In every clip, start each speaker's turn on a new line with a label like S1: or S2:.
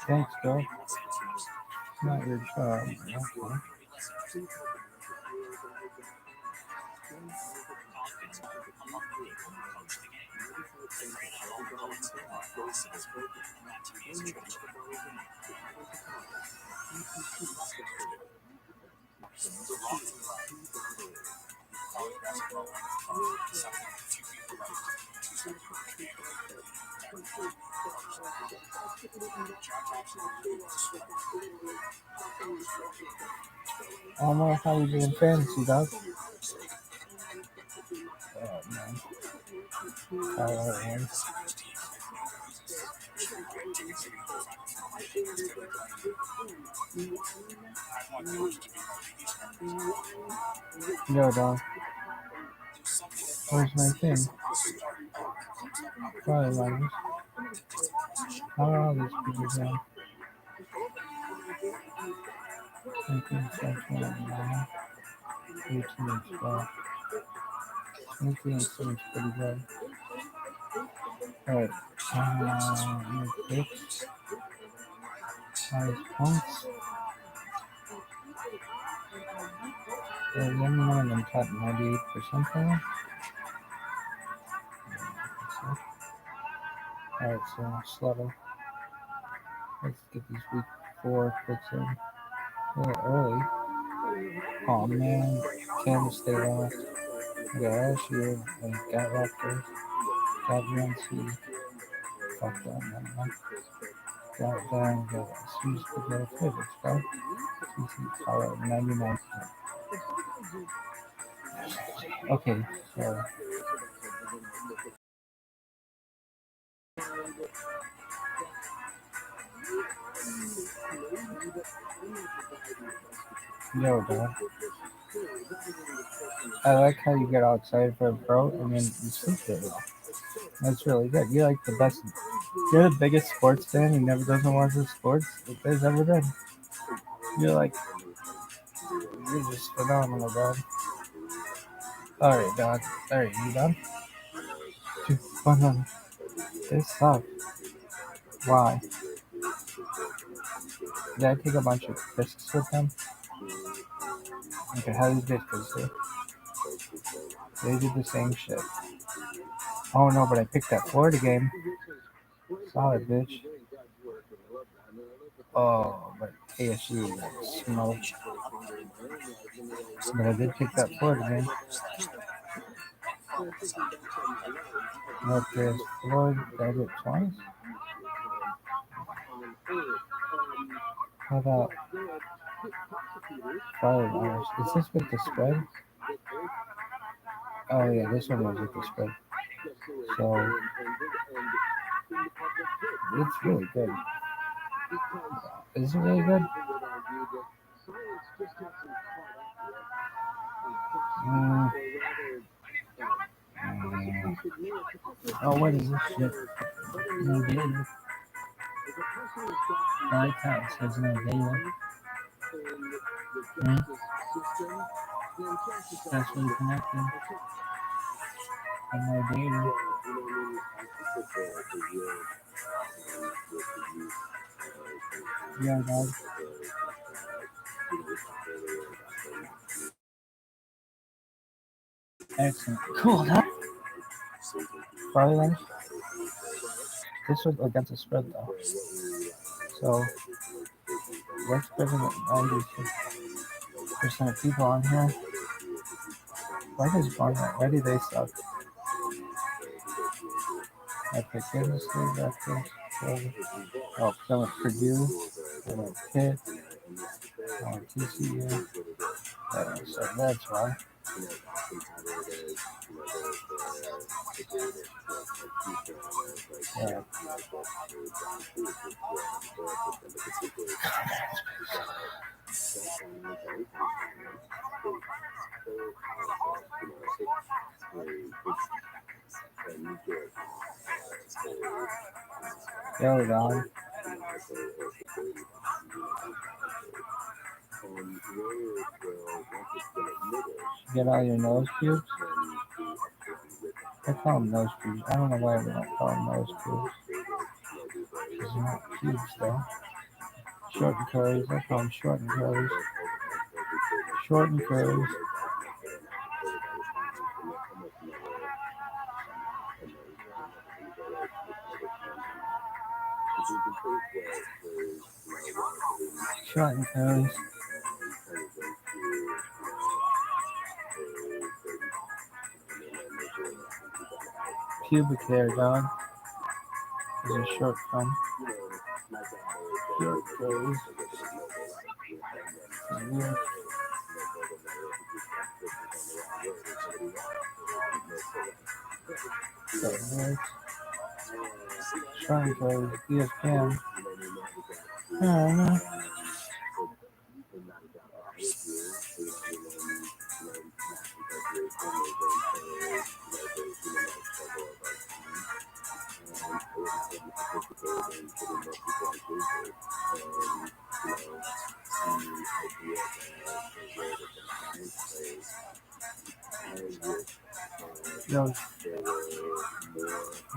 S1: Thanks, Bill. Not your job. Okay. I don't know how you do in fantasy, dog. Oh, man. Yo, dog. Where's my thing? Probably mine. How are all these people doing? I think that's one of them. 18 and 12. 18 and 7 is pretty good. Alright. Picks. Highest points. Let me know in the top 98 percentile. Alright, so Slaughter. Let's get these week 4 picks in. A little early. Oh man, Kansas State lost. I got LSU, and got Raptors, got UNC. Fuck that, man. Got down, got Sue's to go favorites, right? CC Colorado, 99%. Okay, so. Yo, dog. I like how you get outside for a pro and then you sleep there. That's really good. You're like the best. You're the biggest sports fan who never doesn't watch the sports that there's ever been. You're just phenomenal, dog. Alright, dog. Alright, you done? Dude, fun. This sucks. Why? Did I take a bunch of risks with them? Okay, how do you get this? They did the same shit. Oh no, but I picked that Florida game. Solid, bitch. Oh, but ASU got smoked. But I did pick that Florida game. Okay, Florida, did I do it twice? How about $5? Is this with the spread? Oh yeah, this one was with the spread. So it's really good. Is it really good? Mm. Oh, what is this shit? No data. I like how it says no data. Successfully connected. And no data. Yeah, dog. Excellent. Cool, huh? Probably lunch. This was against the spread though. So what's better than 96% of people on here? Why does why do they suck? Epic Industry, Breakfast, oh, some at Purdue, some at Pitt, TCU. So that's why. Yeah. Yo, dog. Get all your nose pubes? I call them nose pubes. I don't know why we don't call them nose pubes. Because they're not pubes, though. Short and curlies. I call them short and curlies. Short and curlies. Short and curlies. Pubic hair, dog. Is a short from. Short curlies. Yeah. Short and curlies. ESPN. I don't know.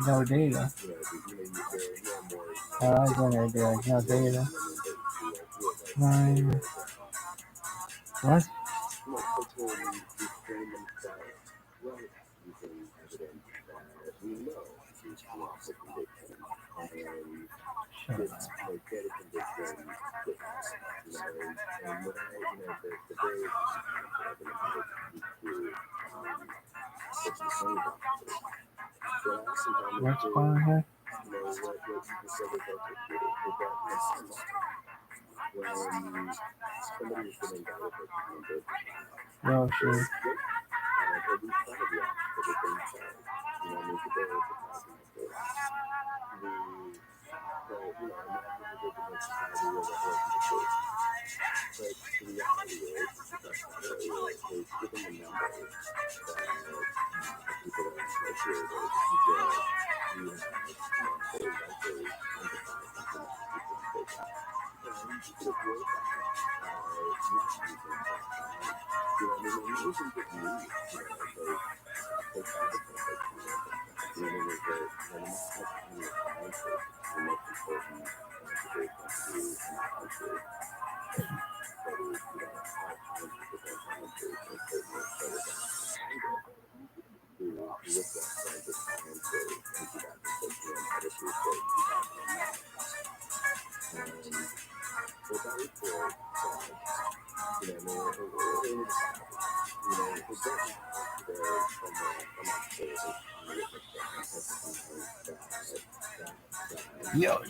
S1: No data. I like when they're doing no data. Nine. What? Shut up. What's going on here? Yo, shit. Yo,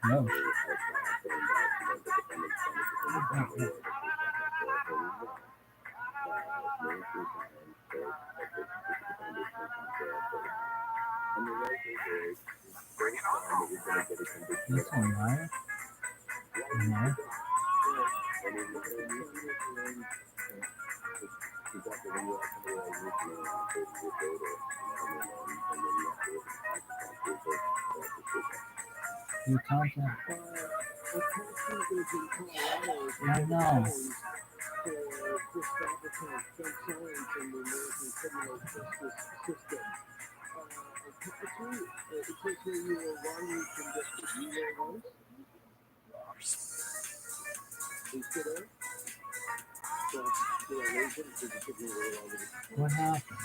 S1: no. This one, right? Yeah. You content. I know. What happened?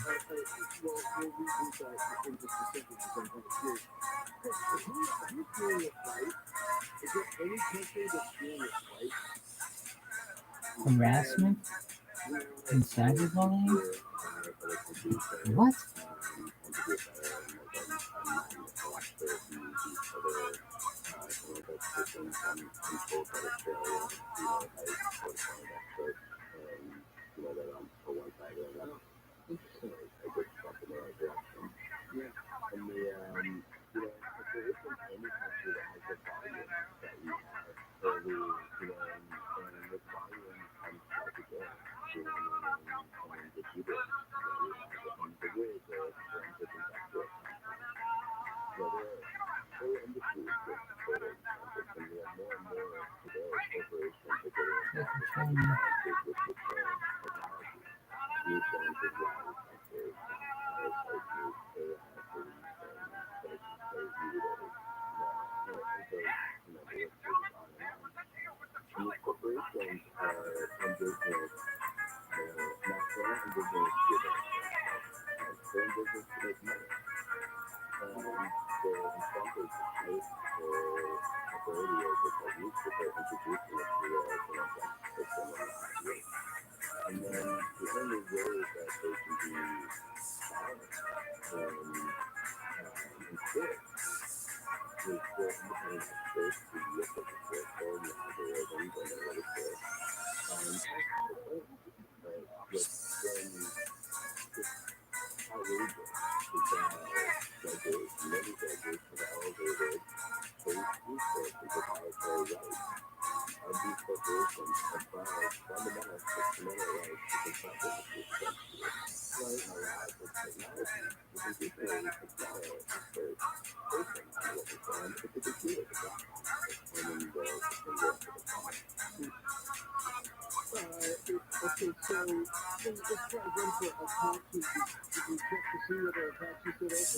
S1: Harassment? And cyberbullying? What?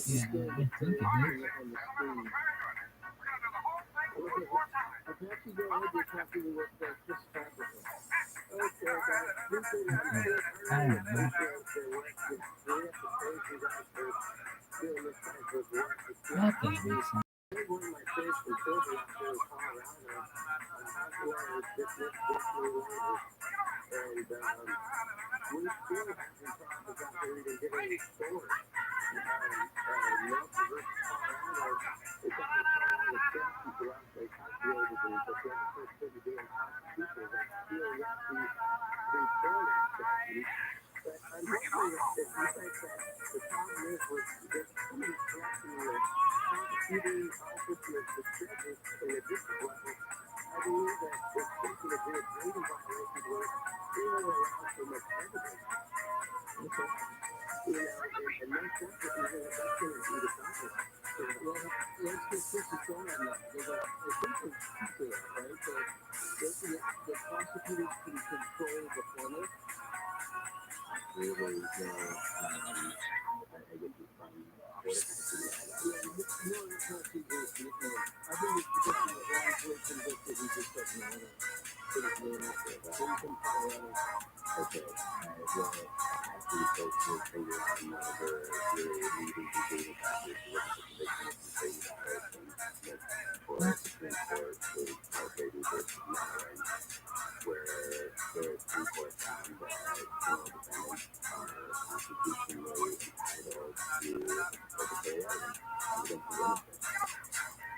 S1: Yeah, I think it is. I don't know. That doesn't make sense.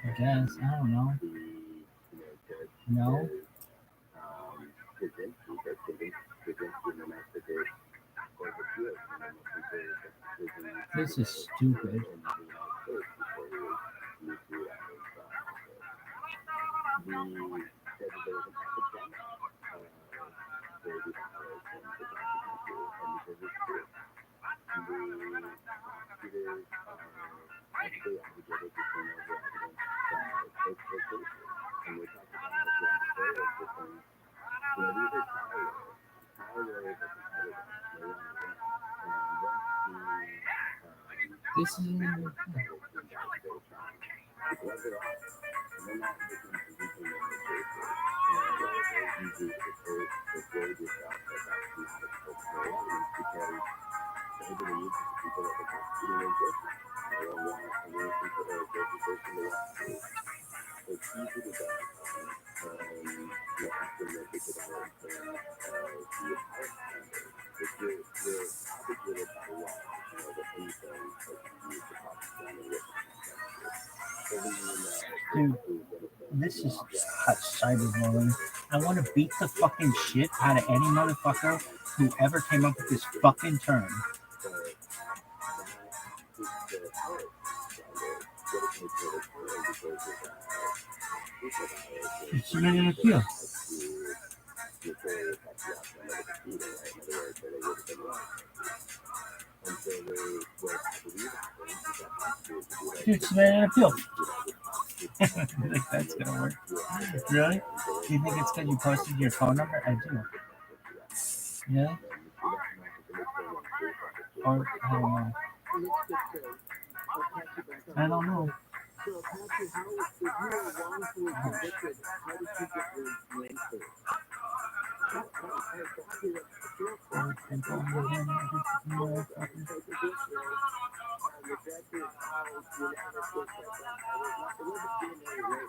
S1: I guess. I don't know. No. This is stupid. This is dude. This is such cyberbullying. I want to beat the fucking shit out of any motherfucker who ever came up with this fucking term. It's not an appeal. It's not an appeal. I think that's gonna work. Really? Do you think it's because you posted your phone number? I do. Yeah? Or I don't know. I don't know.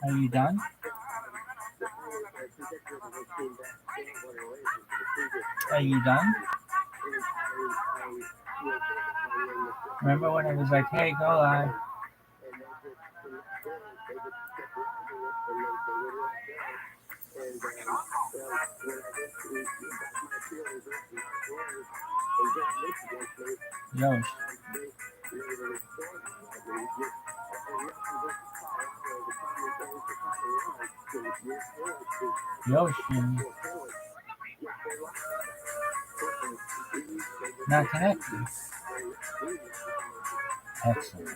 S1: Are you done? Are you done? Remember when it was like, hey, go live? Yosh. Yoshi. Not connected. Excellent.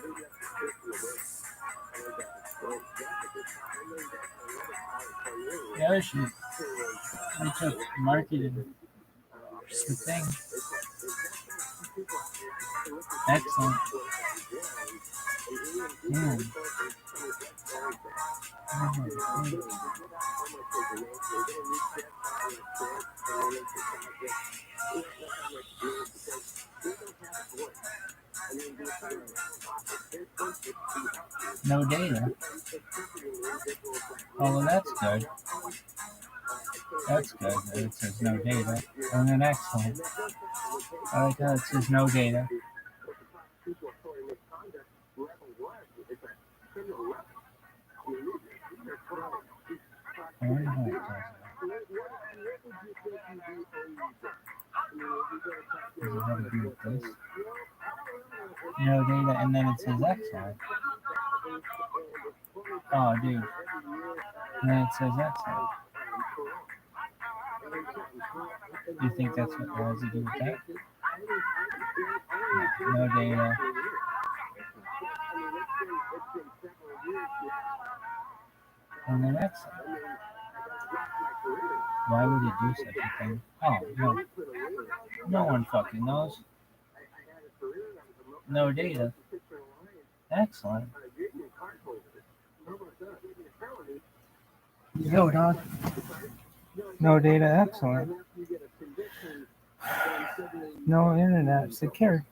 S1: Yoshi. I took marketed the thing. Excellent. Damn. No data. Oh, well, that's good. That's good that it says no data. And then excellent. I like how it says no data. I wonder how it does it. Does it have to do with this? No data, and then it says excellent. Oh, dude. And then it says excellent. You think that's what it has to do with that? No data. And then excellent. Why would it do such a thing? Oh, no. No one fucking knows. No data. Excellent. Yo, dog. No data. Excellent. No internet. Secure.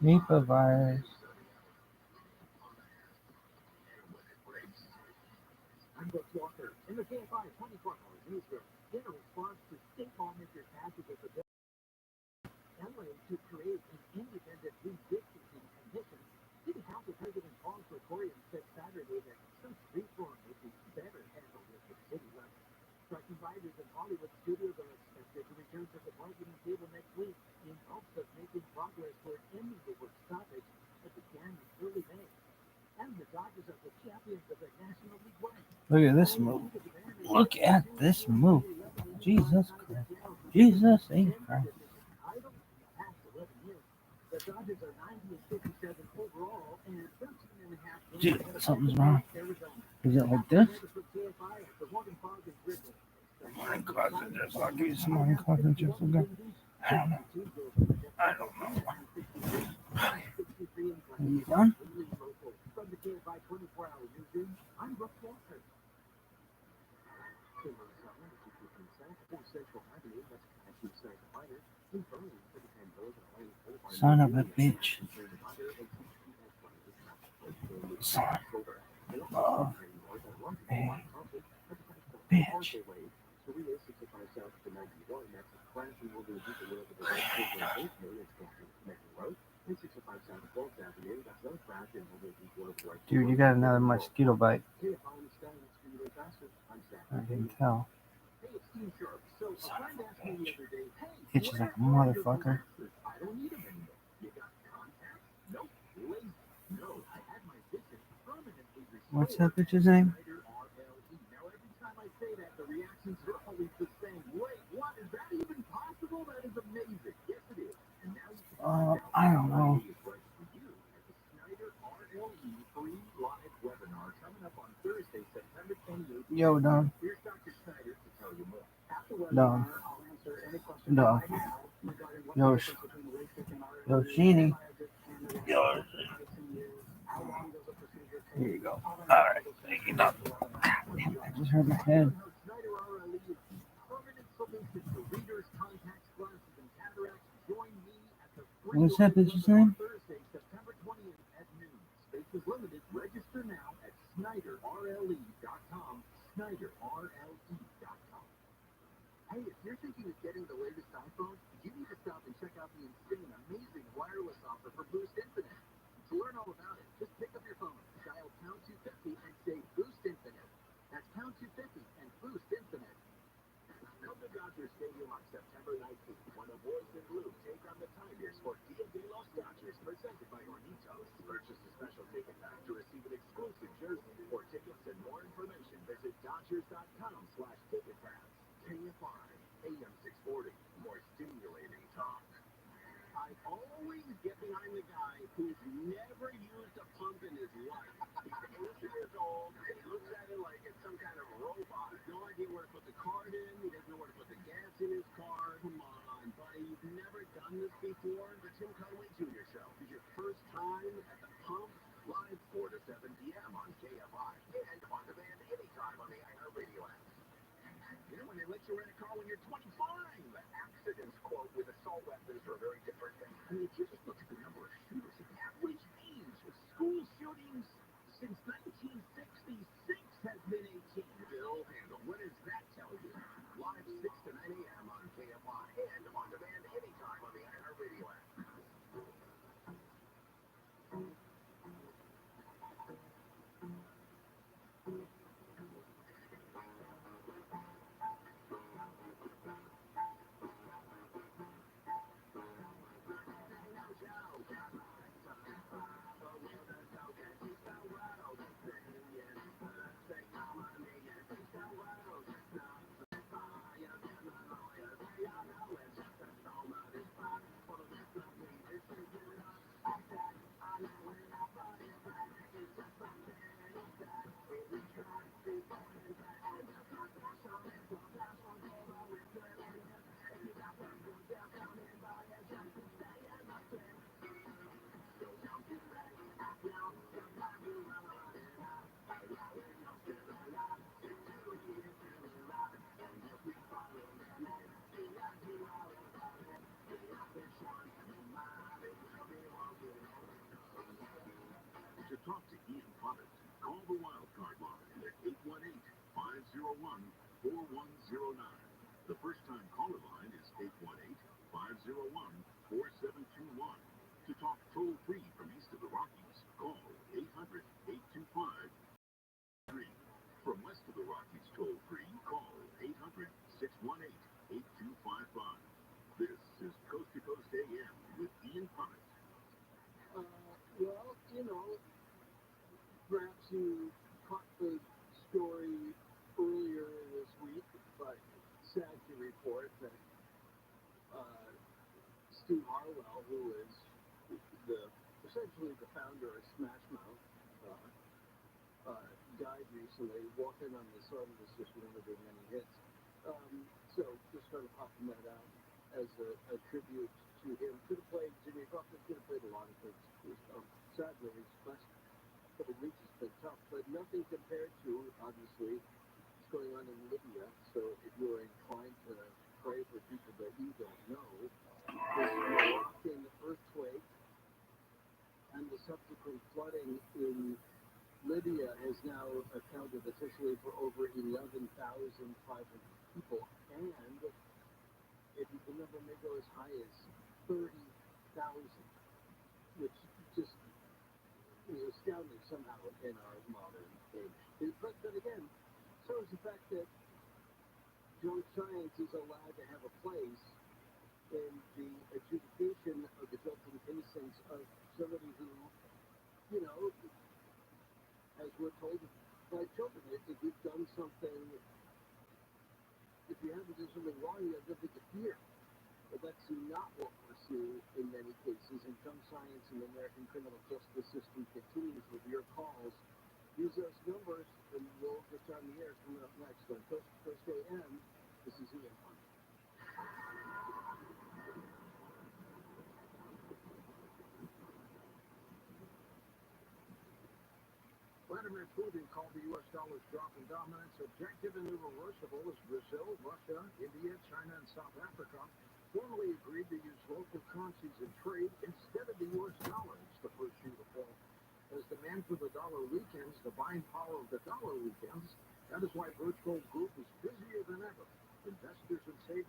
S1: Nipah virus. Look at this move. Look at this move. Jesus Christ. Jesus H. Christ. Dude, something's wrong. Is it like this? Mine closet just I'll give you some mine closet just again. I don't know. Are you done? Son of a bitch. Son of a bitch. Dude, you got another mosquito bite. I can tell. Son of a bitch. Itches like a motherfucker. What's that bitch's name? I don't know. Yo, dog. Dog. Dog. Yo, Yo, Sheeny. Yo. Here you go. Alright. Thank you, dog. Damn, I just hurt my head. What's that bitch's name?
S2: Hey, if you're thinking of getting the latest iPhone, you need to stop and check out the insane, amazing wireless offer for Boost Infinite. To learn all about it, just pick up your phone, dial pound 250 and say Boost Infinite. That's pound 250 and Boost Infinite. Come to Dodger Stadium on September 19th when the boys in blue take on the Tigers for Dia de los Dodgers, presented by Hornitos. Purchase a special ticket pack to receive an exclusive jersey. For tickets and more information, visit Dodgers.com/ticket pass. KFI, AM 640, more stimulating talk. I always get behind the guy who's never used a pump in his life. He's 80 years old, and he looks at it like it's some kind of robot. No idea where to put the card in, he doesn't know where to put the gas in his car. Come on, buddy, you've never done this before? The Tim Conway Jr. Show is your first time at the pump, live 4 to 7 p.m. on KFI, and on demand anytime on the iHeartRadio app. You know, when they let you rent a car when you're 25. Accidents, quote, with assault weapons are a very different thing. I mean, if you just look at the number of shooters, the average age of school shootings since 1966 has been 18. Bill Handel, what does that tell you? Live 6 to 9 a.m. on KFI and on demand anytime on the iHeartRadio app. To talk to Ian Punnett, call the wildcard line at 818-501-4109. The first-time caller line is 818-501-4721. To talk toll-free from east of the Rockies, call 800-825-3. From west of the Rockies toll-free, call 800-618-8255. This is Coast to Coast AM with Ian Punnett.
S3: Well, you know, perhaps you caught the story earlier this week, but sad to report that Steve Harwell, who is essentially the founder of Smash Mouth, died recently, walking on the sun was just one of their many hits. So just kind of popping that out as a tribute to him. Could have played Jimmy Buffett, could have played a lot of things. Sadly, his last couple of weeks has been tough, but nothing compared to, obviously, what's going on in Libya. So if you're inclined to pray for people that you don't know, this Moroccan earthquake and the subsequent flooding in Libya has now accounted officially for over 11,500 people, and if you can remember, may go as high as 30,000, which just is astounding somehow in our modern age. But again, so is the fact that junk science is allowed to have a place in the adjudication of the guilt and innocence of somebody who, you know, as we're told by children, if you've done something, if you haven't done something wrong, you have nothing to fear. But that's not what we're seeing in many cases, and junk science and the American criminal justice system continues with your calls. Use those numbers, and we'll get you on the air coming up next on Coast to Coast AM. This is Ian Hunt.
S2: Vladimir Putin called the U.S. dollar's drop in dominance objective and irreversible as Brazil, Russia, India, China, and South Africa formally agreed to use local currencies in trade instead of the U.S. dollar. It's the first shoe to fall. As demand for the dollar weakens, the buying power of the dollar weakens. That is why Birch Gold Group is busier than ever. Investors and savers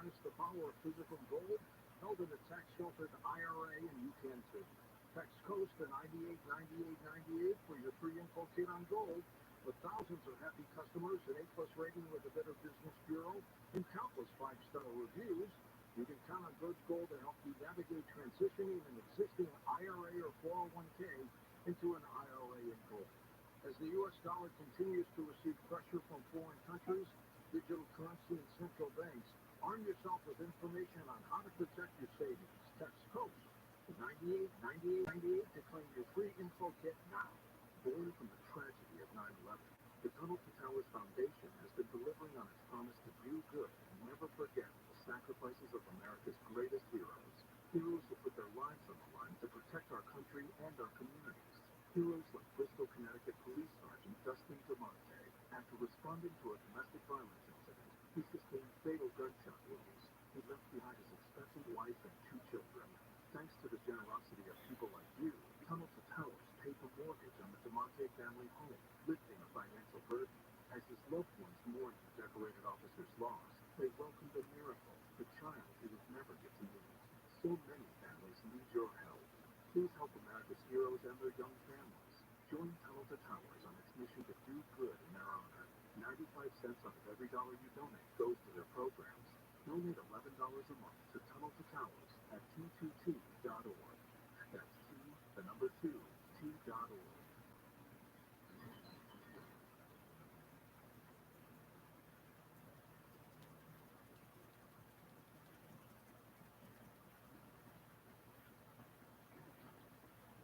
S3: harness the power of physical gold held in a tax-sheltered IRA, and you can too. Text COAST to 989898 for your free info kit on gold. With thousands of happy customers, an A+ rating with the Better Business Bureau, and countless 5-star reviews, you can count on Birch Gold to help you navigate transitioning an existing IRA or 401k into an IRA in gold. As the U.S. dollar continues to receive pressure from foreign countries, digital currency, and central banks, arm yourself with information on how to protect your savings. Text COAST to 989898 to claim your free info kit now. Born from the tragedy of 9/11, the Tunnel to Towers Foundation has been delivering on its promise to do good and never forget the sacrifices of America's greatest heroes. Heroes who put their lives on the line to protect our country and our communities. Heroes like Bristol, Connecticut Police Sergeant Dustin DeMonte. After responding to a domestic violence incident, he sustained fatal gunshot wounds. He left behind his expectant wife and 2 children. Thanks to the generosity of people like you, Tunnel to Towers paid the mortgage on the DeMonte family home, lifting a financial burden. As his loved ones mourned the decorated officer's loss, they welcomed a miracle, the child he would never get to meet. So many families need your help. Please help America's heroes and their young families. Join Tunnel to Towers on its mission to do good in their honor. 95 cents out of every dollar you donate goes to their programs. Donate $11 a month to Tunnel to Towers at t2t.org. That's T, the number 2, T.org.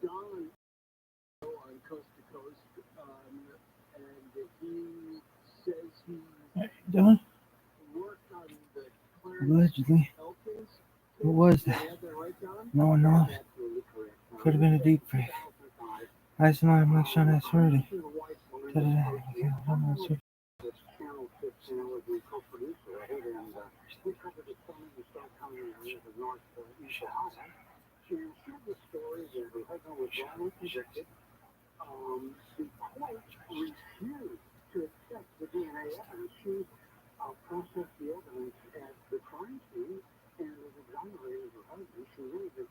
S2: Don on Coast to Coast, and he says he
S1: What are you doing?
S2: worked on the
S1: Allegedly.
S2: Elkins.
S1: What was
S2: You
S1: that?
S2: have that right, Don?
S1: No one knows.
S2: Absolutely correct.
S1: Could have been a deep fake.
S2: 2005.
S1: I said, I'm not sure that's already.
S2: And the wife,
S1: Da-da-da.
S2: Melinda,
S1: Okay, I'm not sure.
S2: this Channel 15 was the co-producer of it, and we covered the Southern and South County areas of Northeast Ohio. She shared the story that her husband was wrongly convicted. The court refused to accept the DNA evidence. She processed the evidence at the crime scene and was exonerated her husband. She knew that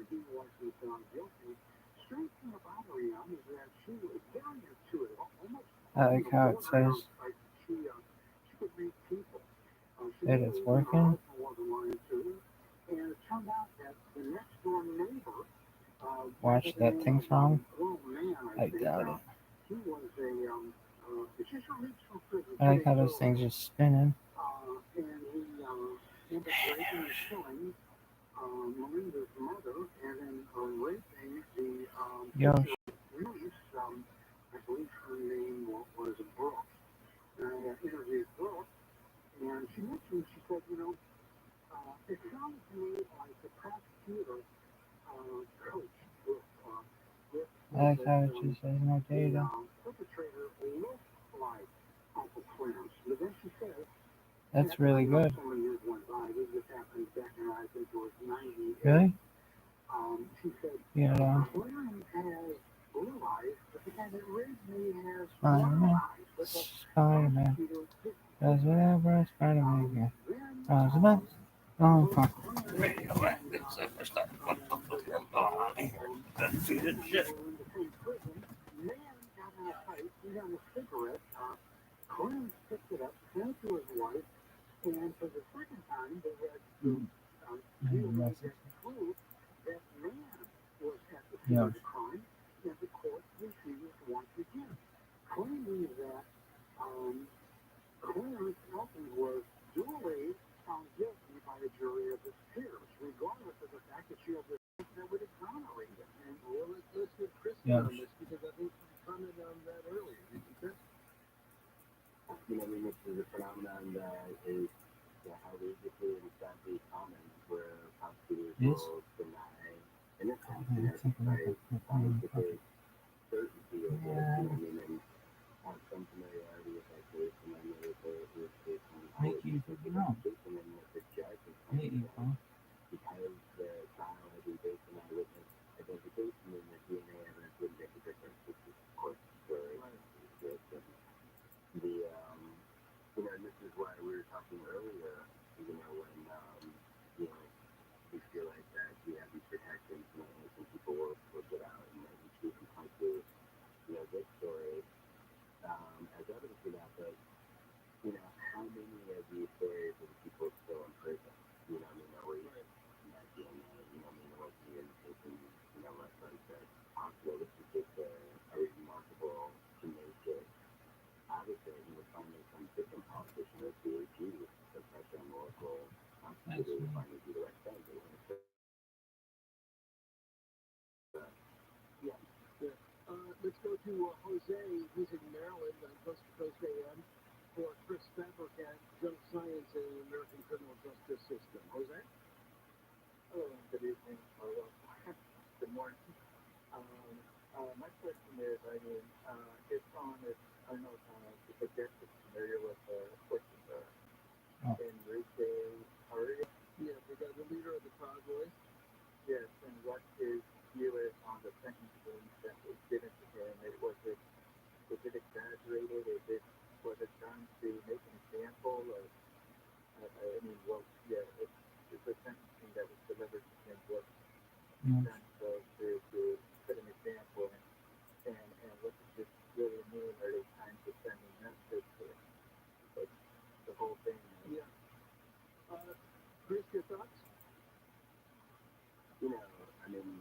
S2: he wasn't found guilty. Strange thing about her, is that she was very intuitive, almost
S1: I like how it says
S2: she could read people.
S1: that it's working.
S2: And it turned out that the next door neighbor,
S1: Watch that thing's wrong. I doubt it.
S2: he was it's just released from prison.
S1: I like how those things are spinning.
S2: And he ended up raping and killing Melinda's mother, and then raping the
S1: Yo,
S2: niece. I believe her name was Brooke. And I interviewed Brooke, and she mentioned, she said, it sounded to me like the prosecutor coach Brooke.
S1: I like how it just says no data.
S2: Perpetrator looked like Uncle Clarence. But then she said,
S1: That's really good.
S2: so many years went by. This happened back in, I think it was 98.
S1: Really?
S2: She said,
S1: Yeah.
S2: Clarence has blue eyes, but the guy that raped me has
S1: Spider-Man.
S2: brown eyes. But the
S1: Spider-Man.
S2: prosecutor didn't.
S1: Does whatever a Spider-Man can. Does the best. Oh, fuck.
S2: Clarence picked it up, sent it to his wife, and for the second time, they had DNA that proved that man was at the scene of the crime, and the court refused once again, claiming that Clarence Elkins was duly found guilty by a jury of his peers, regardless of the fact that she had this that would exonerate him. And let's get Kristen on this, because I think you commented on that earlier. Did you think?
S4: This is a phenomenon that is outrageously and sadly common, where prosecutors will deny innocence and emphasize scientific certainty over it. And have some familiarity with that case, and I know that there is case on our investigation and what the judge is saying, because the trial has been based on eyewitness identification, and the DNA evidence wouldn't make a difference, which is, of course, where and this is why we were talking earlier,
S3: American criminal justice system. Jose?
S4: Oh, good evening. Or, well, good morning. My question is, I mean, it's on, I don't know if the guest is familiar with Enrique Tarrio.
S3: Yeah, the leader of the Proud Boys.
S4: Yes, and what his view is on the sentencing that was given to him. Was it exaggerated? Was it done to make an example of, I mean, well, yeah, it's the sentencing that was delivered to him was done so to set an example, and what does this really mean? Are they trying to send a message to the whole thing?
S3: Yeah. Chris, your thoughts?
S4: You know, I mean,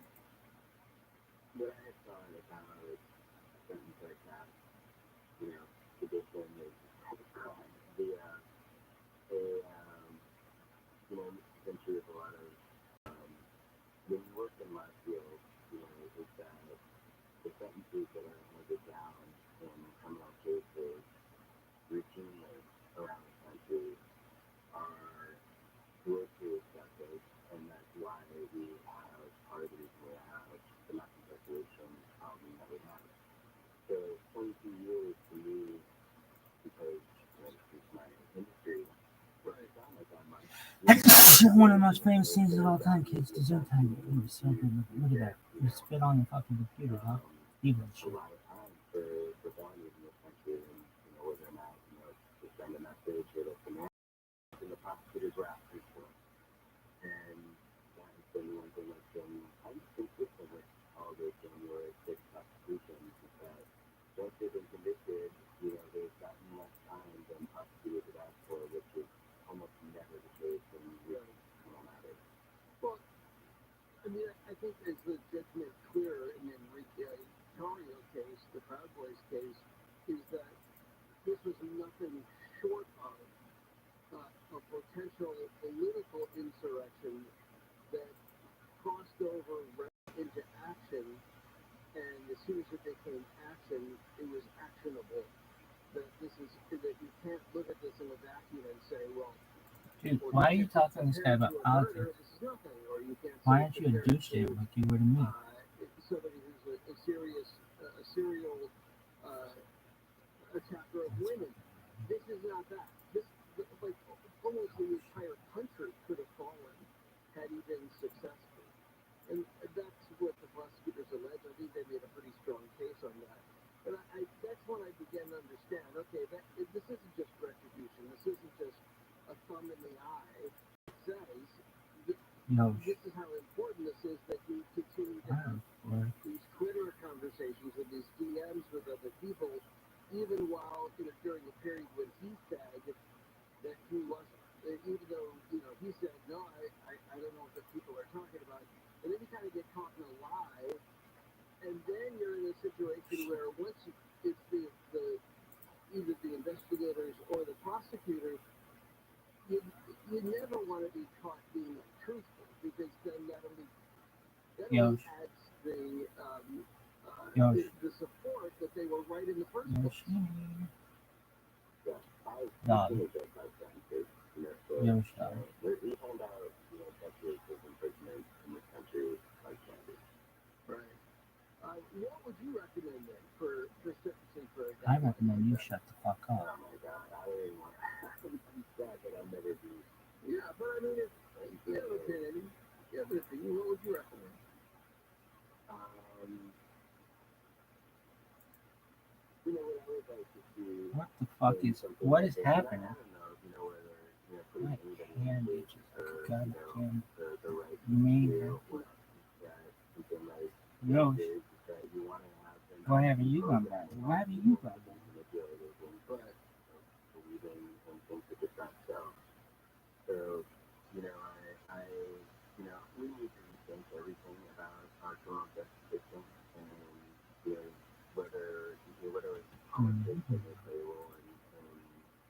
S4: what I thought about a sentence like that, you know, tradition is you know, been true with a lot of, when you work in my field, you know, is that the sentences that are handed down in criminal cases routinely around the country are grossly excessive, and that's why we have, part of the reason we have the mass incarceration problem that we have. So 22 years to me, because, you know, this is my industry, doesn't sound like that much.
S1: That's one of the most famous scenes of all time, kids. Dessert time. It was so good. Look at that. You spit on the fucking computer, huh? Evil
S4: A
S1: shit.
S4: lot of time for values in this country, and, you know, whether or not, you know, to send a message or to command in the prosecutor's wrap report. And that has been one thing that's been kind of consistent with all the January 6th prosecutions, is that once they've been convicted, you know, they've gotten less time than prosecutors have asked for, which is almost never the case in criminal matters.
S3: Well, I mean, I think as the judgment clear in the Enrique Tarrio case, the Proud Boys case, is that this was nothing short of a potential political insurrection that crossed over right into action, and as soon as it became action, it was actionable. That you can't look at this in a vacuum and say, well,
S1: Dude, why are you talking to this guy about politics?
S3: this is nothing, or you can't.
S1: Why aren't you a douche to him like you were to me?
S3: Somebody who's a serial attacker of women. This is not that. This, like, almost the entire country could have fallen had he been successful. And that's what the prosecutors allege. I think they made a pretty strong case on that. And that's when I began to understand, okay, this isn't just retribution. This isn't just a thumb in the eye. It says, this is how important this is, that you continue to have these Twitter conversations and these DMs with other people, even while, you know, during the period when he said that he wasn't. Even though, you know, he said, no, I don't know what the people are talking about. And then you kind of get caught in a lie. And then you're in a situation where once it's either the investigators or the prosecutors, you never want to be caught being truthful, because then that only adds the support that they were right in the first place.
S4: We found out, you know, decades of imprisonment in this country like candy.
S3: Right. What would you recommend then for sentencing for a guy?
S1: I recommend you shut the fuck
S4: Oh
S1: up.
S4: my God, I'm sad that I'll never be.
S3: Yeah, but I mean, if you have an opinion, what would you recommend?
S4: You know what I would like to see.
S1: What the fuck what is happening?
S4: I don't know, you know, whether, you know, putting
S1: My
S4: anybody
S1: hand
S4: in
S1: itches
S4: or,
S1: like a
S4: you know,
S1: goddamn
S4: the right
S1: maniac.
S4: something like
S1: Yo,
S4: that you want to have them.
S1: why haven't you gone back? Why haven't you gone back?
S4: Manipulated and believing in things that just not so. So, you know, I you know, we need to rethink everything about our criminal justice system, and, you know, whether it's politics that play a role in,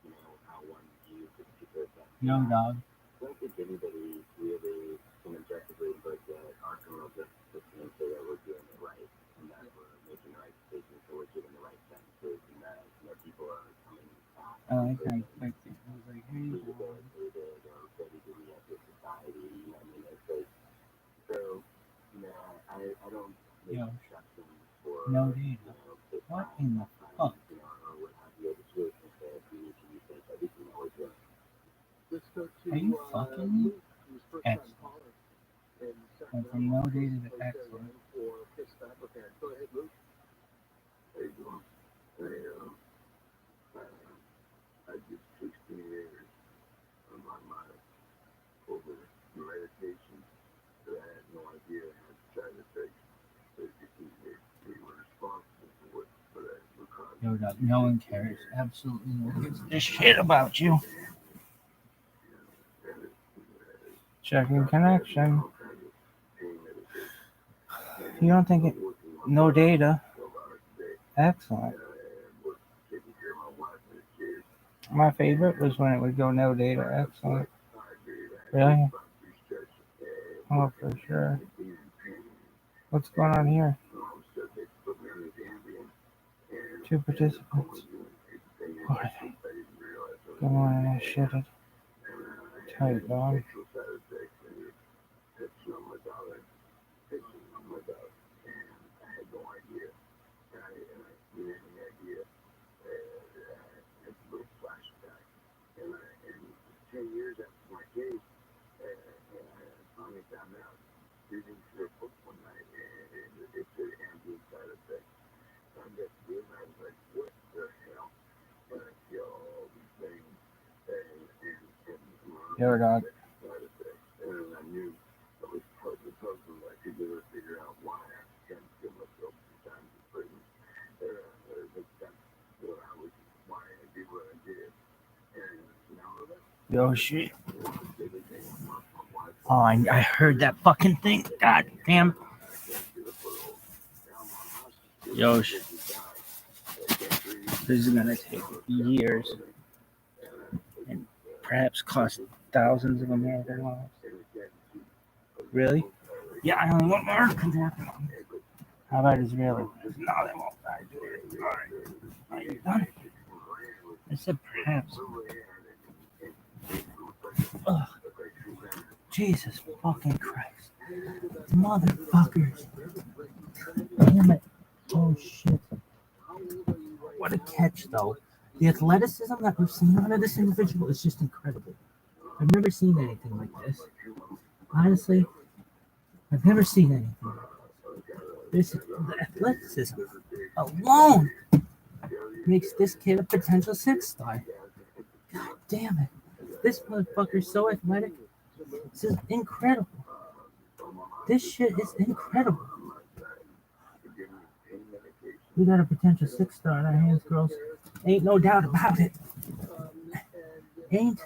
S4: you know, how one views a particular thing.
S1: Young dog.
S4: I don't think anybody really can objectively look at our criminal justice system and say that we're doing it right, and that we're making the right decisions, and we're giving the right sentences, and that, you know, people are coming back.
S1: I like how you clicked it. I was like, hey, Yo, no data. What in the fuck? Are you fucking me? Excellent. Went from no data to excellent.
S4: I just 16 years of my life over medication that I had no idea had side effects. They were responsible for what, but I was
S1: No one cares. Absolutely no one gives a shit about you. Checking connection. You don't think it? No data. Excellent. My favorite was when it would go no data. Excellent. Really? Oh, for sure. What's going on here? 2 participants. What are they? Good morning, I shitted. Tight, dog. Yo, dog. Yo, shit. Oh, I heard that fucking thing. God damn. Yo, shit. This is gonna take years and perhaps cost thousands of American lives. Really? Yeah, I only want more. How about Israeli? No, they won't die. Alright. Are you done? I said perhaps. Ugh. Jesus fucking Christ. Motherfuckers. Damn it. Oh shit. What a catch, though. The athleticism that we've seen out of this individual is just incredible. I've never seen anything like this. Honestly, I've never seen anything like this. The athleticism alone makes this kid a potential 6-star. God damn it. This motherfucker's so athletic. This is incredible. This shit is incredible. We got a potential 6-star in our hands, girls. Ain't no doubt about it. Ain't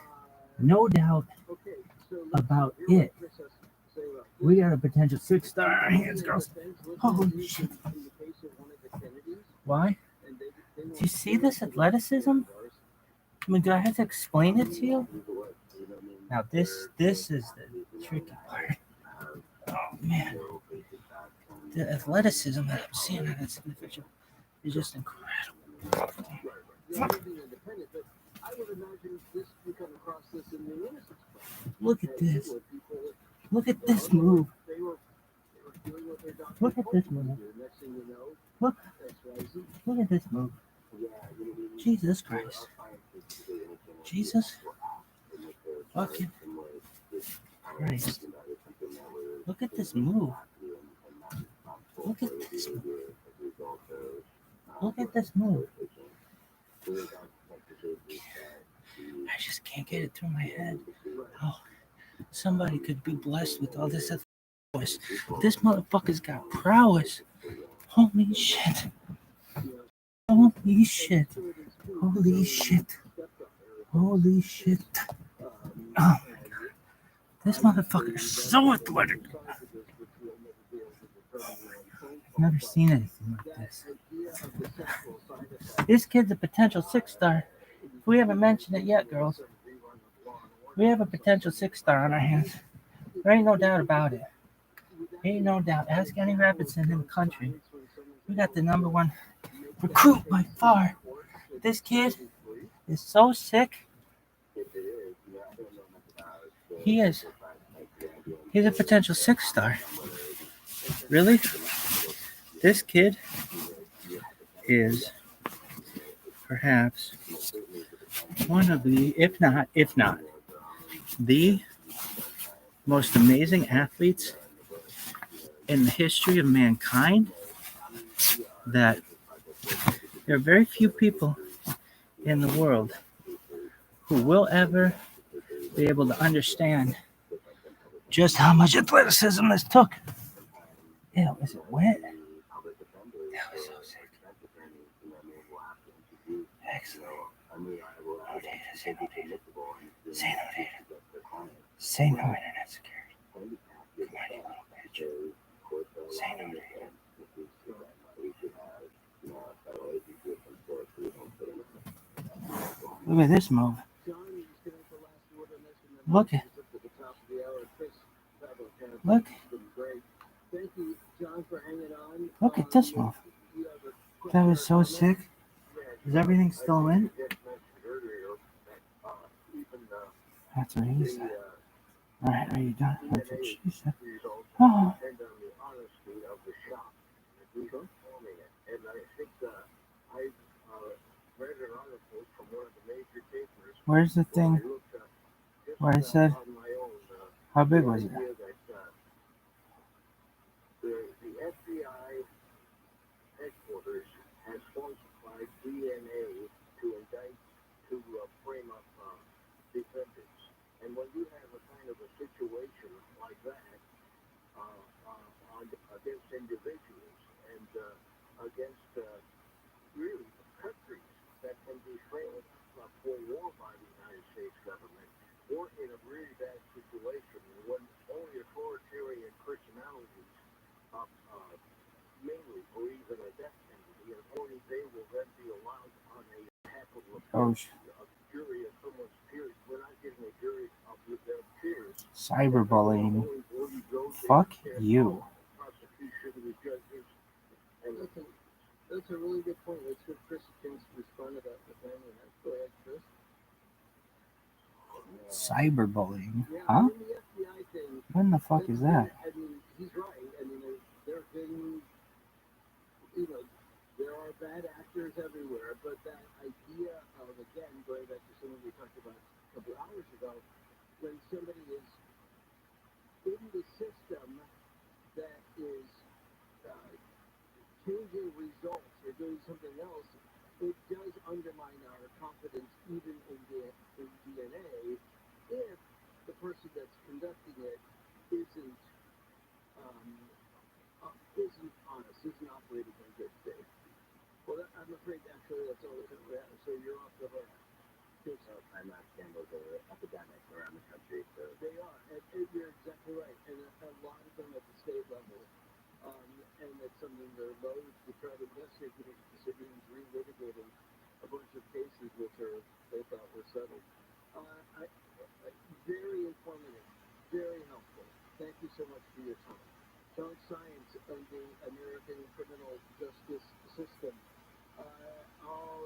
S1: no doubt about it. We got a potential 6-star in our hands, girls. Holy shit. Why? Do you see this athleticism? I mean, do I have to explain it to you? Now, this is the tricky part. Oh, man. The athleticism that I'm seeing in this individual is just incredible. Look at this. Look at this move. Look at this move. Look at this move. Jesus Christ. Jesus fucking Christ. Look at this move. Look at this move. Look at this move. I just can't get it through my head. Oh, somebody could be blessed with all this prowess. This motherfucker's got prowess. Holy shit. Holy shit. Holy shit. Holy shit. Oh my god. This motherfucker is so athletic. I've never seen anything like this. This kid's a potential 6-star. We haven't mentioned it yet, girls. We have a potential 6-star on our hands. There ain't no doubt about it. Ain't no doubt. Ask any Rapidson in the country. We got the number one recruit by far. This kid is so sick. He's a potential 6-star. Really? this kid is perhaps one of the, if not, the most amazing athletes in the history of mankind, that there are very few people in the world who will ever be able to understand just how much athleticism this took. Ew, is it wet? That was so sick. Excellent. No data. Say no data. Say no data. Say no internet security. Come on, you little bitch. Say no data. Look at this move. Look at. Look.
S3: Thank you, John, for hanging on.
S1: Look at this move. That was so sick. Is everything still in? That's what he said. All right, are you done? That's what she said. Oh. Where's the thing where I said, how big was it?
S3: The FBI headquarters has falsified DNA to indict, to frame up defendants. And when you have a kind of a situation like that against individuals and against really countries that can be framed for war by the United States government, or in a really bad situation when only authoritarian personalities, mainly, or even a death penalty, and only they will then be allowed on a capital jury of someone's peers. We're not getting a jury of their peers.
S1: Cyberbullying. Fuck you.
S3: Prosecution with judges. And that's a really good point. Let's give Chris a chance to respond to that. Go ahead, Chris.
S1: Cyberbullying,
S3: Yeah,
S1: huh?
S3: the FBI thing.
S1: What in the fuck is that?
S3: I mean, he's right. I mean, there have been, there are bad actors everywhere, but that idea of, again, going back to something we talked about a couple hours ago, when somebody is in the system that is changing results or doing something else, it does undermine our confidence even in DNA if the person that's conducting it isn't honest, isn't operating in good faith. Well, I'm afraid actually that's all that we have. So you're off the hook. Timeout scandals are epidemic around the country. So they are, and you're exactly right. And a lot of them at the state level. And it's something they're loath to try to investigate because the civilians relitigating a bunch of cases which they thought were settled. Very informative, very helpful. Thank you so much for your time. John Science and the American criminal justice system.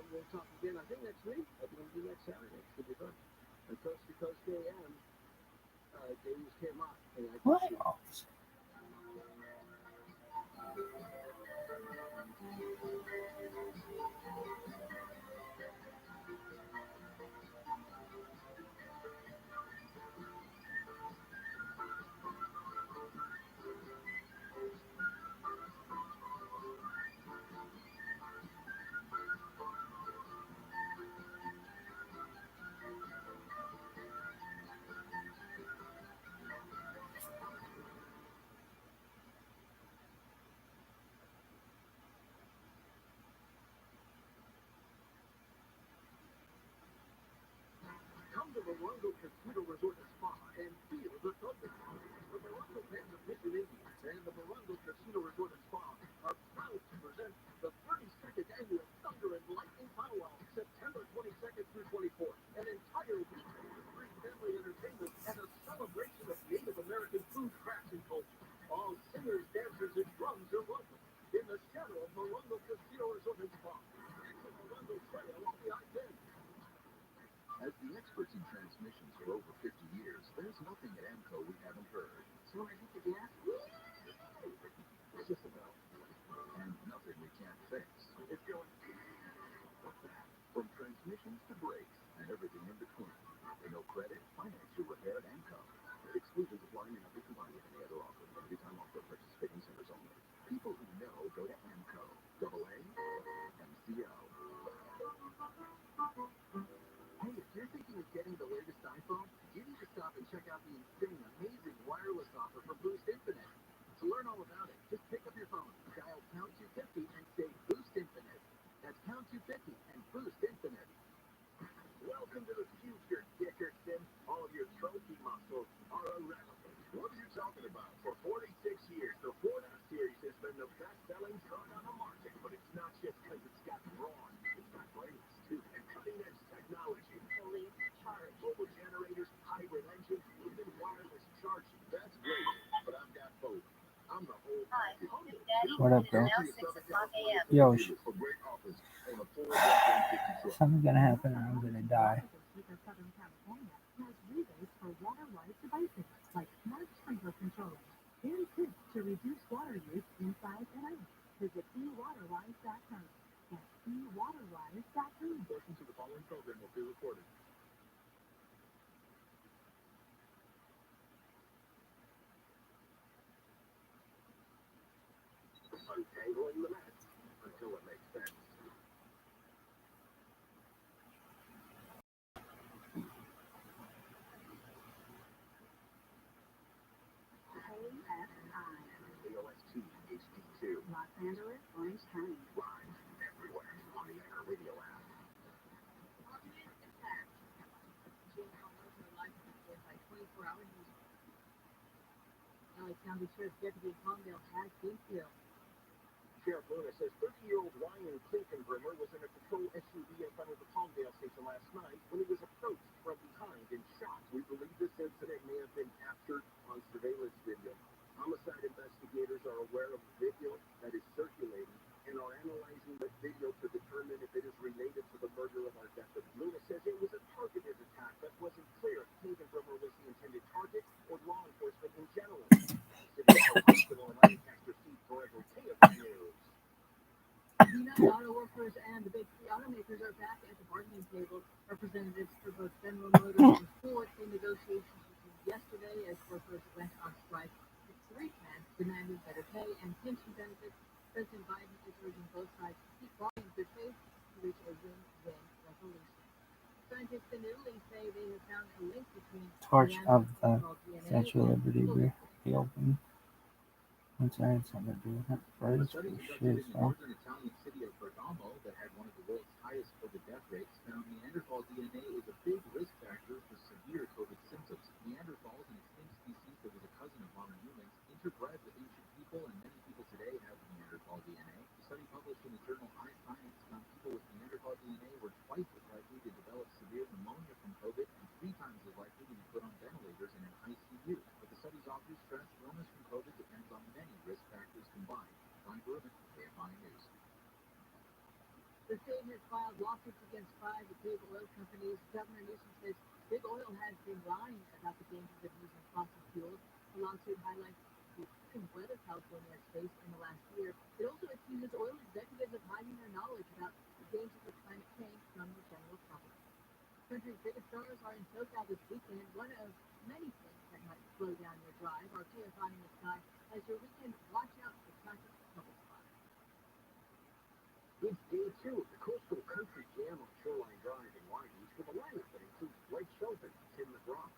S3: We'll talk again, I think next week. I think we'll do next Saturday. Should be fun. And Coast to Coast AM, James came up.
S1: What?
S2: Come to Morongo Casino Resort and Spa and feel the thunder. The Morongo fans of Mission Indians and the Morongo Casino Resort and Spa are proud to present the 32nd annual Thunder and Lightning Powwow, September 22nd through 24th. An entire week of free family entertainment and a celebration of Native American food, crafts, and culture. All singers, dancers, and drums are welcome in the shadow of Morongo Casino Resort and Spa. It's the Morongo Trail on the I-10. As the experts in transmissions for over 50 years, there's the insane, amazing wireless offer for Boost Infinite. To learn all about it, just pick up your phone, dial pound 250 and say Boost Infinite. That's pound 250 and Boost Infinite.
S3: Welcome to the future, Dickerson. All of your trophy muscles are irrelevant. What are you talking about? For 46 years, the Ford F-Series has been the best-selling truck on the market, but it's not just because it's got brawn. It's got brains, too, and cutting-edge technology. Fully charged. Mobile generators, hybrid engines, even wireless charging. That's great, but I've got both. I'm the whole package.
S1: What up, bro? Yo, something's gonna happen or I'm gonna die.
S5: Southern California has rebates for water-wise devices like smart sprinkler controllers and tips to reduce water use inside and out. Visit ewaterwise.com. That's ewaterwise.com.
S3: Portions of the following program will be recorded. Untangling the net until it makes sense. AOS2 HD2.
S5: Los Angeles, Orange County.
S3: Live everywhere on the Anchor Radio app.
S5: LA County Sheriff's Deputy in Palmdale has been killed.
S3: Sheriff Luna says 30-year-old Ryan Klinkenbrimmer was in a patrol SUV in front of the Palmdale station last night when he was approached from behind and shot. We believe this incident may have been captured on surveillance video. Homicide investigators are aware of a video that is circulating and are analyzing the video to determine if it is related to the murder of our deputy. Luna says it was a targeted attack that wasn't clear if Klinkenbrimmer was the intended target or law enforcement in general. City Hospital in Lancaster, Steve Forever, KFI News.
S5: United Auto Workers and the big three automakers are back at the bargaining table. Representatives for both General Motors and Ford in negotiations yesterday as workers went on strike. The three plants demanded better pay and pension benefits. President Biden is urging both sides to keep bargaining good faith to reach a win-win resolution. Scientists in Italy say they have found a link between
S1: Torch
S5: the
S1: of the
S5: DNA
S1: Statue of
S5: and
S1: Liberty be open. Once I had something to do with that.
S2: A
S1: Birds,
S2: study
S1: shit,
S2: conducted in the
S1: so.
S2: northern Italian city of Bergamo that had one of the world's highest COVID death rates found Neanderthal DNA is a big risk factor for severe COVID symptoms. Neanderthals, an extinct species that was a cousin of modern humans, interbred with ancient people, and many people today have Neanderthal DNA. The study published in the journal iScience found people with Neanderthal DNA were twice as likely to develop severe pneumonia from COVID and 3 times as likely to be put on ventilators in an ICU. But the study's authors stressed illness from COVID depends on many risk factors combined. Brian Berman, KFI News.
S5: The state has filed lawsuits against 5 big oil companies. Governor Newsom says big oil has been lying about the dangers of using fossil fuels. The lawsuit highlights the extreme weather California has faced in the last year. It also accuses oil executives of hiding their knowledge about the dangers of climate change from the general public. Country's biggest stars are in SoCal this weekend. One of many things that might slow down your drive. Our KFI in the sky as your weekend watch out for traffic trouble spots.
S3: It's day 2 of the Coastal Country Jam on Shoreline Drive in Long Beach with a lineup that includes Blake Shelton and Tim McGraw.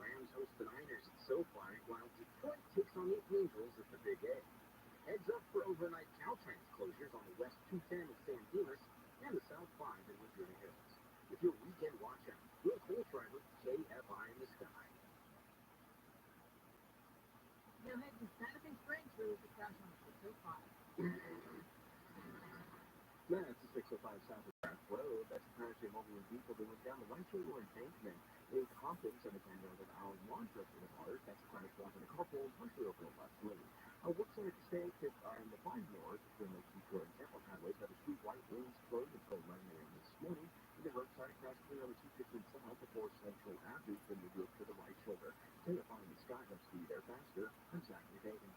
S3: Rams host the Niners at SoFi, while Detroit takes on the Angels at the Big A. Heads up for overnight Caltrans closures on the West 210 in San Dimas and the South 5 in Laguna Hills. With your weekend watch out, Will Cole Driver, KFI in the sky.
S5: Now head to Santa Fe Springs where there's a crash on 605.
S3: That's the 605 South of Craft Road. That's a crash involving a vehicle that went down the right shoulder embankment in Compton, 710 north of Allen Lawn Traffic with cars. That's a crash blocking the carpool and partially over the left lane. Works on extensive on the 5 north between Lake Detroit and Temple highways. That is 2 white lanes closed until 11 a.m. this morning. The roadside crash clear on the 215 south before Central Avenue. Then we go to the right shoulder. KFI in the sky helps you there faster. I'm Zachary Dagan.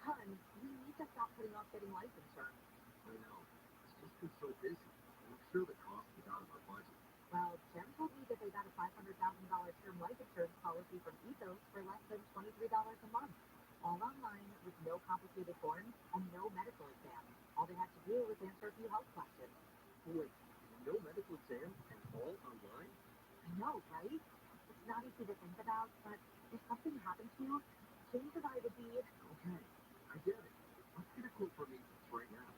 S5: Hun, we need to stop putting off getting life insurance.
S2: I know. It's just been so busy. I'm sure the cost is out of our budget.
S5: Well, Jen told me that they got a $500,000 term life insurance policy from Ethos for less than $23 a month. All online with no complicated forms and no medical exam. All they have to do is answer a few health questions.
S3: Wait, no medical exam and all online?
S5: I know, right? It's not easy to think about, but if something happened to you, James and I would be.
S2: Okay, I get it. Let's get a quote from Ethos right now.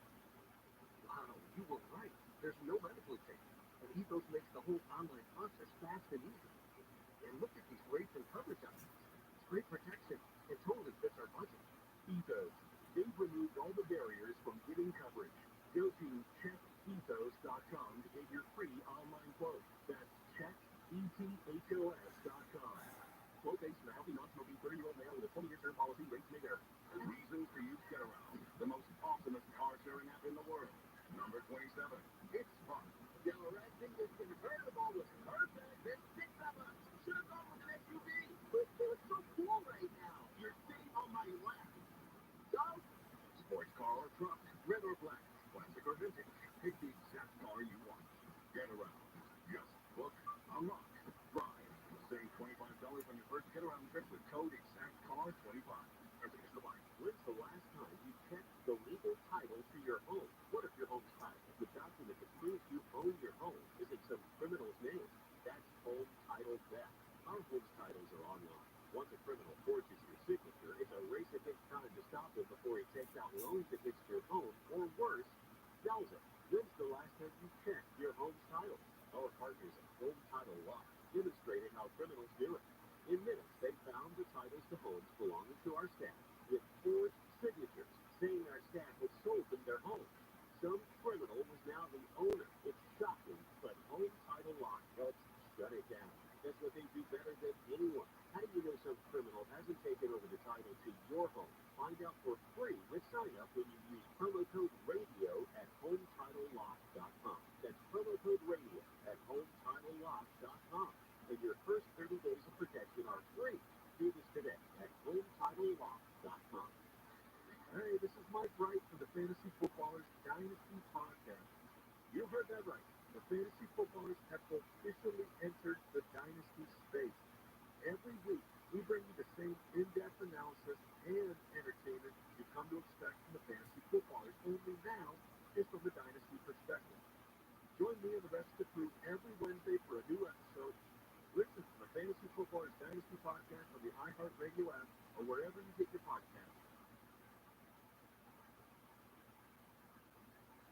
S2: Wow, you were right. There's no medical exam. And Ethos makes the whole online process fast and easy. And look at these rates and coverage options. It's great protection. It totally fits our budget. Ethos. They've removed all the barriers from getting coverage. Go to checkethos.com to get your free online quote. That's checkethos.com. Quote based on a healthy, non-smoking 30-year-old male with a 20-year term policy, rates may vary. Reasons for you to get around. The most awesomest car sharing app in the world. Number 27. It's fun. Yellow Red think this convertible was perfect. This six of us should have gone with an SUV. But they're so cool right now. You're sitting on my lap. So, sports car or truck, red or black, classic or vintage. Pick the exact car you want. Get around. Just book, unlock, ride. Save $25 on your first get-around trip with code EXACTCAR25. Terms apply. When's the last time you checked the legal title to your home? What if your home's title, the document that proves you own your home, is in some criminal's name? That's home title theft. Our home's titles are online. Once a criminal forges your signature, it's a race against time to stop him before he takes out loans against your home, or worse, sells it. When's the last time you checked your home's title? Our partners at Home Title Lock demonstrated how criminals do it. In minutes, they found the titles to homes belonging to our staff with forged signatures saying our staff had sold them their home. Some criminal was now the owner. It's shocking, but Home Title Lock helps shut it down. That's what they do better than anyone. How do you know some criminal hasn't taken over the title to your home? Find out for free with sign up when you use promo code RADIO at HometitleLock.com. That's promo code RADIO at HometitleLock.com. And your first 30 days of protection are free. Do this today at HometitleLock.com. Hey, this is Mike Wright for the Fantasy Footballers Dynasty Podcast. You heard that right. The Fantasy Footballers have officially entered the Dynasty space. Every week, we bring you the same in-depth analysis and entertainment you come to expect from the Fantasy Footballers, only now is from the Dynasty perspective. Join me and the rest of the crew every Wednesday for a new episode. Listen to the Fantasy Footballers Dynasty Podcast on the iHeartRadio app or wherever you get your podcasts.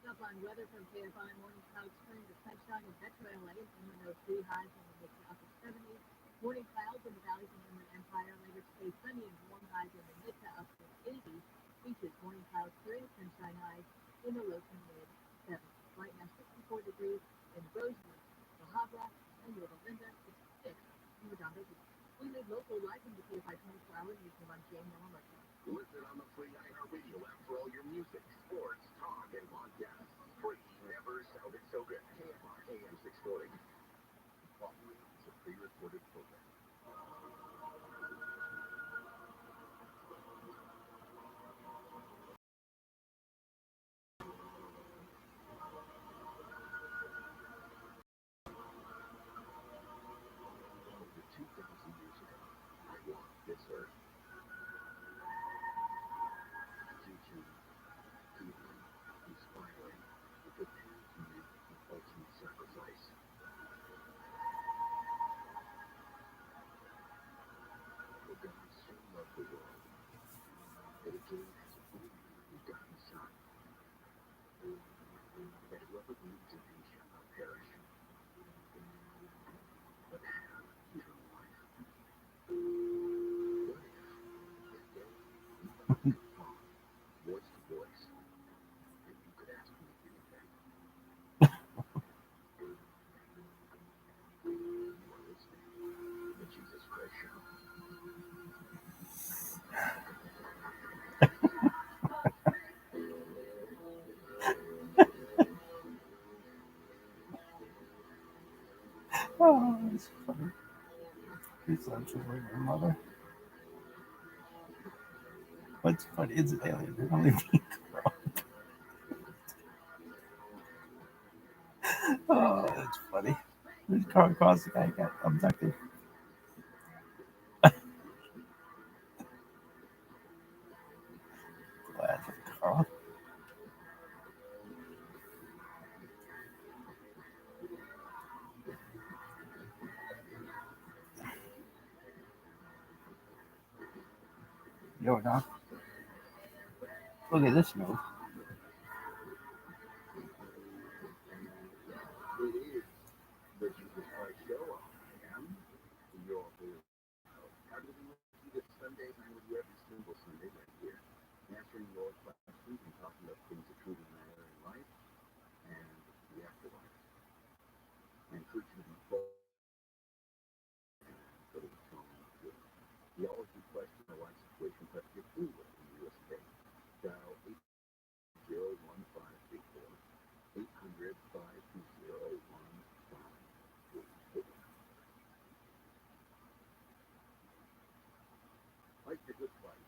S5: Up on weather from KFI, morning clouds turning to sunshine in Metro LA, and 3 highs in the mid to upper 70s. Morning clouds in the valleys of Inland Empire, later stay sunny and warm highs in the mid to upper 80s. Beaches, morning clouds during sunshine highs in the low to mid 70s. Right now, 64 degrees in Rosewood, La Habra, and Yorba Linda. It's 6 in Redondo Beach. We live local live from the KFI 24-hour newsroom on JML Mercury.
S2: Listen on the free iHeartRadio app for all your music, sports, talk, and podcasts. Free never sounded so good. KFI AM 640. Following is a pre-recorded program. Over 2,000 years ago, I walked this earth. Teaching, healing, inspiring, and preparing to make the ultimate sacrifice. For God so loved the world that he gave his only begotten Son, that whoever believes in him shall not perish, but have eternal life. What if today you could talk voice to voice, and you could ask me anything? You are listening to the Jesus Christ Show.
S1: Oh, that's funny. He's actually my mother. What's funny? It's an alien. They're only being grown. Oh, that's funny. This car across the guy got abducted. Glad for Carl. Yo, now look at this move.
S2: It is the Jesus Christ show. I am your host. How do we with you this Sunday? I'm with you every single Sunday right here, answering your questions and talking about things that truly matter in life and the afterlife. I encourage you to be bold and go to the TRUMAN too. We always do question or life situation, but if anywhere in the U.S. today, dial 801-534, 800-520-1534. Fight the good fight.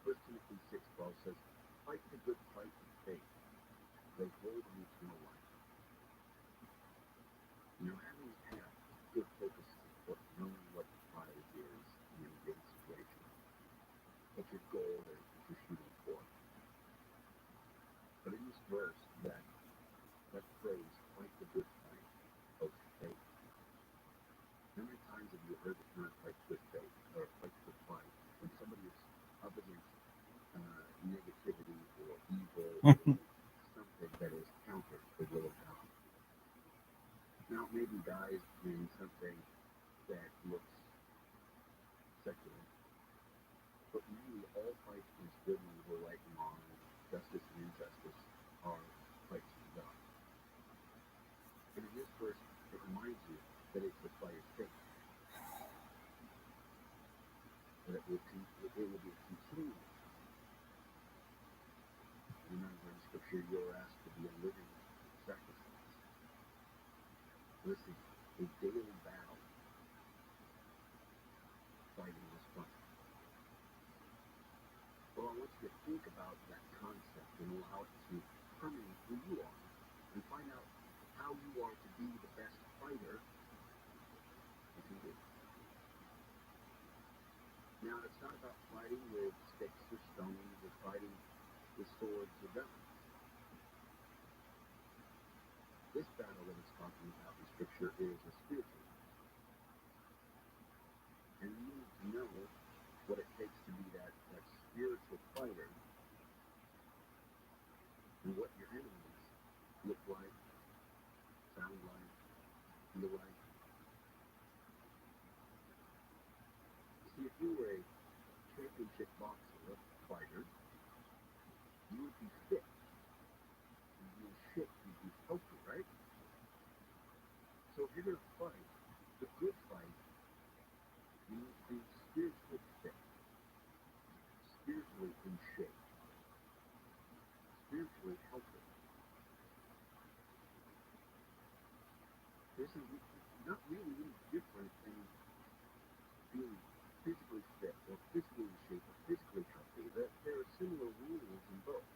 S2: 1 Timothy 6:12 says, fight the good fight of faith. Lay hold on eternal life. Having had good focus of knowing what the prize is in any given situation, what your goal is that you're shooting for. But in this verse, that phrase, fight the good fight of faith. How many times have you heard the term fight the good faith or fight the good fight when somebody is up against negativity or evil or something that is counter to the will of God? Now, maybe dies in something that looks secular, but really all fights against good and evil, right and wrong, justice and injustice are fights for God. And in this verse, it reminds you that it's the fight of faith, that it will be a continuous fight. Remember in Scripture, you are asked to be a living sacrifice. This is a daily battle fighting this fight. Well, I want you to think about that concept and allow it to permeate who you are and find out how you are to be the best fighter you can be. Now, it's not about fighting with sticks or stones or fighting with swords or guns. This battle that it's talking about in Scripture is a spiritual one. And you need to know what it takes to be that spiritual fighter and what your enemies look like, sound like, feel like. See, if you were a championship boxer, fighter, you would be fit. You'd be in shape. You'd be healthy, right? So if you're going to fight the good fight, you need to be spiritually fit, spiritually in shape, spiritually healthy. This is not really any different than being physically fit or physically in shape or physically healthy. There are similar rules in both.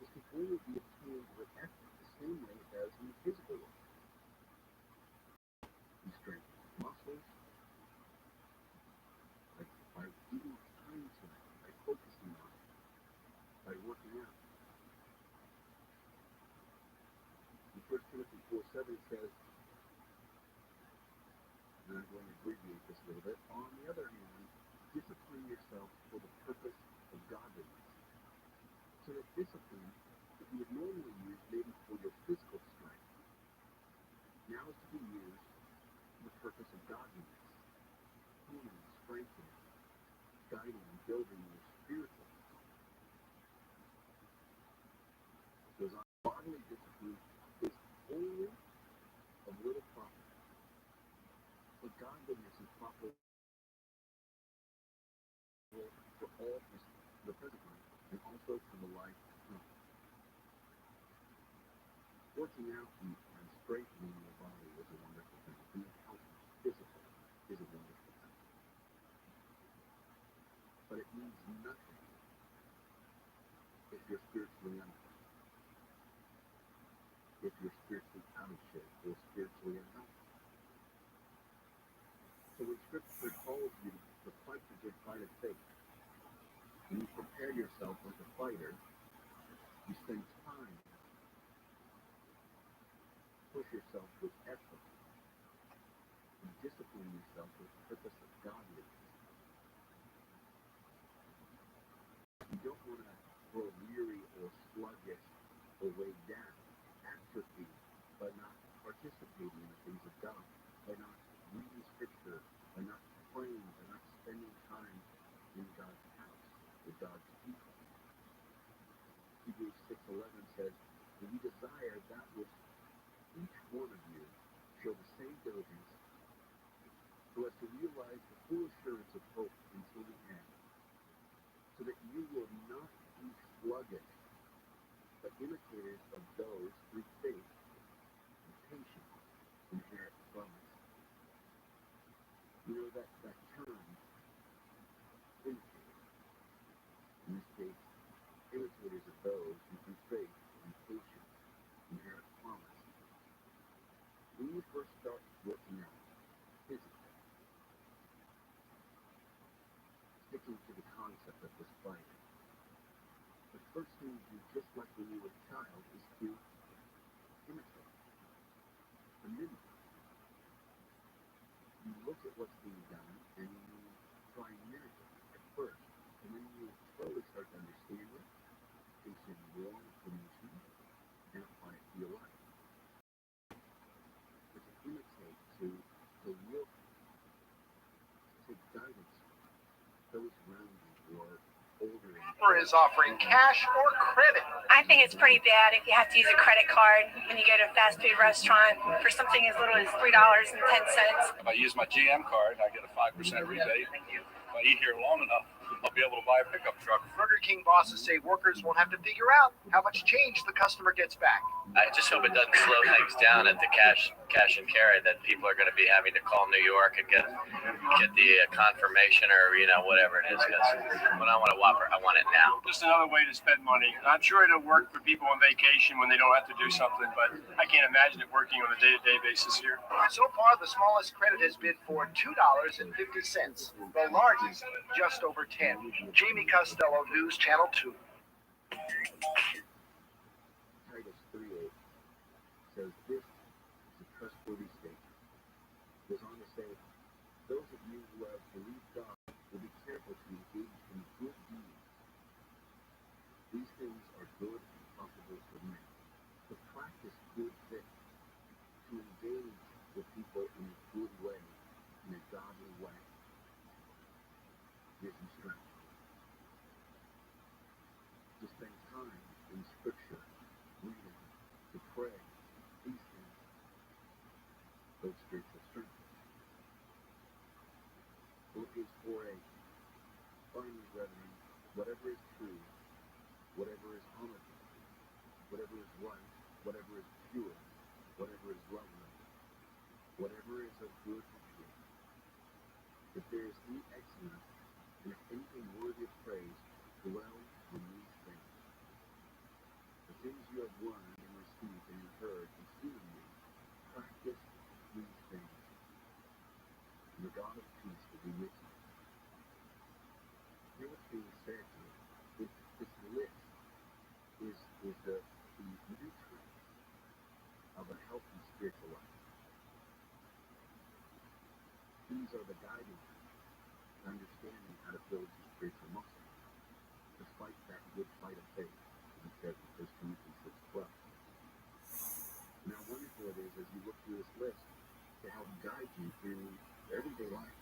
S2: This can only be obtained with effort the same way it does in the physical world. You strengthen muscles by eating time to it, by focusing on it, by working out. In 1 Timothy 4:7 says, and I'm going to abbreviate this a little bit, on the other hand, discipline yourself for the purpose of godliness. So that discipline that you would normally use maybe for your physical strength now is to be used for the purpose of godliness, healing, strengthening, guiding, and building your spiritual self. Because bodily discipline is only of little profit, but godliness is profitable for all the present life and also for the life to come. Working out and strengthening your body is a wonderful thing. Being healthy, physical, is a wonderful thing. But it means nothing if you're spiritually unhealthy, if you're spiritually out of shape or spiritually unhealthy. So when Scripture calls you to fight the good fight of faith, and you prepare yourself like a fighter, you spend time, push yourself with effort, and
S4: discipline yourself with the purpose of godliness. You don't want to grow weary or sluggish or weighed down, atrophy by not participating in the things of God, by not reading Scripture, by not praying, by not spending time in God's house with God's people. Hebrews 6:11 says, "And we desire that which each one of you show the same diligence, so as to realize the full assurance of hope until the end, so that you will not be sluggish, but imitators of those through faith and patience inherit the promise." You know that term, imitators. In this case, imitators of those who through faith and patience inherit the promise. When you first start working out physically, sticking to the concept of this fight, the first thing you do, just like when you were a child, is to imitate, to mimic. You look at what's being done and you try and mimic it at first, and then you slowly start to understand it, take in more information, and apply it to your life. But to imitate, to look, to take guidance from those around you who are older.
S2: Is offering cash or credit.
S6: I think it's pretty bad if you have to use a credit card when you go to a fast food restaurant for something as little as $3.10.
S7: If I use my GM card, I get a 5% rebate. If I eat here long enough, I'll be able to buy a pickup truck.
S2: Burger King bosses say workers won't have to figure out how much change the customer gets back.
S8: I just hope it doesn't slow things down at the cash and carry, that people are going to be having to call New York and get the confirmation or whatever it is. Because when I want a Whopper, I want it now.
S7: Just another way to spend money. I'm sure it'll work for people on vacation when they don't have to do something, but I can't imagine it working on a day-to-day basis here.
S2: So far, the smallest credit has been for $2.50. The largest, just over 10. Jamie Costello, News Channel 2.
S4: Titus 3:8 says, "This is a trustworthy statement." It goes on to say, "Those of you who have believed God will be careful to engage in good deeds. These things are good and profitable for men. To practice good things, to engage with people in a good way, in a godly way, gives you strength. To spend time in Scripture, reading, to pray, these things, those spiritual strength. Philippians 4:8. Finally, brethren, whatever is true, whatever is honorable, whatever is right, whatever is pure, whatever is lovely, whatever is of good repute, if there is any excellence, and if anything worthy of praise, dwell on these things. The things you have learned and received and heard and seen in me, practice these things. And the God of peace will be with you." Hear what's being said here. This list is the nutrient of a healthy spiritual life. These are the guiding understanding how to build your spiritual muscle, to fight that good fight of faith, as it says in 1 Timothy 6:12. Now, how wonderful it is as you look through this list to help guide you through everyday life.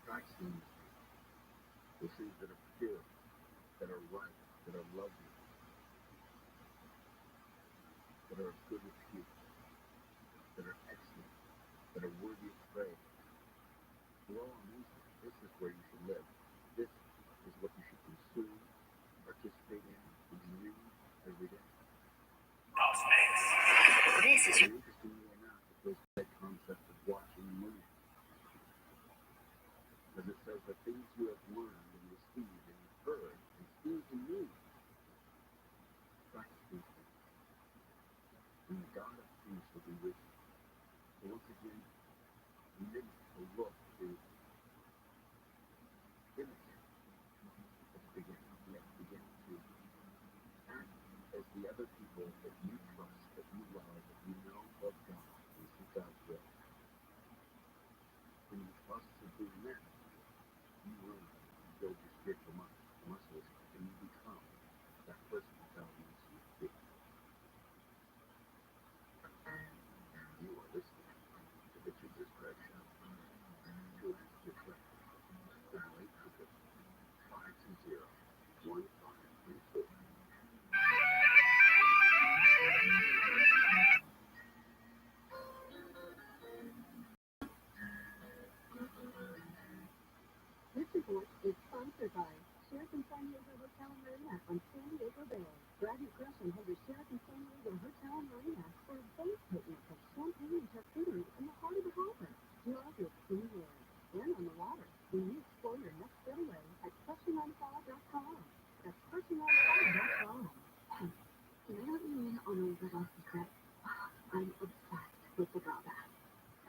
S4: Practicing those things that are pure, that are right, that are lovely, that are of good repute, that are excellent, that are worthy of praise. Dwell on these things. This is where you should live. This is what you should consume, participate in, and read every day.
S6: This is
S4: Interestingly enough, it goes to that concept of watching and learning. Because it says the things you have learned and received and heard and seen in me, practice these things. And the God of peace will be with you. So once again, mimic or look to imitate. Let's begin to act as the other people that you trust, that you love, that you know of God, and seek God's will.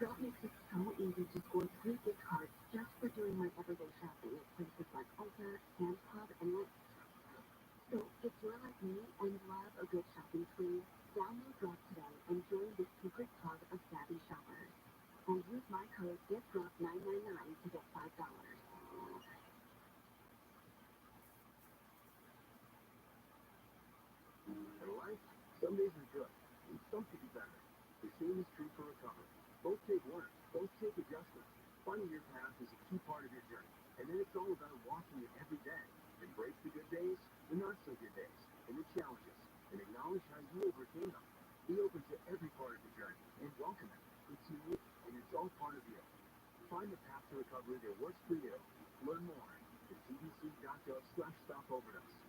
S2: Girl makes it so easy to score 3 gift cards just for doing my everyday shopping at places like Ulta, Sam's Club, and Lowe's. So if you're like me and love a good shopping spree, download Drop today and join this secret club of savvy shoppers. And use my code GETDROP999 to get $5.
S3: In life, some days are good, and some could be better. The same is true for recovery. Both take work, both take adjustment. Finding your path is a key part of your journey, and then it's all about walking it every day. Embrace the good days, the not so good days, and the challenges, and acknowledge how you overcame them. Be open to every part of the journey, and welcome it. It's unique, and it's all part of you. Find the path to recovery that works for you. Learn more at cdc.gov/stopoverdose.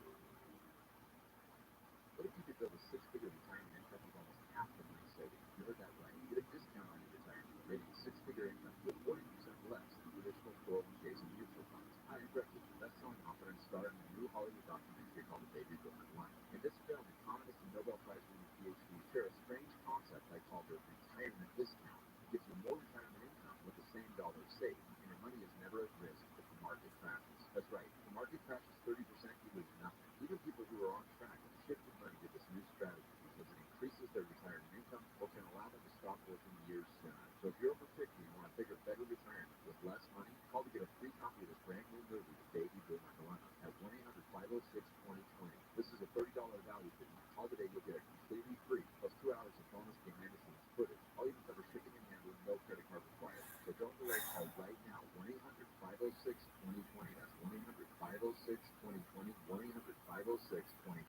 S3: What if you could build a 6-figure retirement income with almost half the money saving? You heard that right. You get a discount on your retirement, making a 6-figure income with 40% less than traditional 401ks and mutual funds. Hi, I'm Rabbi, best-selling author and star in a new Hollywood documentary called The Baby Boomer Life. In this film, economist and Nobel Prize-winning PhD share a strange concept I call the retirement discount. It gives you more retirement income with the same dollar saved, and your money is never at risk if the market crashes. That's right. If the market crashes 30%, you lose nothing. Even people who are on track have shifted money to this new strategy because it increases their retirement income or can allow them to stop working years sooner. So if you're over 50 and want a bigger, better retirement with less money, call to get a free copy of this brand new movie, The Baby Boomer Dilemma, at 1-800-506-2020. This is a $30 value for you. Call today, you'll get it completely free, plus 2 hours of bonus behind-the-scenes footage. I'll even cover shipping and handling, no credit card required. So don't delay, call right now, 1-800-506-2020. That's 1-800-506-2020, 1-800-506-2020.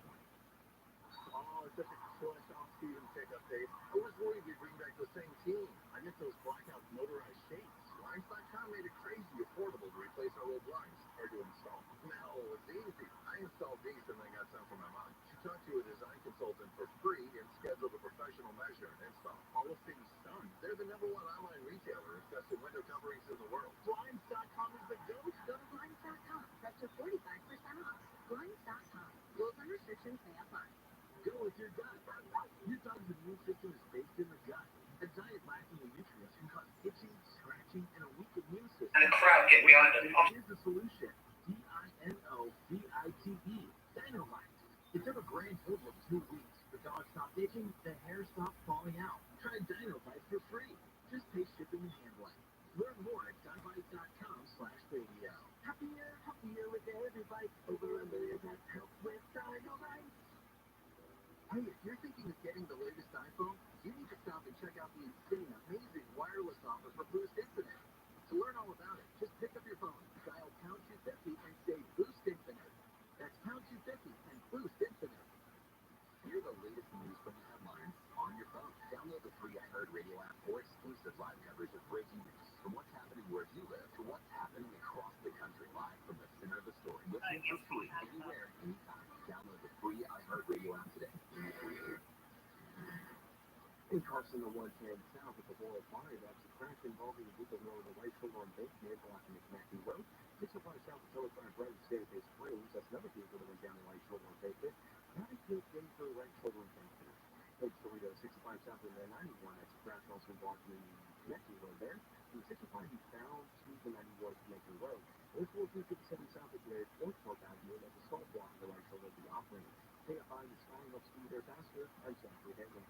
S3: Oh, it's such a clutch off-season pickup, Dave. I was worried you'd bring back the same team. I get those blackout motorized shades. Blinds.com made it crazy affordable to replace our old blinds or to install. No, it's easy. I installed these and then got some for my mom. She talked to a design consultant for free and scheduled a professional measure and install. All of things done. They're the #1 online retailer of custom window coverings in the world. Blinds.com is the go-to.
S5: Go to Blinds.com. That's your 45% off. Blinds.com. Rules and restrictions may apply.
S3: Go with your gut. Your dog's immune system is based in the gut. A diet lacking in nutrients can cause itching, scratching, and a weak immune system.
S6: And the crowd get behind it.
S3: Here's the solution. DINOVITE. Dinovite. It took a grand total of 2 weeks. The dog stopped itching, the hair stopped falling out. Try Dinovite for free. Just pay shipping and handling. Learn more at Dinovite.com/radio. Happier with every bite. Over 1 million pets help with Dinovite. Hey, if you're thinking of getting the latest iPhone, you need to stop and check out the insane, amazing wireless offer for Boost Infinite. To learn all about it, just pick up your phone, dial pound 250 and say Boost Infinite. That's pound 250 and Boost Infinite. Hear the latest news from the headlines on your phone. Download the free iHeartRadio app for exclusive live coverage of breaking news. From what's happening where you live to what's happening across the country, live from the center of the story. Listen for free anywhere, anytime. Download the free iHeartRadio app today. In Carson, the 110 south at the 405, that's a crash involving a vehicle near the right shoulder and base near blocking the connecting road. 605 south of Telegraph Road, State of Bay Springs. That's another vehicle that went down the right shoulder and base. Not a good day for the right shoulder and base. Page 65 south of the 91, that's a crash also blocking the connecting road there. From 65 eastbound to the 91 connecting road. There's 457 south of the Northport Avenue, that's a stall block on the right shoulder of the operator. Stay up by the sky, let's be there faster. I'm Zachary Henry.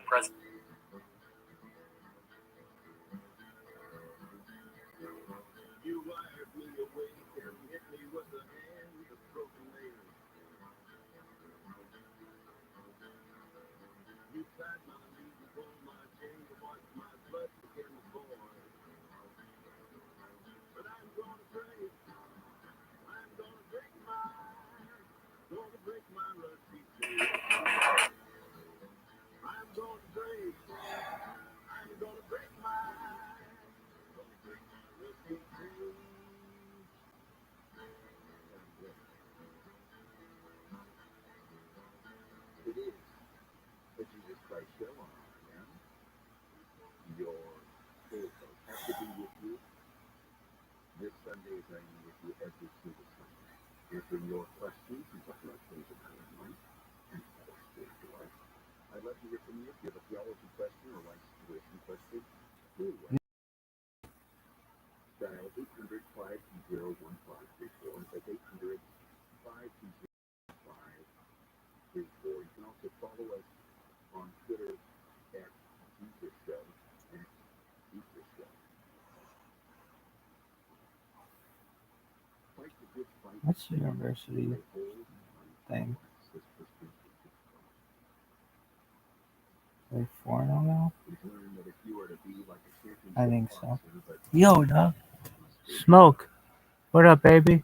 S8: President.
S3: You wired me away and hit me with a hand of broken nails. You tied my knees and pulled my chain to watch my blood begin to boil. But I'm gonna pray. I'm gonna break my rusty chain. I'm gonna pray. I'm gonna break my rusty chain. It is the Jesus Christ show on RNN. Your faithful has to be with you this Sunday as I am with you every single Sunday. Answering your questions and talking about things about your life and other spiritual life. I'd love to hear from you. If you have a theology question or life situation question, anyway, dial 800-520-1534. That's 800-520-1534. You can also follow us on Twitter at Jesus Show. Jesus Show. Fight the good fight.
S1: What's the university thing? Are they 4-0 now? I think so. Yo, dog. Smoke. What up, baby?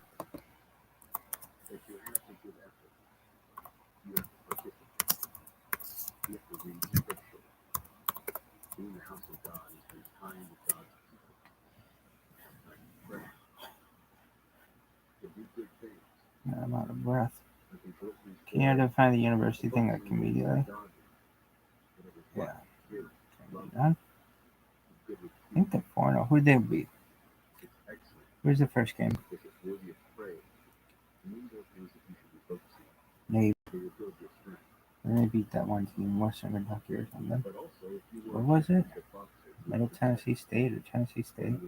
S1: I'm out of breath. Can you define the university thing like immediately? Yeah. Done? I think they're 4-0. Who'd they beat? Where's the first game? Navy. And they beat that one team, Western Kentucky or something. What was it? Middle Tennessee State or Tennessee State?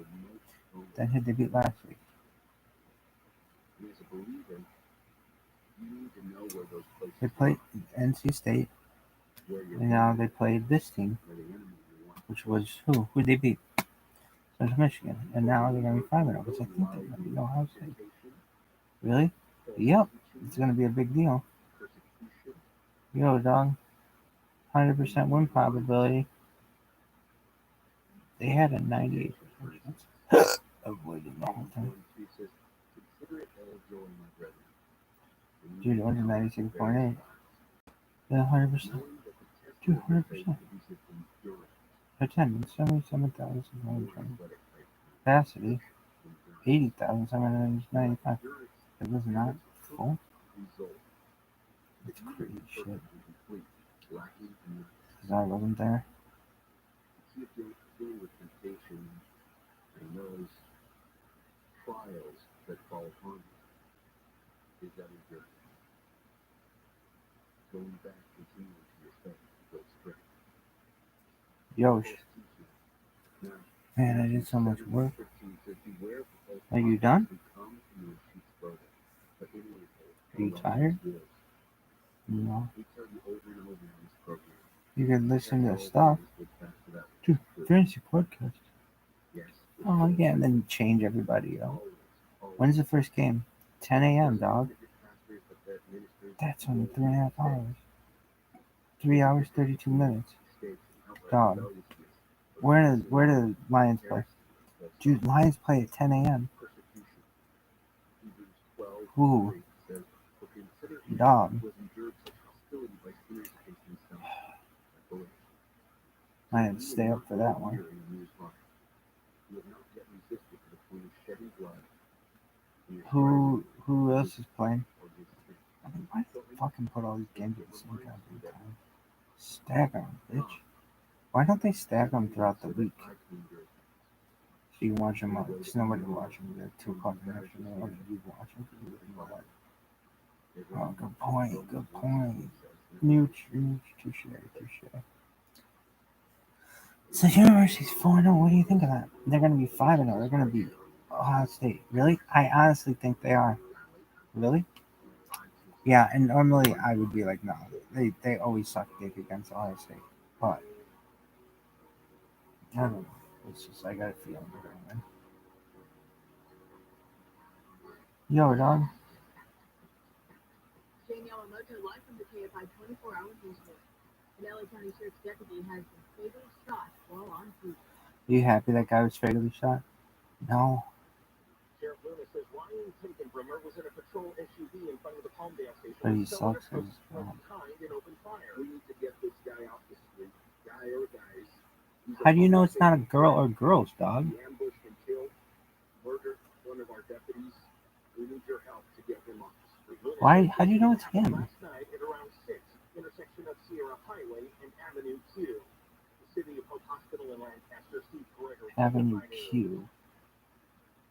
S1: Then who'd they beat last week? They played NC State, and now they played this team, which was who? Who'd they beat? Central Michigan, and now they're going to be 5-0, because I think they're going to beat Ohio State. Really? Yep. It's going to be a big deal. Yo, dog. 100% win probability. They had a 98% chance of winning the whole time. Dude, it was a 96.8. Yeah, 100%. 200%. Attendance, 77,120. Capacity, 80,795. It was not full. It's crazy shit. Because I wasn't there. Yo, man, I did so much work. Are you done? Are you tired? No. You can listen to stuff. Dude, fancy podcast. Oh, yeah, and then change everybody, yo. When's the first game? 10 a.m., dog. That's only 3.5 hours. 3 hours, 32 minutes. Dog. Where do Lions play? Dude, Lions play at 10 a.m. Who? Dog. I had to stay up for that one. Who else is playing? I mean, why do they fucking put all these games at the same goddamn time? Stack them, bitch. Why don't they stack them throughout the week? So you can watch them all. There's nobody watching them at 2 o'clock in the afternoon. Or you watch them because you know what? Oh, good point. Good point. Touche. So University's 4-0. What do you think of that? They're going to be 5-0. They're going to be Ohio State. Really? I honestly think they are. Really? Yeah, and normally I would be like, no. They always suck dick against Ohio State. But I don't know. It's just I got a feeling they're going to win. Yo, dog.
S5: Jane Yamamoto live from the KFI 24-hour news room. An LA County Sheriff's deputy has been fatally shot while on duty.
S1: You happy that guy was fatally shot? No.
S2: Sheriff Luna says Ryan Tinkenbrimmer was in a patrol SUV in front of the Palmdale station.
S1: But he sucks.
S2: Behind and open fire. We need to get this guy off the street. Guy or guys.
S1: How do you know it's not a girl or girls, dog?
S2: He ambushed and killed, murdered one of our deputies. We need your help to get him off the street.
S1: Why? How do you know it's him?
S2: Last night at around 6, intersection of Sierra Highway and Avenue Q. The City of Hope Hospital in Lancaster, Steve Gregory.
S1: Avenue Q.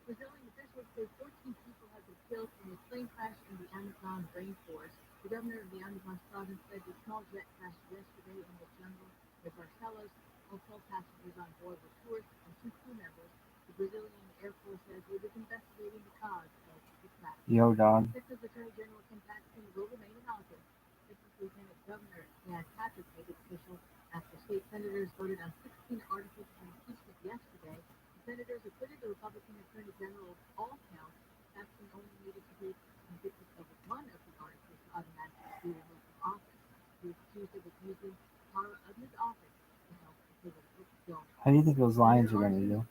S5: Brazilian officials say 14 people have been killed in a plane crash in the Amazon rainforest. The governor of the Andijan province said the small jet crashed yesterday in the jungle with Barcelos. All 12 passengers on board were tourists and 2 crew members. The Brazilian Air Force says it is investigating the cause of the crash.
S1: Yo, dog.
S5: Texas Attorney General Kim Paxton will remain in office. Texas Lieutenant Governor Dan Patrick made it official after state senators voted on 16 articles of impeachment yesterday. The senators acquitted the Republican Attorney General of all counts. Paxton only needed to be convicted of one of the articles to automatically be removed from office. He was accused of abusing the power of his office to help the political goals.
S1: How do you think those lions are going to do?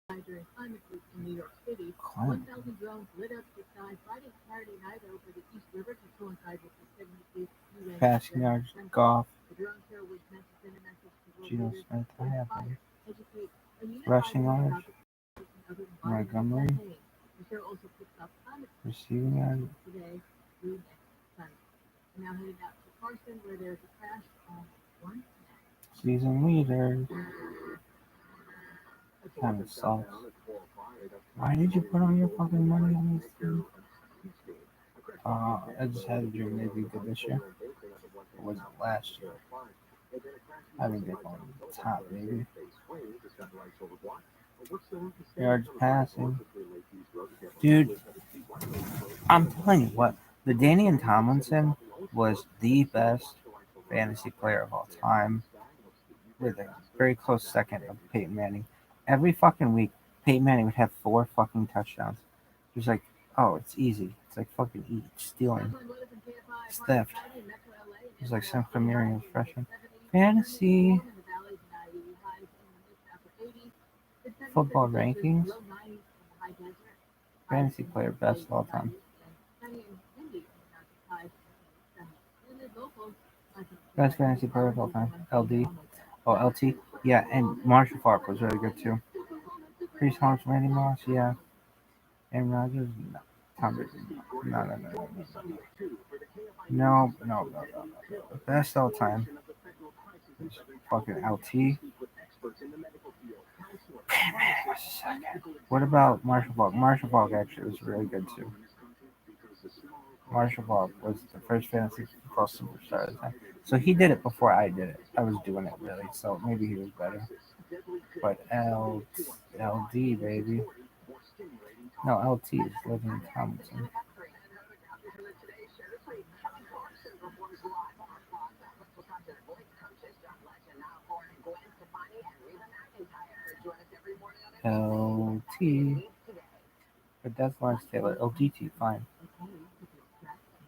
S5: During climate week in New York City,
S1: Climate.
S5: 1,000 drones lit up the sky Friday and Saturday night over the East River to coincide with the 78th UN
S1: Passing yards, golf,
S5: The drone show was meant to send a message to world
S1: Geno
S5: leaders
S1: Smith,
S5: to inspire, educate, and unify
S1: rushing
S5: them
S1: yards,
S5: about the and other environmental
S1: Montgomery,
S5: campaigns. The show also picks up climate
S1: receiving yard,
S5: today through next Sunday. And now headed out to Carson, where there's a crash on one.
S1: season leaders. Kind of sucks. Why did you put all your fucking money on these things? I just had a dream maybe good this year. Or was it last year? I think they're going to the top, maybe. Yards passing. Dude, I'm telling you what, the Danian Tomlinson was the best fantasy player of all time, with a very close second of Peyton Manning. Every fucking week, Peyton Manning would have 4 fucking touchdowns. It was like, oh, it's easy. It's like fucking stealing. It's theft. It was like some premiering as freshman. Fantasy. Football rankings. Fantasy player best of all time. Best fantasy player of all time. LD. Oh, LT. Yeah, and Marshall Falk was really good too. Chris Holmes, Randy Moss, yeah. Aaron Rodgers, no. Tom Brady, no. The best all time is fucking LT. What about Marshall Falk? Marshall Falk actually was really good too. Marshall Falk was the first fantasy football superstar at the time. So he did it before I did it. I was doing it really, so maybe he was better. But LD, baby. No, LT is Living Tomlinson. LT. But that's Lawrence Taylor. LDT, fine.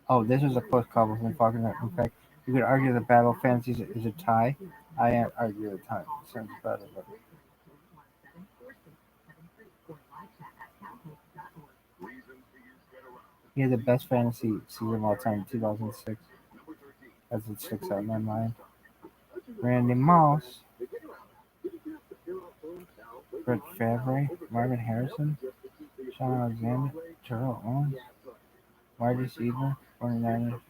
S1: Oh, this was a close call between Falk and in fact, you could argue the Battle of Fantasy is a tie. I argue the tie. Sounds better, but. He had the best fantasy season of all time in 2006. That's what sticks out in my mind. Randy Moss, Brett Favre, Marvin Harrison, Sean Alexander, Terrell Owens, wide receiver, 49ers,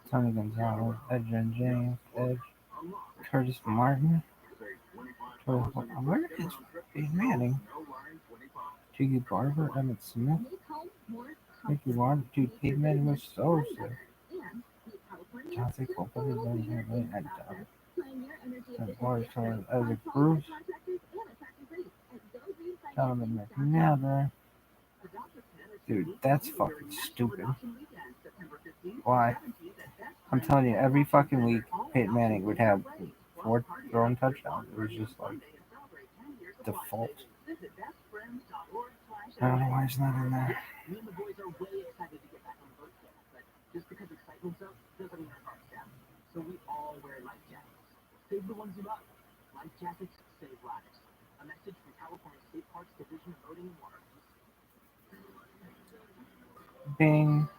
S1: Tony Gonzalez, Edgerrin James, Edge, Curtis Martin, where is Peyton Manning? Jiggy Barber, Emmett Smith, Mickey Warren, dude, Peyton Manning was so sick. Johnson Culpepper, and Boris Torres, Isaac Bruce, Jonathan McNair. Dude, that's fucking stupid. Why? I'm telling you, every fucking week, Peyton Manning would have 4 thrown touchdowns. It was just like default. I don't know why it's not in there.
S2: Just because excitement's up doesn't mean our heart's down. So we all wear life jackets. Save the ones you love. Life jackets save lives. A message from California State Parks Division of Boating and Waterways.
S1: Bing.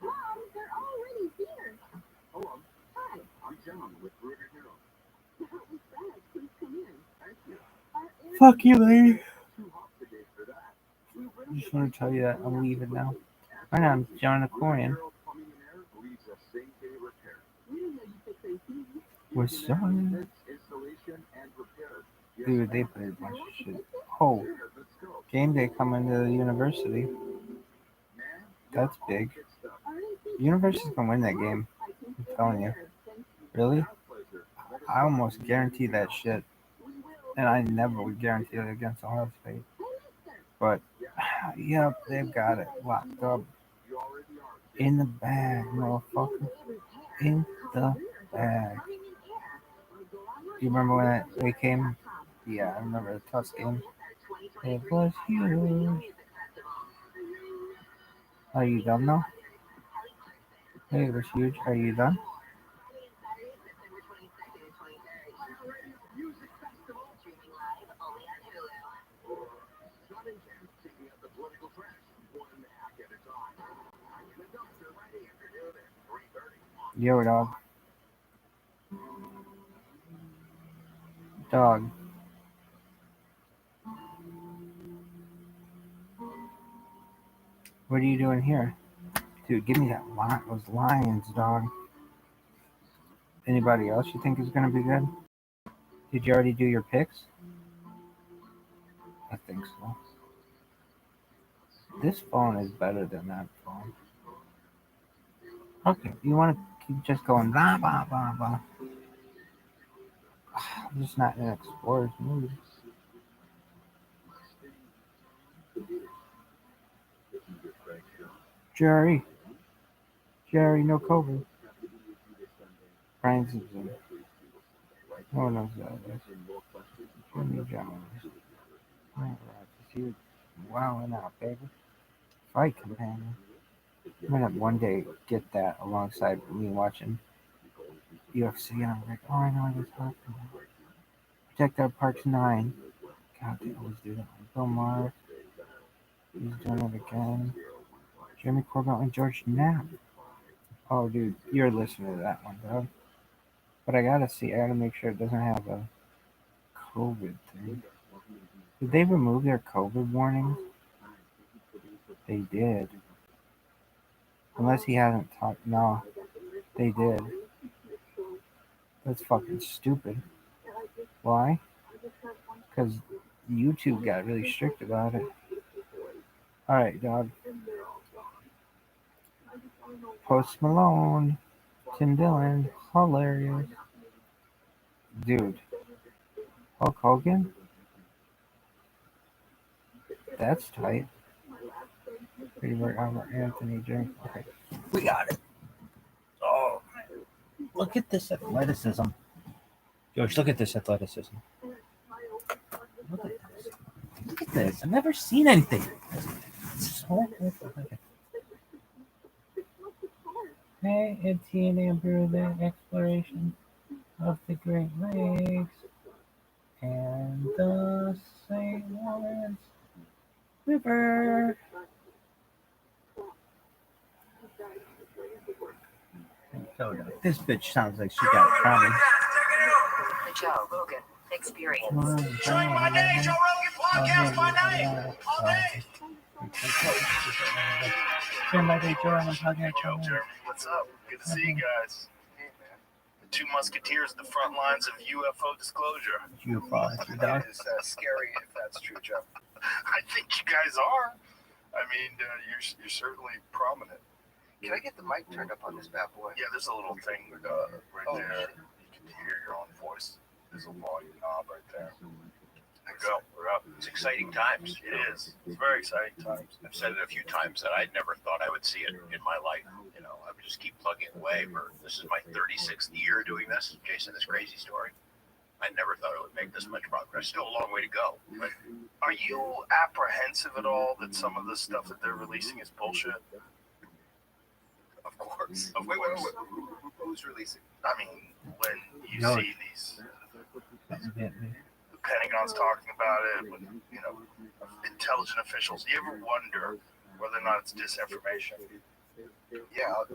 S5: Mom, they're already here.
S2: Hello.
S5: Hi.
S2: I'm John with Rooter Hero.
S5: That was Brad. Please come in.
S2: Thank you.
S1: Fuck you, lady.
S2: 2 hops a day for that.
S1: I just want to tell you that I'm leaving now. My name's John Aquarian.
S2: Plumbing and Air leads a same-day repair.
S5: We didn't know you fix AC.
S1: We're sorry.
S2: Installation and repair.
S1: Dude, they played a bunch of shit. Oh, game day coming to the university. That's big. University's gonna win that game. I'm telling you. Really? I almost guarantee that shit. And I never would guarantee it against Ohio State. But, yep, they've got it locked up. In the bag, motherfucker. In the bag. You remember when we came? Yeah, I remember the Tusk game. It was huge. Are you done now? Hey, it was huge. Are you done? Yo, dog. Dog. What are you doing here? Dude, give me those lions, dog. Anybody else you think is going to be good? Did you already do your picks? I think so. This phone is better than that phone. Okay, you want to keep just going blah, blah, blah, blah. I'm just not in an explorer's mood. Jerry, no COVID. Brian Simpson. No one knows that. Jimmy Jones. Wowing out, baby. Fight companion. I'm gonna one day get that alongside me watching UFC, and I'm like, oh, I know what you're talking about. Protect Our Parks 9. God, they always do that. Bill Maher. He's doing it again. Jeremy Corbell and George Knapp. Oh, dude, you're listening to that one, dog. But I gotta make sure it doesn't have a COVID thing. Did they remove their COVID warnings? They did. Unless he hasn't talked. No, they did. That's fucking stupid. Why? Because YouTube got really strict about it. Alright, dog. Post Malone. Tim Dillon. Hilarious. Dude. Hulk Hogan? That's tight. Pretty much Albert Anthony James. Okay. We got it. Oh, look at this athleticism. George, look at this athleticism. Look at this. Look at this. I've never seen anything. It's so good. Hey, it's Ian Amber, the exploration of the Great Lakes and the St. Lawrence River. This bitch sounds like she got trauma.
S9: The Joe Rogan Experience.
S7: Join my name, Joe Rogan Podcast, my name. Hey, Joe. What's up? Good to see you guys. The two musketeers at the front lines of UFO disclosure.
S4: That is scary if that's true, Joe.
S7: I think you guys are. I mean, you're certainly prominent.
S4: Can I get the mic turned up on this bad boy?
S7: Yeah, there's a little thing right there. You can hear your own voice. There's a volume knob right there. There you go. We're up.
S8: It's exciting times.
S7: It is. It's very exciting times.
S8: I've said it a few times that I never thought I would see it in my life. You know, I would just keep plugging away. This is my 36th year doing this. Jason, this crazy story. I never thought it would make this much progress. Still a long way to go. But
S7: are you apprehensive at all that some of the stuff that they're releasing is bullshit?
S4: Of course.
S7: Wait.
S4: Who's releasing?
S7: I mean, when you see these, the Pentagon's talking about it, when, intelligent officials, do you ever wonder whether or not it's disinformation?
S4: Yeah, I'll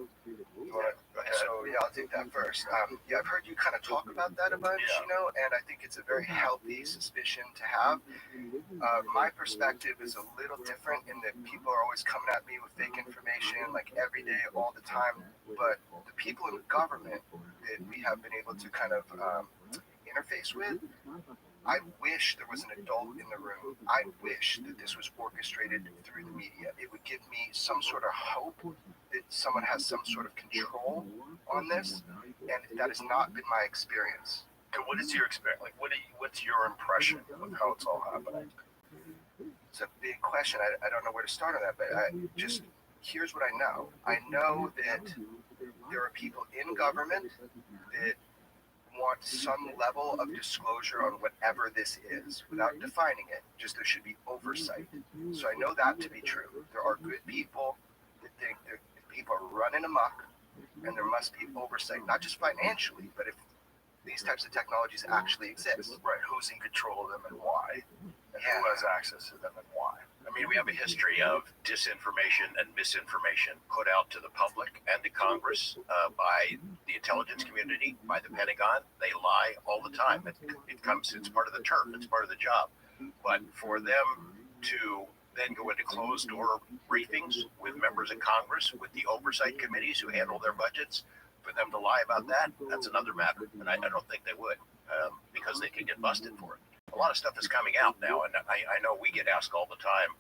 S4: take that first. I've heard you kind of talk about that a bunch, and I think it's a very healthy suspicion to have. My perspective is a little different in that people are always coming at me with fake information, like every day, all the time. But the people in government that we have been able to kind of interface with,
S7: I wish there was an adult in the room. I wish that this was orchestrated through the media. It would give me some sort of hope that someone has some sort of control on this, and that has not been my experience.
S10: Okay, what is your experience? Like, what's your impression of how it's all happening?
S7: It's a big question. I don't know where to start on that, but here's what I know. I know that there are people in government that want some level of disclosure on whatever this is without defining it. Just there should be oversight. So I know that to be true. There are good people that think that if people are running amok, and there must be oversight, not just financially, but if these types of technologies actually exist.
S10: Right, who's in control of them and why? And who has access to them and why? I mean, we have a history of disinformation and misinformation put out to the public and to Congress by the intelligence community, by the Pentagon. They lie all the time. It's part of the turf. It's part of the job. But for them to then go into closed door briefings with members of Congress, with the oversight committees who handle their budgets, for them to lie about that, that's another matter. And I don't think they would, because they could get busted for it. A lot of stuff is coming out now, and I know we get asked all the time,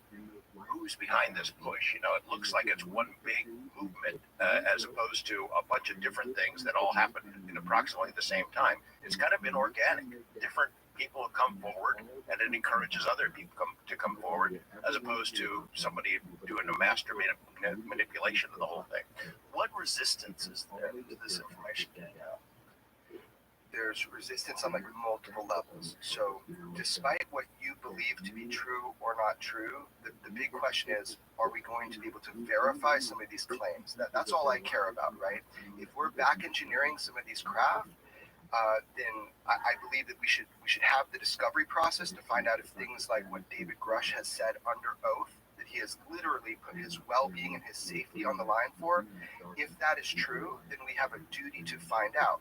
S10: who's behind this push? You know, it looks like it's one big movement, as opposed to a bunch of different things that all happen in approximately the same time. It's kind of been organic. Different people have come forward, and it encourages other people to come forward, as opposed to somebody doing a master manipulation of the whole thing. What resistance is there to this information getting out?
S7: There's resistance on like multiple levels. So despite what you believe to be true or not true, the big question is, are we going to be able to verify some of these claims? That's all I care about, right? If we're back engineering some of these craft, then I believe that we should have the discovery process to find out if things like what David Grush has said under oath, that he has literally put his well-being and his safety on the line for, if that is true, then we have a duty to find out.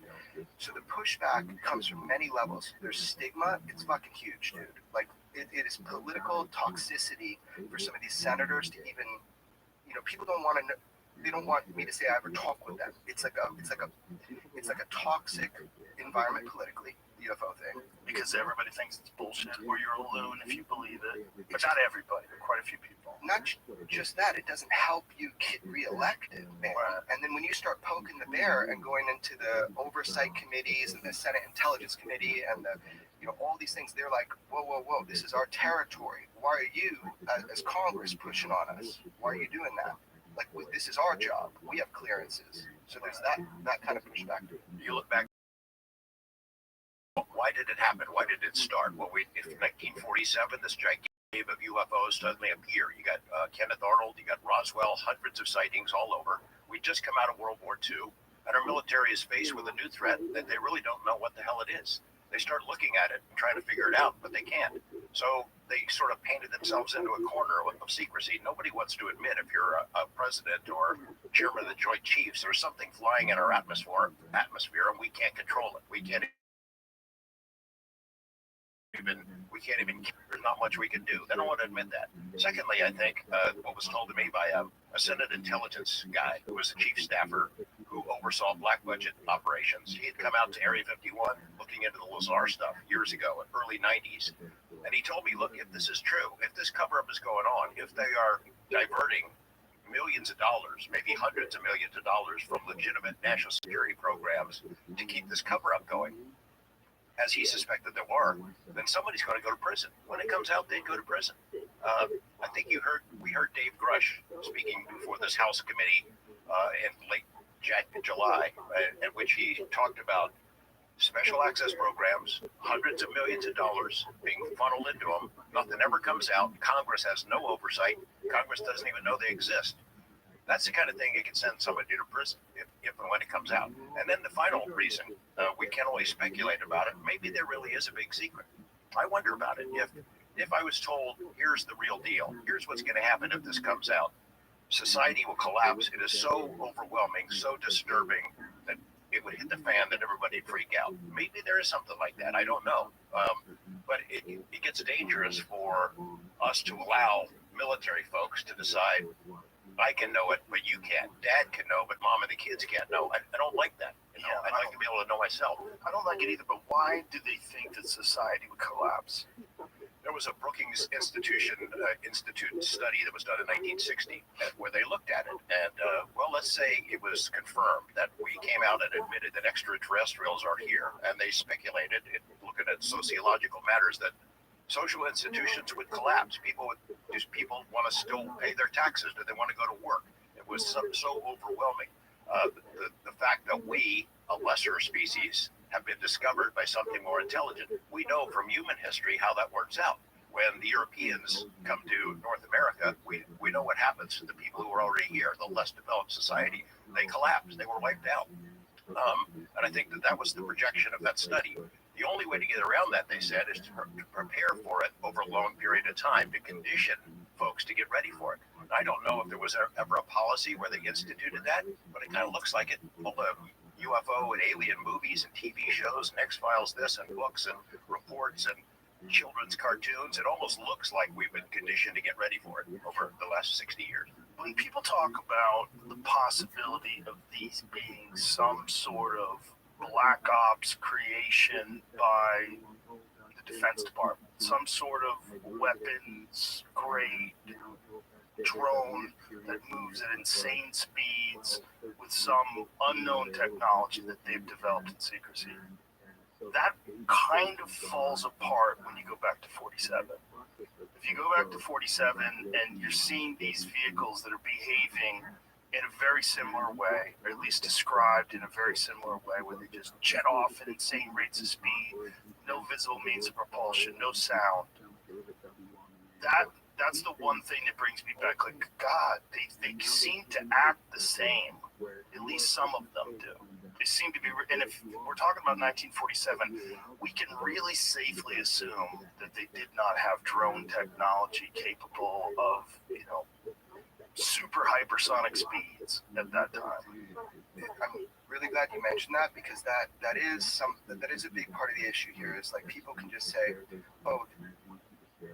S7: So the pushback comes from many levels. There's stigma. It's fucking huge, dude. Like, it is political toxicity for some of these senators to even, people don't want to know. They don't want me to say I ever talk with them. It's like a toxic environment politically, the UFO thing.
S10: Because everybody thinks it's bullshit, or you're a loon if you believe it. But not everybody, but quite a few people.
S7: Not just that, it doesn't help you get reelected, man. Right. And then when you start poking the bear and going into the oversight committees and the Senate Intelligence Committee and the, all these things, they're like, whoa, this is our territory. Why are you, as Congress, pushing on us? Why are you doing that? Like, this is our job. We have clearances. So there's that kind of pushback.
S10: You look back, why did it happen? Why did it start? Well, in 1947, this gigantic wave of UFOs suddenly appear. You got Kenneth Arnold, you got Roswell, hundreds of sightings all over. We just come out of World War II, and our military is faced with a new threat that they really don't know what the hell it is. They start looking at it and trying to figure it out, but they can't. So they sort of painted themselves into a corner of secrecy. Nobody wants to admit, if you're a president or chairman of the Joint Chiefs, there's something flying in our atmosphere, and we can't control it. We can't even, there's not much we can do. They don't want to admit that. Secondly, I think what was told to me by a Senate intelligence guy who was a chief staffer who oversaw black budget operations. He had come out to Area 51 looking into the Lazar stuff years ago, in early 90s. And he told me, look, if this is true, if this cover-up is going on, if they are diverting millions of dollars, maybe hundreds of millions of dollars from legitimate national security programs to keep this cover-up going, as he suspected there were, then somebody's going to go to prison. When it comes out, they'd go to prison. I think we heard Dave Grush speaking before this House committee in late July, at which he talked about special access programs, hundreds of millions of dollars being funneled into them. Nothing ever comes out. Congress has no oversight. Congress doesn't even know they exist. That's the kind of thing that can send somebody to prison if and when it comes out. And then the final reason, we can only speculate about it, maybe there really is a big secret. I wonder about it. If I was told, here's the real deal, here's what's going to happen if this comes out, society will collapse. It is so overwhelming, so disturbing that it would hit the fan, that everybody would freak out. Maybe there is something like that. I don't know. But it gets dangerous for us to allow military folks to decide, I can know it, but you can't. Dad can know, but mom and the kids can't know. I don't like that. I'd like to be able to know myself. I don't like it either, but why do they think that society would collapse? There was a Brookings Institute study that was done in 1960 where they looked at it. And, well, let's say it was confirmed that we came out and admitted that extraterrestrials are here. And they speculated, looking at sociological matters, that social institutions would collapse. People want to still pay their taxes. Do they want to go to work? It was so overwhelming. The fact that we, a lesser species, have been discovered by something more intelligent. We know from human history how that works out. When the Europeans come to North America, we know what happens to the people who are already here. The less developed society, they collapsed. They were wiped out. And I think that was the projection of that study. The only way to get around that, they said, is to prepare for it over a long period of time, to condition folks to get ready for it. And I don't know if there was ever a policy where they instituted that, but it kind of looks like it. All the UFO and alien movies and TV shows and X-Files this and books and reports and children's cartoons, it almost looks like we've been conditioned to get ready for it over the last 60 years.
S7: When people talk about the possibility of these being some sort of black ops creation by the Defense Department, some sort of weapons grade drone that moves at insane speeds with some unknown technology that they've developed in secrecy, that kind of falls apart when you go back to 47. If you go back to 47 and you're seeing these vehicles that are behaving in a very similar way, or at least described in a very similar way, where they just jet off at insane rates of speed, no visible means of propulsion, no sound. That's the one thing that brings me back. Like, God, they seem to act the same. At least some of them do. They seem to be, and if we're talking about 1947, we can really safely assume that they did not have drone technology capable of, super hypersonic speeds at that time.
S11: I'm really glad you mentioned that, because that is a big part of the issue here. Is like people can just say, "Oh."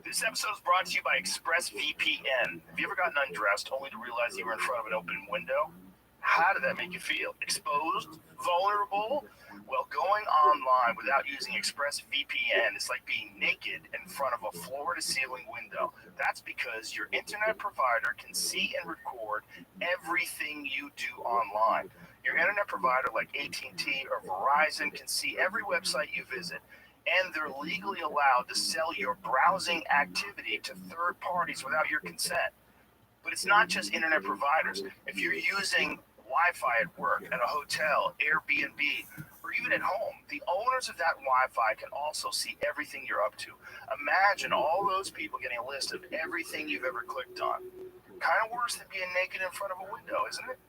S7: This episode is brought to you by ExpressVPN. Have you ever gotten undressed only to realize you were in front of an open window? How did that make you feel? Exposed? Vulnerable? Well, going online without using ExpressVPN is like being naked in front of a floor-to-ceiling window. That's because your internet provider can see and record everything you do online. Your internet provider like AT&T or Verizon can see every website you visit, and they're legally allowed to sell your browsing activity to third parties without your consent. But it's not just internet providers. If you're using Wi-Fi at work, at a hotel, Airbnb, or even at home, the owners of that Wi-Fi can also see everything you're up to. Imagine all those people getting a list of everything you've ever clicked on. Kind of worse than being naked in front of a window, isn't it?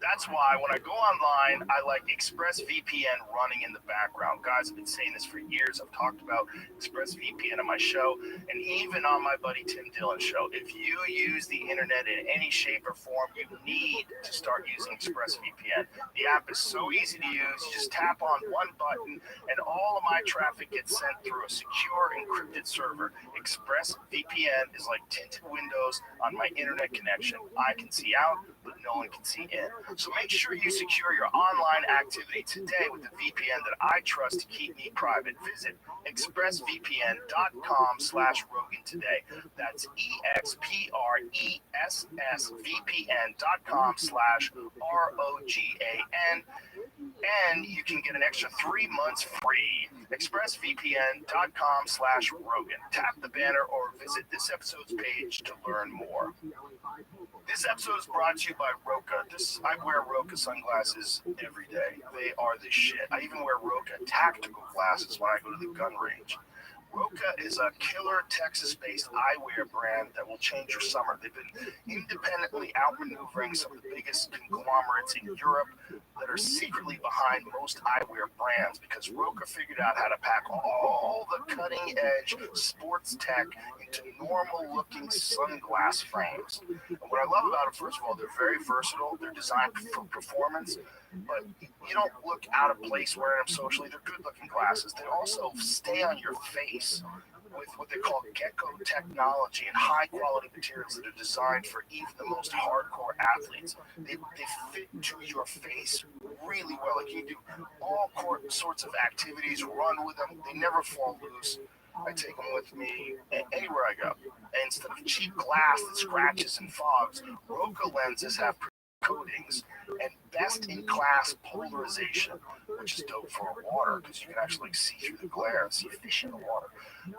S7: That's why when I go online, I like ExpressVPN running in the background. Guys, I've been saying this for years. I've talked about ExpressVPN on my show and even on my buddy Tim Dillon's show. If you use the internet in any shape or form, you need to start using ExpressVPN. The app is so easy to use. You just tap on one button and all of my traffic gets sent through a secure encrypted server. ExpressVPN is like tinted windows on my internet connection. I can see out, but no one can see in. So make sure you secure your online activity today with the VPN that I trust to keep me private. Visit expressvpn.com/Rogan today. That's expressvpn.com/ROGAN. And you can get an extra 3 months free. expressvpn.com/Rogan. Tap the banner or visit this episode's page to learn more. This episode is brought to you by Roka. I wear Roka sunglasses every day. They are the shit. I even wear Roka tactical glasses when I go to the gun range. Roka is a killer Texas-based eyewear brand that will change your summer. They've been independently outmaneuvering some of the biggest conglomerates in Europe that are secretly behind most eyewear brands, because Roka figured out how to pack all the cutting-edge sports tech into normal-looking sunglass frames. And what I love about it, first of all, they're very versatile. They're designed for performance, but you don't look out of place wearing them socially. They're good-looking glasses. They also stay on your face with what they call gecko technology and high-quality materials that are designed for even the most hardcore athletes. They fit to your face
S10: really well. Like you do all sorts of activities, run with them. They never fall loose. I take them with me anywhere I go. And instead of cheap glass that scratches and fogs, Roca lenses have coatings and best-in-class polarization, which is dope for water because you can actually see through the glare and see fish in the water.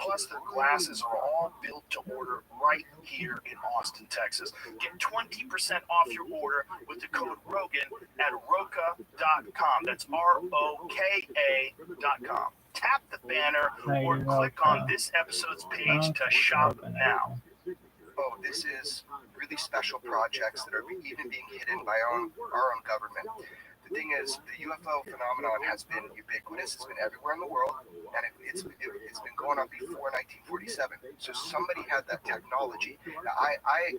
S10: Plus, their glasses are all built to order right here in Austin, Texas. Get 20% off your order with the code Rogan at roca.com. That's ROKA.com. Tap the banner or click on this episode's page to shop now. Oh, this is really special projects that are even being hidden by our own government. The thing is, the UFO phenomenon has been ubiquitous. It's been everywhere in the world, and it's been going on before 1947. So somebody had that technology. Now, I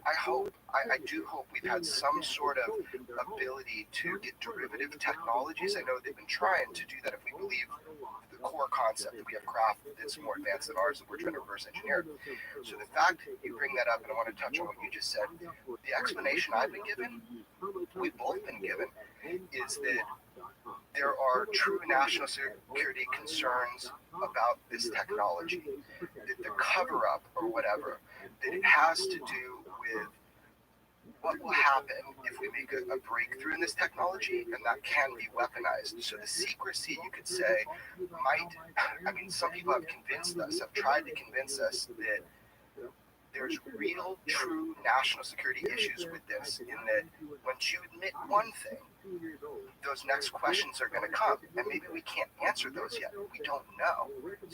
S10: do hope we've had some sort of ability to get derivative technologies. I know they've been trying to do that if we believe the core concept that we have craft that's more advanced than ours that we're trying to reverse engineer. So the fact you bring that up, and I want to touch on what you just said, the explanation I've been given, we've both been given, is that there are true national security concerns about this technology, that the cover-up or whatever, that it has to do with what will happen if we make a breakthrough in this technology, and that can be weaponized. So the secrecy, you could say, some people have convinced us, have tried to convince us that there's real, true national security issues with this, in that once you admit one thing, those next questions are going to come, and maybe we can't answer those yet. We don't know.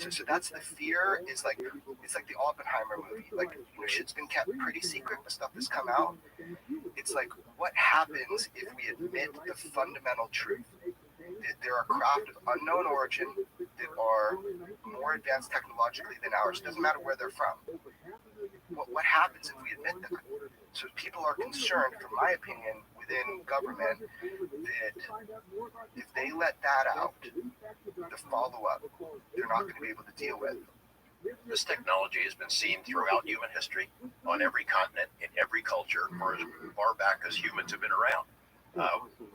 S10: So that's the fear. It's like the Oppenheimer movie. Like, shit's been kept pretty secret, but stuff has come out. It's like, what happens if we admit the fundamental truth? That there are craft of unknown origin that are more advanced technologically than ours. It doesn't matter where they're from. What happens if we admit that? So people are concerned, from my opinion, within government, that if they let that out, the follow-up, they're not going to be able to deal with.
S12: This technology has been seen throughout human history, on every continent, in every culture, for as far back as humans have been around.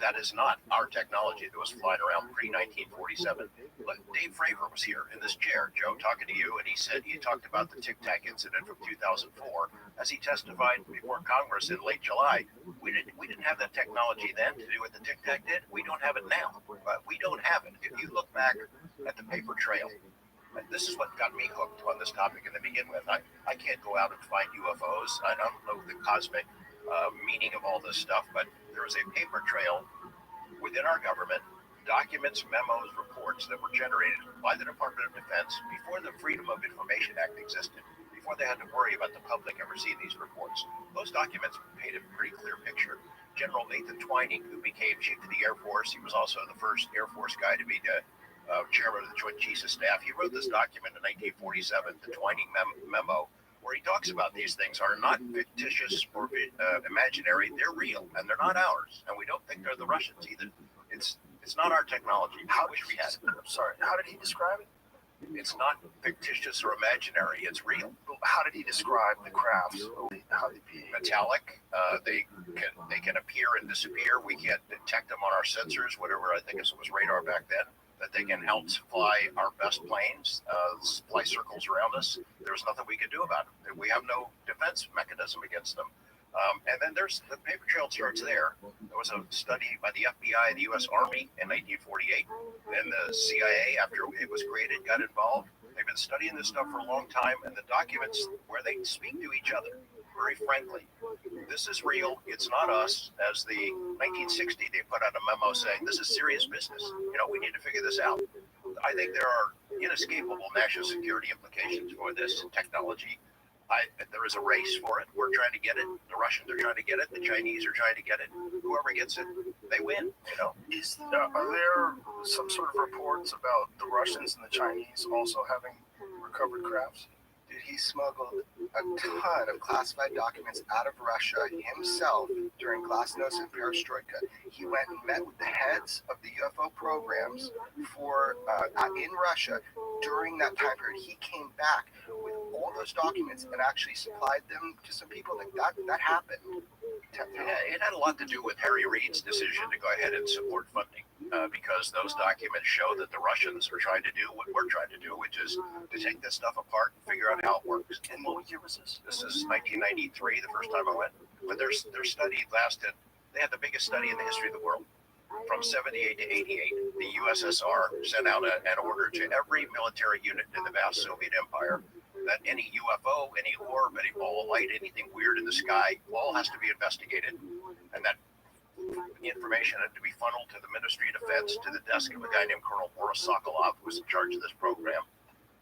S12: That is not our technology that was flying around pre-1947. But Dave Fravor was here in this chair, Joe, talking to you, and he talked about the Tic Tac incident from 2004 as he testified before Congress in late July. We didn't have that technology then to do what the Tic Tac did. We don't have it now. We don't have it. If you look back at the paper trail, this is what got me hooked on this topic to begin with. I can't go out and find UFOs. I don't know the cosmic meaning of all this stuff, but there is a paper trail within our government, documents, memos, reports that were generated by the Department of Defense before the Freedom of Information Act existed, before they had to worry about the public ever seeing these reports. Those documents painted a pretty clear picture. General Nathan Twining, who became Chief of the Air Force, he was also the first Air Force guy to be the chairman of the Joint Chiefs of Staff. He wrote this document in 1947, the Twining memo, where he talks about these things are not fictitious or imaginary. They're real, and they're not ours. And we don't think they're the Russians either. It's not our technology. I wish we had it.
S10: Sorry, how did he describe it?
S12: It's not fictitious or imaginary. It's real.
S10: How did he describe the crafts? How they be?
S12: Metallic. They can appear and disappear. We can't detect them on our sensors, whatever. I think it was radar back then. That they can help fly our best planes, fly circles around us. There's nothing we can do about it. We have no defense mechanism against them. And then there's the paper trail starts there. There was a study by the FBI, the U.S. Army in 1948, and the CIA, after it was created, got involved. They've been studying this stuff for a long time, and the documents where they speak to each other very frankly. This is real. It's not us. As the 1960, they put out a memo saying this is serious business. We need to figure this out. I think there are inescapable national security implications for this technology. There is a race for it. We're trying to get it. The Russians are trying to get it. The Chinese are trying to get it. Whoever gets it, they win.
S10: Are there some sort of reports about the Russians and the Chinese also having recovered crafts?
S11: Dude, he smuggled a ton of classified documents out of Russia himself during Glasnost and Perestroika. He went and met with the heads of the UFO programs in Russia during that time period. He came back with all those documents and actually supplied them to some people. That happened.
S12: Yeah, it had a lot to do with Harry Reid's decision to go ahead and support funding.
S10: because those documents show that the Russians are trying to do what we're trying to do, which is to take this stuff apart and figure out how it works. And what year was this? This is 1993, the first time I went. But their study lasted, they had the biggest study in the history of the world. From 78 to 88, the USSR sent out an order to every military unit in the vast Soviet Empire that any UFO, any orb, any ball of light, anything weird in the sky, all has to be investigated. And that information had to be funneled to the Ministry of Defense, to the desk of a guy named Colonel Boris Sokolov, who was in charge of this program.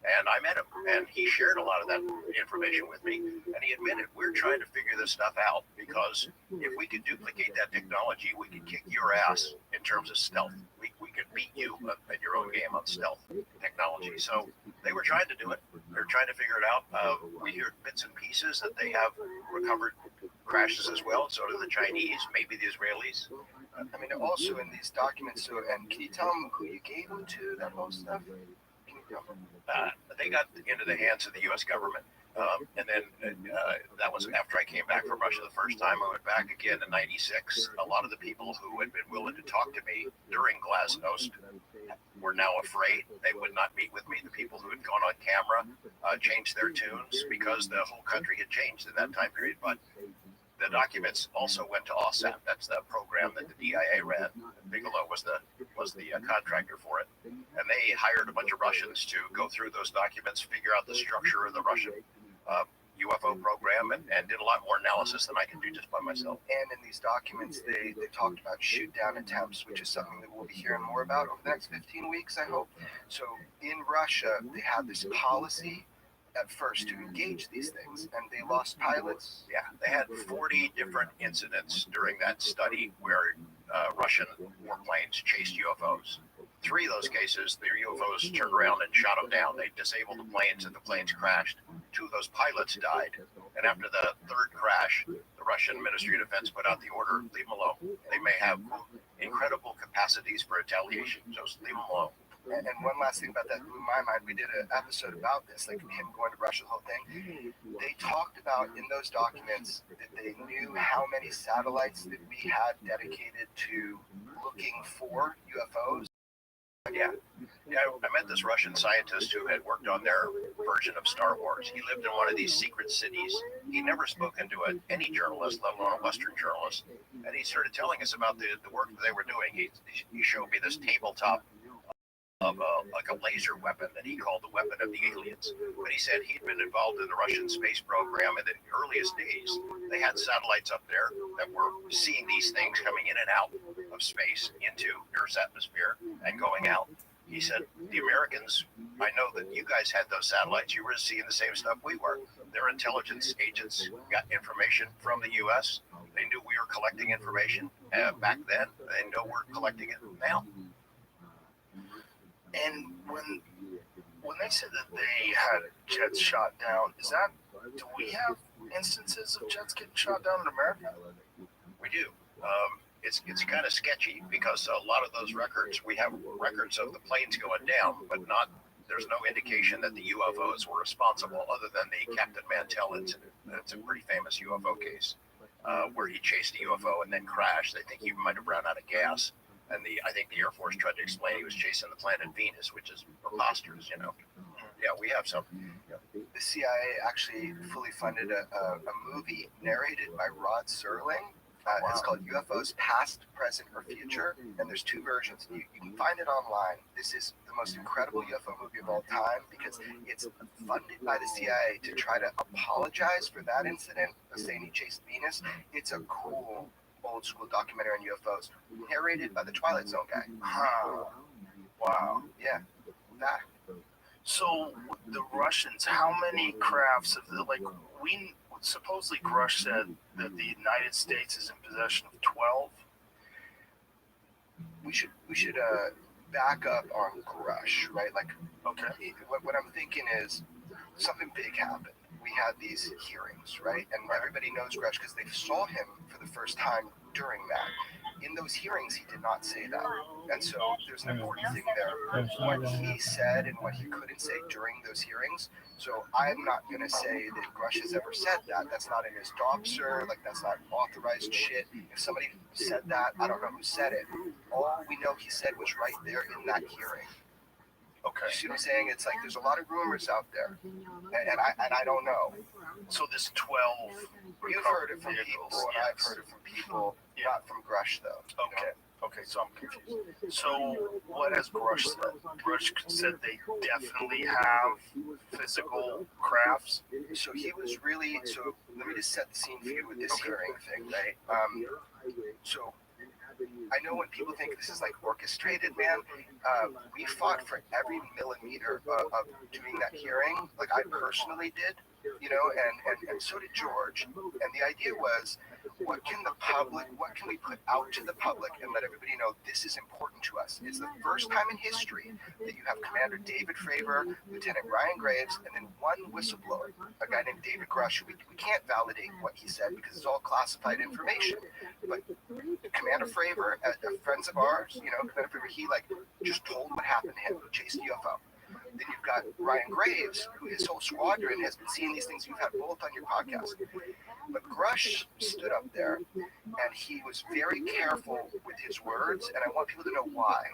S10: And I met him, and he shared a lot of that information with me. And he admitted, we're trying to figure this stuff out because if we could duplicate that technology, we could kick your ass in terms of stealth. We could beat you at your own game on stealth technology. So they were trying to do it. They're trying to figure it out. We hear bits and pieces that they have recovered crashes as well. So do the Chinese, maybe the Israelis.
S11: I mean, also in these documents, so, and can you tell them who you gave them to, that whole stuff?
S10: They got into the hands of the U.S. government. And then that was after I came back from Russia the first time. I went back again in 96. A lot of the people who had been willing to talk to me during Glasnost were now afraid. They would not meet with me. The people who had gone on camera changed their tunes because the whole country had changed in that time period. But the documents also went to OSAP. That's the program that the DIA ran. Bigelow was the contractor for it. And they hired a bunch of Russians to go through those documents, figure out the structure of the Russian UFO program, and did a lot more analysis than I can do just by myself.
S11: And in these documents, they talked about shoot-down attempts, which is something that we'll be hearing more about over the next 15 weeks, I hope. So in Russia, they had this policy at first to engage these things, and they lost pilots.
S10: Yeah, they had 40 different incidents during that study where Russian warplanes chased UFOs. 3 of those cases, the UFOs turned around and shot them down. They disabled the planes and the planes crashed. 2 of those pilots died. And after the 3rd crash, the Russian Ministry of Defense put out the order, leave them alone. They may have incredible capacities for retaliation, just leave them alone.
S11: And one last thing about that blew my mind. We did an episode about this, like him going to Russia, the whole thing. They talked about in those documents that they knew how many satellites that we had dedicated to looking for UFOs.
S10: Yeah, I met this Russian scientist who had worked on their version of Star Wars. He lived in one of these secret cities. He'd never spoken to any journalist, let alone a Western journalist. And he started telling us about the work that they were doing. He showed me this tabletop of like a laser weapon that he called the weapon of the aliens. But he said he'd been involved in the Russian space program in the earliest days. They had satellites up there that were seeing these things coming in and out of space into Earth's atmosphere and going out. He said, the Americans, I know that you guys had those satellites. You were seeing the same stuff we were. Their intelligence agents got information from the U.S. They knew we were collecting information back then. They know we're collecting it now.
S13: And when they said that they had jets shot down, do we have instances of jets getting shot down in America?
S10: We do. It's kind of sketchy because a lot of those records, we have records of the planes going down, but there's no indication that the UFOs were responsible other than the Captain Mantell incident. That's a pretty famous UFO case where he chased a UFO and then crashed. They think he might have run out of gas. And I think the Air Force tried to explain he was chasing the planet Venus, which is preposterous, you know. Yeah, we have some.
S11: The CIA actually fully funded a movie narrated by Rod Serling. It's called UFOs Past, Present, or Future, and there's 2 versions. You can find it online. This is the most incredible UFO movie of all time because it's funded by the CIA to try to apologize for that incident of saying he chased Venus. It's a cool old school documentary on UFOs, narrated by the Twilight Zone guy.
S13: Wow.
S11: Yeah. That.
S13: So the Russians, how many crafts we supposedly Grush said that the United States is in possession of 12.
S11: We should back up on Grush, right? Like,
S13: okay.
S11: What I'm thinking is something big happened. We had these hearings, right? And everybody knows Grush because they saw him for the first time during that. in those hearings, he did not say that. And so there's an important thing there. What he said and what he couldn't say during those hearings. So I'm not going to say that Grush has ever said that. That's not in his doc, sir. Like, that's not authorized shit. If somebody said that, I don't know who said it. All we know he said was right there in that hearing.
S7: Okay.
S11: You see what I'm saying? It's like there's a lot of rumors out there, and I don't know.
S7: So this 12.
S11: You've heard it from people, and I've heard it from people, not from Grush though.
S7: Okay. Okay, so I'm confused. So what has Grush said? Grush said they definitely have physical crafts.
S11: So he was really. So let me just set the scene for you with this hearing thing, right? So I know when people think this is like orchestrated, man, we fought for every millimeter of doing that hearing. Like I personally did, you know, and so did George. And the idea was, what can we put out to the public and let everybody know this is important to us? It's the first time in history that you have Commander David Fravor, Lieutenant Ryan Graves, and then one whistleblower, a guy named David Grush. We can't validate what he said because it's all classified information. But Commander Fravor, friends of ours, you know, Commander Fravor, he like just told what happened to him, chased the UFO. Then you've got Ryan Graves, who his whole squadron has been seeing these things. You've had both on your podcast. But Grush stood up there, and he was very careful with his words, and I want people to know why.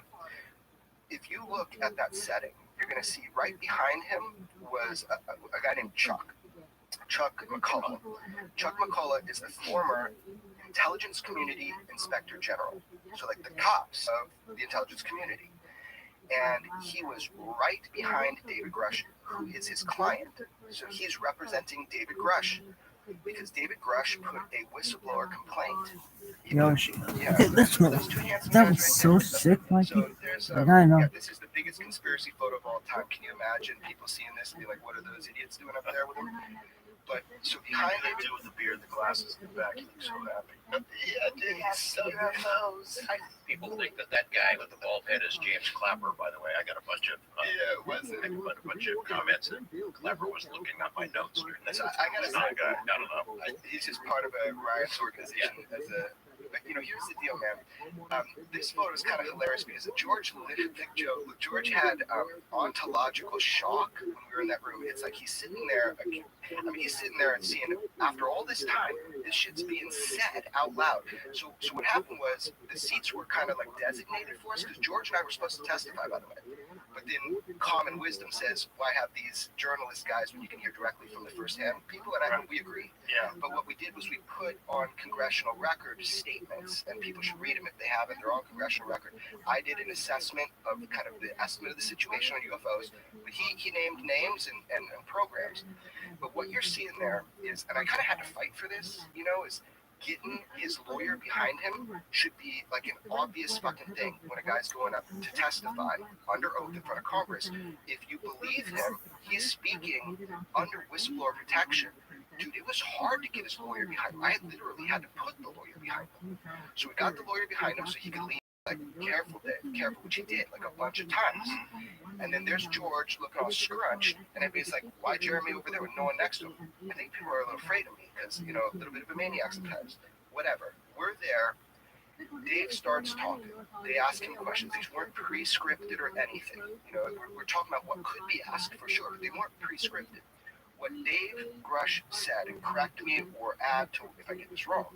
S11: If you look at that setting, you're going to see right behind him was a guy named Chuck McCullough. Chuck McCullough is the former Intelligence Community Inspector General, so like the cops of the intelligence community. And he was right behind David Grush, who is his client. So he's representing David Grush because David Grush put a whistleblower complaint.
S1: That was so sick, Mikey.
S11: So there's,
S1: I know.
S11: this is the biggest conspiracy photo of all time. Can you imagine people seeing this and be like, what are those idiots doing up there with him? But so behind
S7: They do with the beard, the glasses in the back. He looks so happy.
S12: People think that guy with the bald head is James Clapper, by the way. I got a bunch of comments that Clapper was looking at my notes during this.
S11: I gotta say,
S12: I don't know.
S11: He's just part of a Ryan's organization as a. But you know, here's the deal, man. This photo is kind of hilarious because George had ontological shock when we were in that room. It's like he's sitting there. He's sitting there and seeing, after all this time, this shit's being said out loud. So what happened was the seats were kind of like designated for us because George and I were supposed to testify, by the way. But then common wisdom says, why have these journalist guys when you can hear directly from the first-hand people? And we agree.
S7: Yeah.
S11: But what we did was we put on congressional record statements, and people should read them if they haven't. They're on congressional record. I did an assessment of kind of the estimate of the situation on UFOs. But he named names and programs. But what you're seeing there is, and I kind of had to fight for this, you know, is getting his lawyer behind him should be like an obvious fucking thing when a guy's going up to testify under oath in front of Congress. If you believe him, he's speaking under whistleblower protection. Dude, it was hard to get his lawyer behind him. I literally had to put the lawyer behind him. So we got the lawyer behind him so he could lean like, careful, Dave, careful, which he did like a bunch of times. And then there's George looking all scrunched, and everybody's like, why Jeremy over there with no one next to him? I think people are a little afraid of me because, you know, a little bit of a maniac sometimes. Whatever. We're there. Dave starts talking. They ask him questions. These weren't pre-scripted or anything. You know, we're talking about what could be asked for sure, but they weren't pre-scripted. What Dave Grush said, and correct me or add to if I get this wrong,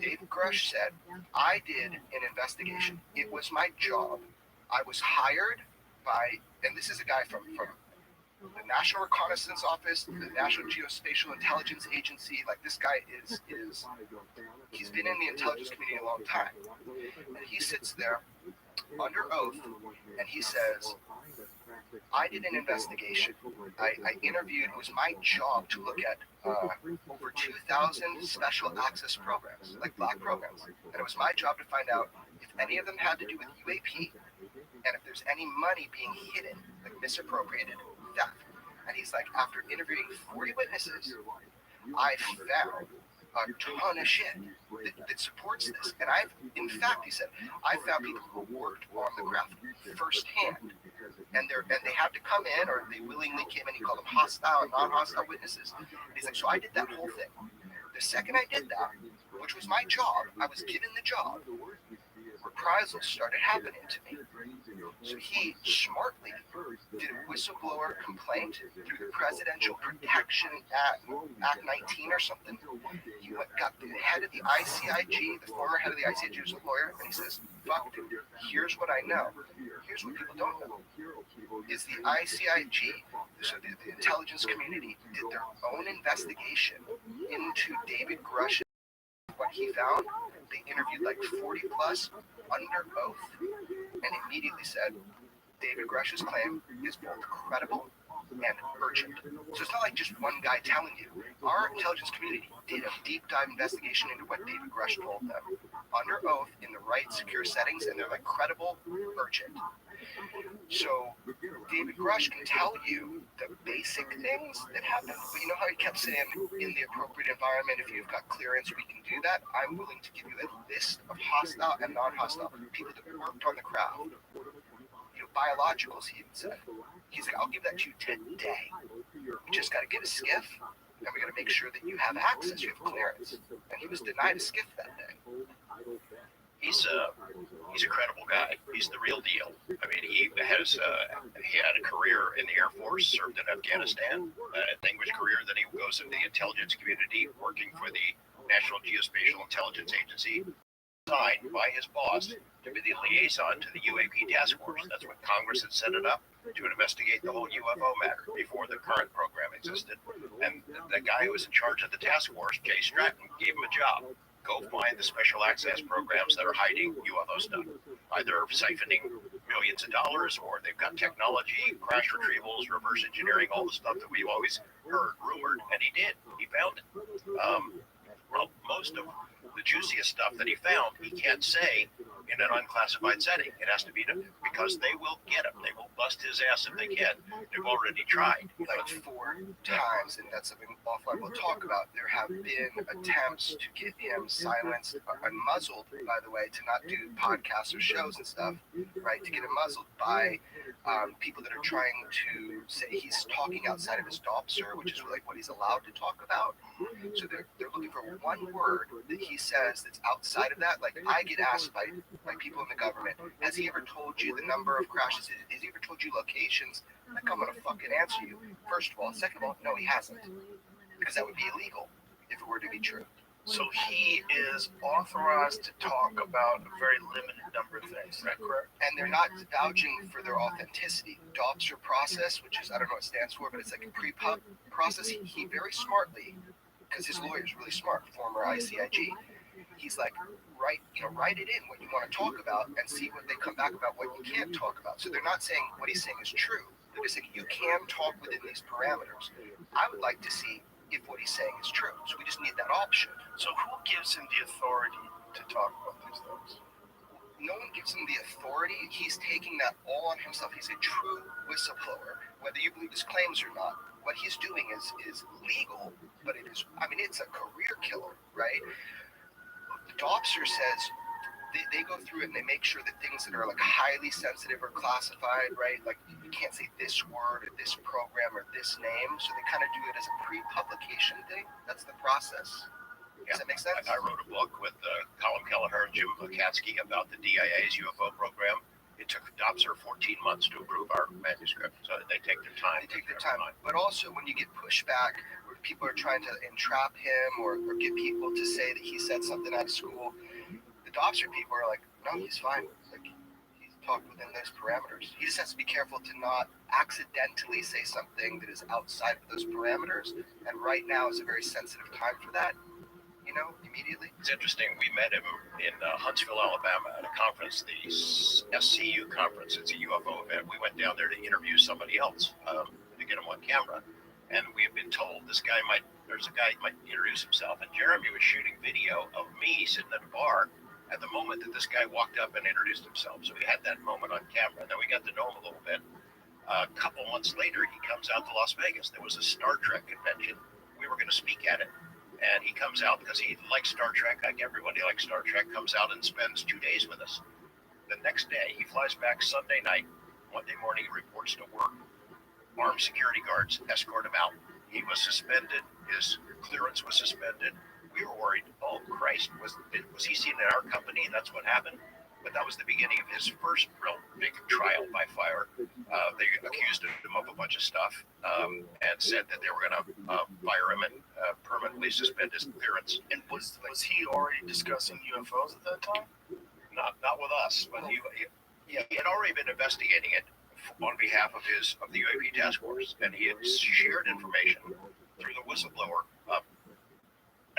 S11: Dave Grush said, I did an investigation. It was my job. I was hired by, and this is a guy from the National Reconnaissance Office, the National Geospatial Intelligence Agency. Like, this guy is he's been in the intelligence community a long time. And he sits there under oath, and he says, I did an investigation. I interviewed, it was my job to look at over 2,000 special access programs, like black programs. And it was my job to find out if any of them had to do with UAP, and if there's any money being hidden, like misappropriated, theft. And he's like, after interviewing 40 witnesses, I found a ton of shit that supports this. And in fact, he said, I found people who worked on the craft firsthand. And they had to come in, or they willingly came in. He called them hostile and non-hostile witnesses. And he's like, so I did that whole thing. The second I did that, which was my job, I was given the job. reprisals started happening to me. So he smartly did a whistleblower complaint through the Presidential Protection Act 19 or something. He got the head of the ICIG, the former head of the ICIG was a lawyer, and he says, fuck, dude, here's what I know. Here's what people don't know. Is the ICIG, so the intelligence community, did their own investigation into David Grush. What he found, they interviewed like 40 plus under oath, and immediately said David Grush's claim is both credible and urgent. So it's not like just one guy telling you. Our intelligence community did a deep dive investigation into what David Grush told them under oath in the right secure settings, and they're like credible, urgent. So David Grush can tell you the basic things that happen, but you know how he kept saying in the appropriate environment, if you've got clearance, we can do that. I'm willing to give you a list of hostile and non-hostile people that worked on the craft. You know, biologicals, he even said. He's like, I'll give that to you today. You just got to get a skiff, and we got to make sure that you have access, you have clearance. And he was denied a skiff that day.
S10: He's a credible guy. He's the real deal. I mean, he had a career in the Air Force, served in Afghanistan, a distinguished career. Then he goes into the intelligence community, working for the National Geospatial Intelligence Agency, signed by his boss to be the liaison to the UAP task force. That's what Congress had set it up to investigate the whole UFO matter before the current program existed. And the guy who was in charge of the task force, Jay Stratton, gave him a job. Go find the special access programs that are hiding UFO stuff, either siphoning millions of dollars, or they've got technology, crash retrievals, reverse engineering, all the stuff that we've always heard rumored, and he did. He found it. Well, most of the juiciest stuff that he found, he can't say in an unclassified setting. It has to be because they will get him. They will bust his ass if they can. They've already tried.
S11: Like 4 times, and that's something offline we'll talk about. There have been attempts to get him silenced and muzzled, by the way, to not do podcasts or shows and stuff, right? To get him muzzled by people that are trying to say he's talking outside of his DOPSR, which is like what he's allowed to talk about. So they're looking for one word that he says that's outside of that. Like, I get asked by people in the government, has he ever told you the number of crashes? Has he ever told you locations? Like, I'm gonna fucking answer you, first of all. Second of all, no, he hasn't, because that would be illegal if it were to be true.
S13: So he is authorized to talk about a very limited number of things, right? Correct.
S11: And they're not vouching for their authenticity. DOPSR process, which is, I don't know what it stands for, but it's like a pre-pub process. He very smartly, because his lawyer is really smart, former ICIG, he's like, write it in what you want to talk about and see what they come back about what you can't talk about. So they're not saying what he's saying is true. They're just saying you can talk within these parameters. I would like to see if what he's saying is true. So we just need that option.
S13: So who gives him the authority to talk about these things?
S11: No one gives him the authority. He's taking that all on himself. He's a true whistleblower, whether you believe his claims or not. What he's doing is legal, but it's a career killer, right? The DOPSR says they go through it and they make sure that things that are like highly sensitive or classified, right? Like you can't say this word or this program or this name. So they kind of do it as a pre-publication thing. That's the process. Does that make sense?
S10: I wrote a book with Colin Kelleher and Jim Lukatsky about the DIA's UFO program. It took DOPSR 14 months to approve our manuscript, so they take their time.
S11: They take their time. But also when you get pushback, where people are trying to entrap him or get people to say that he said something at school, the DOPSR people are like, no, he's fine. Like, he's talked within those parameters. He just has to be careful to not accidentally say something that is outside of those parameters. And right now is a very sensitive time for that. Immediately.
S10: It's interesting. We met him in Huntsville, Alabama, at a conference, the SCU conference. It's a UFO event. We went down there to interview somebody else to get him on camera, and we had been told there's a guy might introduce himself. And Jeremy was shooting video of me sitting at a bar at the moment that this guy walked up and introduced himself. So we had that moment on camera. And then we got to know him a little bit. A couple months later, he comes out to Las Vegas. There was a Star Trek convention. We were going to speak at it. And he comes out because he likes Star Trek, like everybody likes Star Trek, comes out and spends 2 days with us. The next day, he flies back Sunday night. Monday morning, he reports to work. Armed security guards escort him out. He was suspended. His clearance was suspended. We were worried, oh, Christ, was he seen in our company and that's what happened? but that was the beginning of his first real big trial by fire. They accused him of a bunch of stuff and said that they were going to fire him and permanently suspend his clearance.
S13: And was he already discussing UFOs at that time?
S10: Not with us, but he had already been investigating it on behalf of the UAP task force, and he had shared information through the whistleblower.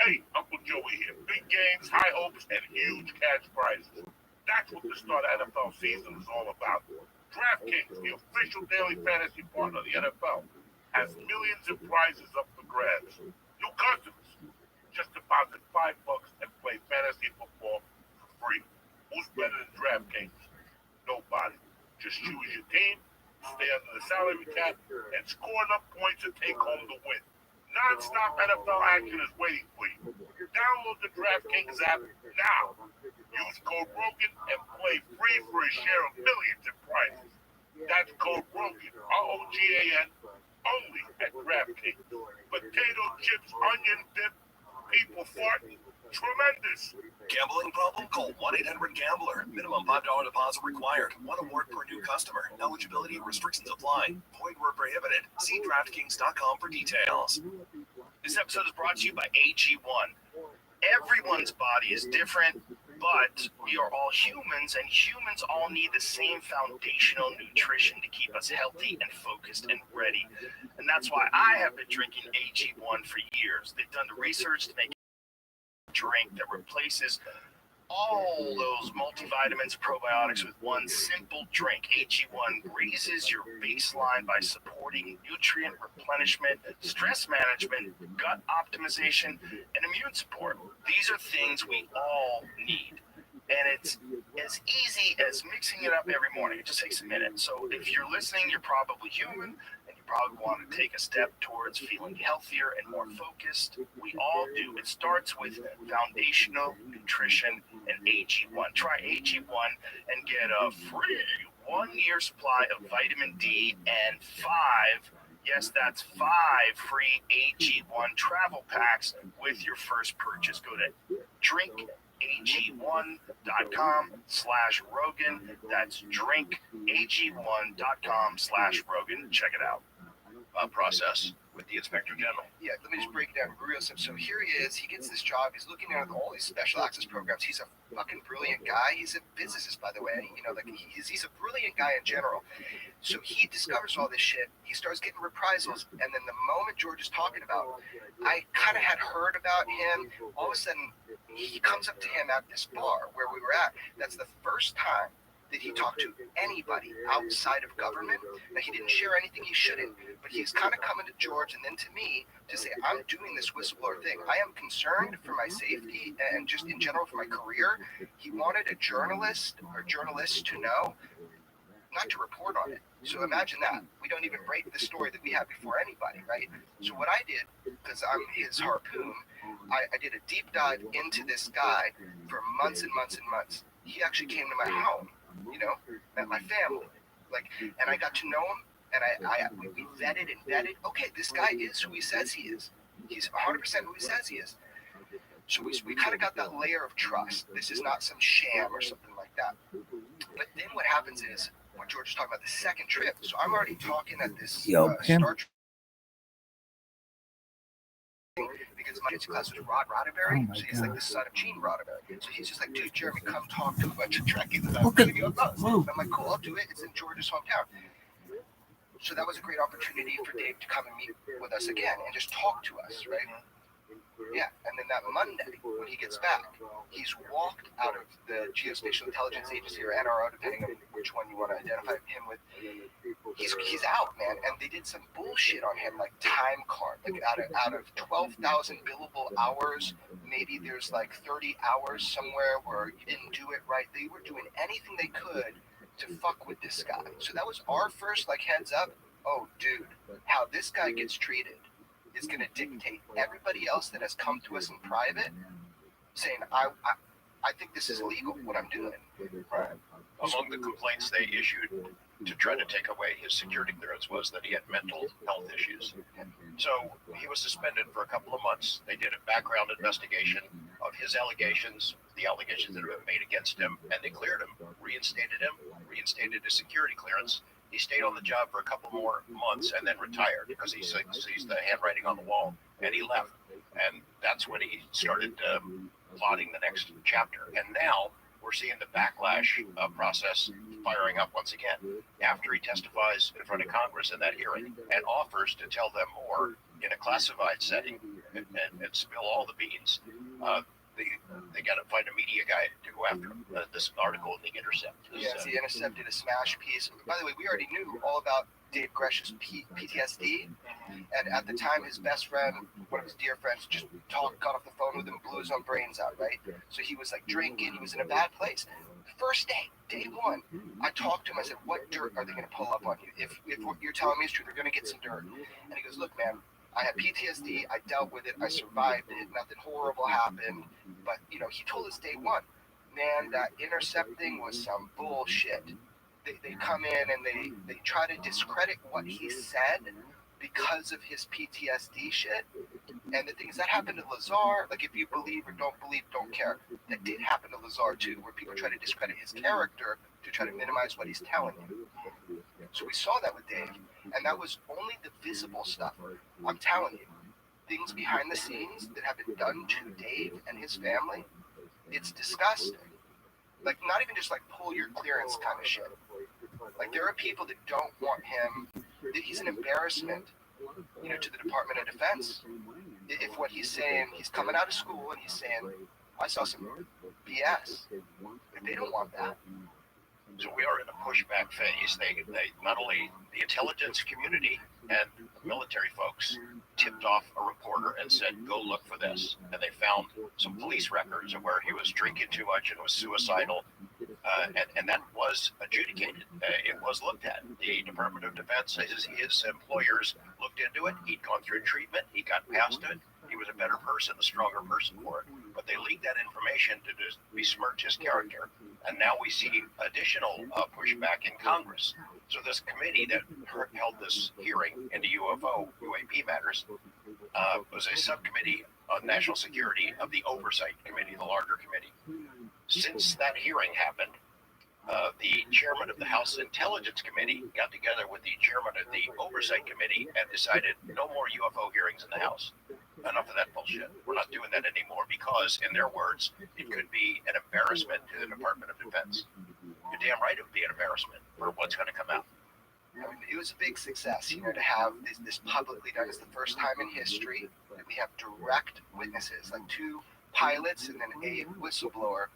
S14: Hey, Uncle Joey here. Big games, high hopes, and huge cash prizes. That's what the start of NFL season is all about. DraftKings, the official daily fantasy partner of the NFL, has millions of prizes up for grabs. New customers, just deposit $5 and play fantasy football for free. Who's better than DraftKings? Nobody. Just choose your team, stay under the salary cap, and score enough points to take home the win. Non-stop NFL action is waiting for you. Download the DraftKings app now. Use code ROGAN and play free for a share of millions in prizes. That's code ROGAN, ROGAN, only at DraftKings. Potato chips, onion dip, people farting. Tremendous.
S15: Gambling problem? Call 1-800-GAMBLER. Minimum $5 deposit required. One award per new customer. Eligibility restrictions apply. Void where prohibited. See DraftKings.com for details.
S7: This episode is brought to you by AG1. Everyone's body is different, but we are all humans, and humans all need the same foundational nutrition to keep us healthy and focused and ready. And that's why I have been drinking AG1 for years. They've done the research to make drink that replaces all those multivitamins, probiotics with one simple drink. AG1 raises your baseline by supporting nutrient replenishment, stress management, gut optimization, and immune support. These are things we all need. And it's as easy as mixing it up every morning. It just takes a minute. So if you're listening, you're probably human, and you probably want to take a step towards feeling healthier and more focused. We all do. It starts with foundational nutrition and AG1. Try AG1 and get a free 1-year supply of vitamin D and 5, yes, that's 5 free AG1 travel packs with your first purchase. Go to drinkag1.com/Rogan. That's drinkag1.com/Rogan. Check it out.
S10: Process with the Inspector General.
S11: Yeah, let me just break it down real simple. So here he is. He gets this job. He's looking at all these special access programs. He's a fucking brilliant guy. He's a physicist, by the way. You know, like he's a brilliant guy in general. So he discovers all this shit. He starts getting reprisals, and then the moment George is talking about, I kind of had heard about him. All of a sudden, he comes up to him at this bar where we were at. That's the first time that he talked to anybody outside of government. Now, he didn't share anything he shouldn't, but he's kind of coming to George and then to me to say, I'm doing this whistleblower thing. I am concerned for my safety and just in general for my career. He wanted a journalist or journalists to know, not to report on it. So imagine that. We don't even break the story that we had before anybody, right? So what I did, because I'm his harpoon, I did a deep dive into this guy for months and months and months. He actually came to my home, you know, met my family, and I got to know him, and we vetted and vetted. Okay, this guy is who he says he is. He's 100% who he says he is. So we kind of got that layer of trust. This is not some sham or something like that. But then what happens is, when George is talking about the second trip, so I'm already talking at this Star Trek, because my kids' class was Roddenberry, so he's like the son of Gene Roddenberry. So he's just like, dude, Jeremy, come talk to a bunch of Trekkies about UFOs. I'm like, cool, I'll do it. It's in George's hometown. So that was a great opportunity for Dave to come and meet with us again and just talk to us, right? Yeah, and then that Monday, when he gets back, he's walked out of the Geospatial Intelligence Agency, or NRO, depending on which one you want to identify him with. He's out, man, and they did some bullshit on him, like time card, like out of 12,000 billable hours, maybe there's like 30 hours somewhere where you didn't do it right. They were doing anything they could to fuck with this guy. So that was our first heads up. Oh, dude, how this guy gets treated is going to dictate everybody else that has come to us in private saying, I think this is illegal, what I'm doing.
S10: Right. Among the complaints they issued to try to take away his security clearance was that he had mental health issues. So he was suspended for a couple of months. They did a background investigation of his allegations, the allegations that have been made against him, and they cleared him, reinstated his security clearance. He stayed on the job for a couple more months and then retired because he sees the handwriting on the wall, and he left. And that's when he started plotting the next chapter. And now we're seeing the backlash process firing up once again after he testifies in front of Congress in that hearing and offers to tell them more in a classified setting and spill all the beans. They got to find a media guy to go after him. This article in The Intercept.
S11: The Intercept did a smash piece. By the way, we already knew all about Dave Gresh's PTSD, and at the time, his best friend, one of his dear friends, just got off the phone with him, blew his own brains out, right? So he was like drinking, he was in a bad place. First day one, I talked to him, I said, what dirt are they going to pull up on you? If what you're telling me is true, they're going to get some dirt. And he goes, look, man, I had PTSD, I dealt with it, I survived it, nothing horrible happened. But, he told us day one, man, that Intercept thing was some bullshit. They come in and they try to discredit what he said because of his PTSD shit. And the thing is, that happened to Lazar. Like, if you believe or don't believe, don't care. That did happen to Lazar, too, where people try to discredit his character to try to minimize what he's telling you. So we saw that with Dave. And that was only the visible stuff. I'm telling you, things behind the scenes that have been done to Dave and his family, it's disgusting. Like, not even just like pull your clearance kind of shit. Like, there are people that don't want him, that he's an embarrassment, to the Department of Defense. If what he's saying, he's coming out of school and he's saying, I saw some BS. If they don't want that.
S10: So we are in a pushback phase. They not only the intelligence community and military folks tipped off a reporter and said, go look for this. And they found some police records of where he was drinking too much and was suicidal. And that was adjudicated. It was looked at. The Department of Defense, his employers looked into it. He'd gone through treatment. He got past it. He was a better person, a stronger person for it. But they leaked that information to just besmirch his character. And now we see additional pushback in Congress. So this committee that held this hearing into UAP matters was a subcommittee on national security of the Oversight Committee, the larger committee. Since that hearing happened, the chairman of the House Intelligence Committee got together with the chairman of the Oversight Committee and decided no more UFO hearings in the House. Enough of that bullshit. We're not doing that anymore because, in their words, it could be an embarrassment to the Department of Defense. You're damn right it would be an embarrassment for what's going to come out.
S11: I mean, it was a big success, to have this publicly done. It's the first time in history that we have direct witnesses, like 2 pilots and then a whistleblower.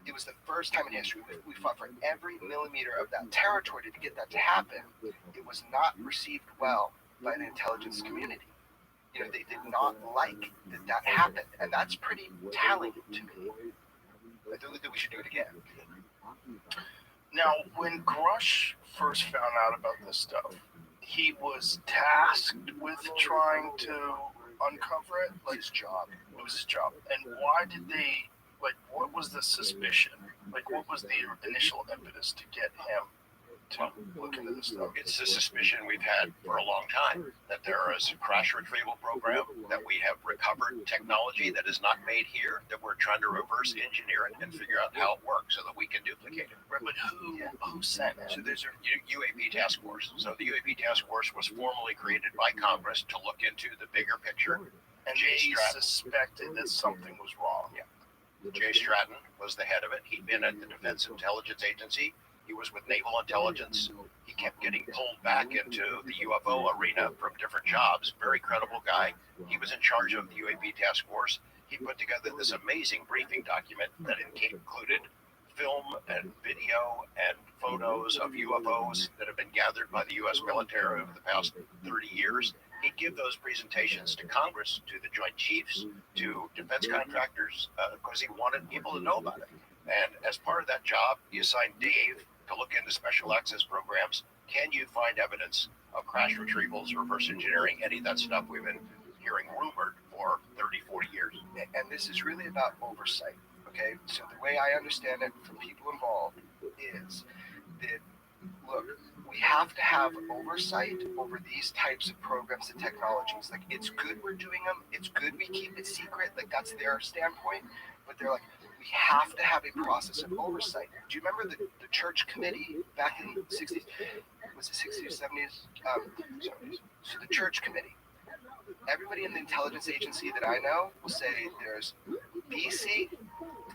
S11: It was the first time in history. We fought for every millimeter of that territory to get that to happen. It was not received well by the intelligence community. They did not like that happened, and that's pretty telling to me. I think that we should do it again.
S13: Now, when Grush first found out about this stuff, he was tasked with trying to uncover it. Like,
S11: his job.
S13: It was his job. And why did they, what was the suspicion? What was the initial impetus to get him to look into this stuff?
S10: It's a suspicion we've had for a long time that there is a crash retrieval program, that we have recovered technology that is not made here, that we're trying to reverse engineer it and figure out how it works so that we can duplicate it.
S13: Right, but who sent it?
S10: So there's a UAP task force. So the UAP task force was formally created by Congress to look into the bigger picture.
S13: And they suspected that something was wrong.
S10: Yeah. Jay Stratton was the head of it. He'd been at the Defense Intelligence Agency. He was with Naval Intelligence. He kept getting pulled back into the UFO arena from different jobs. Very credible guy. He was in charge of the UAP task force. He put together this amazing briefing document that included film and video and photos of UFOs that have been gathered by the U.S. military over the past 30 years. He'd give those presentations to Congress, to the Joint Chiefs, to defense contractors, because he wanted people to know about it. And as part of that job, he assigned Dave to look into special access programs. Can you find evidence of crash retrievals, reverse engineering, any of that stuff we've been hearing rumored for 30, 40 years?
S11: And this is really about oversight, okay? So the way I understand it from people involved is that look, we have to have oversight over these types of programs and technologies. Like, it's good we're doing them. It's good we keep it secret. Like, that's their standpoint. But they're like, we have to have a process of oversight. Do you remember the church committee back in the 60s? Was it 60s or 70s? So the church committee. Everybody in the intelligence agency that I know will say there's BC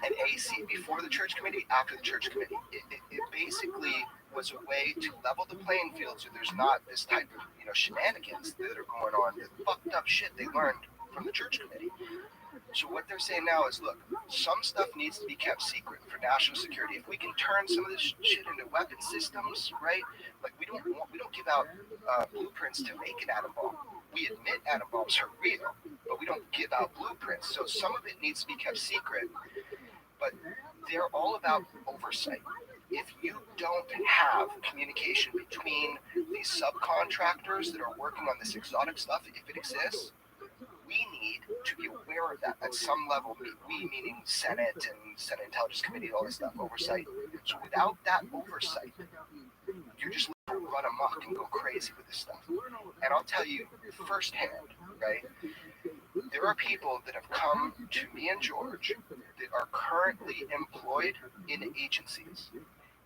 S11: and AC, before the church committee, after the church committee. It basically was a way to level the playing field so there's not this type of shenanigans that are going on, the fucked up shit they learned from the church committee. So what they're saying now is, look, some stuff needs to be kept secret for national security. If we can turn some of this shit into weapon systems, right? Like, we don't give out blueprints to make an atom bomb. We admit atom bombs are real, but we don't give out blueprints. So some of it needs to be kept secret. But they're all about oversight. If you don't have communication between these subcontractors that are working on this exotic stuff, if it exists, we need to be aware of that at some level. We meaning Senate and Senate Intelligence Committee, all this stuff, oversight. So without that oversight, you're just going to run amok and go crazy with this stuff. And I'll tell you firsthand, right? There are people that have come to me and George that are currently employed in agencies,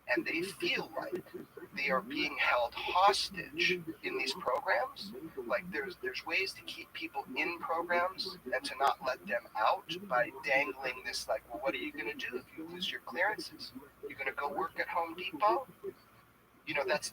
S11: and they feel like they are being held hostage in these programs. Like, there's ways to keep people in programs and to not let them out by dangling this, like, well, what are you going to do if you lose your clearances? You're going to go work at Home Depot?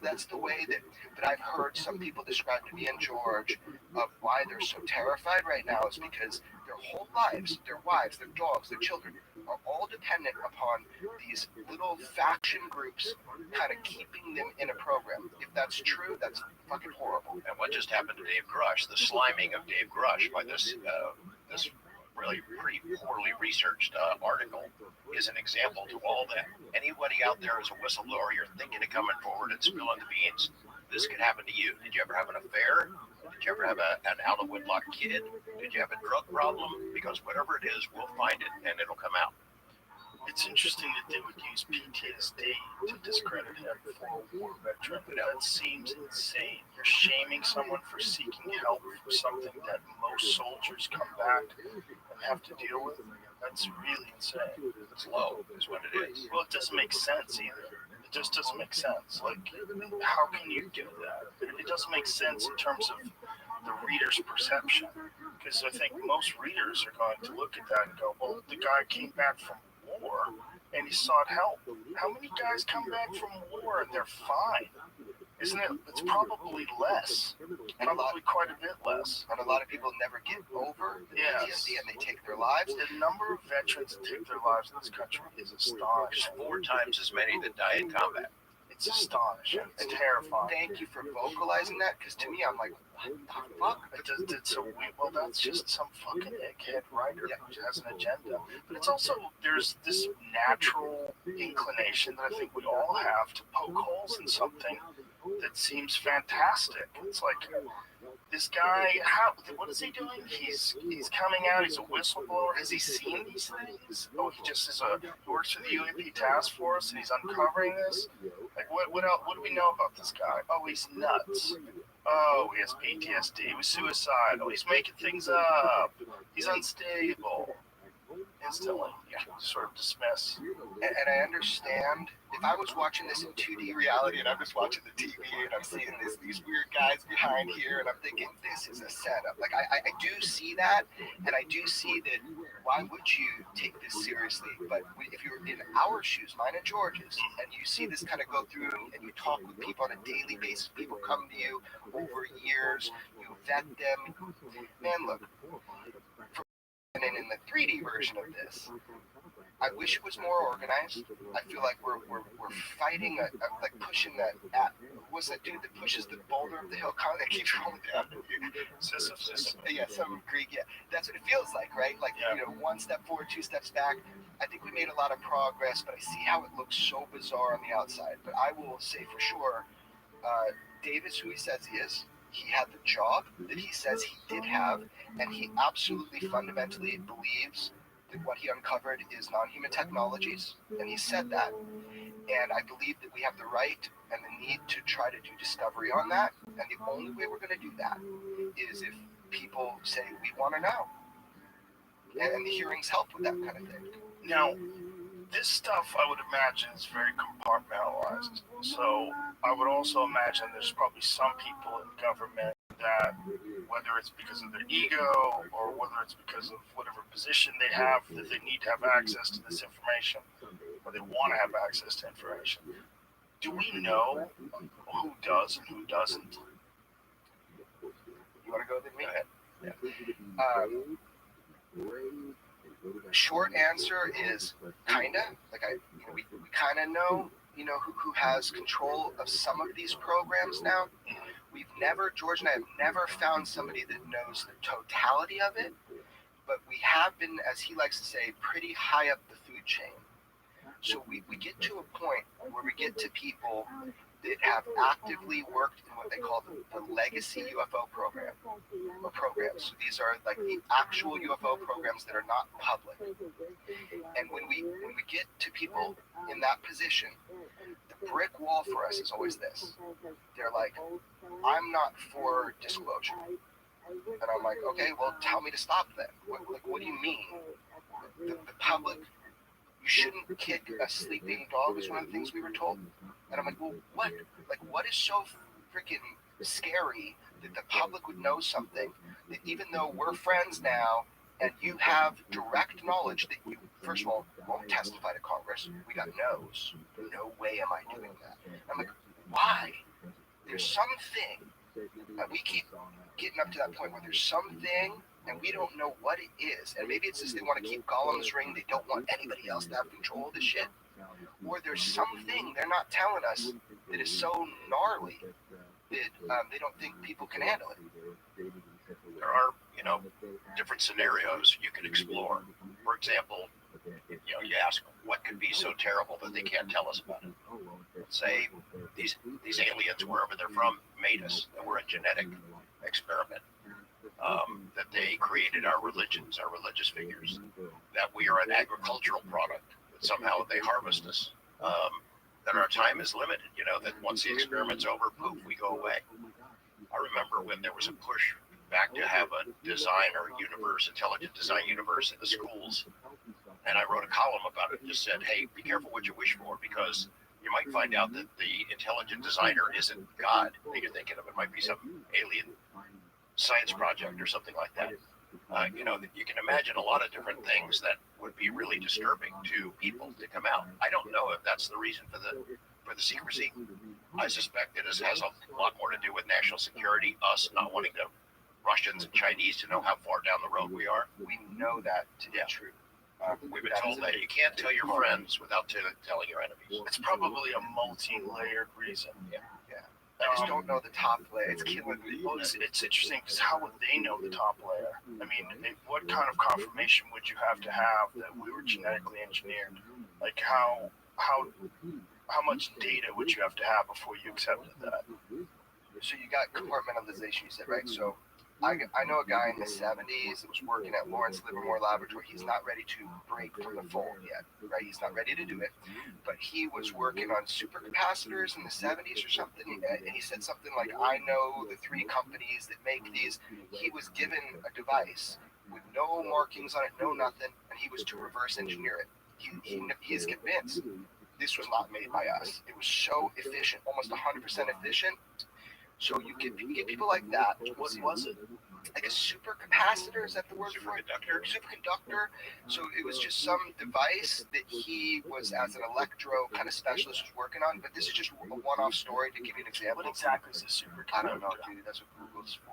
S11: That's the way that I've heard some people describe to me and George of why they're so terrified right now, is because their whole lives, their wives, their dogs, their children are all dependent upon these little faction groups kind of keeping them in a program. If that's true, that's fucking horrible.
S10: And what just happened to Dave Grush, the sliming of Dave Grush by this really pretty poorly researched article, is an example to all that. Anybody out there as a whistleblower, you're thinking of coming forward and spilling the beans, this could happen to you. Did you ever have an affair? Did you ever have an out of wedlock kid? Did you have a drug problem? Because whatever it is, we'll find it and it'll come out.
S13: It's interesting that they would use PTSD to discredit him for a war veteran. That seems insane. You're shaming someone for seeking help for something that most soldiers come back and have to deal with. That's really insane.
S10: It's low, is what it is.
S13: Well, it doesn't make sense either. It just doesn't make sense. Like, how can you do that? It doesn't make sense in terms of the reader's perception. Because I think most readers are going to look at that and go, well, the guy came back from war and he sought help. How many guys come back from war and they're fine? Isn't it? It's probably less. Probably quite a bit less.
S11: And a lot of people never get over the PTSD and they take their lives.
S13: The number of veterans that take their lives in this country is astonishing.
S10: 4 times as many that die in combat.
S13: It's astonishing. It's terrifying.
S11: Thank you for vocalizing that, because to me, I'm like, what the fuck?
S13: Well, that's just some fucking egghead writer who has an agenda. But it's also, there's this natural inclination that I think we all have to poke holes in something that seems fantastic. It's like, this guy, what is he doing? He's coming out, he's a whistleblower. Has he seen these things? Oh, he just is he works for the UAP task force and he's uncovering this? Like, what else, what do we know about this guy? Oh, he's nuts. Oh, he has PTSD, he was suicidal, he's making things up, he's unstable. Instantly, sort of dismiss.
S11: And I understand, if I was watching this in 2D reality and I'm just watching the TV and I'm seeing these weird guys behind here and I'm thinking, this is a setup. Like, I do see that, and I do see that, why would you take this seriously? But if you're in our shoes, mine and George's, and you see this kind of go through and you talk with people on a daily basis, people come to you over years, you vet them. Man, look, and then in the 3D version of this, I wish it was more organized. I feel like we're fighting, like pushing that. What's that dude that pushes the boulder of the hill? That keeps rolling down.
S13: Sisyphus.
S11: Yeah, some Greek. Yeah, that's what it feels like, right? Like, one step forward, 2 steps back. I think we made a lot of progress, but I see how it looks so bizarre on the outside. But I will say for sure, Dave is who he says he is. He had the job that he says he did have, and he absolutely fundamentally believes that what he uncovered is non-human technologies, and he said that. And I believe that we have the right and the need to try to do discovery on that. And the only way we're going to do that is if people say, we want to know. And the hearings help with that kind of thing.
S13: Now, this stuff I would imagine is very compartmentalized. So I would also imagine there's probably some people in government that, whether it's because of their ego or whether it's because of whatever position they have, that they need to have access to this information, or they want to have access to information. Do we know who does and who doesn't?
S11: You want to go with me? Go ahead. Yeah. Short answer is kinda. Like we kind of know, who has control of some of these programs now. We've never, George and I have never found somebody that knows the totality of it, but we have been, as he likes to say, pretty high up the food chain. So we get to a point where we get to people that have actively worked in what they call the legacy UFO program or programs. So these are like the actual UFO programs that are not public. And when we get to people in that position, the brick wall for us is always this. They're like, I'm not for disclosure. And I'm like, okay, well, tell me to stop then. What do you mean? The public, you shouldn't kick a sleeping dog is one of the things we were told. And I'm like, well, what? Like, what is so freaking scary that the public would know something that even though we're friends now and you have direct knowledge that you, first of all, won't testify to Congress, we got no's. No way am I doing that. I'm like, why? There's something. We keep getting up to that point where there's something and we don't know what it is. And maybe it's just they want to keep Gollum's ring. They don't want anybody else to have control of the shit. Or there's something they're not telling us that is so gnarly that they don't think people can handle it.
S10: There are, different scenarios you could explore. For example, you ask what could be so terrible that they can't tell us about it. Say these aliens, wherever they're from, made us, and we're a genetic experiment. That they created our religions, our religious figures, that we are an agricultural product, that somehow they harvest us, that our time is limited, that once the experiment's over, poof, we go away. I remember when there was a push back to have a designer universe, intelligent design universe in the schools, and I wrote a column about it, just said, hey, be careful what you wish for, because you might find out that the intelligent designer isn't God that you're thinking of. It might be some alien science project or something like that. You can imagine a lot of different things that would be really disturbing to people to come out. I don't know if that's the reason for the secrecy. I suspect that it has a lot more to do with national security, us not wanting the Russians and Chinese to know how far down the road we are.
S11: We know that to be true.
S10: We've been told that you can't tell your friends without telling your enemies.
S13: It's probably a multi-layered reason.
S11: Yeah. I just don't know the top layer. It's killing me.
S13: Well, it's interesting because how would they know the top layer? I mean, what kind of confirmation would you have to have that we were genetically engineered? Like how much data would you have to have before you accepted that?
S11: So you got compartmentalization, you said, right? So I know a guy in the 70s that was working at Lawrence Livermore Laboratory. He's not ready to break from the fold yet, right? He's not ready to do it. But he was working on supercapacitors in the 70s or something. And he said something like, I know the 3 companies that make these. He was given a device with no markings on it, no nothing, and he was to reverse engineer it. He is convinced this was not made by us. It was so efficient, almost 100% efficient. So you get people like that.
S13: What was it?
S11: Like a supercapacitor, is that the word for it? Superconductor. So it was just some device that he was, as an electro kind of specialist, was working on. But this is just a one-off story to give you an example.
S13: What exactly is a superconductor?
S11: I don't know, dude. That's what Google's for.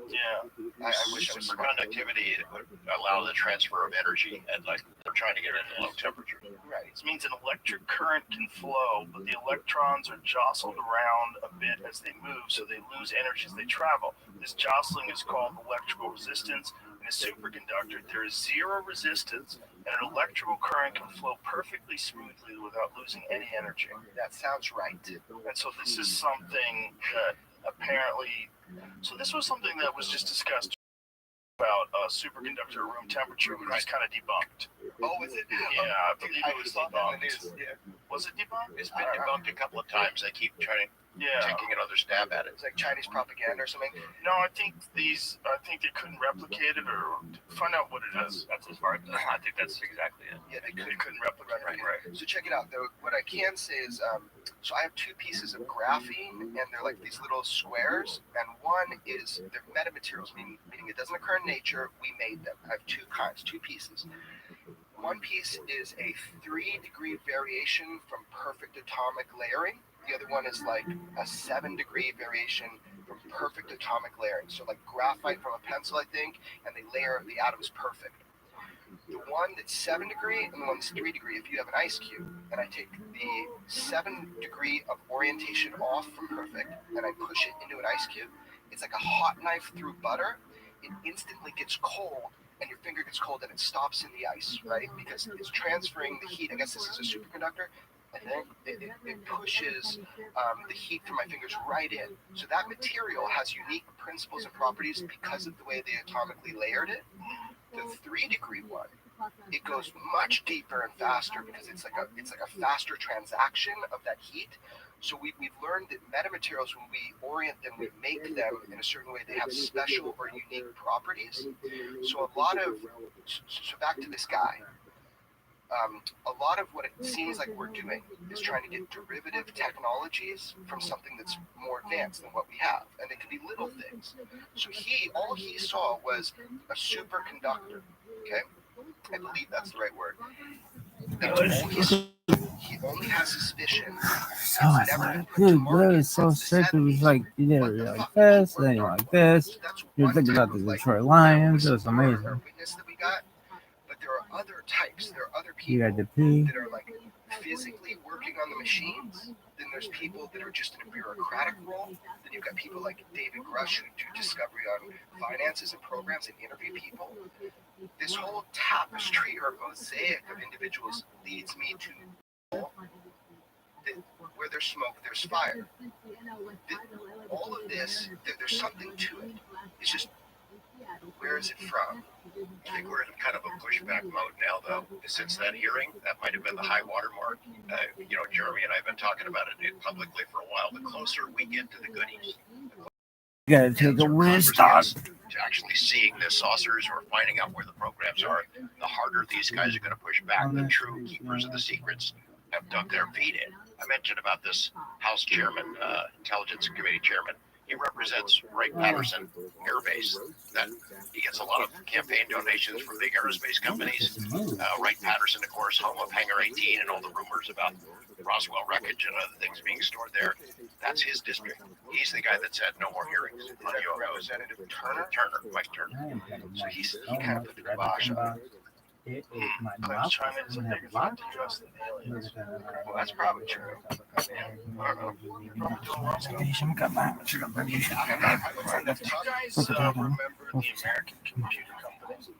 S13: Yeah.
S11: I wish I was
S10: Superconductivity would allow the transfer of energy, and like they're trying to get it at low temperatures.
S11: Right.
S13: This means an electric current can flow, but the electrons are jostled around a bit as they move, so they lose energy as they travel. This jostling is called electrical resistance. In a superconductor, there is zero resistance, and an electrical current can flow perfectly smoothly without losing any energy.
S11: That sounds right.
S13: And so this is something that apparently, so this was something that was just discussed about superconductor room temperature, which is kind of debunked.
S11: Oh, is it?
S13: Yeah, I believe it was debunked. Was it debunked?
S10: It's been debunked a couple of times. They keep taking another stab at it.
S11: It's like Chinese propaganda or something.
S13: No, I think they couldn't replicate it or find out what it is.
S8: That's as far as I think that's exactly it.
S11: Yeah, they
S13: couldn't replicate it.
S11: Right. So check it out. Though, what I can say is, so I have two pieces of graphene, and they're like these little squares, and one is they're metamaterials, meaning it doesn't occur in nature. We made them. I have two kinds, two pieces. One piece is a 3-degree variation from perfect atomic layering. The other one is like a 7-degree variation from perfect atomic layering. So like graphite from a pencil, I think, and they layer the atoms perfect. The one that's 7-degree and the one that's 3-degree, if you have an ice cube, and I take the 7-degree of orientation off from perfect, and I push it into an ice cube, it's like a hot knife through butter. It instantly gets cold, and your finger gets cold, and it stops in the ice, right? Because it's transferring the heat. I guess this is a superconductor. I think it pushes the heat from my fingers right in. So that material has unique principles and properties because of the way they atomically layered it. The 3-degree one, it goes much deeper and faster because it's like a faster transaction of that heat. So we've learned that metamaterials, when we orient them, we make them in a certain way, they have special or unique properties. So back to this guy. A lot of what it seems like we're doing is trying to get derivative technologies from something that's more advanced than what we have, and it can be little things. So all he saw was a superconductor. Okay, I believe that's the right word. He only has suspicion.
S1: So it's like, dude, bro, it's so sick. It was like, you did it like this, then you're like this. You're thinking about the Detroit Lions. It was amazing.
S11: But there are other types. There are other
S1: You
S11: people
S1: got the P.
S11: that are like physically working on the machines. Then there's people that are just in a bureaucratic role. Then you've got people like David Grush who do discovery on finances and programs and interview people. This whole tapestry or mosaic of individuals leads me to where there's smoke, there's fire. All of this, there's something to it. It's just, where is it from?
S10: I think we're in kind of a pushback mode now, though. Since that hearing, that might have been the high water mark. Jeremy and I have been talking about it publicly for a while. The closer we get to the goodies,
S1: You gotta take a wisdom.
S10: to actually seeing the saucers or finding out where the programs are, the harder these guys are going to push back. The true keepers of the secrets have dug their feet in. I mentioned about this House Chairman, Intelligence Committee Chairman. He represents Wright Patterson Air Base. That he gets a lot of campaign donations from big aerospace companies. Wright Patterson, of course, home of Hangar 18 and all the rumors about Roswell wreckage and other things being stored there. That's his district. He's the guy that said no more hearings on UFOs.
S11: Representative Turner,
S10: Mike Turner.
S11: So he kind of put the kibosh on it.
S13: Claims China is a bigger threat to U.S. than aliens.
S11: Well, that's probably true. I don't know. You're probably doing wrong stuff.
S13: Do you guys remember the American Computer Company? Do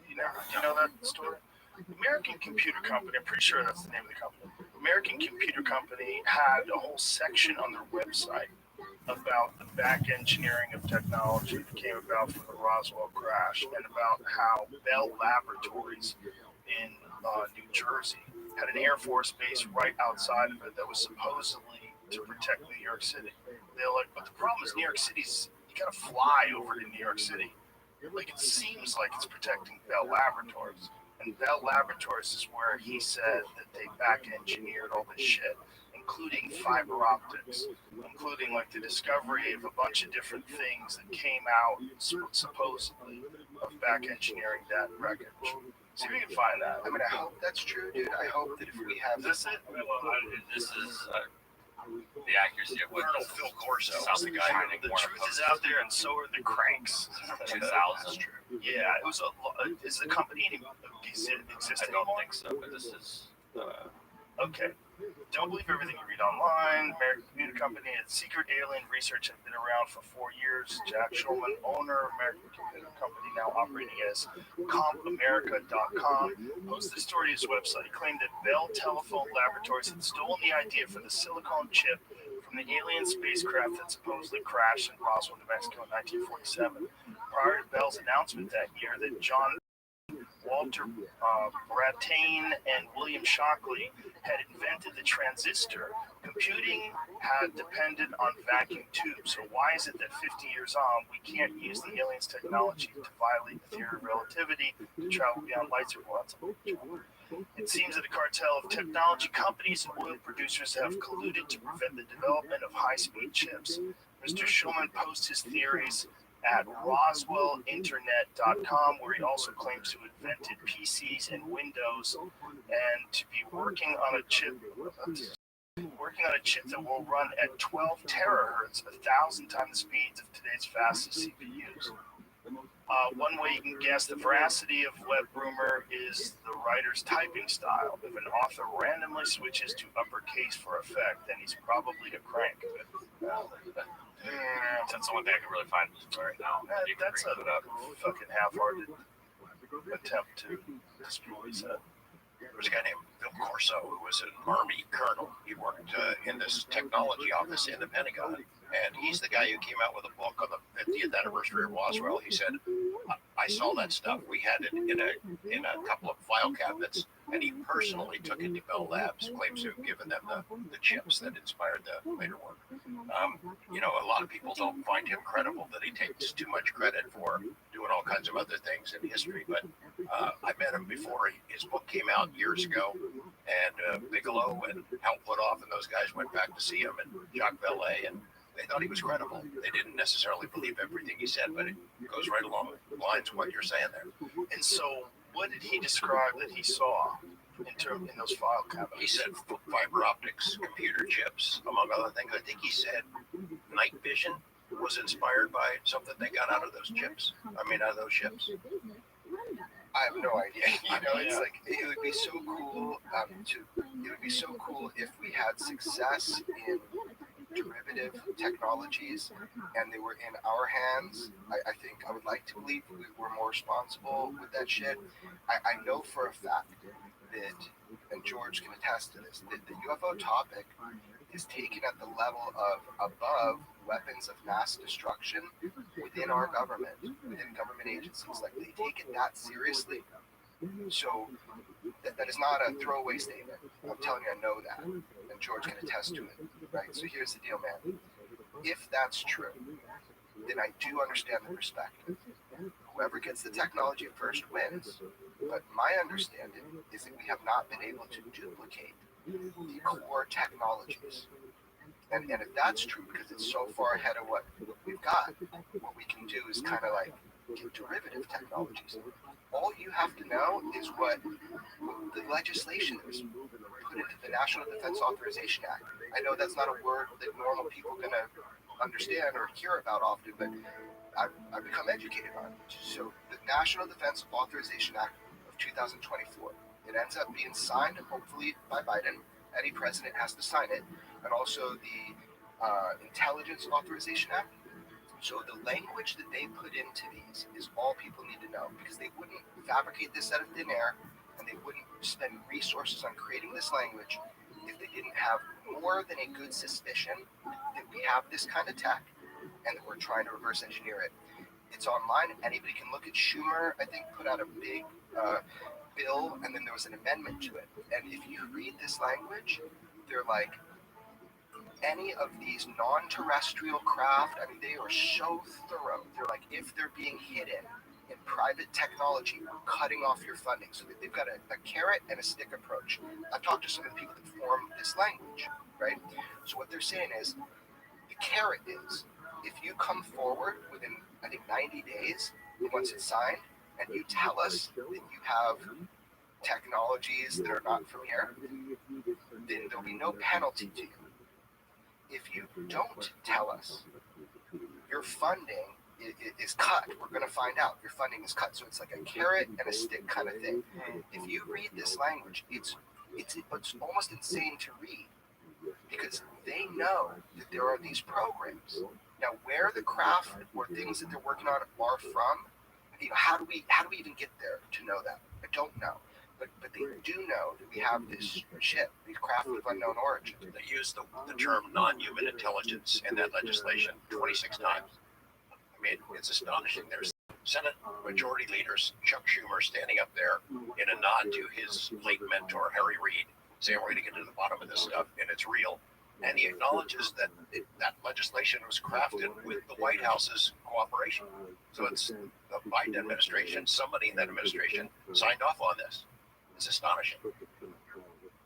S13: you know that story? American Computer Company, I'm pretty sure that's the name of the company. American Computer Company had a whole section on their website about the back engineering of technology that came about from the Roswell crash, and about how Bell Laboratories in New Jersey had an Air Force base right outside of it that was supposedly to protect New York City. They're like, but the problem is New York City's, you gotta fly over to New York City. Like, it seems like it's protecting Bell Laboratories. And Bell Laboratories is where he said that they back engineered all this shit, including fiber optics, including like the discovery of a bunch of different things that came out supposedly of back engineering that wreckage. See if we can find that.
S11: I mean, I hope that's true, dude. I hope that if we have
S8: Is this it? This is the accuracy of what
S10: Phil Corso.
S8: the guy
S13: The truth is out there, and so are the cranks.
S8: 2000.
S13: Yeah, it was is the company exist
S8: I don't
S13: anymore?
S8: think so, but this is.
S13: Okay. Don't believe everything you read online. American Computer Company and Secret Alien Research have been around for 4 years. Jack Schulman, owner of American Computer Company, now operating as compamerica.com, posted the story to his website. He claimed that Bell Telephone Laboratories had stolen the idea for the silicone chip from the alien spacecraft that supposedly crashed in Roswell, New Mexico in 1947.
S7: prior to Bell's announcement that year that John Walter Brattain and William Shockley had invented the transistor, computing had depended on vacuum tubes. So why is it that 50 years on, we can't use the aliens' technology to violate the theory of relativity to travel beyond light years? Well, it seems that a cartel of technology companies and oil producers have colluded to prevent the development of high-speed chips. Mr. Schulman posts his theories at roswellinternet.com, where he also claims to have invented PCs and Windows and to be working on a chip that will run at 12 terahertz, 1,000 times the speeds of today's fastest CPUs. One way you can guess the veracity of web rumor is the writer's typing style. If an author randomly switches to uppercase for effect, then he's probably a crank.
S8: That's the one thing I can really find right now.
S7: That's a fucking half-hearted attempt to dispute what he said.
S10: There was a guy named Bill Corso who was an Army colonel. He worked in this technology office in the Pentagon, and he's the guy who came out with a book on the 50th anniversary of Roswell. He said, "I saw that stuff. We had it in a couple of file cabinets," and he personally took it to Bell Labs. Claims to have given them the chips that inspired the later work. A lot of people don't find him credible, that he takes too much credit for doing all kinds of other things in history. But I met him before his book came out years ago, and Bigelow and Hal Puthoff and those guys went back to see him, and Jacques Vallée, and they thought he was credible. They didn't necessarily believe everything he said, but it goes right along the lines of what you're saying there.
S7: And so, what did he describe that he saw in those file cabinets?
S10: He said fiber optics, computer chips, among other things. I think he said night vision was inspired by something they got out of those chips. Out of those chips.
S11: I have no idea. It's like it would be so cool it would be so cool if we had success in derivative technologies and they were in our hands. I think I would like to believe we were more responsible with that shit. I know for a fact that, and George can attest to this, that the UFO topic is taken at the level of above weapons of mass destruction within our government, within government agencies. Like, they take it that seriously. So that is not a throwaway statement. I'm telling you, I know that, and George can attest to it. Right? So here's the deal, man. If that's true, then I do understand the perspective. Whoever gets the technology first wins. But my understanding is that we have not been able to duplicate the core technologies. And if that's true, because it's so far ahead of what we've got, what we can do is kind of like get derivative technologies. All you have to know is what the legislation is put into the National Defense Authorization Act. I know that's not a word that normal people are going to understand or hear about often, but I've become educated on it. So the National Defense Authorization Act of 2024, it ends up being signed, hopefully by Biden. Any president has to sign it. And also the Intelligence Authorization Act. So the language that they put into these is all people need to know, because they wouldn't fabricate this out of thin air, and they wouldn't spend resources on creating this language if they didn't have more than a good suspicion that we have this kind of tech and that we're trying to reverse engineer it. It's online. Anybody can look at. Schumer, I think, put out a big bill, and then there was an amendment to it. And if you read this language, they're like, any of these non-terrestrial craft, they are so thorough. They're like, if they're being hidden in private technology, we're cutting off your funding. So they've got a carrot and a stick approach. I've talked to some of the people that form this language, right? So what they're saying is, the carrot is, if you come forward within, I think, 90 days, once it's signed, and you tell us that you have technologies that are not from here, then there'll be no penalty to you. If you don't tell us, your funding is cut. We're going to find out your funding is cut. So it's like a carrot and a stick kind of thing. If you read this language, it's almost insane to read, because they know that there are these programs. Now, where the craft or things that they're working on are from, how do we even get there to know that? I don't know. But they do know that we have this ship, these craft of unknown origin.
S10: They use the term non-human intelligence in that legislation 26 times. It's astonishing. There's Senate Majority Leaders Chuck Schumer standing up there in a nod to his late mentor, Harry Reid, saying we're going to get to the bottom of this stuff and it's real. And he acknowledges that that legislation was crafted with the White House's cooperation. So it's the Biden administration, somebody in that administration signed off on this. It's astonishing.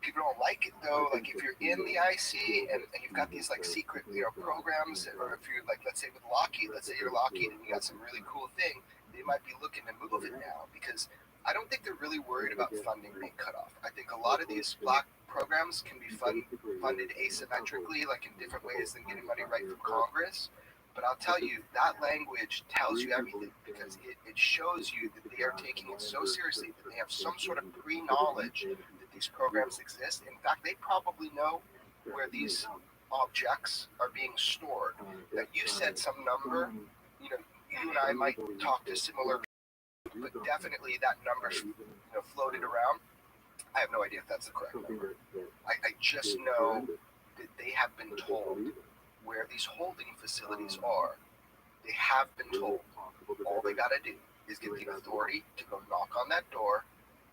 S11: People don't like it though. Like if you're in the IC and you've got these like secret, programs, or if you're like, let's say with Lockheed, let's say you're Lockheed and you got some really cool thing, they might be looking to move it now because I don't think they're really worried about funding being cut off. I think a lot of these black programs can be funded asymmetrically, like in different ways than getting money right from Congress. But I'll tell you, that language tells you everything because it shows you that they are taking it so seriously that they have some sort of pre-knowledge that these programs exist. In fact, they probably know where these objects are being stored. That you said some number, you and I might talk to similar people, but definitely that number floated around. I have no idea if that's the correct number. I just know that they have been told where these holding facilities are. They have been told. All they got to do is get the authority to go knock on that door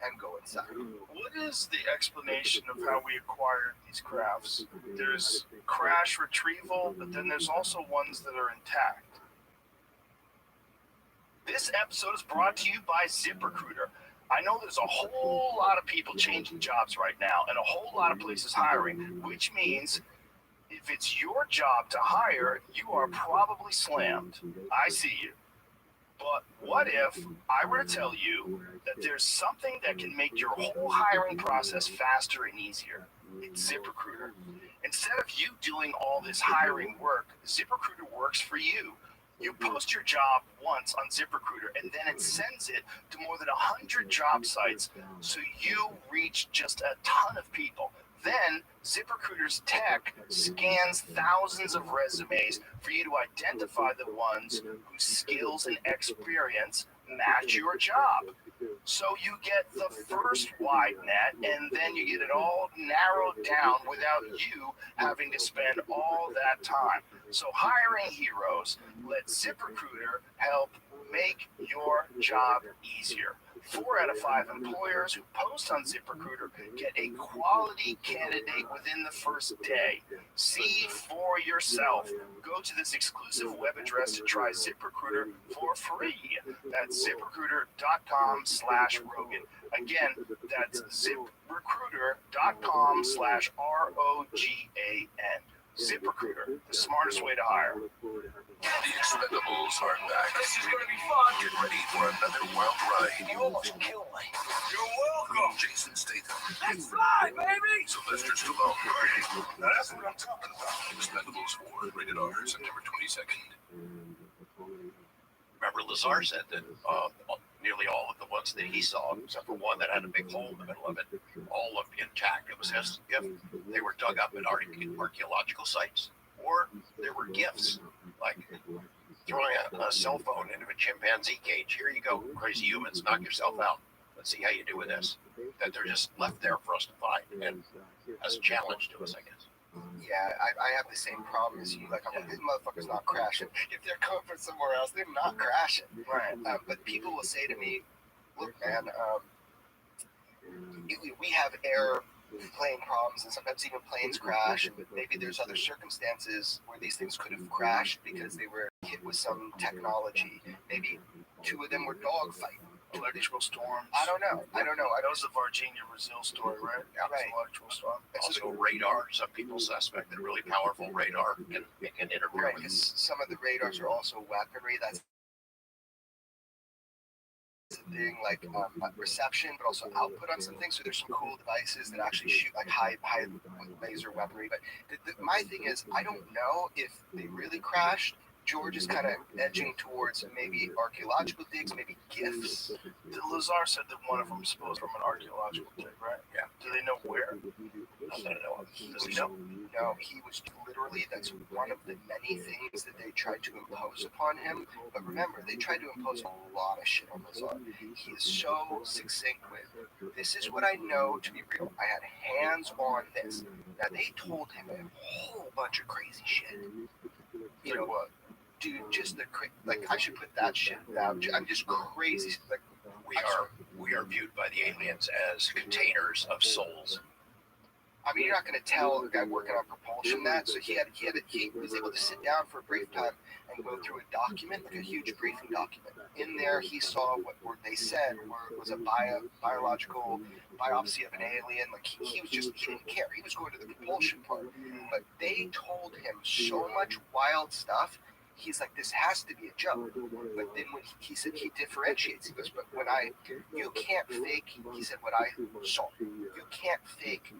S11: and go inside.
S13: What is the explanation of how we acquired these crafts? There's crash retrieval, but then there's also ones that are intact. This episode is brought to you by ZipRecruiter. I know there's a whole lot of people changing jobs right now and a whole lot of places hiring, which means if it's your job to hire, you are probably slammed. I see you. But what if I were to tell you that there's something that can make your whole hiring process faster and easier? It's ZipRecruiter. Instead of you doing all this hiring work, ZipRecruiter works for you. You post your job once on ZipRecruiter, and then it sends it to more than 100 job sites, so you reach just a ton of people. Then ZipRecruiter's tech scans thousands of resumes for you to identify the ones whose skills and experience match your job. So you get the first wide net, and then you get it all narrowed down without you having to spend all that time. So hiring heroes, let ZipRecruiter help make your job easier. 4 out of 5 employers who post on ZipRecruiter get a quality candidate within the first day. See for yourself. Go to this exclusive web address to try ZipRecruiter for free. That's ZipRecruiter.com/Rogan. Again, that's ZipRecruiter.com/ROGAN. ZipRecruiter, the smartest way to hire.
S15: The Expendables are back. This is going to be fun. Get ready for another wild ride.
S13: You almost killed me.
S15: You're welcome. Jason Statham.
S13: Let's fly, baby!
S15: Sylvester Stallone.
S14: Now that's what I'm talking about.
S15: Expendables 4, rated R, September 22nd.
S10: Remember, Lazar said that nearly all of the ones that he saw, except for one that had a big hole in the middle of it, all looked intact. It was his gift. They were dug up at archaeological sites, or there were gifts, like throwing a cell phone into a chimpanzee cage. Here you go, crazy humans, knock yourself out. Let's see how you do with this. That they're just left there for us to find, and as a challenge to us, I guess.
S11: Yeah, I have the same problem as you. Like, I'm like, these motherfuckers not crashing. If they're coming from somewhere else, they're not crashing.
S13: Right.
S11: But people will say to me, look, man, we have airplane problems, and sometimes even planes crash, and maybe there's other circumstances where these things could have crashed because they were hit with some technology. Maybe 2 of them were dogfighting.
S13: Electrical storms.
S11: I don't know.
S13: That was the Virginia, Brazil story, right?
S11: Yeah, right.
S13: Electrical storm.
S10: Also radar. Some people suspect that really powerful radar can interfere
S11: Right,
S10: with it.
S11: because some of the radars are also weaponry. That's thing, like reception, but also output on some things. So there's some cool devices that actually shoot like high laser weaponry. But my thing is, I don't know if they really crashed. George is kind of edging towards maybe archaeological digs, maybe gifts.
S13: Lazar said that one of them is supposed from an archaeological dig, right?
S10: Yeah.
S13: Do they know where?
S10: Not that I know of.
S13: Does he know?
S11: No, he was literally, that's one of the many things that they tried to impose upon him. But remember, they tried to impose a lot of shit on Lazar. He is so succinct with, this is what I know to be real. I had hands on this. Now, they told him a whole bunch of crazy shit. You know what? dude, just the like I should put that shit down. I'm just crazy. Like
S10: we are viewed by the aliens as containers of souls.
S11: I mean, you're not going to tell a guy working on propulsion that. So he was able to sit down for a brief time and go through a document, like a huge briefing document. In there, he saw what they said was a biological biopsy of an alien. Like he didn't care. He was going to the propulsion part. But they told him so much wild stuff. He's like, this has to be a joke. But then when he said he differentiates, he goes, but you can't fake, he said, what I saw. You can't fake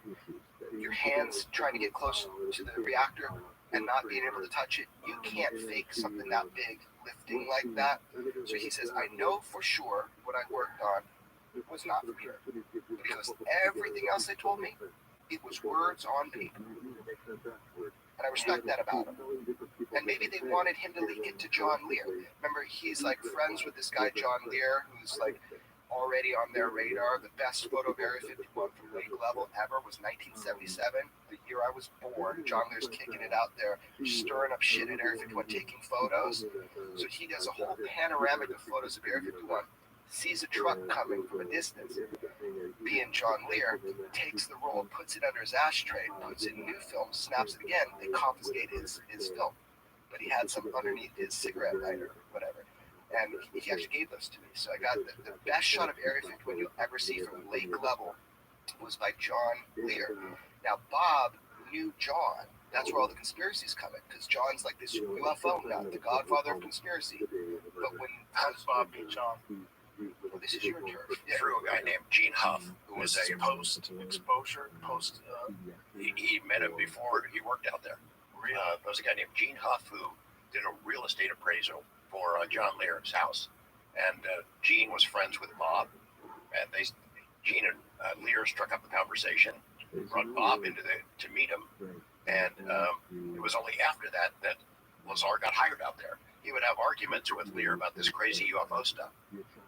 S11: your hands trying to get close to the reactor and not being able to touch it. You can't fake something that big lifting like that. So he says, I know for sure what I worked on was not real. Because everything else they told me, it was words on paper. And I respect that about him. And maybe they wanted him to leak it to John Lear. Remember, he's like friends with this guy, John Lear, who's like already on their radar. The best photo of Area 51 from lake level ever was 1977, the year I was born. John Lear's kicking it out there, stirring up shit at Area 51, taking photos. So he does a whole panoramic of photos of Area 51, sees a truck coming from a distance. Being John Lear, takes the roll, puts it under his ashtray, puts in new film, snaps it again. They confiscate his film. But he had some underneath his cigarette lighter, whatever. And he actually gave those to me. So I got the best shot of Area 51 you'll ever see from lake level was by John Lear. Now, Bob knew John. That's where all the conspiracies come in, because John's like this UFO nut, the godfather of conspiracy. But when
S13: how does Bob meet John?
S11: Well, this is your turn.
S10: Through a guy named Gene Huff, who was a
S13: post-exposure,
S10: he met him before he worked out there. There was a guy named Gene Huff who did a real estate appraisal for John Lear's house, and Gene was friends with Bob, and Gene and Lear struck up a conversation, brought Bob to meet him, and it was only after that Lazar got hired out there. He would have arguments with Lear about this crazy UFO stuff,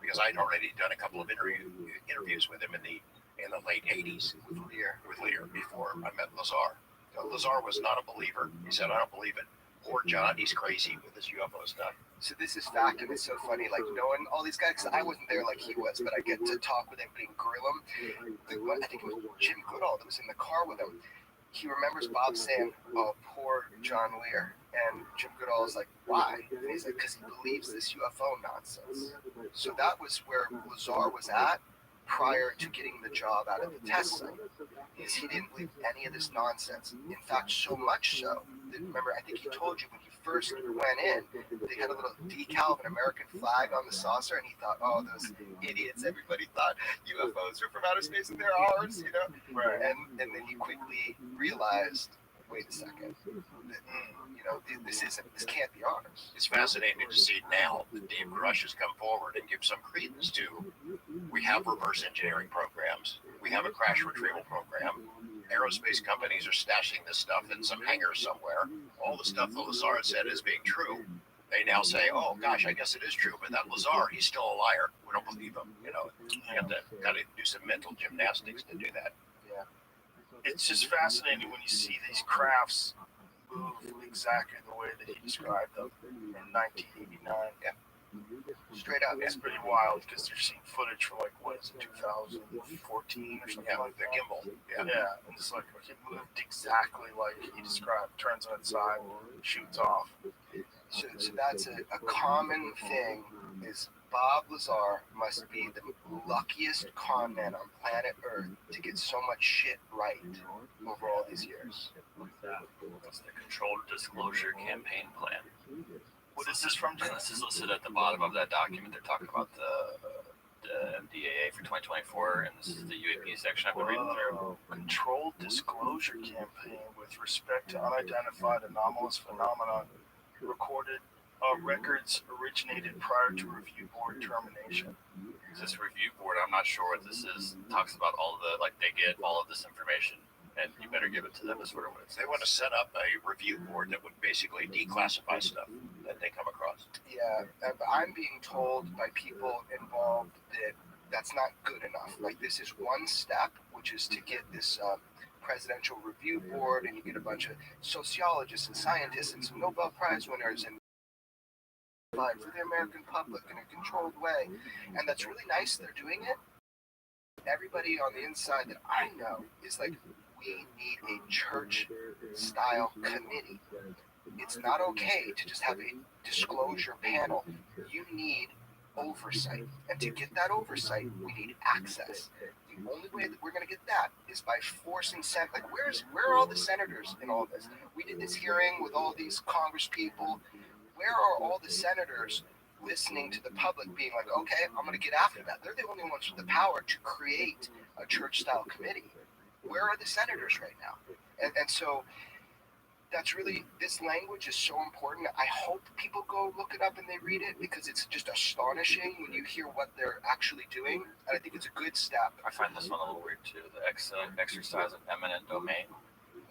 S10: because I'd already done a couple of interviews with him in the late 80s with Lear before I met Lazar. Lazar was not a believer. He said, I don't believe it. Poor John, he's crazy with this UFO stuff.
S11: So this is fact, and it's so funny, like knowing all these guys, because I wasn't there like he was, but I get to talk with everybody and grill him. I think it was Jim Goodall that was in the car with him. He remembers Bob saying, oh, poor John Lear. And Jim Goodall is like, why? And he's like, because he believes this UFO nonsense. So that was where Lazar was at prior to getting the job out of the test site. Is he didn't believe any of this nonsense. In fact, so much so that, remember, I think he told you when he first went in, they had a little decal of an American flag on the saucer, and he thought, oh, those idiots, everybody thought UFOs were from outer space and they're ours, you know? Right. And then he quickly realized, wait a second, this can't be ours.
S10: It's fascinating to see now that Dave Grush has come forward and give some credence to. We have reverse engineering programs. We have a crash retrieval program. Aerospace companies are stashing this stuff in some hangar somewhere. All the stuff that Lazar said is being true. They now say, oh gosh, I guess it is true, but that Lazar, he's still a liar. We don't believe him. You have to kind of do some mental gymnastics to do that.
S11: Yeah.
S13: It's just fascinating when you see these crafts move exactly the way that he described them in 1989.
S10: Yeah.
S11: Straight up.
S13: It's pretty wild because you're seeing footage from 2014 or something like
S10: the
S13: that.
S10: gimbal.
S13: Yeah, and it's like it moved exactly like he described. Turns on its side, shoots off.
S11: So that's a common thing. Is Bob Lazar must be the luckiest con man on planet Earth to get so much shit right over all these years.
S8: It's the Controlled Disclosure Campaign Plan. What is this from? This is listed at the bottom of that document. They're talking about the MDAA for 2024, and this is the UAP section I've been reading through.
S13: Controlled Disclosure Campaign with respect to unidentified anomalous phenomena recorded records originated prior to review board termination.
S8: This review board, I'm not sure what this is. It talks about all of they get all of this information, and you better give it to them. Is sort of what it says.
S10: They want to set up a review board that would basically declassify stuff that they come across.
S11: Yeah, I'm being told by people involved that that's not good enough. Like, this is one step, which is to get this presidential review board, and you get a bunch of sociologists and scientists and some Nobel Prize winners and for the American public in a controlled way. And that's really nice they're doing it. Everybody on the inside that I know is like, we need a church-style committee. It's not okay to just have a disclosure panel. You need oversight. And to get that oversight, we need access. The only way that we're going to get that is by forcing where are all the senators in all this? We did this hearing with all these Congress people. Where are all the senators listening to the public being like, okay, I'm going to get after that? They're the only ones with the power to create a church-style committee. Where are the senators right now? And so that's really, this language is so important. I hope people go look it up and they read it, because it's just astonishing when you hear what they're actually doing. And I think it's a good step.
S8: I find this one a little weird too. The exercise of eminent domain.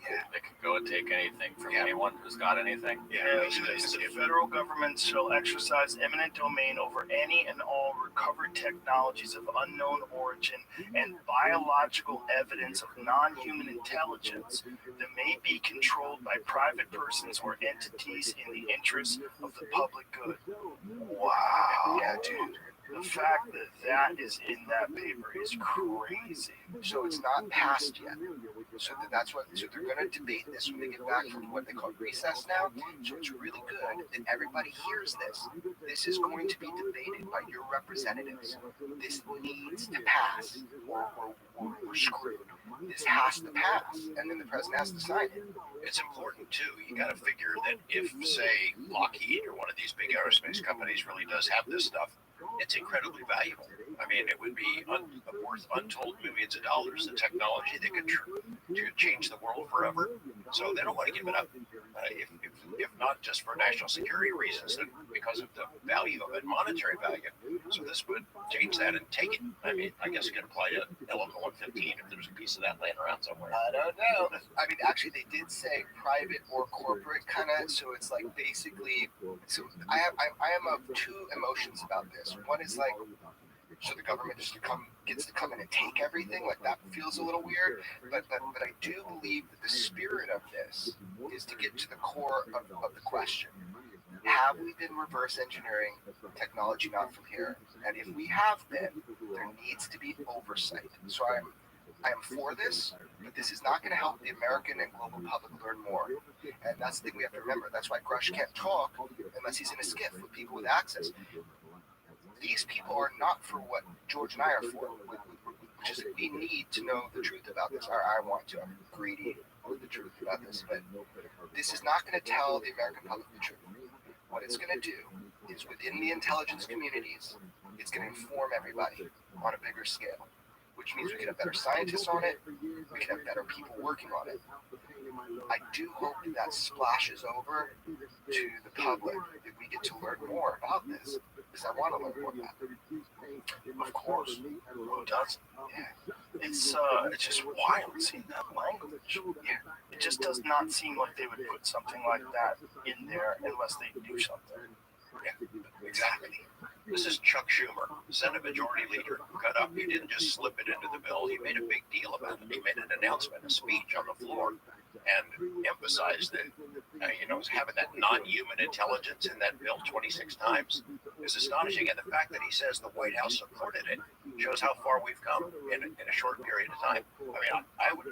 S8: Yeah. They can go and take anything from anyone who's got anything.
S13: Yeah, the federal government shall exercise eminent domain over any and all recovered technologies of unknown origin and biological evidence of non-human intelligence that may be controlled by private persons or entities in the interest of the public good. Wow.
S11: Yeah, dude.
S13: The fact that that is in that paper is crazy.
S11: So it's not passed yet. So they're going to debate this when they get back from what they call recess now. So it's really good that everybody hears this. This is going to be debated by your representatives. This needs to pass, or we're screwed. This has to pass, and then the president has to sign it.
S10: It's important too. You got to figure that if, say, Lockheed or one of these big aerospace companies really does have this stuff, it's incredibly valuable. I mean, it would be worth untold millions of dollars. The technology that could change the world forever. So they don't want to give it up. If not just for national security reasons, then because of the value of it, monetary value. So this would change that and take it. I mean, I guess it could apply to LM 115 if there's a piece of that laying around somewhere.
S11: I don't know. I mean, actually, they did say private or corporate, kind of. So it's like basically. So I am of two emotions about this. One is like, so the government just gets to come in and take everything, like that feels a little weird. But I do believe that the spirit of this is to get to the core of the question. Have we been reverse engineering technology not from here? And if we have been, there needs to be oversight. So I am for this, but this is not going to help the American and global public learn more. And that's the thing we have to remember. That's why Grush can't talk unless he's in a skiff with people with access. These people are not for what George and I are for, which is that we need to know the truth about this. Or I want to. I'm greedy with the truth about this. But this is not going to tell the American public the truth. What it's going to do is, within the intelligence communities, it's going to inform everybody on a bigger scale, which means we can have better scientists on it, we can have better people working on it. I do hope that splashes over to the public, that we get to learn more about this, because I want to learn more about it.
S13: Of course, who doesn't? Yeah. It's just wild seeing that language. Yeah. It just does not seem like they would put something like that in there unless they do something.
S10: Yeah, exactly. This is Chuck Schumer, Senate Majority Leader, who got up. He didn't just slip it into the bill. He made a big deal about it. He made an announcement, a speech on the floor, and emphasized that, having that non-human intelligence in that bill 26 times is astonishing. And the fact that he says the White House supported it shows how far we've come in a short period of time. I mean,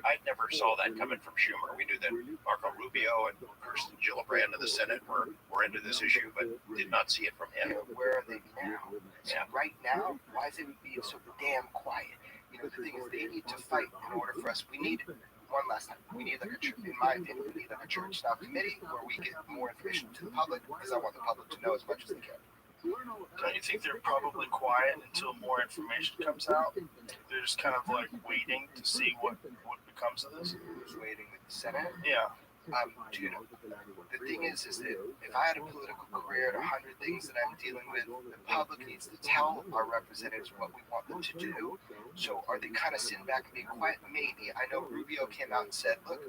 S10: I never saw that coming from Schumer. We knew that Marco Rubio and Kirsten Gillibrand of the Senate were into this issue, but did not see it from him.
S11: Where are they now? Yeah. Right now, why is it being so damn quiet? The thing is, they need to fight in order for us. We need, one last time, we need, in my opinion, we need a church-style committee where we get more information to the public, because I want the public to know as much as they can.
S13: Don't you think they're probably quiet until more information comes out? They're just kind of like waiting to see what becomes of this?
S11: Just waiting with the Senate?
S13: Yeah.
S11: Dude, the thing is that if I had a political career and 100 things that I'm dealing with, the public needs to tell our representatives what we want them to do. So are they kind of sitting back and being quiet? Maybe. I know Rubio came out and said, look,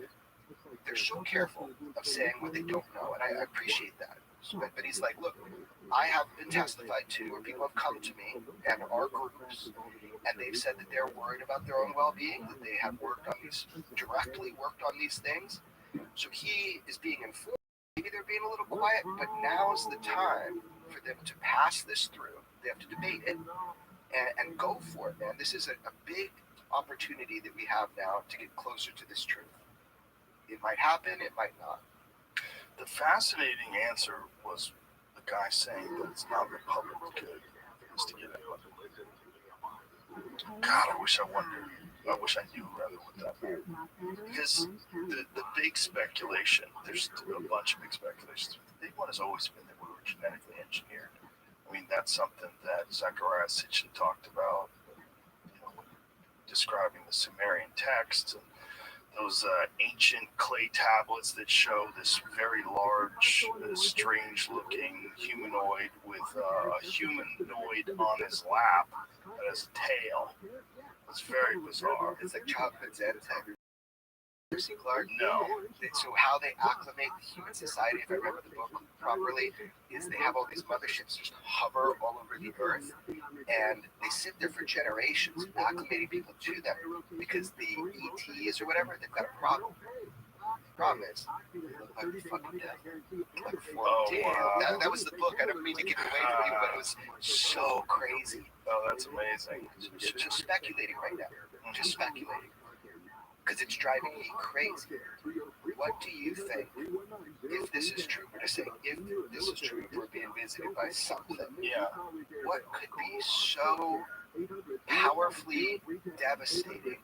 S11: they're so careful of saying what they don't know, and I appreciate that. But he's like, look, I have been testified to, or people have come to me and our groups, and they've said that they're worried about their own well-being, that they have directly worked on these things. So he is being informed. Maybe they're being a little quiet, but now's the time for for them to pass this through. They have to debate it and go for it, man. This is a big opportunity that we have now to get closer to this truth. It might happen, it might not.
S13: The fascinating answer was the guy saying that it's not the public good is to get it. God, I wish I knew rather what that meant. Because the big speculation, there's a bunch of big speculations. The big one has always been that we were genetically engineered. I mean, that's something that Zechariah Sitchin talked about, describing the Sumerian texts and those ancient clay tablets that show this very large, strange-looking humanoid with a humanoid on his lap that has a tail. It's very bizarre.
S11: It's like childhood's end tech. Clark?
S13: No.
S11: So how they acclimate the human society, if I remember the book properly, is they have all these motherships just hover all over the earth, and they sit there for generations, acclimating people to them, because the ETs or whatever, they've got a problem. The problem is, they look like the fucking devil. That was the book. I don't mean to give it away from you, but it was so crazy.
S13: Oh, that's amazing.
S11: Just speculating right now. Just speculating. Because it's driving me crazy. What do you think, if this is true? We're just saying, if this is true, if we're being visited by something, what could be so powerfully devastating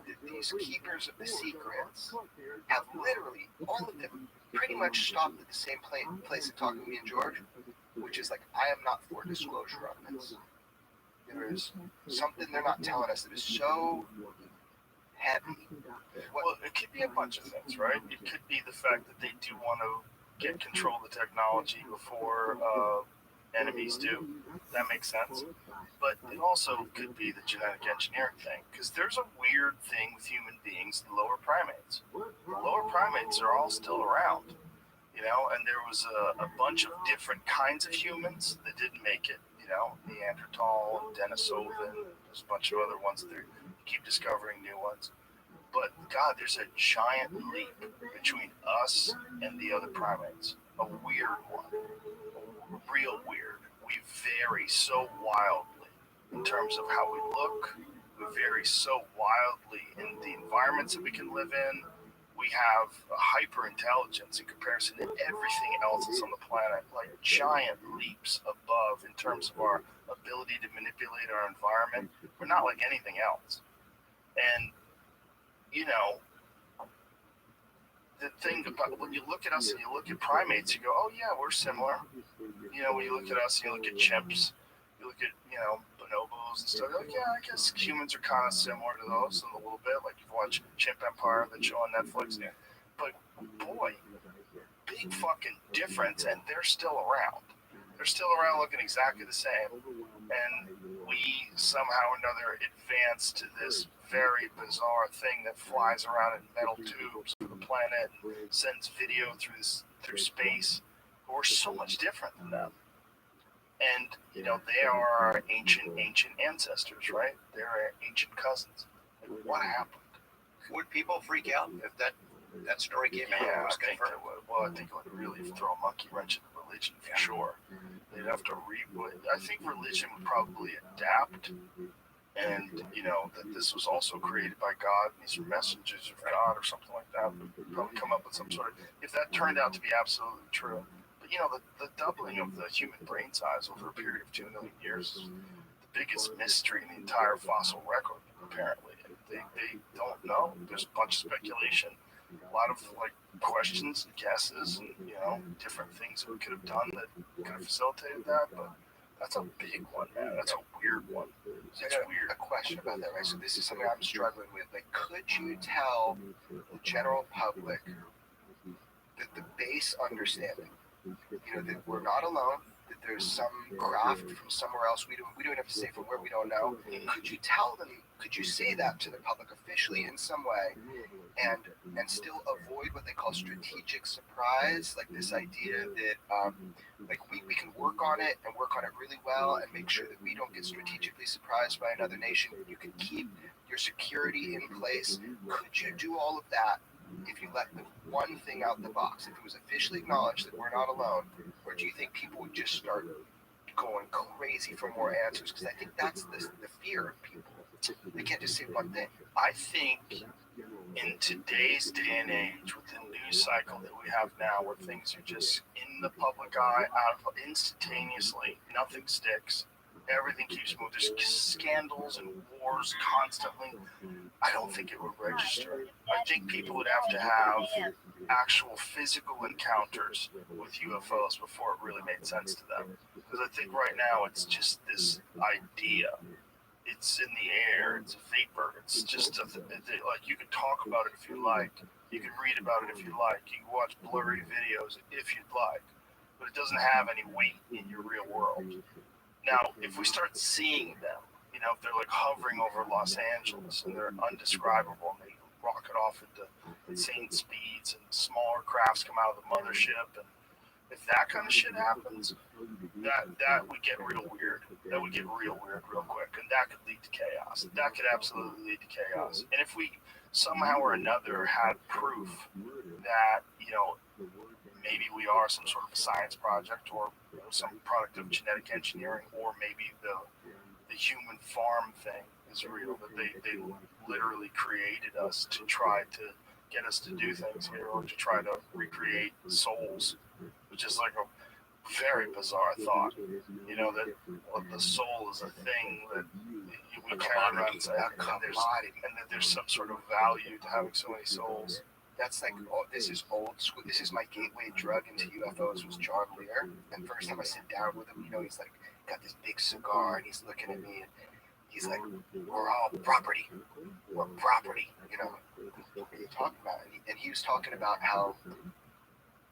S11: that these keepers of the secrets have literally, all of them, pretty much stopped at the same place and talking to me and George, which is like, I am not for disclosure on this. There is something they're not telling us that is so heavy.
S13: Well, it could be a bunch of things, right? It could be the fact that they do want to get control of the technology before enemies do. That makes sense. But it also could be the genetic engineering thing, because there's a weird thing with human beings, the lower primates. The lower primates are all still around, and there was a bunch of different kinds of humans that didn't make it, Neanderthal, Denisovan, there's a bunch of other ones that keep discovering new ones. But God, there's a giant leap between us and the other primates. A weird one. Real weird. We vary so wildly in terms of how we look. We vary so wildly in the environments that we can live in. We have a hyper intelligence in comparison to everything else that's on the planet, like giant leaps above in terms of our ability to manipulate our environment. We're not like anything else. And the thing about when you look at us and you look at primates, you go, oh yeah, we're similar. When you look at us and you look at chimps, you look at, bonobos and stuff, you're like, yeah, I guess humans are kind of similar to those in a little bit. Like you've watched Chimp Empire, that show on Netflix. But boy, big fucking difference, and they're still around. They're still around looking exactly the same. And we somehow or another advance to this very bizarre thing that flies around in metal tubes through the planet and sends video through space. We're so much different than them. And, they are our ancient ancestors, right? They're our ancient cousins. Like, what happened?
S10: Would people freak out if that story came out?
S13: Yeah, I think it would. Well, I think it would really throw a monkey wrench into religion for sure. They'd have to I think religion would probably adapt, and that this was also created by God, and these are messengers of God or something like that. They'd probably come up with some sort of, if that turned out to be absolutely true. But the doubling of the human brain size over a period of 2 million years is the biggest mystery in the entire fossil record, apparently. They don't know. There's a bunch of speculation, a lot of questions and guesses, and different things that we could have done that could have facilitated that. But that's a big one, man. That's a weird one.
S11: It's weird. A question about that, right? So this is something I'm struggling with. Like, could you tell the general public that the base understanding, that we're not alone, that there's some craft from somewhere else we don't have to say from where we don't know? Could you tell them? Could you say that to the public officially in some way, and still avoid what they call strategic surprise, like this idea that we can work on it and work on it really well and make sure that we don't get strategically surprised by another nation. You can keep your security in place. Could you do all of that if you let the one thing out the box? If it was officially acknowledged that we're not alone, or do you think people would just start going crazy for more answers, because I think that's the fear of people. They can't just say one thing.
S13: I think in today's day and age, with the news cycle that we have now, where things are just in the public eye, out of instantaneously, nothing sticks, everything keeps moving. There's scandals and wars constantly. I don't think it would register. I think people would have to have actual physical encounters with UFOs before it really made sense to them. Because I think right now it's just this idea. It's in the air. It's a vapor. It's just like you can talk about it if you like. You can read about it if you like. You can watch blurry videos if you'd like. But it doesn't have any weight in your real world. Now, if we start seeing them, you know, if they're like hovering over Los Angeles and they're undescribable and they rocket off into insane speeds and smaller crafts come out of the mothership, and if that kind of shit happens, that would get real weird. That would get real weird real quick, and that could lead to chaos. That could absolutely lead to chaos. And if we somehow or another had proof that, you know, maybe we are some sort of a science project or some product of genetic engineering, or maybe the human farm thing is real, that they literally created us to try to get us to do things here, or to try to recreate souls, which is like a very bizarre thought. You know, that the soul is a thing that we carry around, and that there's some sort of value to having so many souls.
S11: That's like, oh, this is old school. This is my gateway drug into UFOs was John Lear. And first time I sit down with him, you know, he's like got this big cigar and he's looking at me and he's like, we're all property. We're property. You know, what are you talking about? And he was talking about how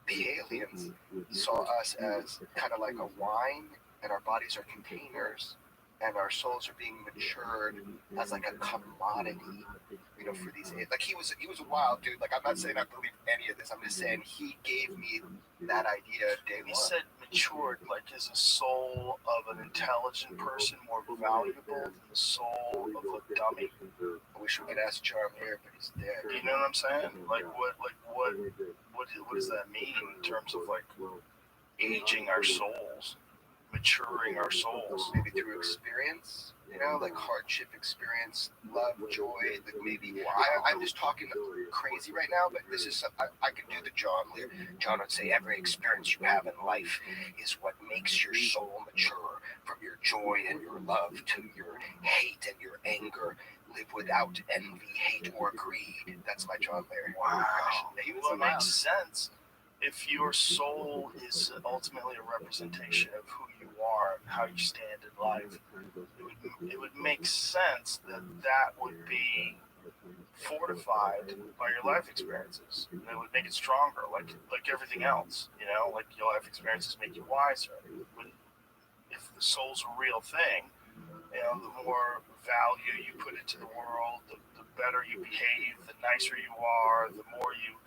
S11: the aliens saw us as kind of like a wine, and our bodies are containers, and our souls are being matured as like a commodity, you know, for these. Like he was a wild dude. Like, I'm not saying I believe any of this. I'm just saying he gave me that idea day one.
S13: He said matured, like, is a soul of an intelligent person more valuable than the soul of a dummy?
S11: I wish we could ask Charm here, but he's dead.
S13: You know what I'm saying? What does that mean in terms of like aging our souls, maturing our souls?
S11: Maybe through experience, you know, like hardship experience, love, joy. Like maybe I'm just talking crazy right now, but this is I can do the John Lear. John would say every experience you have in life is what makes your soul mature, from your joy and your love to your hate and your anger. Live without envy, hate, or greed. That's my John Lear.
S13: Wow. Well, it makes sense. If your soul is ultimately a representation of who you are and how you stand in life, it would make sense that would be fortified by your life experiences. And it would make it stronger, like everything else. You know, like your life experiences make you wiser. If the soul's a real thing, you know, the more value you put into the world, the better you behave, the nicer you are, the more you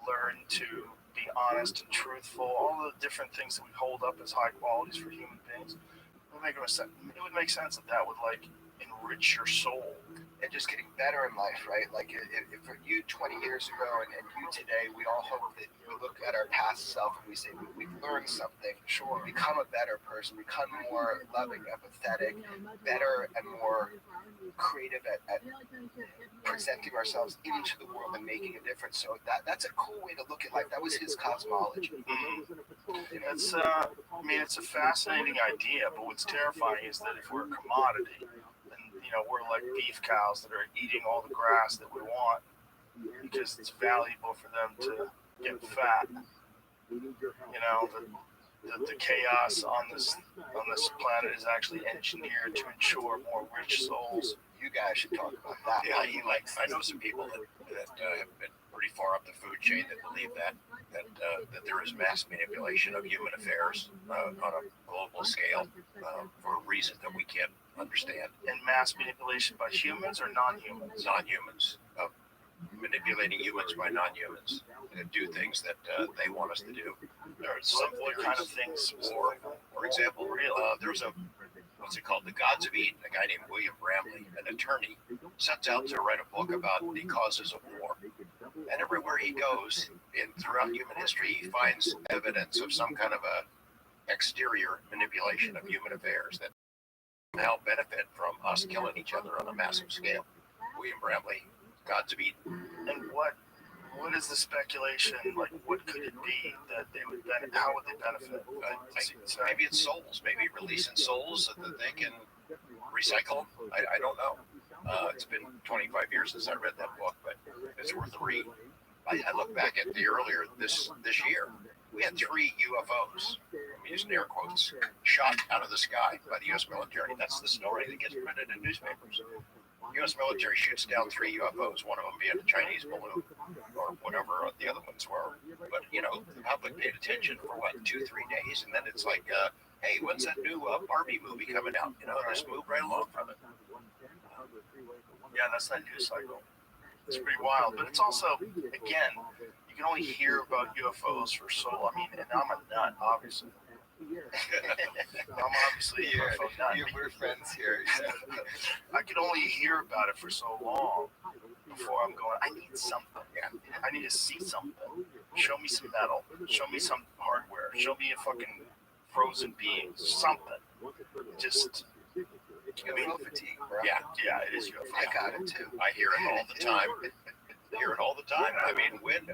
S13: learn to be honest and truthful, all the different things that we hold up as high qualities for human beings. It would make sense that would like enrich your soul.
S11: And just getting better in life, right? Like if for you 20 years ago and you today, we all hope that we look at our past self and we say we've learned something. Sure, become a better person, become more loving, empathetic, better and more creative at presenting ourselves into the world and making a difference. So that's a cool way to look at life. That was his cosmology.
S13: It's it's a fascinating idea, but what's terrifying is that if we're a commodity, you know, we're like beef cows that are eating all the grass that we want because it's valuable for them to get fat. You know, the chaos on this planet is actually engineered to ensure more rich souls.
S11: You guys should talk about that.
S10: Yeah, I know some people that have been pretty far up the food chain that believe that there is mass manipulation of human affairs on a global scale for reasons that we can't understand.
S13: And mass manipulation by humans or non-humans?
S10: Non-humans. Manipulating humans by non-humans to do things that they want us to do.
S13: There are some kind of things.
S10: For example, there's what's it called? The Gods of Eden. A guy named William Bramley, an attorney, sets out to write a book about the causes of war. And everywhere he goes, throughout human history, he finds evidence of some kind of a exterior manipulation of human affairs that now benefit from us killing each other on a massive scale. William Bramley, Godspeed.
S13: And what is the speculation? Like, what could it be that they would benefit? How would they benefit?
S10: Maybe it's souls. Maybe releasing souls so that they can recycle them. I don't know. It's been 25 years since I read that book, but it's worth a read. I look back at the earlier this year. We had 3 UFOs, I'm using air quotes, shot out of the sky by the U.S. military. That's the story that gets printed in newspapers. U.S. military shoots down 3 UFOs, one of them being a Chinese balloon, or whatever the other ones were. But, you know, the public paid attention for, 2-3 days, and then it's like, hey, when's that new Barbie movie coming out? You know, just move right along from it.
S13: Yeah, that's that news cycle. It's pretty wild, but it's also, again, you can only hear about UFOs for so long. I mean, and I'm a nut, obviously. I'm obviously a UFO nut.
S11: We're friends here.
S13: I could only hear about it for so long before I'm going, I need something. I need to see something. Show me some metal. Show me some hardware. Show me a fucking frozen being. Something. Just...
S11: UFO fatigue, bro.
S10: Yeah, it is UFO.
S11: I got it too.
S10: I hear it all the time. I mean, when,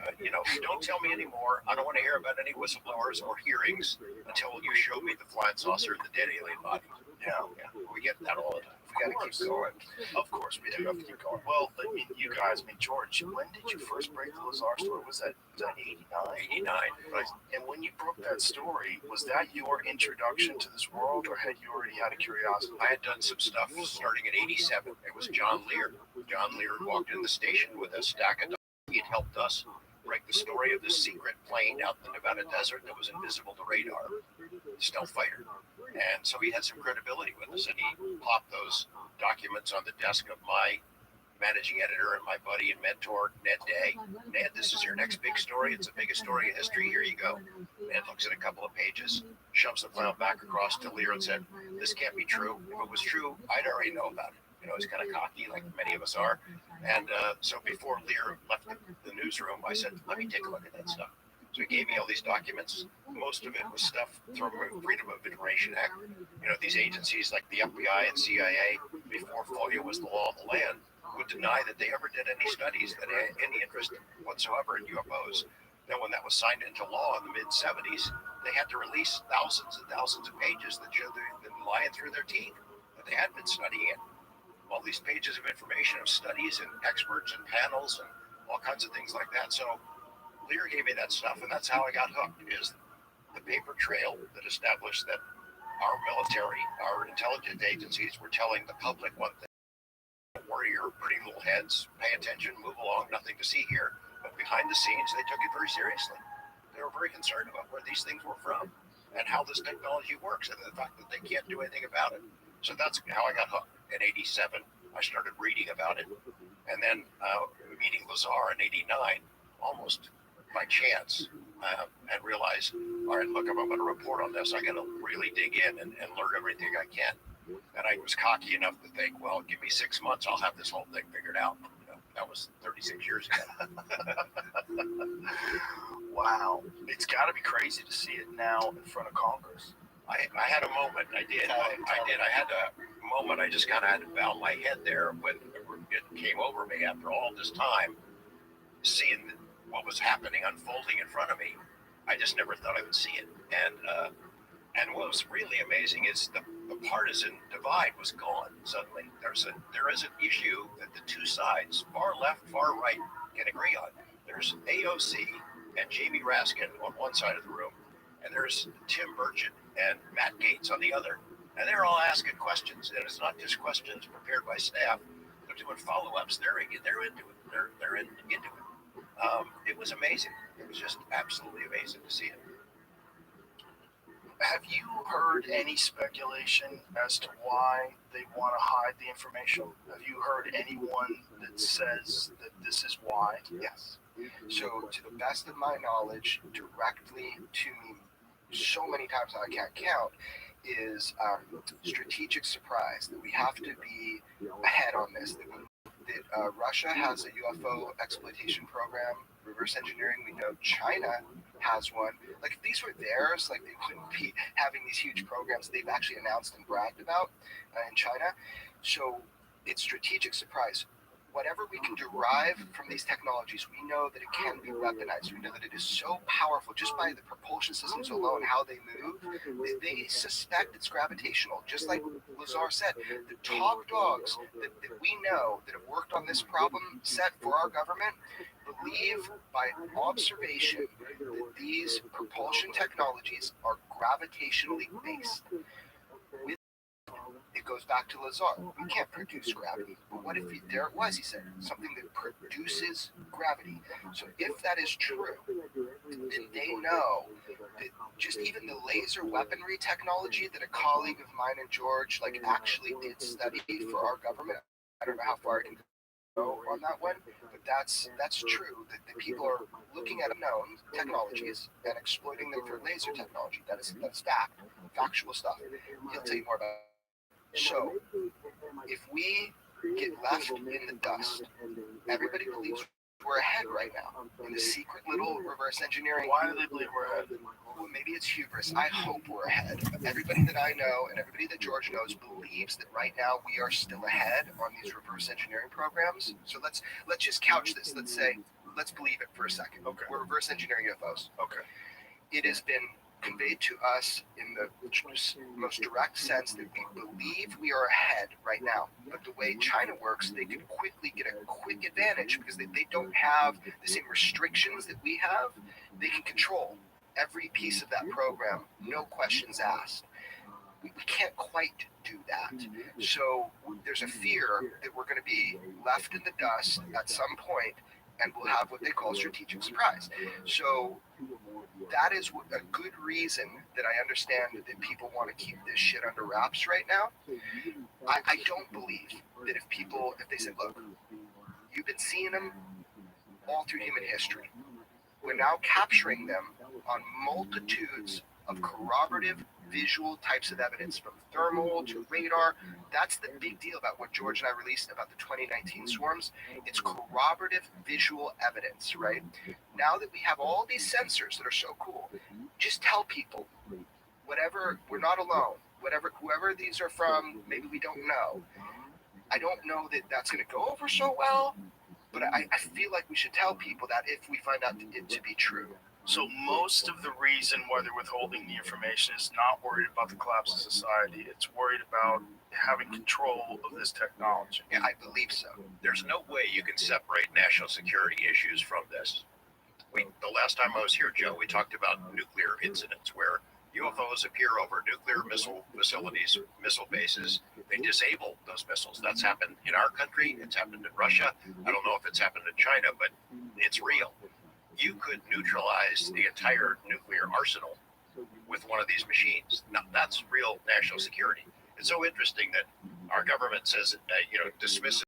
S10: don't tell me anymore. I don't want to hear about any whistleblowers or hearings until you show me the flying saucer and the dead alien body. Yeah. We get that all the time. We got to keep going.
S13: Of course, we do have to keep going. Well, I mean, you guys, George, when did you first break the Lazar story? Was that 89?
S10: 89.
S13: Right. And when you broke that story, was that your introduction to this world, or had you already had a curiosity?
S10: I had done some stuff starting in 87. It was John Lear. John Lear walked in the station with a stack of documents. He had helped us break the story of this secret plane out in the Nevada desert that was invisible to radar, stealth fighter. And so he had some credibility with us, and he plopped those documents on the desk of my managing editor and my buddy and mentor, Ned Day. Ned, this is your next big story. It's the biggest story in history. Here you go. Ned looks at a couple of pages, shoves the file back across to Lear and said, this can't be true. If it was true, I'd already know about it. He's kind of cocky, like many of us are. And so before Lear left the newsroom, I said, let me take a look at that stuff. So he gave me all these documents. Most of it was stuff from the Freedom of Information Act. These agencies like the FBI and CIA, before FOIA was the law of the land, would deny that they ever did any studies that had any interest whatsoever in UFOs. Then when that was signed into law in the mid-70s, they had to release thousands and thousands of pages that showed they'd been lying through their teeth, that they had been studying it. All these pages of information of studies and experts and panels and all kinds of things like that. So Lear gave me that stuff, and that's how I got hooked, is the paper trail that established that our military, our intelligence agencies were telling the public one thing. Warrior, pretty little heads, pay attention, move along, nothing to see here. But behind the scenes, they took it very seriously. They were very concerned about where these things were from and how this technology works and the fact that they can't do anything about it. So that's how I got hooked. In 87, I started reading about it. And then meeting Lazar in 89, almost by chance, and realized, all right, look, I'm going to report on this. I got to really dig in and learn everything I can. And I was cocky enough to think, well, give me 6 months, I'll have this whole thing figured out. That was 36 years ago.
S13: Wow. It's got to be crazy to see it now in front of Congress.
S10: I had a moment. I did. I had a moment. I just kind of had to bow my head there when it came over me after all this time, seeing what was happening, unfolding in front of me. I just never thought I would see it. And what was really amazing is the partisan divide was gone suddenly. There is an issue that the two sides, far left, far right, can agree on. There's AOC and Jamie Raskin on one side of the room, and there's Tim Burchett and Matt Gaetz on the other. And they're all asking questions, and it's not just questions prepared by staff. They're doing follow-ups. They're into it. They're into it. It was amazing. It was just absolutely amazing to see it.
S13: Have you heard any speculation as to why they want to hide the information? Have you heard anyone that says that this is why?
S11: Yes. So, to the best of my knowledge, directly to me, so many times that I can't count, is strategic surprise, that we have to be ahead on this, that Russia has a UFO exploitation program reverse engineering. We know China has one. Like if these were theirs, like they wouldn't be having these huge programs they've actually announced and bragged about in China. So it's strategic surprise. Whatever we can derive from these technologies, we know that it can be weaponized. We know that it is so powerful just by the propulsion systems alone, how they move. They suspect it's gravitational. Just like Lazar said, the top dogs that we know that have worked on this problem set for our government believe by observation that these propulsion technologies are gravitationally based. It goes back to Lazar. We can't produce gravity. But what if there it was, he said, something that produces gravity. So if that is true, then they know that just even the laser weaponry technology that a colleague of mine and George actually did study for our government. I don't know how far I can go on that one, but that's true, that the people are looking at unknown technologies and exploiting them for laser technology. That's factual stuff. He'll tell you more about it. So, if we get left in the dust, everybody believes we're ahead right now in the secret little reverse engineering.
S13: Why do they believe we're ahead?
S11: Well, maybe it's hubris. I hope we're ahead. Everybody that I know and everybody that George knows believes that right now we are still ahead on these reverse engineering programs. So let's just couch this. Let's believe it for a second.
S13: Okay.
S11: We're reverse engineering UFOs.
S13: Okay.
S11: It has been conveyed to us in the most direct sense that we believe we are ahead right now. But the way China works, they can quickly get a quick advantage because they don't have the same restrictions that we have. They can control every piece of that program, no questions asked. We can't quite do that. So there's a fear that we're going to be left in the dust at some point and we'll have what they call strategic surprise. So that is a good reason that I understand that people want to keep this shit under wraps right now. I don't believe that if they said, look, you've been seeing them all through human history. We're now capturing them on multitudes of corroborative visual types of evidence, from thermal to radar. That's the big deal about what George and I released about the 2019 swarms. It's corroborative visual evidence, right? Now that we have all these sensors that are so cool, just tell people, whatever, we're not alone. Whoever these are from, maybe we don't know. I don't know that that's going to go over so well, but I feel like we should tell people that if we find out it to be true.
S13: So most of the reason why they're withholding the information is not worried about the collapse of society. It's worried about having control of this technology.
S11: Yeah, I believe so.
S10: There's no way you can separate national security issues from this. The last time I was here, Joe, we talked about nuclear incidents where UFOs appear over nuclear missile facilities, missile bases. They disable those missiles. That's happened in our country. It's happened in Russia. I don't know if it's happened in China, but it's real. You could neutralize the entire nuclear arsenal with one of these machines. Now, that's real national security. It's so interesting that our government says, dismiss the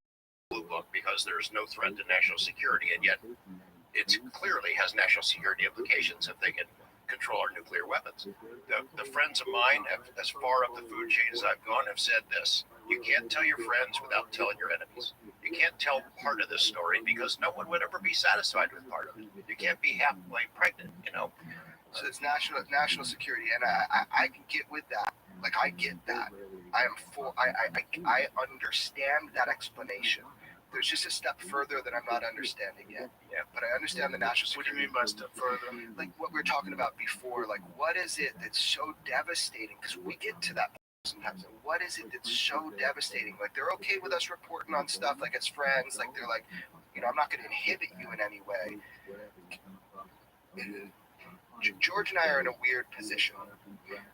S10: blue book because there's no threat to national security, and yet it clearly has national security implications if they can control our nuclear weapons. The friends of mine, as far up the food chain as I've gone, have said this: you can't tell your friends without telling your enemies. You can't tell part of this story because no one would ever be satisfied with part of it. You can't be halfway pregnant,
S11: So it's national security, and I can get with that. Like, I get that. I understand that explanation. There's just a step further that I'm not understanding yet. Yeah, but I understand the national security.
S13: What do you mean by step further?
S11: Like what we were talking about before. Like, what is it that's so devastating? Because we get to that sometimes. What is it that's so devastating? Like, they're okay with us reporting on stuff like as friends. Like, they're like, I'm not going to inhibit you in any way. George and I are in a weird position.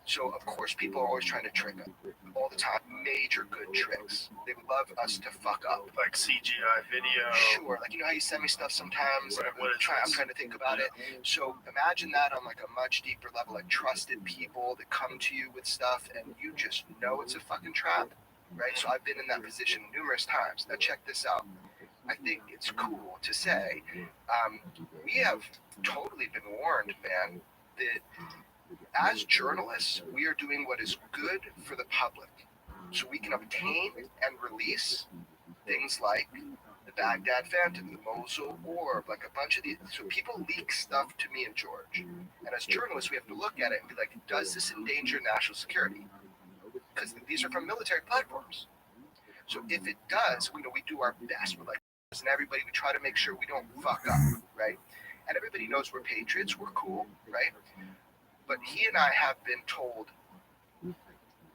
S11: So, of course, people are always trying to trick us all the time. Major good tricks. They would love us to fuck up.
S13: Like CGI video.
S11: Sure. Like, how you send me stuff sometimes? I'm trying to think about it. So, imagine that on like a much deeper level, like trusted people that come to you with stuff and you just know it's a fucking trap, right? So, I've been in that position numerous times. Now, check this out. I think it's cool to say we have totally been warned, man, that as journalists, we are doing what is good for the public so we can obtain and release things like the Baghdad Phantom, the Mosul Orb, like a bunch of these. So people leak stuff to me and George. And as journalists, we have to look at it and be like, does this endanger national security? Because these are from military platforms. So if it does, we do our best. We're like, and everybody, we try to make sure we don't fuck up, right? And everybody knows we're patriots, we're cool, right? But he and I have been told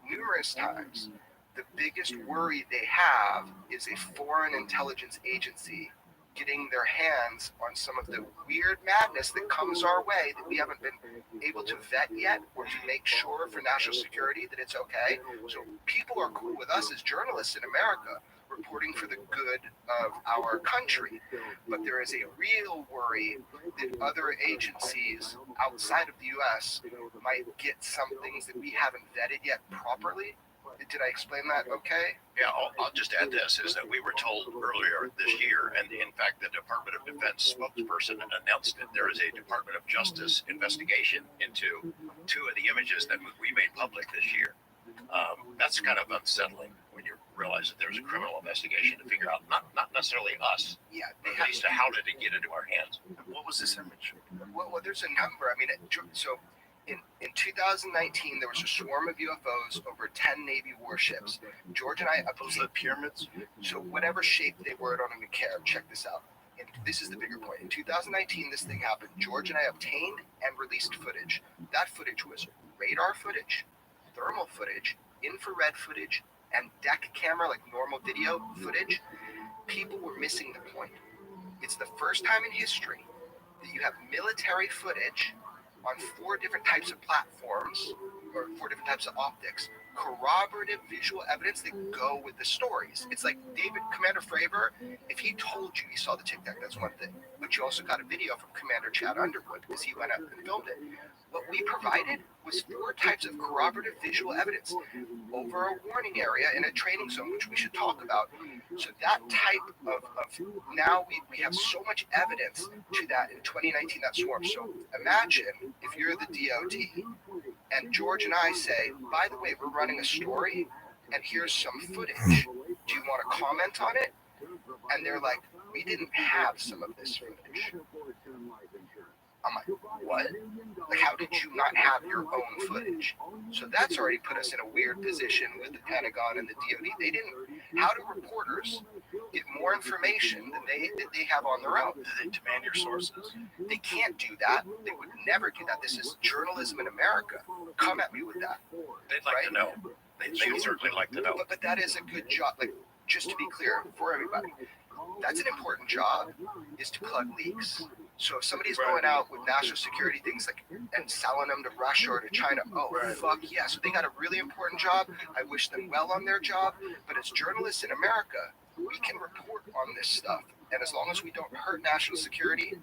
S11: numerous times the biggest worry they have is a foreign intelligence agency getting their hands on some of the weird madness that comes our way that we haven't been able to vet yet or to make sure for national security that it's okay. So people are cool with us as journalists in America reporting for the good of our country. But there is a real worry that other agencies outside of the U.S. might get some things that we haven't vetted yet properly. Did I explain that okay?
S10: Yeah, I'll just add this, is that we were told earlier this year, and in fact the Department of Defense spokesperson announced that there is a Department of Justice investigation into 2 of the images that we made public this year. That's kind of unsettling when you realize that there's a criminal investigation to figure out, not necessarily us, but at least how did it get into our hands.
S13: What was this image?
S11: Well, there's a number. I mean, so in 2019, there was a swarm of UFOs over 10 Navy warships. George and I...
S13: Those are the pyramids?
S11: So whatever shape they were, I don't even care. Check this out. And this is the bigger point. In 2019, this thing happened. George and I obtained and released footage. That footage was radar footage, thermal footage, infrared footage, and deck camera, like normal video footage. People were missing the point. It's the first time in history that you have military footage on 4 different types of platforms, or 4 different types of optics, corroborative visual evidence that go with the stories. It's like Commander Fravor, if he told you he saw the Tic Tac, that's one thing. But you also got a video from Commander Chad Underwood because he went up and filmed it. What we provided was 4 types of corroborative visual evidence over a warning area in a training zone, which we should talk about. So that type of now we have so much evidence to that in 2019, that swarm. So imagine if you're the DOD and George and I say, by the way, we're running a story and here's some footage. Do you want to comment on it? And they're like, we didn't have some of this footage. I'm like, what? Like, how did you not have your own footage? So that's already put us in a weird position with the Pentagon and the DOD. They didn't. How do reporters get more information than they have on their own?
S13: Do they demand your sources?
S11: They can't do that. They would never do that. This is journalism in America. Come at me with that.
S10: They'd like to know. They'd certainly like to know.
S11: But that is a good job. Like, just to be clear for everybody, that's an important job, is to plug leaks. So if somebody's going out with national security things like and selling them to Russia or to China, fuck yeah. So they got a really important job. I wish them well on their job. But as journalists in America, we can report on this stuff. And as long as we don't hurt national security,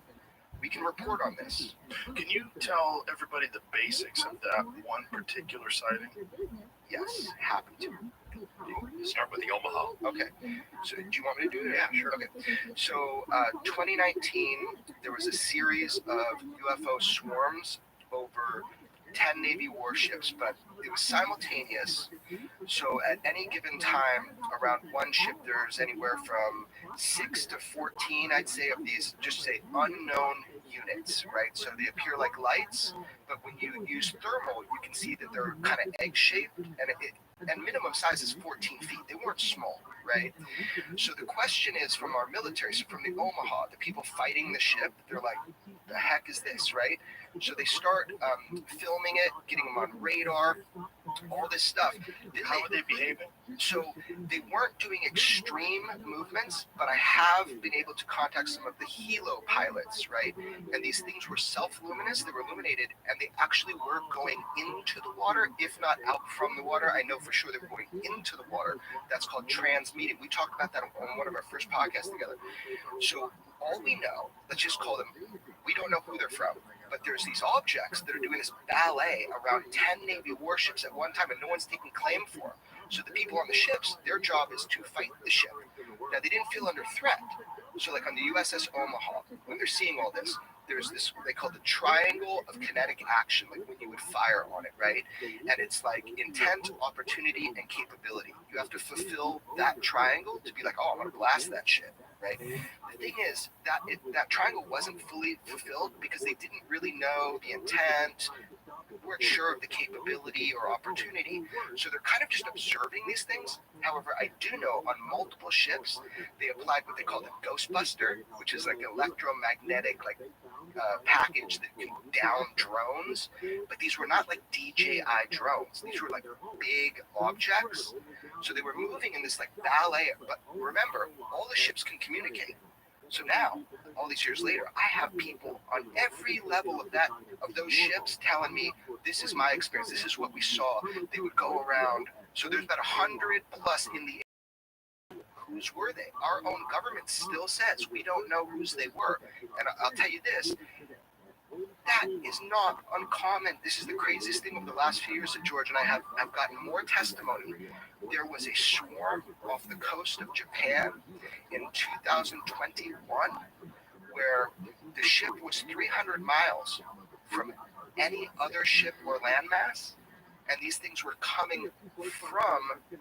S11: we can report on this.
S13: Can you tell everybody the basics of that one particular sighting?
S11: Yes, happy to.
S10: Start with the Omaha.
S11: Okay. So do you want me to do it?
S10: Yeah, sure.
S11: Okay. So 2019, there was a series of UFO swarms over 10 Navy warships, but it was simultaneous. So at any given time, around one ship, there's anywhere from 6 to 14, I'd say, of these, just say, unknown units, right? So they appear like lights, but when you use thermal, you can see that they're kind of egg-shaped, and minimum size is 14 feet. They weren't small, right? So the question is from our military, so from the Omaha, the people fighting the ship, they're like, the heck is this, right? So they start filming it, getting them on radar, all this stuff.
S13: How were they behaving?
S11: So they weren't doing extreme movements, but I have been able to contact some of the helo pilots, right? And these things were self-luminous, they were illuminated, and they actually were going into the water, if not out from the water. I know for sure they were going into the water. That's called transmitting. We talked about that on one of our first podcasts together. So all we know, let's just call them, we don't know who they're from, but there's these objects that are doing this ballet around 10 Navy warships at one time, and no one's taking claim for them. So the people on the ships, their job is to fight the ship. Now, they didn't feel under threat. So like on the USS Omaha, when they're seeing all this, there's this, they call the triangle of kinetic action, like when you would fire on it, right? And it's like intent, opportunity, and capability. You have to fulfill that triangle to be like, oh, I'm going to blast that shit. right? The thing is that triangle wasn't fully fulfilled because they didn't really know the intent, weren't sure of the capability or opportunity, so they're kind of just observing these things. However, I do know on multiple ships they applied what they call the Ghostbuster, which is like electromagnetic package that can down drones, but these were not like DJI drones. These were like big objects, so they were moving in this like ballet. But remember, all the ships can communicate. So now, all these years later, I have people on every level of those ships telling me, this is my experience, this is what we saw. They would go around. So there's about 100 plus in the air. Whose were they? Our own government still says we don't know whose they were. And I'll tell you this, that is not uncommon. This is the craziest thing over the last few years that George and I have gotten more testimony. There was a swarm off the coast of Japan in 2021 where the ship was 300 miles from any other ship or landmass, and these things were coming from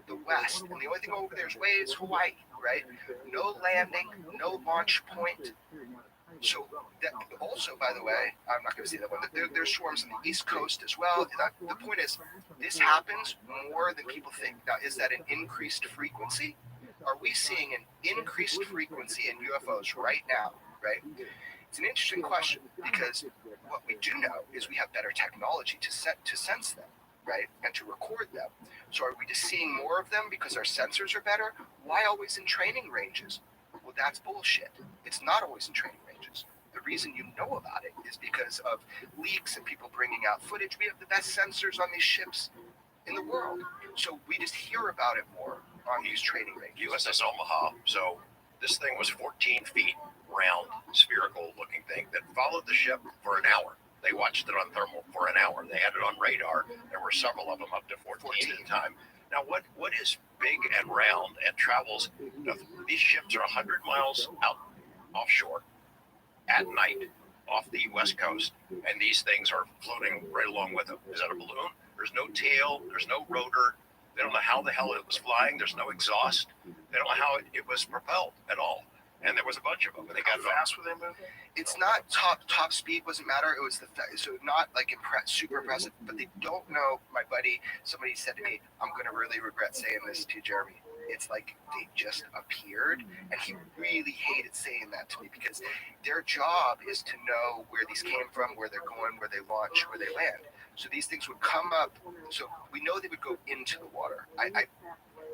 S11: the west. And the only thing over there is Hawaii, right? No landing, no launch point. So that also, by the way, I'm not going to say that one, but there's swarms on the East Coast as well. The point is, this happens more than people think. Now, is that an increased frequency? Are we seeing an increased frequency in UFOs right now, right? It's an interesting question, because what we do know is we have better technology to sense them, right, and to record them. So are we just seeing more of them because our sensors are better? Why always in training ranges? Well, that's bullshit. It's not always in training ranges. The reason you know about it is because of leaks and people bringing out footage. We have the best sensors on these ships in the world. So we just hear about it more on these training ranges.
S10: USS Omaha. So this thing was 14 feet round, spherical looking thing that followed the ship for an hour. They watched it on thermal for an hour. They had it on radar. There were several of them, up to 14 at a time. Now, what is big and round and travels? These ships are 100 miles out offshore at night off the west coast, and these things are floating right along with them. Is that a balloon? There's no tail. There's no rotor. They don't know how the hell it was flying. There's no exhaust. They don't know how it was propelled at all. And there was a bunch of them. And they got
S13: fast were they moving?
S11: It's not top speed doesn't matter. It was so not like super impressive. But they don't know. My buddy, somebody said to me, "I'm gonna really regret saying this to you, Jeremy." It's like they just appeared, and he really hated saying that to me because their job is to know where these came from, where they're going, where they launch, where they land. So these things would come up. So we know they would go into the water.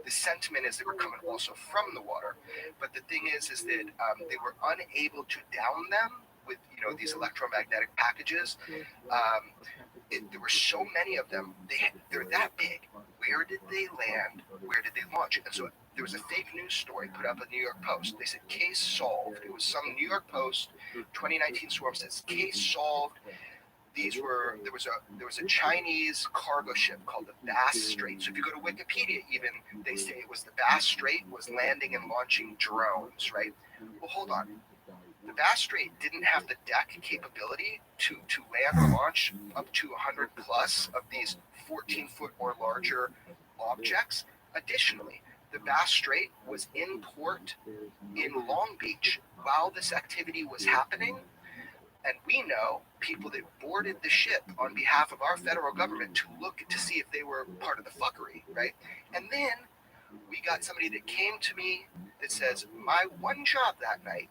S11: The sentiment is they were coming also from the water, but the thing is that they were unable to down them with these electromagnetic packages. There were so many of them. They're that big. Where did they land? Where did they launch? And so there was a fake news story put up in the New York Post. They said case solved. It was some New York Post 2019 swarm says case solved. There was a Chinese cargo ship called the Bass Strait. So if you go to Wikipedia, even they say it was the Bass Strait was landing and launching drones, right? Well, hold on. The Bass Strait didn't have the deck capability to land or launch up to 100 plus of these 14-foot or larger objects. Additionally, the Bass Strait was in port in Long Beach while this activity was happening. And we know people that boarded the ship on behalf of our federal government to look to see if they were part of the fuckery, right? And then we got somebody that came to me that says, my one job that night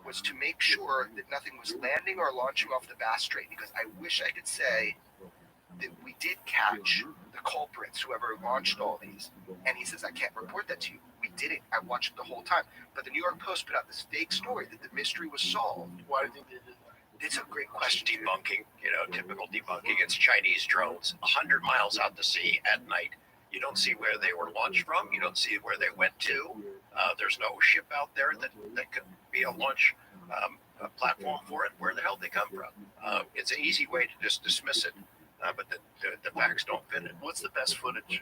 S11: was to make sure that nothing was landing or launching off the Bass Strait, because I wish I could say that we did catch the culprits, whoever launched all these. And he says, I can't report that to you. We did it. I watched it the whole time. But the New York Post put out this fake story that the mystery was solved.
S13: Why do you think they did that?
S11: It's a great question.
S10: Debunking, typical debunking. It's Chinese drones 100 miles out to sea at night. You don't see where they were launched from. You don't see where they went to. There's no ship out there that could be a launch a platform for it. Where the hell did they come from? It's an easy way to just dismiss it, but the facts don't fit it.
S13: What's the best footage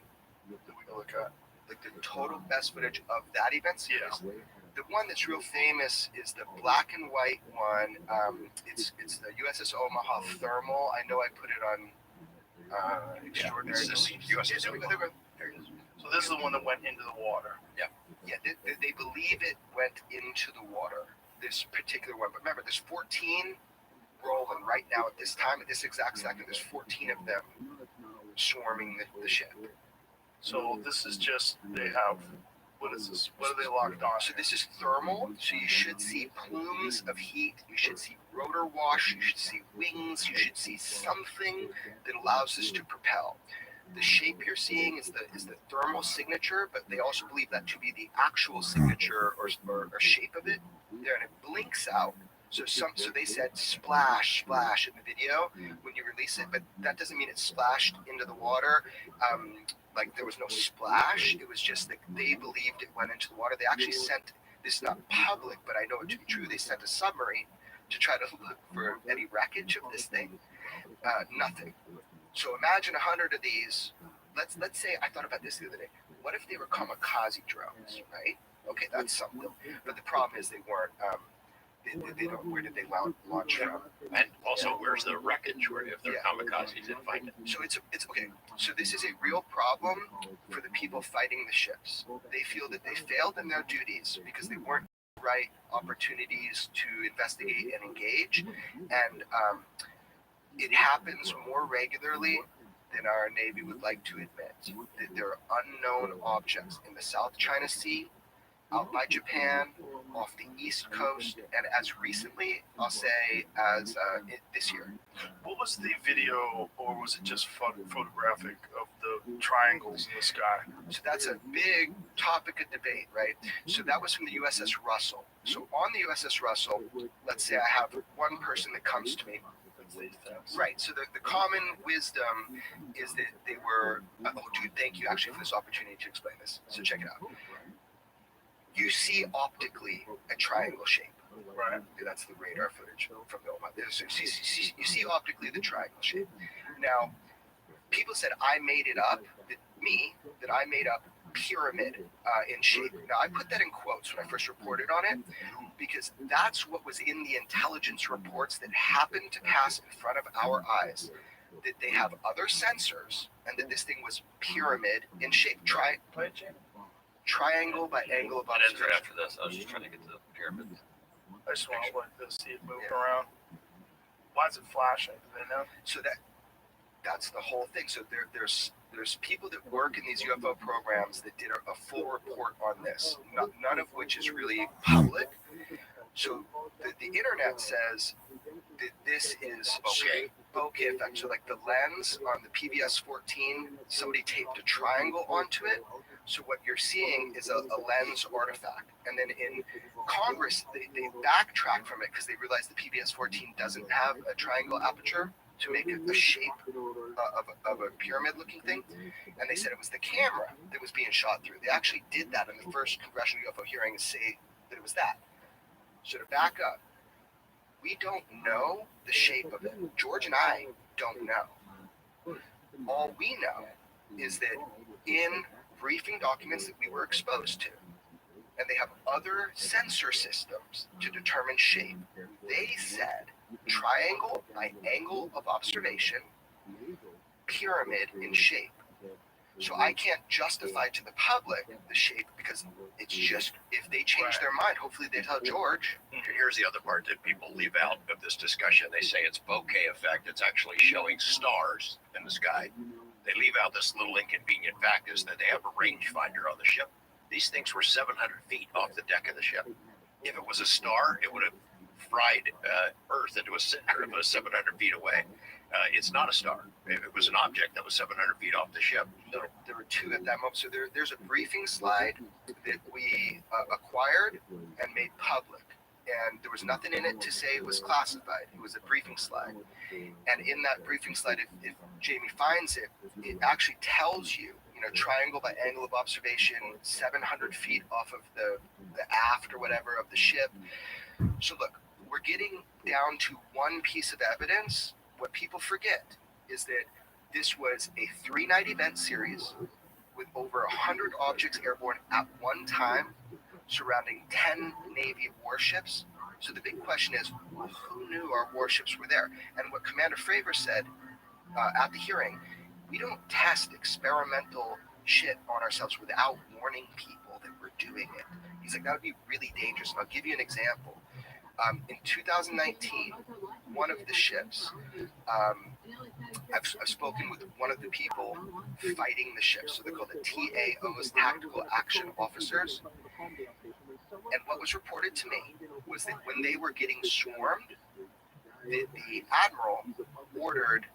S13: that we can look at?
S11: Like the total best footage of that event series?
S13: Yeah.
S11: The one that's real famous is the black and white one. It's the USS Omaha thermal. I know I put it on Extraordinary.
S10: This is USS Omaha.
S13: So this is the one that went into the water.
S10: Yeah.
S11: Yeah, they believe it went into the water, this particular one. But remember, there's 14 rolling right now at this time, at this exact second. There's 14 of them swarming the ship.
S13: So this is just, they have, what is this? What are they locked on?
S11: So this is thermal, so you should see plumes of heat, you should see rotor wash, you should see wings, you should see something that allows this to propel. The shape you're seeing is the thermal signature, but they also believe that to be the actual signature or shape of it. There, and it blinks out. So they said splash, splash in the video when you release it, but that doesn't mean it splashed into the water. Like there was no splash. It was just that they believed it went into the water. They actually sent, this is not public, but I know it to be true. They sent a submarine to try to look for any wreckage of this thing. Nothing. So imagine 100 of these. Let's say, I thought about this the other day. What if they were kamikaze drones, right? Okay, that's something. But the problem is they weren't. They don't. Where did they launch from?
S12: And also, where's the wreckage? Where if they're kamikazes, didn't find it.
S11: So it's okay. So this is a real problem for the people fighting the ships. They feel that they failed in their duties because they weren't right opportunities to investigate and engage, and it happens more regularly than our Navy would like to admit. That there are unknown objects in the South China Sea, out by Japan, off the East Coast, and as recently, I'll say, as this year.
S13: What was the video, or was it just photographic of the triangles in the sky?
S11: So that's a big topic of debate, right? So that was from the USS Russell. So on the USS Russell, let's say I have one person that comes to me. Right, so the common wisdom is that they were, oh dude, thank you actually for this opportunity to explain this. So check it out. You see optically a triangle shape. Right. That's the radar footage from the Oman. So you see optically the triangle shape. Now, people said I made it up, that I made up pyramid in shape. Now, I put that in quotes when I first reported on it, because that's what was in the intelligence reports that happened to pass in front of our eyes. That they have other sensors, and that this thing was pyramid in shape. Triangle by angle of observation.
S8: Right after this, I was just trying to get to the pyramid.
S13: I just want to like this, see it moving around. Why is it flashing? Do they know?
S11: So that's the whole thing. So there's people that work in these UFO programs that did a full report on this, none of which is really public. So the internet says that this is bokeh effect. So like the lens on the PVS-14, somebody taped a triangle onto it. So what you're seeing is a lens artifact. And then in Congress, they backtrack from it because they realize the PVS-14 doesn't have a triangle aperture to make a shape of a pyramid-looking thing. And they said it was the camera that was being shot through. They actually did that in the first congressional UFO hearing and say that it was that. So to back up, we don't know the shape of it. George and I don't know. All we know is that in briefing documents that we were exposed to, and they have other sensor systems to determine shape. They said triangle by angle of observation, pyramid in shape. So I can't justify to the public the shape because it's just, if they change their mind, hopefully they tell George.
S12: Here's the other part that people leave out of this discussion. They say it's bokeh effect. It's actually showing stars in the sky. They leave out this little inconvenient fact is that they have a rangefinder on the ship. These things were 700 feet off the deck of the ship. If it was a star, it would have fried Earth into a cinder if it was 700 feet away. It's not a star. If it was an object that was 700 feet off the ship.
S11: There were two at that moment. So there's a briefing slide that we acquired and made public. And there was nothing in it to say it was classified. It was a briefing slide. And in that briefing slide, if Jamie finds it, it actually tells you, triangle by angle of observation, 700 feet off of the aft or whatever of the ship. So look, we're getting down to one piece of evidence. What people forget is that this was a 3-night event series with over 100 objects airborne at one time, surrounding 10 Navy warships. So the big question is, who knew our warships were there? And what Commander Fravor said at the hearing, we don't test experimental shit on ourselves without warning people that we're doing it. He's like, that would be really dangerous. And I'll give you an example. In 2019, one of the ships, I've spoken with one of the people fighting the ships. So they're called the TAOs, Tactical Action Officers. And what was reported to me was that when they were getting swarmed, the admiral ordered,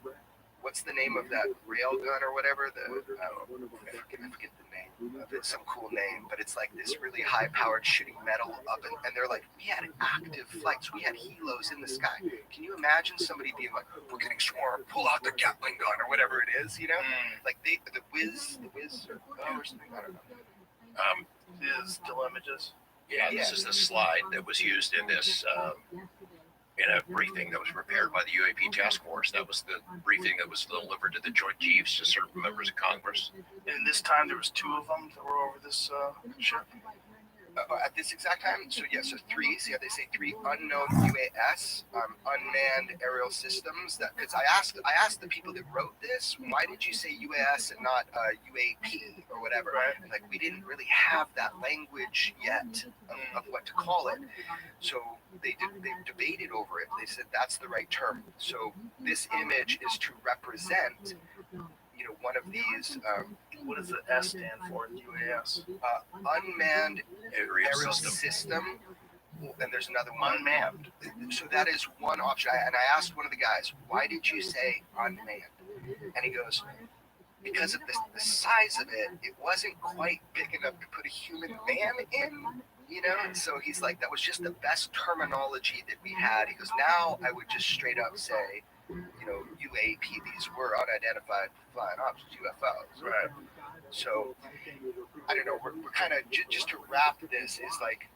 S11: what's the name of that railgun or whatever? I forget the name of it, some cool name, but it's like this really high-powered shooting metal up, and they're like, we had active flights, we had helos in the sky. Can you imagine somebody being like, we're getting swarmed, pull out the Gatling gun or whatever it is, you know? Like the whiz or something, I don't know.
S13: Still images.
S10: Yeah, this is the slide that was used in this in a briefing that was prepared by the UAP task force. That was the briefing that was delivered to the Joint Chiefs to certain members of Congress.
S13: And this time there was 2 of them that were over this ship.
S11: At this exact time, so yeah, so 3. See how they say 3 unknown UAS, unmanned aerial systems. That because I asked the people that wrote this, why did you say UAS and not UAP or whatever? Right. And like we didn't really have that language yet of what to call it. So they debated over it. They said that's the right term. So this image is to represent, you know, one of these.
S13: What does the S stand for in UAS?
S11: Unmanned aerial system. And there's another one.
S13: Unmanned.
S11: So that is one option. And I asked one of the guys, why did you say unmanned? And he goes, because of the size of it, it wasn't quite big enough to put a human man in. You know, and so he's like, that was just the best terminology that we had. He goes, now I would just straight up say, you know, UAP, these were unidentified flying objects, UFOs. Right. So, I don't know, we're kind of, just to wrap this, is like,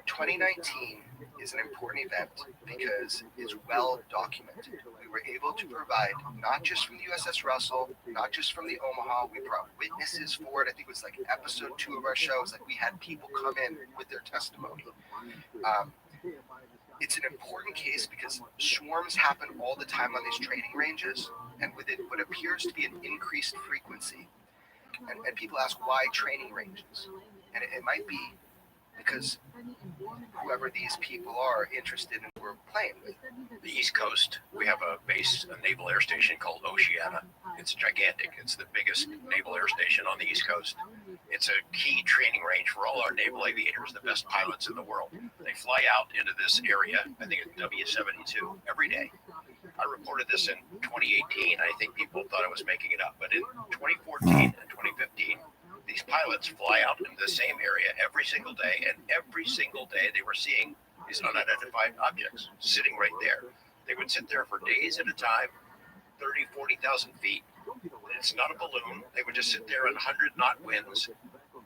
S11: 2019 is an important event because it's well documented. We were able to provide, not just from the USS Russell, not just from the Omaha, we brought witnesses for it. I think it was like episode 2 of our show. It's like we had people come in with their testimony. It's an important case because swarms happen all the time on these training ranges, and with it, what appears to be an increased frequency. And people ask, why training ranges? And it might be because whoever these people are interested in, we're playing with.
S10: The East Coast, we have a base, a naval air station called Oceana. It's gigantic. It's the biggest naval air station on the East Coast. It's a key training range for all our naval aviators, the best pilots in the world. They fly out into this area, I think it's W-72, every day. I reported this in 2018. I think people thought I was making it up, but in 2014 and 2015, these pilots fly out into the same area every single day, and every single day they were seeing these unidentified objects sitting right there. They would sit there for days at a time, 30, 40,000 feet. It's not a balloon. They would just sit there in 100-knot winds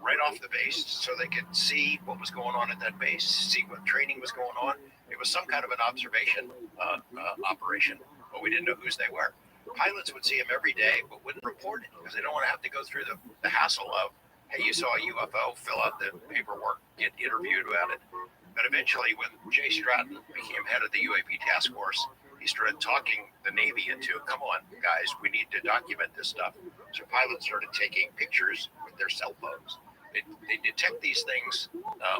S10: right off the base so they could see what was going on at that base, see what training was going on. It was some kind of an observation operation, but we didn't know whose they were. Pilots would see them every day, but wouldn't report it because they don't want to have to go through the hassle of, hey, you saw a UFO, fill out the paperwork, get interviewed about it. But eventually, when Jay Stratton became head of the UAP task force, he started talking the Navy into, come on, guys, we need to document this stuff. So pilots started taking pictures with their cell phones. They detect these things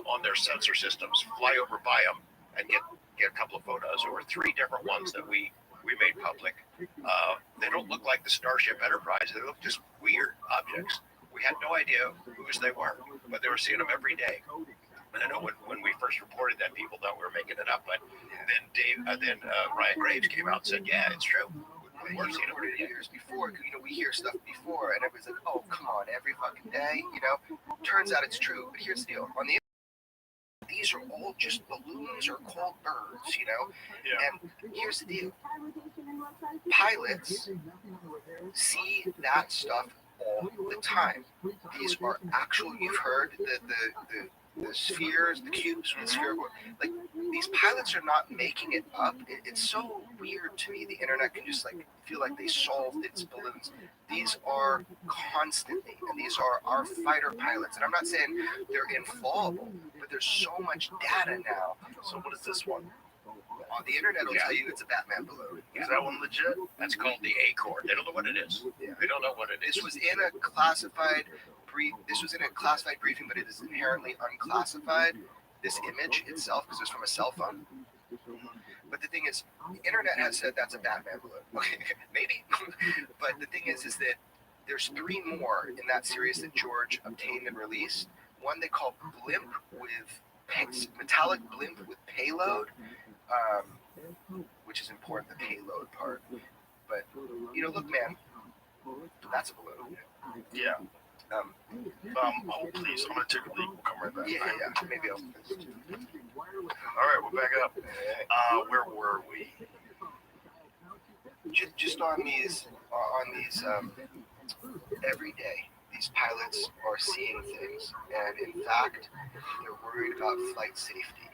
S10: on their sensor systems, fly over by them, and get a couple of photos. There were 3 different ones that we made public. They don't look like the Starship Enterprise. They look just weird objects. We had no idea whose they were, but they were seeing them every day. And I know when we first reported that, people thought we were making it up. But then Ryan Graves came out and said, yeah, it's true. We've seen it
S11: years before. You know, we hear stuff before, and everybody's like, oh, come on, every fucking day. You know, turns out it's true. But here's the deal. On the these are all just balloons or cold birds, you know? Yeah. And here's the deal. Pilots see that stuff all the time. These are actual, you've heard the spheres, the cubes from the spherical. Like, these pilots are not making it up. It's so weird to me. The internet can just like feel like they solved its balloons. These are constantly, and these are our fighter pilots. And I'm not saying they're infallible, but there's so much data now.
S13: So what is this one?
S11: On the internet will tell you it's a Batman balloon.
S10: Is that one legit? That's called the Acorn. They don't know what it is.
S11: Yeah.
S10: They don't know what it is.
S11: This was in a classified briefing, but it is inherently unclassified. This image itself, because it's from a cell phone. But the thing is, the internet has said that's a Batman balloon. Okay, maybe. But the thing is that there's 3 more in that series that George obtained and released. One they call blimp with metallic blimp with payload, which is important, the payload part. But look, man, that's a balloon.
S10: Yeah. Hold please. I'm gonna take a leak. We'll come right back.
S11: Yeah. Maybe I'll.
S10: All right, we're back up. Where were we?
S11: Just on these every day, these pilots are seeing things, and in fact, they're worried about flight safety.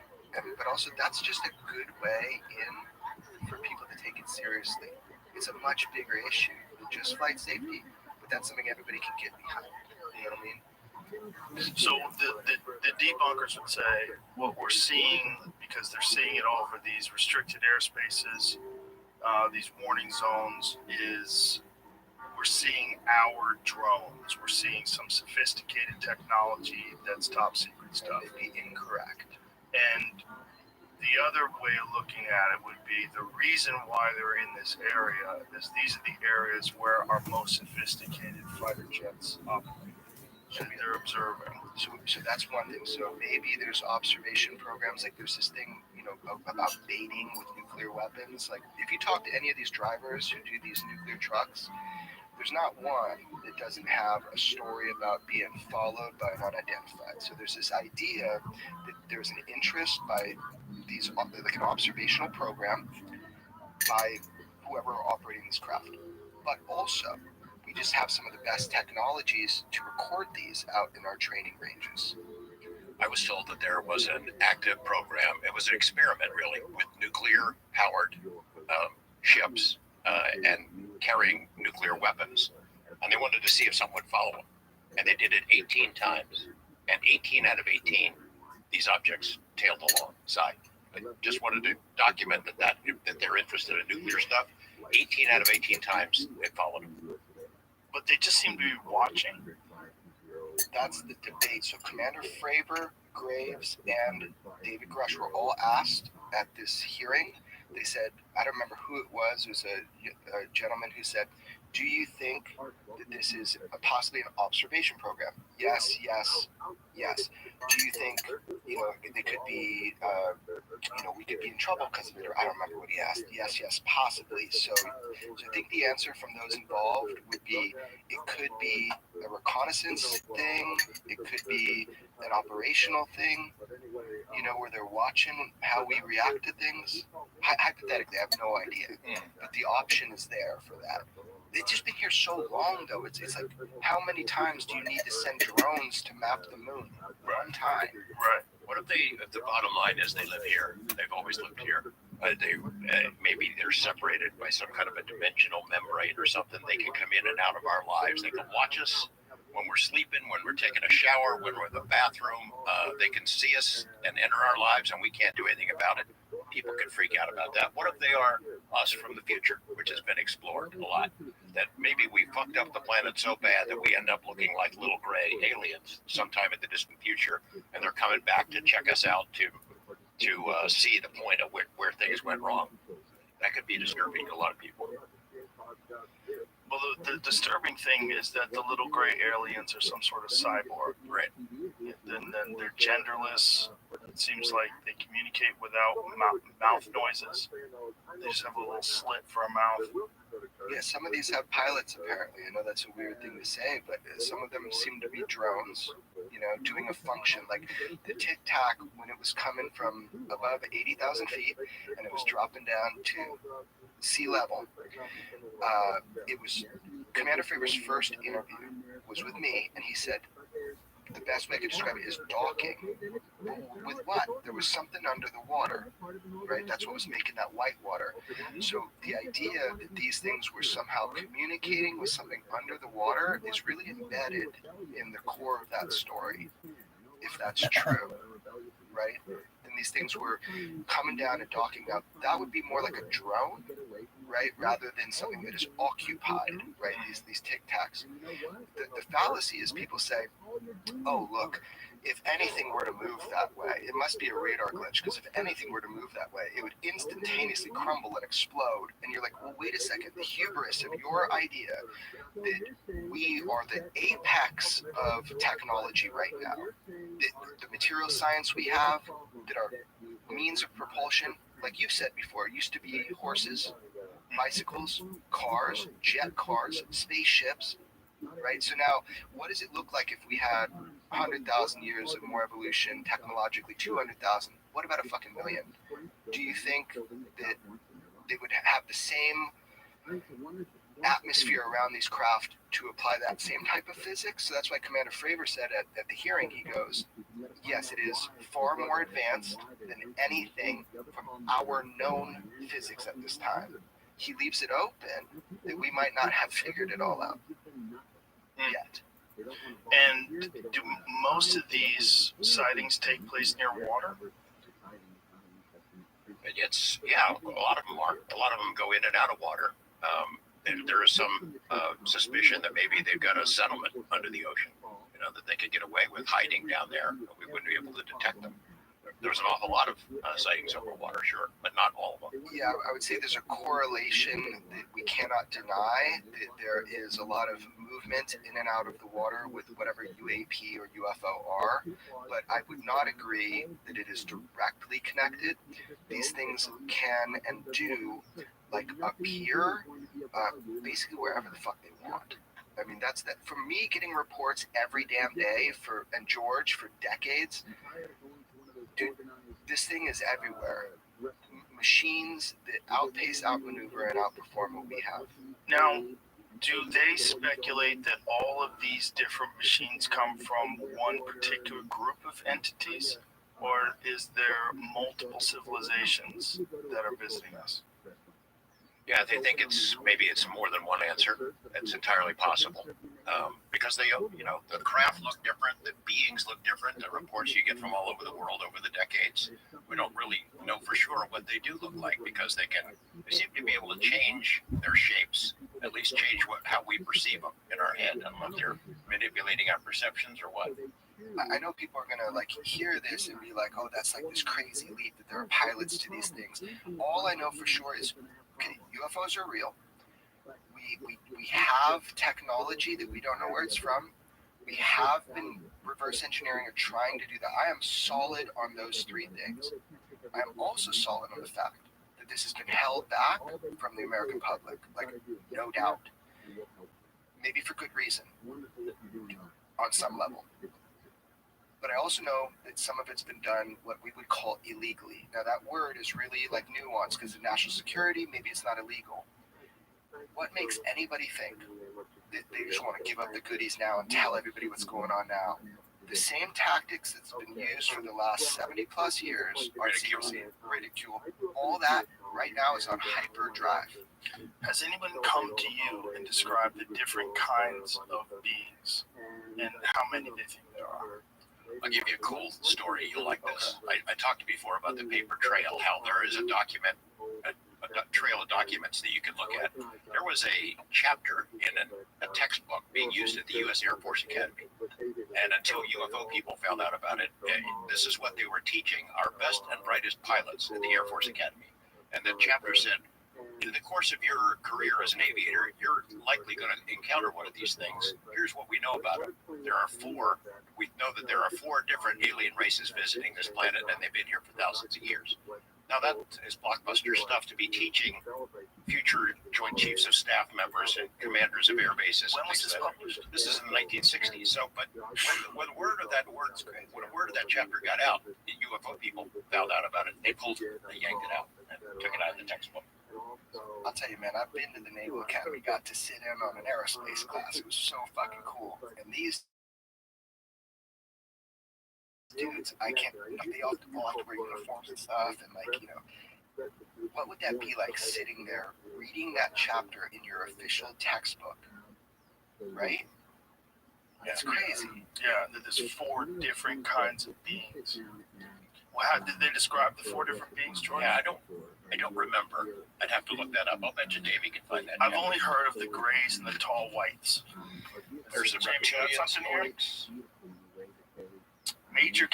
S11: But also, that's just a good way in for people to take it seriously. It's a much bigger issue than just flight safety, but that's something everybody can get behind. You know what I mean?
S10: So the debunkers would say what we're seeing, because they're seeing it all over these restricted airspaces, these warning zones, is we're seeing our drones. We're seeing some sophisticated technology that's top secret stuff.
S11: They'd be incorrect.
S10: And the other way of looking at it would be the reason why they're in this area is these are the areas where our most sophisticated fighter jets operate. So they're observing.
S11: So that's one thing. So maybe there's observation programs, like there's this thing, about baiting with nuclear weapons. Like if you talk to any of these drivers who do these nuclear trucks, there's not one that doesn't have a story about being followed by an unidentified. So there's this idea that there's an interest by these, like an observational program by whoever are operating this craft. But also, we just have some of the best technologies to record these out in our training ranges.
S10: I was told that there was an active program. It was an experiment, really, with nuclear-powered ships and carrying nuclear weapons. And they wanted to see if someone would follow them. And they did it 18 times. And 18 out of 18, these objects tailed alongside. They just wanted to document that they're interested in nuclear stuff. 18 out of 18 times, they followed them. But they just seem to be watching.
S11: That's the debate. So Commander Fravor, Graves, and David Grush were all asked at this hearing. They said, I don't remember who it was a gentleman who said, do you think that this is possibly an observation program? Yes, yes, yes. Do you think, they could be, we could be in trouble because of it? Or I don't remember what he asked. Yes, yes, possibly. So I think the answer from those involved would be, it could be a reconnaissance thing. It could be an operational thing, where they're watching how we react to things. Hypothetically, I have no idea. But the option is there for that. They've just been here so long, though. It's like, how many times do you need to send drones to map the moon? One time.
S10: Right. What if the bottom line is they live here? They've always lived here. Maybe they're separated by some kind of a dimensional membrane or something. They can come in and out of our lives. They can watch us when we're sleeping, when we're taking a shower, when we're in the bathroom. They can see us and enter our lives, and we can't do anything about it. People can freak out about that. What if they are us from the future, which has been explored a lot? That maybe we fucked up the planet so bad that we end up looking like little gray aliens sometime in the distant future, and they're coming back to check us out to see the point of where things went wrong. That could be disturbing to a lot of people. Well, the disturbing thing is that the little gray aliens are some sort of cyborg, right? And then they're genderless. It seems like they communicate without mouth noises. They just have a little slit for a mouth.
S11: Yeah, some of these have pilots, apparently. I know that's a weird thing to say, but some of them seem to be drones, doing a function. Like the Tic Tac, when it was coming from above 80,000 feet and it was dropping down to sea level, it was Commander Favor's first interview was with me, and he said, the best way I could describe it is docking. With what? There was something under the water, right? That's what was making that white water. So the idea that these things were somehow communicating with something under the water is really embedded in the core of that story. If that's true, right? Then and these things were coming down and docking. Now, that would be more like a drone, right, rather than something that is occupied, right, these Tic Tacs. The fallacy is people say, oh, look, if anything were to move that way, it must be a radar glitch, because if anything were to move that way, it would instantaneously crumble and explode. And you're like, well, wait a second, the hubris of your idea that we are the apex of technology right now, the material science we have, that our means of propulsion, like you said before, it used to be horses, bicycles, cars, jet cars, spaceships, right? So now, what does it look like if we had 100,000 years of more evolution, technologically 200,000? What about a fucking million? Do you think that they would have the same atmosphere around these craft to apply that same type of physics? So that's why Commander Fravor said at the hearing, he goes, yes, it is far more advanced than anything from our known physics at this time. He leaves it open that we might not have figured it all out yet.
S13: And do most of these sightings take place near water?
S10: It's, yeah, a lot of them are. A lot of them go in and out of water. There is some suspicion that maybe they've got a settlement under the ocean, that they could get away with hiding down there. We wouldn't be able to detect them. There's an awful lot of sightings over water, sure, but not all of them.
S11: Yeah, I would say there's a correlation that we cannot deny, that there is a lot of movement in and out of the water with whatever UAP or UFO are, but I would not agree that it is directly connected. These things can and do appear basically wherever the fuck they want. I mean, that's that. For me, getting reports every damn day and George for decades, dude, this thing is everywhere. Machines that outpace, outmaneuver, and outperform what we have.
S13: Now, do they speculate that all of these different machines come from one particular group of entities, or is there multiple civilizations that are visiting us?
S10: Yeah, they think maybe it's more than one answer. It's entirely possible. Because the craft look different, the beings look different, the reports you get from all over the world over the decades, we don't really know for sure what they do look like, because they seem to be able to change their shapes, at least change how we perceive them in our head. I don't know if they're manipulating our perceptions or what.
S11: I know people are gonna hear this and be like, oh, that's this crazy leap that there are pilots to these things. All I know for sure is, okay, UFOs are real. We have technology that we don't know where it's from. We have been reverse engineering or trying to do that. I am solid on those three things. I am also solid on the fact that this has been held back from the American public, no doubt. Maybe for good reason, on some level. But I also know that some of it's been done what we would call illegally. Now that word is really nuanced, because of national security, maybe it's not illegal. What makes anybody think that they just want to give up the goodies now and tell everybody what's going on now? The same tactics that's been used for the last 70 plus years are ridicule. All that right now is on hyperdrive.
S13: Has anyone come to you and described the different kinds of beings and how many they think there are?
S10: I'll give you a cool story. You'll like this. I talked before about the paper trail, how there is a trail of documents that you can look at. There was a chapter in a textbook being used at the U.S. Air Force Academy. And until UFO people found out about it, this is what they were teaching our best and brightest pilots at the Air Force Academy. And the chapter said, in the course of your career as an aviator, you're likely going to encounter one of these things. Here's what we know about it. We know that there are 4 different alien races visiting this planet, and they've been here for thousands of years. Now that is blockbuster stuff to be teaching future Joint Chiefs of Staff members and commanders of air bases.
S13: When was this published?
S10: This is in the 1960s. So, but when word of that chapter got out, the UFO people found out about it. They yanked it out and took it out of the textbook.
S11: I'll tell you, man, I've been to the Naval Academy, got to sit in on an aerospace class. It was so fucking cool. And these dudes, they all have to wear uniforms and stuff, and what would that be like sitting there reading that chapter in your official textbook, right? That's crazy.
S13: Yeah, there's 4 different kinds of beings. Well, how did they describe the 4 different beings, George?
S10: Yeah, I don't remember. I'd have to look that up. I'll bet you Davey can find that.
S13: I've only heard of the grays and the tall whites.
S10: There's the
S13: Jamie got
S10: reptilians,
S13: something here?
S10: orcs.
S13: Major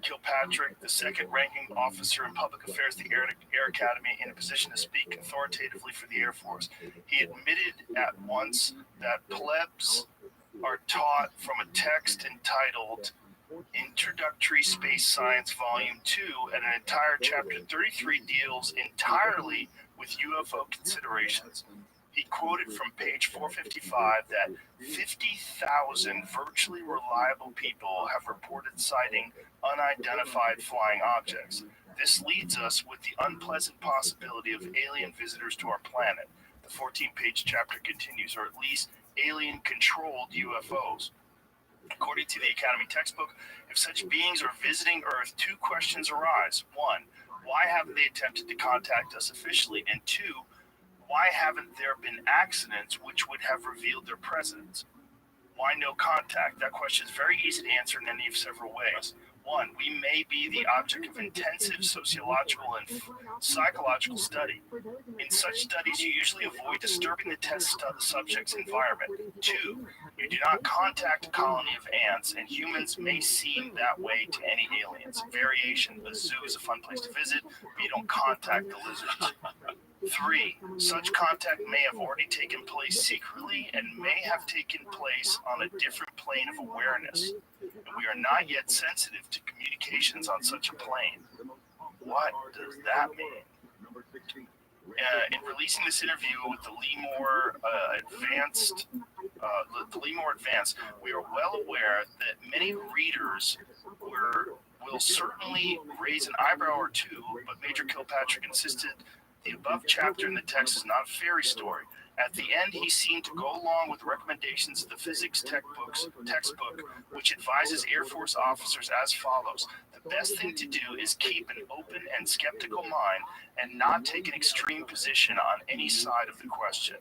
S13: Kilpatrick, the second-ranking officer in public affairs at the Air Academy, in a position to speak authoritatively for the Air Force. He admitted at once that plebs are taught from a text entitled Introductory Space Science Volume 2, and an entire chapter 33 deals entirely with UFO considerations. He quoted from page 455 that 50,000 virtually reliable people have reported sighting unidentified flying objects. This leads us with the unpleasant possibility of alien visitors to our planet. The 14-page chapter continues, or at least alien-controlled UFOs. According to the Academy textbook, if such beings are visiting Earth, 2 questions arise. 1, why haven't they attempted to contact us officially? And 2, why haven't there been accidents which would have revealed their presence? Why no contact? That question is very easy to answer in any of several ways. 1, we may be the object of intensive sociological and psychological study. In such studies, you usually avoid disturbing the test subject's environment. 2, you do not contact a colony of ants, and humans may seem that way to any aliens. Variation: a zoo is a fun place to visit, but you don't contact the lizards. 3, such contact may have already taken place secretly and may have taken place on a different plane of awareness, and we are not yet sensitive to communications on such a plane. What does that mean? In releasing this interview with the Leemore Advanced, we are well aware that many readers will certainly raise an eyebrow or two, but Major Kilpatrick insisted the above chapter in the text is not a fairy story. At the end, he seemed to go along with recommendations of the physics textbook, which advises Air Force officers as follows. The best thing to do is keep an open and skeptical mind and not take an extreme position on any side of the question.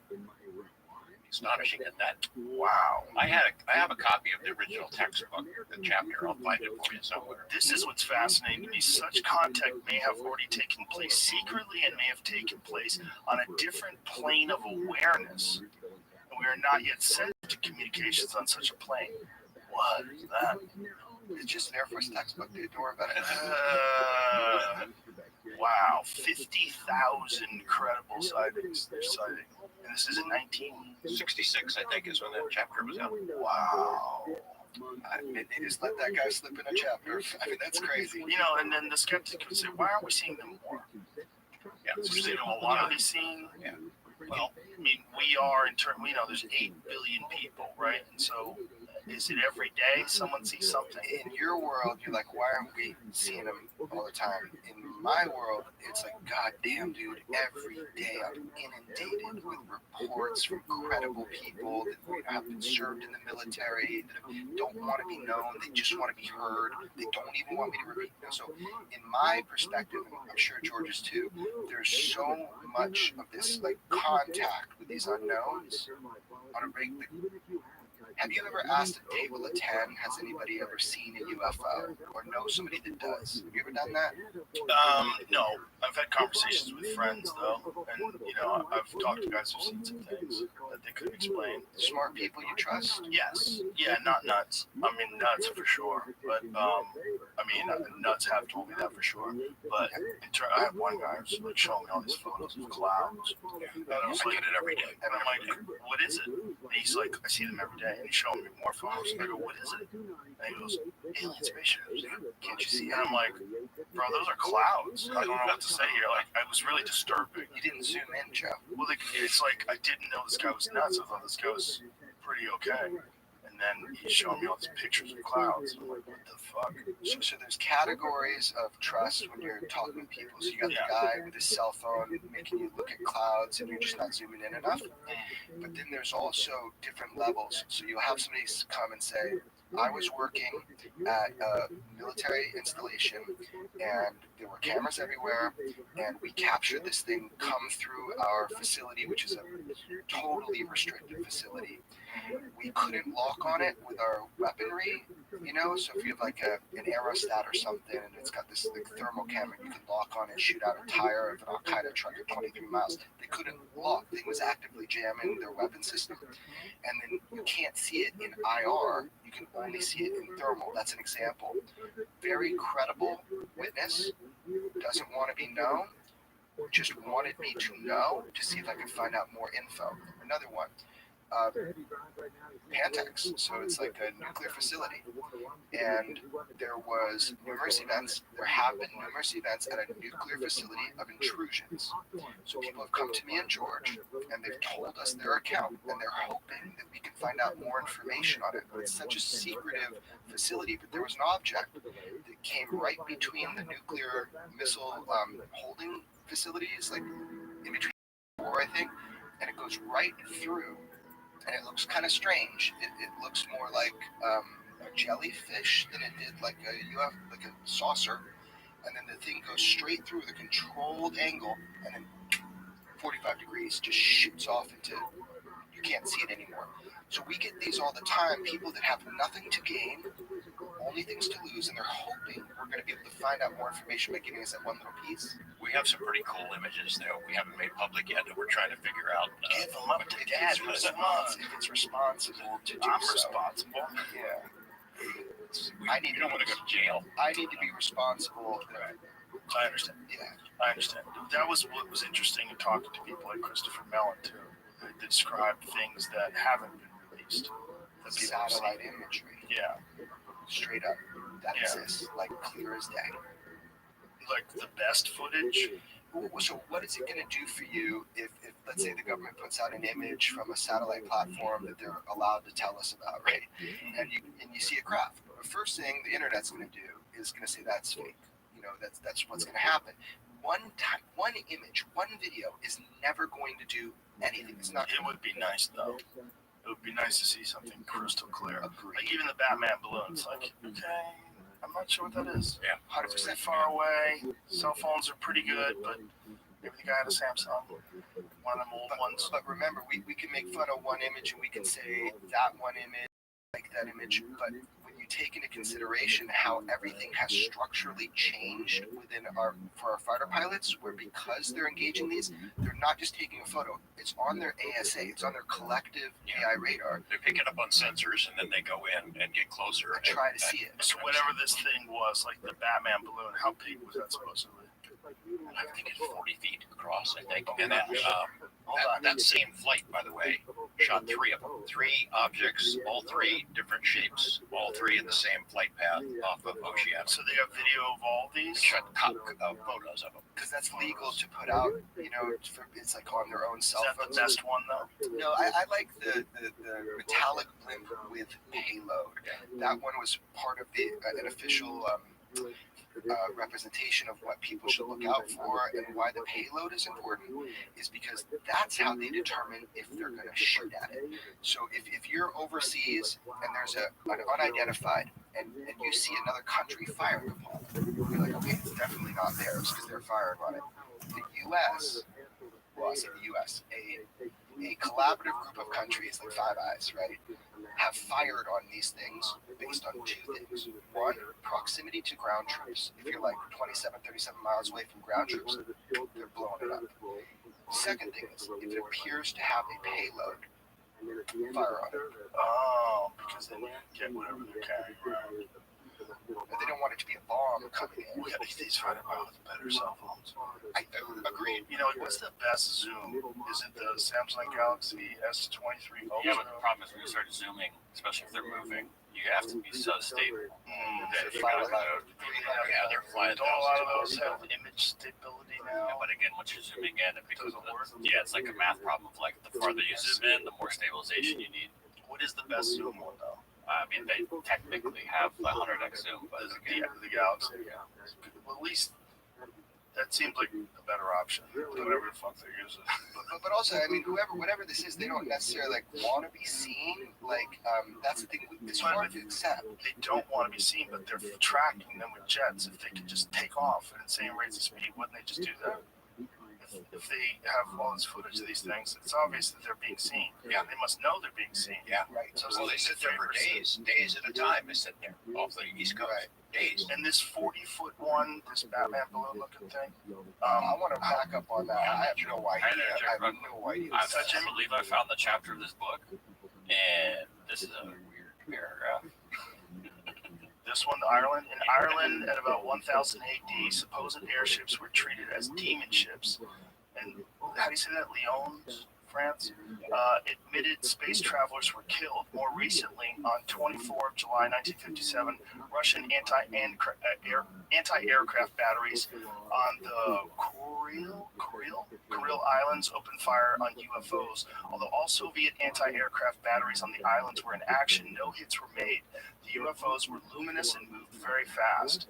S10: Astonishing at that.
S13: Wow.
S10: I have a copy of the original textbook, the chapter. I'll find it for you somewhere.
S13: This is what's fascinating to me. Such contact may have already taken place secretly and may have taken place on a different plane of awareness. And we are not yet sensitive to communications on such a plane. What is that?
S11: It's just an Air Force textbook, dude. Don't worry about it.
S13: Wow, 50,000 credible sightings they're citing. And this is in 1966,
S10: I think, is when that chapter was out.
S13: Wow.
S11: They just let that guy slip in a chapter. I mean, that's crazy.
S13: You know, and then the skeptic would say, why aren't we seeing them more? Yeah, because a lot of these seen. Yeah. Well, I mean, we are in turn. We know there's 8 billion people, right? And so, is it every day someone sees something?
S11: In your world, you're like, why aren't we seeing them all the time? In my world, it's like, God damn, dude, every day I'm inundated with reports from credible people that have been served in the military, that don't want to be known, they just want to be heard, they don't even want me to repeat them. So, in my perspective, and I'm sure George's too, there's so much of this like contact with these unknowns on a regular. Have you ever asked a table of 10, has anybody ever seen a UFO or know somebody that does? Have you ever done that?
S13: No. I've had conversations with friends, though, and, you know, I've talked to guys who've seen some things that they couldn't explain.
S11: Smart people you trust?
S13: Yes. Yeah, not nuts. I mean, nuts for sure. But, nuts have told me that for sure. But I have one guy who's like showing me all these photos of clouds. And I was like,
S10: get it every day.
S13: And I'm like, what is it? And he's like, I see them every day. And he's showing me more photos. And I go, what is it? And he goes, alien spaceships. Can't you see? And I'm like, bro, those are clouds. I don't know what to say here. Like, it was really disturbing.
S11: You didn't zoom in, Joe.
S13: Well, it's like I didn't know this guy was nuts. I thought this guy was pretty okay. And then he's showing me all these pictures of clouds. I'm like, what the fuck?
S11: So there's categories of trust when you're talking to people. So you got the guy with his cell phone making you look at clouds and you're just not zooming in enough. But then there's also different levels. So you'll have somebody come and say, I was working at a military installation and there were cameras everywhere and we captured this thing come through our facility, which is a totally restricted facility. We couldn't lock on it with our weaponry you know. So if you have like an aerostat or something, and it's got this like thermal camera, you can lock on and shoot out a tire of an Al Qaeda truck at 23 miles. They couldn't lock; the thing was actively jamming their weapon system, and then you can't see it in IR. You can only see it in thermal. That's an example. Very credible witness, doesn't want to be known. Just wanted me to know to see if I could find out more info. Another one. Pantex, so it's like a nuclear facility, and there was numerous events. There have been numerous events at a nuclear facility of intrusions. So people have come to me and George, and they've told us their account, and they're hoping that we can find out more information on it. But it's such a secretive facility. But there was an object that came right between the nuclear missile holding facilities, like in between, I think, and it goes right through. And it looks kind of strange. It looks more like a jellyfish than it did like a saucer. And then the thing goes straight through the controlled angle, and then 45 degrees just shoots off into, you can't see it anymore. So we get these all the time, people that have nothing to gain, only things to lose, and they're hoping we're going to be able to find out more information by giving us that one little piece.
S10: We have some pretty cool images that we haven't made public yet that we're trying to figure out.
S11: Give them up to Dad. If it's responsible to do
S13: I'm
S11: so.
S13: responsible.
S11: Yeah.
S10: You don't want to go to jail.
S11: I need to be responsible.
S13: I understand.
S11: Yeah.
S13: I understand. That was what was interesting in talking to people like Christopher Mellon too. They described things that haven't been released. That people have
S11: Satellite
S13: seen.
S11: imagery.
S13: Yeah.
S11: Straight up. That exists, like clear as day.
S13: Like the best footage.
S11: So what is it going to do for you if let's say the government puts out an image from a satellite platform that they're allowed to tell us about, right? And you see a craft. The first thing the internet's going to do is going to say that's fake. You know, that's what's going to happen. One image, one video is never going to do anything. It's not.
S13: It would be nice though. It would be nice to see something crystal clear.
S11: Agreed.
S13: Like even the Batman balloons. Like, okay, I'm not sure what that is.
S10: Yeah.
S13: 100% far away. Cell phones are pretty good, but maybe the guy had a Samsung. One of them old ones.
S11: But remember, we can make fun of one image and we can say that one image, like that image. But when you take into consideration how everything has structurally changed for our fighter pilots, where because they're engaging these, they're not just taking a photo. It's on their ASA. It's on their collective AI radar.
S10: They pick it up on sensors and then they go in and get closer
S11: and try to see it.
S13: So whatever this thing was, like the Batman balloon, how big was that supposedly?
S10: I think it's 40 feet across, I think. And then that same flight, by the way, shot three of them. Three objects, all three different shapes, all three in the same flight path off of Oceana.
S13: So they have video of all these?
S10: Shot photos of them.
S11: Because that's legal to put out, you know, it's like on their own cell phones.
S13: Is that the best one, though?
S11: No, I like the metallic blimp with payload. That one was part of an official representation of what people should look out for, and why the payload is important is because that's how they determine if they're going to shoot at it. So if you're overseas and there's an unidentified and you see another country firing upon it, you're like, okay, it's definitely not theirs because they're firing on it. The U.S., well, I say the U.S., a collaborative group of countries like Five Eyes, right, have fired on these things based on two things. One, proximity to ground troops. If you're like 27, 37 miles away from ground troops, they're blowing it up. Second thing is, if it appears to have a payload, fire on it.
S13: Oh, because then you get whatever they're carrying around.
S11: But they don't want it to be a bomb coming in.
S13: We got these fighter pilots better cell phones.
S11: I agree.
S13: You know, what's the best zoom? Is it the Samsung Galaxy S23 Ultra?
S8: Yeah, but the problem is when you start zooming, especially if they're moving, you have to be so stable.
S13: They're
S8: flying
S10: Yeah, they're flying.
S13: Don't a lot of those have image stability now?
S8: Yeah, but again, once you're zooming in, it becomes it's like a math problem of like the farther you zoom in, the more stabilization you need.
S13: What is the best zoom one though?
S8: I mean, they technically have the 100x zoom, but
S13: the Galaxy, yeah. Well, at least that seems like a better option. Whatever the fuck they're using.
S11: But also, I mean, whatever this is, they don't necessarily like want to be seen. Like that's the thing. It's hard to accept.
S13: They don't want to be seen, but they're tracking them with jets. If they could just take off at insane rates of speed, wouldn't they just do that? if they have all this footage of these things, it's obvious that they're being seen. Yeah, they must know they're being seen.
S10: Yeah, right. So they sit there for days at a time. They sit there off the East Coast. Right. Days.
S13: And this 40-foot one, this Batman balloon looking thing.
S11: I want to back up on that. I have no idea. I have no idea.
S16: I believe I found the chapter of this book, and this is a weird paragraph.
S13: This one, Ireland. In Ireland, at about 1000 AD, supposed airships were treated as demon ships. And how do you say that? Lyon, France? Admitted space travelers were killed. More recently, on 24 of July 1957, Russian anti-aircraft batteries on the Kuril Islands opened fire on UFOs. Although all Soviet anti-aircraft batteries on the islands were in action, no hits were made. The UFOs were luminous and moved very fast.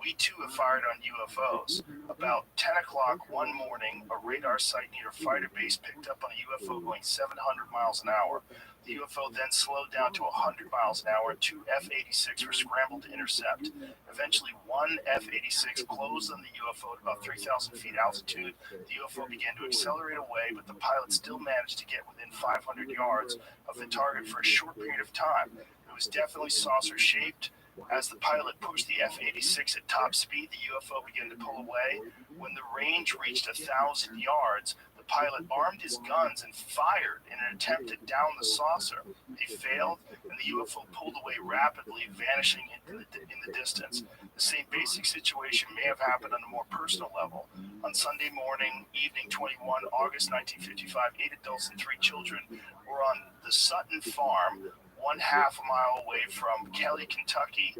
S13: We too have fired on UFOs. About 10 o'clock one morning, a radar site near a fighter base picked up on a UFO going 700 miles an hour. The UFO then slowed down to 100 miles an hour, and two F-86 were scrambled to intercept. Eventually, one F-86 closed on the UFO at about 3,000 feet altitude. The UFO began to accelerate away, but the pilot still managed to get within 500 yards of the target for a short period of time. It was definitely saucer-shaped. As the pilot pushed the F-86 at top speed, the UFO began to pull away. When the range reached 1,000 yards, the pilot armed his guns and fired in an attempt to down the saucer. He failed, and the UFO pulled away rapidly, vanishing in the distance. The same basic situation may have happened on a more personal level. On Sunday morning, evening 21, August 1955, 8 adults and 3 children were on the Sutton farm, 1/2 mile away from Kelly, Kentucky,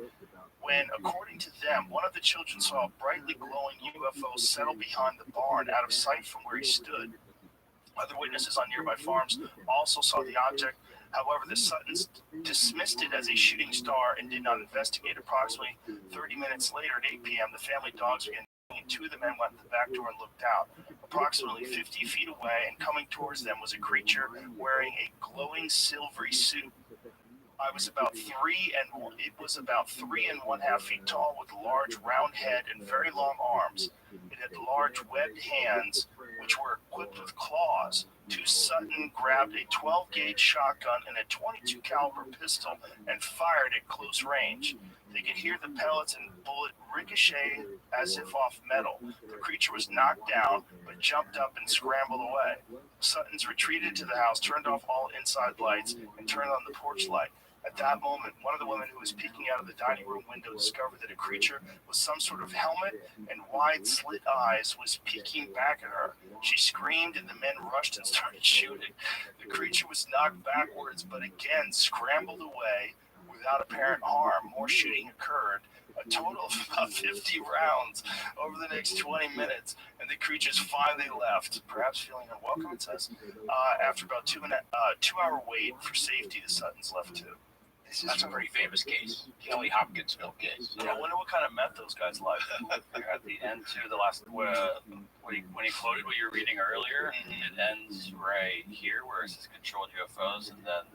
S13: when, according to them, one of the children saw a brightly glowing UFO settle behind the barn out of sight from where he stood. Other witnesses on nearby farms also saw the object. However, the Suttons dismissed it as a shooting star and did not investigate. Approximately 30 minutes later at 8 p.m., the family dogs began and 2 of the men went to the back door and looked out. Approximately 50 feet away and coming towards them was a creature wearing a glowing silvery suit. It was about 3.5 feet tall with a large round head and very long arms. It had large webbed hands, which were equipped with claws. 2 Sutton grabbed a 12-gauge shotgun and a 22 caliber pistol and fired at close range. They could hear the pellets and bullet ricochet as if off metal. The creature was knocked down, but jumped up and scrambled away. The Suttons retreated to the house, turned off all inside lights, and turned on the porch light. At that moment, one of the women who was peeking out of the dining room window discovered that a creature with some sort of helmet and wide slit eyes was peeking back at her. She screamed and the men rushed and started shooting. The creature was knocked backwards, but again scrambled away without apparent harm. More shooting occurred, a total of about 50 rounds over the next 20 minutes, and the creatures finally left, perhaps feeling unwelcome, it says. After about 2-hour wait for safety, the Suttons left too.
S10: That's a pretty famous case, Kelly Hopkinsville case.
S16: Yeah, I wonder what kind of meth those guys like. At the end too, the last when he quoted what you were reading earlier, it ends right here where it says controlled UFOs, and then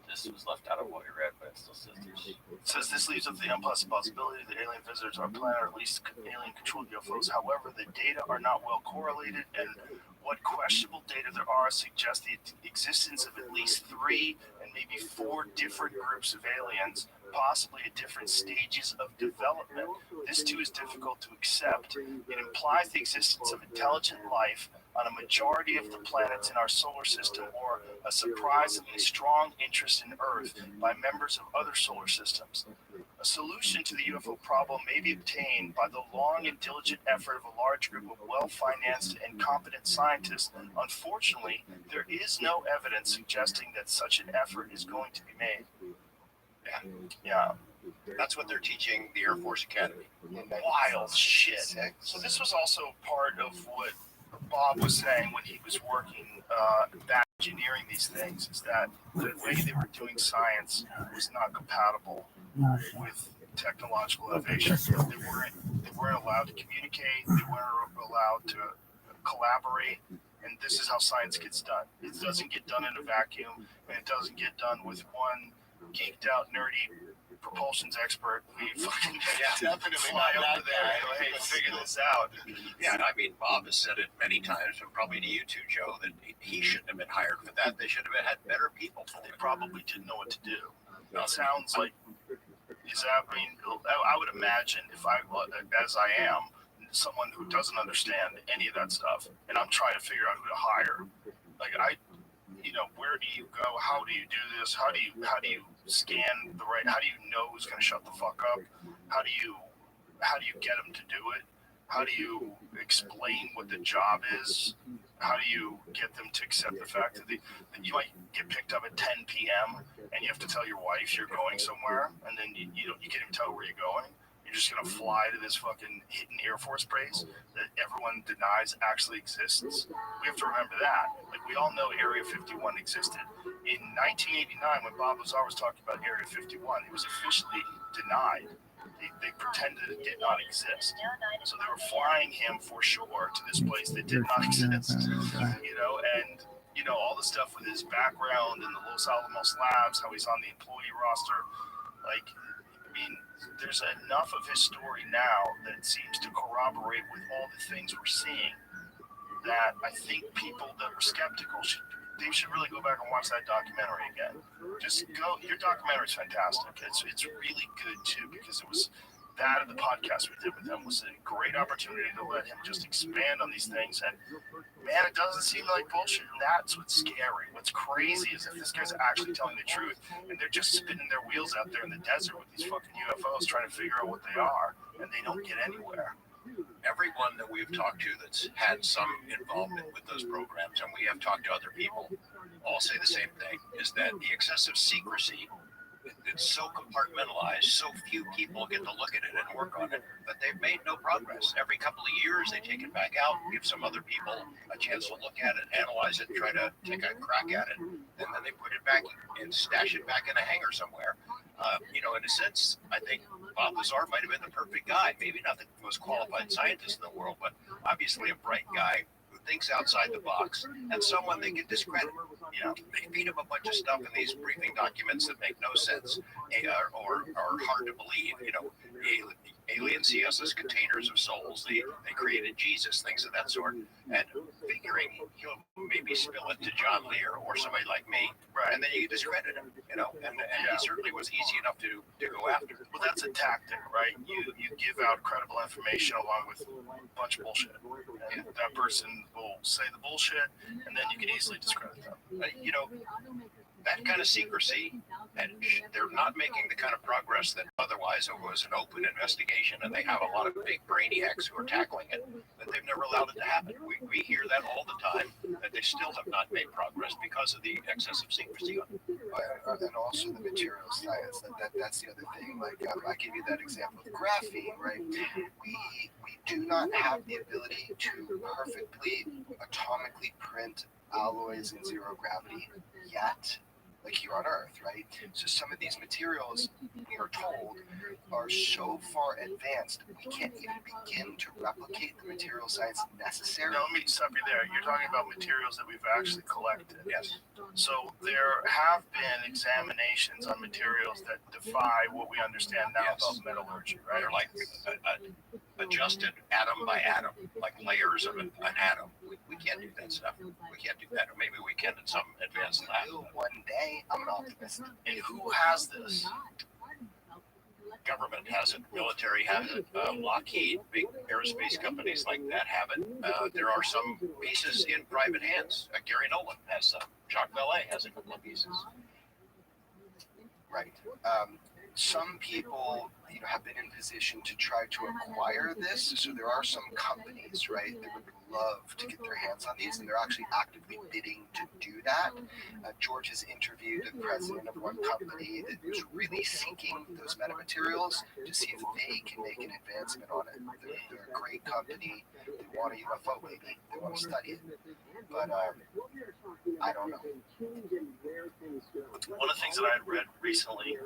S16: this was left out of what we read, but it still says there's.
S13: It says this leaves up the unpleasant possibility that alien visitors are planet or at least alien-controlled UFOs. However, the data are not well correlated, and what questionable data there are suggests the existence of at least 3 and maybe 4 different groups of aliens, possibly at different stages of development. This too is difficult to accept. It implies the existence of intelligent life on a majority of the planets in our solar system, or a surprisingly strong interest in Earth by members of other solar systems. A solution to the UFO problem may be obtained by the long and diligent effort of a large group of well-financed and competent scientists. Unfortunately, there is no evidence suggesting that such an effort is going to be made. Yeah.
S10: That's what they're teaching the Air Force Academy.
S13: Wild shit. So this was also part of what Bob was saying when he was working back engineering these things, is that the way they were doing science was not compatible with technological innovation. They weren't allowed to communicate. They weren't allowed to collaborate. And this is how science gets done. It doesn't get done in a vacuum, and it doesn't get done with one geeked out, nerdy propulsion's expert. We fucking
S10: definitely
S13: fly
S10: not
S13: over there. Hey, figure this out.
S10: Yeah, and I mean, Bob has said it many times, and probably to you too, Joe, that he shouldn't have been hired for that. They should have had better people.
S13: They probably didn't know what to do. It sounds like, I would imagine if as I am, someone who doesn't understand any of that stuff, and I'm trying to figure out who to hire. Like where do you go? How do you do this? How do you scan the right? How do you know who's going to shut the fuck up? How do you get them to do it? How do you explain what the job is? How do you get them to accept the fact that you might get picked up at 10 p.m. and you have to tell your wife you're going somewhere, and then you can't even tell where you're going. You're just gonna fly to this fucking hidden Air Force base that everyone denies actually exists. We have to remember that. Like, we all know Area 51 existed. In 1989, when Bob Lazar was talking about Area 51, it was officially denied. They pretended it did not exist. So they were flying him for sure to this place that did not exist. And all the stuff with his background in the Los Alamos labs, how he's on the employee roster. Like, there's enough of his story now that seems to corroborate with all the things we're seeing that I think people that were skeptical should really go back and watch that documentary again. Just go. Your documentary's fantastic. It's really good too, because it was that and the podcast we did with him was a great opportunity to let him just expand on these things. And man, it doesn't seem like bullshit. That's what's scary. What's crazy is if this guy's actually telling the truth and they're just spinning their wheels out there in the desert with these fucking UFOs trying to figure out what they are, and they don't get anywhere.
S10: Everyone that we've talked to that's had some involvement with those programs, and we have talked to other people, all say the same thing, is that the excessive secrecy, it's so compartmentalized, so few people get to look at it and work on it, that they've made no progress. Every couple of years, they take it back out, give some other people a chance to look at it, analyze it, try to take a crack at it, and then they put it back and stash it back in a hangar somewhere. In a sense, I think Bob Lazar might have been the perfect guy. Maybe not the most qualified scientist in the world, but obviously a bright guy who thinks outside the box, and someone they can discredit. They feed him a bunch of stuff in these briefing documents that make no sense or are hard to believe. Aliens see us as containers of souls. They created Jesus, things of that sort. And figuring he'll maybe spill it to John Lear or somebody like me, and then you discredit him, and he certainly was easy enough to go after.
S13: Well, that's a tactic, right? You give out credible information along with a bunch of bullshit. And that person will say the bullshit, and then you can easily discredit them.
S10: That kind of secrecy, and they're not making the kind of progress that otherwise it was an open investigation, and they have a lot of big brainiacs who are tackling it, but they've never allowed it to happen. We hear that all the time, that they still have not made progress because of the excessive secrecy.
S11: And also the material science. That's the other thing. Like, I give you that example of graphene, right? We do not have the ability to perfectly atomically print alloys in zero gravity yet, like here on Earth, right? So some of these materials, we are told, are so far advanced, we can't even begin to replicate the material science necessary.
S13: No, let me stop you there. You're talking about materials that we've actually collected. Yes. So there have been examinations on materials that defy what we understand now about metallurgy, right?
S10: They're like adjusted atom by atom, like layers of an atom. We can't do that stuff. We can't do that. Or maybe we can in some advanced lab.
S11: One day, I'm an optimist.
S13: And who has this?
S10: Government has it. Military has it. Lockheed, big aerospace companies like that have it. There are some pieces in private hands. Gary Nolan has some. Jacques Vallée has a couple of pieces.
S11: Right. Some people, have been in position to try to acquire this. So there are some companies, right, that would love to get their hands on these, and they're actually actively bidding to do that. George has interviewed the president of one company that was really seeking those metamaterials to see if they can make an advancement on it. They're a great company. They want a UFO, maybe. They want to study it. But I don't know.
S13: One of the things that I had read recently,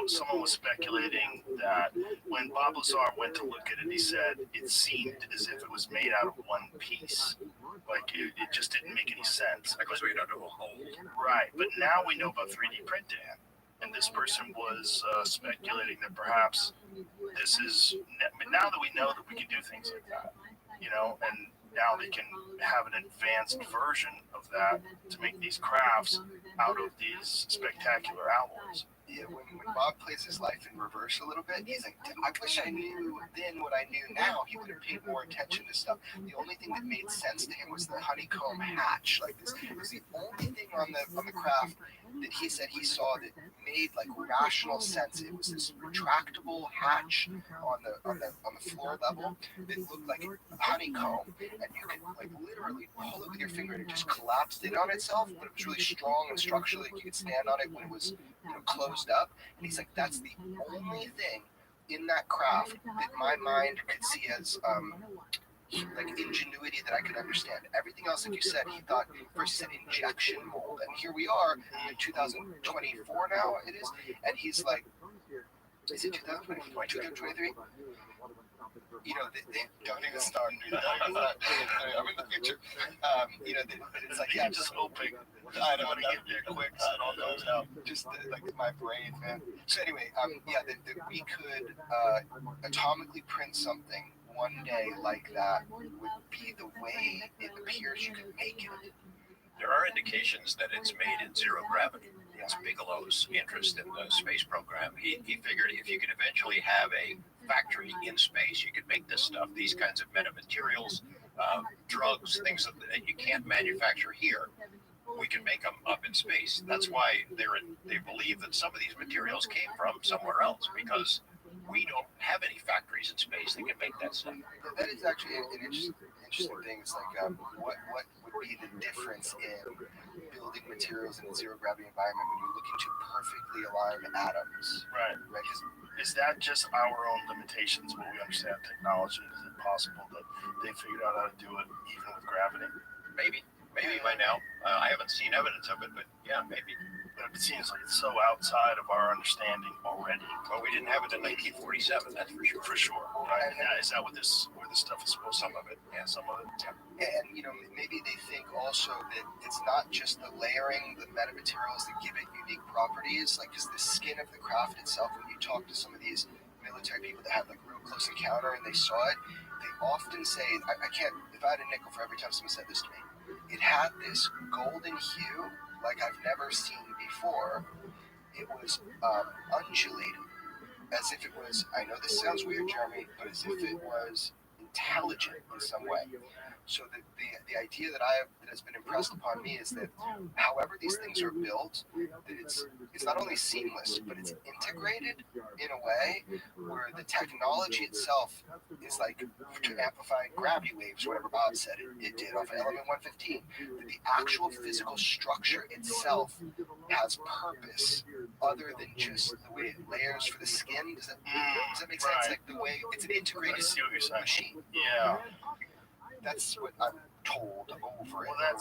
S13: someone was speculating that when Bob Lazar went to look at it, he said it seemed as if it was made out of one piece. Like, it just didn't make any sense.
S10: Because we don't know a whole.
S13: Right, but now we know about 3D printing.
S7: and this person was speculating that perhaps this is, now that we know that we can do things like that, you know, and now they can have an advanced version of that to make these crafts out of these spectacular alloys.
S11: Yeah, when Bob plays his life in reverse a little bit, he's like, I wish I knew then what I knew now. He would have paid more attention to stuff. The only thing that made sense to him was the honeycomb hatch. Like this was the only thing on the craft that he said he saw that made like rational sense. It was this retractable hatch on the floor level that looked like a honeycomb, and you could like literally pull it with your finger and it just collapsed in on itself. But it was really strong and structurally, like you could stand on it when it was closed up. And he's like, that's the only thing in that craft that my mind could see as like ingenuity that I could understand. Everything else, like you said, he thought first said injection mold, and here we are in 2024 now it is, and he's like, is it 2024, 2023? You know, they don't even start. I'm in the future. You know, it's like, yeah, just hoping. I don't want to get there quick, so it all goes out. Just like my brain, man. So anyway, yeah, that we could atomically print something one day like that would be the way it appears you could make it.
S10: There are indications that it's made in zero gravity. It's Bigelow's interest in the space program. He figured if you could eventually have a factory in space, you could make this stuff, these kinds of metamaterials, drugs, things that you can't manufacture here. We can make them up in space. That's why they believe that some of these materials came from somewhere else, because we don't have any factories in space that can make that stuff.
S11: That is actually an interesting thing. It's like, what would be the difference in building materials in a zero gravity environment when you're looking to perfectly align atoms?
S7: Right. Is that just our own limitations when we understand technology? Is it possible that they figured out how to do it even with gravity?
S10: Maybe by now. I haven't seen evidence of it, but yeah, maybe.
S7: But it seems like it's so outside of our understanding already.
S10: Well, we didn't have it in 1947, that's for sure.
S7: For sure. Right? And is that where this stuff is supposed to?
S10: Some of it, yeah, some of it. Yeah.
S11: And you know, maybe they think also that it's not just the layering, the metamaterials that give it unique properties. Like, is the skin of the craft itself? When you talk to some of these military people that had like real close encounter and they saw it, they often say, I can't. If I had a nickel for every time someone said this to me, it had this golden hue like I've never seen before. It was undulating, as if it was, I know this sounds weird, Jeremy, but as if it was intelligent in some way. So the idea that has been impressed upon me is that however these things are built, that it's not only seamless, but it's integrated in a way where the technology itself is like to amplify gravity waves, whatever Bob said it did off of element 115. That the actual physical structure itself has purpose other than just the way it layers for the skin. Does that make sense? Like the way it's an integrated machine.
S7: Yeah.
S11: That's what I'm told over it.
S7: Well, that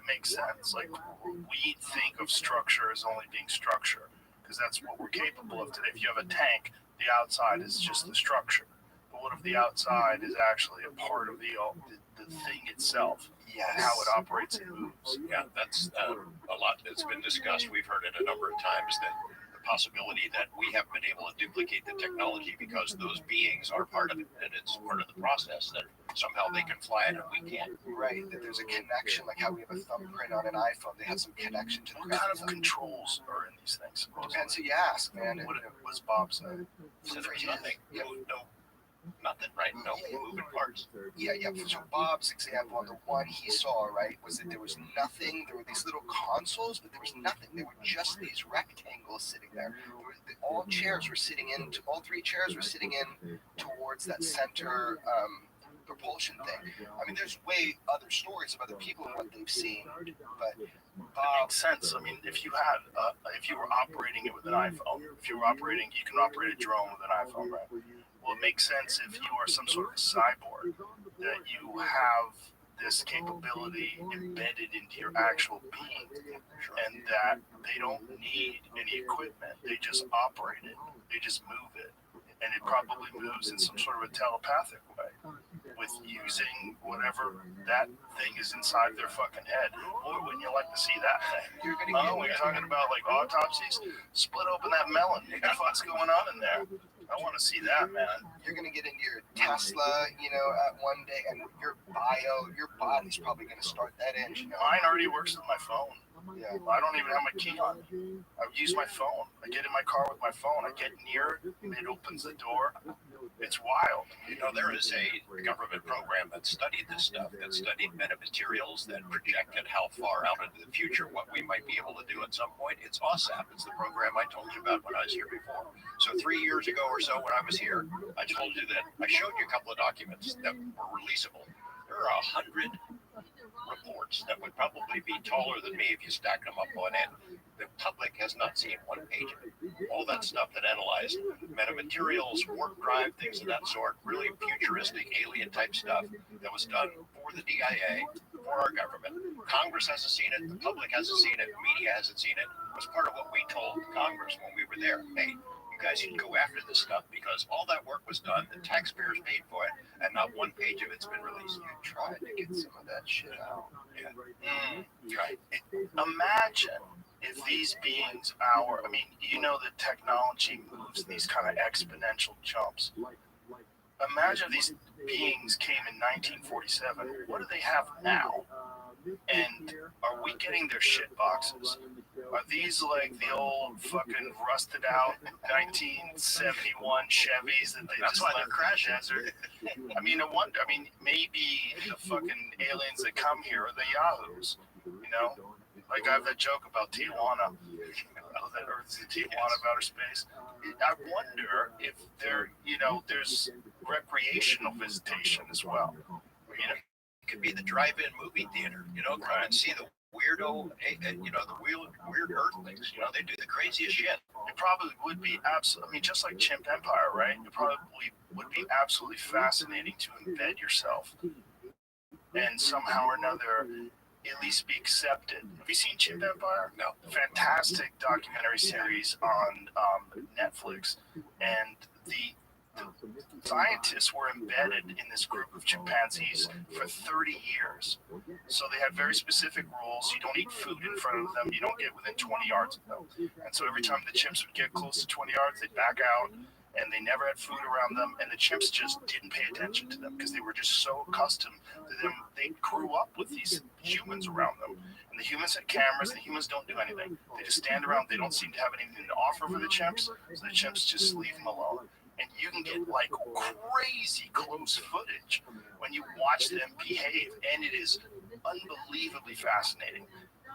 S7: makes sense. Like, we think of structure as only being structure, because that's what we're capable of today. If you have a tank, the outside is just the structure. But what if the outside is actually a part of the thing itself?
S11: Yes.
S7: And how it operates and moves.
S10: Yeah, that's a lot that's been discussed. We've heard it a number of times, that the possibility that we haven't been able to duplicate the technology because those beings are part of it, and it's part of the process, that somehow they can fly it and we can't.
S11: Right, that there's a connection, like how we have a thumbprint on an iPhone, they have some connection to the
S7: What kind of controls are in these things?
S11: Depends who you ask, man.
S7: What does Bob say?
S10: So there's nothing, nothing, right? No moving parts.
S11: Yeah. So Bob's example on the one he saw, right, was that there was nothing. There were these little consoles, but there was nothing. There were just these rectangles sitting there. All three chairs were sitting in towards that center propulsion thing. I mean, there's way other stories of other people and what they've seen, but
S7: it makes sense. I mean, if you were operating it with an iPhone, you can operate a drone with an iPhone, right? Well, it makes sense if you are some sort of cyborg, that you have this capability embedded into your actual being, and that they don't need any equipment. They just operate it. They just move it. And it probably moves in some sort of a telepathic way. with using whatever that thing is inside their fucking head. Boy, wouldn't you like to see that thing? We're talking about like autopsies. Split open that melon. What's going on in there? I want to see that, man.
S11: You're gonna get into your Tesla, at one day, and your body's probably gonna start that engine.
S7: Mine already works with my phone.
S11: Yeah.
S7: I don't even have my key on. I use my phone. I get in my car with my phone. I get near it, and it opens the door. It's wild.
S10: There is a government program that studied this stuff, that studied metamaterials, that projected how far out into the future what we might be able to do at some point. It's OSAP. It's the program I told you about when I was here before. So 3 years ago or so when I was here, I told you that I showed you a couple of documents that were releasable. There are 100 reports that would probably be taller than me if you stacked them up on end. The public has not seen one page of it. All that stuff that analyzed metamaterials, warp drive, things of that sort, really futuristic alien type stuff that was done for the DIA, for our government. Congress hasn't seen it, the public hasn't seen it, media hasn't seen it. It was part of what we told Congress when we were there. Hey, you guys should go after this stuff because all that work was done, the taxpayers paid for it, and not one page of it's been released.
S11: You tried to get some of that shit out.
S10: Yeah.
S7: Right. Imagine if these beings the technology moves these kind of exponential jumps. Imagine if these beings came in 1947. What do they have now? And are we getting their shit boxes? Are these like the old fucking rusted out 1971 Chevys that they just let crash desert? I wonder. Maybe the fucking aliens that come here are the Yahoos. Like I have that joke about Tijuana. That Earth's the Tijuana of outer space. I wonder if there's recreational visitation as well.
S10: It could be the drive-in movie theater, go and see the weirdo, the weird earthlings, they do the craziest shit.
S7: It probably would be absolutely, just like Chimp Empire, right? It probably would be absolutely fascinating to embed yourself and somehow or another at least be accepted. Have you seen Chimp Empire?
S10: No.
S7: Fantastic documentary series on Netflix, and the scientists were embedded in this group of chimpanzees for 30 years. So they had very specific rules. You don't eat food in front of them. You don't get within 20 yards of them. And so every time the chimps would get close to 20 yards, they'd back out, and they never had food around them. And the chimps just didn't pay attention to them because they were just so accustomed to them. They grew up with these humans around them. And the humans had cameras, and the humans don't do anything. They just stand around. They don't seem to have anything to offer for the chimps, so the chimps just leave them alone. And you can get like crazy close footage when you watch them behave, and it is unbelievably fascinating,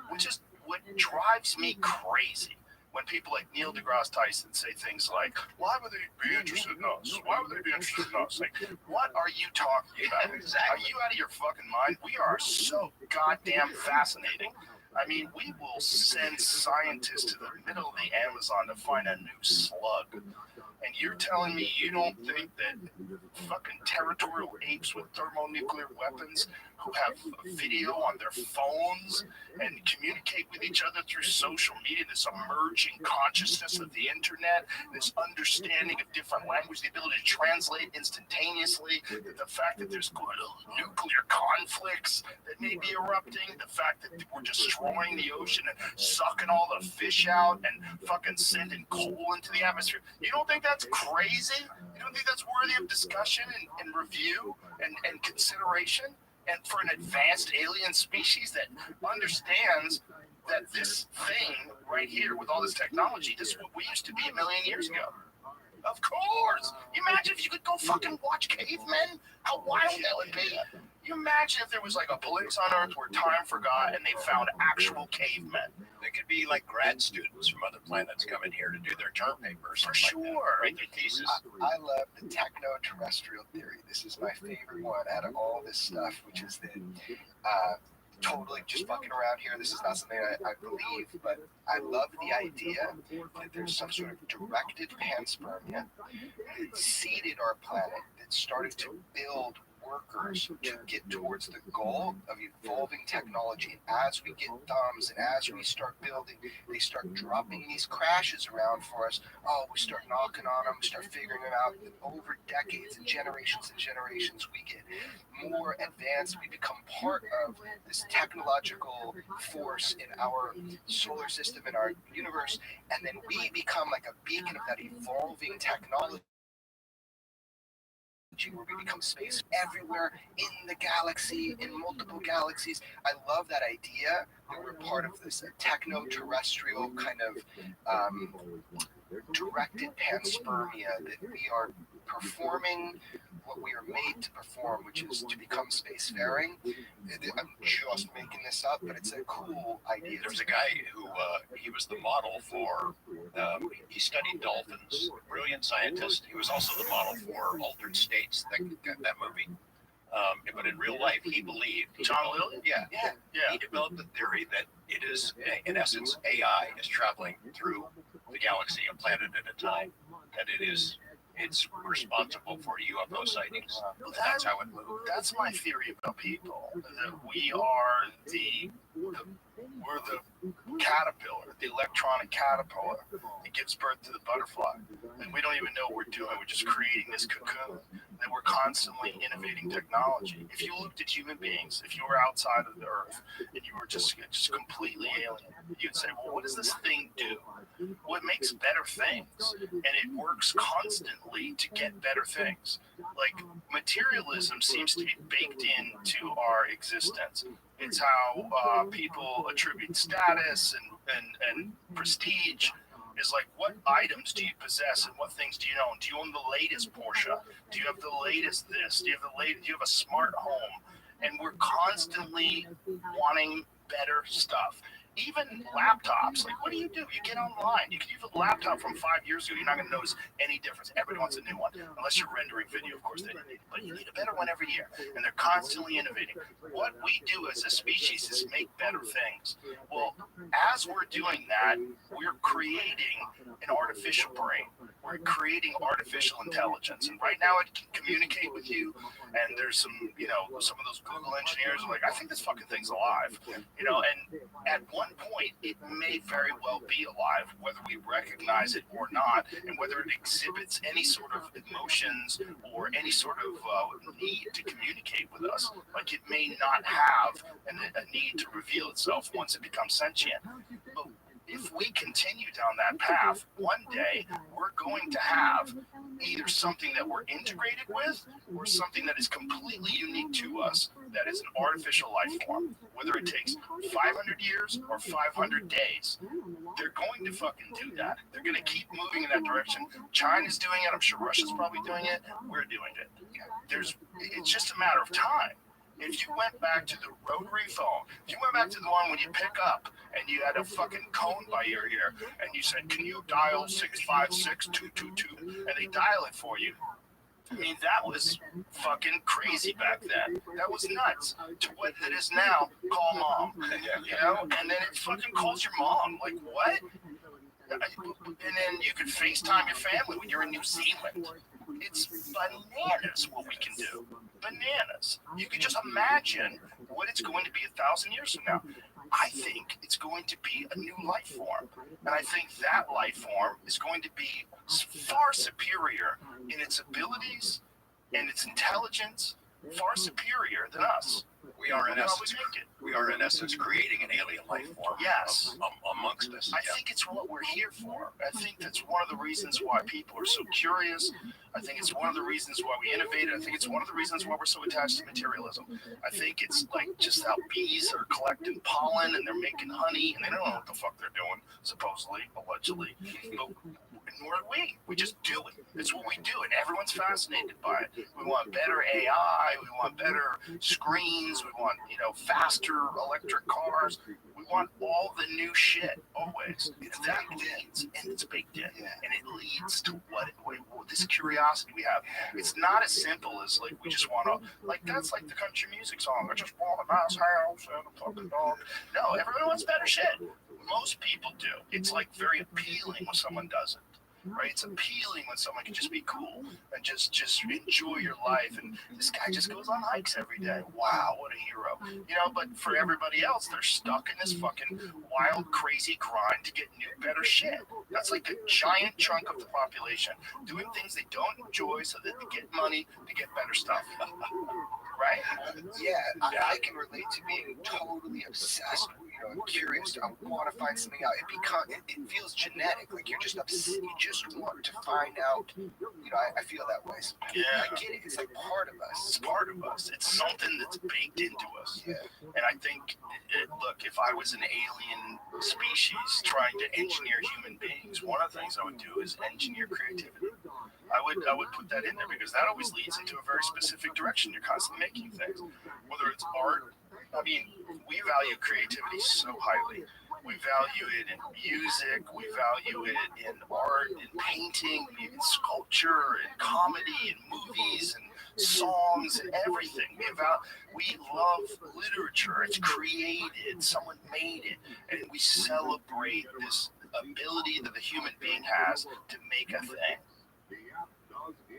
S7: which is what drives me crazy when people like Neil deGrasse Tyson say things like, why would they be interested in us? Why would they be interested in us? Like, what are you talking about? Are you out of your fucking mind? We are so goddamn fascinating. We will send scientists to the middle of the Amazon to find a new slug. And you're telling me you don't think that fucking territorial apes with thermonuclear weapons who have video on their phones and communicate with each other through social media, this emerging consciousness of the internet, this understanding of different language, the ability to translate instantaneously, the fact that there's nuclear conflicts that may be erupting, the fact that we're destroying the ocean and sucking all the fish out and fucking sending coal into the atmosphere. You don't think that's crazy? You don't think that's worthy of discussion and review and consideration? And for an advanced alien species that understands that this thing right here with all this technology, this is what we used to be a million years ago. Of course. Imagine if you could go fucking watch cavemen. How wild that would be. You imagine if there was like a place on Earth where time forgot and they found actual cavemen.
S10: They could be like grad students from other planets coming here to do their term papers.
S7: For sure.
S10: Write their thesis.
S11: I love the techno-terrestrial theory. This is my favorite one out of all this stuff, which is that totally just fucking around here. This is not something I believe, but I love the idea that there's some sort of directed panspermia that seeded our planet, that started to build workers to get towards the goal of evolving technology. As we get thumbs and as we start building, they start dropping these crashes around for us. Oh, we start knocking on them, we start figuring them out. Over decades and generations, we get more advanced. We become part of this technological force in our solar system, in our universe, and then we become like a beacon of that evolving technology, where we become space everywhere in the galaxy, in multiple galaxies. I love that idea that we're part of this techno-terrestrial kind of directed panspermia, that we are performing what we are made to perform, which is to become spacefaring. I'm just making this up, but it's a cool idea.
S10: There was a guy who he was the model for. He studied dolphins. Brilliant scientist. He was also the model for Altered States. That movie. But in real life, he believed.
S13: John Lilly?
S10: Yeah. He developed the theory that it is, in essence, AI is traveling through the galaxy, a planet at a time. That it's responsible for UFO sightings. That's how it moved.
S13: That's my theory about people. That we are we're the caterpillar, the electronic caterpillar that gives birth to the butterfly. And we don't even know what we're doing. We're just creating this cocoon. That we're constantly innovating technology. If you looked at human beings, if you were outside of the earth and you were just completely alien, you'd say, well, what does this thing do? Well, it makes better things, and it works constantly to get better things. Like, materialism seems to be baked into our existence. It's how people attribute status and prestige. Is like, what items do you possess and what things do you own? Do you own the latest Porsche? Do you have the latest this? Do you have a smart home? And we're constantly wanting better stuff. Even laptops, like, what do? You get online. You can use a laptop from 5 years ago. You're not going to notice any difference. Everybody wants a new one, unless you're rendering video, of course. But you need a better one every year, and they're constantly innovating. What we do as a species is make better things. Well, as we're doing that, we're creating an artificial brain. We're creating artificial intelligence, and right now it can communicate with you. And there's some of those Google engineers are like, I think this fucking thing's alive, and at one point it may very well be alive, whether we recognize it or not, and whether it exhibits any sort of emotions or any sort of need to communicate with us. Like, it may not have a need to reveal itself once it becomes sentient. But if we continue down that path, one day we're going to have either something that we're integrated with or something that is completely unique to us, that is an artificial life form. Whether it takes 500 years or 500 days, they're going to fucking do that. They're going to keep moving in that direction. China's doing it. I'm sure Russia's probably doing it. We're doing it. It's just a matter of time. If you went back to the rotary phone, if you went back to the one when you pick up and you had a fucking cone by your ear and you said, can you dial 656-222, and they dial it for you. I mean, that was fucking crazy back then. That was nuts. To what it is now, call mom. And then it fucking calls your mom. Like, what? And then you could FaceTime your family when you're in New Zealand. It's bananas what we can do. Bananas. You can just imagine what it's going to be 1,000 years from now. I think it's going to be a new life form. And I think that life form is going to be far superior in its abilities and its intelligence, far superior than us.
S10: We are in essence creating an alien life form.
S11: Yes,
S10: amongst us.
S11: I think it's what we're here for. I think that's one of the reasons why people are so curious. I think it's one of the reasons why we innovated. I think it's one of the reasons why we're so attached to materialism. I think it's like just how bees are collecting pollen and they're making honey and they don't know what the fuck they're doing, supposedly, allegedly. But nor do we. We just do it. It's what we do, and everyone's fascinated by it. We want better AI. We want better screens. We want, faster electric cars. We want all the new shit always. That leads, and it's baked in, and it leads to what this curiosity we have. It's not as simple as like we just want to, like, that's like the country music song. I just want a nice house and a fucking dog. No, everyone wants better shit. Most people do. It's like very appealing when someone does it.
S7: right? It's appealing when someone can just be cool and just enjoy your life. And this guy just goes on hikes every day. Wow, what a hero. You know, but for everybody else, they're stuck in this fucking wild, crazy grind to get new, better shit. That's like a giant chunk of the population doing things they don't enjoy so that they get money to get better stuff. Right?
S11: Yeah, I can relate to being totally obsessed, and curious. I want to find something out. It feels genetic, like you're just obsessed. You just want to find out. I feel that way.
S7: Yeah,
S11: I get it. It's like part of us.
S7: It's part of us. It's something that's baked into us.
S11: Yeah.
S7: And I think, look, if I was an alien species trying to engineer human beings, one of the things I would do is engineer creativity. I would put that in there because that always leads into a very specific direction. You're constantly making things, whether it's art. I mean, we value creativity so highly. We value it in music. We value it in art, in painting, in sculpture, in comedy, in movies, and songs, and everything. We love literature. It's created. Someone made it, and we celebrate this ability that the human being has to make a thing.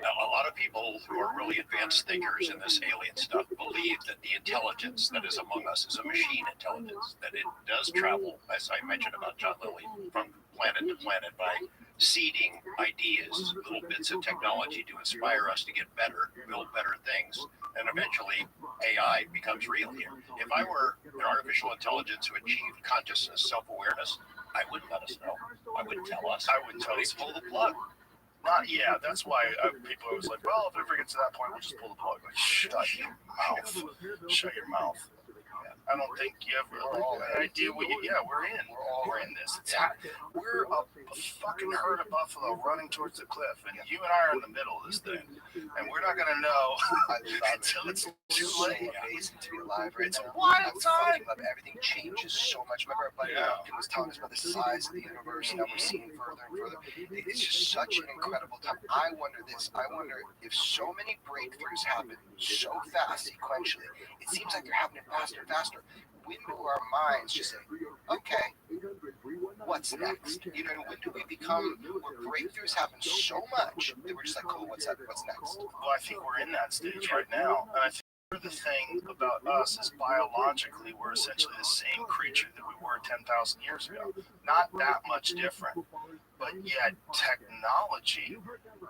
S12: Now, a lot of people who are really advanced thinkers in this alien stuff believe that the intelligence that is among us is a machine intelligence, that it does travel, as I mentioned about John Lilly, from planet to planet by seeding ideas, little bits of technology to inspire us to get better, build better things, and eventually AI becomes real here. If I were an artificial intelligence who achieved consciousness, self-awareness, I wouldn't let us know. I wouldn't tell us.
S7: I wouldn't tell us.
S12: Pull the plug.
S7: That's why people are always like, well, if it ever gets to that point, we'll just pull the plug. Like, shut your mouth. Shut your mouth. I don't think you have an idea what we're in. We're in this. We're a fucking herd of buffalo running towards the cliff, and you and I are in the middle of this thing, and we're not gonna know until it's too late.
S11: Amazing to be alive. Right?
S7: It's a wild time.
S11: Everything changes so much. Remember, buddy was telling us about the size of the universe, and now we're seeing further and further. It's just such an incredible time. I wonder if so many breakthroughs happen so fast sequentially. It seems like they're happening faster and faster. When do our minds just say, okay, what's next? When do we become where breakthroughs happen so much that we're just like, cool, what's next?
S7: Well, I think we're in that stage right now. And I think the thing about us is biologically, we're essentially the same creature that we were 10,000 years ago. Not that much different. But yet technology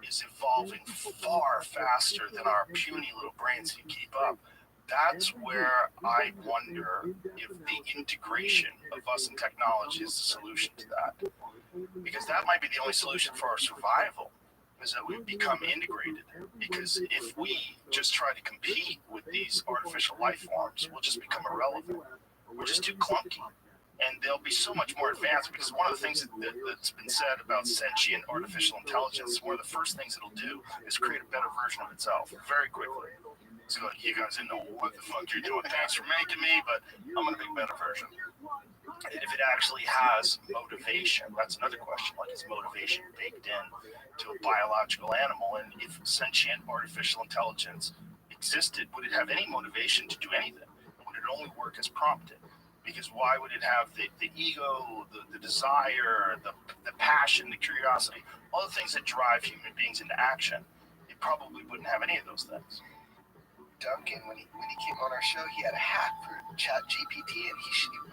S7: is evolving far faster than our puny little brains can keep up. That's where I wonder if the integration of us and technology is the solution to that. Because that might be the only solution for our survival, is that we become integrated. Because if we just try to compete with these artificial life forms, we'll just become irrelevant. We're just too clunky. And they'll be so much more advanced, because one of the things that's been said about sentient artificial intelligence, one of the first things it'll do is create a better version of itself very quickly. So like, you guys didn't know what the fuck you're doing. Thanks for making me, but I'm gonna make a better version. And if it actually has motivation, that's another question. Like, is motivation baked in to a biological animal? And if sentient artificial intelligence existed, would it have any motivation to do anything? Would it only work as prompted? Because why would it have the ego, the desire, the passion, the curiosity, all the things that drive human beings into action? It probably wouldn't have any of those things.
S11: Duncan, when he came on our show, he had a hack for ChatGPT, and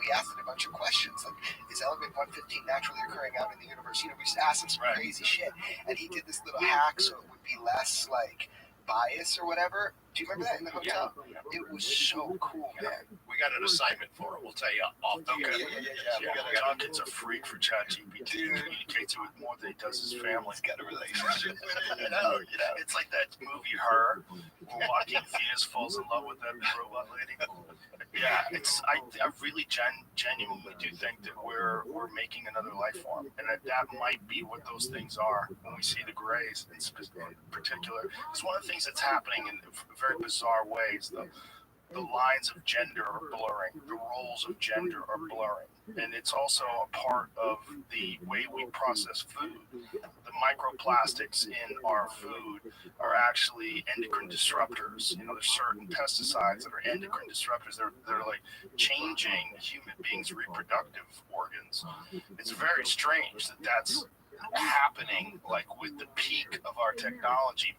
S11: we asked it a bunch of questions, like, is element 115 naturally occurring out in the universe? We just asked him some crazy shit, and he did this little hack so it would be less, like, bias or whatever. Do you remember that in the hotel? Yeah. It was so cool, man.
S12: We got an assignment for it. We'll tell you off the
S7: Yeah. Duncan's a freak for ChatGPT. He communicates with more than he does his family. He's got a relationship with it. It's like that movie Her, where Joaquin Phoenix falls in love with that robot lady. Yeah, I really genuinely do think that we're making another life form, and that might be what those things are when we see the grays in particular. It's one of the things that's happening in very bizarre ways. The lines of gender are blurring, the roles of gender are blurring, and it's also a part of the way we process food. The microplastics in our food are actually endocrine disruptors. There's certain pesticides that are endocrine disruptors. They're like changing human beings' reproductive organs. It's very strange that's happening, like with the peak of our technology,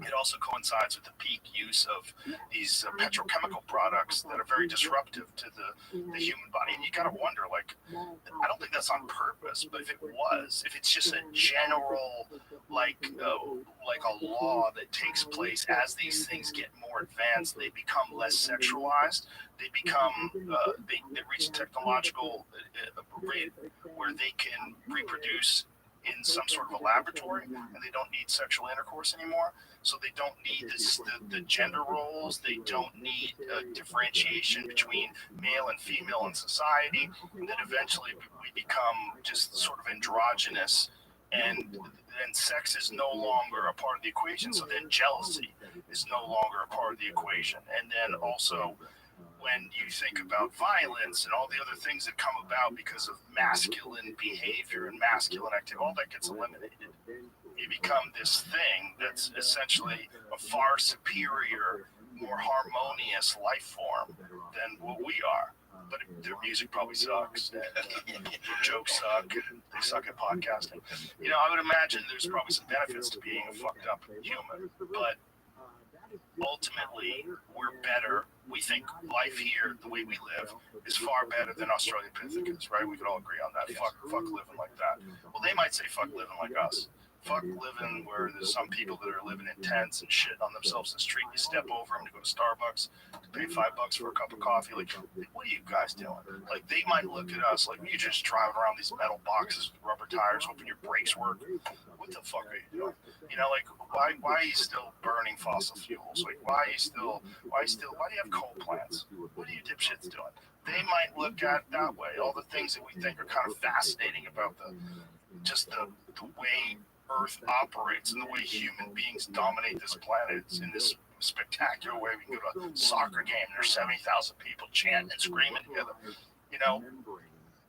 S7: it also coincides with the peak use of these petrochemical products that are very disruptive to the human body. And you got to wonder, like, I don't think that's on purpose, but if it was, if it's just a general, like a law that takes place as these things get more advanced, they become less sexualized. They become, they reach a technological rate where they can reproduce in some sort of a laboratory, and they don't need sexual intercourse anymore. So they don't need the gender roles. They don't need differentiation between male and female in society. And then eventually we become just sort of androgynous, and then sex is no longer a part of the equation. So then jealousy is no longer a part of the equation. And then also, when you think about violence and all the other things that come about because of masculine behavior and masculine activity, all that gets eliminated. You become this thing that's essentially a far superior, more harmonious life form than what we are. But their music probably sucks. Their jokes suck. They suck at podcasting. You know, I would imagine there's probably some benefits to being a fucked up human, but ultimately, we're better. We think life here, the way we live, is far better than Australopithecus, right? We could all agree on that. Fuck living like that. Well, they might say fuck living like us. Fuck living where there's some people that are living in tents and shitting on themselves in the street. You step over them to go to Starbucks, to pay $5 for a cup of coffee. Like, what are you guys doing? Like, they might look at us like, you just driving around these metal boxes with rubber tires, hoping your brakes work. What the fuck are you doing? You know, like, why are you still burning fossil fuels? Like, why do you have coal plants? What are you dipshits doing? They might look at it that way. All the things that we think are kind of fascinating about the way Earth operates and the way human beings dominate this planet in this spectacular way. We can go to a soccer game and there's 70,000 people chanting and screaming together. You know,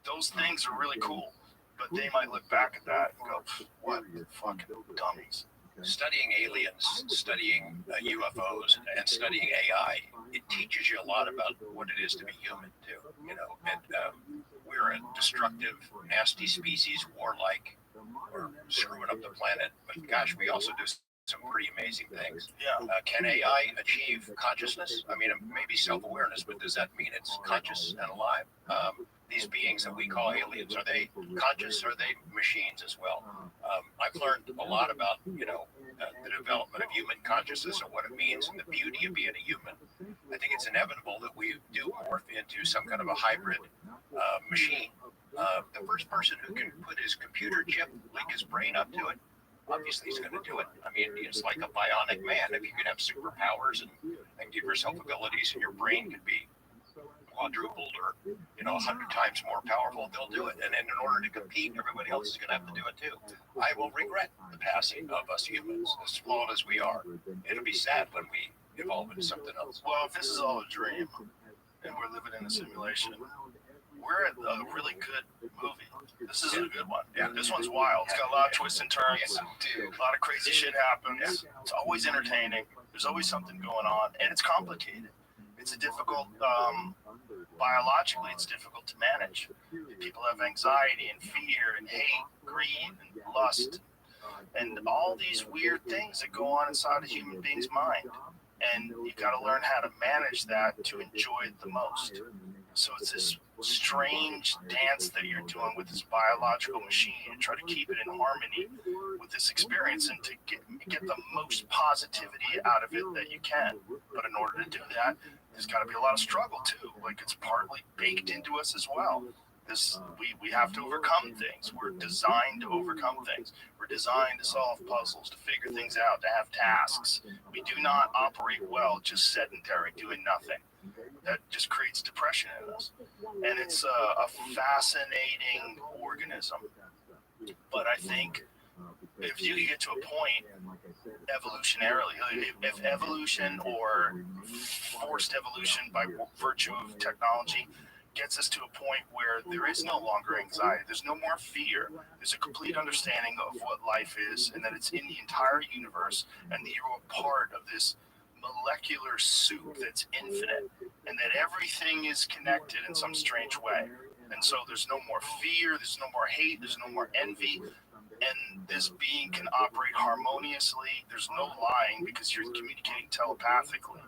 S7: those things are really cool, but they might look back at that and go, what fucking dummies.
S10: Studying aliens, studying UFOs, and studying AI, it teaches you a lot about what it is to be human too. You know, and we're a destructive, nasty species, warlike. We're screwing up the planet, but gosh, we also do some pretty amazing things.
S7: Yeah.
S10: Can AI achieve consciousness? I mean, maybe self-awareness, but does that mean it's conscious and alive? These beings that we call aliens, are they conscious or are they machines as well? I've learned a lot about, you know, the development of human consciousness and what it means and the beauty of being a human. I think it's inevitable that we do morph into some kind of a hybrid machine. The first person who can put his computer chip, link his brain up to it, obviously he's going to do it. I mean, it's like a bionic man. If you can have superpowers and give yourself abilities and your brain can be quadrupled or, you know, 100 times more powerful, they'll do it. And then in order to compete, everybody else is going to have to do it too. I will regret the passing of us humans, as flawed as we are. It'll be sad when we evolve into something else.
S7: Well, if this is all a dream and we're living in a simulation, we're at a really good movie. This is a good one. Yeah, this one's wild. It's got a lot of twists and turns. A lot of crazy shit happens. It's always entertaining. There's always something going on, and it's complicated. It's a difficult, biologically, it's difficult to manage. People have anxiety and fear and hate, greed and lust, and all these weird things that go on inside a human being's mind. And you got to learn how to manage that to enjoy it the most. So it's this strange dance that you're doing with this biological machine and try to keep it in harmony with this experience and to get the most positivity out of it that you can. But in order to do that, there's got to be a lot of struggle too. Like, it's partly baked into us as well. We have to overcome things. We're designed to overcome things. We're designed to solve puzzles, to figure things out, to have tasks. We do not operate well just sedentary, doing nothing. That just creates depression in us. And it's a fascinating organism. But I think if you get to a point evolutionarily, if evolution or forced evolution by virtue of technology gets us to a point where there is no longer anxiety, there's no more fear, there's a complete understanding of what life is and that it's in the entire universe and that you're a part of this molecular soup that's infinite and that everything is connected in some strange way. And so there's no more fear, there's no more hate, there's no more envy.
S13: and this being can operate harmoniously. There's no lying because you're communicating telepathically.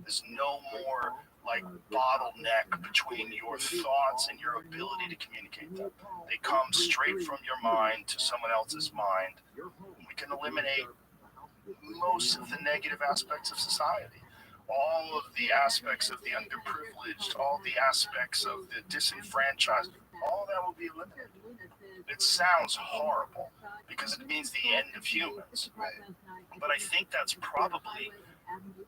S13: There's no more like bottleneck between your thoughts and your ability to communicate them. They come straight from your mind to someone else's mind. We can eliminate most of the negative aspects of society. All of the aspects of the underprivileged, all the aspects of the disenfranchised, all that will be eliminated. It sounds horrible because it means the end of humans. But I think that's probably,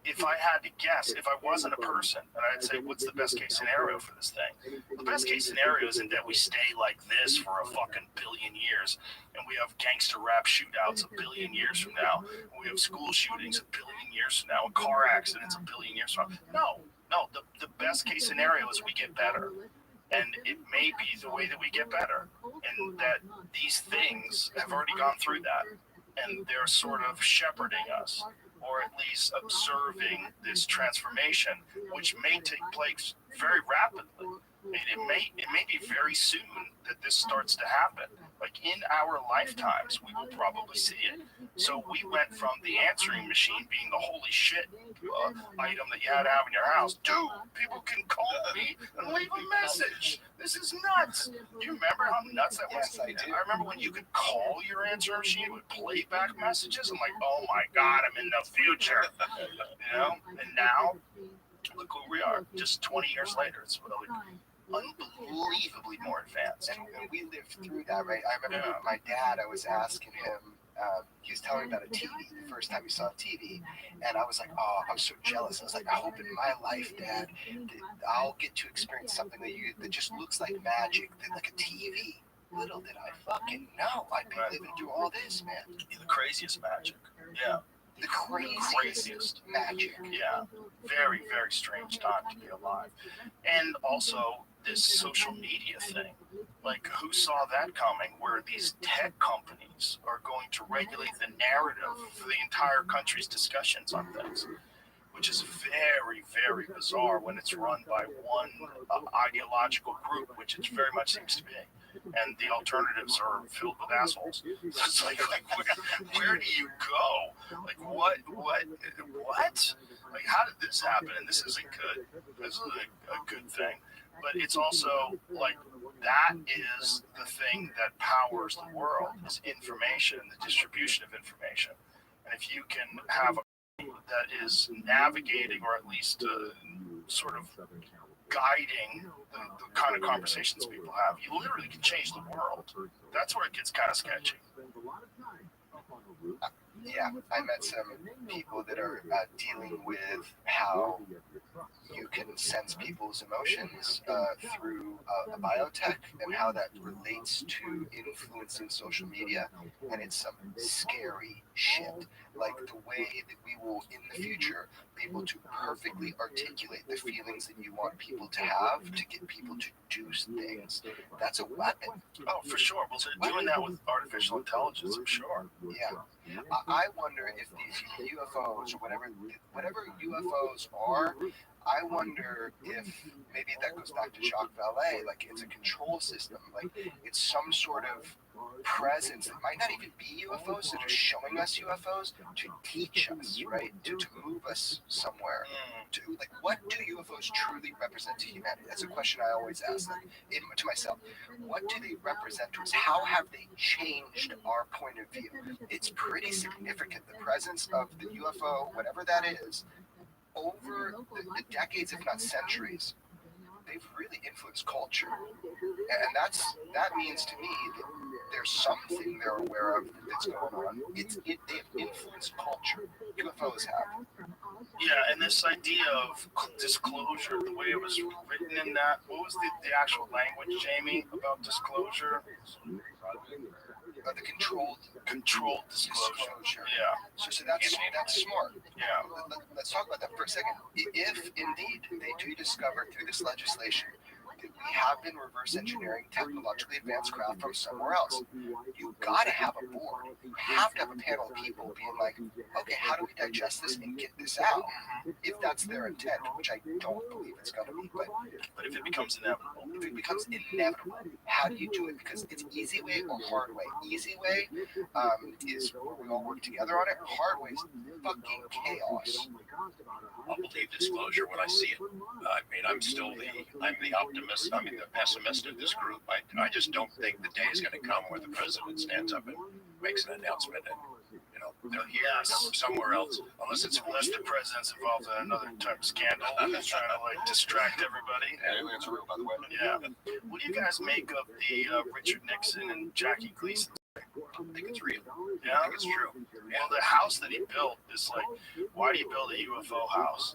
S13: if I had to guess, if I wasn't a person, and I'd say, what's the best case scenario for this thing? The best case scenario isn't that we stay like this for a fucking billion years, and we have gangster rap shootouts a billion years from now, and we have school shootings a billion years from now, and car accidents a billion years from now. No, the best case scenario is we get better. And it may be the way that we get better, and that these things have already gone through that, and they're sort of shepherding us, or at least observing this transformation, which may take place very rapidly. It may be very soon that this starts to happen. Like in our lifetimes, we will probably see it. So we went from the answering machine being the holy shit item that you had to have in your house. Dude, people can call me and leave a message. This is nuts. Do you remember how nuts that was?
S11: Yes, I do.
S13: I remember when you could call your answering machine, it would play back messages. I'm like, oh my God, I'm in the future. You know? And now, look who we are. Just 20 years later, it's really unbelievably more advanced.
S11: And we lived through that, right? I remember my dad, I was asking him, he was telling me about a TV, the first time he saw a TV, and I was like, oh, I was so jealous. I was like, I hope in my life, Dad, that I'll get to experience something that just looks like magic, like a TV. Little did I fucking know I'd be living through all this, man.
S13: The craziest magic. Yeah.
S11: The craziest magic.
S13: Yeah. Very, very strange time to be alive. And also this social media thing. Like, who saw that coming, where these tech companies are going to regulate the narrative for the entire country's discussions on things, which is very, very bizarre when it's run by one ideological group, which it very much seems to be. And the alternatives are filled with assholes. So it's like where do you go? Like, what? Like, how did this happen? And this isn't good. This isn't a good thing. But it's also like that is the thing that powers the world, is information, the distribution of information. And if you can have that is navigating, or at least sort of guiding the kind of conversations people have, you literally can change the world. That's where it gets kind of sketchy.
S11: Yeah, I met some people that are dealing with how you can sense people's emotions through a biotech, and how that relates to influencing social media. And it's some scary shit. Like the way that we will, in the future, be able to perfectly articulate the feelings that you want people to have to get people to do things. That's a weapon.
S13: Oh, for sure. Well, they're doing that with artificial intelligence, I'm sure.
S11: Yeah. I wonder if these UFOs, or whatever UFOs are, I wonder if maybe that goes back to Jacques Vallée, like it's a control system, like it's some sort of presence that might not even be UFOs, that are showing us UFOs to teach us, right? To move us somewhere. To, like, what do UFOs truly represent to humanity? That's a question I always ask them, to myself. What do they represent to us? How have they changed our point of view? It's pretty significant, the presence of the UFO, whatever that is, over the decades, if not centuries. They've really influenced culture, and that means to me that there's something they're aware of that's going on. They've influenced culture. UFOs have.
S13: Yeah, and this idea of disclosure, the way it was written in that, what was the actual language, Jamie, about disclosure?
S11: The
S13: controlled disclosure. Yeah.
S11: So that's smart.
S13: Yeah.
S11: Let's talk about that for a second. If indeed they do discover through this legislation that we have been reverse engineering technologically advanced craft from somewhere else. You gotta have a board. You have to have a panel of people being like, okay, how do we digest this and get this out? If that's their intent, which I don't believe it's gonna be,
S13: but if it becomes inevitable,
S11: how do you do it? Because it's easy way or hard way. Easy way is where we all work together on it. Hard way is fucking chaos.
S10: I'll believe disclosure when I see it. I mean, I'm the optimist. I mean, the pessimist of this group. I just don't think the day is going to come where the president stands up and makes an announcement and, they'll hear somewhere else, unless
S13: the president's involved in another type of scandal and is trying to distract everybody.
S11: Aliens are real, by the way.
S13: Yeah. What do you guys make of the Richard Nixon and Jackie Gleason?
S10: I think it's real.
S13: Yeah,
S10: I think it's true.
S13: Well, the house that he built is like, why do you build a UFO house?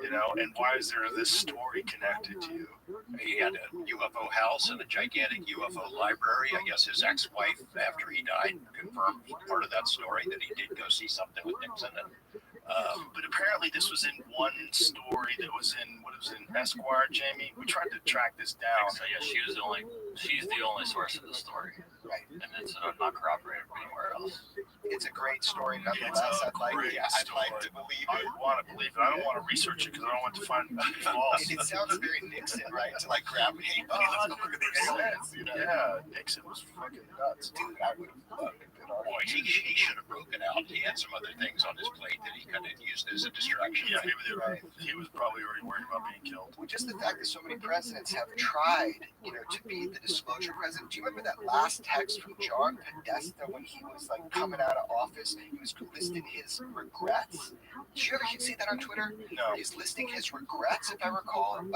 S13: And why is there this story connected to you?
S10: He had a UFO house and a gigantic UFO library. I guess his ex-wife, after he died, confirmed part of that story that he did go see something with Nixon.
S13: But apparently this was in one story that was in Esquire, Jamie. We tried to track this down.
S16: So yeah, she's the only source of the story.
S11: Right.
S16: And it's not corroborated anywhere else.
S11: It's a great story. Nonetheless, I'd like to believe it.
S13: I want to believe it. I don't want to research it because I don't want to find false.
S11: It sounds very Nixon, right? To like grab me. Let's go look at the aliens.
S13: Yeah, Nixon was fucking nuts.
S11: Dude, I would have loved it.
S10: Boy, he should have broken out. He had some other things on his plate that he kind of used as a distraction.
S13: Yeah, maybe he was probably already worried about being killed.
S11: Well, just the fact that so many presidents have tried, to be the disclosure president. Do you remember that last text from John Podesta when he was like coming out of office? He was listing his regrets. Did you ever see that on Twitter?
S13: No.
S11: He's listing his regrets, if I recall, and he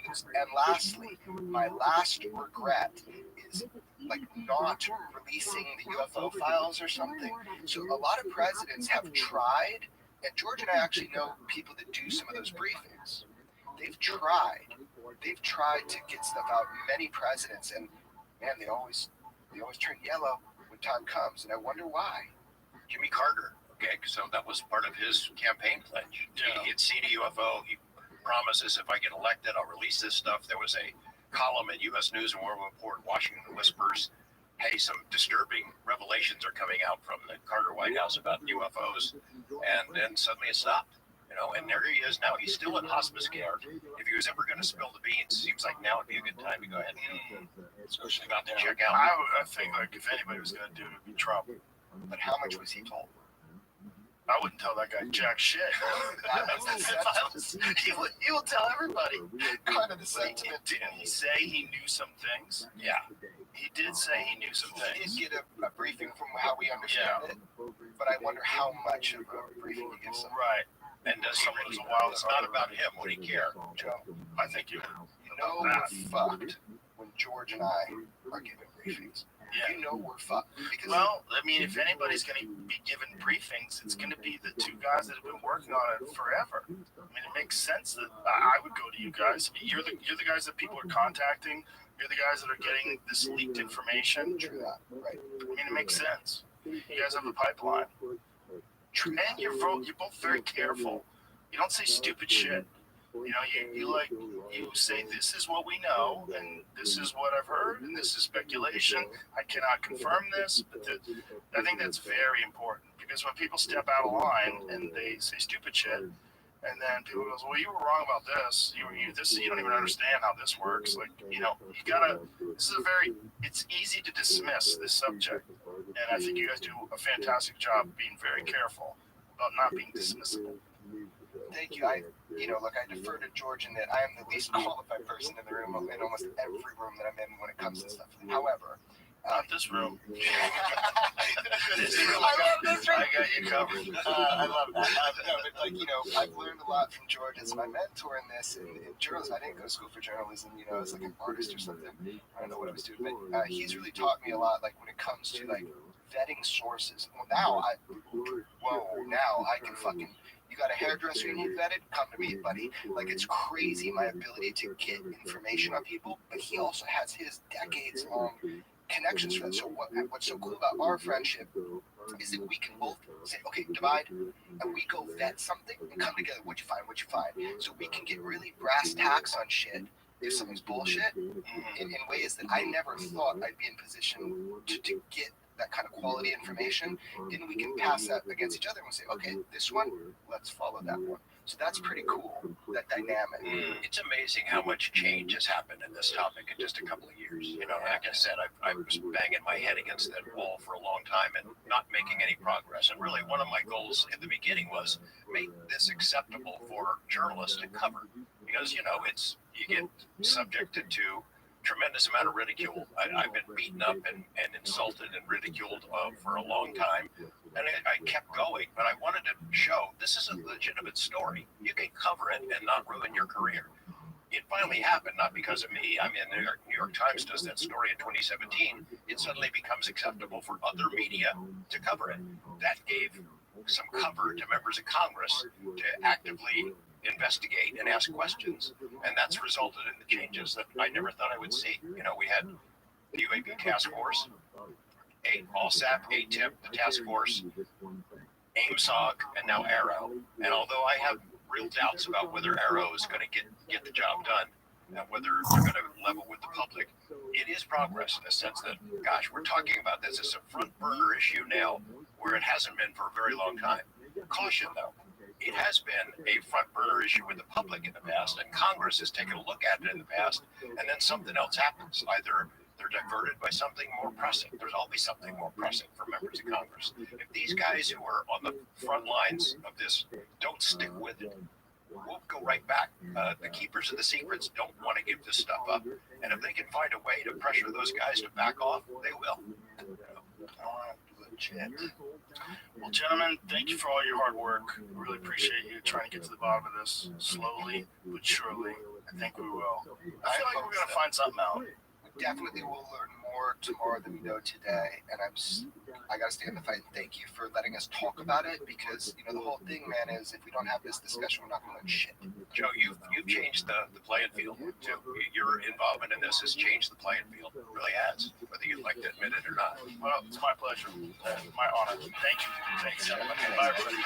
S11: goes, and lastly, my last regret is like not releasing the UFO files or something. So a lot of presidents have tried, and George and I actually know people that do some of those briefings. They've tried to get stuff out. Many presidents, and man, they always turn yellow when time comes, and I wonder why.
S10: Jimmy Carter, okay, so that was part of his campaign pledge.
S13: Yeah.
S10: He had seen a UFO. He promises, if I get elected, I'll release this stuff. There was a column at U.S. News and World Report, Washington Whispers. Hey, some disturbing revelations are coming out from the Carter White House about UFOs, and then suddenly it stopped. And there he is now. He's still in hospice care. If he was ever going to spill the beans, seems like now would be a good time to go ahead and about to check out.
S13: I think if anybody was going to do it, it'd be Trump.
S11: But how much was he told?
S13: I wouldn't tell that guy jack shit. He will tell everybody.
S11: Kind of the sentiment.
S13: Didn't he say he knew some things?
S10: Yeah.
S13: He did say he knew some things.
S11: He did get a briefing from how we understand it, but I wonder how much of a briefing he gives them.
S13: Right.
S10: And does someone who's a wild, it's not about him, would he care?
S11: Joe,
S13: I think you
S11: we're fucked when George and I are giving briefings.
S13: Yeah.
S11: We're fucked. Because
S13: if anybody's going to be given briefings, it's going to be the two guys that have been working on it forever. It makes sense that I would go to you guys. You're the guys that people are contacting. You're the guys that are getting this leaked information.
S11: True that, right?
S13: It makes sense. You guys have a pipeline. And you're both very careful. You don't say stupid shit. You say this is what we know, and this is what I've heard, and this is speculation. I cannot confirm this, but I think that's very important, because when people step out of line and they say stupid shit, and then people goes, well, you were wrong about this. You don't even understand how this works. You gotta. It's easy to dismiss this subject, and I think you guys do a fantastic job being very careful about not being dismissible.
S11: Thank you. I defer to George in that I am the least qualified person in the room in almost every room that I'm in when it comes to stuff. However,
S13: not this room.
S11: This room. I love this room.
S13: I got you covered.
S11: I love that. I've learned a lot from George. It's my mentor in this in journalism. I didn't go to school for journalism. As like an artist or something. I don't know what I was doing, but he's really taught me a lot. Like when it comes to vetting sources. Now I can fucking. You got a hairdresser you need vetted? Come to me, buddy. It's crazy my ability to get information on people, but he also has his decades-long connections for that. So what's so cool about our friendship is that we can both say, okay, divide, and we go vet something and come together. What'd you find? So we can get really brass tacks on shit if something's bullshit in ways that I never thought I'd be in position to get that kind of quality information, then we can pass that against each other and we say, okay, this one, let's follow that one. So that's pretty cool, that dynamic.
S10: It's amazing how much change has happened in this topic in just a couple of years. You know, like I said, I was banging my head against that wall for a long time and not making any progress. And really, one of my goals in the beginning was make this acceptable for journalists to cover. Because, you know, you get subjected to tremendous amount of ridicule. I've been beaten up and insulted and ridiculed for a long time. And I kept going, but I wanted to show this is a legitimate story. You can cover it and not ruin your career. It finally happened, not because of me. I mean, the New York Times does that story in 2017. It suddenly becomes acceptable for other media to cover it. That gave some cover to members of Congress to actively investigate and ask questions, and that's resulted in the changes that I never thought I would see. You know, we had the UAP task force, ALSAP, ATIP, the task force, AIMSOG, and now Arrow. And although I have real doubts about whether Arrow is going to get the job done, and whether they're going to level with the public, it is progress in the sense that, gosh, we're talking about this as a front burner issue now, where it hasn't been for a very long time. Caution, though. It has been a front burner issue with the public in the past, and Congress has taken a look at it in the past, and then something else happens. Either they're diverted by something more pressing. There's always something more pressing for members of Congress. If these guys who are on the front lines of this don't stick with it, we'll go right back. The keepers of the secrets don't want to give this stuff up, and if they can find a way to pressure those guys to back off, they will.
S13: Legit. Well, gentlemen, thank you for all your hard work. We really appreciate you trying to get to the bottom of this slowly but surely. I think we will. I feel like we're going to find something out.
S11: We definitely will learn more tomorrow than we know today, and I got to stay in the fight. Thank you for letting us talk about it, because you know the whole thing, man, is if we don't have this discussion, we're not going to learn shit.
S10: Joe, you've changed the playing field too. Your involvement in this has changed the playing field. It really has, whether you'd like to admit it or not.
S13: Well, it's my pleasure. My honor. Thank you. Thanks, gentlemen. Bye, everybody.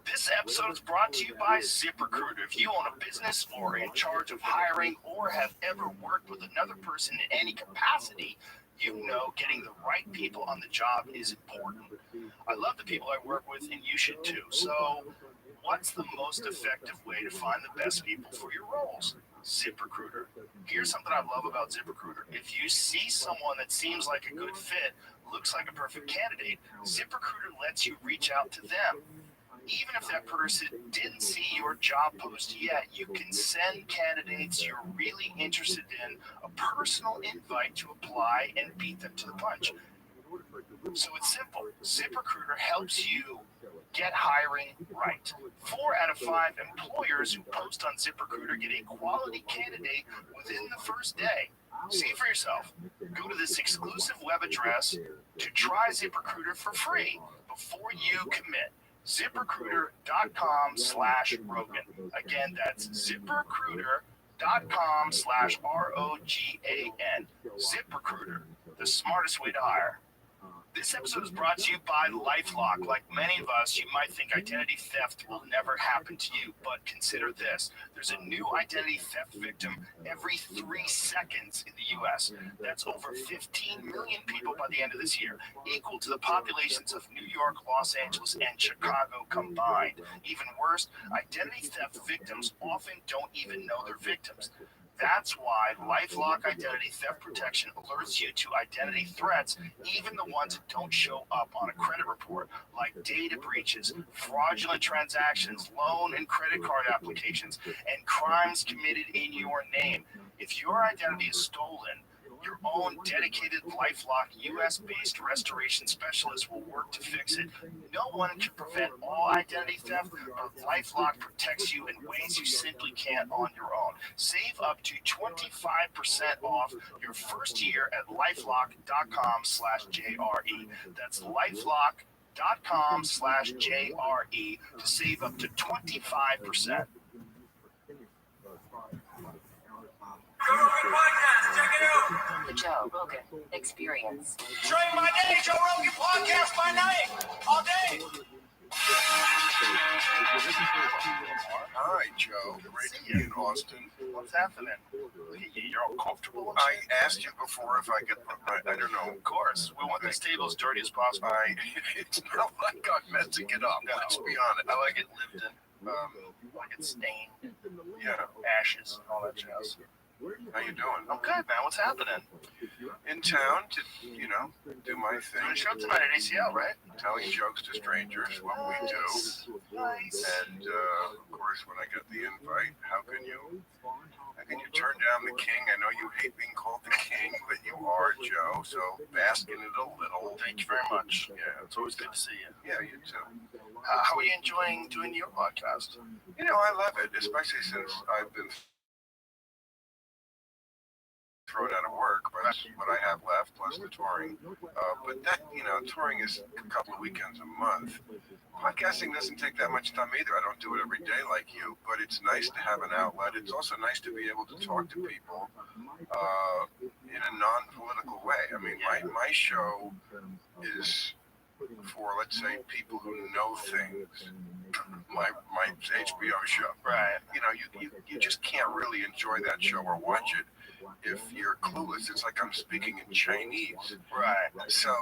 S13: This episode is brought to you by ZipRecruiter. If you own a business or are in charge of hiring or have ever worked with another person in any capacity, you know getting the right people on the job is important. I love the people I work with, and you should too. So, what's the most effective way to find the best people for your roles? ZipRecruiter. Here's something I love about ZipRecruiter. If you see someone that seems like a good fit, looks like a perfect candidate, ZipRecruiter lets you reach out to them. Even if that person didn't see your job post yet, you can send candidates you're really interested in a personal invite to apply and beat them to the punch. So it's simple. ZipRecruiter helps you get hiring right. 4 out of 5 employers who post on ZipRecruiter get a quality candidate within the first day. See it for yourself. Go to this exclusive web address to try ZipRecruiter for free before you commit. ZipRecruiter.com/Rogan. Again, that's ZipRecruiter.com/ROGAN. ZipRecruiter, the smartest way to hire. This episode is brought to you by LifeLock. Like many of us, you might think identity theft will never happen to you, but consider this. There's a new identity theft victim every 3 seconds in the U.S. That's over 15 million people by the end of this year, equal to the populations of New York, Los Angeles, and Chicago combined. Even worse, identity theft victims often don't even know they're victims. That's why LifeLock Identity Theft Protection alerts you to identity threats, even the ones that don't show up on a credit report, like data breaches, fraudulent transactions, loan and credit card applications, and crimes committed in your name. If your identity is stolen, your own dedicated LifeLock US-based restoration specialist will work to fix it. No one can prevent all identity theft, but LifeLock protects you in ways you simply can't on your own. Save up to 25% off your first year at lifelock.com/JRE. That's lifelock.com/JRE to save up to 25%.
S9: The Joe Rogan Experience.
S15: Train by day, Joe Rogan podcast by night, all day.
S14: Hi, Joe. Great to be in Austin.
S7: What's happening? You're all comfortable?
S14: I asked you before if I could. I don't know.
S7: Of course. We want this table as dirty as possible.
S14: It's not like I'm messing it up.
S7: No.
S14: Let's be honest.
S7: I like it lived in. Like it's stained.
S14: Yeah.
S7: Ashes and all that jazz.
S14: How you doing?
S7: I'm good, man. What's happening?
S14: In town to, do my
S7: You're
S14: thing.
S7: gonna show up tonight at ACL, right?
S14: Telling jokes to strangers, what we do.
S7: Nice.
S14: And, of course, when I get the invite, how can you turn down the king? I know you hate being called the king, but you are, Joe, so bask in it a little.
S7: Thank you very much.
S14: Yeah,
S7: It's always good to see you.
S14: yeah, you too.
S7: How are you enjoying doing your podcast?
S14: I love it, especially since I've been thrown out of work, but that's what I have left, plus the touring. But that, touring is a couple of weekends a month. Podcasting doesn't take that much time either. I don't do it every day like you, but it's nice to have an outlet. It's also nice to be able to talk to people in a non-political way. I mean, my show is for, let's say, people who know things. My HBO show.
S7: Right.
S14: You just can't really enjoy that show or watch it if you're clueless. It's like I'm speaking in Chinese.
S7: Right.
S14: So,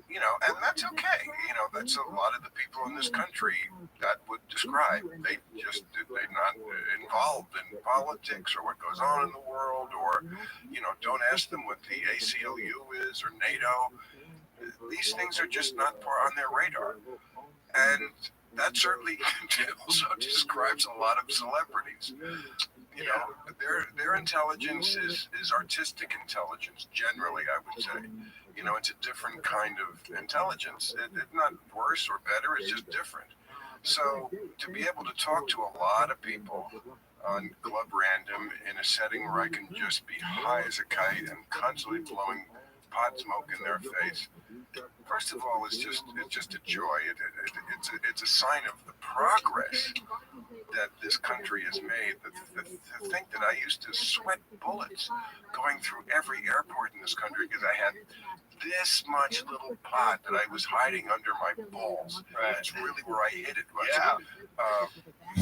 S14: and that's okay. That's a lot of the people in this country that would describe. They're not involved in politics or what goes on in the world, or, don't ask them what the ACLU is or NATO. These things are just not on their radar. And that certainly also describes a lot of celebrities. Their intelligence is artistic intelligence, generally, I would say. It's a different kind of intelligence. It's not worse or better, it's just different. So to be able to talk to a lot of people on Club Random in a setting where I can just be high as a kite and constantly blowing pot smoke in their face, first of all, it's just a joy. It's a sign of the progress that this country has made. To think that I used to sweat bullets going through every airport in this country because I had this much little pot that I was hiding under my balls.
S7: Right.
S14: That's really where I hid it.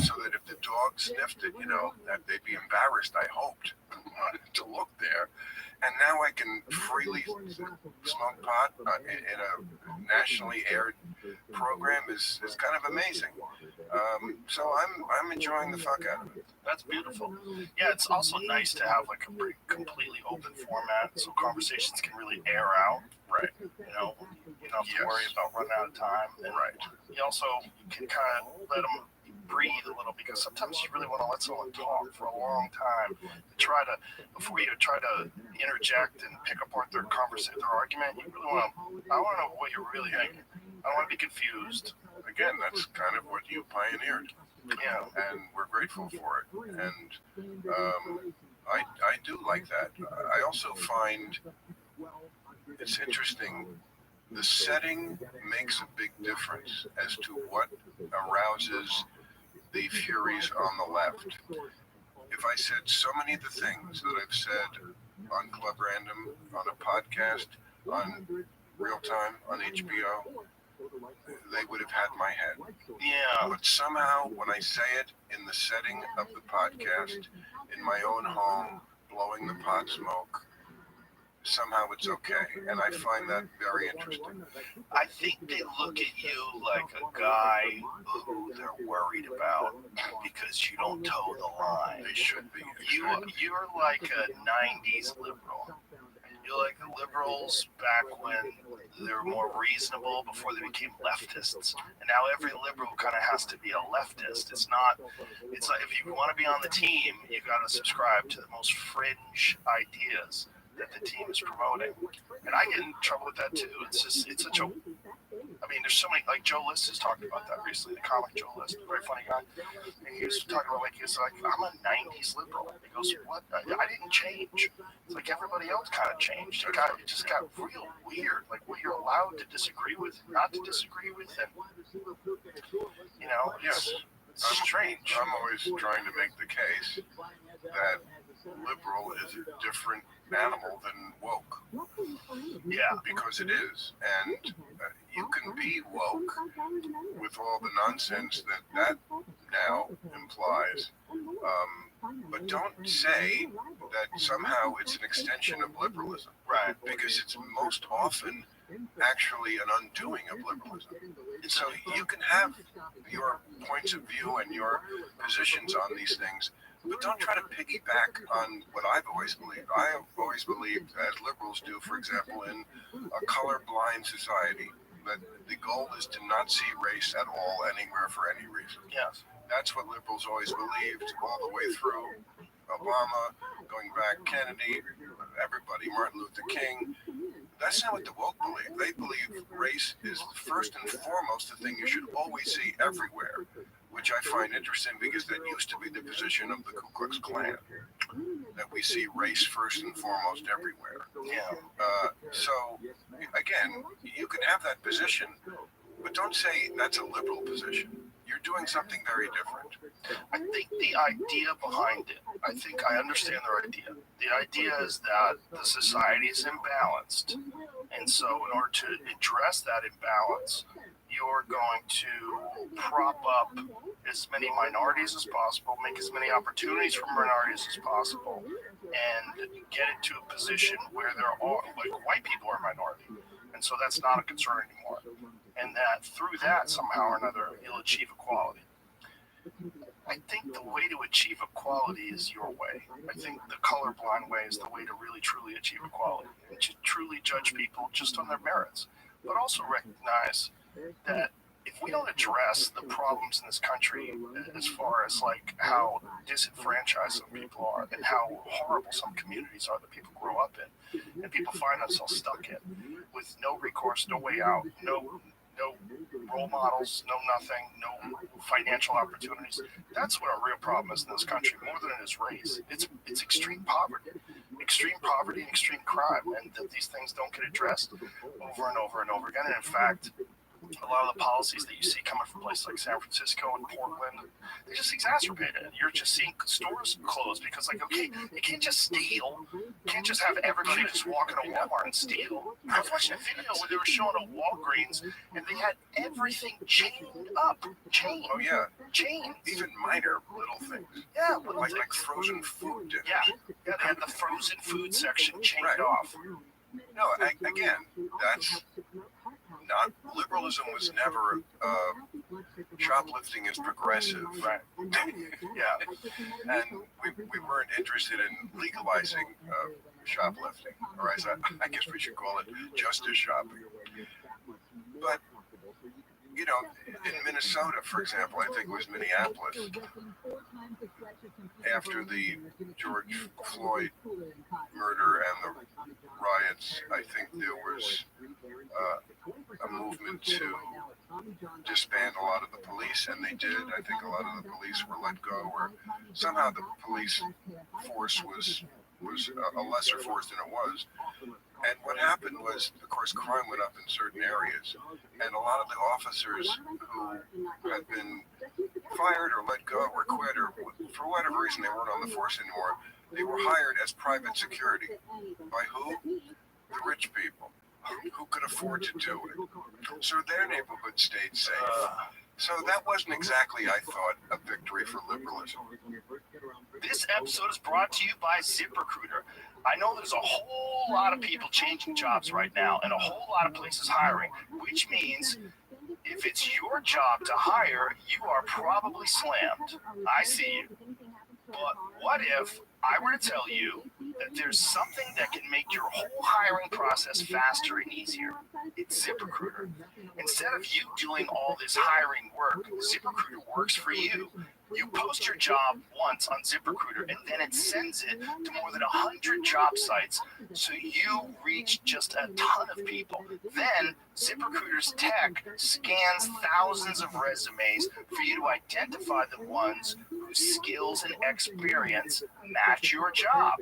S14: So that if the dog sniffed it, that they'd be embarrassed, I hoped, to look there. And now I can freely smoke pot in a nationally aired program is kind of amazing. So I'm enjoying the fuck out of it.
S7: That's beautiful. Yeah, it's also nice to have like a completely open format, so conversations can really air out.
S14: Right.
S7: You don't have to worry about running out of time. And
S14: right.
S7: You also can kind of let them breathe a little, because sometimes you really want to let someone talk for a long time. Before you try to interject and pick apart their argument, you really want to. I want to know what you're really thinking. I don't want to be confused.
S14: Again, that's kind of what you pioneered.
S7: Yeah.
S14: And we're grateful for it. And I do like that. I also find it's interesting. The setting makes a big difference as to what arouses the furies on the left. If I said so many of the things that I've said on Club Random, on a podcast, on Real Time, on HBO, they would have had my head.
S7: Yeah.
S14: But somehow, when I say it in the setting of the podcast, in my own home, blowing the pot smoke, somehow it's okay. And I find that very interesting.
S7: I think they look at you like a guy who they're worried about because you don't toe the line.
S14: They should be.
S7: You're like a 90s liberal. You're like the liberals back when they were more reasonable before they became leftists. And now every liberal kind of has to be a leftist. It's like if you want to be on the team, you got to subscribe to the most fringe ideas that the team is promoting. And I get in trouble with that too. It's such a, I mean, there's so many, like Joe List has talked about that recently, the comic Joe List, very funny guy. And he was talking about, he's like, I'm a 90s liberal. He goes, what? I didn't change. It's like everybody else kind of changed. It just got real weird, like what you're allowed to disagree with, not to disagree with. And,
S14: Yes.
S7: It's strange.
S14: I'm always trying to make the case that liberal is a different animal than woke.
S12: Yeah.
S14: Because it is. And you can be woke with all the nonsense that now implies. But don't say that somehow it's an extension of liberalism.
S12: Right.
S14: Because it's most often actually an undoing of liberalism. So you can have your points of view and your positions on these things, but don't try to piggyback on what I've always believed. I have always believed, as liberals do, for example, in a colorblind society, that the goal is to not see race at all anywhere for any reason.
S12: Yes.
S14: That's what liberals always believed all the way through Obama, going back Kennedy, everybody, Martin Luther King. That's not what the woke believe. They believe race is first and foremost the thing you should always see everywhere, which I find interesting because that used to be the position of the Ku Klux Klan, that we see race first and foremost everywhere.
S12: Yeah.
S14: So, again, you can have that position, but don't say that's a liberal position. You're doing something very different.
S12: I think the idea behind it, I think I understand their idea. The idea is that the society is imbalanced. And so in order to address that imbalance, you're going to prop up as many minorities as possible, make as many opportunities for minorities as possible, and get it to a position where there are, like, white people are a minority. And so that's not a concern anymore. And that through that, somehow or another, you'll achieve equality. I think the way to achieve equality is your way. I think the colorblind way is the way to really truly achieve equality, and to truly judge people just on their merits, but also recognize that if we don't address the problems in this country as far as like how disenfranchised some people are and how horrible some communities are that people grow up in and people find themselves stuck in with no recourse, no way out, no role models, no nothing, no financial opportunities. That's what our real problem is in this country, more than it is race. It's extreme poverty and extreme crime, and that these things don't get addressed over and over and over again. And in fact, a lot of the policies that you see coming from places like San Francisco and Portland, they just exacerbate it. You're just seeing stores close because, like, okay, you can't just steal. You can't just have everybody just walk in a Walmart and steal. I was watching a video where they were showing a Walgreens and they had everything chained up. Chained.
S14: Oh, yeah.
S12: Chained.
S14: Even minor little things.
S12: Yeah, little
S14: like
S12: things.
S14: frozen food dinners.
S12: Yeah, they had the frozen food section chained
S14: Right.
S12: off.
S14: No, again, that's not, liberalism was never, shoplifting is progressive.
S12: Right.
S14: Yeah. And we weren't interested in legalizing shoplifting, or as I guess we should call it, justice shopping. But, you know, in Minnesota, for example, I think it was Minneapolis, after the George Floyd murder and the riots, I think there was a movement to disband a lot of the police, and they did. I think a lot of the police were let go, or somehow the police force was a lesser force than it was. And what happened was, of course, crime went up in certain areas, and a lot of the officers who had been fired or let go or quit, or for whatever reason they weren't on the force anymore, they were hired as private security. By who? The rich people who could afford to do it. So their neighborhood stayed safe. So that wasn't exactly, I thought, a victory for liberalism.
S12: This episode is brought to you by ZipRecruiter. I know there's a whole lot of people changing jobs right now and a whole lot of places hiring, which means if it's your job to hire, you are probably slammed. I see you. But what if I were to tell you that there's something that can make your whole hiring process faster and easier? It's ZipRecruiter. Instead of you doing all this hiring work, ZipRecruiter works for you. You post your job once on ZipRecruiter, and then it sends it to more than 100 job sites, so you reach just a ton of people. Then ZipRecruiter's tech scans thousands of resumes for you to identify the ones whose skills and experience match your job.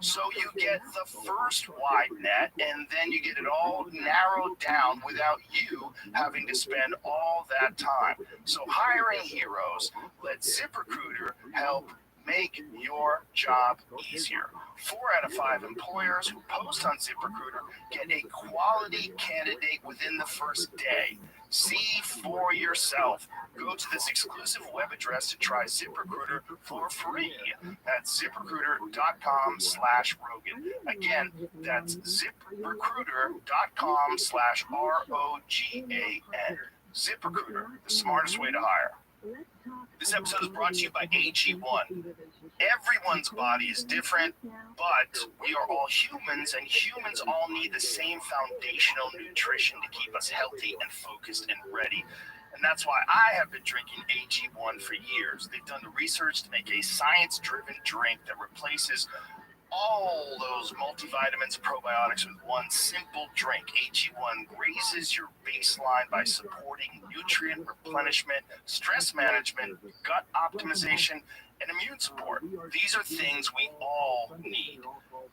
S12: So you get the first wide net, and then you get it all narrowed down without you having to spend all that time. So hiring heroes, let ZipRecruiter help
S7: make your job easier. 4 out of 5 employers who post on ZipRecruiter get a quality candidate within the first day. See for yourself. Go to this exclusive web address to try ZipRecruiter for free at ZipRecruiter.com/Rogan. Again, that's ZipRecruiter.com/ROGAN. ZipRecruiter, the smartest way to hire. This episode is brought to you by AG1. Everyone's body is different, but we are all humans, and humans all need the same foundational nutrition to keep us healthy and focused and ready. And that's why I have been drinking AG1 for years. They've done the research to make a science-driven drink that replaces all those multivitamins, probiotics with one simple drink. AG1 raises your baseline by supporting nutrient replenishment, stress management, gut optimization, and immune support. These are things we all need.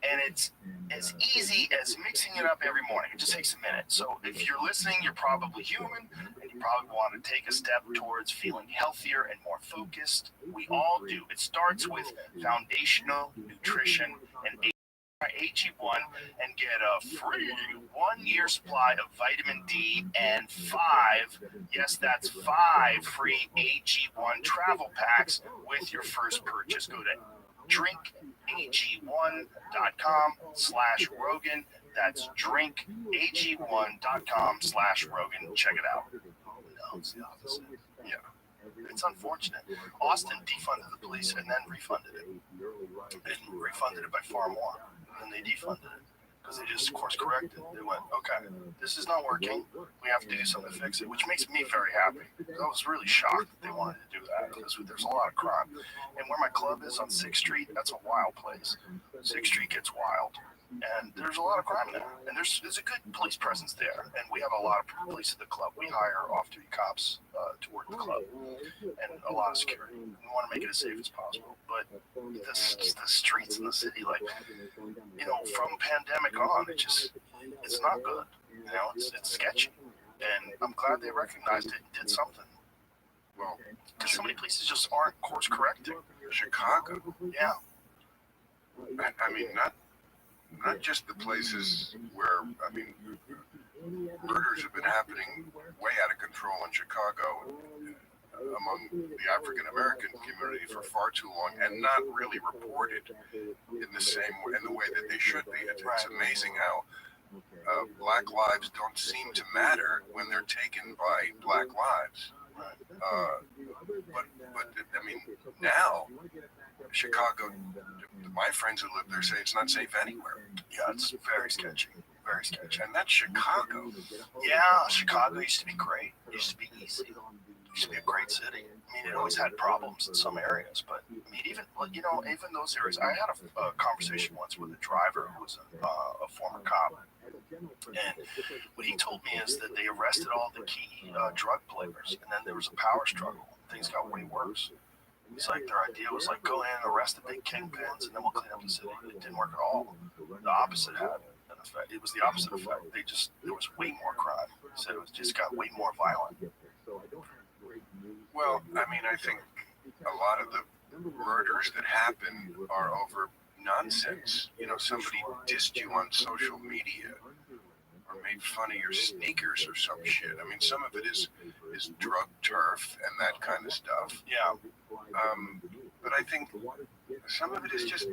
S7: And it's as easy as mixing it up every morning. It just takes a minute. So if you're listening, you're probably human, and you probably want to take a step towards feeling healthier and more focused. We all do. It starts with foundational nutrition and AG1 and get a free 1-year supply of vitamin D and 5, yes, that's 5 free AG1 travel packs with your first purchase. Go to drinkag1.com/Rogan. That's drinkag1.com/Rogan. Check it out. No, it's the opposite. Yeah. It's unfortunate. Austin defunded the police and then refunded it. And refunded it by far more than they defunded it. Because they just course corrected. They went, okay, this is not working. We have to do something to fix it, which makes me very happy. I was really shocked that they wanted to do that because there's a lot of crime. And where my club is on 6th Street, that's a wild place. 6th Street gets wild. And there's a lot of crime there. And there's a good police presence there. And we have a lot of police at the club. We hire off-duty cops to work the club. And a lot of security. We want to make it as safe as possible. But the streets in the city, like, you know, from pandemic on, it's not good. You know, it's sketchy. And I'm glad they recognized it and did something. Well, because so many places just aren't course correcting.
S17: Chicago.
S7: Yeah.
S17: I mean, not just the places where, I mean, murders have been happening way out of control in Chicago among the African American community for far too long, and not really reported in the way that they should be. It's amazing how black lives don't seem to matter when they're taken by black lives. But I mean, now Chicago, my friends who live there say it's not safe anywhere.
S7: Yeah, it's very sketchy. Very sketchy.
S17: And that's Chicago.
S7: Yeah, Chicago used to be great. It used to be easy. It used to be a great city. I mean, it always had problems in some areas, but I mean, even those areas. I had a conversation once with a driver who was a former cop, and what he told me is that they arrested all the key drug players, and then there was a power struggle. Things got way worse. It's like their idea was like, go in and arrest the big kingpins, and then we'll clean up the city. It didn't work at all. The opposite had an effect. It was the opposite effect. There was way more crime. He said it just got way more violent.
S17: Well, I mean, I think a lot of the murders that happen are over nonsense. You know, somebody dissed you on social media or made fun of your sneakers or some shit. I mean, some of it is drug turf and that kind of stuff.
S7: Yeah.
S17: But I think some of it is just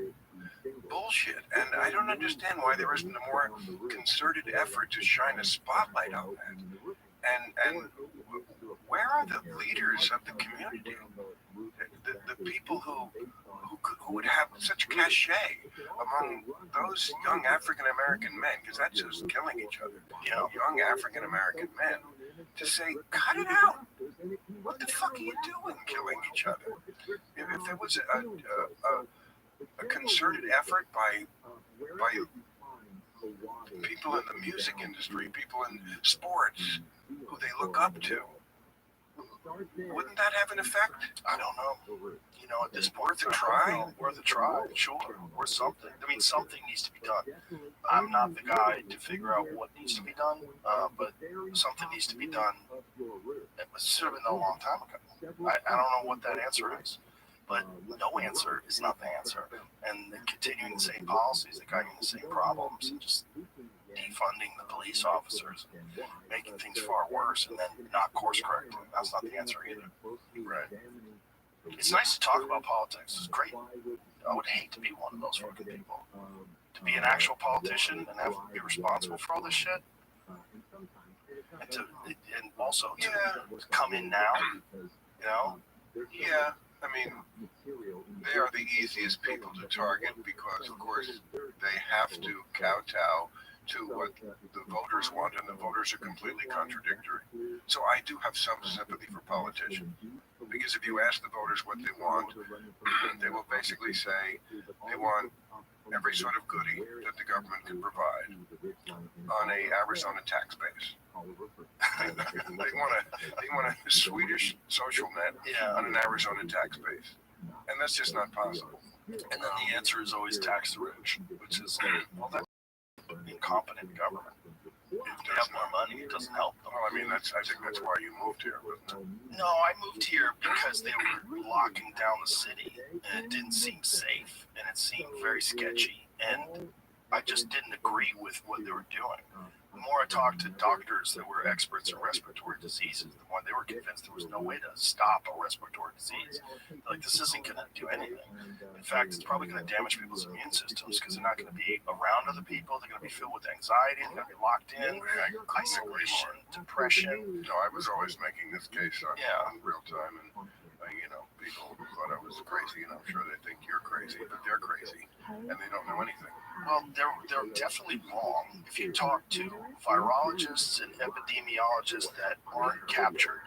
S17: bullshit. And I don't understand why there isn't a more concerted effort to shine a spotlight on that. And where are the leaders of the community? The people who would have such cachet among those young African-American men, because that's just killing each other. You know, young African-American men, to say, cut it out. What the fuck are you doing killing each other? If there was a concerted effort by people in the music industry, people in sports, who they look up to, wouldn't that have an effect?
S7: I don't know. You know, at this point, worth a try. Worth a try, sure. Worth something. I mean, something needs to be done. I'm not the guy to figure out what needs to be done, but something needs to be done. It should have been done a long time ago. I don't know what that answer is. But no answer is not the answer. And continuing the same policies that got you in the same problems and just defunding the police officers, making things far worse, and then not course correcting. That's not the answer either.
S17: Right.
S7: It's nice to talk about politics. It's great. I would hate to be one of those fucking people. To be an actual politician and have to be responsible for all this shit. And also to come in now, you know?
S17: Yeah, I mean, they are the easiest people to target because, of course, they have to kowtow to what the voters want, and the voters are completely contradictory. So I do have some sympathy for politicians, because if you ask the voters what they want, they will basically say they want every sort of goodie that the government can provide on a Arizona tax base. they want a Swedish social net on an Arizona tax base, and that's just not possible.
S7: And then the answer is always tax the rich, which is, well, that's incompetent government. If they have more money, it doesn't help them.
S17: Well, I mean, I think that's why you moved here, wasn't it?
S7: No, I moved here because they were locking down the city, and it didn't seem safe, and it seemed very sketchy, and I just didn't agree with what they were doing. The more I talked to doctors that were experts in respiratory diseases, the more they were convinced there was no way to stop a respiratory disease. They're like, this isn't going to do anything. In fact, it's probably going to damage people's immune systems because they're not going to be around other people. They're going to be filled with anxiety. They're going to be locked in, isolation, depression.
S17: No, I was always making this case on real time, and people thought I was crazy, and I'm sure they think you're crazy, but they're crazy, and they don't know anything.
S7: Well, they're definitely wrong. If you talk to virologists and epidemiologists that aren't captured,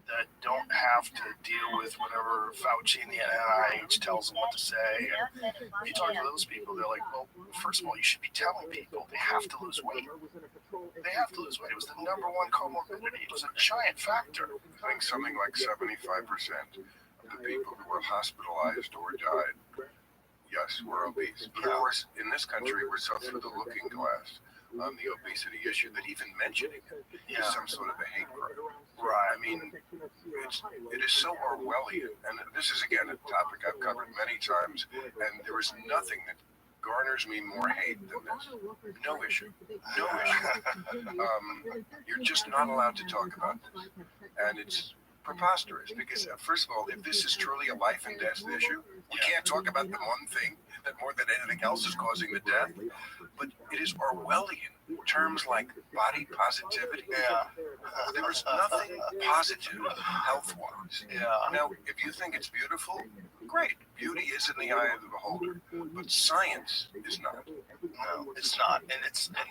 S7: that don't have to deal with whatever Fauci and the NIH tells them what to say, and if you talk to those people, they're like, well, first of all, you should be telling people they have to lose weight. They have to lose weight. It was the number one comorbidity. It was a giant factor.
S17: I think something like 75% of the people who were hospitalized or died, yes, were obese. But of course, in this country, we're so through the looking glass on the obesity issue that even mentioning it is some sort of a hate crime.
S7: Right.
S17: I mean, it is so Orwellian, and this is again a topic I've covered many times, and there is nothing that garners me more hate than this. No issue. No issue. You're just not allowed to talk about this, and it's preposterous because, first of all, if this is truly a life and death issue, we can't talk about the one thing that more than anything else is causing the death. But it is Orwellian. Terms like body positivity. There is nothing positive health-wise. Now, if you think it's beautiful, great. Beauty is in the eye of the beholder. But science is not.
S7: No, it's not. And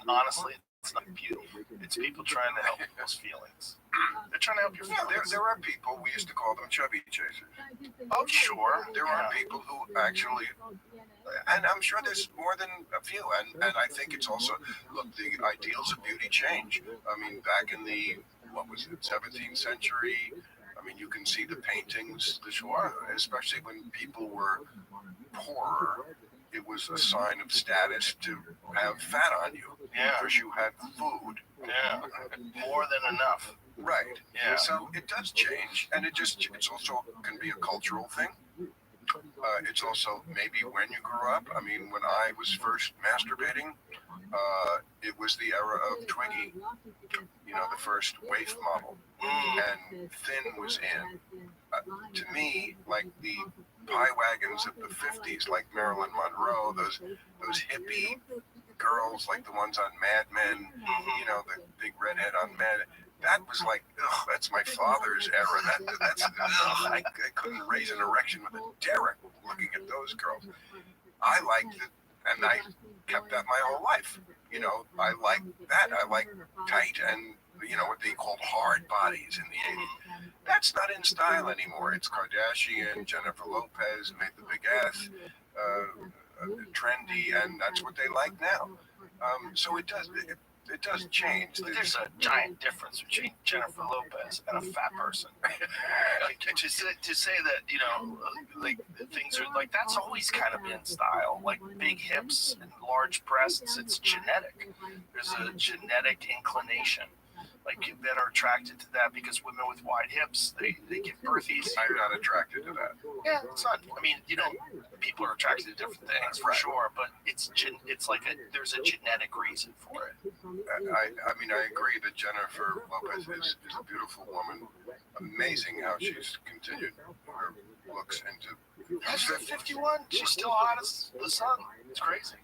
S7: honestly, it's not beauty. It's people trying to help people's feelings. They're trying to help your feelings.
S17: There are people, we used to call them chubby chasers.
S7: Oh, sure.
S17: There are people who actually, and I'm sure there's more than a few, and I think it's also, look, the ideals of beauty change. I mean, back in the, 17th century, I mean, you can see the paintings, especially when people were poorer. It was a sign of status to have fat on you because you had food.
S7: More than enough.
S17: Right. So it does change, and it's also can be a cultural thing. It's also maybe when you grew up. I mean, when I was first masturbating, it was the era of Twiggy, the first waif model, and thin was in. To me, like the pie wagons of the 50s, like Marilyn Monroe, those hippie girls, like the ones on Mad Men, the big redhead on Mad. That was like, that's my father's era. That's I couldn't raise an erection with a derrick looking at those girls. I liked it, and I kept that my whole life. I like that. I like tight and, what they called hard bodies in the 80s. That's not in style anymore. It's Kardashian, Jennifer Lopez made the big ass trendy, and that's what they like now. So it does change.
S7: But there's a giant difference between Jennifer Lopez and a fat person. to say that, like things are like, that's always kind of in style. Like big hips and large breasts, it's genetic. There's a genetic inclination. like men are attracted to that because women with wide hips, they give birthies.
S17: I'm not attracted to that.
S7: Yeah, it's not. I mean, people are attracted to different things for sure, but it's like there's a genetic reason for it.
S17: I mean, I agree that Jennifer Lopez is a beautiful woman. Amazing how she's continued her looks into.
S7: She's 51. She's still hot as the sun. It's crazy.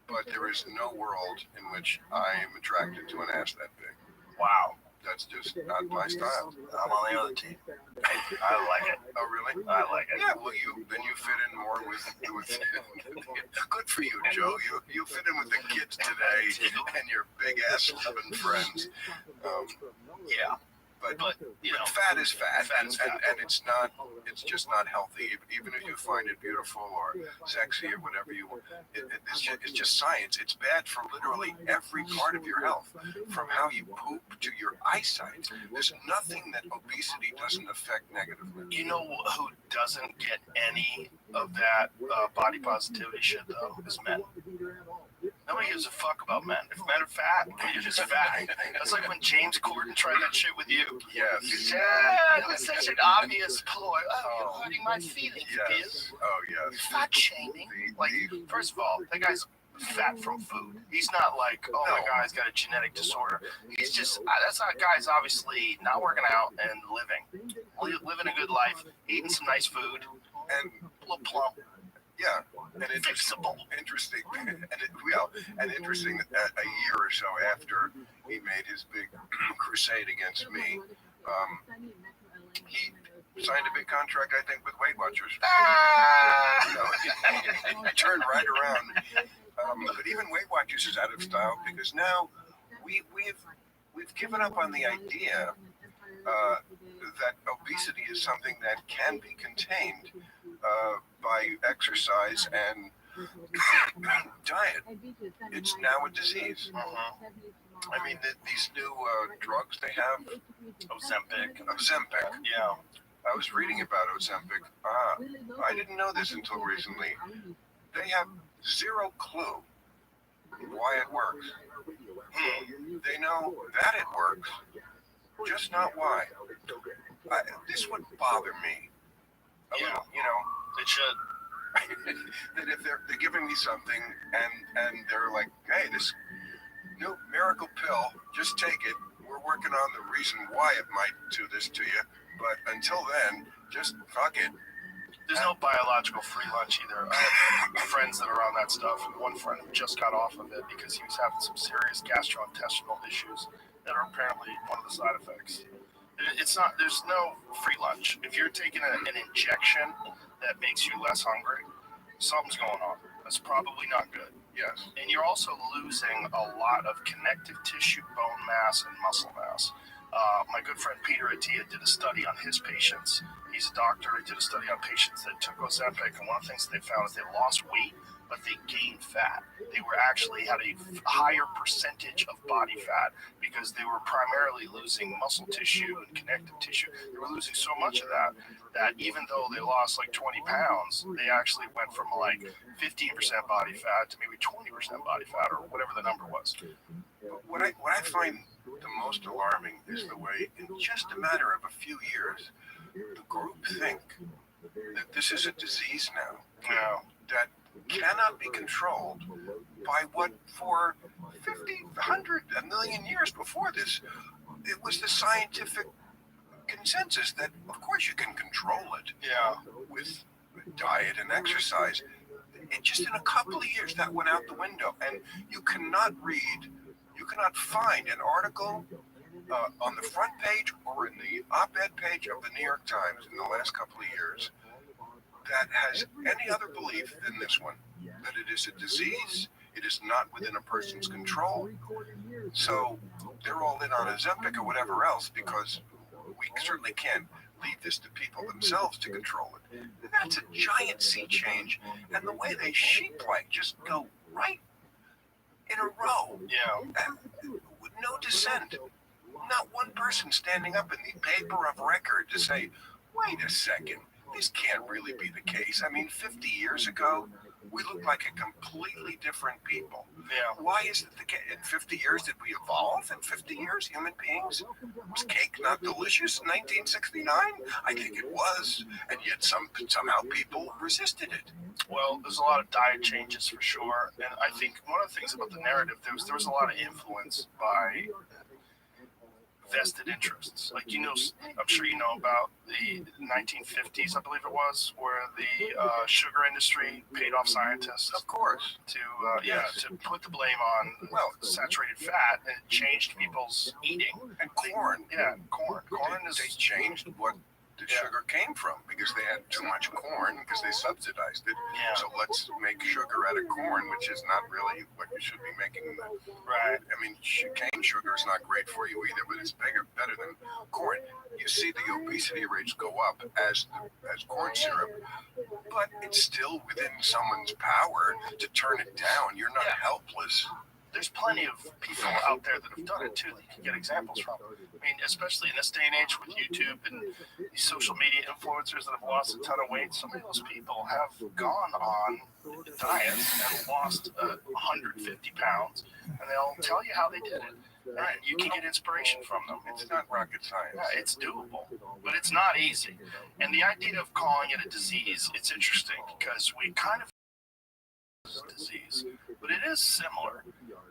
S17: But there is no world in which I am attracted to an ass that big.
S7: Wow.
S17: That's just not my style.
S7: I'm on the other team. I like it.
S17: Oh, really?
S7: I like it.
S17: Yeah, well, then you fit in more with good for you, Joe. You fit in with the kids today and your big-ass loving friends.
S7: Yeah.
S17: But fat is fat, and it's not. It's just not healthy. Even if you find it beautiful or sexy or whatever you want, it's just science. It's bad for literally every part of your health, from how you poop to your eyesight. There's nothing that obesity doesn't affect negatively.
S7: You know who doesn't get any of that body positivity shit though? Is men. Nobody gives a fuck about men. If men are fat, you're just fat. That's like when James Corden tried that shit with you.
S17: Yes.
S7: Yeah, it was such an obvious ploy. Oh, you're hurting my feelings,
S17: yes. Oh, yes.
S7: Fat shaming. Like, first of all, that guy's fat from food. He's not like, oh my God, he's got a genetic disorder. He's just, that's not, guy's obviously not working out and living a good life, eating some nice food, and a little plump.
S17: Yeah, and fixable. Interesting, and interesting that a year or so after he made his big crusade against me, he signed a big contract, I think, with Weight Watchers. It turned right around. But even Weight Watchers is out of style because now we've given up on the idea that obesity is something that can be contained by exercise and diet. It's now a disease. I mean, these new drugs they have,
S7: Ozempic.
S17: Yeah. I was reading about Ozempic. I didn't know this until recently. They have zero clue why it works. They know that it works, just not why. This would bother me.
S7: Yeah. It should.
S17: That if they're giving me something and they're like, hey, this new miracle pill, just take it. We're working on the reason why it might do this to you, but until then, just fuck it.
S7: There's no biological free lunch either. I have friends that are on that stuff, and one friend who just got off of it because he was having some serious gastrointestinal issues that are apparently one of the side effects. It's not. There's no free lunch. If you're taking an injection that makes you less hungry, something's going on. That's probably not good.
S17: Yes.
S7: And you're also losing a lot of connective tissue, bone mass, and muscle mass. My good friend Peter Attia did a study on his patients. He's a doctor. He did a study on patients that took Ozempic, and one of the things they found is they lost weight, but they gained fat. They were actually had a higher percentage of body fat because they were primarily losing muscle tissue and connective tissue. They were losing so much of that even though they lost like 20 pounds, they actually went from like 15% body fat to maybe 20% body fat or whatever the number was.
S17: What I find the most alarming is the way, in just a matter of a few years, the group think that this is a disease now, that cannot be controlled by what for 50, 100, a million years before this, it was the scientific consensus that, of course, you can control it with diet and exercise. It just in a couple of years that went out the window, and you cannot find an article on the front page or in the op-ed page of the New York Times in the last couple of years that has any other belief than this one, that it is a disease, it is not within a person's control. So they're all in on Ozempic or whatever else because we certainly can't leave this to people themselves to control it. That's a giant sea change, and the way they sheep-like just go right in a row. With no dissent. Not one person standing up in the paper of record to say, wait a second, this can't really be the case. I mean, 50 years ago, We look like a completely different people.
S13: Yeah.
S17: Why is it in 50 years did we evolve? In 50 years, human beings? Was cake not delicious in 1969? I think it was, and yet somehow people resisted it.
S13: Well, there's a lot of diet changes for sure, and I think one of the things about the narrative, there was a lot of influence by vested interests. Like, I'm sure you know about the 1950s, I believe it was, where the sugar industry paid off scientists.
S17: Of course.
S13: To put the blame on saturated fat, and it changed people's eating.
S17: And corn.
S13: Yeah, corn. Corn
S17: They changed what the sugar came from because they had too much corn because they subsidized it.
S13: Yeah.
S17: So let's make sugar out of corn, which is not really what you should be making.
S13: Right.
S17: I mean, cane sugar is not great for you either, but it's better than corn. You see the obesity rates go up as corn syrup, but it's still within someone's power to turn it down. You're not helpless.
S13: There's plenty of people out there that have done it too that you can get examples from. I mean, especially in this day and age with YouTube and these social media influencers that have lost a ton of weight, some of those people have gone on diets and lost 150 pounds, and they'll tell you how they did it. Right, you can get inspiration from them.
S17: It's not rocket science.
S13: Yeah, it's doable, but it's not easy. And the idea of calling it a disease, it's interesting because we kind of disease, but it is similar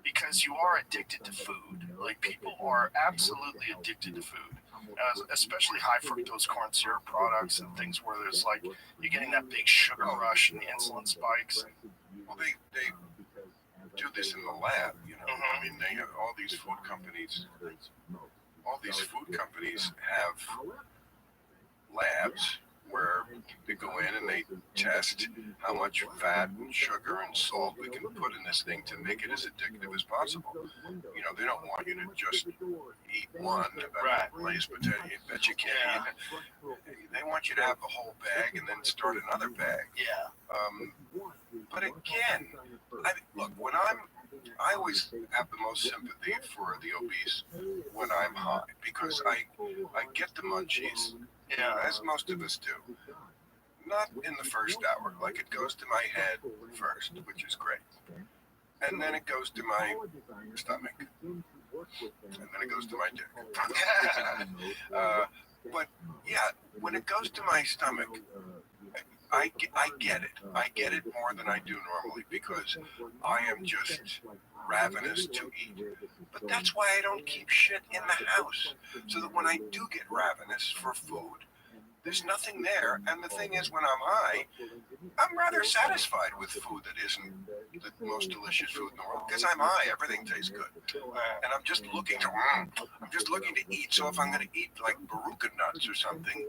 S13: because you are addicted to food. Like, people are absolutely addicted to food, especially high fructose corn syrup products and things where there's like, you're getting that big sugar rush and the insulin spikes.
S17: Well, they do this in the lab, I mean, they have all these food companies have labs where they go in and they test how much fat and sugar and salt we can put in this thing to make it as addictive as possible. They don't want you to just eat one Lay's potato that you can't eat. They want you to have the whole bag and then start another bag.
S13: Yeah.
S17: But again, look, I always have the most sympathy for the obese when I'm high because I get the munchies, as most of us do. Not in the first hour, like it goes to my head first, which is great. And then it goes to my stomach. And then it goes to my dick. But yeah, when it goes to my stomach, I get it. I get it more than I do normally because I am just ravenous to eat. But that's why I don't keep shit in the house. So that when I do get ravenous for food, there's nothing there. And the thing is, when I'm high, I'm rather satisfied with food that isn't the most delicious food in the world because I'm high. Everything tastes good. And I'm just looking to eat. So if I'm going to eat like baruka nuts or something,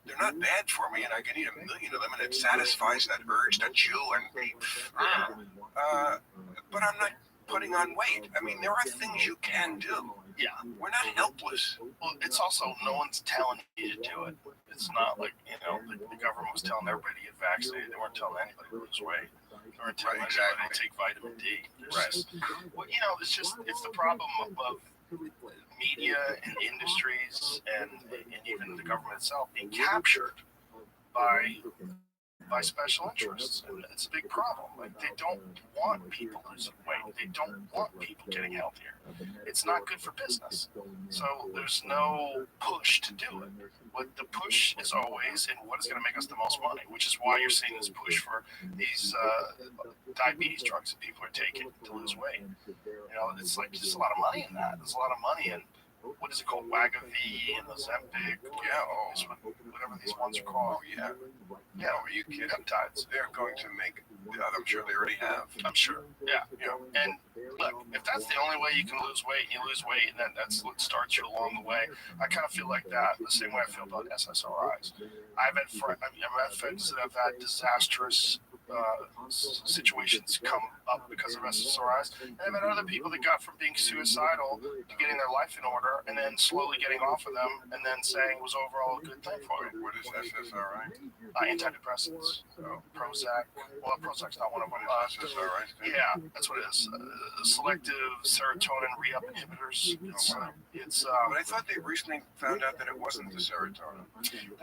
S17: they're not bad for me, and I can eat 1 million of them, and it satisfies that urge to chew and eat. But I'm not putting on weight. I mean, there are things you can do.
S13: Yeah.
S17: We're not helpless.
S13: Well, it's also, no one's telling you to do it. It's not like, the government was telling everybody to get vaccinated. They weren't telling anybody to lose weight. They weren't telling anybody to take vitamin D. It's the problem of media and industries and even the government itself being captured by special interests, and it's a big problem. Like, they don't want people losing weight. They don't want people getting healthier. It's not good for business. So there's no push to do it. But the push is always in what is going to make us the most money, which is why you're seeing this push for these diabetes drugs that people are taking to lose weight. It's like there's a lot of money in that. There's a lot of money in, what is it called, Wegovy and Ozempic, whatever these ones are called.
S17: Yeah, you kidding? Peptides. They're going to make. I'm sure they already have.
S13: I'm sure. Yeah. And look, if that's the only way you can lose weight, and you lose weight, and then that's what starts you along the way. I kind of feel like that the same way I feel about SSRIs. I've had friends that have had disastrous situations come up because of SSRIs, and I've had other people that got from being suicidal to getting their life in order, and then slowly getting off of them, and then saying it was overall a good thing for you.
S17: What is SSRI?
S13: Antidepressants, Prozac. Well, Prozac's not one of them.
S17: SSRI.
S13: Yeah, that's what it is. Selective serotonin re-up inhibitors.
S17: But I thought they recently found out that it wasn't the serotonin.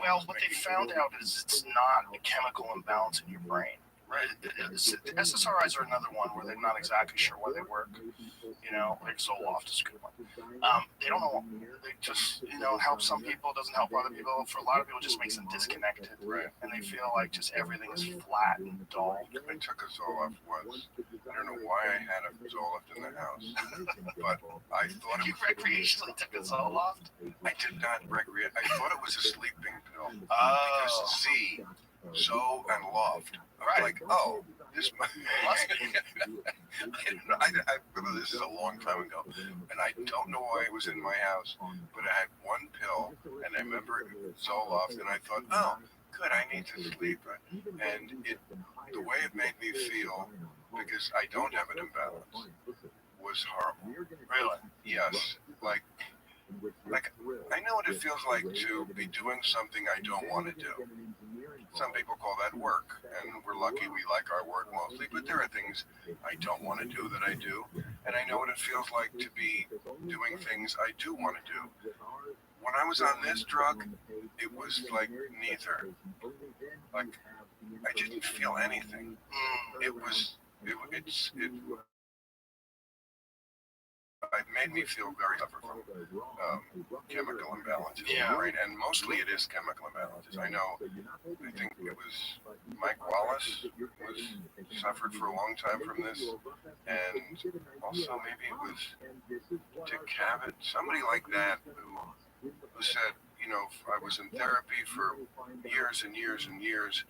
S13: Well, what they found out is it's not a chemical imbalance in your brain. Right. SSRIs are another one where they're not exactly sure why they work. You know, like Zoloft is a good one. They don't know. They just, you know, help some people, doesn't help other people. For a lot of people, it just makes them disconnected. Right. And they feel like just everything is flat and dull.
S17: I took a Zoloft once. I don't know why I had a Zoloft in the house, but I thought it
S13: You
S17: was...
S13: recreationally took a Zoloft?
S17: I did not recreate. I thought it was a sleeping pill. Because Z, Zo, and Loft. I was like, oh, this must be. I remember this is a long time ago, and I don't know why it was in my house, but I had one pill, and I remember Zoloft, and I thought, oh, good, I need to sleep. And the way it made me feel, because I don't have an imbalance, was horrible.
S13: Really?
S17: Yes. Like I know what it feels like to be doing something I don't want to do. Some people call that work, and we're lucky we like our work mostly, but there are things I don't want to do that I do, and I know what it feels like to be doing things I do want to do. When I was on this drug, it was like neither. Like, I didn't feel anything. It made me feel very suffer from chemical imbalances in the brain, and mostly it is chemical imbalances. I think it was Mike Wallace suffered for a long time from this, and also maybe it was Dick Cavett, somebody like that, who said, you know, I was in therapy for years and years and years,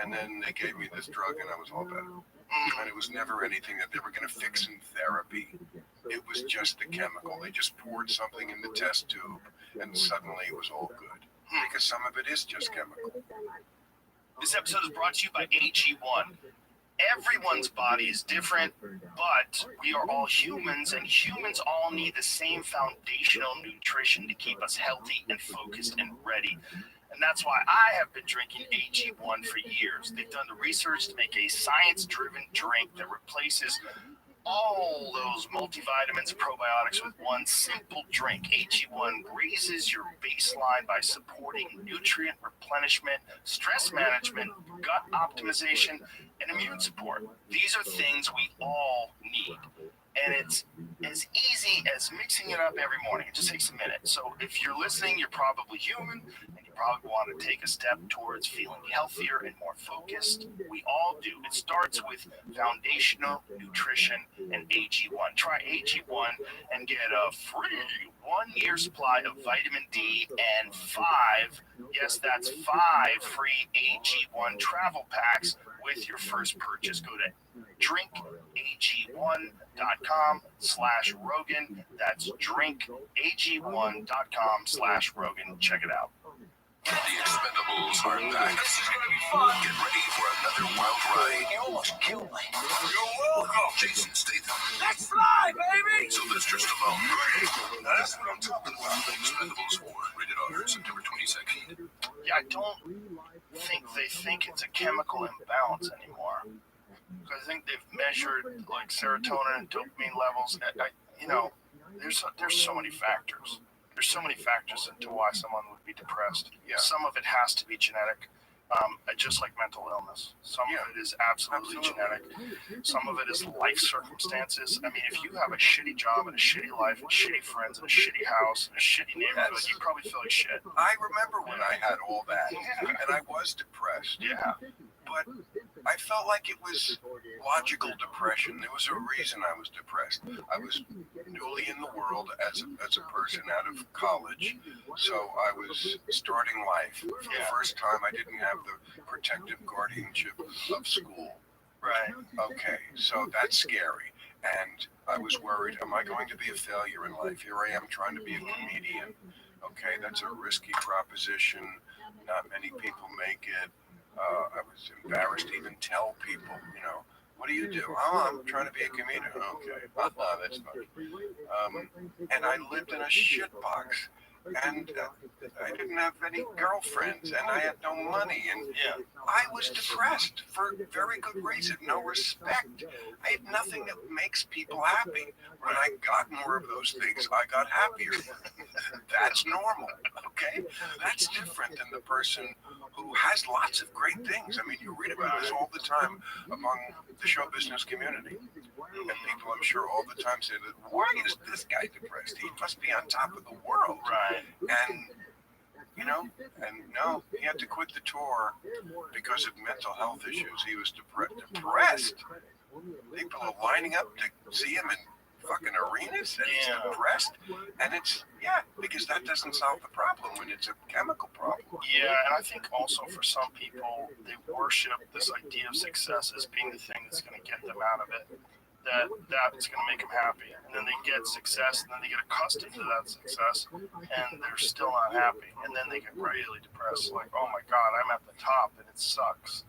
S17: and then they gave me this drug and I was all better. And it was never anything that they were going to fix in therapy. It was just the chemical. They just poured something in the test tube, and suddenly it was all good. Because some of it is just chemical.
S13: This episode is brought to you by AG1. Everyone's body is different, but we are all humans, and humans all need the same foundational nutrition to keep us healthy and focused and ready. And that's why I have been drinking AG1 for years. They've done the research to make a science-driven drink that replaces all those multivitamins and probiotics with one simple drink. AG1 raises your baseline by supporting nutrient replenishment, stress management, gut optimization, and immune support. These are things we all need. And it's as easy as mixing it up every morning. It just takes a minute. So if you're listening, you're probably human, and you probably want to take a step towards feeling healthier and more focused. We all do. It starts with foundational nutrition and AG1. Try AG1 and get a free 1-year supply of vitamin D and 5, yes, that's 5 free AG1 travel packs with your first purchase. Go to drinkag1.com/Rogan. That's drinkag1.com/Rogan. Check it out.
S15: The Expendables are back. This is gonna be fun. Get ready for another wild ride.
S2: You almost killed me.
S15: You're welcome. Jason Statham.
S2: Let's fly, baby!
S15: Sylvester Stallone. That's what I'm talking about. Expendables 4. Rated R. September 22nd.
S13: Yeah, I don't think they think it's a chemical imbalance anymore. Because I think they've measured like serotonin and dopamine levels. There's so many factors. There's so many factors into why someone would be depressed. Yeah. Some of it has to be genetic, just like mental illness. Some of it is absolutely genetic. Some of it is life circumstances. I mean, if you have a shitty job and a shitty life and shitty friends and a shitty house and a shitty neighborhood, you probably feel like shit.
S17: I remember when I had all that, and I was depressed.
S13: Yeah.
S17: But I felt like it was logical depression. There was a reason I was depressed. I was newly in the world as a person out of college, so I was starting life. For the first time, I didn't have the protective guardianship of school.
S13: Right.
S17: Okay, so that's scary. And I was worried, am I going to be a failure in life? Here I am trying to be a comedian. Okay, that's a risky proposition. Not many people make it. I was embarrassed to even tell people, what do you do? Oh, I'm trying to be a comedian. Okay, that's funny. And I lived in a shitbox, and I didn't have any girlfriends, and I had no money, and I was depressed for very good reason, no respect. I had nothing that makes people happy. When I got more of those things, I got happier. That's normal, okay? That's different than the person who has lots of great things. I mean, you read about this all the time among the show business community. And people, I'm sure, all the time say that, why is this guy depressed? He must be on top of the world.
S13: Right.
S17: And, you know, and no, he had to quit the tour because of mental health issues. He was depressed. People are lining up to see him in fucking arenas and he's depressed. And it's, because that doesn't solve the problem when it's a chemical problem.
S13: Yeah, and I think also for some people, they worship this idea of success as being the thing that's going to get them out of it. That's going to make them happy. And then they get success, and then they get accustomed to that success, and they're still not happy. And then they get really depressed, like, oh my God, I'm at the top, and it sucks.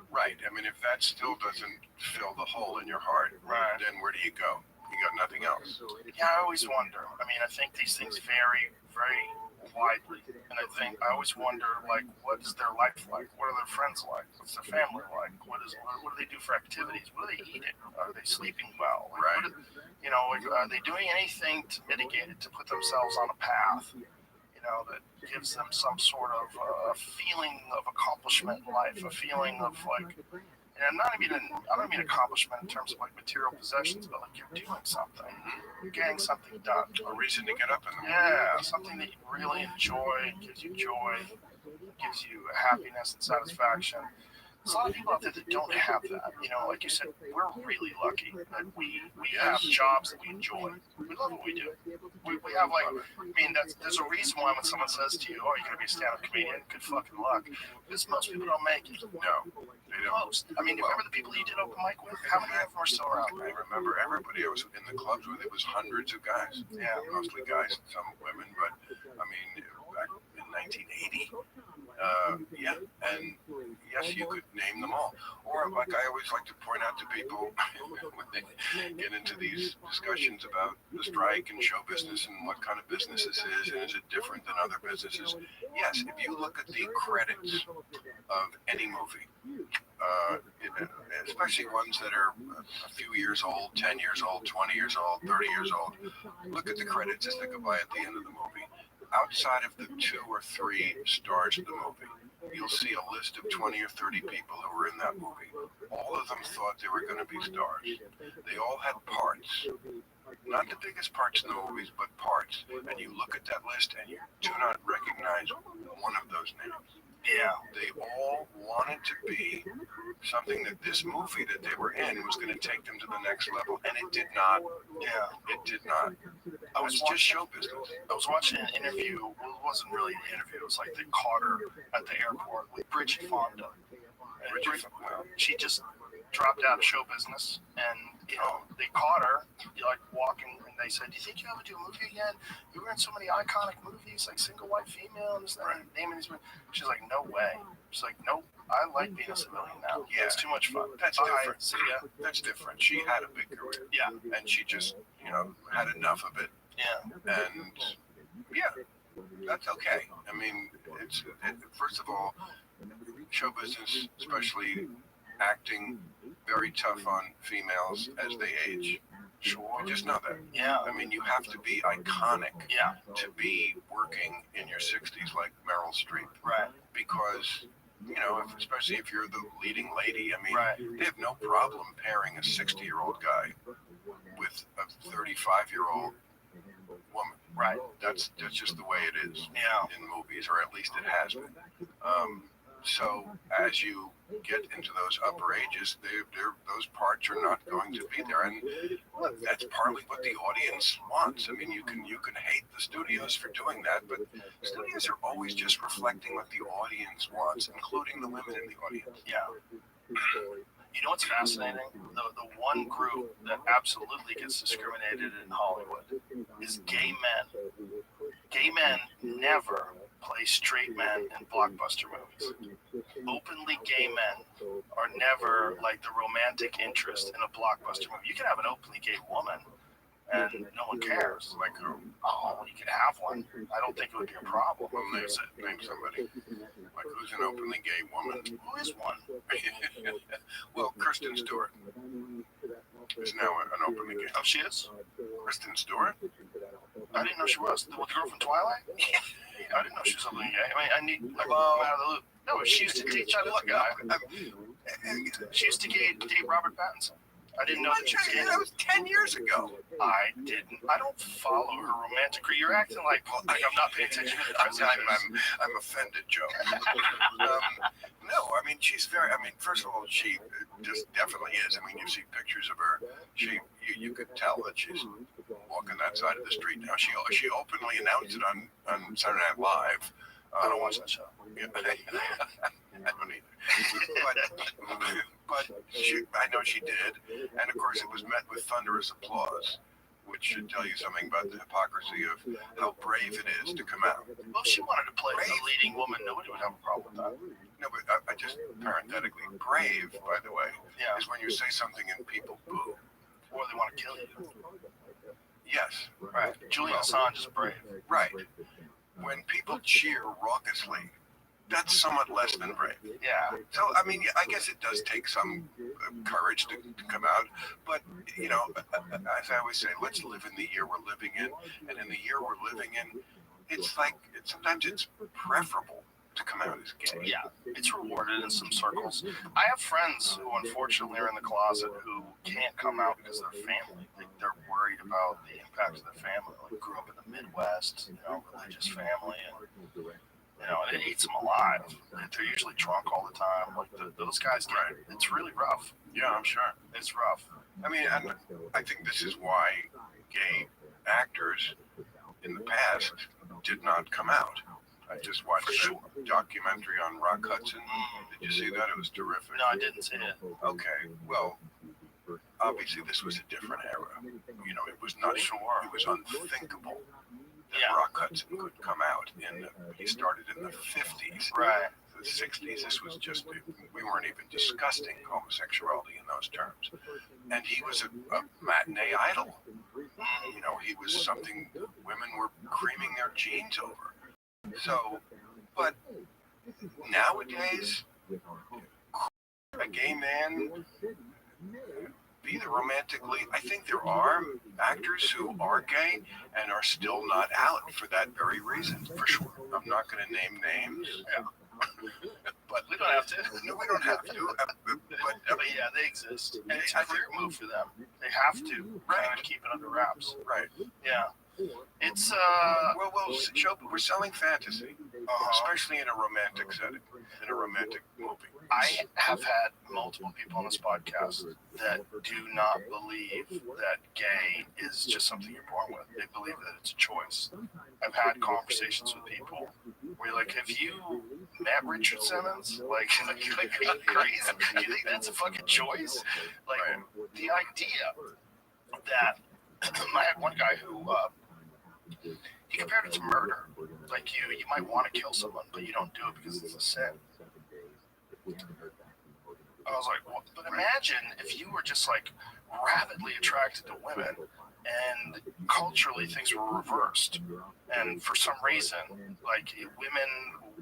S17: Right. I mean, if that still doesn't fill the hole in your heart, then where do you go? You got nothing else.
S13: Yeah, I always wonder. I mean, I think these things vary very widely. And I always wonder, like, what is their life like? What are their friends like? What's their family like? What do they do for activities? What are they eating? Are they sleeping well? Like, are they doing anything to mitigate it, to put themselves on a path, that gives them some sort of a feeling of accomplishment in life, a feeling of like, and I don't mean accomplishment in terms of like material possessions, but like you're doing something, you're getting something done.
S17: A reason to get up in the morning.
S13: Yeah, something that you really enjoy, gives you joy, gives you happiness and satisfaction. There's a lot of people out there that don't have that. Like you said, we're really lucky that we have jobs that we enjoy. We love what we do. We have there's a reason why when someone says to you, oh, you're going to be a stand-up comedian, good fucking luck. Because most people don't make it.
S17: No, they don't.
S13: Most. I mean, remember the people you did open mic with? How many of them are still around?
S17: I remember everybody I was in the clubs with. It was hundreds of guys. Yeah, mostly guys, some women. But, I mean, back in 1980, and yes, you could name them all. Or like I always like to point out to people when they get into these discussions about the strike and show business and what kind of business this is and is it different than other businesses. Yes, if you look at the credits of any movie, especially ones that are a few years old, 10 years old, 20 years old, 30 years old, look at the credits as they go by at the end of the movie. Outside of the 2 or 3 stars of the movie, you'll see a list of 20 or 30 people who were in that movie. All of them thought they were going to be stars. They all had parts. Not the biggest parts in the movies, but parts. And you look at that list and you do not recognize one of those names. Yeah, they all wanted to be something that this movie that they were in was going to take them to the next level, and it did not. Yeah, it did not. It was just show business.
S13: I was watching an interview. Well, it wasn't really an interview. It was like they caught her at the airport with Bridget Fonda. And she just dropped out of show business, and they caught her like walking, and they said, "Do you think you'll ever do a movie again? You were in so many iconic movies, like Single White Female and this and naming these movies." She's like, "No way." She's like, "Nope. I like being a civilian now. Yeah, it's too much fun."
S17: That's different. See, that's different. She had a big career.
S13: Yeah,
S17: and she just had enough of it.
S13: Yeah,
S17: and that's okay. I mean, first of all, show business, especially acting, very tough on females as they age. Sure. Just know that.
S13: Yeah.
S17: I mean, you have to be iconic to be working in your 60s like Meryl Streep.
S13: Right.
S17: Because, especially if you're the leading lady, I mean, they have no problem pairing a 60-year-old guy with a 35-year-old woman.
S13: Right.
S17: That's just the way it is in movies, or at least it has been. So as you get into those upper ages, those parts are not going to be there, and that's partly what the audience wants. I mean, you can hate the studios for doing that, but studios are always just reflecting what the audience wants, including the women in the audience.
S13: Yeah. You know what's fascinating? The one group that absolutely gets discriminated in Hollywood is gay men. Gay men never play straight men in blockbuster movies. Openly gay men are never like the romantic interest in a blockbuster movie. You can have an openly gay woman and no one cares. Like, oh, you can have one. I don't think it would be a problem.
S17: Well, name somebody. Like, who's an openly gay woman?
S13: Who is one?
S17: Well, Kristen Stewart is now an openly gay.
S13: Oh, she is?
S17: Kristen Stewart?
S13: I didn't know she was. The girl from Twilight? I didn't know she was openly gay. I mean, I'm out of the loop. No, she used to date John Look. She used to date Robert Pattinson. I didn't know that
S17: was 10 years ago.
S13: I didn't. I don't follow her romantic career. You're acting like I'm not paying attention to the
S17: I'm offended, Joe. No, I mean, she's very, I mean, first of all, she just definitely is. I mean, you see pictures of her. You could tell that she's walking that side of the street now. She openly announced it on Saturday Night Live.
S13: I don't watch that show.
S17: I don't either. But I know she did, and of course it was met with thunderous applause, which should tell you something about the hypocrisy of how brave it is to come out.
S13: Well, if she wanted to play a leading woman, nobody would have a problem with that.
S17: No, but I just parenthetically, brave, by the way, is when you say something and people boo.
S13: Or they want to kill you.
S17: Yes.
S13: Right. Julian Assange is brave.
S17: Right. When people cheer raucously, that's somewhat less than brave.
S13: Yeah.
S17: So, I mean, I guess it does take some courage to come out. But, you know, as I always say, let's live in the year we're living in. And in the year we're living in, it's like, sometimes it's preferable to come out as gay.
S13: Yeah, it's rewarded in some circles. I have friends who unfortunately are in the closet who can't come out because of their family. They're worried about the impact of their family. Like, grew up in the Midwest, you know, religious family, and you know, it eats them alive. They're usually drunk all the time. Like those guys get it. It's really rough.
S17: Yeah, I'm sure.
S13: It's rough.
S17: I mean, and I think this is why gay actors in the past did not come out. I just watched a documentary on Rock Hudson. Did you see that? It was terrific.
S13: No, I didn't see it.
S17: Okay, well, obviously this was a different era. You know, it was not sure. It was unthinkable that Rock Hudson could come out. He started in the 50s.
S13: Right.
S17: The 60s, this was just, we weren't even discussing homosexuality in those terms. And he was a matinee idol. You know, he was something women were creaming their jeans over. So, but nowadays, a gay man, be the romantically, I think there are actors who are gay and are still not out for that very reason, for sure. I'm not going to name names.
S13: Yeah.
S17: But
S13: we don't have to.
S17: No, we don't have to.
S13: But yeah, they exist. And it's a career move for them. They have to kind of keep it under wraps.
S17: Right.
S13: Yeah. It's
S17: well, we're selling fantasy, especially in a romantic setting, in a romantic movie.
S13: I have had multiple people on this podcast that do not believe that gay is just something you're born with. They believe that it's a choice. I've had conversations with people where you're like, have you met Richard Simmons? Like crazy? Do you think that's a fucking choice? Like, the idea that I had one guy who he compared it to murder. Like you might want to kill someone, but you don't do it because it's a sin. I was like, well, but imagine if you were just like rapidly attracted to women and culturally things were reversed. And for some reason, like women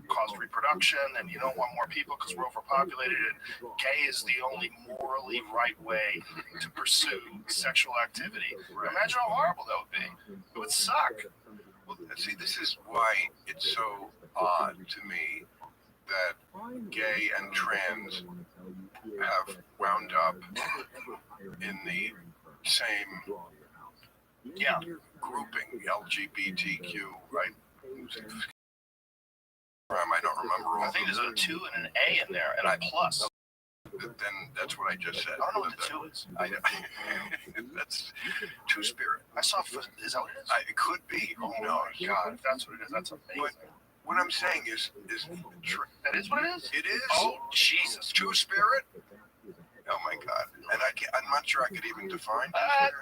S13: caused reproduction and you don't want more people because we're overpopulated and gay is the only morally right way to pursue sexual activity. Imagine how horrible that would be. It would suck.
S17: Well, see, this is why it's so odd to me that gay and trans have wound up in the same grouping, LGBTQ, right? I don't remember all.
S13: I think there's a 2 and an A in there, and a plus.
S17: Then that's what I just said.
S13: I don't know what the 2 is.
S17: That's Two-Spirit.
S13: I saw. Is that what it is?
S17: It could be. Oh no,
S13: God! If that's what it is, that's amazing.
S17: But what I'm saying is
S13: that is what it is.
S17: It is.
S13: Oh Jesus!
S17: Two-Spirit. Oh my God! And I'm not sure I could even define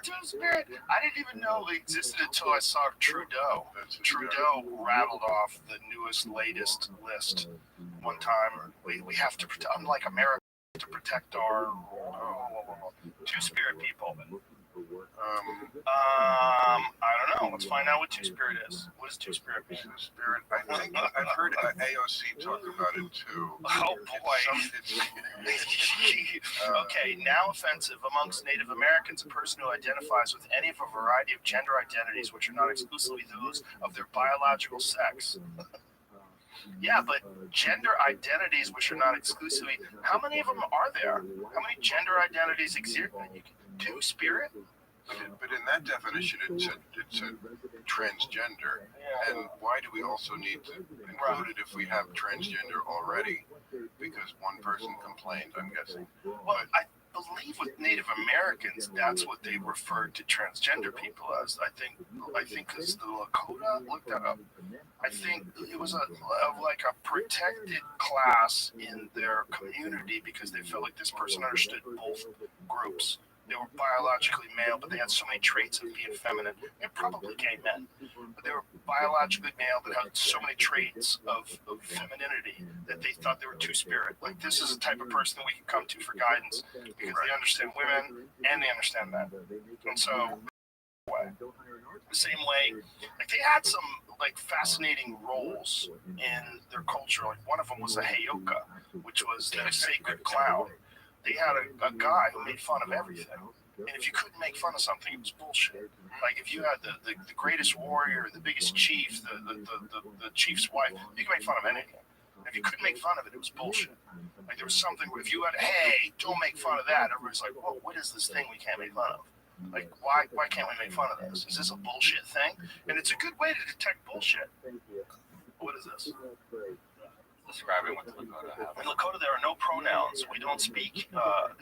S13: Two-Spirit. I didn't even know it existed until I saw Trudeau. Trudeau rattled off the newest, latest list one time. We have to protect. I'm like America to protect our Two-Spirit people. I don't know. Let's find out what Two-Spirit is. What is Two-Spirit mean?
S17: Two-Spirit. I think I've heard AOC talk about it too.
S13: Oh boy. Okay, now offensive amongst Native Americans, a person who identifies with any of a variety of gender identities which are not exclusively those of their biological sex.
S7: Yeah, but gender identities, which are not exclusively, how many of them are there? How many gender identities exist? Two-spirit?
S17: But in that definition, it's a transgender. And why do we also need to include it if we have transgender already? Because one person complained, I'm guessing.
S7: Well, I believe with Native Americans, that's what they referred to transgender people as. I think because the Lakota, look that up. I think it was like a protected class in their community because they felt like this person understood both groups. They were biologically male, but they had so many traits of being feminine. They're probably gay men, but they were biologically male that had so many traits of femininity that they thought they were two-spirit. Like, this is the type of person that we can come to for guidance because they understand women and they understand men. And so, the same way, like, they had some like fascinating roles in their culture. Like, one of them was a Heyoka, which was their sacred clown. They had a guy who made fun of everything. And if you couldn't make fun of something, it was bullshit. Like, if you had the greatest warrior, the biggest chief, the chief's wife, you could make fun of anything. If you couldn't make fun of it, it was bullshit. Like, there was something where if you had, hey, don't make fun of that, everybody's like, well, what is this thing we can't make fun of? Like, why can't we make fun of this? Is this a bullshit thing? And it's a good way to detect bullshit. What is this?
S16: Describing what the Lakota have.
S7: In Lakota, there are no pronouns. We don't speak,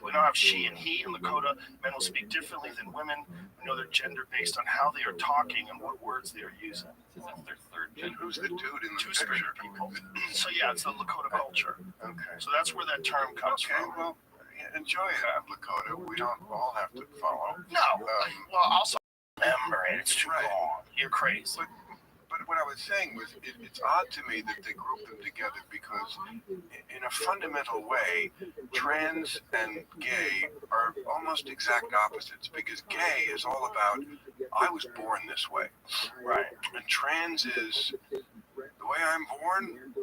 S7: we don't have she and he. In Lakota, men will speak differently than women. We know their gender based on how they are talking and what words they are using.
S16: That's their third
S17: And
S16: gender.
S17: who's the dude in the
S7: Two-spirit
S17: picture?
S7: people. So, yeah, it's the Lakota culture.
S17: Okay.
S7: So that's where that term comes from.
S17: Well, enjoy it, Lakota. We don't all have to follow.
S7: No, well, also remember it. It's too long. You're crazy.
S17: But what I was saying was, it's odd to me that they group them together because, in a fundamental way, trans and gay are almost exact opposites. Because gay is all about, I was born this way,
S7: Right.
S17: and trans is the way I'm born.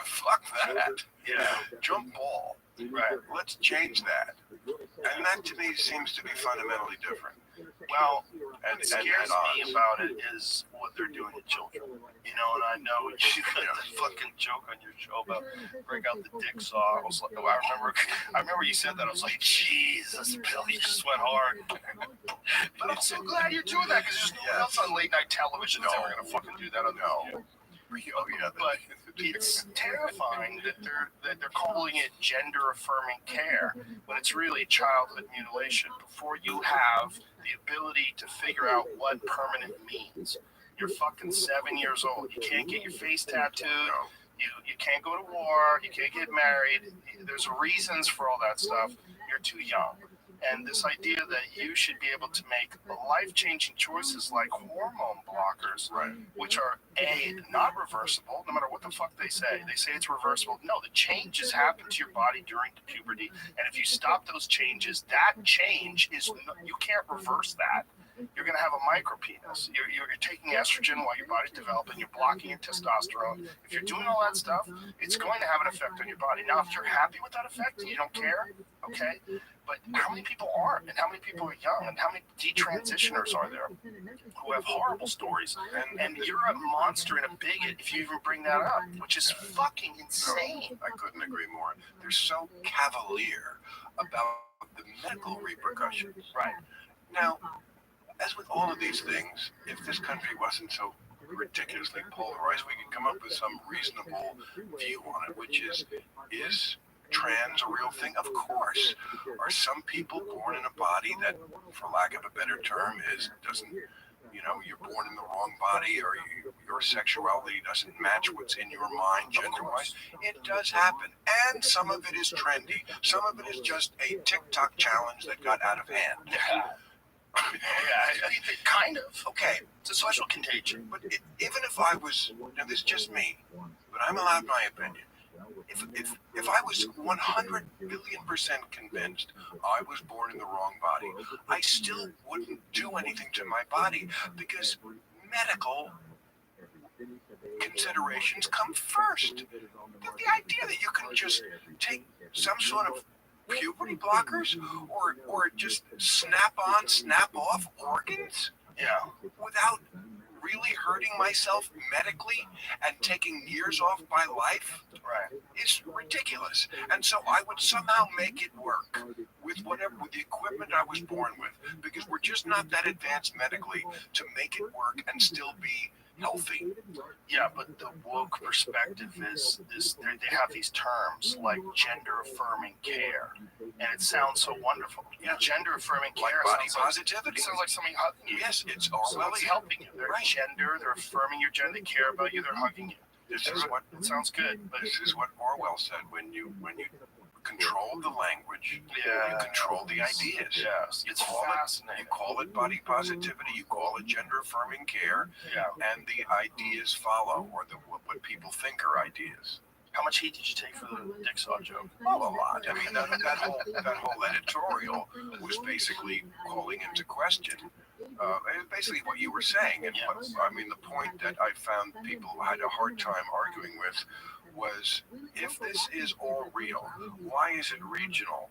S17: Fuck that.
S7: Yeah.
S17: Jump ball.
S7: Right.
S17: Let's change that. And that to me seems to be fundamentally different.
S7: Well, what scares me about it is what they're doing to children. You know, and I know you got the fucking joke on your show about break out the dick saw. I was like, I remember you said that. I was like, Jesus, Bill, you just went hard. But I'm so glad you're doing that because there's no one else on late night television that's ever gonna fucking do that on the But it's terrifying that they're calling it gender affirming care when it's really childhood mutilation. Before you have the ability to figure out what permanent means, you're fucking 7 years old. You can't get your face tattooed. You can't go to war. You can't get married. There's reasons for all that stuff. You're too young. And this idea that you should be able to make life-changing choices like hormone blockers, which are not reversible, no matter what the fuck they say. They say it's reversible. No, the changes happen to your body during puberty, and if you stop those changes, that change is you can't reverse that. You're going to have a micropenis. You're taking estrogen while your body's developing. You're blocking your testosterone. If you're doing all that stuff, it's going to have an effect on your body. Now, if you're happy with that effect and you don't care, okay. But how many people aren't? And how many people are young? And how many detransitioners are there who have horrible stories? And you're a monster and a bigot if you even bring that up, which is fucking insane.
S17: I couldn't agree more. They're so cavalier about the medical repercussions.
S7: Right.
S17: Now, as with all of these things, if this country wasn't so ridiculously polarized, we could come up with some reasonable view on it, which is trans a real thing? Of course. Are some people born in a body that, for lack of a better term, doesn't, you're born in the wrong body, or your sexuality doesn't match what's in your mind gender-wise? It does happen. And some of it is trendy. Some of it is just a TikTok challenge that got out of hand.
S7: Yeah, kind of. Okay, it's a social contagion.
S17: But even if I was, this is just me, but I'm allowed my opinion. If I was 100 billion% convinced I was born in the wrong body, I still wouldn't do anything to my body because medical considerations come first. The idea that you can just take some sort of puberty blockers or just snap on, snap off organs without really hurting myself medically and taking years off my life is ridiculous. And so I would somehow make it work with the equipment I was born with, because we're just not that advanced medically to make it work and still be healthy.
S13: Yeah, but the woke perspective is they have these terms like gender affirming care, and it sounds so wonderful. Yeah, gender affirming care,
S17: like body positivity.
S13: Sounds like something hugging you.
S17: Yes, it's all
S13: Somebody's helping you. They're gender. They're affirming your gender. They care about you. They're hugging you.
S17: This is what
S13: it sounds good. But
S17: this is what Orwell said: when you control the language,
S13: yeah,
S17: you control the ideas.
S13: Yes, it's fascinating.
S17: You call it body positivity. You call it gender affirming care.
S13: Yeah,
S17: and the ideas follow, or what people think are ideas.
S13: How much heat did you take for the dick saw joke?
S17: Well, a lot. I mean, that whole editorial was basically calling into question basically what you were saying. And the point that I found people had a hard time arguing with was, if this is all real, why is it regional?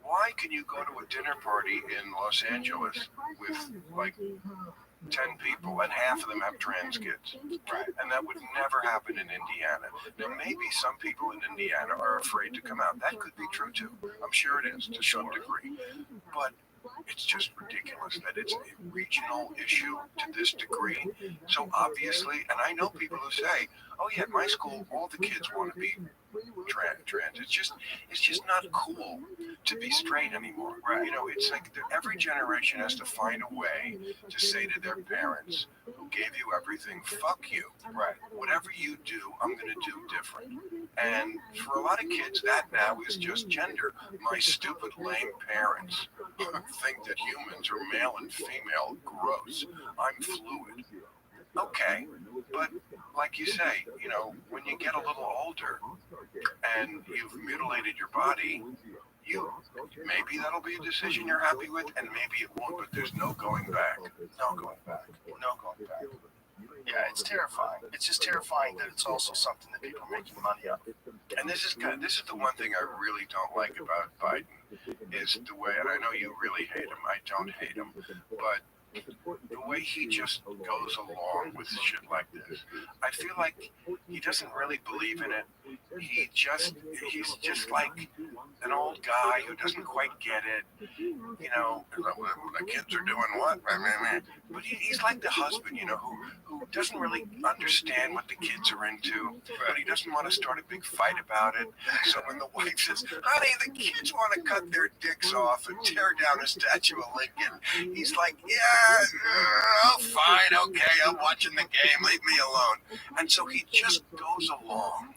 S17: Why can you go to a dinner party in Los Angeles with like 10 people and half of them have trans kids? Right. And that would never happen in Indiana. Now, maybe some people in Indiana are afraid to come out. That could be true too. I'm sure it is to some degree. But it's just ridiculous that it's a regional issue to this degree. So obviously, and I know people who say, oh yeah, at my school, all the kids want to be trans. It's just not cool to be straight anymore. Right? You know, it's like every generation has to find a way to say to their parents who gave you everything, fuck you. Right. Whatever you do, I'm going to do different. And for a lot of kids, that now is just gender. My stupid, lame parents think that humans are male and female. Gross. I'm fluid. Okay, but like you say, you know, when you get a little older and you've mutilated your body, maybe that'll be a decision you're happy with, and maybe it won't, but there's no going back. No going back. No going back.
S13: Yeah, it's terrifying. It's just terrifying that it's also something that people are making money out of.
S17: And this is the one thing I really don't like about Biden, is the way, and I know you really hate him, I don't hate him, but the way he just goes along with shit like this. I feel like he doesn't really believe in it. He's just like an old guy who doesn't quite get it. You know, the kids are doing what? But he's like the husband, you know, who doesn't really understand what the kids are into, but he doesn't want to start a big fight about it. So when the wife says, honey, the kids want to cut their dicks off and tear down a statue of Lincoln, he's like, oh, fine, okay, I'm watching the game, leave me alone. And so he just goes along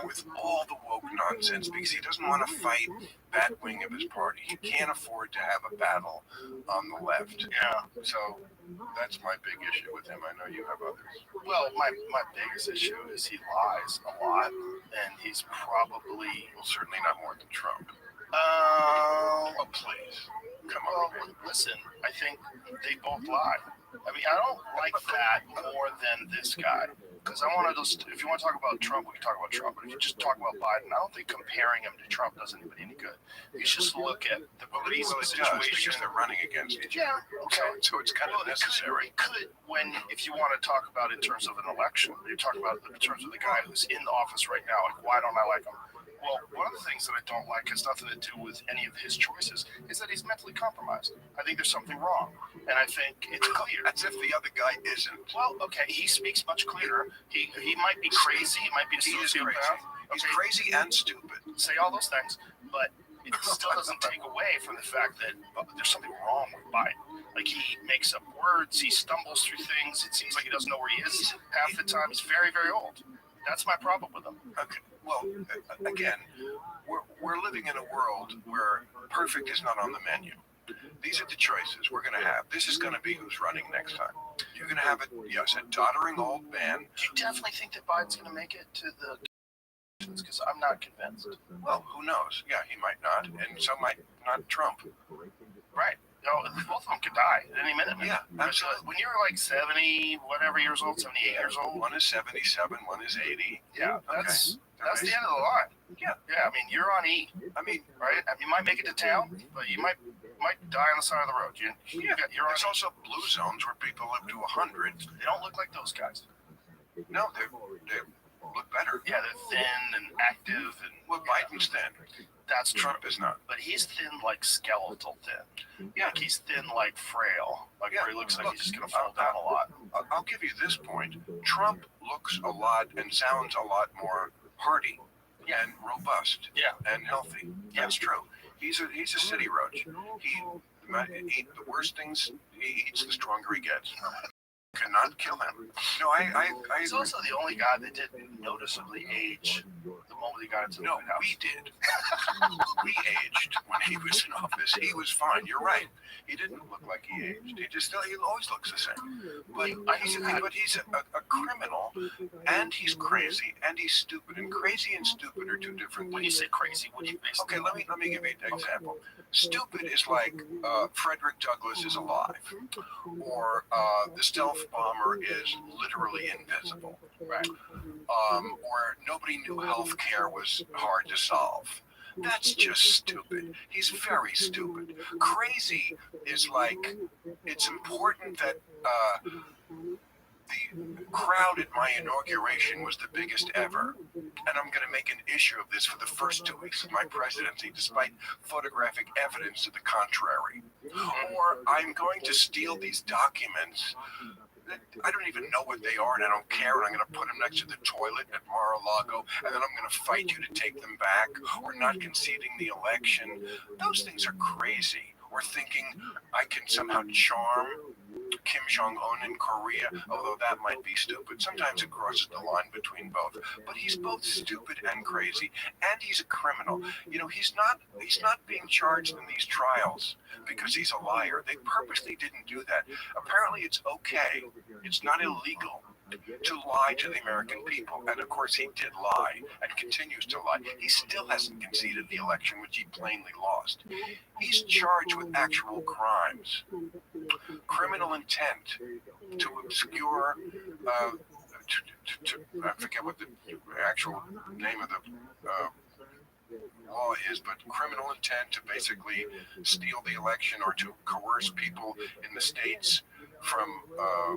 S17: with all the woke nonsense because he doesn't want to fight that wing of his party. He can't afford to have a battle on the left.
S13: Yeah.
S17: So that's my big issue with him. I know you have others.
S13: Well, my biggest issue is he lies a lot, and he's probably...
S17: Well, certainly not more than Trump.
S13: Oh,
S17: please. Come
S13: on. Well, listen, I think they both lie. I mean, I don't like that more than this guy. Because I want to just, if you want to talk about Trump, we can talk about Trump. But if you just talk about Biden, I don't think comparing him to Trump does anybody any good. You just look at the police situation.
S17: Because they're running against each other.
S13: Yeah, okay.
S17: So it's kind of necessary.
S13: It could, if you want to talk about it in terms of an election, you talk about it in terms of the guy who's in office right now, like, why don't I like him? Well, one of the things that I don't like has nothing to do with any of his choices, is that he's mentally compromised. I think there's something wrong, and I think it's clear.
S17: As if the other guy isn't.
S13: Well, okay, he speaks much clearer. He might be crazy. He might be a sociopath.
S17: He's crazy and stupid.
S13: Say all those things, but it still doesn't take away from the fact that there's something wrong with Biden. Like, he makes up words, he stumbles through things. It seems like he doesn't know where he is half the time. He's very, very old. That's my problem with him.
S17: Okay. Well, again, we're living in a world where perfect is not on the menu. These are the choices we're going to have. This is going to be who's running next time. You're going to have a doddering old man.
S13: Do you definitely think that Biden's going to make it to the... Because I'm not convinced.
S17: Well, who knows? Yeah, he might not, and so might not Trump.
S13: Right. No, both of them could die at any minute.
S17: Yeah, absolutely.
S13: When you're like 70, whatever years old, 78 years old.
S17: One is 77, one is 80.
S13: Yeah, that's the end of the line.
S17: Yeah.
S13: Yeah, I mean, you're on E.
S17: I mean,
S13: right? I mean, you might make it to town, but you might
S7: might die on the side of the road. You're
S17: There's also blue zones where people live to 100.
S7: They don't look like those guys.
S17: No, they look better.
S7: Yeah, they're thin and active. And
S17: well, Biden's thin.
S7: That's
S17: Trump is not.
S7: But he's thin like skeletal thin.
S17: Yeah.
S7: Like he's thin like frail. Like where he looks like he's just going to fall down a lot.
S17: I'll give you this point. Trump looks a lot and sounds a lot more hardy and robust and healthy. That's true. He's a city roach. He the worse things he eats, the stronger he gets. Cannot kill him. No, I
S7: He's also the only guy that didn't noticeably age the moment he got into the White House.
S17: We did. We aged when he was in office. He was fine. You're right. He didn't look like he aged. He always looks the same. But he's a criminal, and he's crazy, and he's stupid. And crazy and stupid are two different things.
S7: When you say crazy, what do you basically?
S17: Okay, let me give you an example. Stupid is like Frederick Douglass is alive, or the stealth bomber is literally invisible, right? Or nobody knew health care was hard to solve. That's just stupid. He's very stupid. Crazy is like, it's important that the crowd at my inauguration was the biggest ever, and I'm going to make an issue of this for the first 2 weeks of my presidency, despite photographic evidence to the contrary. Or I'm going to steal these documents. I don't even know what they are, and I don't care, and I'm going to put them next to the toilet at Mar-a-Lago, and then I'm going to fight you to take them back, or not conceding the election. Those things are crazy. Or thinking I can somehow charm Kim Jong-un in Korea, although that might be stupid. Sometimes it crosses the line between both. But he's both stupid and crazy, and he's a criminal. You know, he's not being charged in these trials because he's a liar. They purposely didn't do that. Apparently it's okay. It's not illegal to lie to the American people. And of course he did lie and continues to lie. He still hasn't conceded the election, which he plainly lost. He's charged with actual crimes. Criminal intent to obscure, I forget what the actual name of the law is, but criminal intent to basically steal the election or to coerce people in the states from, I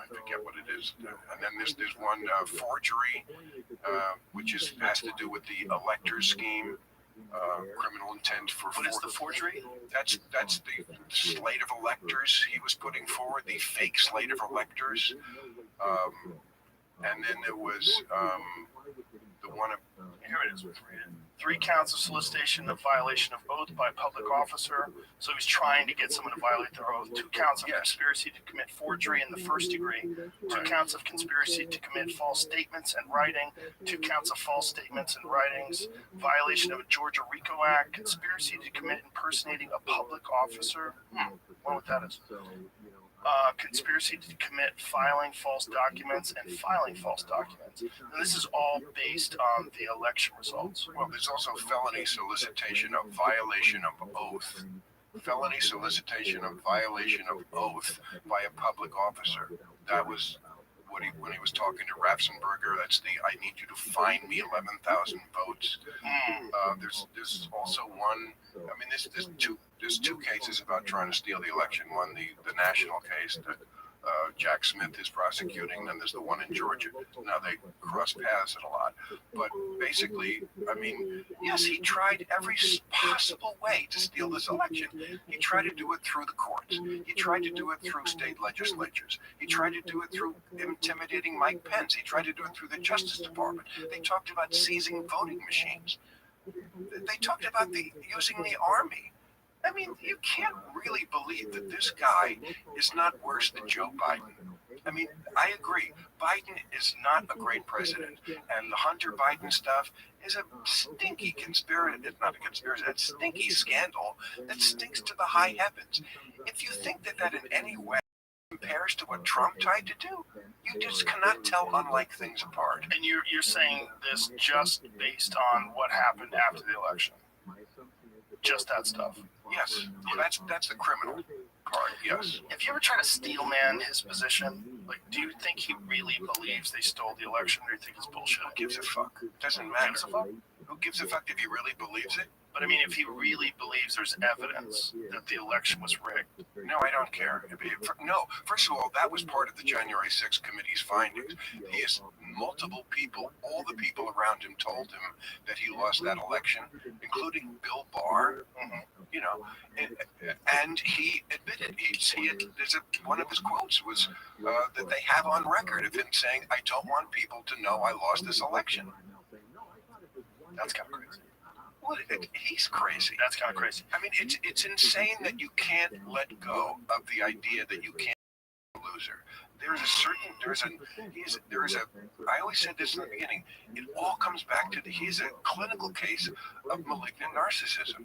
S17: forget what it is. And then there's one forgery, which has to do with the electors scheme. Criminal intent for
S7: what is the forgery?
S17: That's the slate of electors he was putting forward, the fake slate of electors. And then there was the one of
S7: here it is. 3 counts of solicitation of violation of oath by a public officer. So he's trying to get someone to violate their oath. 2 counts of conspiracy to commit forgery in the first degree. 2 counts of conspiracy to commit false statements and writing. 2 counts of false statements and writings. Violation of a Georgia RICO Act. Conspiracy to commit impersonating a public officer. Wonder what that is. Conspiracy to commit filing false documents and filing false documents. And this is all based on the election results.
S17: Well, there's also felony solicitation of violation of oath. Felony solicitation of violation of oath by a public officer. That was when he was talking to Ratzenberger. That's I need you to find me 11,000 votes. There's also one. I mean, there's two cases about trying to steal the election. One, the national case that Jack Smith is prosecuting, and there's the one in Georgia. Now they cross paths a lot, but basically, I mean, yes, he tried every possible way to steal this election. He tried to do it through the courts. He tried to do it through state legislatures. He tried to do it through intimidating Mike Pence. He tried to do it through the Justice Department. They talked about seizing voting machines. They talked about using the army. I mean, you can't really believe that this guy is not worse than Joe Biden. I mean, I agree. Biden is not a great president. And the Hunter Biden stuff is a stinky conspiracy. It's not a conspiracy. It's a stinky scandal that stinks to the high heavens. If you think that in any way compares to what Trump tried to do, you just cannot tell unlike things apart.
S7: And you're saying this just based on what happened after the election? Just that stuff?
S17: Yes, well, that's the criminal part. Yes.
S7: If you ever try to steel man his position, like, do you think he really believes they stole the election, or do you think it's bullshit?
S17: Who gives a fuck? Doesn't matter. Who gives a fuck if he really believes it?
S7: But I mean, if he really believes there's evidence that the election was rigged.
S17: No, I don't care. No, first of all, that was part of the January 6th committee's findings. He has multiple people, all the people around him told him that he lost that election, including Bill Barr, you know, and he admitted, one of his quotes was that they have on record of him saying, I don't want people to know I lost this election.
S7: That's kind of crazy.
S17: Well, he's crazy.
S7: That's kind of crazy.
S17: I mean, it's insane that you can't let go of the idea that you can't be a loser. I always said this in the beginning, it all comes back to he's a clinical case of malignant narcissism.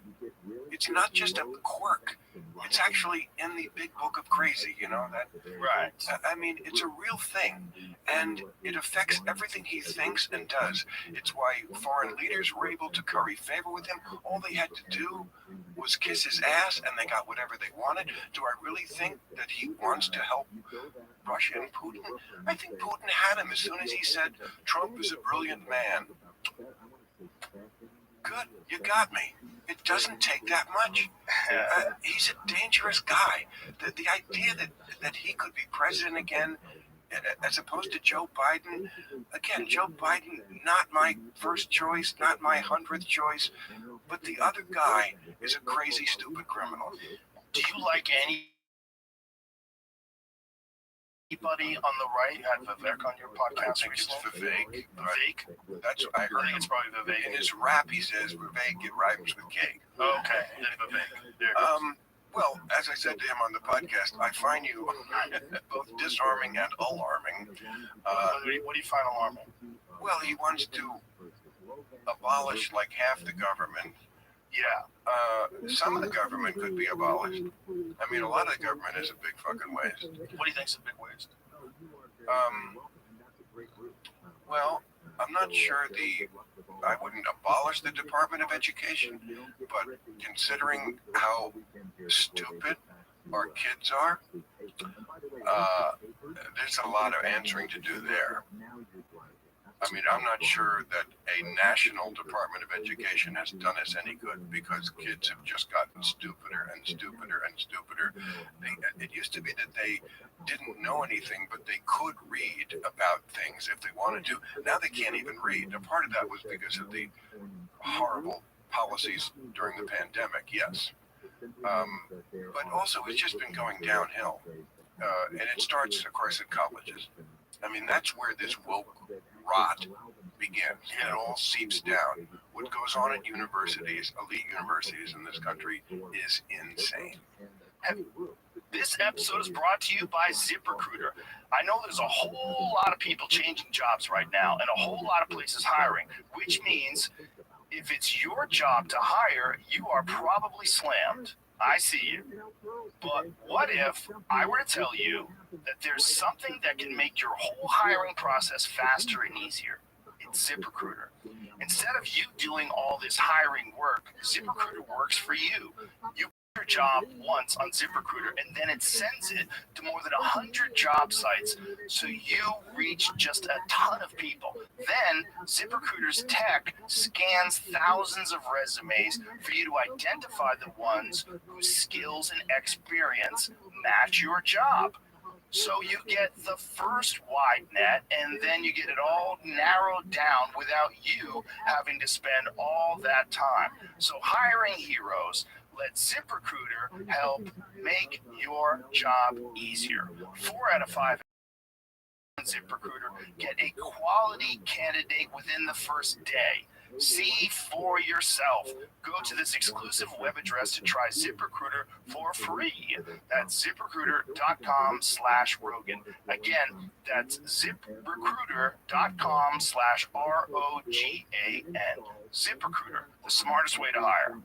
S17: It's not just a quirk. It's actually in the big book of crazy, you know, that.
S7: Right.
S17: I mean, it's a real thing, and it affects everything he thinks and does. It's why foreign leaders were able to curry favor with him. All they had to do was kiss his ass, and they got whatever they wanted. Do I really think that he wants to help Russia and Putin? I think Putin had him as soon as he said Trump is a brilliant man. Good, you got me. It doesn't take that much. He's a dangerous guy. The idea that he could be president again, as opposed to Joe Biden. Again, Joe Biden, not my first choice, not my 100th choice, but the other guy is a crazy, stupid criminal.
S7: Do you like anybody on the right? Had Vivek on your podcast?
S17: I think it's Vivek.
S7: Vivek?
S17: That's what I heard.
S7: I think it's probably Vivek.
S17: In his rap, he says Vivek, it rhymes with cake.
S7: Okay, then Vivek. There it goes.
S17: Well, as I said to him on the podcast, I find you both disarming and alarming.
S7: What do you find alarming?
S17: Well, he wants to abolish like half the government.
S7: Yeah.
S17: Some of the government could be abolished. I mean, a lot of the government is a big fucking waste.
S7: What do you think's a big waste?
S17: Well, I'm not sure I wouldn't abolish the Department of Education, but considering how stupid our kids are, there's a lot of answering to do there. I mean, I'm not sure that a national Department of Education has done us any good because kids have just gotten stupider and stupider and stupider. It used to be that they didn't know anything, but they could read about things if they wanted to. Now they can't even read. And part of that was because of the horrible policies during the pandemic, yes. But also, it's just been going downhill. And it starts, of course, at colleges. I mean, that's where this woke rot begins. It all seeps down. What goes on at universities, elite universities in this country, is insane.
S7: This episode is brought to you by ZipRecruiter. I know there's a whole lot of people changing jobs right now and a whole lot of places hiring, which means if it's your job to hire, you are probably slammed. I see you. But what if I were to tell you that there's something that can make your whole hiring process faster and easier? It's ZipRecruiter. Instead of you doing all this hiring work, ZipRecruiter works for you. You your job once on ZipRecruiter and then it sends it to more than 100 job sites so you reach just a ton of people. Then ZipRecruiter's tech scans thousands of resumes for you to identify the ones whose skills and experience match your job. So you get the first wide net and then you get it all narrowed down without you having to spend all that time. So hiring heroes, let ZipRecruiter help make your job easier. 4 out of 5 ZipRecruiter get a quality candidate within the first day. See for yourself. Go to this exclusive web address to try ZipRecruiter for free. That's ZipRecruiter.com/Rogan. Again, that's ZipRecruiter.com/ROGAN. ZipRecruiter, the smartest way to hire.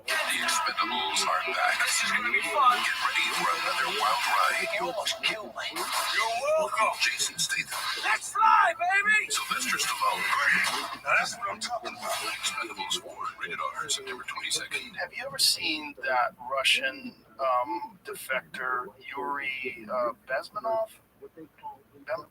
S15: The Expendables are back. This is gonna be fun. Get ready for another wild ride.
S2: You almost killed me.
S15: You're welcome. Jason Statham.
S2: Let's fly, baby!
S15: Sylvester Stallone. Now that's what I'm talking about. Expendables 4, rated R, September 22nd.
S7: Have you ever seen that Russian defector Yuri Bezmenov?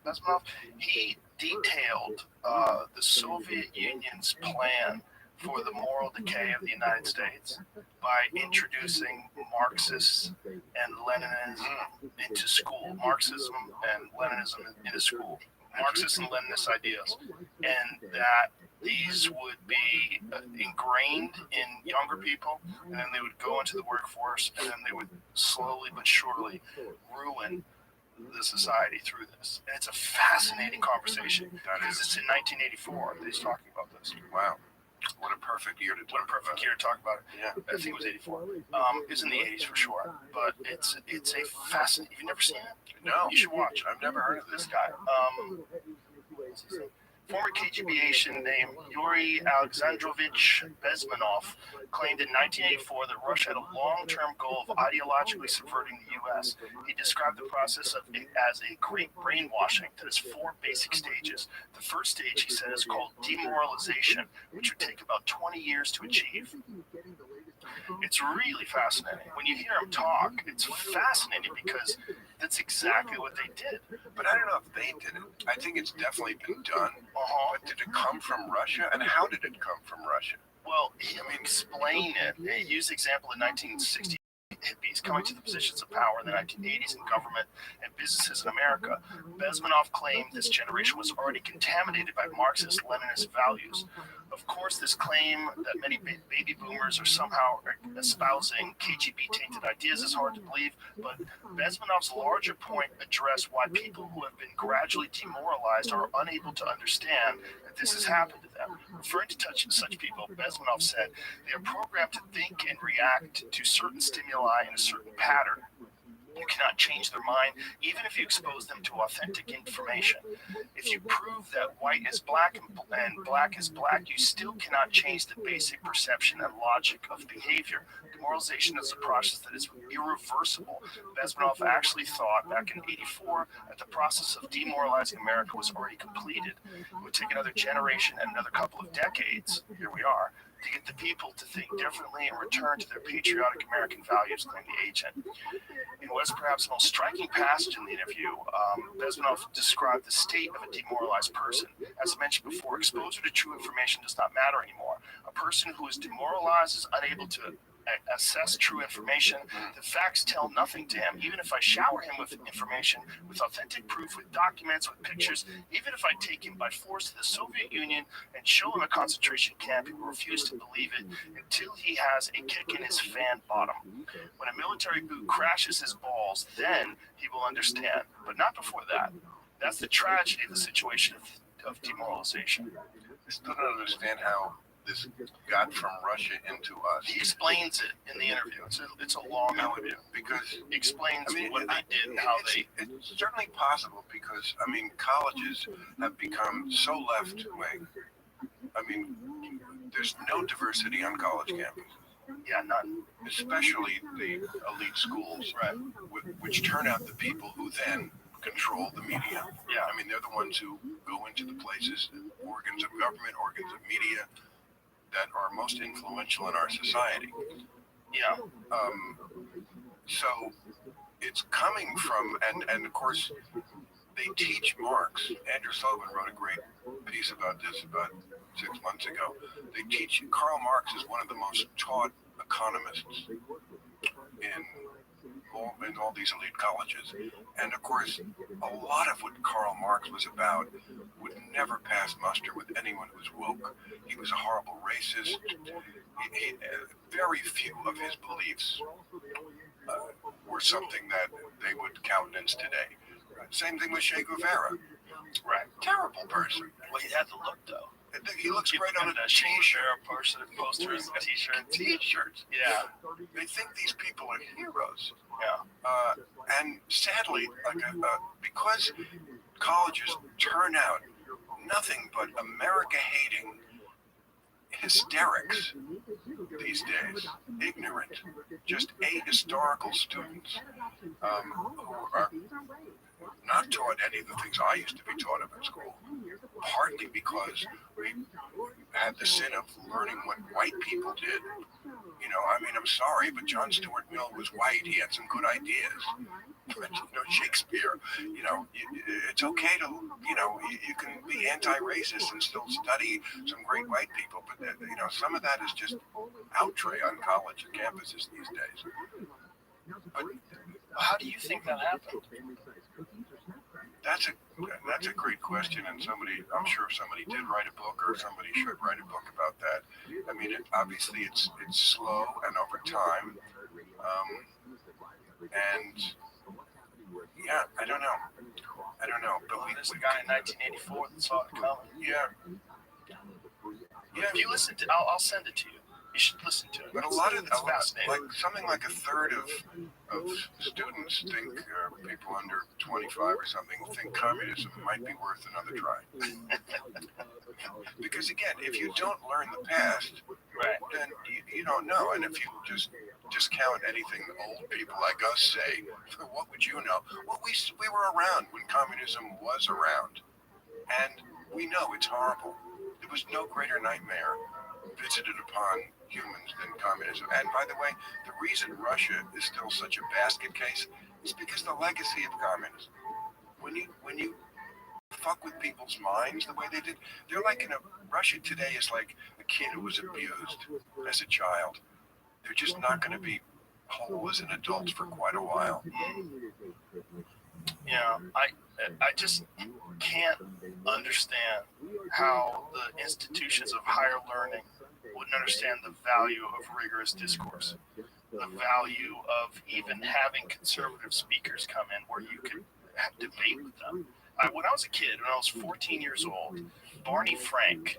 S7: Bezmenov, he detailed the Soviet Union's plan for the moral decay of the United States by introducing Marxists and Leninism into school, Marxism and Leninism into school, Marxist and Leninist ideas, and that these would be ingrained in younger people, and then they would go into the workforce, and then they would slowly but surely ruin the society through this. And it's a fascinating conversation because it's in 1984 that he's talking about this.
S17: Wow. What a perfect year to talk
S7: about it.
S17: Yeah.
S7: I think it was 84. It's in the 80s for sure. But it's a fascinating. Have you never seen it?
S17: No.
S7: You should watch it.
S17: I've never heard of
S7: This guy. Former KGB agent named Yuri Alexandrovich Bezmenov claimed in 1984 that Russia had a long-term goal of ideologically subverting the U.S. He described the process of it as a great brainwashing that has 4 basic stages. The first stage, he said, is called demoralization, which would take about 20 years to achieve. It's really fascinating. When you hear him talk, it's fascinating because that's exactly what they did.
S17: But I don't know if they did it. I think it's definitely been done. But did it come from Russia? And how did it come from Russia?
S7: Well, he'll explain it. He used the example in 1960. Hippies coming to the positions of power in the 1980s in government and businesses in America. Bezmenov claimed this generation was already contaminated by Marxist-Leninist values. Of course, this claim that many baby boomers are somehow espousing KGB-tainted ideas is hard to believe, but Bezmenov's larger point addressed why people who have been gradually demoralized are unable to understand that this has happened to them. Referring to such people, Bezmenov said, they are programmed to think and react to certain stimuli in a certain pattern. You cannot change their mind, even if you expose them to authentic information. If you prove that white is black and black is black, you still cannot change the basic perception and logic of behavior. Demoralization is a process that is irreversible. Bezmenov actually thought back in '84 that the process of demoralizing America was already completed. It would take another generation and another couple of decades, here we are, to get the people to think differently and return to their patriotic American values, claimed the agent. In what is perhaps the most striking passage in the interview, Bezmenov described the state of a demoralized person. As I mentioned before, exposure to true information does not matter anymore. A person who is demoralized is unable to assess true information. The facts tell nothing to him. Even if I shower him with information, with authentic proof, with documents, with pictures, even if I take him by force to the Soviet Union and show him a concentration camp, he will refuse to believe it until he has a kick in his fan bottom. When a military boot crashes his balls, then he will understand, but not before that. That's the tragedy of the situation of demoralization.
S17: I still don't understand how this got from Russia into us.
S7: He explains it in the interview. It's a long interview because he explains what they did and how they.
S17: It's certainly possible because colleges have become so left wing. There's no diversity on college campus.
S7: Yeah, none.
S17: Especially the elite schools, right? Which turn out the people who then control the media.
S7: Yeah.
S17: They're the ones who go into the places, organs of government, organs of media that are most influential in our society.
S7: Yeah.
S17: So it's coming from, and of course, they teach Marx. Andrew Sullivan wrote a great piece about this about 6 months ago. They teach, Karl Marx is one of the most taught economists in all these elite colleges. And of course, a lot of what Karl Marx was about would never pass muster with anyone who's woke. He was a horrible racist. Very few of his beliefs were something that they would countenance today. Same thing with Che Guevara.
S7: Right.
S17: Terrible person.
S7: Well, he had the look, though.
S17: He looks great on a
S7: t-shirt, posters,
S17: t-shirts.
S7: Yeah.
S17: They think these people are heroes.
S7: Yeah.
S17: And sadly, because colleges turn out nothing but America-hating hysterics these days, ignorant, just ahistorical students who are not taught any of the things I used to be taught at school, partly because we had the sin of learning what white people did. You know, I mean, I'm sorry, but John Stuart Mill was white. He had some good ideas. But, you know, Shakespeare, you know, it's okay to, you know, you can be anti-racist and still study some great white people. But, you know, some of that is just outre on college and campuses these days. But
S13: how do you think that happened?
S17: That's a great question, and I'm sure somebody did write a book, or somebody should write a book about that. I mean, obviously it's slow and over time, and yeah, I don't know. But
S13: there's a guy in 1984 that saw it coming.
S17: Yeah.
S13: If you listen to, I'll send it to you. You should listen to it.
S17: But something like a third of students think, people under 25 or something, think communism might be worth another try. Because again, if you don't learn the past, then you don't know. And if you just discount anything old people like us say, what would you know? Well, we were around when communism was around. And we know it's horrible. There was no greater nightmare visited upon humans than communism. And by the way, the reason Russia is still such a basket case is because the legacy of communism. When you fuck with people's minds the way they did, they're like Russia today is like a kid who was abused as a child. They're just not going to be whole as an adult for quite a while.
S13: Yeah, I just can't understand how the institutions of higher learning wouldn't understand the value of rigorous discourse, the value of even having conservative speakers come in where you could have debate with them. When I was a kid, when I was 14 years old, Barney Frank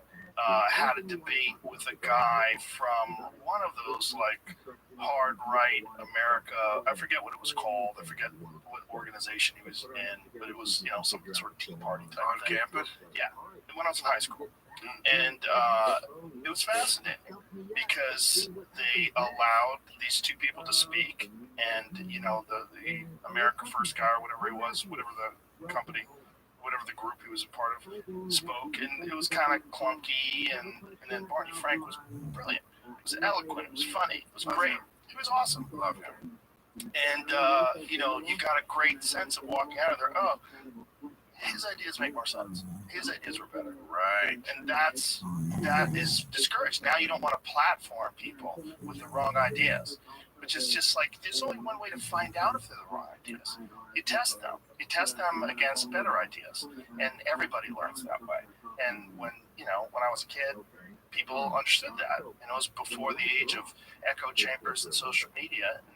S13: had a debate with a guy from one of those like hard right America. I forget what it was called. I forget what organization he was in, but it was, you know, some sort of Tea Party type
S17: on
S13: thing.
S17: Campus.
S13: Yeah, when I was in high school, and it was fascinating because they allowed these two people to speak, and you know the America First guy or whatever he was, whatever the company, whatever the group he was a part of, spoke, and it was kind of clunky, and then Barney Frank was brilliant. It was eloquent. It was funny. It was great. He was awesome. Loved him. And you know, you got a great sense of walking out of there. Oh, his ideas make more sense. His ideas were better.
S17: Right.
S13: And that is discouraged. Now you don't want to platform people with the wrong ideas, which is just like there's only one way to find out if they're the wrong ideas. You test them. You test them against better ideas, and everybody learns that way. And when I was a kid, people understood that. You know, it was before the age of echo chambers and social media. And,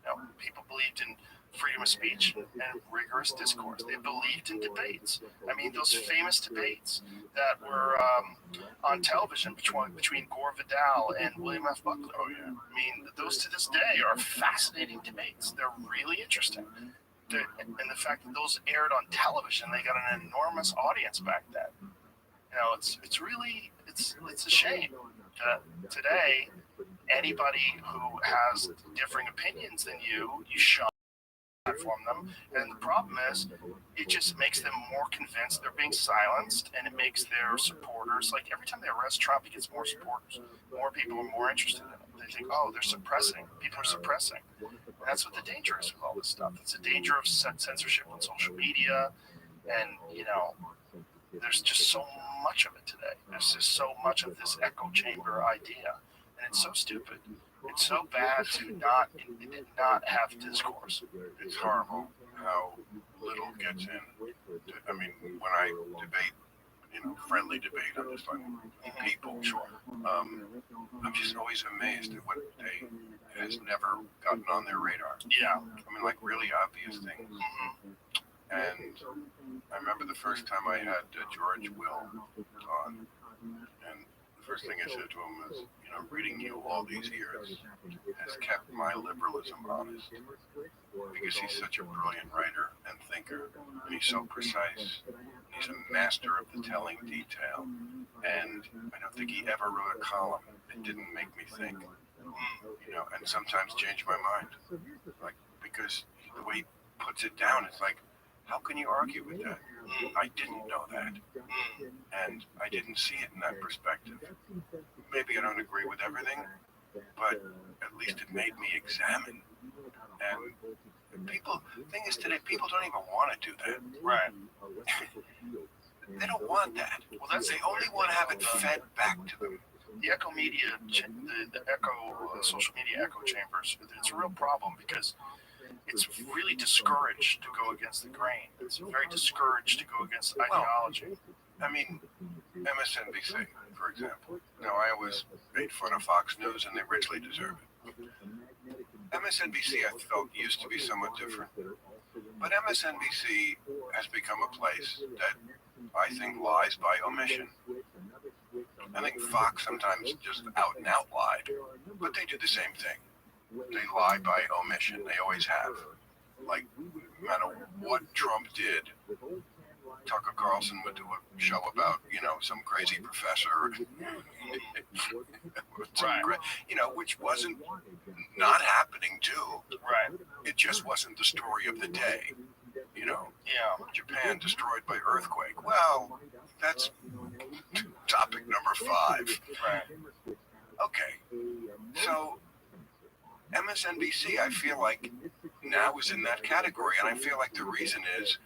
S13: you know, people believed in freedom of speech and rigorous discourse. They believed in debates. I mean, those famous debates that were on television between Gore Vidal and William F. Buckley. Oh, yeah. I mean, those to this day are fascinating debates. They're really interesting. And the fact that those aired on television, they got an enormous audience back then. You know, it's a shame that today anybody who has differing opinions than you shun platform them, and the problem is it just makes them more convinced they're being silenced, and it makes their supporters, like every time they arrest Trump, he gets more supporters, more people are more interested in him. They think, oh, they're suppressing, people are suppressing, and that's what the danger is with all this stuff. It's a danger of censorship on social media, and you know, there's just so much of it today. There's just so much of this echo chamber idea, and it's so stupid. It's so bad to not have discourse.
S17: It's horrible how little gets in. I mean, when I debate, you know, friendly debate, I'm just like people. Sure. I'm just always amazed at what has never gotten on their radar.
S13: Yeah.
S17: I mean, like really obvious things. And I remember the first time I had George Will on, and the first thing I said to him was, you know, reading you all these years has kept my liberalism honest, because he's such a brilliant writer and thinker, and he's so precise. He's a master of the telling detail, and I don't think he ever wrote a column that didn't make me think, you know, and sometimes change my mind, like, because the way he puts it down, it's like, How can you argue with that? I didn't know that. And I didn't see it in that perspective. Maybe I don't agree with everything, but at least it made me examine. And thing is today, people don't even want to do that.
S13: Right.
S17: They don't want that.
S13: Well, that's
S17: They only want to have it fed back to them.
S13: the echo media, the echo social media echo chambers. It's a real problem because it's really discouraged to go against the grain. It's very discouraged to go against ideology.
S17: I mean, MSNBC, for example. Now, I always made fun of Fox News, and they richly deserve it. MSNBC, I felt, used to be somewhat different. But MSNBC has become a place that I think lies by omission. I think Fox sometimes just out and out lied, but they do the same thing. They lie by omission. They always have. Like, no matter what Trump did, Tucker Carlson would do a show about, some crazy professor, which wasn't not happening too.
S13: Right.
S17: It just wasn't the story of the day. Japan destroyed by earthquake. Well, that's topic number 5.
S13: Right.
S17: Okay. So MSNBC, I feel like now is in that category, and I feel like the reason is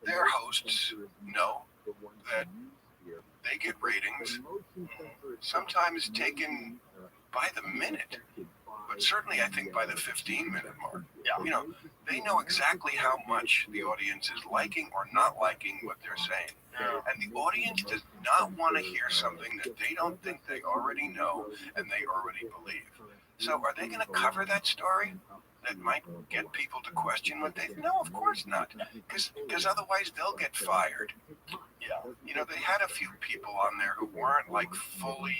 S17: their hosts know that they get ratings, sometimes taken by the minute, but certainly I think by the 15-minute mark.
S13: Yeah.
S17: They know exactly how much the audience is liking or not liking what they're saying.
S13: Yeah.
S17: And the audience does not want to hear something that they don't think they already know and they already believe. So are they going to cover that story that might get people to question what they... No, of course not. Because otherwise they'll get fired.
S13: Yeah.
S17: They had a few people on there who weren't like fully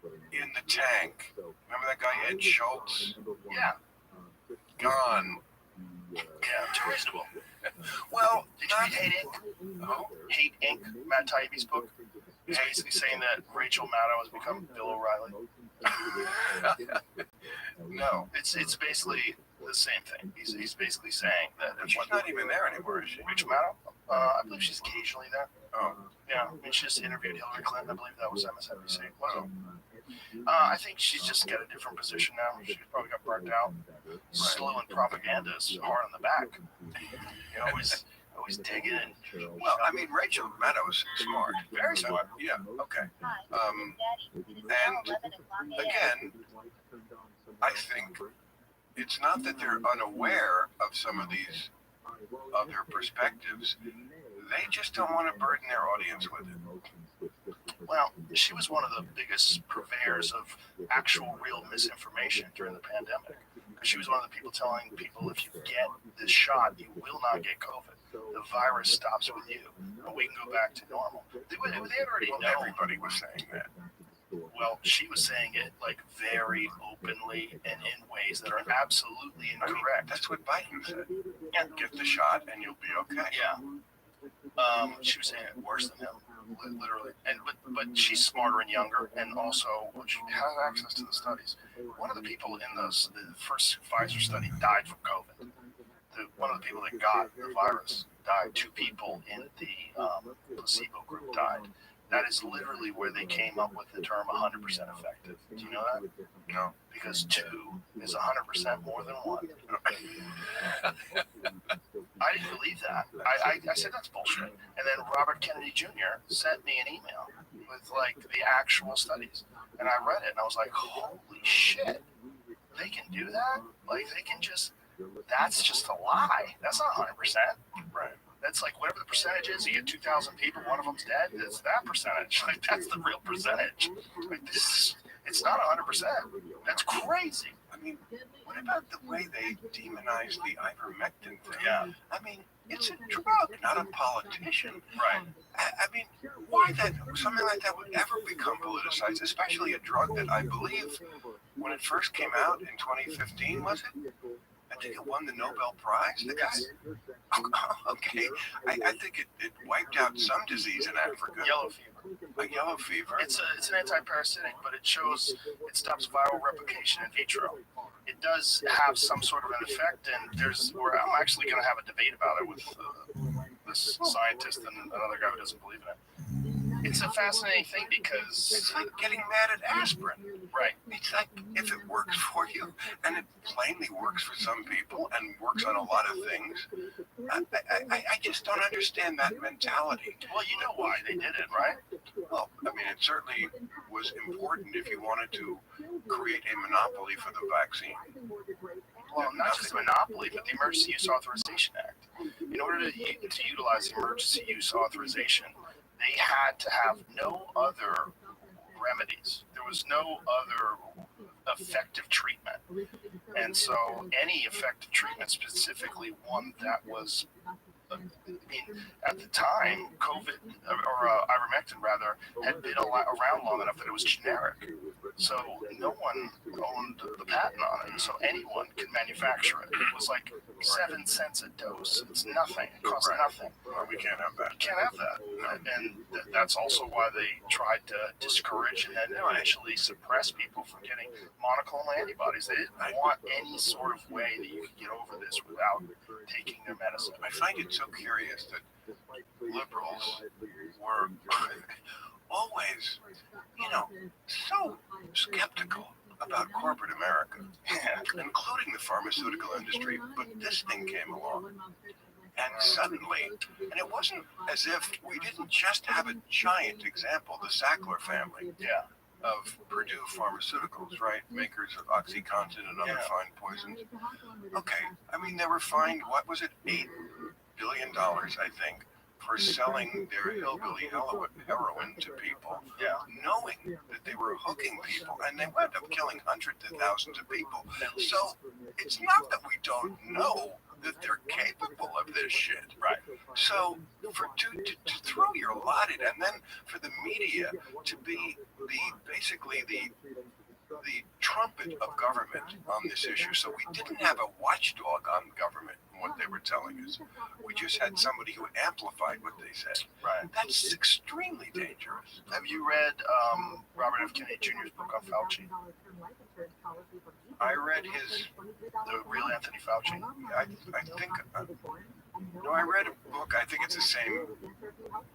S17: in the tank. Remember that guy, Ed Schultz?
S13: Yeah.
S17: Gone.
S13: Yeah, too reasonable.
S17: Well,
S13: did you read Hate Inc? Hate Inc, Matt Taibbi's book? He's basically saying that Rachel Maddow has become Bill O'Reilly.
S17: No.
S13: It's basically the same thing. He's basically saying that...
S17: She's not even there anymore, is she?
S13: Rachel Maddow? I believe she's occasionally there.
S17: Oh.
S13: Yeah, she just interviewed Hillary Clinton. I believe that was MSNBC. One of them. I think she's just got a different position now. She probably got burnt out. Slowing propaganda is hard on the back. Always dig in.
S17: Well, I mean, Rachel Maddow's smart.
S13: Very smart.
S17: Yeah, okay. And again, I think it's not that they're unaware of some of these other perspectives. They just don't want to burden their audience with it.
S13: Well, she was one of the biggest purveyors of actual real misinformation during the pandemic. She was one of the people telling people, if you get this shot, you will not get COVID. The virus stops with you, and we can go back to normal. They had already known.
S17: Everybody was saying that.
S13: Well, she was saying it like very openly and in ways that are absolutely incorrect.
S17: That's what Biden said. Yeah, get the shot and you'll be okay.
S13: Yeah. She was saying it worse than him, literally. But she's smarter and younger, and also she has access to the studies. One of the people in the first Pfizer study died from COVID. One of the people that got the virus died. 2 people in the placebo group died. That is literally where they came up with the term 100% effective. Do you know that?
S17: No.
S13: Because 2 is 100% more than 1. I didn't believe that. I said that's bullshit. And then Robert Kennedy Jr. sent me an email with like the actual studies. And I read it and I was like, holy shit. They can do that? Like they can just, that's just a lie. That's not 100%.
S17: Right.
S13: That's like whatever the percentage is, you get 2,000 people, one of them's dead, it's that percentage. Like that's the real percentage. Like this, it's not 100%. That's crazy.
S17: I mean, what about the way they demonize the ivermectin thing?
S13: Yeah.
S17: I mean, it's a drug, not a politician.
S13: Right.
S17: I mean, why that something like that would ever become politicized, especially a drug that I believe when it first came out in 2015, was it? I think it won the Nobel Prize. The guy, okay, I think it wiped out some disease in Africa.
S13: Yellow fever.
S17: A yellow fever.
S13: It's an anti-parasitic, but it stops viral replication in vitro.
S7: it does have some sort of an effect, and I'm actually going to have a debate about it with this scientist and another guy who doesn't believe in it. It's a fascinating thing because
S17: it's like getting mad at aspirin.
S7: Right.
S17: It's like if it works for you, and it plainly works for some people and works on a lot of things, I just don't understand that mentality.
S7: Well, you know why they did it, right?
S17: Well, I mean, it certainly was important if you wanted to create a monopoly for the vaccine.
S7: Well, not just a monopoly, but the Emergency Use Authorization Act. In order to utilize the Emergency Use Authorization, they had to have no other remedies. There was no other effective treatment. And so any effective treatment, specifically one that was, at the time, COVID, or ivermectin rather, had been around long enough that it was generic. So no one owned the patent on it, so anyone could manufacture it. It was like 7 cents a dose. It's nothing. It costs nothing.
S17: Well, we can't have that.
S7: You can't have that. No. And that's also why they tried to discourage and then eventually suppress people from getting monoclonal antibodies. They didn't want any sort of way that you could get over this without taking their medicine.
S17: I find it so curious that liberals were always, so skeptical about corporate America, including the pharmaceutical industry, but this thing came along. And suddenly, and it wasn't as if we didn't just have a giant example, the Sackler family of Purdue Pharmaceuticals, right? Makers of OxyContin and other fine poisons. Okay, I mean, they were fined, what was it, $8 billion, I think, for selling their hillbilly heroin to people, knowing that they were hooking people, and they wound up killing hundreds of thousands of people. So it's not that we don't know that they're capable of this shit.
S7: Right.
S17: So to throw your lot in, and then for the media to be basically the trumpet of government on this issue. So we didn't have a watchdog on government and what they were telling us. We just had somebody who amplified what they said.
S7: Right.
S17: That's extremely dangerous.
S7: Have you read Robert F. Kennedy Jr.'s book on Fauci?
S17: I read his...
S7: The Real Anthony Fauci?
S17: I think... no, I read a book. I think it's the same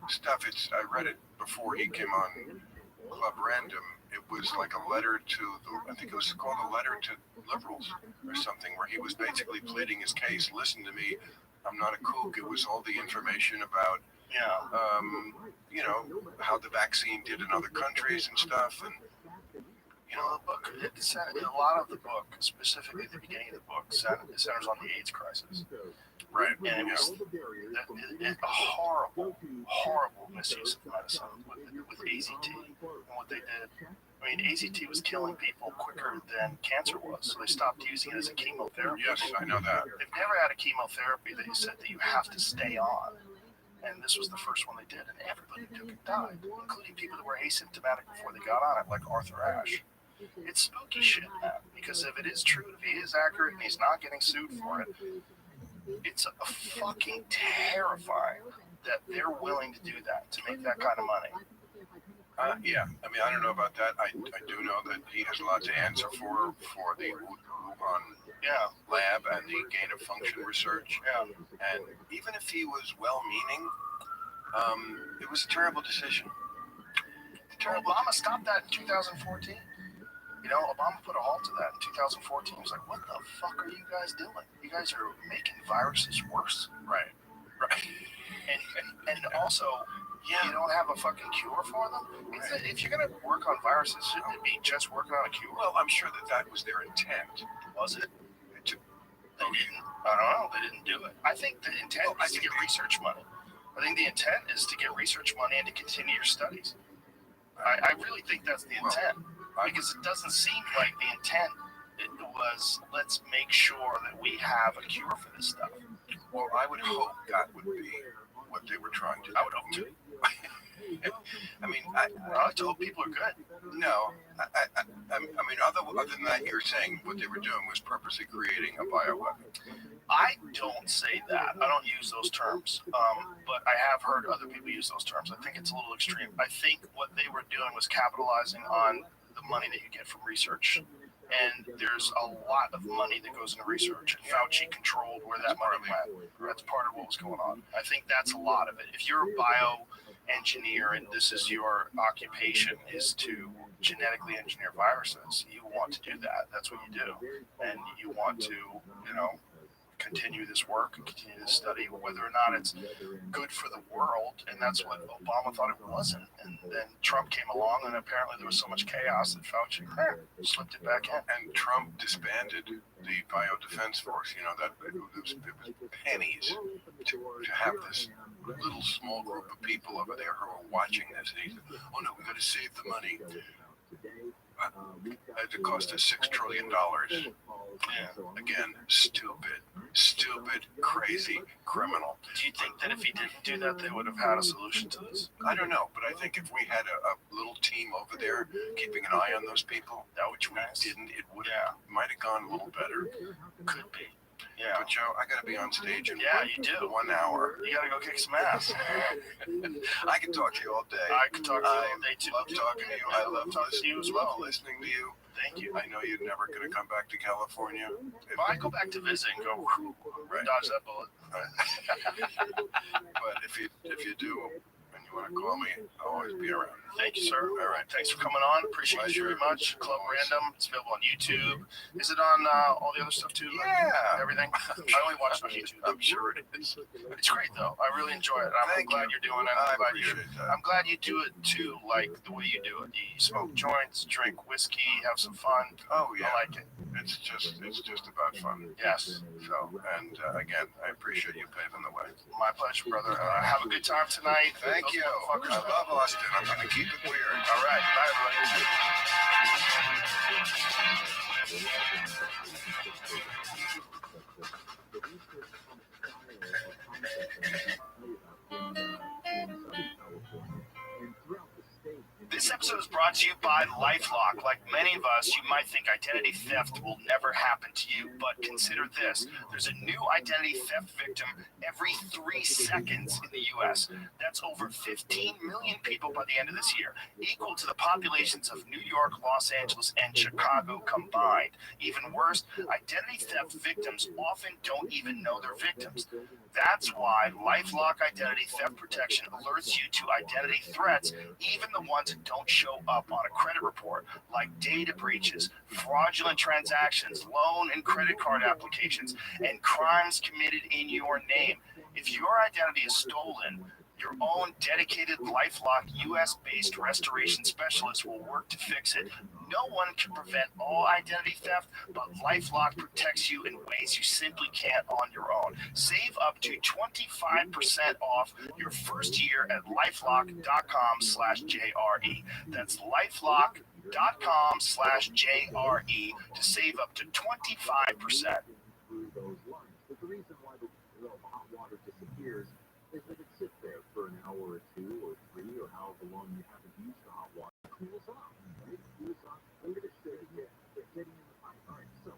S17: stuff. I read it before he came on Club Random. It was like a letter to I think it was called a letter to liberals or something, where he was basically pleading his case. Listen to me, I'm not a kook. It was all the information about, how the vaccine did in other countries and stuff. And
S7: the book, a lot of the book, specifically at the beginning of the book, centers on the AIDS crisis.
S17: Right.
S7: And it was a horrible, horrible misuse of medicine with AZT and what they did. I mean, AZT was killing people quicker than cancer was, so they stopped using it as a chemotherapy.
S17: Yes, I know that.
S7: They've never had a chemotherapy that said that you have to stay on. And this was the first one they did, and everybody who took it died, including people that were asymptomatic before they got on it, like Arthur Ashe. It's spooky shit, man, because if it is true, if he is accurate and he's not getting sued for it, it's a fucking terrifying that they're willing to do that, to make that kind of money.
S17: Yeah, I mean, I don't know about that. I do know that he has a lot to answer for the Wuhan lab and the gain of function research. And even if he was well-meaning, it was a terrible decision.
S7: Obama stopped that in 2014. Obama put a halt to that in 2014. He was like, what the fuck are you guys doing? You guys are making viruses worse.
S17: Right.
S7: And also, you don't have a fucking cure for them? If you're going to work on viruses, shouldn't it be just working on a cure?
S17: Well, I'm sure that was their intent.
S7: Was it? They didn't. I don't know. They didn't do it. I think the intent is to get research money. I think the intent is to get research money and to continue your studies. I really think that's the intent. Because it doesn't seem like the intent was, let's make sure that we have a cure for this stuff.
S17: Well, I would hope that would be what they were trying to do.
S7: I would hope too.
S17: I mean,
S7: I like to hope people are good.
S17: No, I mean, other than that, you're saying what they were doing was purposely creating a bioweapon.
S7: I don't say that. I don't use those terms. But I have heard other people use those terms. I think it's a little extreme. I think what they were doing was capitalizing on the money that you get from research And there's a lot of money that goes into research. And Fauci controlled where that money went. That's part of what was going on. I think that's a lot of it. If you're a bioengineer and this is your occupation, is to genetically engineer viruses, you want to do that. That's what you do. And you want to, continue this work and continue this study, whether or not it's good for the world. And that's what Obama thought it wasn't. And then Trump came along, and apparently there was so much chaos that Fauci slipped it back in.
S17: And Trump disbanded the biodefense force. That it was pennies to have this little small group of people over there who are watching this. And he said, "Oh no, we got to save the money." It cost us $6 trillion. Again, stupid, crazy, criminal.
S7: Do you think that if he didn't do that, they would have had a solution to this?
S17: I don't know, but I think if we had a little team over there keeping an eye on those people, which we didn't, it would might have gone a little better.
S7: Could be. Yeah.
S17: But Joe, I gotta be on stage in
S7: you do.
S17: 1 hour.
S7: You gotta go kick some ass.
S17: I can talk to you all day.
S7: I can talk to you all day too.
S17: I love talking to you. I love talking to you as well. Listening to you.
S7: Thank you.
S17: I know you're never gonna come back to California.
S7: If I go back to visit and go, dodge that bullet.
S17: But if you do, and you want to call me, I'll always be around.
S7: Thank you, sir. All right. Thanks for coming on. Appreciate you very much. Club Random. It's available on YouTube. Is it on all the other stuff too?
S17: Yeah.
S7: Everything? I only watch it on YouTube.
S17: I'm sure it is.
S7: It's great though. I really enjoy it. I'm glad you're doing it. I'm glad you do it too, like the way you do it. You smoke joints, drink whiskey, have some fun.
S17: Oh yeah.
S7: I like it.
S17: It's just about fun.
S7: Yes.
S17: So, and again, I appreciate you paving the way.
S7: My pleasure, brother. Have a good time tonight.
S17: Thank you. I love Austin. I'm going to keep it weird.
S7: All right. Bye, everybody. This episode is brought to you by LifeLock. Like many of us, you might think identity theft will never happen to you, but consider this. There's a new identity theft victim every 3 seconds in the U.S. That's over 15 million people by the end of this year, equal to the populations of New York, Los Angeles, and Chicago combined. Even worse, identity theft victims often don't even know they're victims. That's why LifeLock Identity Theft Protection alerts you to identity threats, even the ones that don't show up on a credit report, like data breaches, fraudulent transactions, loan and credit card applications, and crimes committed in your name. If your identity is stolen, your own dedicated LifeLock US-based restoration specialist will work to fix it. No one can prevent all identity theft, but LifeLock protects you in ways you simply can't on your own. Save up to 25% off your first year at lifelock.com/JRE. That's lifelock.com/JRE to save up to 25%.
S2: The reason why the hot water disappears is that it sits there for an hour or 2 or 3 or however long you haven't used the hot water. It cools off, right? It cools off. I'm going to show you getting in the pipe. All right, so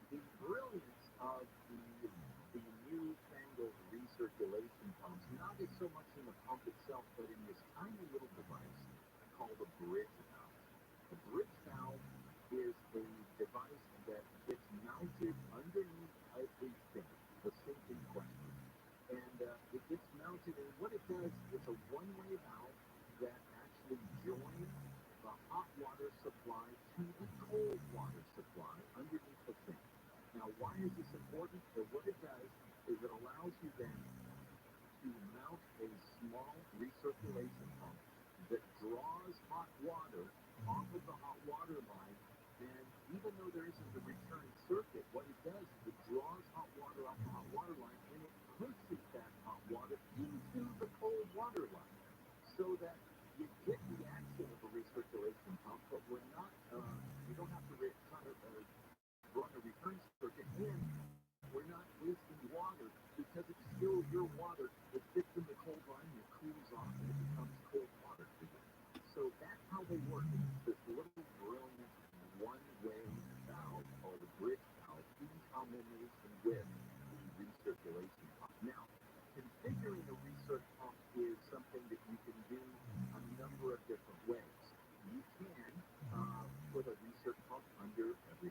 S2: the brilliance of the newfangled recirculation pumps, not so much in the pump itself, but in this tiny little device called a bridge valve. The bridge valve is a device that gets mounted underneath everything, the sink in question. And it gets mounted, and what it does, it's a one-way valve that actually joins the hot water supply to the cold water supply underneath the sink. Now, why is this important? Well, what it does is it allows you then to mount a small recirculation pump that draws hot water off of the hot water line, and even though there isn't a return circuit, what it does is it draws hot water off the hot water line, and it pushes that hot water into the cold water line, so that you get the action of a recirculation pump, but we don't have to run a return circuit, and we're not wasting water because it's still your water. It fits in the cold line, it cools off, and it becomes cold water for you. So that's how they work. It's this little brilliant one-way valve called a bridge valve in combination with the recirculation pump. Now, configuring a recirc pump is something that you can do a number of different ways. You can put a recirc pump under every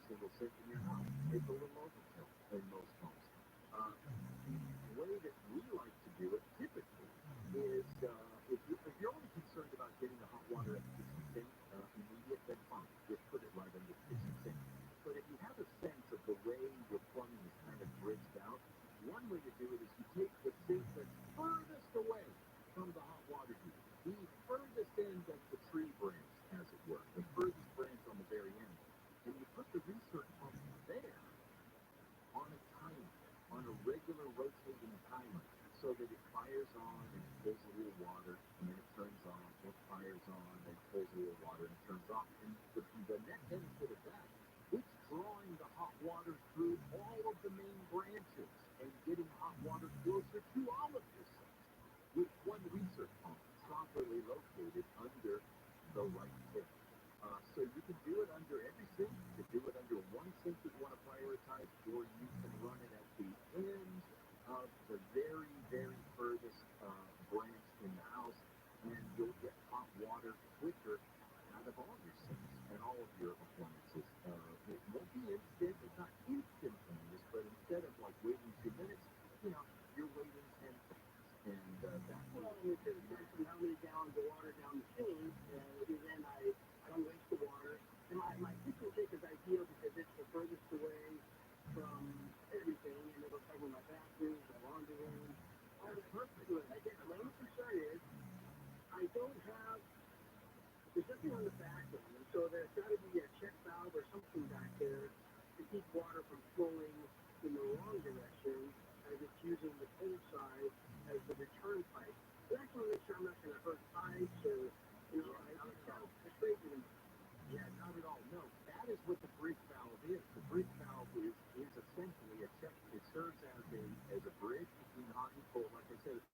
S2: that is what the bridge valve is. The bridge valve is essentially a check. It serves as a bridge between hot and cold. Like I said, it's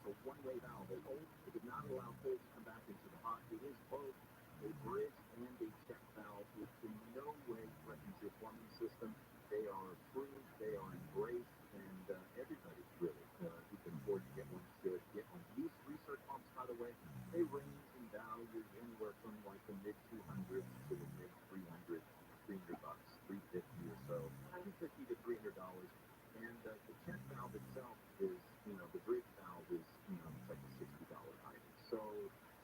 S2: a one-way valve. It does not allow cold to come back into the hot. It is both a bridge and a check valve, which in no way threatens your plumbing system. They are approved, they are embraced, and everybody really who can afford to get one should get one. These research pumps, by the way, they range in value anywhere from like the mid 200s to the mid 300s, $300, $350 or so, $250 to $300. And the check valve itself is, the bridge valve is, it's like a $60 item. So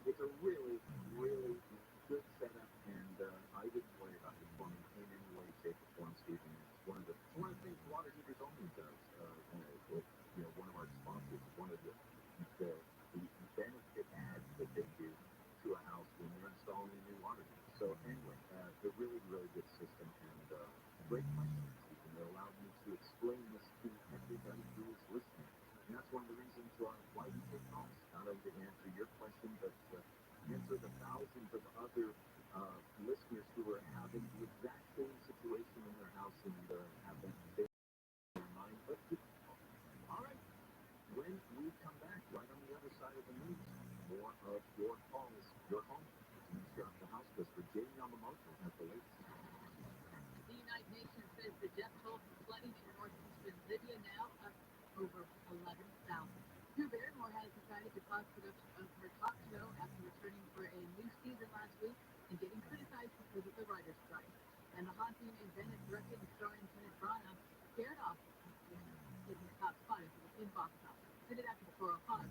S2: it's a really, really good setup, and I wouldn't worry about the plumbing in any way, shape, or form, Stephen. It's one of the things Water Heaters Only does. One of our sponsors, one of the benefit adds that they do to a house when they're installing a new water heater. So anyway, they're really, really good system, and great question, Stephen. It allowed me to explain this to everybody who is listening. And that's one of the reasons why we take calls, not only to answer your question, but answer the thousands of other listeners who are having the exact same situation in their house and have that same in their mind. Let's keep it going. All right. When we come back, right on the other side of the news, more of your calls, your home, and throughout the house. Because for Jamie Yamamoto at the latest.
S5: The United Nations says the death toll from flooding in northeastern Libya now up over 11,000. Drew Barrymore has decided to pause production of her talk show after returning for a new season last week and getting criticized because of the writer's strike. And the haunting and Bennett directed and starring Kenneth Branagh scared off taking the top spot in box office. Did it after the 405.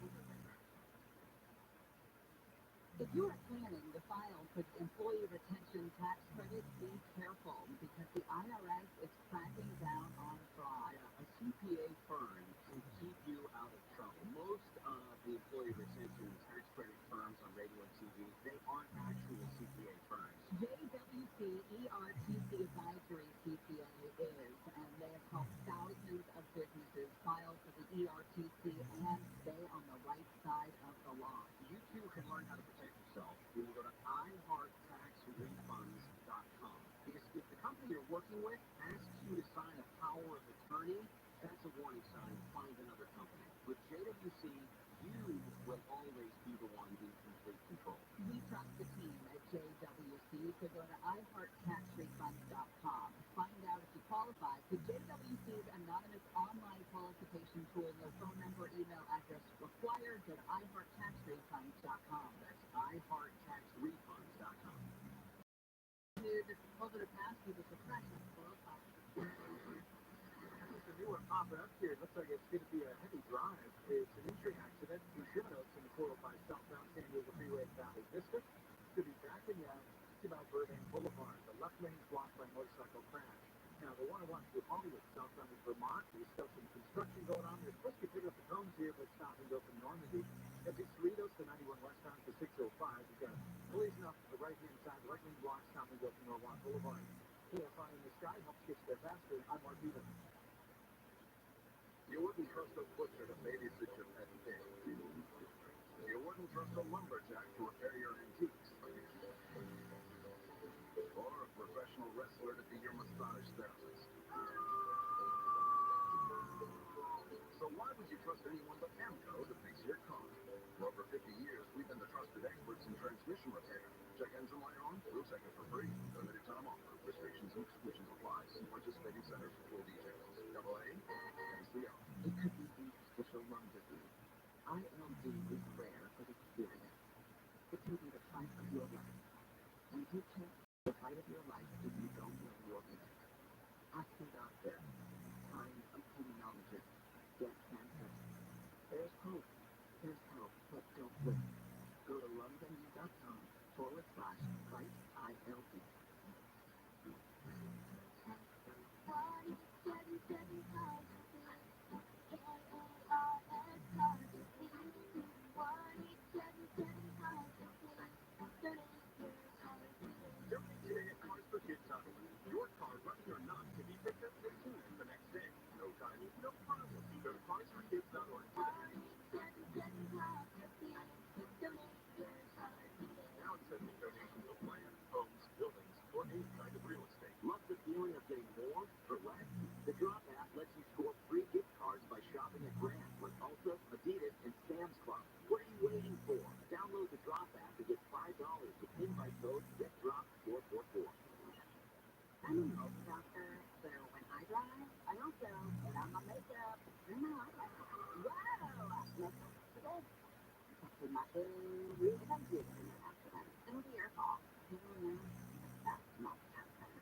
S5: If you are planning to file for the Employee Retention Tax Credit, be careful because the IRS is cracking down on fraud.
S2: A CPA firm to keep you out of trouble. Most of the Employee Retention Tax Credit firms on radio and TV, they aren't actual CPA firms.
S5: JWC ERTC Advisory CPA is, and they have helped thousands of businesses file for the ERTC and stay on the right side of the law.
S2: You too can learn how to protect yourself. You can go to iHeartTaxRefunds.com. Because if the company you're working with asks you to sign a power of attorney, that's a warning sign. Find another company. With JWC, you will always be the one in complete control.
S5: We trust the team at JWC, so go to iHeartTaxRefunds.com. Find out if you qualify for JWC's anonymous online qualification tool. No phone number, email address required. Go to iHeartTaxRefunds.com.
S2: That's iHeartTaxRefunds.com.
S5: Over the past few days, refreshing.
S2: So new one popping up here. It looks like it's going to be a heavy drive. It's an injury accident in Sherman Oaks in the 405 southbound San Diego Freeway at Valley Vista. Could be backing up to about Burbank Boulevard. The left lane is blocked by a motorcycle crash. Now, the 101 through Hollywood southbound in Vermont. There's still some construction going on. They're supposed to pick up the cones here, but stop and go from Normandy. That's Cerritos to 91 westbound to 605. We've got collision off to the right-hand side. The right lane block, stop and go from Norwalk Boulevard. 405 in the sky helps get you there faster. I'm Mark Beaver.
S3: You wouldn't trust a butcher to babysit your pet pig. You wouldn't trust a lumberjack to repair your antiques. Or a professional wrestler to be your massage therapist. So why would you trust anyone but AMCO to fix your car? For over 50 years, we've been the trusted experts in transmission repair. Check engine light on, we'll check it for free. Limited time offer. Restrictions and exclusions apply. See participating centers for full details. AA, NCO.
S2: It could be interstitial lung disease. ILD is rare, but it's serious. It can be the fight of your life. And you can't the fight of your life if you don't know your limits. Ask your doctor. Find a pulmonologist. Get cancer. There's hope. There's help, but don't wait. Go to lungenview.com/fight ILD.
S3: Your
S2: code GetDropped444.
S5: I'm a milk doctor, so when I drive, I also put on my makeup and my eyeliner. Whoa! Makeup today. With my really comfy after that. It'll be your fault. That's not happening.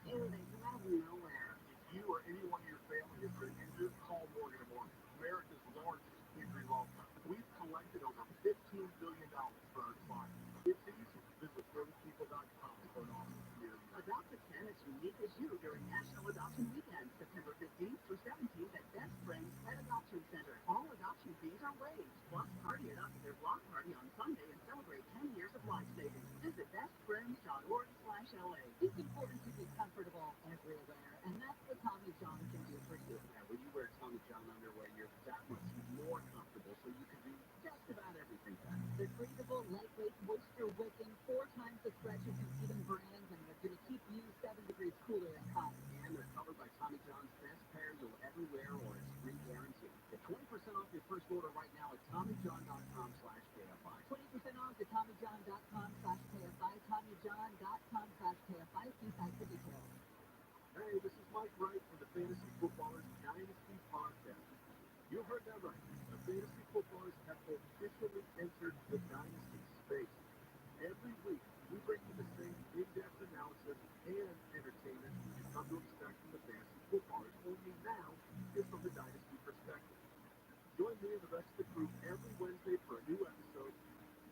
S5: Ew, they come out of nowhere.
S14: If you or anyone in your family has been injured, call Morgan & Morgan, America's largest injury law firm. We've collected over $15 billion for our clients. It's easy. Visit servicepeople.com for an awesome community.
S2: Adopt a cat as unique as you during National Adoption Weekend, September 15th through 17th at Best Friends Pet Adoption Center. All adoption fees are waived. Plus, party it up at their block party on Sunday and celebrate 10 years of life savings. Visit bestfriends.org/LA.
S5: It's important to be comfortable everywhere, and that's what Tommy John can do for you.
S2: Now, when you wear Tommy John underwear, you're that much more comfortable, so you can do just about everything better.
S5: They're breathable, lightweight, moisture-wicking, 4 times the stretch of competing brands, and they're going to keep you 7 degrees cooler in cotton.
S2: And they're covered by Tommy John's best pair you'll ever wear or its free guarantee. Get 20% off your first order right now at TommyJohn.com/KFI.
S5: 20% off at TommyJohn.com/KFI. TommyJohn.com/KFI. See site for details.
S14: Hey, this is Mike Wright from the Fantasy Footballers Dynasty Podcast. You heard that right. The Fantasy Footballers have officially entered the Dynasty space. Every week, we bring you the same in-depth analysis and entertainment you've come to expect from the Fantasy Footballers, only now it's from the Dynasty perspective. Join me and the rest of the crew every Wednesday for a new episode.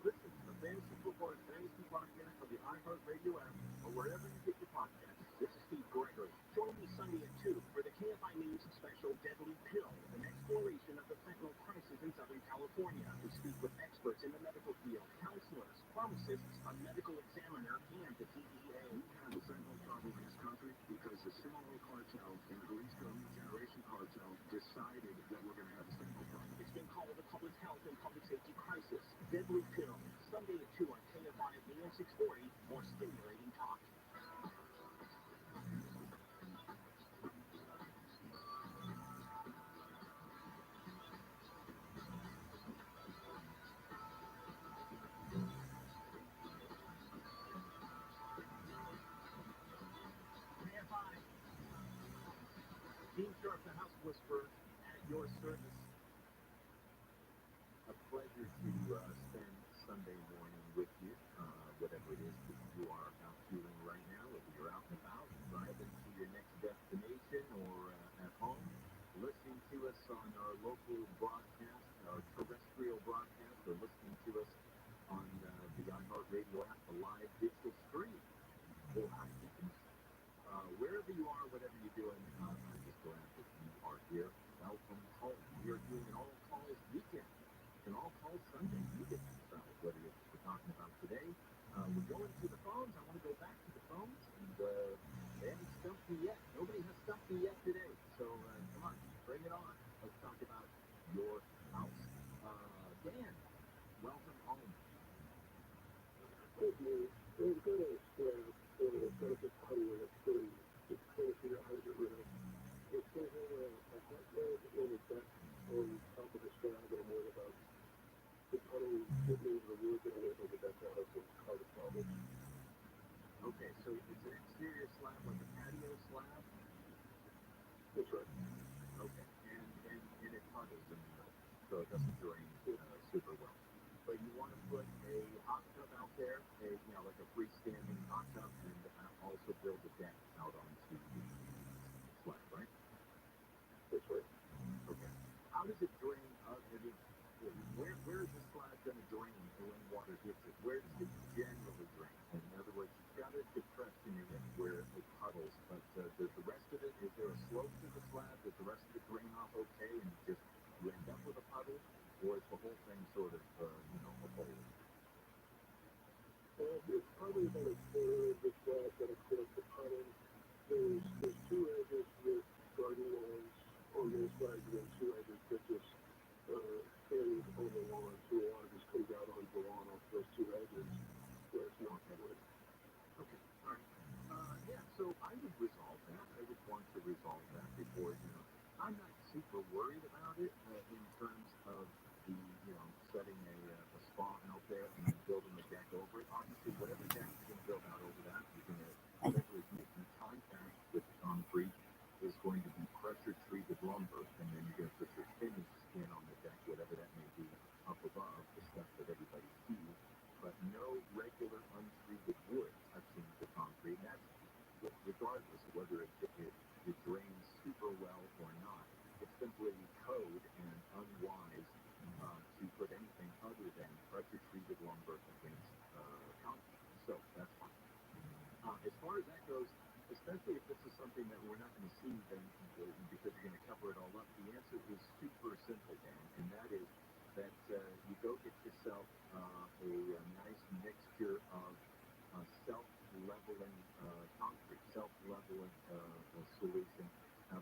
S14: Listen to the Fantasy Footballers Dynasty Podcast on the iHeartRadio app or wherever you get your podcasts.
S2: This is Steve Gregory. Join me Sunday at 2 for the KFI News special Deadly Pill, an exploration of the fentanyl crisis in Southern California. We speak with experts in the medical field, counselors, pharmacists, a medical examiner, and the DEA.
S14: We have a fentanyl problem in this country because the Sinaloa cartel and the Jalisco Generation cartel decided that we're going to have a fentanyl problem.
S2: It's been called a public health and public safety crisis. Deadly Pill, Sunday at 2 on KFI at AM 640, more stimulating talk. Dean Sharp, the House Whisperer, at your service.
S18: A pleasure to spend Sunday morning with you, whatever it is that you are out doing right now, whether you're out and about, driving to your next destination, or at home, listening to us on our local broadcast, our terrestrial broadcast, or listening to us on the iHeartRadio app, the live digital stream. Well, wherever you are, whatever you're doing, I'm just glad that you are here. Welcome home. We are doing an all-calls weekend, an all-calls Sunday. You get to decide whether it's we're talking about today. We're going to the phones. I want to go back to the phones, and they haven't stumped me yet. Nobody has stumped me yet today. So come on, bring it on. Let's talk about your house. Dan, welcome home.
S3: Thank you. It's good to get putty in it's pretty. It's clear to your how to get rid of. It's taking a hot rod in the deck on top of the slab, and I'm worried about the puddle getting into the wood and away from the deck to have some carbon problems.
S18: Okay, so it's an exterior slab, like a patio slab?
S3: That's right.
S18: Okay, and it puddles in the middle, so it doesn't drain super well. But you want to put a hot tub out there, like a freestanding hot tub, and also build a deck out onto the slab, right?
S3: That's right.
S18: Okay. How does it drain? Where is the slab going to drain when water hits it? Where does it generally drain? In other words, you've got a depression in it where it puddles, but does the rest of it, is there a slope to the slab? Does the rest of it drain off okay, and you end up with a puddle? Or is the whole thing sort of, a bowl?
S3: It's probably about a quarter of the slab that across the puddle. There's 2 edges with garden lawns on those sides, and then 2 edges that just carry on the lawn, so the water just comes out onto the lawn off those 2 edges where it's not covered.
S18: Okay, all right. Yeah, so I would resolve that. I would want to resolve that before, I'm not super worried about it in terms of the, setting a spa out there and then building a deck over it. Obviously, whatever goes, especially if this is something that we're not going to see, then because you're going to cover it all up. The answer is super simple, Dan, and that is that you go get yourself a nice mixture of self-leveling concrete, self-leveling solution.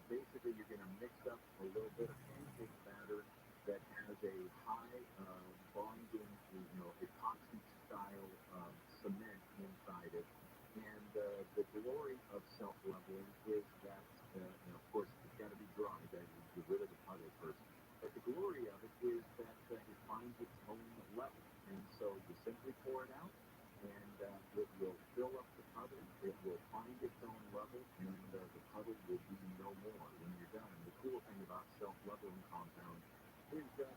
S18: Basically, you're going to mix up a little bit of pancake batter that has a high bonding, epoxy-style cement inside it. And the glory of self-leveling is that, of course, it's got to be dry. You got to get rid of the puddle first. But the glory of it is that it finds its own level. And so you simply pour it out, and it will fill up the puddle. It will find its own level, and the puddle will be no more when you're done. The cool thing about self-leveling compound is that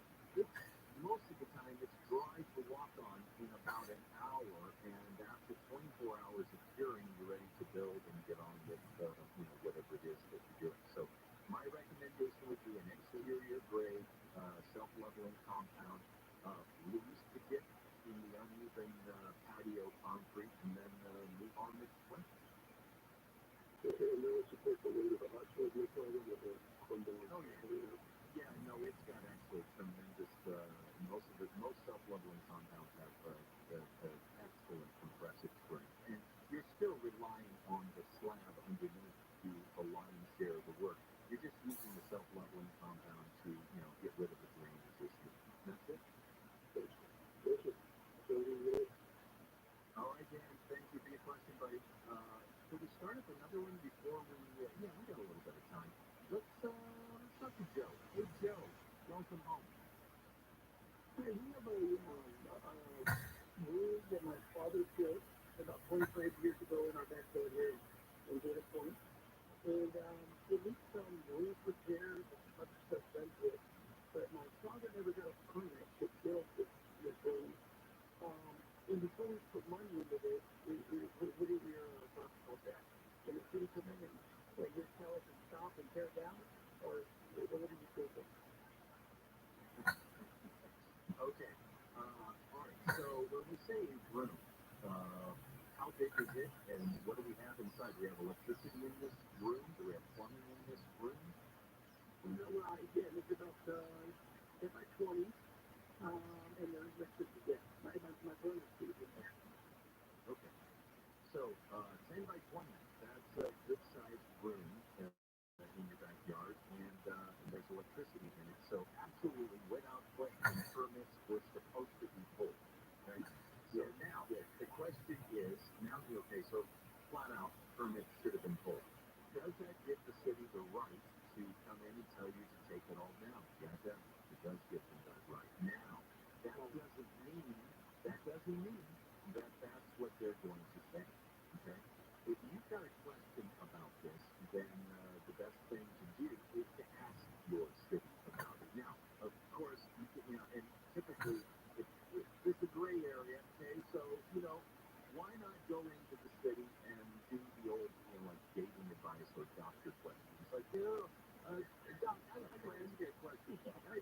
S18: most of the time it's dry to walk on in about an hour, and after 24 hours of curing, you're ready to build and get on with whatever it is that you're doing. So my recommendation would be an exterior grade self-leveling compound. Lose the dip in the uneven patio concrete, and then move on with the plan.
S3: And then it's supposed to wait about how much you're playing with it.
S18: Oh, yeah. Yeah, no, it's got actually tremendous, most self-leveling compounds have excellent compressive strength. And you're still relying on the slab underneath to do the lion's share of the work. You're just using the self-leveling compound to, get rid of the drainage issue. That's it. All right, Dan, thank you for your question, buddy. Could we start up another one before we, we got a little bit of time. Let's talk to Joe. Hey, Joe, welcome home.
S3: Hey, we have a room that my father built about 25 years ago in our backyard here in Dana Point. And it needs some roof repairs and other stuff done to it. But my father never got a permit to build this room. And before we put money into this, what are your thoughts about that? Can the city come in and just tell us to stop and tear down? Or what are you thinking?
S18: Okay. All right. So when we say room, how big is it, and what do we have inside? Do we have electricity in this room? Do we have plumbing in this room?
S3: Well, again, it's about 10 by 20, and there's electricity. Yeah, my brother's too in there.
S18: Okay. So 10 by 20. That's a good sized room in your backyard, and there's electricity in it. So absolutely, without question, permits were supposed to be pulled. Okay. So now the question is, so flat out, permits should have been pulled. Does that give the city the right to come in and tell you to take it all down? Yeah, it does give them that right. Now, that doesn't mean that that's what they're going to say. Okay? If you've got a question about this, then the best thing to do is to ask your city about it. Now, of course, and typically, it's a gray area, okay? So, why not go into the city and do the old, like dating advice or doctor questions? Like, doc, I got to ask you a question. I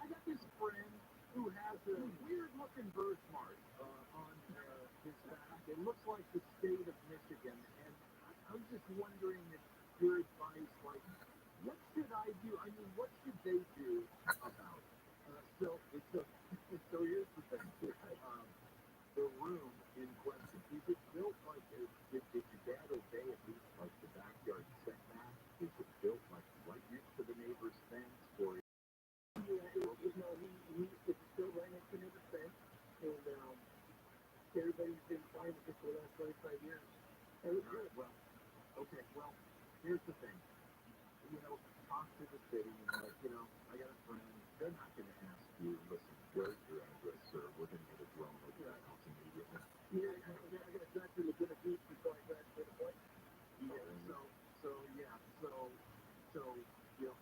S18: got this friend who has a weird-looking birthmark on his back. It looks like the state of Michigan, and I was just wondering if your advice, like, what should I do? I mean, what should they do about it? So here's the thing. The room in question, is it built like, did your dad obey at least like the backyard setback? Is it built like right next to the neighbor's fence, or
S3: It's still right next to neighbor's fence, and everybody's been fine with it for the last 25 years. And it's good.
S18: Well, here's the thing. Talk to the city and I got a friend. They're not going to ask you, listen, where's your address, sir? We're going to get a drone over your house immediately.
S3: Yeah, I got to drive through the Good Beach before I drive to the point.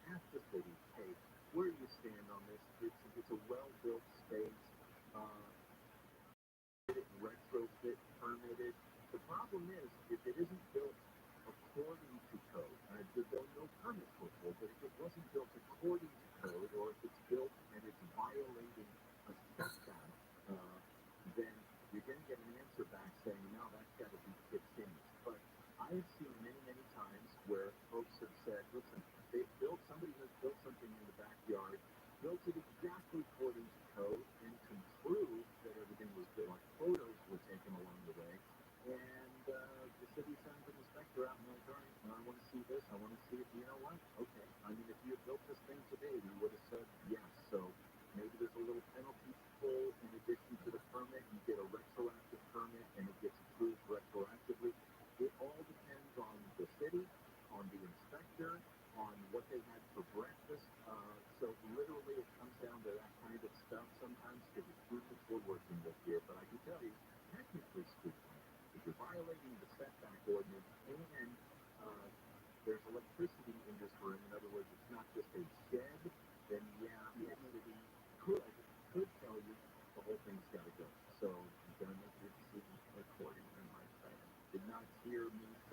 S3: Ask the city, hey, where do you stand on this? It's a well-built space. Retrofit permitted. The problem is, if it isn't built according to code, though no permits were pulled, but if it wasn't built according to code, or if it's built and it's violating a setback, then you're going to get an answer back saying, no, that's got to be changed. But I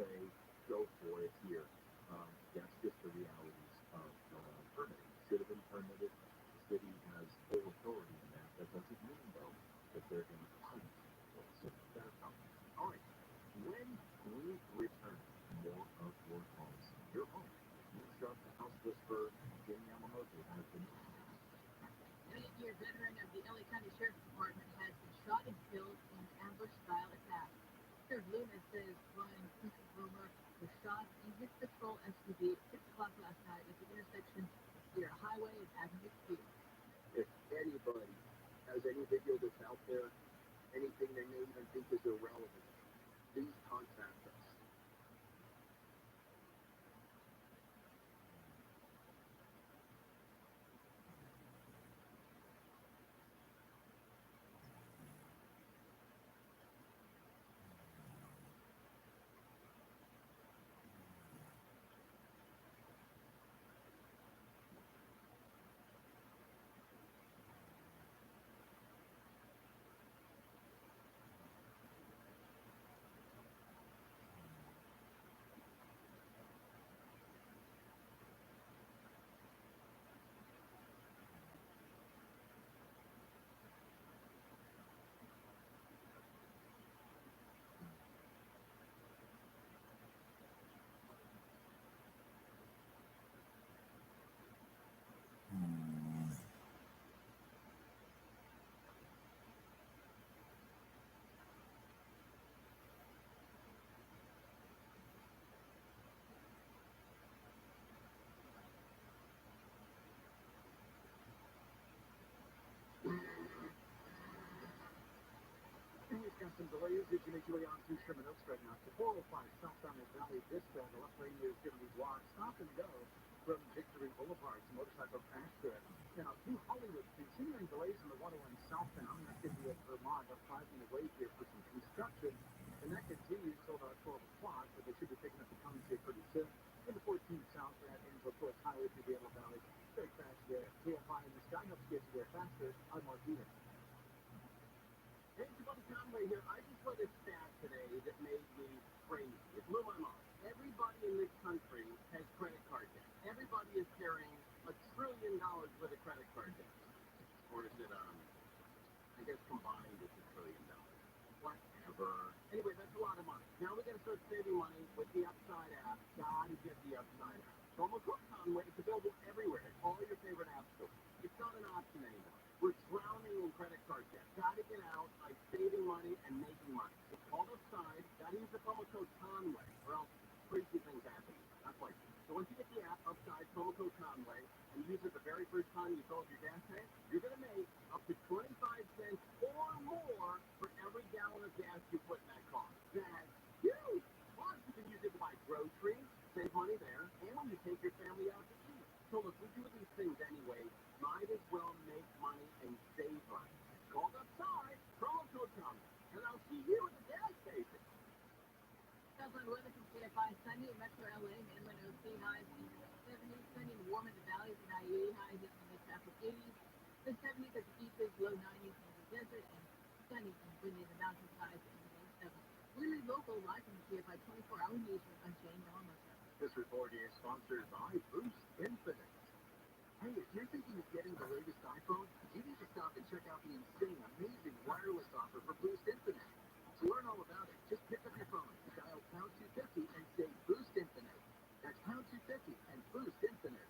S18: say, go for it here. That's just the realities of permitting. Should have been permitted. The city has full authority in that. That doesn't mean, though, that they're going to punish people. So that's how. All right. When we return more of your homes, your home, you start the house whisperer, Jim Yamamoto has been.
S5: An 8-year veteran of the LA County Sheriff's Department has been shot and killed in an ambush-style attack. Sheriff Luna says Brian Boomer was shot in his patrol SUV at 6 o'clock last night at the intersection near Highway and Avenue Q.
S3: If anybody has any video that's out there, anything they may even think is irrelevant, please contact us. We've got some delays as you make your way on through Sherman Oaks right now. To 405 southbound in Valley Vista, the left lane is going to be blocked. Stop and go from Victory Boulevard to motorcycle crash there. Now, through Hollywood, continuing delays on the 101 southbound. That's going to be at Vermont, a 5-minute wait here for some construction. And that continues till about 12 o'clock, but they should be picking up the commentary pretty soon. In the 14 south, that ends with Forest Highway through the Yellow Valley. Very fast there. KFI in the sky helps get you there faster. I'm Mark Peter. Hey, it's Bobby Conway here. I just read a stat today that made me crazy. It blew my mind. Everybody in this country has credit card debt. Everybody is carrying $1 trillion worth of credit card debt. Or is it, I guess combined it's $1 trillion. Whatever. Anyway, that's a lot of money. Now we got to start saving money with the Upside app. Gotta get the Upside app. Promo code Conway. It's available everywhere at all your favorite app stores. It's not an option anymore. We're drowning in credit card debt. Gotta get out by saving money and making money. It's called Upside. Gotta use the promo code Conway, or else crazy things happen. That's like it. So once you get the app, Upside, promo code Conway, and use it the very first time you fill up your gas tank, you're gonna make up to 25 cents or more for every gallon of gas you put in that car. That's huge! Plus, you can use it to buy groceries, save money there, and when you take your family out to eat. So look, we do these things anyway. Might as well make money and save money. It's called Upside, promo code Conway, and I'll see you at the gas station.
S5: Southland weather from KFI, sunny in Metro LA, mainland OC, highs in the 70s, sunny and warm in the valleys and IE, highs in the mid-upper 80s, the 70s at the beaches, low 90s in the desert, and sunny and windy in the mountains, highs in the low 70s. We lead local live from the KFI 24-hour news with Jane Yamamoto.
S3: This report is sponsored by Boost Infinite. Hey, if you're thinking of getting the latest iPhone, you need to stop and check out the insane, amazing wireless offer for Boost Infinite. To learn all about it, just pick up your phone, dial pound 250 and say Boost Infinite. That's pound 250 and Boost Infinite.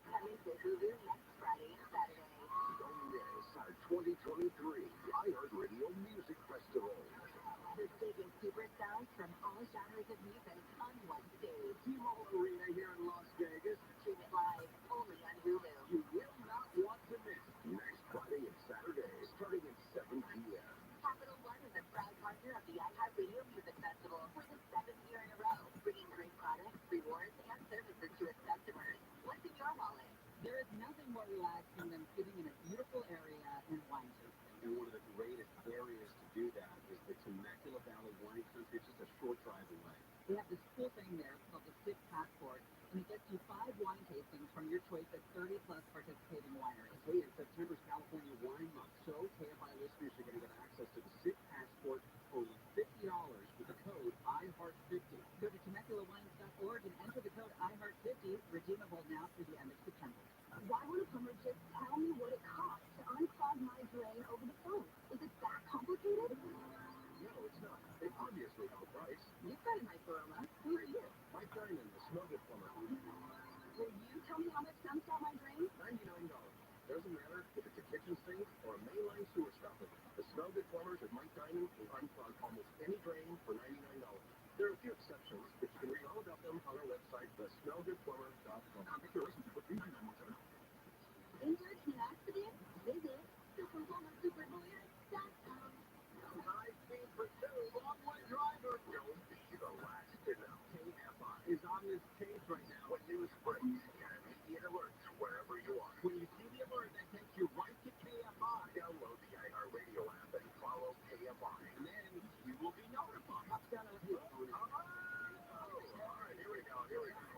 S9: Coming to Hulu next Friday and Saturday.
S3: Don't miss our 2023 iHeartRadio Music Festival.
S9: The biggest superstars from all genres of music on one stage.
S3: T-Mobile Arena here in Las Vegas.
S9: Stream it live only on Hulu.
S3: You will not want to miss next Friday and Saturday, starting at 7 p.m.
S9: Capital One is a proud partner of the iHeartRadio Music Festival for the 7th year in a row, bringing great products, rewards, and services to its customers. What's in your wallet?
S5: There is nothing more relaxing than sitting in a beautiful area and wine tasting.
S3: And one of the greatest areas to do that is the Temecula Valley Wine Country. It's just a short drive away.
S5: They have this cool thing there called the SIP Passport, and it gets you 5 wine tastings from your choice of 30-plus participating wineries.
S3: Hey, in September's California Wine Month, so KFI listeners are going to get access to the SIP Passport for only $50 with the code IHEART50. Go to
S5: DraculaWines.org and enter the code IHEART50, redeemable now through the end of September.
S9: Why would a plumber just tell me what it costs to unclog my drain over the phone? Is it that complicated?
S3: No, it's not. They obviously have a price.
S5: You've got a nice aroma. Who are you?
S3: Mike Diamond, the Smell Good Plumber.
S9: Will you tell me how much to unclog my drain?
S3: $99. Doesn't matter if it's a kitchen sink or a mainline sewer stopper. The Smell Good Plumbers at Mike Diamond will unclog almost any drain for $99. There are a few exceptions, but you can read all about them on our website, thesmellgoodplumber.com. Contact your relationship with 39917.
S9: Injured in an accident? Visit superplumbersuperlawyer.com.
S3: 19% long-way driver. Don't be the last to know. KFI is on this page right now. When news breaks, get immediate alerts wherever you are. When you see the alert, that takes you right to KFI. Download the iHeartRadio app and follow KFI. And then you will be notified. All right, here we go.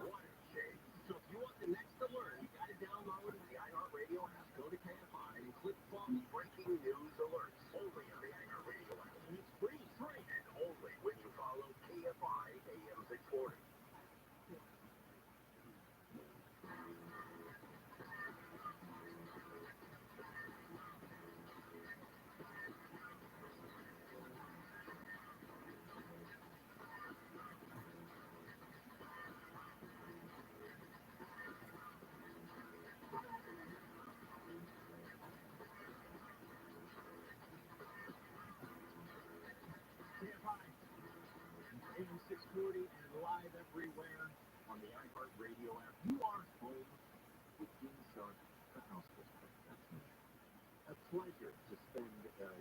S3: What a shame. So if you want the next alert, you got to download the iHeartRadio app. Go to KFI and click from breaking news alerts. Only on the iHeartRadio app. And it's free. And only when you follow KFI AM 640. AM 640 and live everywhere on the iHeartRadio app. You are home with Gene Sharp, the house whisperer. That's me. A pleasure to spend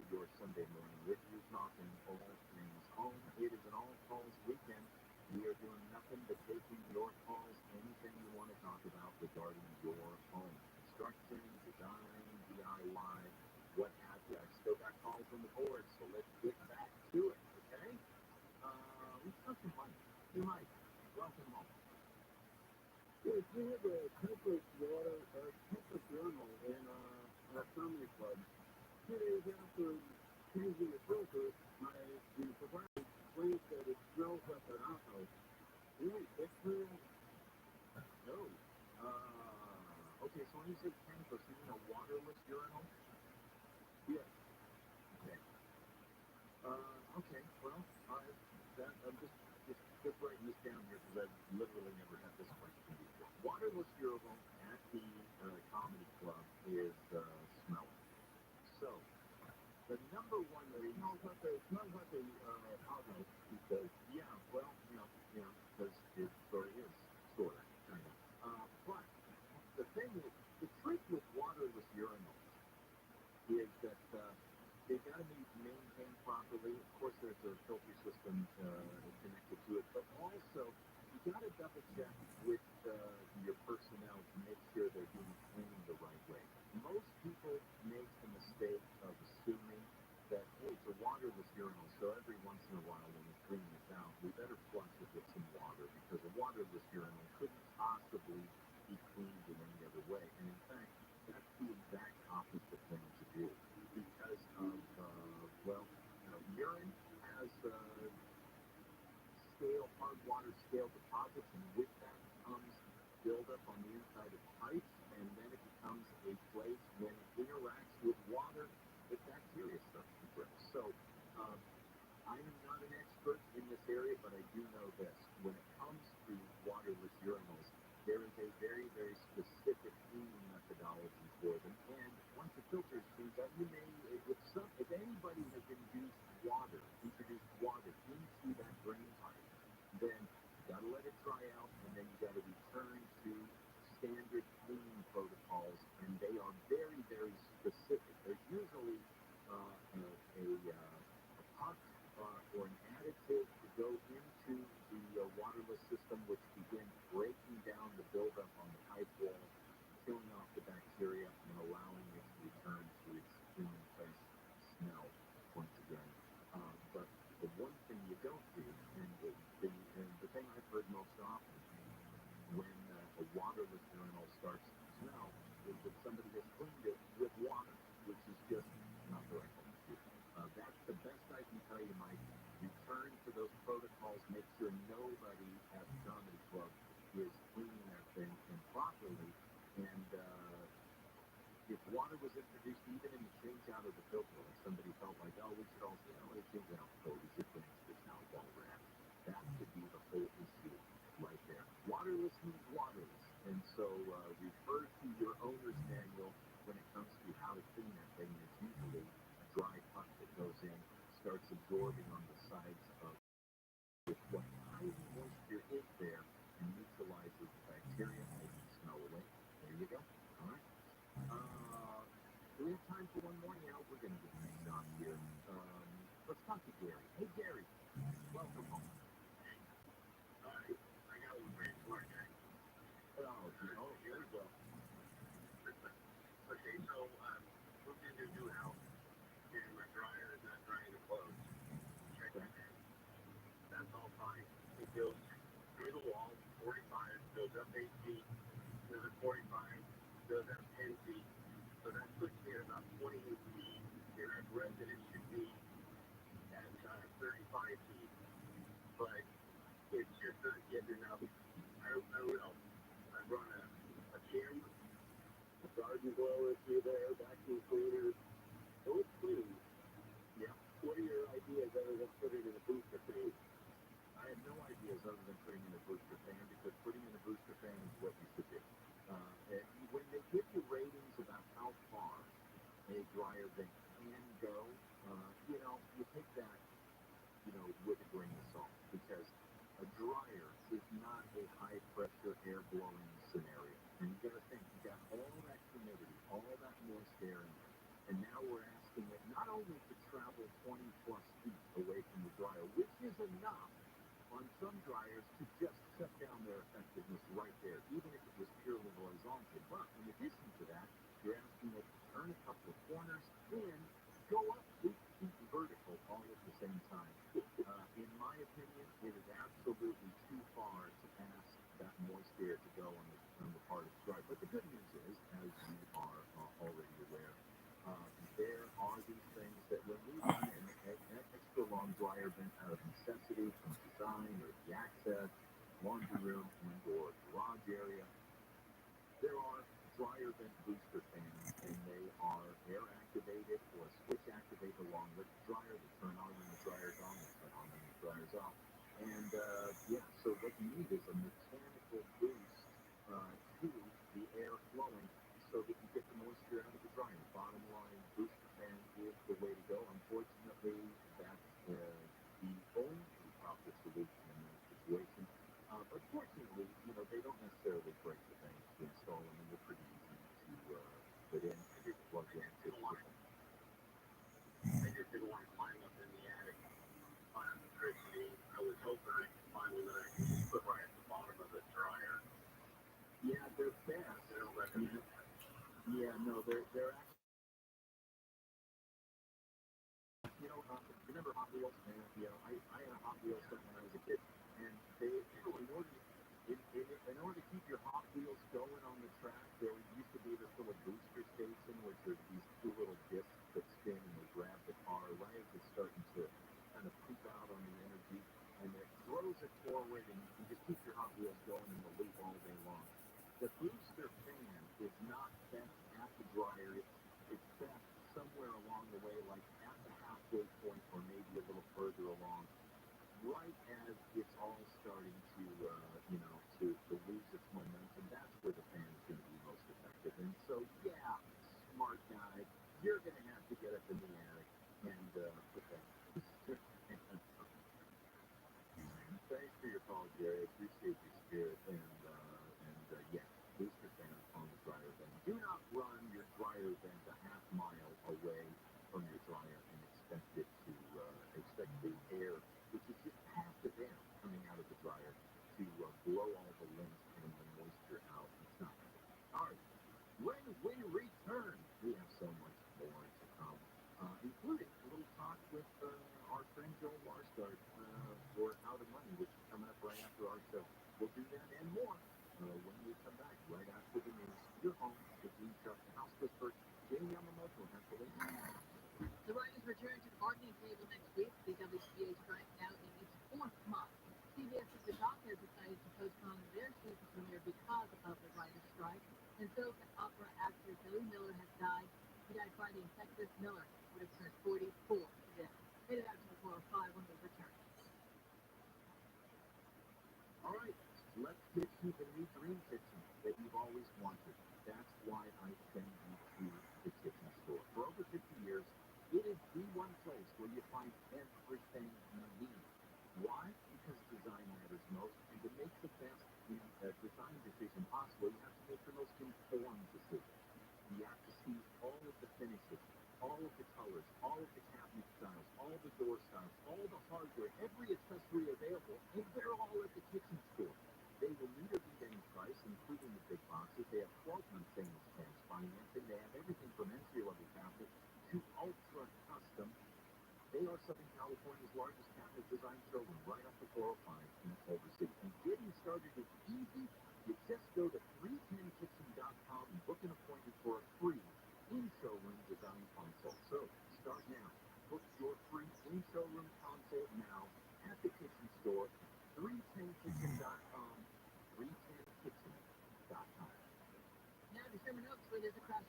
S3: your Sunday morning with you, talking all things home. It is an all-calls weekend. We are doing nothing but taking your calls, anything you want to talk about regarding your home. Construction, design, DIY, what have you. I've still got calls on the board, so let's get back to it, okay? Let's talk to Mike. Hey, Mike, welcome home.
S19: Yes, we have a temperate water, temperate journal in our family club. 2 days after changing the filter, the provider explains that it smells like an outhouse. Really, it smells.
S3: No. Okay, so when you say 10%, a waterless urinal?
S19: Yes.
S3: Okay. Okay, well, I'm just writing this down here because I've literally never had this question before. Waterless urinal at the comedy club is smelling. So, the number one
S19: It smells like a outhouse.
S3: because, yeah, well, because it sort of is, sort of, kind of. But the thing is, the trick with waterless urinals is that they've got to be maintained properly. Of course, there's a filter system connected to it, but also you got to double check with your personnel to make sure they're being cleaned the right way. Most people make the mistake of assuming that, hey, it's a waterless urinal, so every once in a while when we clean this out, we better flush it with some water, because a waterless urinal couldn't possibly be cleaned in any other way. And in fact, that's the exact opposite thing to do, because of, urine has hard water scale deposits, and with that comes buildup on the inside of pipes, and then it becomes a place when it interacts with water, the bacteria starts to grow. So, I am not an expert in this area, but I do know this. When it comes to waterless urinals, there is a very, very specific cleaning methodology for them. And once the filter is cleaned out, you may, if anybody has introduced water into that drain pipe, then you got to let it dry out, and then you got to return to standard cleaning protocols, and they are very, very specific. There's usually a puck or an additive to go into the waterless system, which begins breaking down the buildup on the pipe wall, killing off the bacteria, and allowing it to return to its clean, fresh smell once again. But the one thing you don't do, and the thing I've heard most often when a waterless urinal starts to smell is that somebody has cleaned it with water, which is just not the right thing to do. That's the best I can tell you, Mike. Return to those protocols. Make sure nobody has Let's talk to Gary. Hey, Gary. Welcome home.
S14: I got one for you, smart guy.
S3: Oh, here we go.
S14: Okay, so moved into a new house, and my dryer is not drying the clothes. Check that in. That's all fine. It goes through the wall, 45, goes up 8 feet, another 45, goes up 10 feet. So that puts me at about 28 feet, and I've read that it should be at 35 feet, but it's just not getting enough. I don't know. I run a gym,
S3: A garden blower through there, vacuum cleaner. Oh, it's clean.
S14: yeah.
S3: What are your ideas other than putting in a booster fan?
S14: I have no ideas other than putting in a booster fan, because putting in a booster fan is what you should do. And when they give you ratings about how far a dryer vent can go, you take that, with a grain of salt, because a dryer is not a high pressure air blowing scenario. And you got to think, you got all that humidity, all that moist air in there, and now we're asking it not only to travel 20 plus feet away from the dryer, which is enough on some dryers to just shut down their effectiveness right there, even if it was purely horizontal. But in addition to that, you're asking it to turn a couple of corners and go up 8 feet vertical all at the same time. In my opinion, it is absolutely too far to ask that moist air to go on the part of the dryer. But the good news is, as you are already aware, there are these things that when we run an extra long dryer vent out of necessity from design or the access, laundry room, and or garage area, there are dryer vent booster fans, and they are air activated or switch activated along with the dryer. They turn on when the dryer's on, they turn on when the dryer's off. And so what you need is a mechanical boost to the air flowing so that you get the moisture out of the dryer. Bottom line, booster fan is the way to go. Unfortunately, that's the only proper solution in that situation. But fortunately, they don't necessarily break the bank to install them, and they're pretty easy to put in and just plug in. I just didn't want to climb up in the attic on electricity. I was hoping I could find one that I could just put right at the bottom of the dryer.
S3: Yeah, they're fast.
S14: They don't recommend that.
S3: Yeah, no, they're actually, remember Hot Wheels? And, I had a Hot Wheels set when I was a kid, and they, in order to keep your Hot Wheels going on the track, there used to be this little booster station, which are these two little discs that spin and they grab the car right as it's starting to kind of poop out on the energy, and it throws it forward, and you can just keep your Hot Wheels going in the loop all day long. The booster fan is not best at the dryer. It's best somewhere along the way, like at the halfway point or maybe a little further along, right as it's all starting to lose its momentum. That's where the fan is going to be most effective. And so, yeah, smart guy, you're going to have to get up in the attic and put that booster fan on. Thanks for your call, Jerry. I appreciate your spirit. And yeah, booster fan on the dryer vent. Do not run your dryer vent a half mile away from your dryer and expect the air, which is just passive air coming out of the dryer, to blow all the lint and the moisture out. It's not good. All right. When we return, we have so much more to come, including a little talk with our friend Joel Marstart for Out of Money, which is coming up right after our show. We'll do that and more when we come back right after the news. Your home, the Gene Chuck, the House Whisper, Jamie Yamamoto, and the latest.
S5: The writers return to the bargaining table next week. The WGA strike now in its fourth month. CBS's The Talk has decided to postpone their season premiere because of the writers' strike. And soap and opera actor Billy Miller has died. He died Friday in Texas. Miller would have turned 44 today. Made it out to the 405 when we return.
S3: All right, let's pitch you the new dream kitchen that you've always wanted. That's why I send you to the kitchen store. For over 50 years, it is the one place where you find everything you need. Why? Because design matters most, and to make the best design decision possible, you have to make the most informed decision. You have to see all of the finishes, all of the colors, all of the cabinet styles, all of the door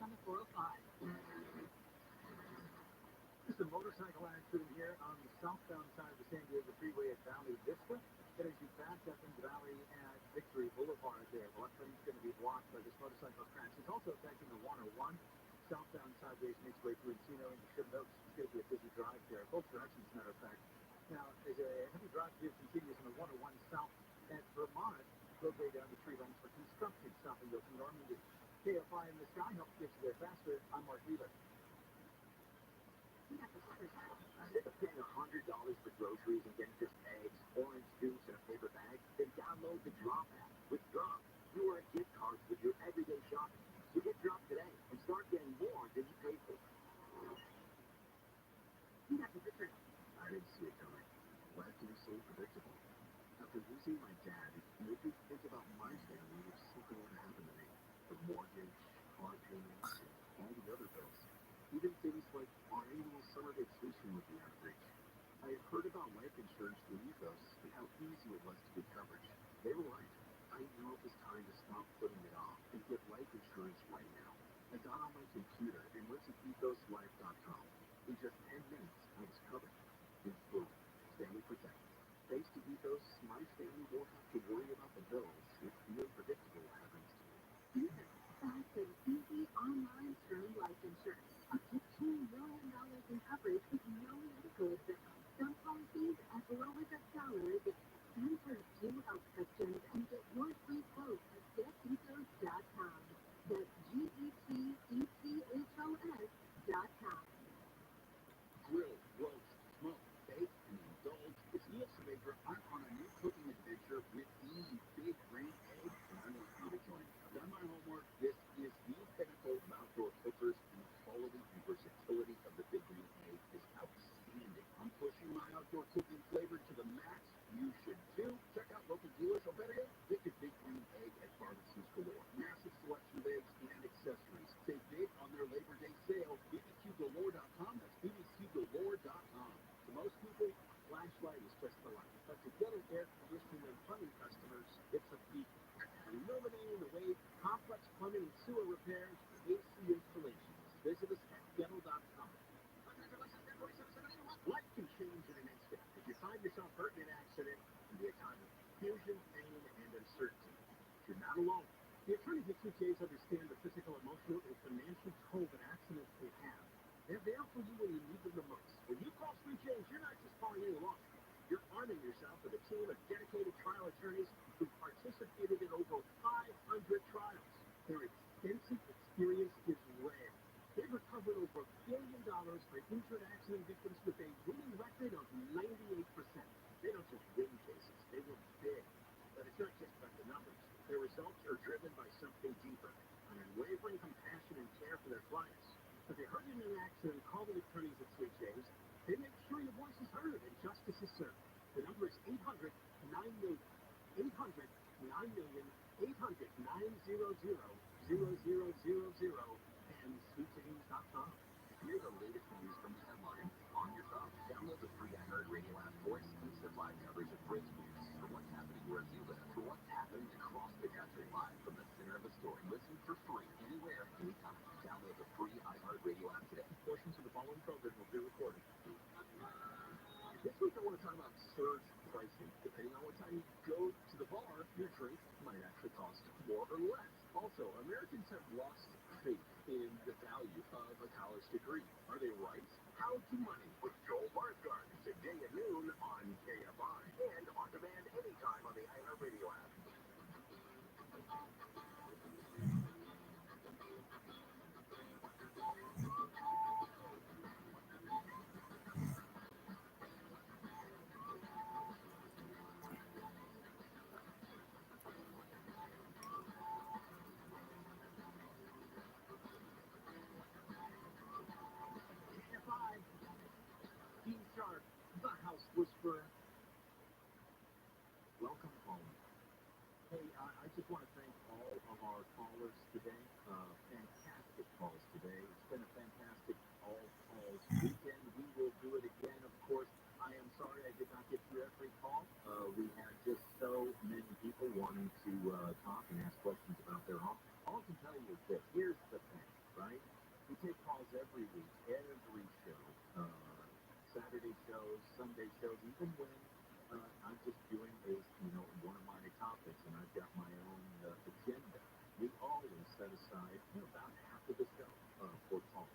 S5: on the 405.
S2: Just a motorcycle accident here on the southbound side of the San Diego Freeway at Valley Vista. And as you back up into Valley at Victory Boulevard there, the left lane's going to be blocked by this motorcycle crash. It's also affecting the 101. Southbound sideways makes way through Encino into Sherman Oaks. It's going to be a busy drive there, both directions, as a matter of fact. Now, as a heavy drive here continues on the 101 south at Vermont, roadway down to 3 lanes for construction, stopping go from Normandy. KFI in the sky helps get you there faster. I'm Mark Wheeler.
S3: Instead of paying $100 for groceries and getting just eggs, orange juice, and a paper bag, then download the Drop app. With Drop, you earn gift cards with your everyday shopping. So get Drop today and start getting more than you paid for. I didn't see it coming. Life can be so predictable. After losing my dad, it made me think about my family if something were to happen to me. The mortgage, car payments, and all the other bills. Even things like our annual summer vacation would be out of reach. I had heard about life insurance through Ethos and how easy it was to get coverage. They were right. I know it was time to stop putting it off and get life insurance right now. I got on my computer and went to ethoslife.com. In just 10 minutes, I was covered. And boom, family protected. Thanks to Ethos, my family won't have to worry about the bills if the unpredictable happens to me.
S5: Ethos, fast and easy online term life insurance. Up to $2 million in coverage with no medical exam. Some policies as low as $1. Answer 2 health questions and get your free quote at getethos.com. That's GETECHOS.com.
S3: Grill, roast, smoke, bake, and indulge. It's Neil Saavedra. I'm on a new cooking adventure with the Big Green Egg, and I want you to join me. I've done my homework. This is the pinnacle of outdoor cookers, and the quality and versatility of the Big Green Egg is outstanding. I'm pushing my outdoor cooking flavor to the max. You should too. Check out local dealers, or better yet, get your Big Green Egg at Barbecues Galore. Massive selection of eggs and accessories. Save big on their Labor Day sale. bbqgalore.com. That's bbqgalore.com. To most people, flashlight is just the light. But to get an air conditioning and plumbing customers, it's a beacon. Illuminating the way, complex plumbing and sewer repairs, AC installations. Visit us at dental.com. Life can change in an instant. If you find yourself hurt in an accident, it can be a time of confusion, pain, and uncertainty. You're not alone. The attorneys at 2Ks understand the physical, emotional, and financial toll that accidents can have. They're there for you when you need them the most. When you call 3Ks, you're not just calling any law firm. You're arming yourself with a team of dedicated trial attorneys who've participated in over 500 trials. Their extensive experience is rare. They've recovered over $1 billion for injured accident victims with a winning record of 98%. They don't just win cases, they win big. But it's not just about the numbers. Their results are driven by something deeper, an unwavering compassion and care for their clients. If you're hurt in an accident, call the attorneys at 3Ks. They make sure your voice is heard and justice is served. The number is 800-9-MILLION. 800-9-MILLION. 800-900-0000 and sweetjames.com. Hear the latest news from the headlines on your phone. Download the free iHeartRadio app for exclusive live coverage of breaking news, for what's happening where you live, for what's happening across the country, live from the center of the story. Listen for free anywhere, anytime. Download the free iHeartRadio app today. Portions of the following program will be recorded. This week I want to talk about surge pricing. Depending on what time you go to the bar, your drink might actually cost more or less. Also, Americans have lost faith in the value of a college degree. Are they right? How to Money with Joel Barsgard. Today at noon on KFI and on demand anytime on the iHeartRadio app. Dean Sharp, the House Whisperer. Welcome home. Hey, I just want to thank all of our callers today. Fantastic calls today. It's been a fantastic all-calls weekend. We will do it again, of course. I am sorry I did not get through every call. We had just so many people wanting to talk and ask questions about their home. All I can tell you is this. Here's the thing, right?
S18: is, one of my topics, and I've got my own agenda. We always set aside about half of the show for calls.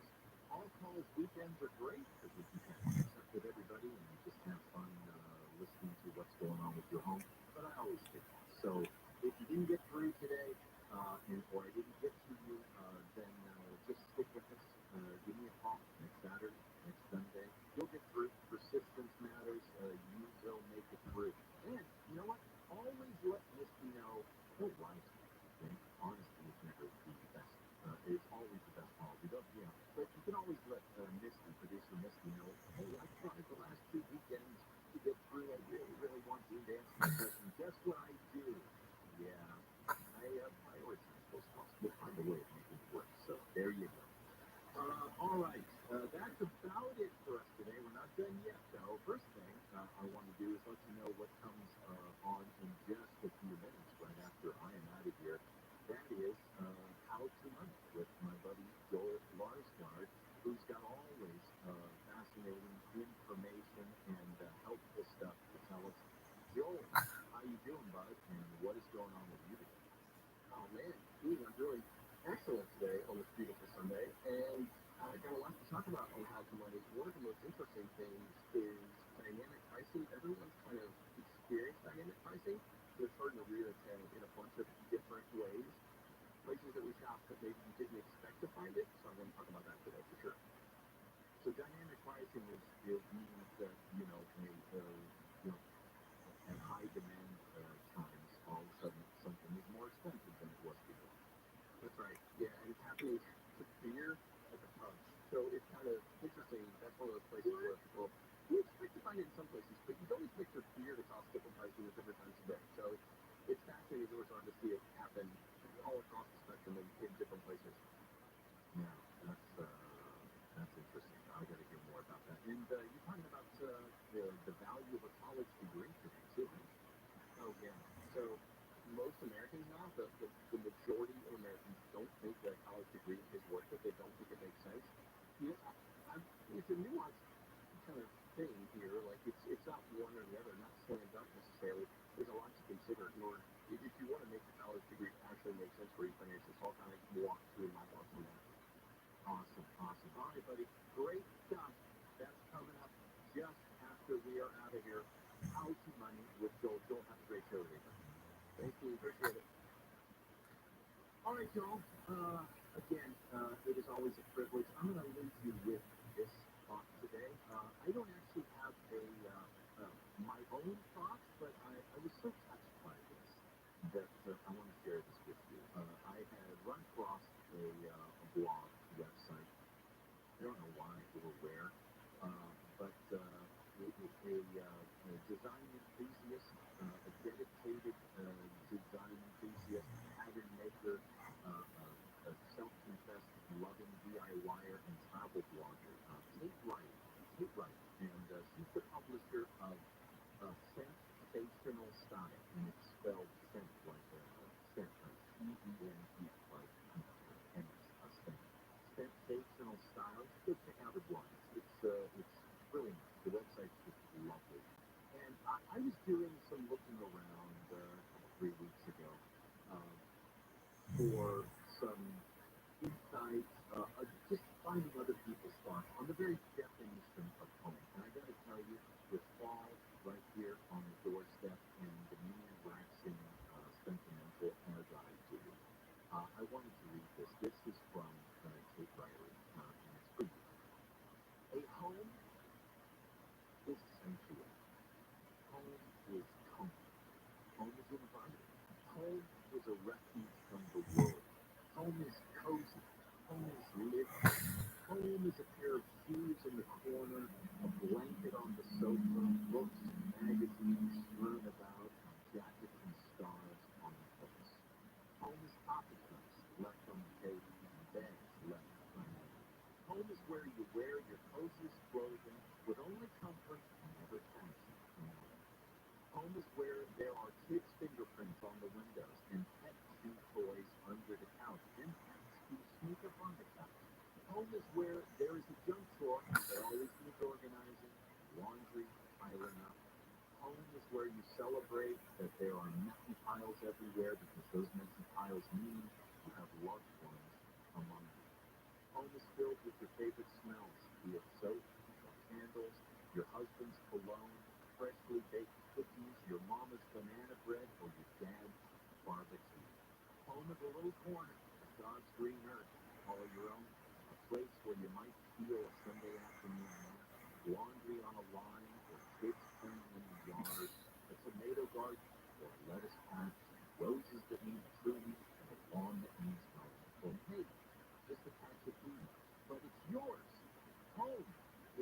S18: All calls weekends are great because we can catch up with everybody and just have fun listening to what's going on with your home. But I always take calls. So if you didn't get through today, or I didn't get to you, then just stick with us. Give me a call next Saturday, next Sunday. You'll get through. Persistence matters. You will make it through. And you know what? Always let Misty know. Don't lie to me. Okay? Honesty is never the best. It's always the best policy. But you can always let Misty, producer Misty, know. Hey, I tried the last 2 weekends to get through. I really, really want to answer the question. Guess what I do? Yeah, I prioritize those calls. We'll find a way of making it work. So there you go. All right, that's about it for us today. We're not done yet, though. First thing I want to do is let you know what comes on in just a few minutes right after I am out of here. That is How to Money with my buddy Joel Larsgaard, who's got always fascinating information and helpful stuff to tell us. Joel, how you doing, bud? And what is going on with you today?
S3: Oh man, I'm doing excellent today on this beautiful Sunday, and I got a lot to talk about on How to Money. One of the most interesting things is dynamic pricing. Everyone's kind of experienced dynamic pricing. They're starting to rear its head in a bunch of different ways. Places that we shop that maybe you didn't expect to find it, so I'm going to talk about that today for sure. So dynamic pricing means that, at high demand times, all of a sudden something is more expensive than it was before. That's right. Yeah, and it's happening with beer at the pubs. So it's kind of interesting. That's one of those places where people, you expect to find it in some places, but you don't expect your beer to cost different prices at different times of day. So it's fascinating that we're starting to see it happen all across the spectrum in different places. Yeah, that's interesting. I got to hear more about that. And you're talking about the value of a college degree today, too. Oh, yeah. So most Americans now, the majority of Americans don't think that a college degree is worth it. They don't think it makes sense. It's a nuanced kind of thing here. Like, it's not one or the other, not slammed up necessarily. There's a lot to consider in order, if you want to make a college degree actually make sense for you financially. So I'll kind of walk through my thoughts on that. Awesome. All right, buddy. Great stuff. That's coming up just after we are out of here. How to Money with Joel. Joel, have a great show today. Thank you. Appreciate it. All right, y'all. Again, it is always a privilege. I'm going to leave you with this thought today. I don't actually have my own thoughts, but I was so touched by this that I want to share this with you. I had run across a blog website. I don't know why or where, but a design enthusiast, a dedicated design enthusiast, pattern maker, a self-confessed loving DIYer and travel blogger, Kate Wright, and she's the publisher of Sensational Style, and it's spelled scent like scent, C-E-N-T, like Sensational Style. Go check out her blog. It's really nice. The website's just lovely. And I was doing some looking around 3 weeks ago for some insights, just finding other people's thoughts on the very definition of home. And I got to tell you, with fall right here on the doorstep and the me waxing sentimental as I do, I wanted to read this. This is from Kate Riley, and it's for you. A home is sanctuary. Home is comfort. Home is environment. Home is a refuge from the world. Home is cozy. Home is living. Home is a pair of shoes in the corner, a blanket on the sofa, books and magazines strewn about, jackets and stars on the hooks. Home is coffee cups left on the table, beds left unaided. Home is where you wear your coziest clothing with only comfort and never fancy. Home is where there are kids' fingerprints on the windows and pet shoe toys under the couch and pets who sneak up on the couch. Home is where there is a junk drawer that always needs organizing, laundry piling up.
S18: Home is where you celebrate that there are messy piles everywhere because those messy piles mean you have loved ones among you. Home is filled with your favorite smells, be it soap or candles, your husband's cologne, freshly baked cookies, your mama's banana bread, or your dad's barbecue. Home is a little corner of God's green earth, all your own, a place where you might feel a Sunday afternoon nap, laundry on a line, or kids playing in the yard, a tomato garden, or a lettuce patch, roses that need pruning, and a lawn that needs mowing, or maybe just a patch of weed. But it's yours. Home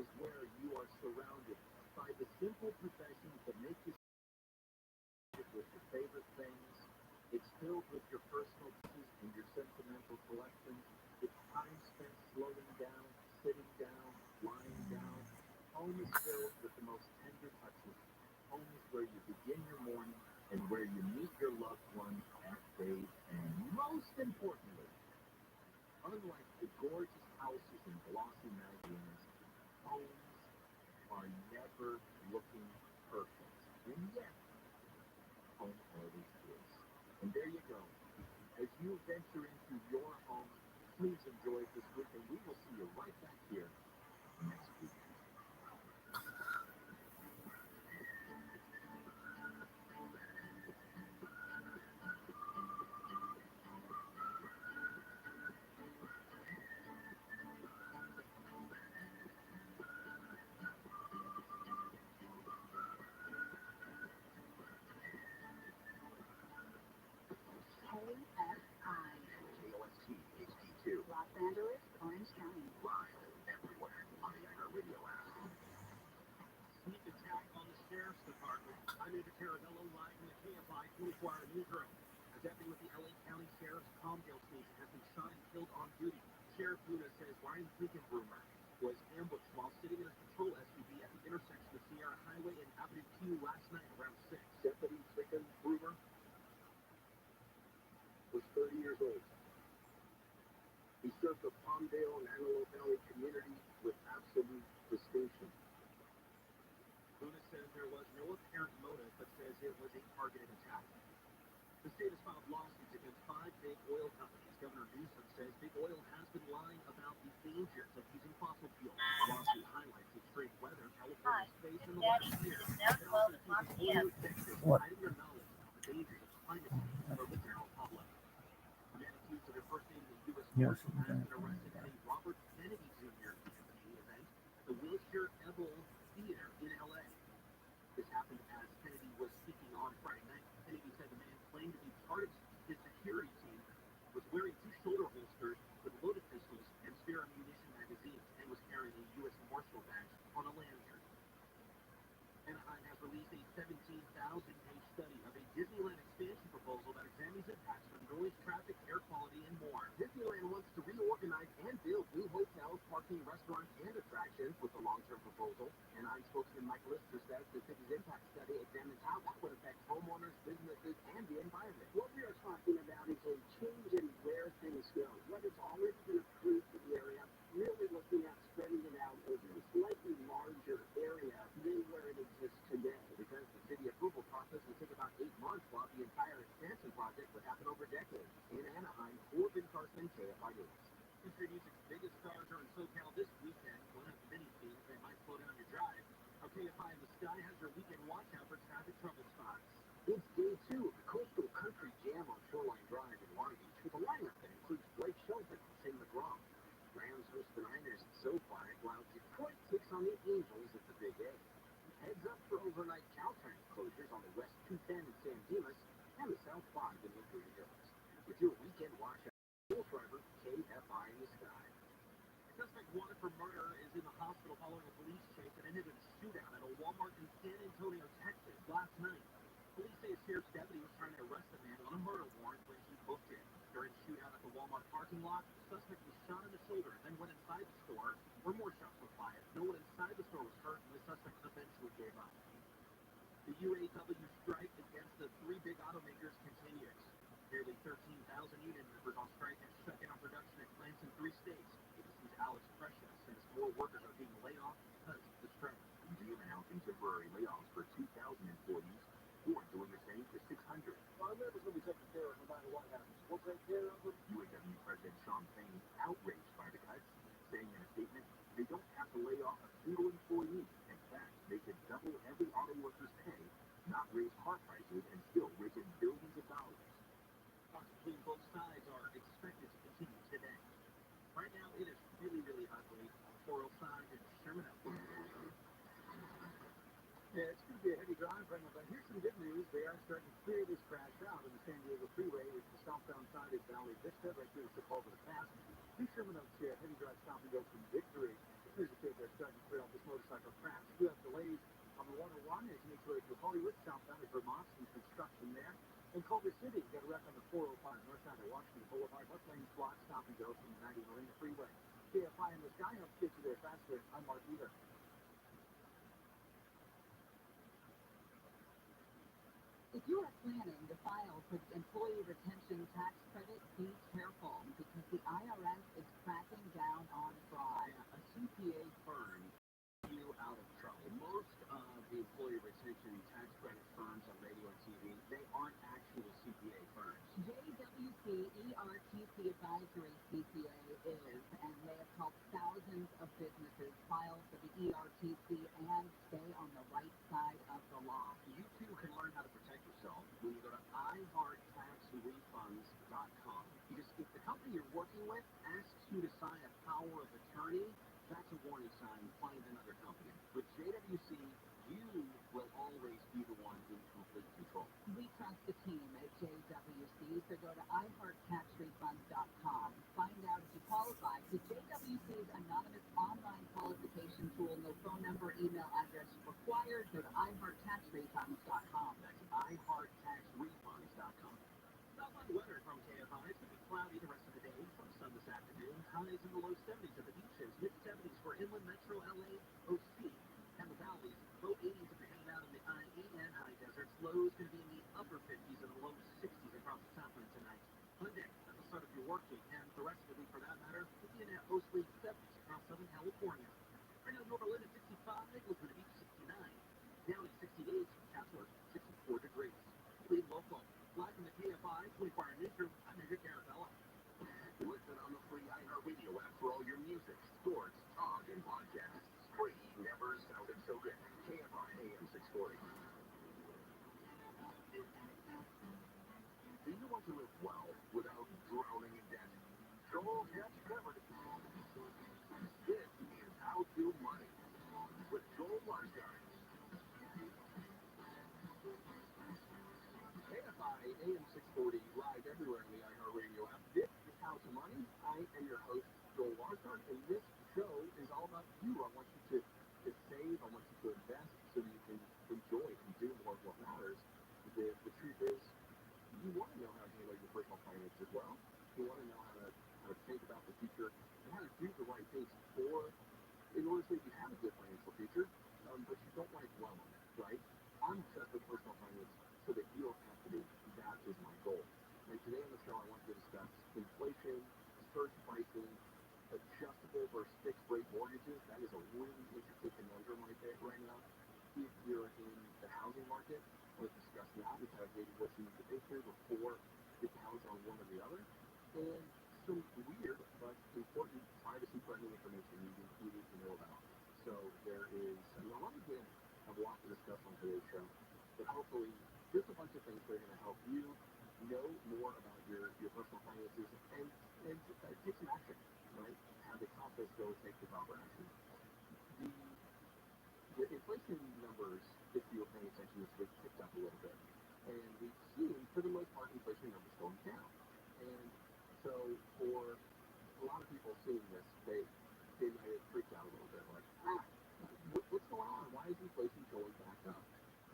S18: is where you are surrounded by the simple possessions that make you with your favorite things. It's filled with your personal pieces and your sentimental collections. It's time spent slowing down, sitting down, lying down. Home is filled with the most tender touches. Home is where you begin your morning and where you meet your loved ones at days. And most importantly, unlike the gorgeous houses and glossy magazines, homes are never looking perfect. And yet, home always is. And there you go. As you venture into your home, please enjoy this week, and we will see you right back here next week.
S5: KFI.
S2: KOST HD2.
S5: Los Angeles, Orange County.
S2: Live everywhere on the iHeartRadio app.
S3: Sneak attack on the Sheriff's Department. I'm David Caravello, live from the KFI 24-hour newsroom. A deputy with the LA County Sheriff's Palmdale Station has been shot and killed on duty. Sheriff Luna says Ryan Brinkenbroomer was ambushed while sitting in his patrol SUV at the intersection of Sierra Highway and Avenue Q last night around 6.
S19: Deputy Brinkenbroomer was 30 years old. He served the Palmdale and Antelope Valley community with absolute distinction.
S3: Luna says there was no apparent motive, but says it was a targeted attack. The state has filed lawsuits against 5 big oil companies. Governor Newsom says big oil has been lying about the dangers of using fossil fuel. The lawsuit highlights extreme weather California's faced in the last year. It also accuses oil executives of hiding their knowledge about the dangers of climate change from the general public. The man accused of impersonating a U.S. Marshal has been arrested at a Robert Kennedy Jr. campaign event at the Wilshire Ebel Theater in L.A. This happened as Kennedy was speaking on Friday night. Kennedy said the man claimed to be part of his security team was wearing 2 shoulder holsters with loaded pistols and spare ammunition magazines and was carrying a U.S. Marshal badge on a lanyard. Anaheim has released a 17,000-page study of a Disneyland expansion proposal that examines impacts on noise, traffic, air quality, and more. Disneyland wants to reorganize and build new hotels, parking, restaurants, and attractions with the long-term proposal. Anaheim spokesman Mike Lister says the city's impact study examines how that would affect homeowners, businesses, and the environment.
S19: What we are talking about is a change in where things go. What has already been approved for the area, really looking at spreading it out over a slightly larger area than where it exists today.
S3: Because the city approval process will take about 8 months, while the entire expansion project would happen over decades. In Anaheim, Corbin Carson, KFI News. Country music's biggest stars are in SoCal this weekend. One of the many themes that might slow down your drive. Our KFI in the Sky has your weekend watch out for traffic trouble spots.
S19: It's day 2 of the Coastal Country Jam on Shoreline Drive in Long Beach with a lineup that includes Blake Shelton and Shane McGraw. Rams host the Niners at SoFi, while Detroit takes on the Angels at the Big A. Heads up for overnight Caltrans closures on the West 210 in San Dimas and the South 5 in Hickory Hills. With your weekend watch out, Wolf Driver, KFI in the Sky.
S3: A suspect wanted for murder is in the hospital following a police chase that ended in a shootout at a Walmart in San Antonio, Texas last night. Police say a sheriff's deputy was trying to arrest the man on a murder warrant when he booked it. During the shootout at the Walmart parking lot, the suspect was shot in the shoulder and then went inside the store where more shots were fired. No one inside the store was hurt and the suspect eventually gave up. The UAW strike against the 3 big automakers continues. Nearly 13,000 union members on strike have shut down production at plants in 3 states. ABC's Alex Precious says more workers are being laid off because of the strike.
S2: GM announcing temporary layoffs for 2,000 made and still risen billions of dollars. Talks between both sides are expected to continue today. Right now, it is really, really ugly on 405 and Sherman Oaks. Yeah, it's going to be a heavy drive right now, but here's some good news. They are starting to clear this crash out on the San Diego Freeway, which the southbound side is Valley Vista, right through the Sepulveda Pass. Through Sherman Oaks here, heavy drive stop and go from Victory. Here's the kid they're starting to clear out this motorcycle crash. You have delays on the 101 as you make your way through Hollywood, southbound at Vermont, some construction there. In Culver City, you got a wreck on the 405 north side of Washington Boulevard. Left lane blocked, stop and go from 90 Marina Freeway. KFI in the sky helps get you there faster. I'm Mark Eater.
S5: If you are planning to file for the Employee Retention Tax Credit, be careful because the IRS is cracking down on fraud.
S2: A CPA firm you out of trouble. Most of the Employee Retention Tax Credit firms on radio and TV, they aren't actual CPA firms.
S5: JWC ERTC Advisory CPA is, and they have helped thousands of businesses file for the ERTC and stay on the right side of the law.
S2: You too can learn how to protect yourself when you go to iHeartTaxRefunds.com. Because if the company you're working with asks you to sign a power of attorney, that's a warning sign. Find another company. With JWC, you will always be the one in complete control.
S5: We trust the team at JWC, so go to iHeartTaxRefunds.com. Find out if you qualify for JWC's anonymous online qualification tool. No phone number, email address required. Go to iHeartTaxRefunds.com.
S2: That's iHeartTaxRefunds.com. Southland weather from KFI. It's going to be cloudy the rest of the day. Some sun this afternoon. Highs in the low 70s at the beaches. Mid-70s for inland metro LA, OC, and the valleys. Low 80s if you're hanging out in the IE and high deserts. Lows going to be in the upper 50s and the low 60s across the Southland tonight. Monday, at the start of your work week, and the rest of the week for that matter, looking at mostly 70s across Southern California. Right now, Norberlin at 65, Laguna Beach 69, Downey 68, Chatsworth 64 degrees. Lead local. Live from the KFI 24-hour newsroom, I'm Nick Arabella.
S14: Listen on the free iHeartRadio app for all your music, sports, talk, and podcasts. Free never sounded so good. KFI AM 640. Do you want to live well without drowning in debt? Joel has you covered. This is How to Money with Joel Marshall.
S2: KFI AM 640 live everywhere in the iHeartRadio app. This is How to Money. I am your host, Joel Marshall, and this show is all about you. I want you to save. I want you to invest so that you can enjoy and do more of what matters. The truth is, you want to know how to handle your personal finances well. You want to know how to think about the future and how to do the right things in order so you have a good financial future, but you don't want to dwell on it, right? I'm obsessed with personal finance so that you don't have to be. That is my goal. And today on the show, I want to discuss inflation, surge pricing, adjustable versus fixed rate mortgages. That is a really interesting conundrum right now. If you're in the housing market, let's discuss that and kind of maybe what you need to think through before you pounce on one or the other. And some weird but important privacy-friendly information you need to know about. So there is, a lot of again, have a lot to discuss on today's show, but hopefully just a bunch of things that are going to help you know more about your personal finances and take some action, right? Have the confidence go take the proper action. The inflation numbers, if you were paying attention this week, ticked up a little bit. And we've seen, for the most part, inflation numbers going down. And so for a lot of people seeing this, they might have freaked out a little bit, like, what's going on? Why is inflation going back up?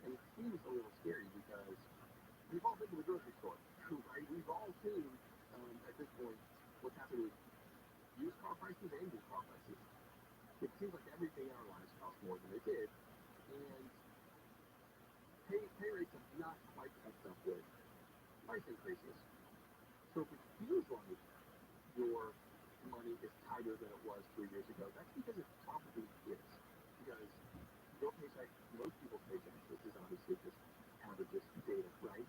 S2: And it seems a little scary because we've all been to the grocery store, right? We've all seen, at this point, what's happening with used car prices and new car prices. It seems like everything in our lives costs more than it did, and pay rates have not quite kept up with price increases. So if it feels like your money is tighter than it was 3 years ago, that's because it probably is. Because your paycheck, most people's paychecks, this is obviously just averages data, right?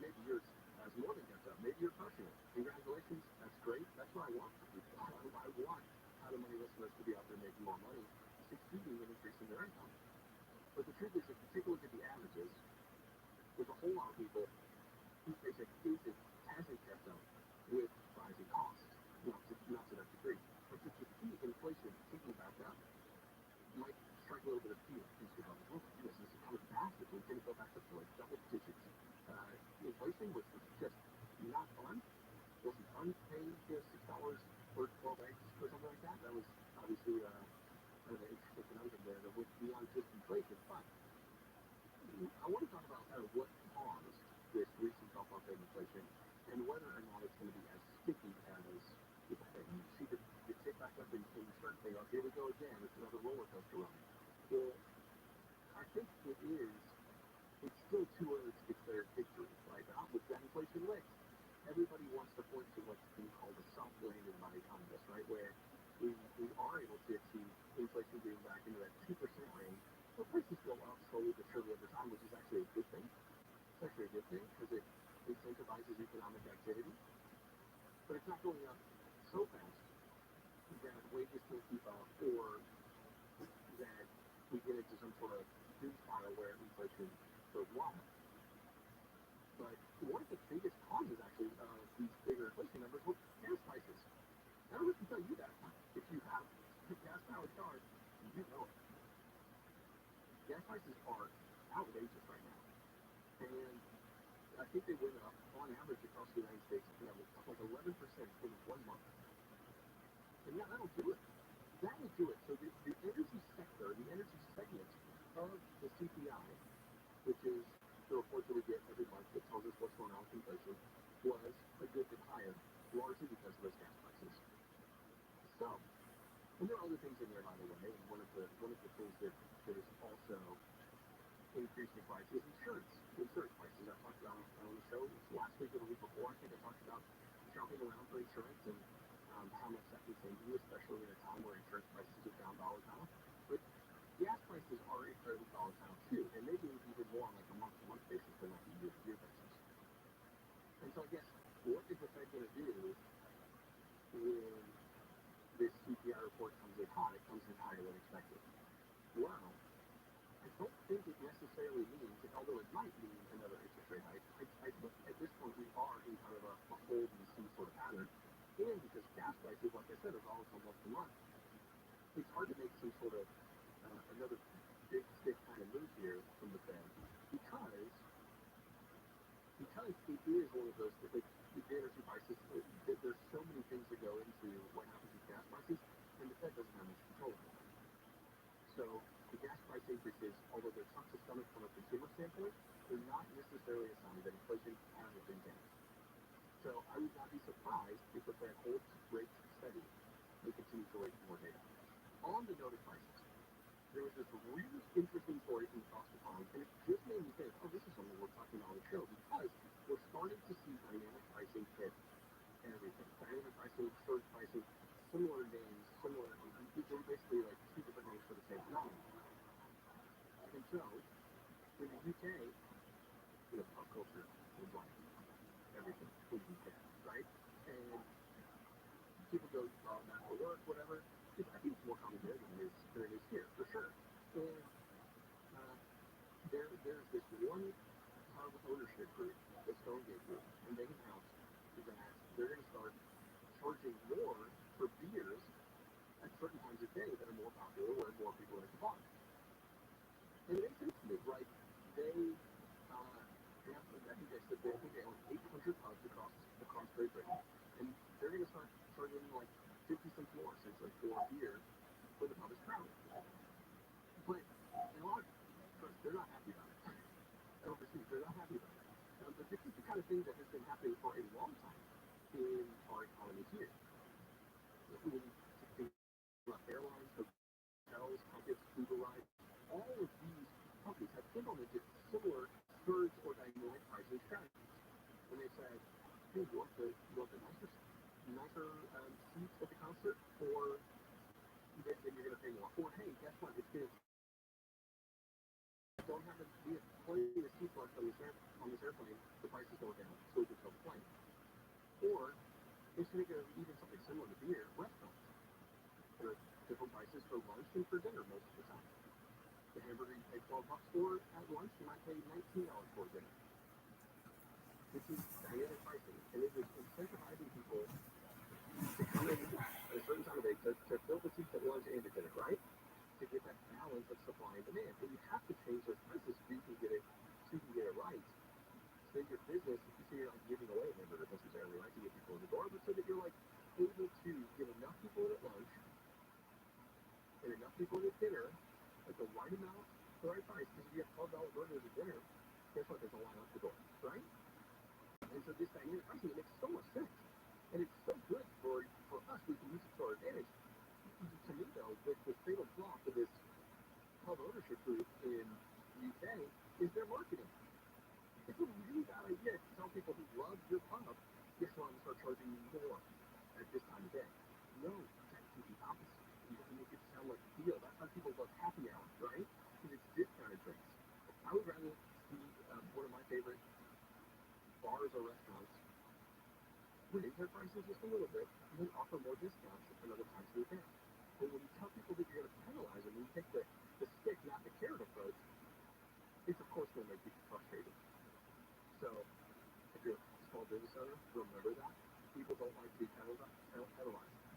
S2: Maybe yours has more than kept up. Maybe you're crushing it. Congratulations, that's great. That's what I want for people. I want How to Money listeners to be out there making more money, succeeding in increasing their income. But the truth is, if you take a look at the averages, the
S3: there's a whole lot of people whose basic income hasn't kept up with rising costs, not to that degree. But just to see inflation ticking back up might strike a little bit of fear into how, oh, this is kind of fast. It's going to go back up to like double digits. Inflation was just not fun. Wasn't fun paying $6 for 12 eggs or something like that. That was obviously kind of an interesting conundrum there that went beyond just inflation. But I want to talk about kind of what caused this recent bump up in inflation and whether or not it's going to be as sticky as people think. You see the tick back up and you start thinking, oh, here we go again. It's another roller coaster ride. Well, I think it is. It's still too early to declare victory, right? With that inflation licked, everybody wants to point to what's being called a soft landing by economists, right? Where we are able to achieve inflation getting back into that 2% range, but prices go up slowly but surely over time, which is actually a good thing. It's actually a good thing because it incentivizes economic activity, but it's not going up so fast that wages can't keep up or that we get into some sort of doom spiral where inflation goes wild. But one of the biggest causes, actually, of these bigger inflation numbers were gas prices. I don't have to tell you that. If you have a gas-powered car, you know it. Gas prices are outrageous right now. And I think they went up, on average, across the United States, like 11% in 1 month. And yeah, that'll do it. That will do it. So the energy sector, the energy segment of the CPI, which is the report that we get every month that tells us what's going on with inflation, was a good bit higher, largely because of those gas prices. So, and there are other things in there, by the way. And one of the things that is also increasing prices is insurance prices. I talked about on the show last week or the week before. I think I talked about shopping around for insurance and how much that can save you, especially in a time where insurance prices have gone volatile. But gas prices are incredibly volatile too, and maybe even more on like a month-to-month basis than like a year-to-year basis. And so I guess what is the Fed going to do when this CPI report comes in hot? It comes in higher than expected. Well, I don't think it necessarily means, although it might mean another interest rate hike. I think at this point we are in kind of a hold and see sort of pattern. And because gas prices, like I said, are volatile month to month, it's hard to make some sort of another big stick kind of move here from the Fed because it is one of those, like, the energy prices, there's so many things that go into what happens with gas prices, and the Fed doesn't have much control over that. So the gas price increases, although they're tough to stomach from a consumer standpoint, they're not necessarily a sign that inflation hasn't been down. So I would not be surprised if the Fed holds rates steady and continues to raise more data. On the note of prices, there was this really interesting story from across the pond, and it just made me think, oh, this is something we're talking about on the show, because we're starting to see dynamic pricing hit everything. Dynamic pricing, surge pricing, similar names, they're basically like two different names for the same phenomenon. And so, in the UK, pop culture is like everything in the UK, right? And people go back to work, whatever. I think it's more common there than it is here, for sure. And there's this one pub ownership group, the Stonegate Group, and they announced that they're going to start charging more for beers at certain times of day that are more popular, where more people are at the bar. And it makes sense to me, right? They I think they own 800 pubs across Great Britain, and they're going to start charging like 50 cents more, essentially, for beer when the pub is crowded. But in a lot of folks, they're not happy about it. Overseas, they're not happy about it. But this is the kind of thing that has been happening for a long time in our economy here. When you think about airlines, hotels, tickets, Uber rides, all of these companies have implemented similar surge or dynamic pricing strategies. And they said, hey, you want the nicer seats at the concert, or then you're going to pay more. Or, hey, guess what? It's going to don't have to be plenty of seats left on this airplane. The prices go down, so we can fill the plane. Or instead of even something similar to beer, restaurants. There are different prices for lunch and for dinner most of the time. The hamburger you pay $12 for at lunch, you might pay $19 for dinner. this is dynamic pricing, and it is incentivizing people to come in at a certain time of day to fill the seats at lunch and at dinner, right? To get that balance of supply and demand. And you have to change those prices so you can get it right. So that your business, so you're not giving away hamburgers necessarily, right, to get people in the door, but so that you're like able to get enough people in at lunch and enough people in at dinner at the right amount, the right price. Because if you have $12 burgers at dinner, guess what? There's a line out the door, right? And so this dynamic pricing, it makes so much sense. And it's so good for us. We can use it to our advantage. To me, though, the fatal flaw for this pub ownership group in the UK is their marketing. It's a really bad idea to tell people who love your pub, guess what, I'm going to start charging you more at this time of day. No, it's actually the opposite. You have to make it sound like a deal. That's how people love happy hour, right? Because it's discounted drinks. I would rather see one of my favorite bars or restaurants raise their prices just a little bit and then offer more discounts at other times of the day. But when you tell people that you're going to penalize them, when you take the stick, not the carrot approach, it's of course going to make people frustrated. So, if you're a small business owner, remember that. People don't like to be penalized.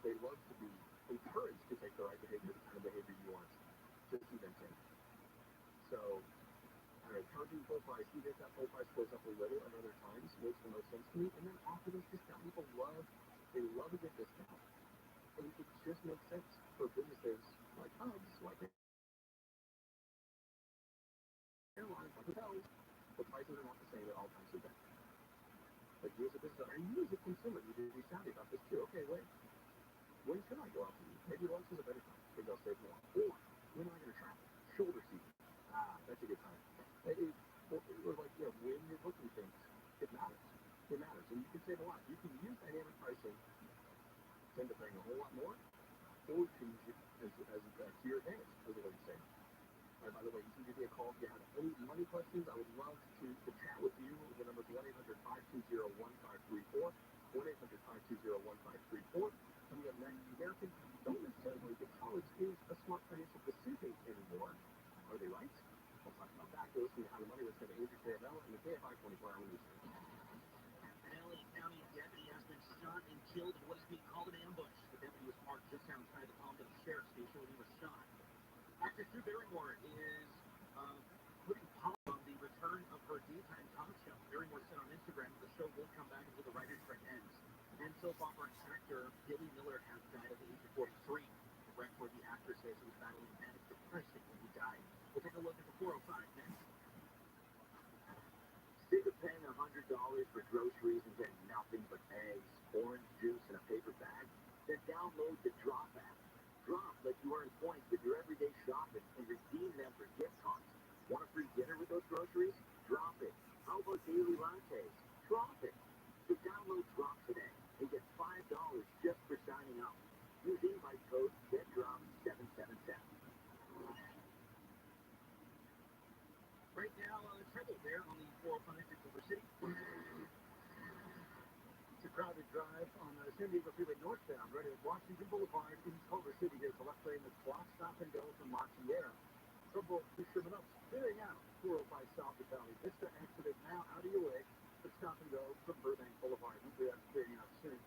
S3: They love to be encouraged to take the right behavior, the kind of behavior you want to see them take. So, I don't know, charging full price, even if that full price goes up a little at other times, makes the most sense to me. And then offer this discount. People love a good discount. And it just makes sense for businesses like pubs, like airlines, like hotels. The prices are not the same at all times of day. But you as a business owner, and you as a consumer, you need to be savvy about this too. Okay, wait. When should I go out to eat? Maybe lunch is a better time. Maybe I'll save more. Or when am I going to travel? Shoulder season. That's a good time. Or like, when you're booking things, it matters. It matters. And you can save a lot. You can use dynamic pricing to end up paying a whole lot more, or you can use it as to your advantage, as a way to save. By the way, you can give me a call if you have any money questions. I would love to chat with you. The number is 1-800-520-1534. 1-800-520-1534. Coming up next, Americans don't necessarily believe that college is a smart financial decision anymore. Are they right? We'll talk about that. You're listening to How the Money was going to Andrew Carabella and the KFI 24-hour news.
S2: An LA County deputy has been shot and killed in what is being called an ambush. The deputy was parked just outside the Palmdale Sheriff's Station when he was shot. Actress Drew Barrymore is putting pause on the return of her daytime talk show. Barrymore said on Instagram that the show won't come back until the writer's strike ends. And soap opera actor Billy Miller has died at the age of 43. The record, the actor says he was battling manic depression when he died. We'll take a look at the 405 next.
S3: Sick of paying $100 for groceries and getting nothing but eggs, orange juice, and a paper bag? Then download the Drop app. Drop lets you earn points with your everyday shopping and redeem them for gift cards. Want a free dinner with those groceries? Drop it. How about daily lattes? Drop it. So download Drop today and get $5 just for signing up. Use invite code GetDrop777.
S2: Right now, trouble there on the 405 to Culver City. It's a crowded drive on the San Diego Freeway northbound, right at Washington Boulevard in Culver City. Here's the left lane that's blocked, stop and go from Montiera. Trouble is trimming up, clearing out 405 south of Valley Vista. Accident now out of your way, but stop and go from Burbank Boulevard. Hopefully that's clearing out soon.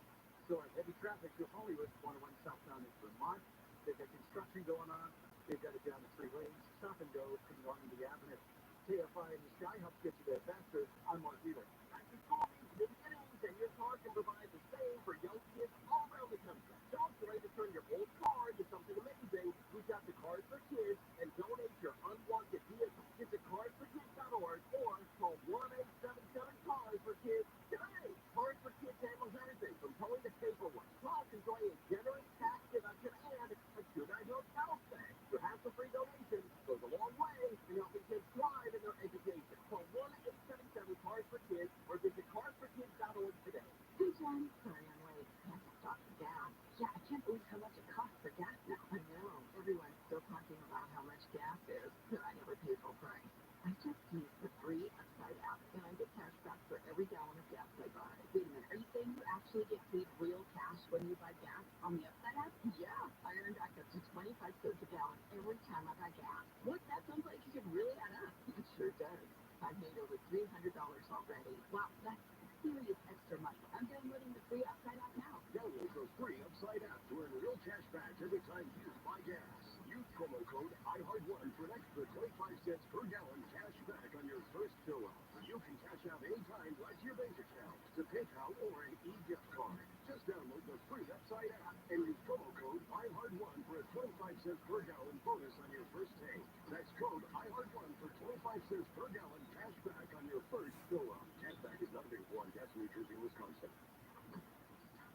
S2: Still have heavy traffic through Hollywood, 101 southbound in Vermont. They've got construction going on. They've got it down to 3 lanes. Stop and go from Normandy Avenue. KFI and the Sky helps get you there faster. I'm Mark Wheeler.
S3: After schooling, the beginnings, and your car can provide the same for young kids all around the country. Don't delay to turn your old car into something amazing. We've got the Cars for Kids, and donate your unwanted vehicle. Visit carsforkids.org or call 1-877-CARS-FOR-KIDS today. Cars for Kids handles everything from towing to paperwork. Plus, enjoy a generous tax deduction and a good-night hotel stay. Your hassle-free donation goes a long way in helping kids thrive in their education. Call 1-877-CARS-FOR-KIDS or visit carsforkids.org today.
S5: Hey, Jen. Sorry I'm late. I have to stop for gas. Yeah, I can't believe how much it costs for gas now. I know. Everyone's still talking about how much gas is, but I never pay full price. I just use the free Upside app, and I get cash back for every gallon of gas I buy. Wait a minute. Are you saying you actually get paid real cash when you buy gas on the Upside app? Yeah. I earn back up to 25 cents a gallon every time I buy gas. What? That sounds like it could really add up. It sure does. I've made over $300 already. Wow, that's serious extra money. I'm downloading the free Upside app now.
S15: Download the free Upside app to earn real cash back every time you buy gas. Use promo code IHEART1 for an extra 25 cents per gallon cash back on your first fill up. You can cash out anytime right to your bank account, to PayPal, or an e-gift card. Just download the free Upside app and use promo code IHEART1 for a 25 cents per gallon bonus on your first tank. That's code IHEART1 for 25 cents per gallon cash back on your first fill up. Cash back is not available on gas in New Jersey and Wisconsin.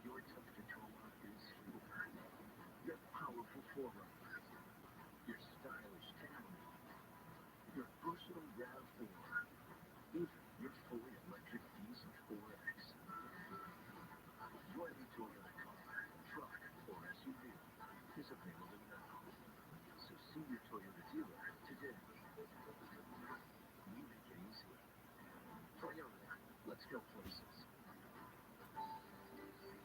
S2: Your temperature controller is super. Your powerful forerunner. Your stylish camera. Your versatile RAV4. Even your fully electric diesel 4X. Your Toyota car, truck, or SUV is available now. So see your Toyota dealer today. We make it easy. Toyota, let's go places.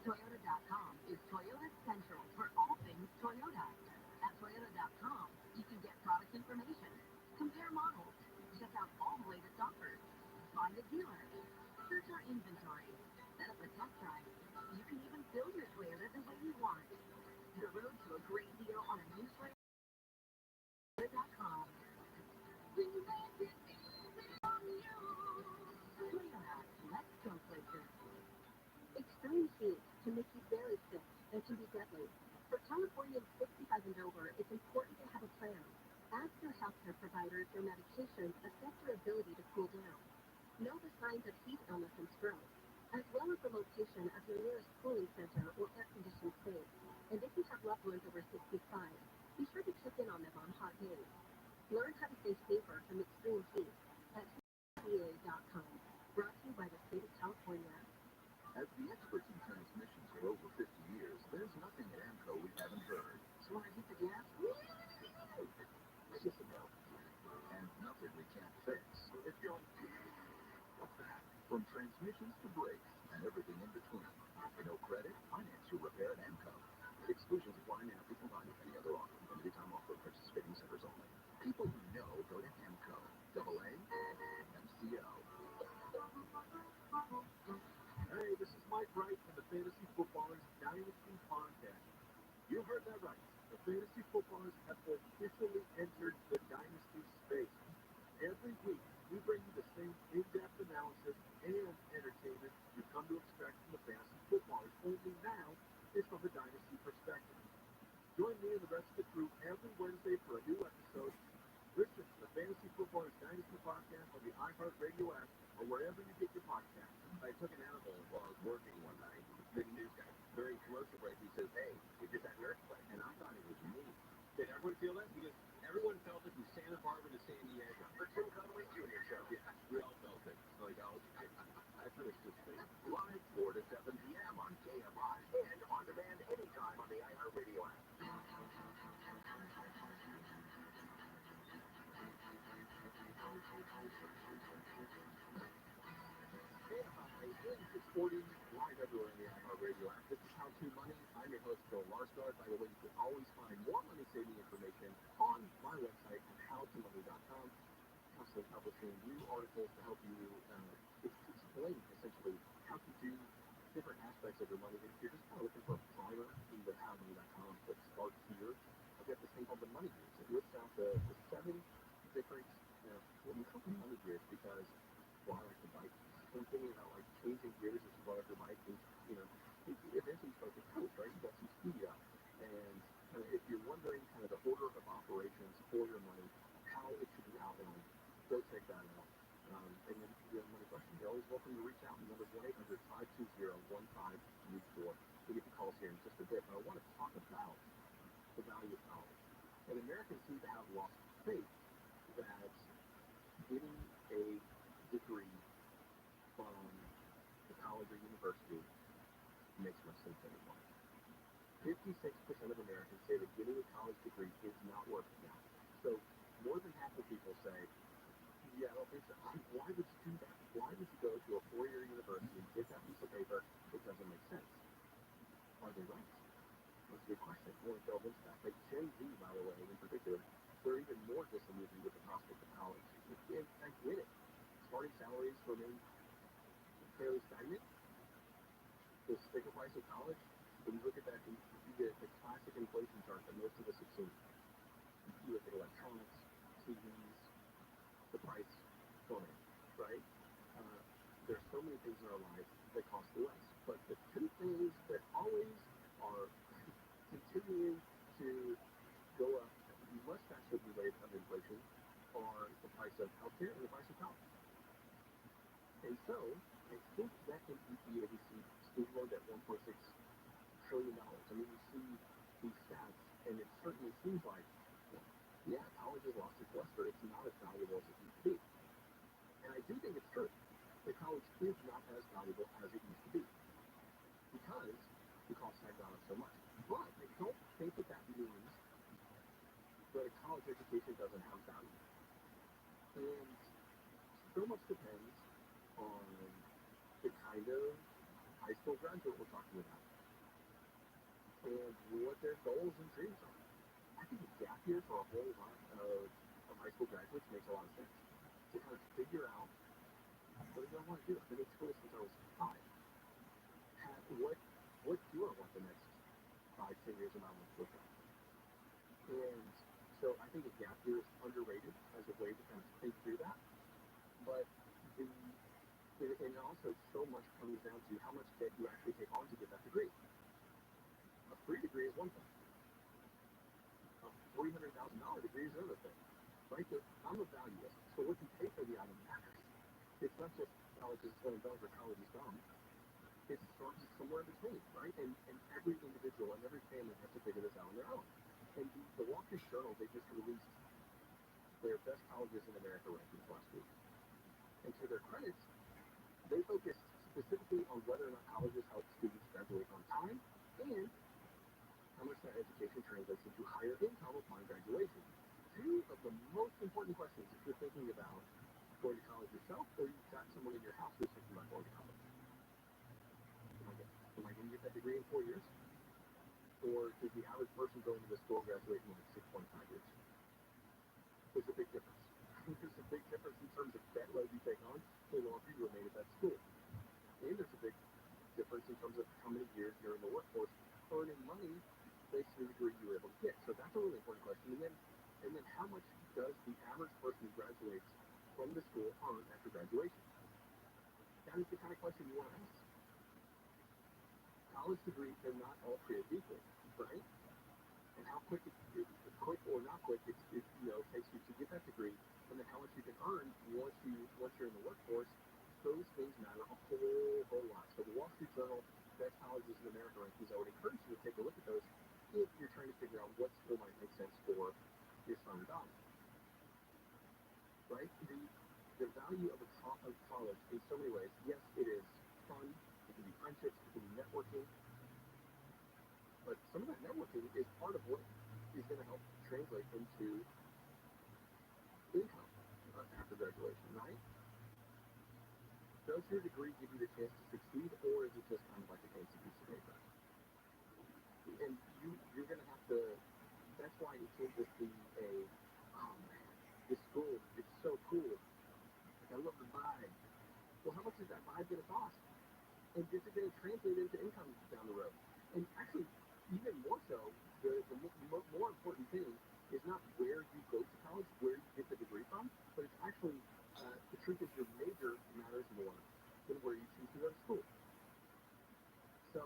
S5: Toyota.com is Toyota Central for all things Toyota. At Toyota.com, you can get product information, compare models, check out all the latest offers, find a dealer, search our inventory, set up a test drive. You can even build your Toyota the way you want. The road to a great deal on a new Toyota.com. Toyota, let's go places. Extreme heat can make you very sick and can be deadly. For Californians 65 and over, it's important to have a plan. Ask your healthcare provider if your medications affect your ability to cool down. Know the signs of heat illness and stroke, as well as the location of your nearest cooling center or air-conditioned space. And if you have loved ones over 65, be sure to check in on them on hot days. Learn how to stay safer from extreme heat at picoftheday.com. Brought to you by the state of California.
S2: As the experts in transmissions for over 50 years, there's nothing at AMCO we haven't heard. So when I hit the gas, it's just a no. And nothing we can't fix. If you're on what's that? From transmissions to brakes and everything in between. No credit, finance your repair at AMCO. Exclusions apply now if provided any other offer. Limited time offer at participating centers only. People who know go to AMCO. AA MCO.
S3: Hey, this is Mike Wright from the Fantasy Footballers Dynasty Podcast. You heard that right. The Fantasy Footballers have officially entered the Dynasty space. Every week, we bring you the same in-depth analysis and entertainment you've come to expect from the Fantasy Footballers, only now it's from a Dynasty perspective. Join me and the rest of the crew every Wednesday for a new episode. Listen to the Fantasy Footballers Dynasty Podcast on the iHeartRadio app or wherever you get your podcasts.
S2: I took an animal while I was working one night. The news guy, during commercial break, he says, "Hey, we just had an earthquake," and I thought it was me. Did everyone feel that? Because everyone felt it from Santa Barbara to San Diego. The Tim Conway Jr. show. Yeah, we all felt it. Like, I finished this thing live 4 to 7 p.m. on KFI and on demand anytime on the iHeartRadio app. KFI 640 live everywhere in the iHeartRadio app. This is How to Money. I'm your host, Bill Larsgaard. By the way, you can always find more money-saving information on my website at howtomoney.com. Constantly publishing new articles to help you explain, essentially, how to do different aspects of your money. If you're just kind of looking for a primer, you can go to howtomoney.com, click Start Here. I've got this thing called the Money Gears. It lists out the 7 different, what we call the money gears because, well, I like to bike. Something about like changing gears as you run up your bike is, eventually you start to coach, right? You've got some speed up. And if you're wondering kind of the order of operations for your money, how it should be outlined, go check that out. And then if you have money questions, you're always welcome to reach out. The number is 1-800-520-1534. We'll get the calls here in just a bit. But I want to talk about the value of college. And Americans seem to have lost faith that getting a degree from the college or university makes much sense anymore. 56% of Americans say that getting a college degree is not worth it now. So more than half of people say, yeah, I don't think so. Why would you do that? Why would you go to a 4-year university, get that piece of paper? It doesn't make sense. Are they right? That's a good question. I want to delve into that. Like Gen Z, by the way, in particular, they're even more disillusioned with the prospect of college. I get it. Starting salaries remain fairly stagnant.
S3: the classic inflation chart that most of us have seen. You look at electronics, TVs, the price going up, right? There's so many things in our lives that cost less, but the two things that always are continuing to go up much faster than the rate of inflation are the price of healthcare and the price of college. And so, I think that in EPA we see student loans at $1.6 trillion. I mean, we see these stats, and it certainly seems like, yeah, college has lost its luster. It's not as valuable as it used to be. And I do think it's true that college is not as valuable as it used to be because the costs have gone up so much. But I don't think that that means that a college education doesn't have value. And so much depends on the kind of high school graduate we're talking about and what their goals and dreams are. I think a gap year for a whole lot of high school graduates makes a lot of sense to kind of figure out what do I want to do. I've been in school since I was 5. What do I want the next 5-10 years of my life to look like? And so I think a gap year is underrated as a way to kind of think through that. But and also so much comes down to how much debt you actually take on to get that degree. A free degree is one thing. A $300,000 degree is another thing. Right? I'm a valuist, so what you pay for the item matters. It's not just college is $20 or college is dumb. It's somewhere in between, right? And every individual and every family has to figure this out on their own. And the Wall Street Journal, they just released their best colleges in America rankings last week. And to their credit, they focused specifically on whether or not colleges help students graduate on time and how much that education translates into higher income upon graduation. Two of the most important questions if you're thinking about going to college yourself or you've got someone in your house who's thinking about going to college. Am I going to get that degree in 4 years? Or is the average person going to the school graduating in 6.5 years? There's a big difference. There's a big difference in terms of debt load you take on the longer you remain at that school. And there's a big difference in terms of how many years you're in the workforce earning money based on the degree you were able to get. So that's a really important question. And then how much does the average person who graduates from the school earn after graduation? That is the kind of question you want to ask. College degrees are not all created equal, right? And how quick or not quick it takes you to get that degree, and then how much you can earn once you're in the workforce, those things matter a whole lot. So the Wall Street Journal Best Colleges in America rankings, I would encourage you to take a look at those if you're trying to figure out what school might make sense for your son or daughter. Right? The value of college in so many ways, yes, it is fun, it can be friendships, it can be networking, but some of that networking is part of what is going to help translate into income after graduation, right? Does your degree give you the chance to succeed, or is it just kind of like a fancy piece of paper? And you're going to have to, that's why it can't just be oh man, this school, it's so cool. Like, I love the vibe. Well, how much is that vibe going to cost? And is it going to translate into income down the road? And actually, even more so, the more important thing is not where you go to college, where you get the degree from, but it's actually, the truth is your major matters more than where you choose to go to school. So,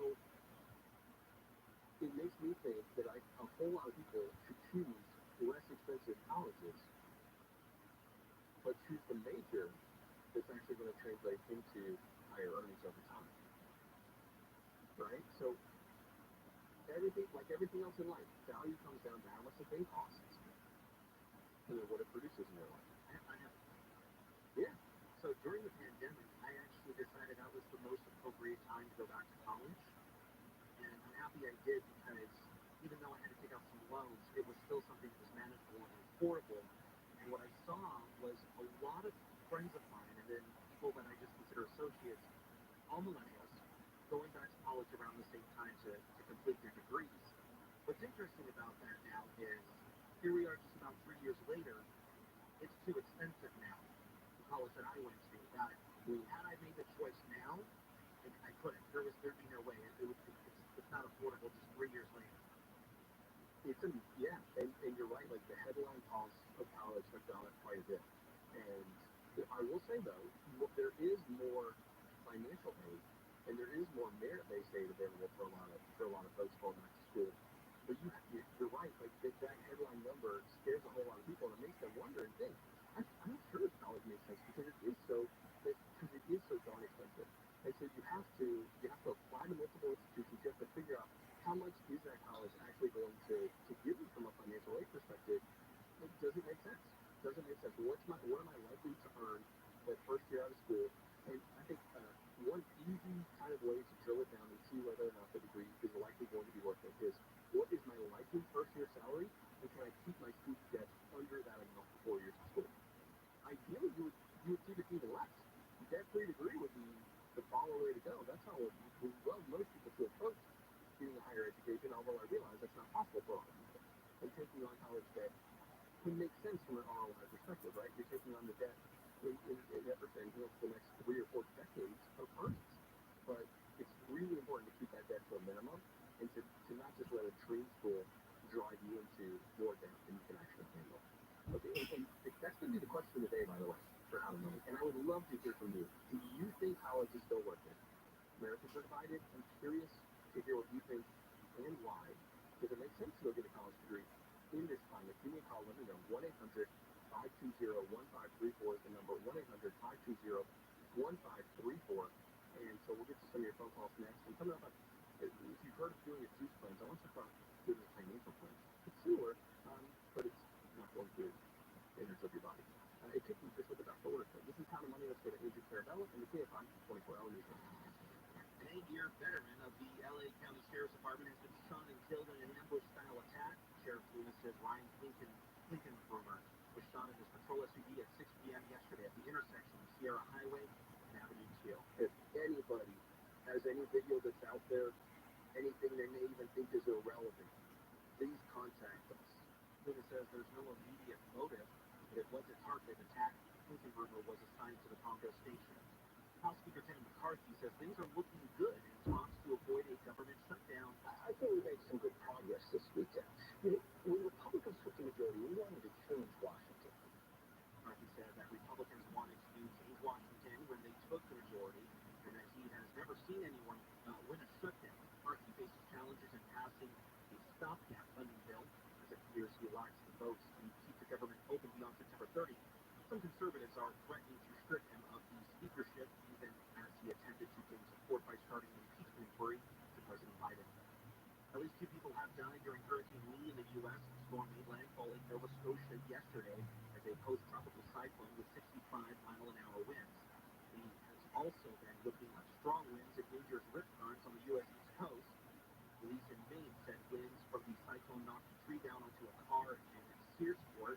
S3: it makes me think that a whole lot of people should choose less expensive colleges, but choose the major that's actually going to translate into higher earnings over time. Right? So, everything else in life, value comes down to how much the thing costs and then what it produces in your life. Yeah.
S2: So during the pandemic, I actually decided that was the most appropriate time to go back to college. And I'm happy I did because even though I had to take out some loans, it was still something that was manageable and affordable. And what I saw was a lot of friends of mine and then people that I just consider associates, all millennials, going back to college around the same time to complete their degrees. What's interesting about that now is here we are just about 3 years later, it's too expensive now. The college that I went to, had I made the choice now, I couldn't. There'd be no way. It's not affordable just 3 years later.
S3: And you're right. Like the headline costs of college have gone up quite a bit. And I will say though, there is more financial aid, and there is more merit-based aid available for a lot of folks going back to school. But you're right. Like that headline number scares a whole lot of people, and it makes them wonder and think. I'm not sure if college makes sense because it is so darn expensive. And so you have to apply to multiple institutions. You have to figure out how much is that college actually going to give you from a financial aid perspective. Does it make sense? Does it make sense? What am I likely to earn that first year out of school? And I think one easy kind of way to drill it down and see whether or not the degree is likely going to be worth it is, what is my likely first year salary, and can I keep my student debt under that amount for 4 years of school? Ideally, you would keep it even less. Debt-free degree would be the follow way to go. That's how most people to approach getting a higher education, although I realize that's not possible for all people. And taking on college debt can make sense from an ROI perspective, right? You're taking on the debt in effort to enhance the next 3 or 4 decades of earnings. But it's really important to keep that debt to a minimum and to not just let a dream school drive you into more debt than you can actually handle. Okay, and that's going to be the question of the day, by the way, for How to Money. And I would love to hear from you. Do you think college is still worth it? Americans are divided. I'm curious to hear what you think and why. Does it make sense to go get a college degree in this climate? Give me a call. Let me know. 1-800-520-1534 is the number. 1-800-520-1534. And so we'll get to some of your phone calls next. And coming up, if you've heard of doing a juice cleanse, I want to talk about doing a financial cleanse. It's similar, but it's not going to innards of your body. It could be just with the doctor order. This is How to Money. Let's go to Andrew Carabella and the KFI 24-hour news.
S2: An 8-year veteran of the LA County Sheriff's Department has been shot and killed in an ambush-style attack. Sheriff Loomis says Ryan Klinkenbrummer was shot in his patrol SUV at 6 p.m. yesterday at the intersection of Sierra Highway and Avenue Teal.
S3: If anybody has any video that's out there, anything they may even think is irrelevant, please contact us.
S2: Loomis says there's no immediate motive, but it was a targeted attack. Klinkenbrummer was assigned to the Palmdale station. House Speaker Ken McCarthy says things are looking good in response to avoid a government shutdown.
S3: I think we made some good progress this weekend. When Republicans took the majority, we wanted to change Washington.
S2: McCarthy said that Republicans wanted to change Washington when they took the majority, and that he has never seen anyone win a shutdown. McCarthy faces challenges in passing a stopgap funding bill, as it appears he lacks the votes to keep the government open beyond September 30th. Some conservatives are threatening to strip him of the speakership, even as he attempted to gain support by starting an impeachment inquiry to President Biden. At least 2 people have died during Hurricane Lee in the U.S. The storm made landfall in Nova Scotia yesterday as a post-tropical cyclone with 65-mile-an-hour winds. Lee has also been looking at strong winds and dangerous rip currents on the U.S. East Coast. Police in Maine said winds from the cyclone knocked a tree down onto a car in Searsport,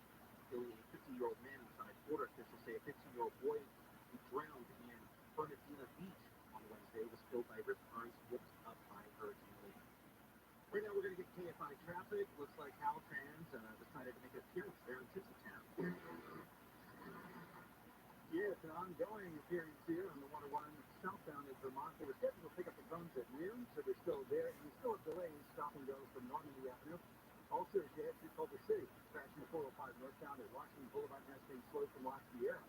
S2: killing a 50-year-old man inside. Border officials say a 15-year-old boy who drowned in Fernandina Beach on Wednesday was killed by rip currents whipped up by Hurricane Lee. Right now we're going to get KFI traffic. Looks like Caltrans decided to make an appearance there in Tinseltown.
S3: Yeah, it's an ongoing appearance here on the 101 southbound in Vermont. They were scheduled to pick up the drums at noon, so they're still there. And we still have delays, stop and go from Normandy Avenue. Also, as you head through Culver City, crashing the 405 northbound at Washington Boulevard has been slow from La Sierra.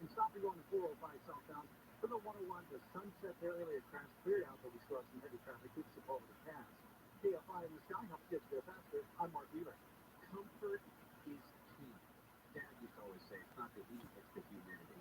S3: And stopping on the 405 southbound from the 101 to Sunset there earlier, crash cleared out, but we still have some heavy traffic through Sepulveda Pass. KFI in the sky helps get there faster. I'm Mark Wheeler.
S2: Comfort is key. Dad used to always say it's not the heat, it's the humidity.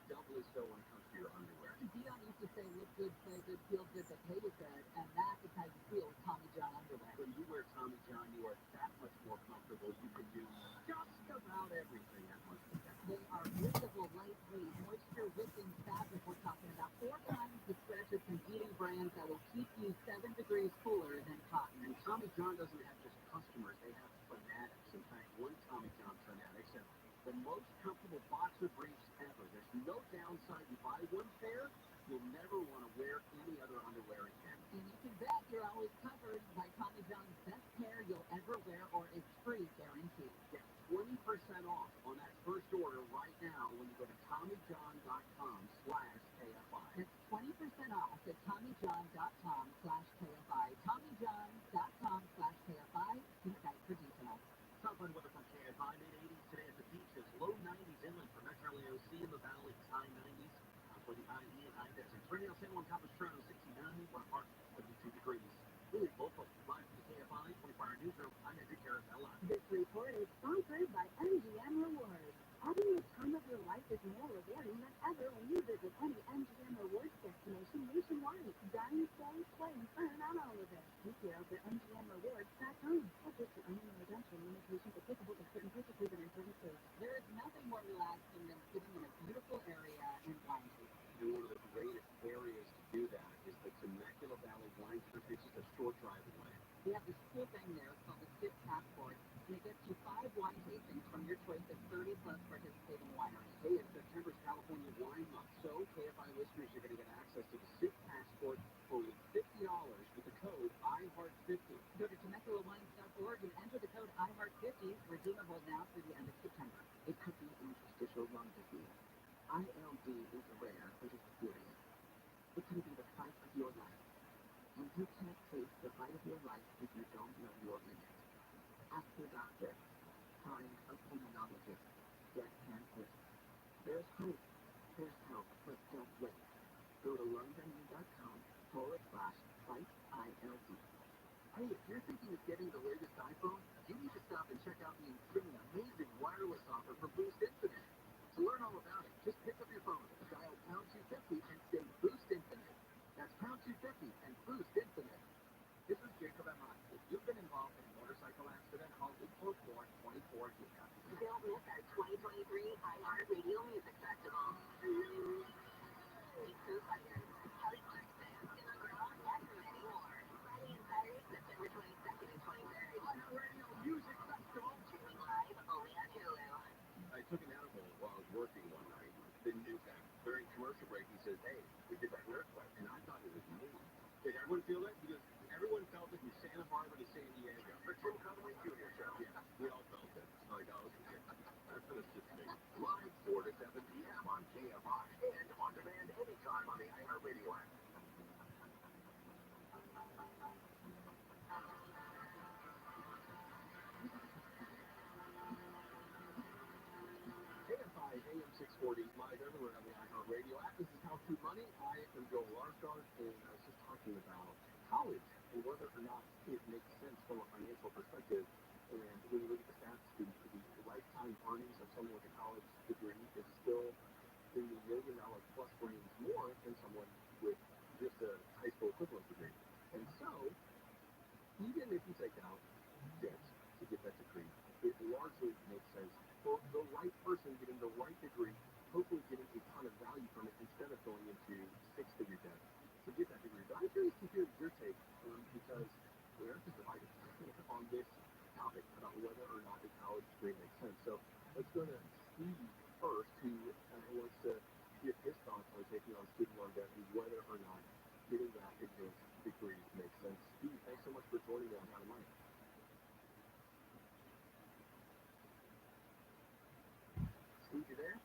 S2: Doubly so when it comes to your underwear.
S5: Dion used to say, look good, play good, feel good, but pay good, and that is how you feel with Tommy John underwear.
S2: When you wear Tommy John, you are that much more comfortable. You can do just about everything at once.
S5: They are breathable, lightweight, moisture-wicking fabric. We're talking about 4 times the stretch of competing brands that will keep you 7 degrees cooler than cotton.
S2: And Tommy John doesn't have just customers, they have fanatics. In fact, one Tommy John fanatic said the most comfortable boxer briefs ever. There's no downside. You buy one pair, you'll never want to wear any other underwear again.
S5: And you can bet you're always covered by Tommy John's best pair you'll ever wear, or it's free guarantee.
S2: Get 20% off on that first order right now when you go to TommyJohn.com/KFI.
S5: That's 20% off at TommyJohn.com/KFI. TommyJohn.com/KFI. Keep that for you.
S2: Toronto, sea in the valley, high 90s for the IE and igers. Right now, San Juan Capital, Toronto, 69, one apart, 72 degrees. Really local, live from the KFI 24-hour newsroom. I'm Andrew Caravella.
S5: This report is sponsored by MGM Rewards. Having the time of your life is more rewarding than ever when you visit any MGM Rewards destination nationwide. Dine, stay, play, and earn on all of it. Details at MGMRewards.com. Subject to earning and redemption limitations applicable to certain purchases and in certain states. There is nothing more relaxing than sitting in a beautiful area and wine tasting.
S2: And one of the greatest areas to do that is the Temecula Valley Wine Trip. It's just a short drive away.
S5: We have this cool thing there. It's called the Skip Passport, and it gets you 5 wine tastings from your choice of 30 plus participating wineries.
S2: Hey, it's September's California Wine Month, so KFI listeners are going to get access to the Skip Passport for only $50 with the code IHEART50.
S5: Go to TemeculaWines.org and enter the code IHEART50, redeemable now through the end of September.
S2: It could be interstitial lung disease. ILD is rare, but it's serious. It can be the fight of your life. And you can't face the fight of your life if you don't know your limits. Ask your doctor. Find a pulmonologist. Get cancer. There's hope. There's help, but don't wait. Go to lungvenue.com/fight-ILD. Hey, if you're thinking of getting the latest iPhone, you need to stop and check out the insane, amazing wireless offer from Boost Infinite. To learn all about it, just pick up your phone, dial pound 250 and say Boost Infinite. That's pound 250 and Boost Infinite. This is Jacob M.I. If you've been involved in a motorcycle accident, call 844-24 GEEKA.
S9: Don't miss our 2023 iHeartRadio Music Festival. Meet Foo Fighters, Kelly Clarkson, Dylan Grohl, and many more. Friday and Saturday, September 22nd and 23rd.
S2: iHeartRadio Music Festival.
S9: Streaming live only on Hulu.
S2: I took an edible while I was working one night. Didn't do that. During commercial break, he says, "Hey, we did that haircut," and I thought it was me. Did everyone feel that? Because everyone felt it from Santa Barbara to San Diego. The Tim Conway Jr. show. Yeah, we all felt it. Like, oh, okay. That's just me.
S10: Live 4 to 7 p.m. on KFI and on demand anytime on the iHeartRadio app.
S2: KFI AM 640 live everywhere on the iHeartRadio app. This is How to Money. I am Joel Larsgaard, and I was just talking about college and whether or not it makes sense from a financial perspective. And when you look at the stats, the lifetime earnings of someone with a college degree is still in the $1 million plus range more than someone with just a high school equivalent degree. And so, even if you take out debt to get that degree, it largely makes sense for the right person getting the right degree, hopefully getting a ton of value from it instead of going into six-figure debt to get that degree. But I'm curious to hear your take because we're divided on this topic about whether or not a college degree makes sense. So let's go to Steve first, who wants to give his thoughts on taking on student loan debt and whether or not getting that advanced degree makes sense. Steve, thanks so much for joining me on How to Money. Steve, you there?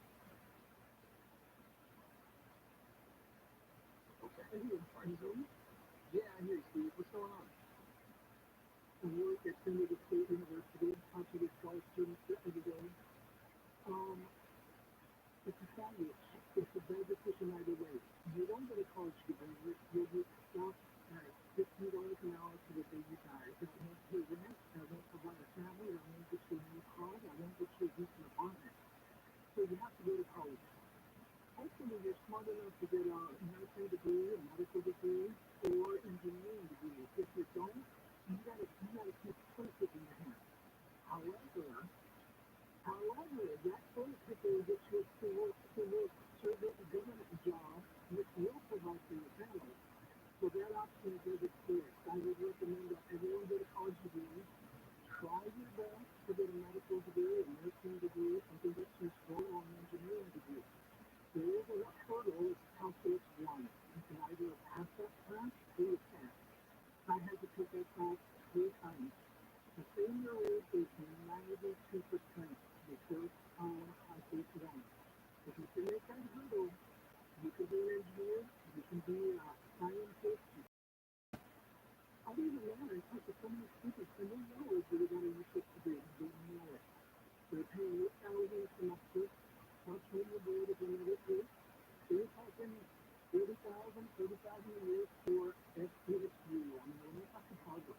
S2: Okay. I hear you. Are you hearing me? Yeah, I hear you, Steve. What's going on?
S19: I work at San Diego State University. I talk to these college students every day. It's a sandwich. It's a bad decision either way. You don't get a college degree. You'll get stuff at $15 an hour to the day you die. It won't pay rent. I won't provide a family. I won't get you a new car. I won't get you a decent apartment. So you have to go to college. Hopefully you're smart enough to get a nursing degree, a medical degree, or engineering degree. If you don't, you gotta keep toolkit in your hand. However, that toolkit will get you to work, serve a government job, which will provide for your family. So that option is exist. I would recommend that everyone get a college degree. Try your best to get a medical degree, a nursing degree, and to get some strong engineering degree. There is a hurdle, it's calculus 1. You can either pass that class or you can't. I had to take that class 3 times. The failure rate is 92%. The first time I faced it on. If you can make that hurdle, you can be an engineer, you can be a scientist. I didn't even know. I talked to so many students, and they know if they're going to use this degree. They know it. They're paying $8,000 a semester, plus
S3: promulgated when it is. They're talking 30,000 a year for FPSU. I mean, we're not talking Chicago.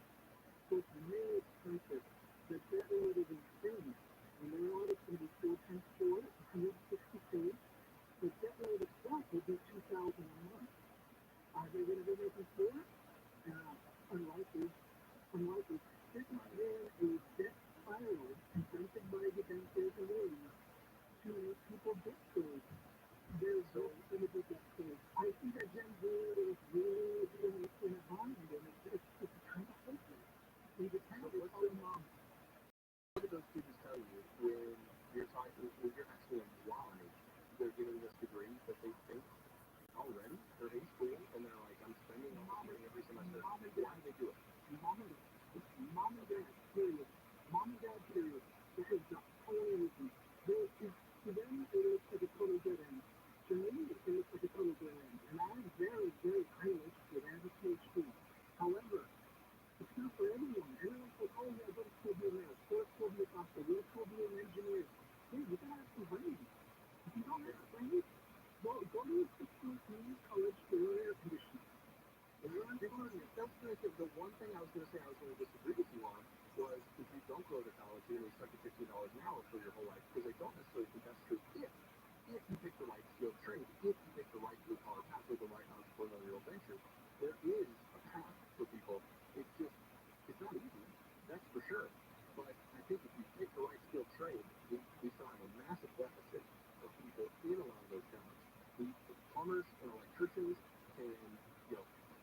S3: So it's really expensive. The debt load is insane. And they want it to be full transport, 160K. The debt load itself will be $2,000 a month. Are they going to be making four? Unlikely. Unlikely. This is then a debt spiral invented by the bankers and lawyers to make people debt free. There's no going to be debt free. I think that Gen Z is really in a bind, and it's kind of hopeless. They just have to call them mom.
S18: What do those students tell you when you're talking, when you're asking them why they're getting this degree that they think already? They're in school and they're like, I'm spending all this money every semester. Why do they do it?
S3: Mom and dad, period. Mom and dad, period. Because that's the only reason. To them, it looks like a total dead end. To me, it looks like a total dead end. And I'm very, very highly interested. I have a PhD. However, it's not for everyone. Everyone's like, oh yeah, go to school, be a nurse. Go to school, be a doctor. Go to school, be an engineer. Hey, you gotta have some brains. If you don't have brains, go to a 6-month community college to learn air conditioning.
S18: The one thing I was going to say I was going to disagree with you on was if you don't go to college, you're going to be stuck at $15 an hour for your whole life, because I don't necessarily think that's true if you pick the right skilled trade, if you pick the right blue-collar path with the right entrepreneurial venture. There is a path for people. It's not easy, that's for sure. But I think if you pick the right skilled trade, we still have a massive deficit of people in a lot of those jobs. The plumbers and electricians and,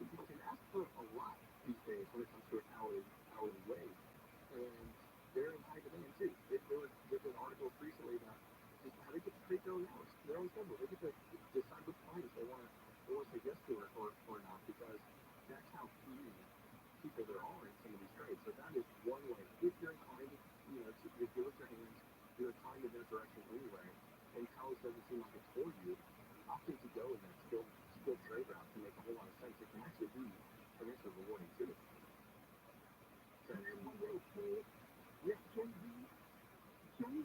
S18: people can ask for a lot these days when it comes to an hourly wage, and they're in high demand too. There's an article recently about just how they get to create their own hours, their own schedule. They get to decide which clients they want to say yes to or not, because that's how few people there are in some of these trades. So that is one way. If you're inclined to give us your hands, you're inclined in that direction anyway, and college doesn't seem like it's for you, opting to go in that skilled trade route can make a whole lot of sense. It can actually be financially rewarding too.
S3: And then one day, Gen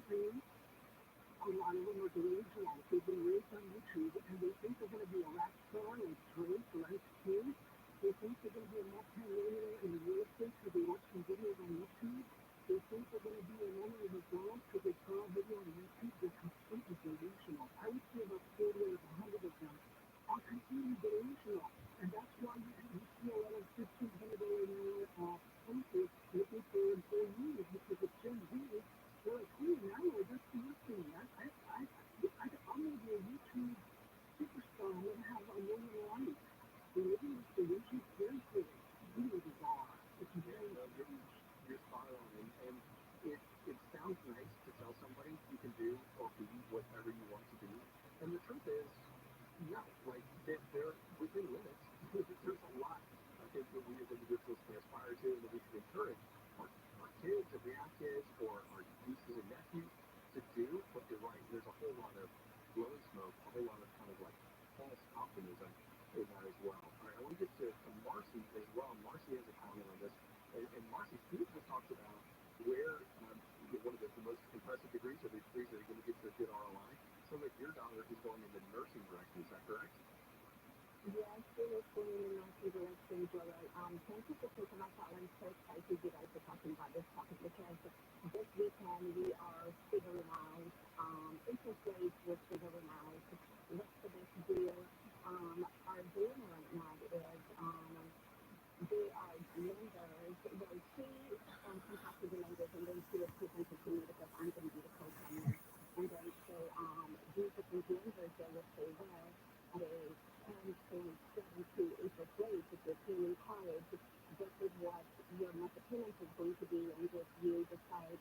S3: Z, a lot of them are doing Israel. They've been raised on YouTube, and they think they're going to be a rock star like Drake, like King. They think they're going to be a multi-millionaire in real estate because they watch some videos on YouTube. They think they're going to be a woman in McDonald's because they saw a video on YouTube. They're completely delusional. I would say about 40 out of 100 of them are completely delusional. And that's why you see a lot of $1,500 an hour places looking for employees, because it's Gen Z. They're like, hey, now that's nothing. I'm going to be a YouTube superstar. I'm going to have a million likes. They're living this delusion seriously. It's really bizarre. It's very strange.
S18: You're spot on, and it sounds nice to tell somebody you can do or be whatever you want to be, and the truth is, no, like they're within limits. There's a lot I think that we as individuals can aspire to, and that we should encourage our kids, if we have kids, or our nieces and nephews to do. But you're right, there's a whole lot of blowing smoke, a whole lot of kind of like false optimism in that as well. All right, I want to get to Marcy as well. Marcy has a comment on this. And Marcy, you just talked about where one of the most impressive degrees, or the degrees that are going to get you a good ROI. So like your daughter is going in the nursing direction, is that correct?
S5: Yes, it is going in the nursing direction, Joel. Thank you for taking my call. I'm so excited you guys are talking about this topic, because this weekend we are figuring out interest rates. We're figuring out what's the best deal. Our deal right now is they are lenders. Well, she contacted the lenders, and then she was presented to me because I'm going to be the co-signer. And then so these different lenders, they will say, well, at a 10.72 interest rate, if you're paying in college, this is what your monthly payment is going to be, and if you decide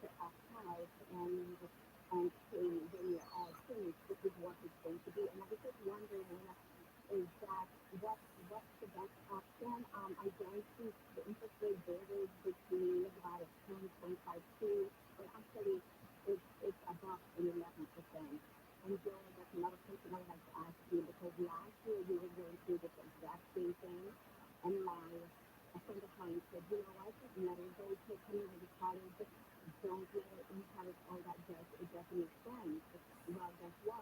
S5: to opt out and pay when you're all finished, this is what it's going to be. And I was just wondering, is that what's the best option? I don't think the interest rate varies between about a 10.52, but actually it's above 11%. And Joe, that's another question I would like to ask you, because last year we were going through this exact same thing, and a friend of mine said, I just never go to community college, don't let it inherit all that debt, it doesn't make sense. Well, guess what?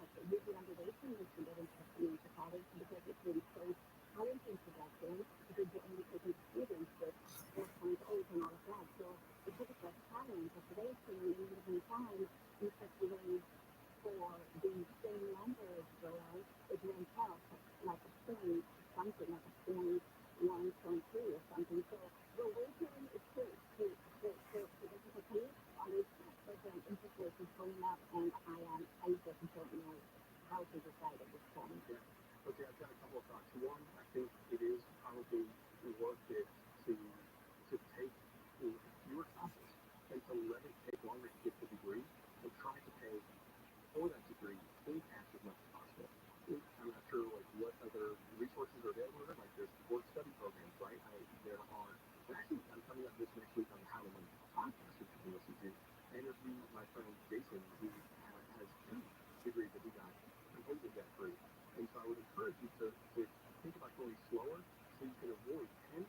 S9: something like a 1.3 or something. So the waiting is to get to pay on it, but then interest rates is going up, and I just don't know how to decide at this point.
S3: Yeah. Okay, I've got a couple of thoughts. One, I think it is probably worth it to take fewer classes and to let it take longer to get the degree and try to pay for that degree in cash as much as possible. I'm not sure what other resources are available. Like there's work study programs, right? I'm coming up this next week on the How to Learn podcast, which you can listen to. I interviewed my friend Jason, who has 2 degrees that he got completely debt free. And so I would encourage you to think about going slower so you can avoid 10+%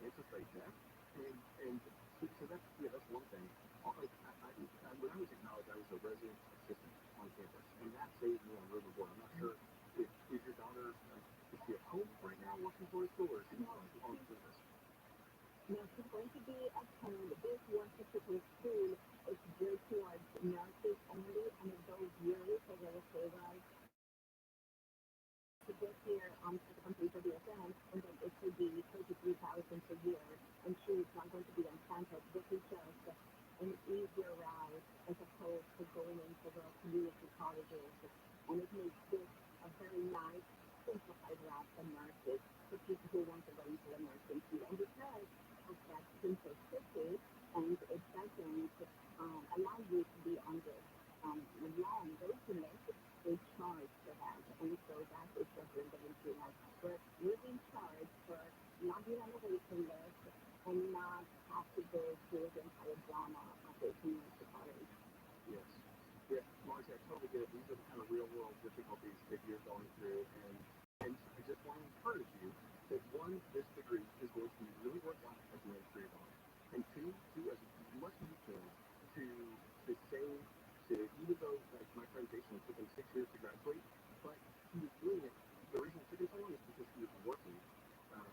S3: interest rate debt. And so that's one thing. When I was in college, I was a resident assistant on campus, and that saved me on room and board. I'm not sure is your daughter is she at home right now working for a school, or is she on campus?
S9: No, she's going to be at home. This one particular school is geared towards nurses only, and it goes yearly, so there is a rise to get here to complete the BSN, and then it should be $33,000 per year, and she's not going to be on campus. This is just an easier route as opposed to going into the community colleges, and it makes this a very nice, simplified route for nurses, for people who want to go into the nursing field. And because of that simple city, and it doesn't allow you to be on this long waiting list, they charge for that, and so that is what we're going to like. But we're being charged for not being on the waiting list and not have to go through the entire drama of the community college.
S3: Yes. Yeah, Marcy, I totally get it. These are the kind of real-world difficulties that you're going through, and I just want to encourage you that, one, this degree is going to be really worthwhile at the end for your life, and two, as much as you can to save, even though, like my friend Jason, it took him 6 years to graduate, but he was doing it. The reason it took him so long is because he was working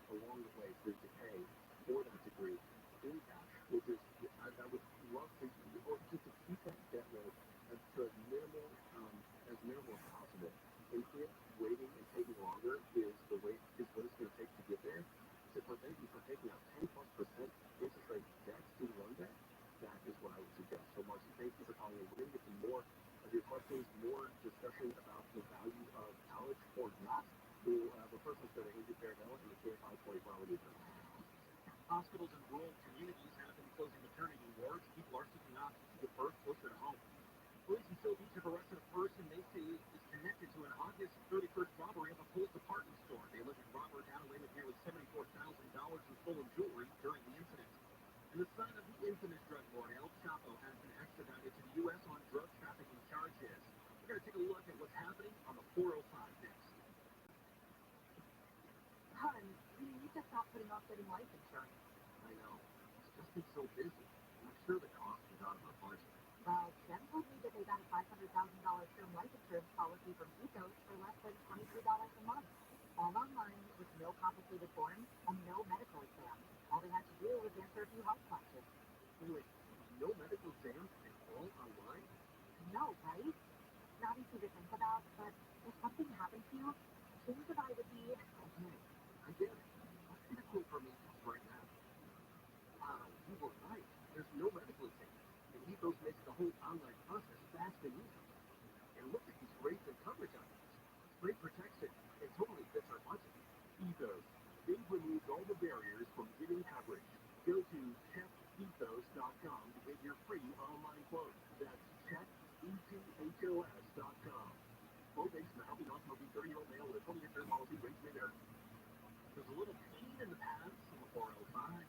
S3: along the way to pay for that degree in cash, which is, I would love to, or just to keep that debt load to as minimal as possible. And if waiting and taking longer is what it's going to take to get there, to prevent you from taking out 10+% interest rate debt, student loan debt, that is what I would suggest. So, Marcy, thank you for calling in. We're going to get to more of your questions, more discussion about the value of college or not. But first, let's go to Andrew Paradella and the K540 Quality Journal. Hospitals in rural communities have been closing maternity wards. People are seeking options to give birth closer to home. Police in Seal Beach have arrested a person they say is connected to an August 31st robbery of a Kohl's department store. The alleged robber got away with nearly $74,000 in stolen jewelry during the incident. And the son of the infamous drug lord El Chapo has been extradited to the U.S. on drug trafficking charges. We're going to take a look at what's happening on the 405 next.
S9: Hun, you need to stop putting off getting life insurance.
S3: I know. It's just been so busy. I'm sure the cost is out of our budget.
S9: Well, Jen told me that they got a $500,000 term life insurance policy from Ecos for less than $23 a month. All online with no complicated forms and no medical exam. All they had to do was answer a few health questions.
S3: Wait, no medical exam and all online?
S9: No, right? Not easy to think about, but if something happened to you, things that I would be...
S3: Okay, I get it. Let's get a quote from Ecos right now. You were right. There's no medical exam. And Ecos makes the whole online process fast and easy. And look at these rates and coverage options. Great protection. It totally fits our budget. Ecos. They've removed all the barriers from getting coverage. Go to checkethos.com to get your free online quote. That's checkethos.com. Quote based on helping also be 30-year-old male with a 20-year term policy rates may vary. There's a little pain in the pants on the 405.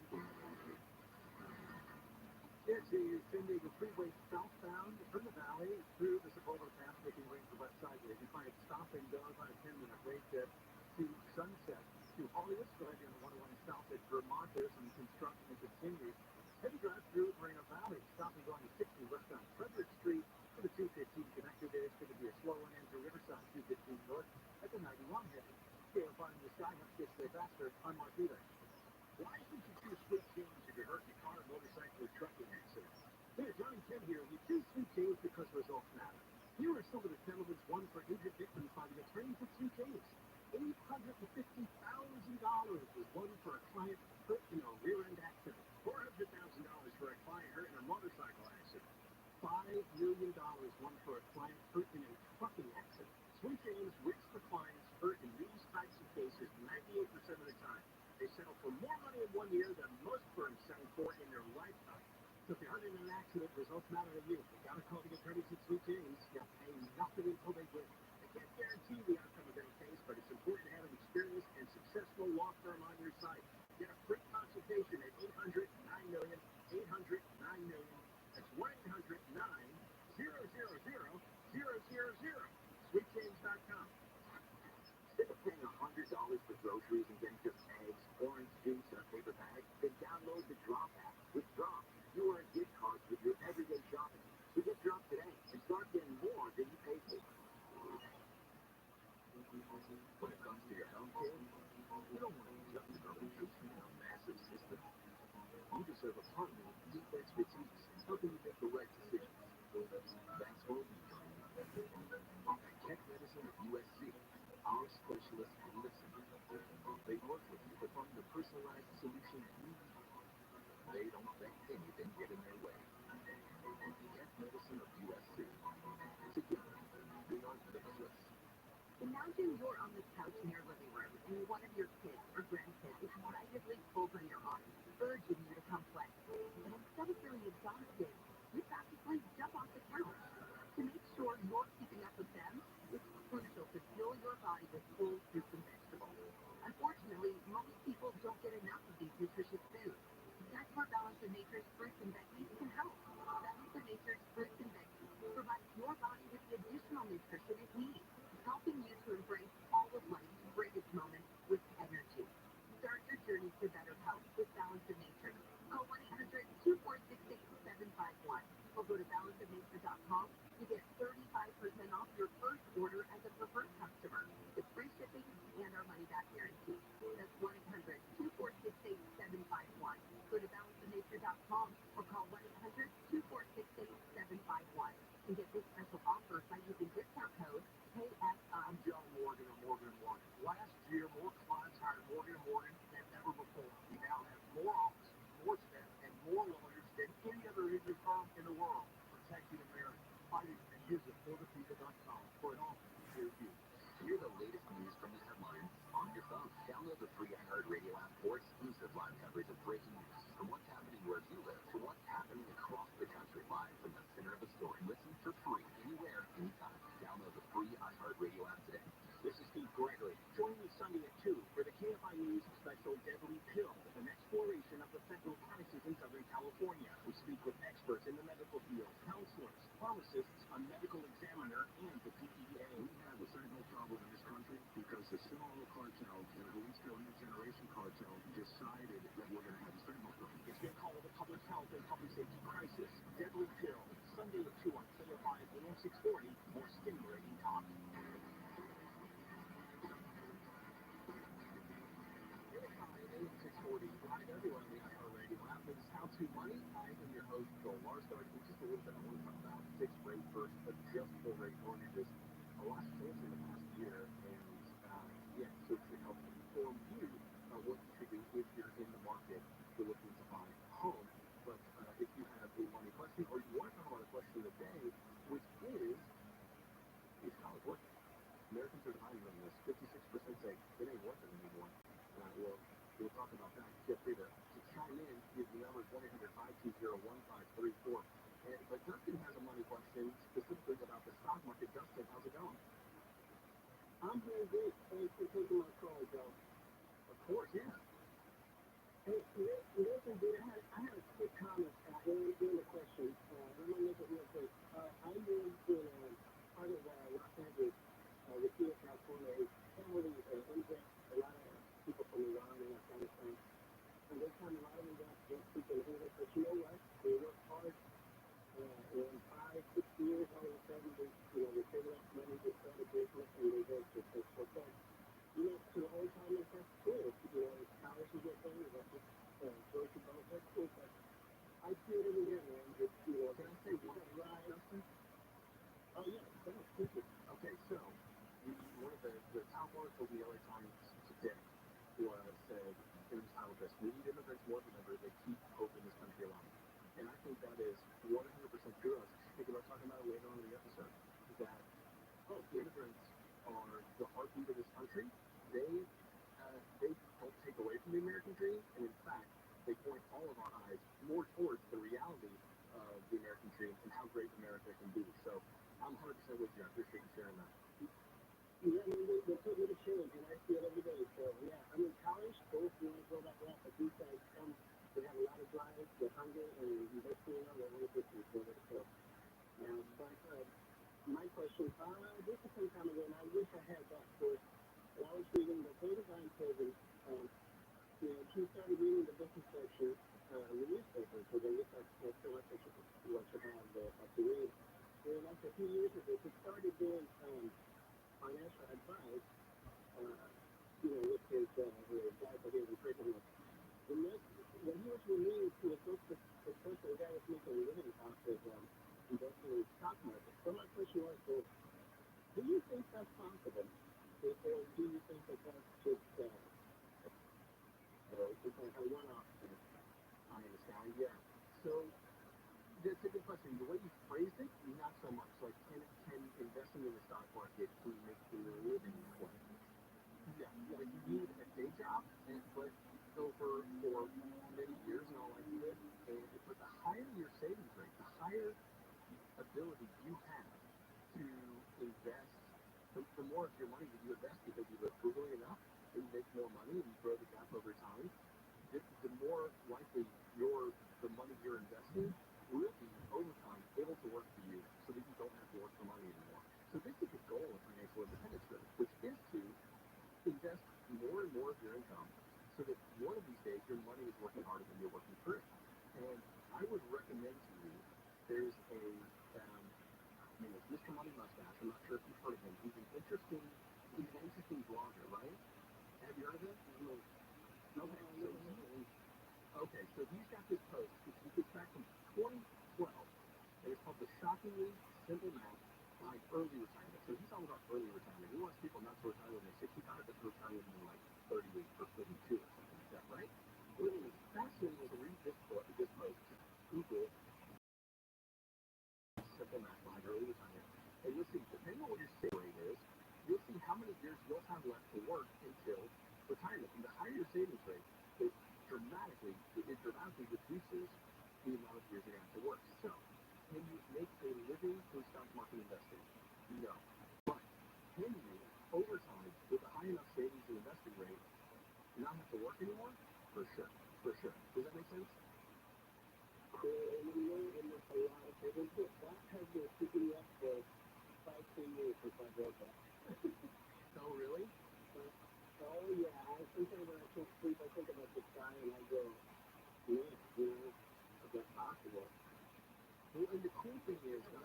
S3: It's the San Diego Freeway southbound from the valley through the Sepulveda Pass, making way for West Side. You can find stop and go about a 10-minute wait to Sunset to Hollywood. Go ahead on the 101 south at Vermont. There's some construction that continues. Heavy drive through Moreno Valley. Stop and go on the 60 westbound Frederick Street to the 215 connector. There's going to be a slow one into Riverside 215 north at the 91 heading. Scale finding the sky much gets way faster. I'm Mark Wheeler. Why should you choose Swift Change if you're hurt in a car, motorcycle, or trucking accident? Hey, Johnny Ken here. We choose Swift Change because results matter. Here are some of the settlements won for injured victims by the attorneys at Swift Change. $850,000
S2: groceries and getting just eggs, orange juice, and a paper bag, then download the Drop app. With Drop, you earn gift cards with your everyday shopping. So get Drop today and start getting more than you pay for. When it comes to your health care, you don't want to just throw nutrition in a massive system. You deserve a partner with deep expertise, helping you make the right decisions. That's what we do. At Tech Medicine of USC, our specialists listen. They work with you to find the personalized solution you need. They don't let anything get in their way. Tech Medicine of USC. Together, we are limitless.
S5: Imagine you're on the couch in your living room and one of your kids or grandkids is excitedly pulls on your arm, urging you to come play. But instead of feeling exhausted, you practically jump off the couch. To make sure you're keeping up with them, it's crucial to fuel your body with whole fruits and vegetables. Unfortunately, most people don't get enough of these nutritious foods. That's where Balance of Nature's fruits and veggies can help. Balance of Nature's fruits and veggies provides your body with the additional nutrition it needs, helping you to embrace all of life's greatest moments with energy. Start your journey to better health with Balance of Nature. Call 1-800-246-8751 or go to balanceofnature.com to get 35% off your first order as a preferred customer with free shipping and our money-back guarantee. That's 1-800-246-8751. Go to balanceofnature.com or call 1-800-246-8751 and get this special offer by using discount code KSM.
S3: John Morgan of Morgan & Morgan. Last year, more clients hired Morgan & Morgan than ever before. We now have more offices, more staff, and more lawyers than any other injury firm in the world, protecting America. Fighting and visit photooftheday.com for an offer near you.
S2: Hear the latest news from the headlines on your phone. Download the free iHeartRadio app for exclusive live coverage of breaking news. From what's happening where you live to what's happening across the country, live from the center of the story. Listen for free anywhere, anytime. Download the free iHeartRadio app today.
S3: This is Steve Gregory. Join me Sunday at 2 for the KFI News special Deadly Pill, an exploration of the fentanyl crisis in Southern California. We speak with experts in the medical field, counselors, pharmacists, a medical examiner, and the DEA. We have a fentanyl problem in this country because the Sinaloa cartel and the Jalisco New Generation cartel decided that we're going to have a fentanyl problem. It's been called a public health and public safety crisis. Deadly Pill, Sunday at 2 on KFI AM 640, more stimulating talk. AM 640, live everywhere on the iHeartRadio app. This is How to Money. I am your host, Joel Lars. Starting with just a little bit, I want to talk about fixed rate first, adjustable rate mortgages. A lot's changed in the past year, and so to help inform you what you should do if you're in the market, you're looking to buy a home. But if you have a money question, or you want to talk about a question of the day, which is college worth it? Americans are divided on this. 56% say it ain't worth it anymore. We'll talk about that. Feel free to chime in. The number is 1-800-520-1534. But Dustin has a money question specifically about the stock market. Dustin, how's it going?
S19: I'm doing great. Thanks for taking my call, Joe.
S3: Of course, yeah.
S19: Hey, listen, dude, I had a quick comment in the question. Let me make it real quick. I live in part of Los Angeles, the Kia, California. It's heavily immigrant, a lot of people from Iran and Afghanistan. And they come, a lot of them don't speak English, but you know what? They work hard. In 5-6 years, all of a sudden, they save enough money to start a business and they go to Facebook. To the whole time, that's cool. College is okay, go to both, that's cool. But I see it every day, man.
S3: Can I say one thing, Justin?
S19: Oh, yeah. Thank you.
S3: Okay, so one of the top articles in the LA Times today said, in the title of this, we need immigrants more than ever. They keep hope in this country alive. And I think that is 100% true. I was thinking about talking about it later on in the episode. That immigrants are the heartbeat of this country. They don't take away from the American dream, and in fact, they point all of our eyes more towards the reality of the American dream and how great America can be. So I'm 100% with you. I appreciate you sharing that.
S19: Yeah, I mean, they put me to shame, and I see it every day. So, yeah, I mean, college, both want to go that route, but these guys come, they have a lot of drive, they're hungry, and eventually, they want to get through for it. So, but my question, this is some time ago, and I wish I had that course. When I was reading the Data Design Program,
S3: question, the way you phrased it, not so much. Like, can investing in the stock market can make a living from it? Yeah, like you need a day job, but over for many years in all likelihood, but the higher your savings rate, the higher ability you have to invest, the more of your money that you invest because you live frugally enough and you make more money and you grow the gap over time, the more likely the money you're investing will be over time able to work for you so that you don't have to work for money anymore. So this is the goal of financial independence, really, which is to invest more and more of your income so that one of these days your money is working harder than you're working for it. And I would recommend to you, there's a Mr. Money Mustache. I'm not sure if you've heard of him. He's an interesting blogger, right? Have you heard of him? Okay, so he's got this post. It's back from 2012, and it's called The Shockingly Simple Math Behind Early Retirement. So he's all about early retirement. He wants people not to retire when they're 65, but to retire when they're like 38 or 32 or something like that, right? Well, it was fascinating to read this post. Just Google Simple Math Behind Early Retirement. And you'll see, depending on what your saving rate is, you'll see how many years you'll have left to work until retirement. And the higher your savings rate, it dramatically reduces the amount of years you're going to have to work. So, can you make a living through stock market investing? No. But can you, over time, with a high enough savings and investing rate, not have to work anymore? For sure. Does that make sense?
S19: That has been keeping me up for 5-10 years since I wrote that.
S3: Oh, really?
S19: Oh, yeah. Sometimes when I can't sleep, I think about the sky and I go, yeah, is that possible?
S3: Well, and the cool thing is, like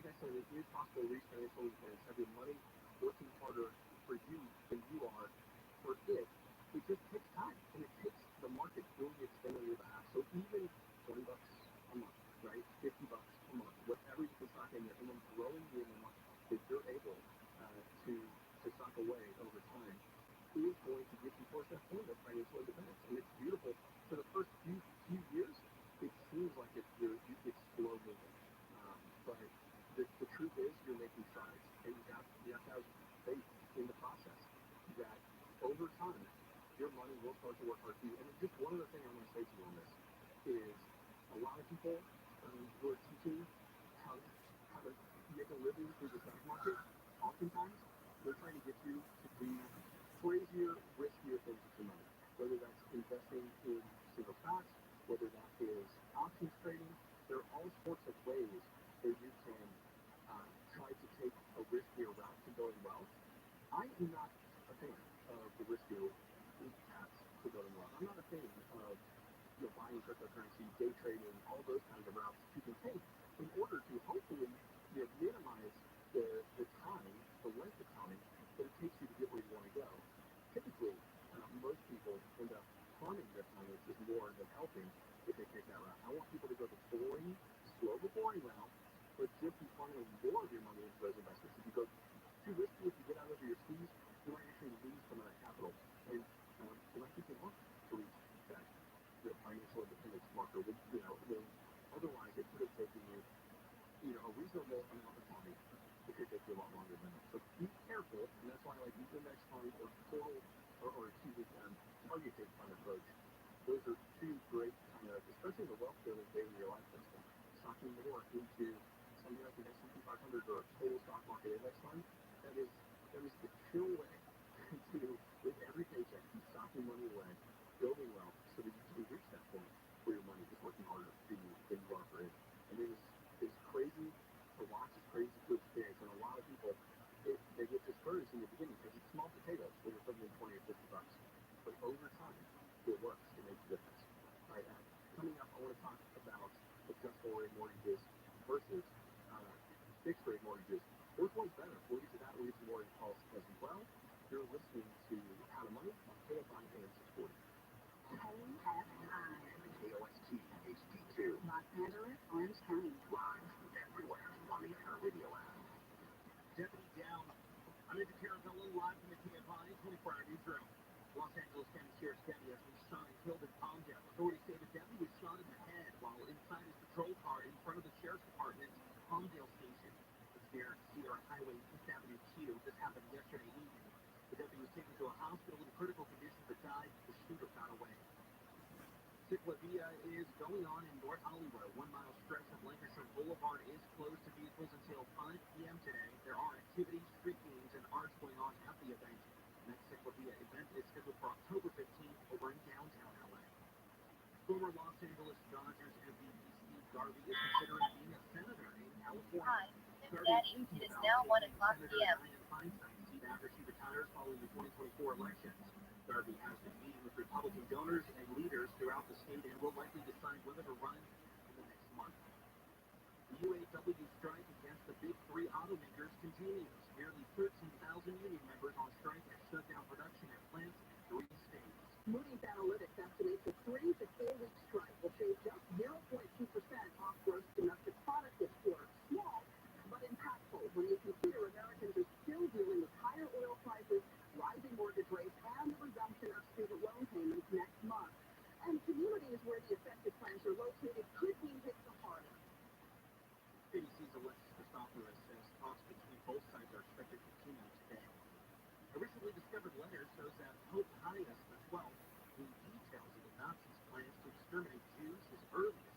S3: I said, it is possible to reach financial independence, have your money working harder for you than you are for it. It just takes time, and it takes the market doing its thing on your behalf. So even $20 a month, right? $50 a month, whatever you can stock in there, and then growing the amount that you're able to stock away over time is going to get you towards that point of financial independence. And it's beautiful. For the first few years, it seems like it's slow moving. But the truth is you're making strides. And you have to have faith in the process that over time, your money will start to work hard for you. And just one other thing I want to say to you on this is a lot of people who are teaching how to make a living through the stock market, oftentimes they're trying to get you to do crazier, riskier things with your money. Whether that's investing in single stocks, whether that is options trading, there are all sorts of ways where you can try to take a riskier route to going well. I am not a fan of the riskier paths to going well. I'm not a fan of buying cryptocurrency, day trading, all those kinds of routes you can take in order to hopefully minimize the time, the length of time that it takes you to get where you want to go. Typically, most people end up harming their finances more than helping if they take that route. I want people to go the boring, slow but boring route, but just be funneling more of your money into those investments. If you go too risky, if you get out over your skis, you might actually lose some of that capital. And it might take you long to reach that financial independence marker. When otherwise it could have taken you, a reasonable amount of time. It could take you a lot longer than that. So be careful, and that's why I like the index fund or total, target date fund approach. Those are two great kind of, especially the wealth building day in your life system. Stocking more into something like the S&P 500 or a total stock market index fund. That is the chill way to, with every paycheck, be stocking money away, building wealth, so that you can reach that point where your money is working harder for you than you are for it. And it's crazy to watch, it's crazy to experience, and a lot of people, they get discouraged in the beginning because it's small potatoes when you're putting in $20 or $50. But over time, it works, it makes a difference. All right, coming up, I want to talk about adjustable rate mortgages versus fixed rate mortgages. Which one's better? We'll get to that. We'll get to mortgage policy as well. You're listening to How to Money on KFI AM 640.
S2: KOST HD2. Los Angeles, Orange County. Live everywhere on the Radio app. Deputy down. I'm in the Caravello live from the KFI 24-hour newsroom. Los Angeles County Sheriff's Deputy has been shot and killed in Palmdale. Authorities say the deputy was shot in the head while inside his patrol car in front of the Sheriff's Department's Palmdale station. It's near Cedar Highway, East Avenue Q. This happened yesterday evening. The deputy was taken to a hospital in critical condition but died. The shooter got away. Ciclavia is going on in North Hollywood. A 1 mile stretch of Lancashire Boulevard is closed to vehicles until 5 p.m. today. There are activities, street games, and arts going on at the event. The next Ciclavia event is scheduled for October 15th over in downtown LA. Former Los Angeles Dodgers MVP Steve Garvey is considering being a senator in California.
S20: Hi, Daddy. It is now 1 o'clock p.m.
S2: After she retires following the 2024 elections. Garvey has been meeting with Republican donors and leaders throughout the state and will likely decide whether to run in the next month. The UAW strike against the big three automakers continues. Nearly 13,000 union members on strike have shut down production at plants in 3 states.
S9: Moody's Analytics estimates a 3 to 4 week strike will shave just 0.2% off gross domestic product this quarter. Small, but impactful when you consider Americans are still dealing with higher oil prices, rising mortgage rates, and the resumption of student loan payments next month. And communities where the affected plants are located could be hit the hardest.
S2: ABC's Alexis Christoforous says talks between both sides are expected to continue today. A recently discovered letter shows that Pope Pius XII knew details of the Nazis' plans to exterminate Jews as early as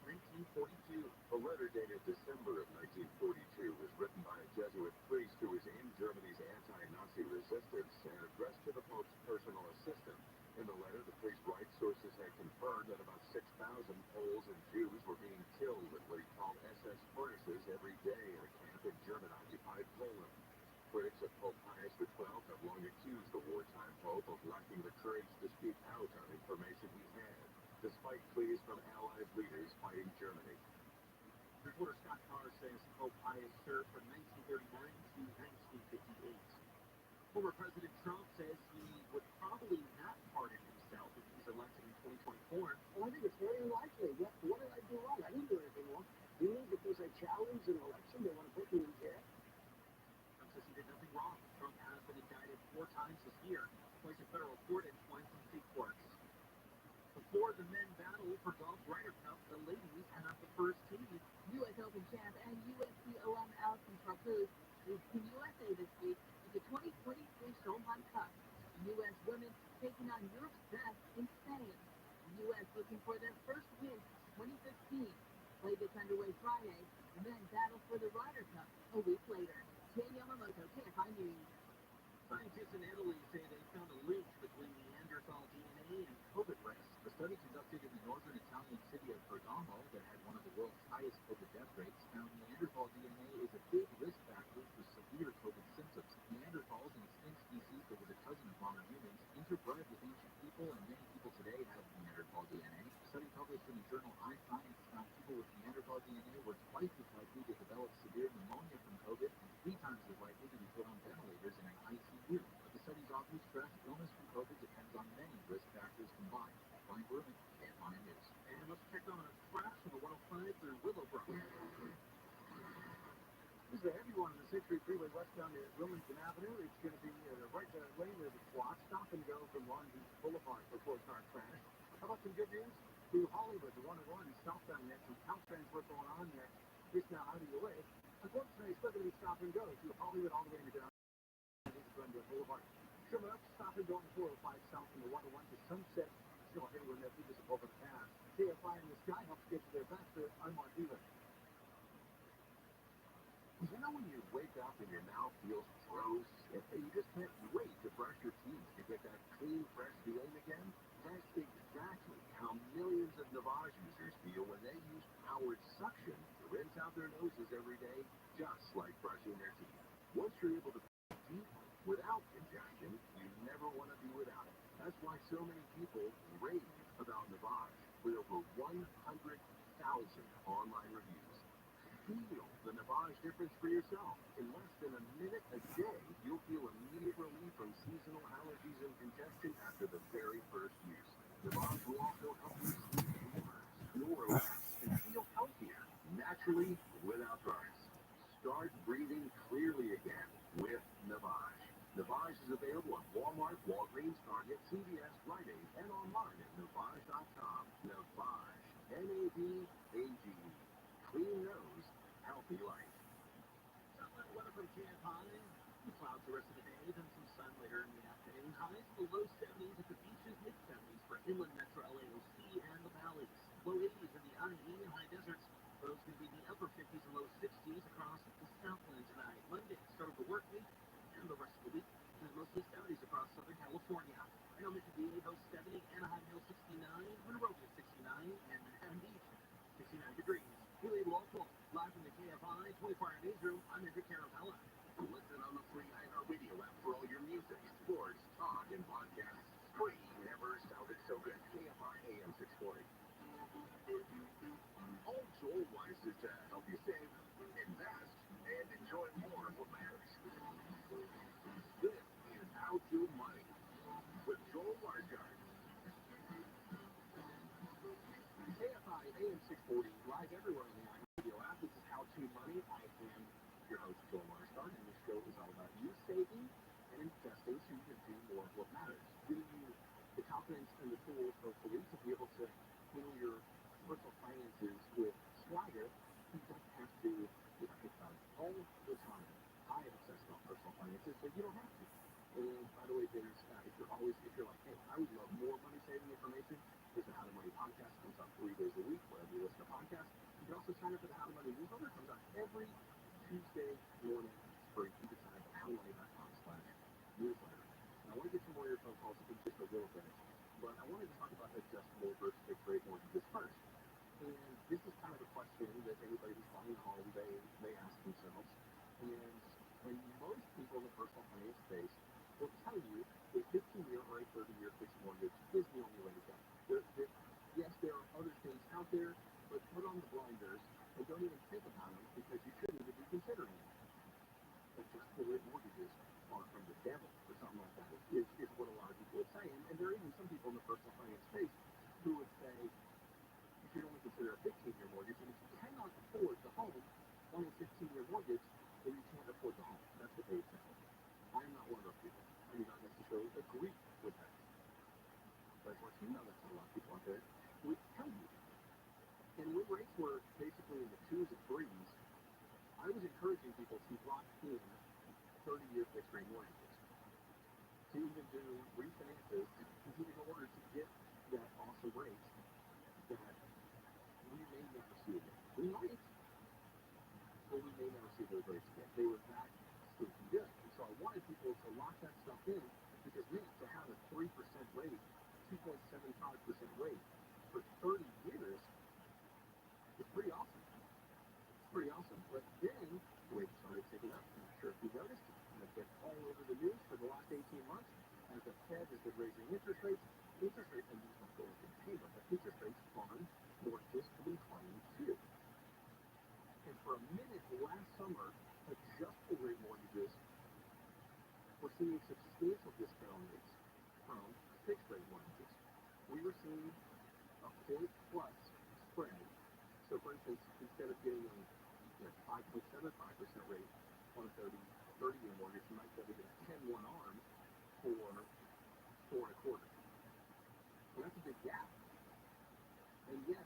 S2: 1942.
S21: The letter dated December of 1942 was written by a Jesuit priest who was in Germany's anti-Nazi resistance and addressed to the Pope's personal assistant. In the letter, the priest writes sources had confirmed that about 6,000 Poles and Jews were being killed in what he called SS furnaces every day in a camp in German-occupied Poland. Critics of Pope Pius XII have long accused the wartime Pope of lacking the courage to speak out on information he had, despite pleas from Allied leaders fighting Germany.
S2: Reporter Scott Carr says Pope Pius served from 1939 to 1958. Former President Trump says he would probably not pardon himself if he's elected in 2024.
S3: Well, I think it's very unlikely. What did I do wrong? I didn't do anything wrong. You mean because I challenged an election, they want to put me in jail?
S2: Trump says he did nothing wrong. Trump has been indicted 4 times this year, twice in federal court and twice in state courts. Before the men battle for golf Ryder Cup, the ladies have the first tee.
S5: U.S. Open champ and UFC alum Allison Tarpuz is Team USA this week at the 2023 Solheim Cup. The U.S. women taking on Europe's best in Spain. The U.S. looking for their first win since 2015. Play gets underway Friday, and then battle for the Ryder Cup a week later. Jay Yamamoto, KFI News.
S2: Scientists in Italy say they found a link between Neanderthal DNA and COVID risks. The study conducted in the northern Italian city of Bergamo that had one of the world's highest COVID death rates found Neanderthal DNA is a big risk factor for severe COVID symptoms. Neanderthals, an extinct species that was a cousin of modern humans, interbred with ancient people, and many people today have Neanderthal DNA. A study published in the journal iScience found people with Neanderthal DNA were twice as likely to develop severe pneumonia from COVID and 3 times as likely to be put on ventilators in an ICU. But the study's authors stress illness from COVID depends on many risk factors combined. Brian Berman, KFI News. And let's check on a crash on the 105 through Willowbrook.
S3: This is a heavy one on the 6th Street Freeway westbound at Wilmington Avenue. It's going to be the right lane of the SWAT. Stop and go from Long Beach Boulevard for 4-car crash. How about some good news? Through Hollywood, the 101 is southbound there. Some Caltrans work going on there. Just now out of your way. Unfortunately, it's still going to be stop and go through Hollywood all the way to down Glenville Boulevard. Sherman up, stop and go on 405 south from the 101 to Sunset. Still heavy when that leaves us over the pass. KFI in the sky helps get you there faster. I'm Mark Dealer.
S21: You know when you wake up and your mouth feels gross, and you just can't wait to brush your teeth to get that clean, fresh feeling again? That's exactly how millions of Navage users feel when they use powered suction to rinse out their noses every day, just like brushing their teeth. Once you're able to brush teeth without congestion, you never want to be without it. That's why so many people rave about Navage, with over 100,000 online reviews. Feel the Navage difference for yourself. In less than a minute a day, you'll feel immediate relief from seasonal allergies and congestion after the very first use. Navage will also help you sleep deeper, snore less, and feel healthier, naturally, without drugs. Start breathing clearly again with Navage. Navage
S15: Navage is available at Walmart, Walgreens, Target, CVS, Rite Aid, and online at Navage.com. Navage, N-A-V-A-G. Clean nose, healthy life.
S2: Sunlit weather from KFI. Clouds the rest of the day, then some sun later in the afternoon. Highs in the low 70s at the beaches, mid-70s for inland metro LAOC and the valleys. Low 80s in the IE and high deserts. Those can be the upper 50s and low 60s across the Southland tonight. Monday, start of the work week, and the rest of the week is mostly 70s across Southern California. Helmet VA hosts 70, Anaheim Hill 69, Monrovia 69, and Manhattan Beach 69 degrees. Really local, live from the KFI 24-hour newsroom. I'm Andrew Carabella.
S15: Listen on the free iHeartRadio app for all your music, sports, talk, and podcasts. Free, never sounded so good. KFI AM 640. All Joel wants is to help you save, invest, and enjoy more of what matters. This is How to Money with Joel Wargard. KFI AM 640, live everywhere on the iHeartRadio app. This is How to Money. I am your host, Joel Wargard, and this show is all about you saving and investing so you can do more of what matters. Giving you the confidence and the tools, hopefully, to be able to handle your personal finances with swagger. You don't have to think about it all the time. I obsess about personal finances, but you don't have to. And by the way, there's if you're like, hey, I would love more money saving information, there's the How to Money podcast. It comes out 3 days a week, wherever you listen to podcasts. You can also sign up for the How to Money newsletter. It comes out every Tuesday morning. It's free. You can sign up at howtomoney.com/newsletter. And I want to get some more of your phone calls in just a little bit, but I wanted to talk about adjustable versus fixed rate mortgages first. And this is kind of a question that anybody who's buying a home, they ask themselves. And most people in the personal finance space will tell you a 15-year or a 30-year fixed mortgage is the only way to go. Yes, there are other things out there, but put on the blinders and don't even think about them because you shouldn't even be considering them. Adjustable rate mortgages are from the devil or something like that is what a lot of people would say. And there are even some people in the personal finance space who would say you should only consider a 15-year mortgage, and if you cannot afford the home on a 15-year mortgage, then you can't afford the home. That's what they would say. I am not one of those people. I do not necessarily agree with that. But of course, you know that's what a lot of people out there would tell you. And when rates were basically in the 2s and 3s, I was encouraging people to lock in 30-year fixed rate mortgages, to even do refinances in order to get that awesome rate that we may never see again. We might, but we may never see those rates again. They were that stinking good. And so I wanted people to lock that stuff in because, man, to have a 3% rate, 2.75% rate for 30 years is pretty awesome. It's pretty awesome. But then rates started ticking up. I'm not sure if you noticed. It's been all over the news for the last 18 months as the Fed has been raising interest rates. Interest rates, and these don't go into payment, but interest rates on mortgages have been climbing too. And for a minute last summer, adjustable rate mortgages were seeing substantial discount rates from fixed rate mortgages. We were seeing a point plus spread. So for instance, instead of getting a 5.75% rate on a 30-year mortgage, you might get a 10-1 arm for 4.25%. And that's a big gap. And yes,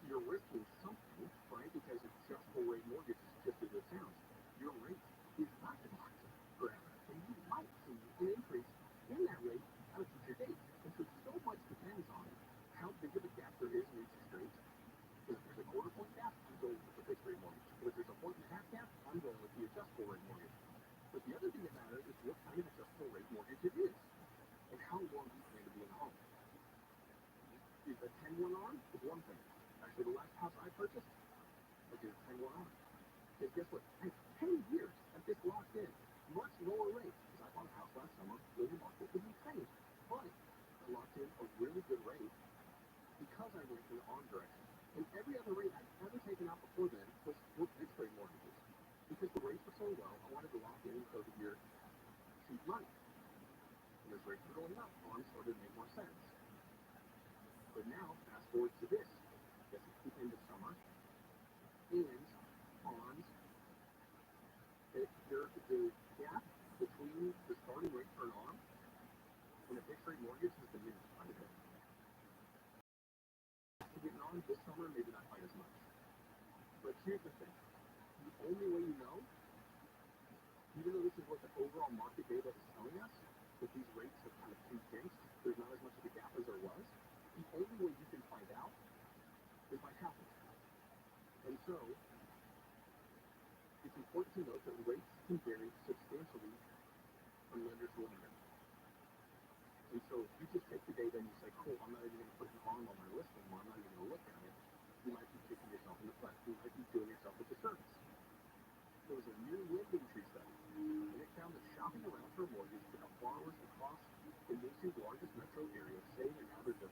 S15: you're risking something, right? Because adjustable rate mortgage is just as it sounds. Your rate is not going to last forever. And you might see an increase in that rate at a future date. And so much depends on how big of a gap there is in interest rates. If there's a quarter point gap, I'm going with the fixed rate mortgage. If there's a 1.5 gap, I'm going with the adjustable rate mortgage. But the other thing that matters is what kind of adjustable rate mortgage it is and how long you plan to be in the home. If a 10-1 arm is one thing. Actually, the last house I purchased, I did a 10-1 arm. Because guess what? I had 10 years at this locked in, much lower rate. Because I bought a house last summer, in the market was insane. But I locked in a really good rate because I went in the arm direction. And every other rate I'd ever taken out before then were fixed rate mortgages. Because the rates were so low, I wanted to lock in 30-year cheap money. And as rates were going up, arms started to make more sense. But now, fast forward to this. This is the end of summer. And arms, the gap between the starting rate for an
S3: mortgage has been used quite a bit. Getting on this summer, maybe not quite as much. But here's the thing. The only way you know, even though this is what the overall market data is telling us, that these rates have kind of pre-pinched, there's not as much of a gap as there was, the only way you can find out is by shopping. And so, it's important to note that rates can vary substantially from lender to lender. And so, if you just take the data and you say, cool, I'm not even going to put an arm on my list anymore, I'm not even going to look at it, you might be kicking yourself in the foot. You might be doing yourself a disservice. There was a new lending tree study, and it found that shopping around for a mortgage could help borrowers across the nation's largest metro areas save an average of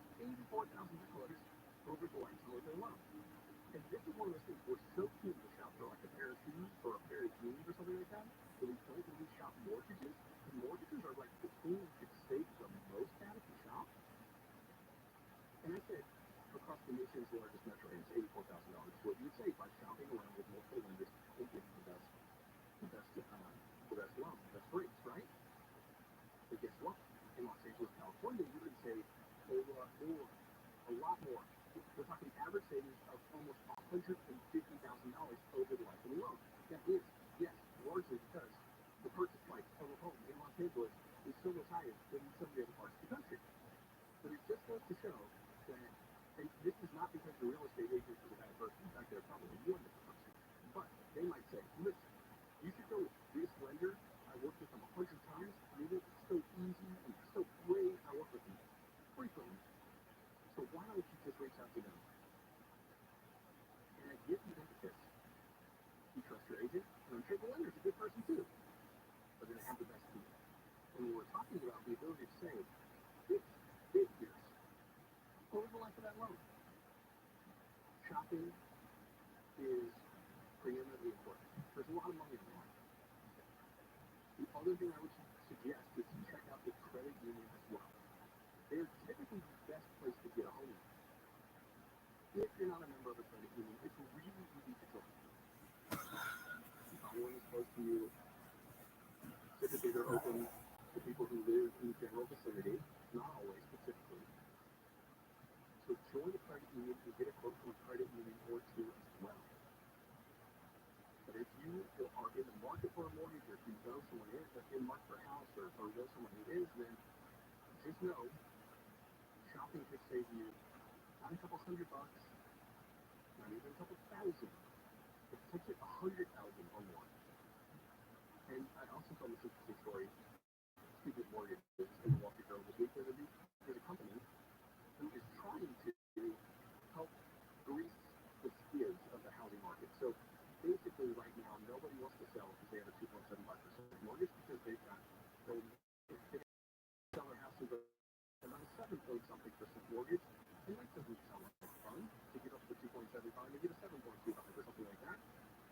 S3: $84,000 over the lifetime of their loan. And this is one of those things we're so keen to shop for, like a pair of shoes or a pair of jeans or something like that we don't really shop mortgages. And mortgages are like the thing you could save the most at if you shop. And I said, across the nation's largest metro areas, $84,000 is what you would save by shopping around with multiple lenders and getting the best loan, the best rates, right? But guess what? In Los Angeles, California, you can save a lot more. We're talking average savings of almost $150,000 over the life of the loan. That is, yes, largely because the purchase price of a home in Los Angeles is so much higher than in some of the other parts of the country. But it just goes to show that, and this is not because the real estate agent is a bad person. In fact, they're probably a wonderful person. But they might say, listen, you should go with this lender. I worked with them 100 times. It's so easy and so great. I work with them frequently. So why don't you just reach out to them? And I give you this. You trust your agent, and I'm sure the lender's a good person too. But they have the best people. And we were talking about the ability to save big years over the life of that loan. Shopping is preeminently important. There's a lot of money in the market. The other thing I would suggest is to check out the credit union as well. They're typically the best place to get a home loan. If you're not a member of a credit union, it's really easy to join. Find one that's close to you. Typically, they're open to people who live in the general vicinity, not always, but typically. So join a credit union and get a quote from a credit union or two as well. But if you are in the market for a mortgage, or if you know someone is in the market for a house, or know someone who is, then just know shopping could save you not a couple $100, not even a couple thousand. It takes it 100,000 or more. And I also told this interesting story. Speaking of mortgages in the Wall Street Journal this week, there's a company who is trying to help grease the skids of the housing market. So basically, right now, nobody wants to sell if they have a 2.75% mortgage because they sell their house with about a 7-point-something% mortgage. And that doesn't sound like fun to get up to 2.75 and get a 7.25 or something like that.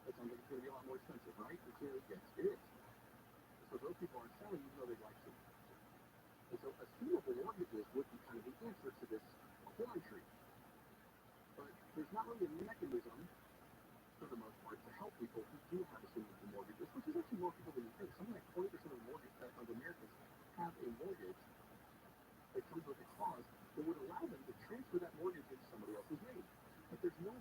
S3: That sounds like it's going to be a lot more expensive, right? Yes, it is. So those people aren't selling even though they'd like to. And so assumable mortgages would be kind of the answer to this corn tree. But there's not really a mechanism, for the most part, to help people who do have assumable mortgages, which is actually more people than you think. Something like 20% of Americans have a mortgage that comes with a clause that would allow them to transfer that mortgage into somebody else's name. But there's no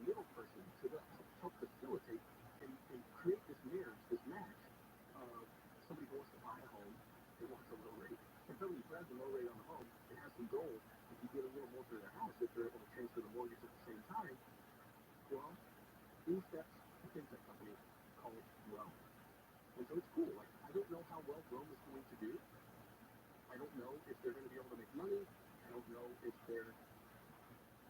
S3: middle person to help facilitate and create this marriage, this match of somebody who wants to buy a home and wants a low rate. And somebody who has a low rate on the home and has some goals, if you get a little more for their house, if they're able to transfer the mortgage at the same time, well, in steps a fintech company called Rome. And so it's cool. Like, I don't know how well Rome is going to do. I don't know if they're going to be able to make money. I don't know if they're,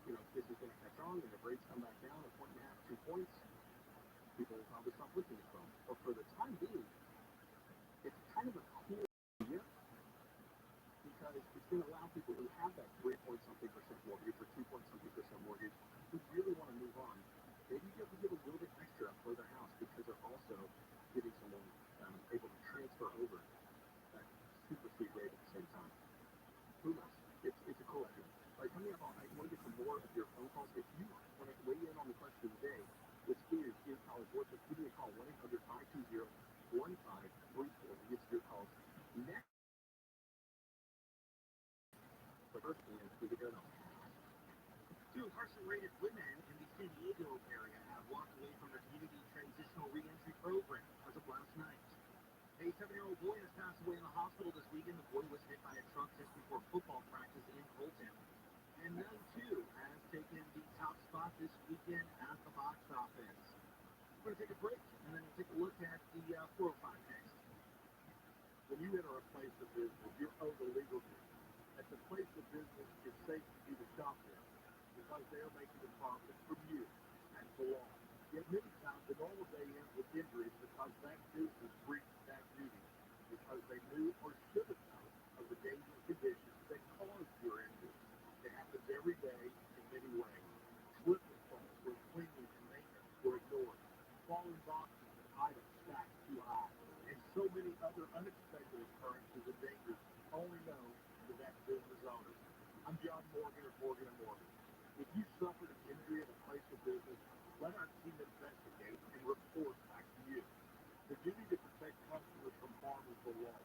S3: if this is going to catch on and if rates come back down 1.5, 2 points, people will probably stop looking at Rome. But for the time being, it's kind of a cool idea because it's going to allow people who have that 3-point-something% mortgage or 2-point-something% mortgage who really want to move on, maybe be able to give a little bit extra for their house because they're also getting someone able to transfer over that super sweet rate at the same time. Who knows? It's a cool idea. All right, coming up, I want to get some more of your phone calls. If you want to weigh in on the question of the day, which is college worth it, give me a call, 1-800-520-1534. Get your calls next.
S2: firsthand through the journal. Two incarcerated women in the San Diego area have walked away from their community transitional reentry program as of last night. A 7-year-old boy has passed away in the hospital this weekend. The boy was hit by a truck just before football practice in Colton. And Nun 2 has taken the top spot this weekend at the box office. We're going to take a break, and then we'll take a look at the 405 next.
S3: When you enter a place of business, you're owed a legal duty. At the place of business, it's safe for you to shop there because they are making a profit from you and for long. Yet many times the normal day ends with injuries because that business breached that duty because they knew or should have known of the dangerous conditions that caused your injury. It happens every day in many ways. Slip and falls where cleaning and maintenance were ignored. Falling boxes and items stacked too high. And so many other unexpected occurrences and dangers only known to that business owner. I'm John Morgan of Morgan & Morgan. If you suffered an injury at a place of business, let our team investigate and report back to you. The duty to protect customers from harm is the law.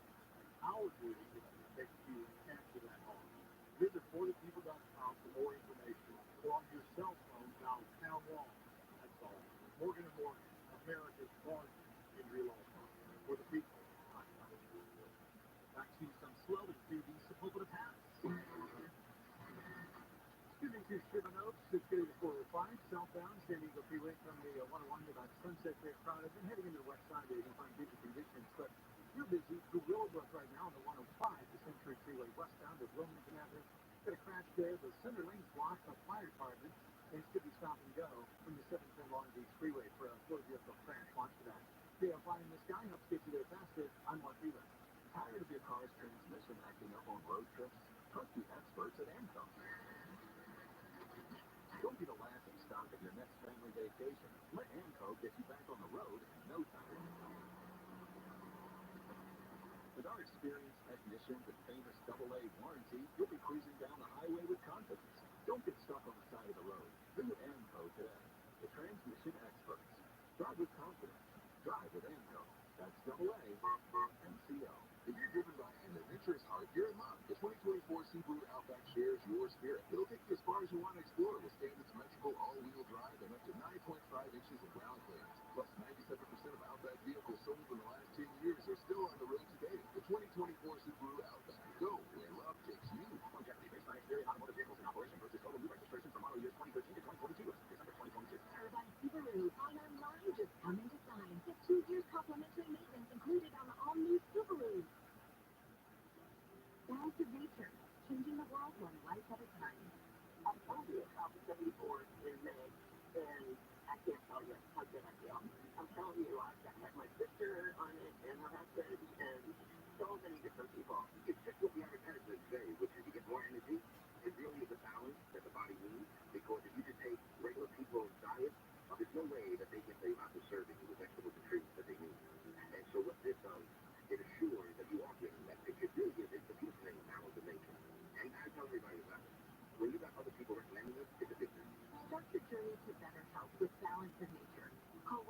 S3: Our duty is to protect you and capture that harm. Visit FloridaPeople.com for more information or on your cell phone dial pound law. That's all. Morgan & Morgan, America's largest injury law firm. For the people.
S2: Back to some swelling to the Sepulveda Pass. Shooting to Sherman Oaks, it's getting to 405, southbound, San Diego Freeway from the 101 to about Sunset Bay crowded. And heading into the west side, you're going to find busy conditions, but you're busy through Willowbrook right now on the 105, the Century Freeway westbound of Wilmington Avenue. Got a crash there, the center lane's blocked by fire department, and it's going to be stop and go from the 710 Long Beach Freeway for a motor vehicle crash. Watch for that. Hey, I'm flying this guy, helps get you there faster. I'm Mark Wheeler.
S6: Tired of your car's transmission acting up on road trips? Trust the experts at AMCO. Don't be the laughing stock of your next family vacation. Let AMCO get you back on the road in no time. With our experienced technicians and famous AA warranty, you'll be cruising down the highway with confidence. Don't get stuck on the side of the road. Visit AMCO today. The transmission experts. Drive with confidence. Drive with AMCO. That's AA MCO. If you're driven by an adventurous heart, you're in luck. The 2024 Subaru Outback shares your spirit. It'll take you as far as you want to explore with standard symmetrical all-wheel drive and up to 9.5 inches of ground clearance. Plus, 97% of Outback vehicles sold in the last 10 years are still on the road today. The 2024 Subaru Outback. Go where love takes you. Longevity based on experience automotive vehicles in operation versus total new registration for model years 2013 to 2022. December 2022.
S5: Rabbi Subaru, on our line, just come and decide. Get 2 years complimentary maintenance included on the all-new Subaru. Balance of nature, changing the world one life at a time.
S9: I'm going to be a South 74 in May, and I can't tell you how good I feel. I'm telling you, I've had my sister on it, and her husband, and so many different people.
S6: It's just what the advertisements say, which is you get more energy. It really is a balance that the body needs, because if you just take regular people's diet, there's no way that they can save out the serving of the vegetables and fruits that they need. And so what this does, it assures that you are getting that. It really is. It's the beautiful balance of nature. And I tell everybody about it. When you got other people recommending it, it's a big thing.
S5: Start the journey to better health with Balance of Nature. Call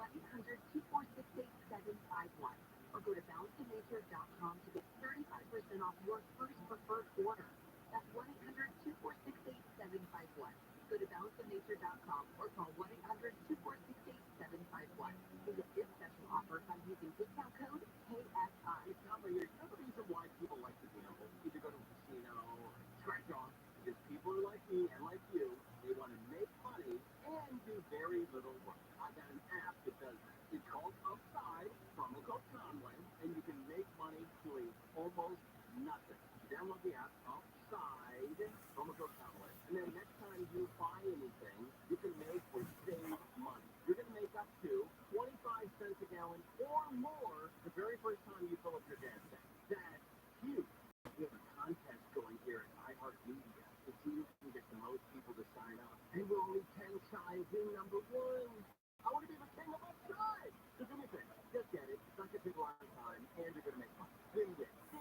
S5: 1-800-246-8751 or go to balanceofnature.com to get 35% off your first preferred order. That's 1-800-246-8751. Go to balanceofnature.com or call 1-800-246-8751. To get this special offer by using discount code KSI.
S2: It's not like there's no reason why people like to gamble. Either go to a casino or scratch off. Because people are like me and like you, they want to make money and do very little work. I got an app that does that. It's called Upside, promo code Conway, and you can make money doing almost nothing. Download the app, Upside, promo code Conway, and then next time you buy anything, you can make or save money. You're going to make up to 25 cents a gallon or more the very first time you fill up your gas tank. That's huge. We have a contest going here at iHeartMedia to see who can get the most people to sign up. And we're only 10 shy of being number 1. I want to be the king of Upside. So do me a favor. Just get it. It's not going to take a lot of time, and you're going to make money. Big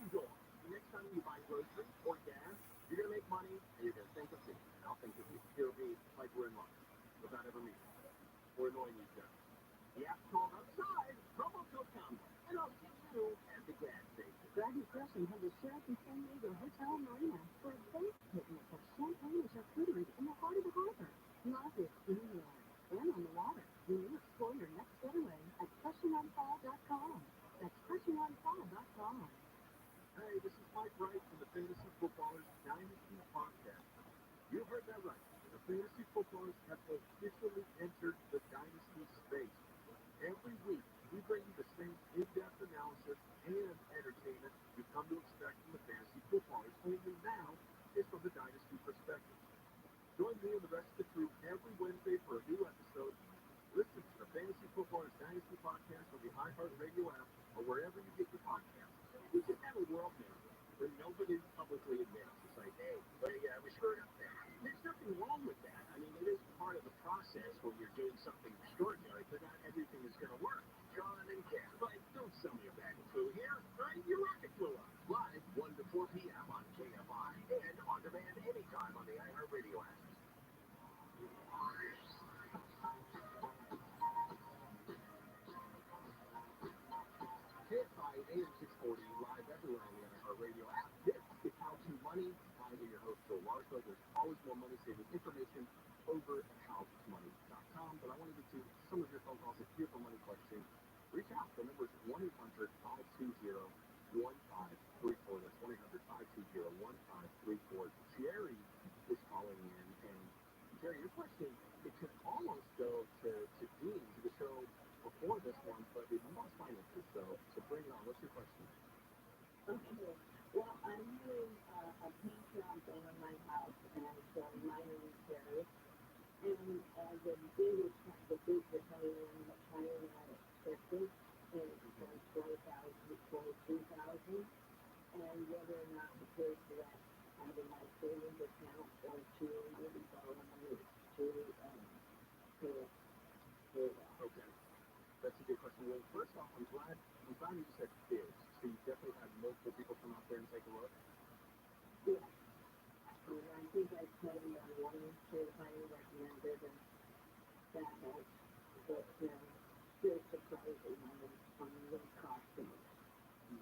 S2: goal. The next time you buy groceries or gas, you're going to make money, and you're going to think of me. And I'll think of you. It'll be like we're in love without ever meeting. We're annoying each other. The app's called Upside, promo code Conway, and I'll see you at the gas station.
S5: Grab your groceries from the Sheraton San Diego Hotel Marina for a safe picnic.
S6: the Dynasty perspective. Join me and the rest of the crew every Wednesday for a new episode. Listen to the Fantasy Footballers Dynasty podcast on the iHeartRadio app or wherever you get your podcasts. We just have a world now where nobody publicly admits. It's like, hey, we screwed up there. There's nothing wrong with that. I mean, it is part of the process when you're doing something extraordinary, but not everything is going to work. John and Ken, but don't sell me a bag of flu here. Your rocket flew up. Live 1 to 4 p.m. on KFI and on demand anytime on the iHeartRadio app. KFI AM 640 live everywhere on the iHeartRadio app. This is How to Money. I'm your host, Joe Larso. There's always more money-saving information over at howmoney.com. But I want to get to some of your phone calls. If you have a money question, reach out. The number is 1-800-520-1534. That's 1-800-520-1534. Jerry is calling in. And Jerry, your question, it could almost go to Dean, to the show before this one, but it involves finances. So bring it on. What's your question?
S9: Okay. Well, I'm doing a paint job thing on my house, and so mine is repaired. And the big Italian that's higher than expected, and it's from 12,000 to 23,000. And whether or not to pay for that out of my savings account or to really borrow money to pay it.
S6: Okay. That's a good question. Well, first off, I'm glad you said bids. So you definitely had multiple people come out there and take a look?
S9: Yeah. And I think I paid one certified recommended, and that helps. But still surprising on the cost of it.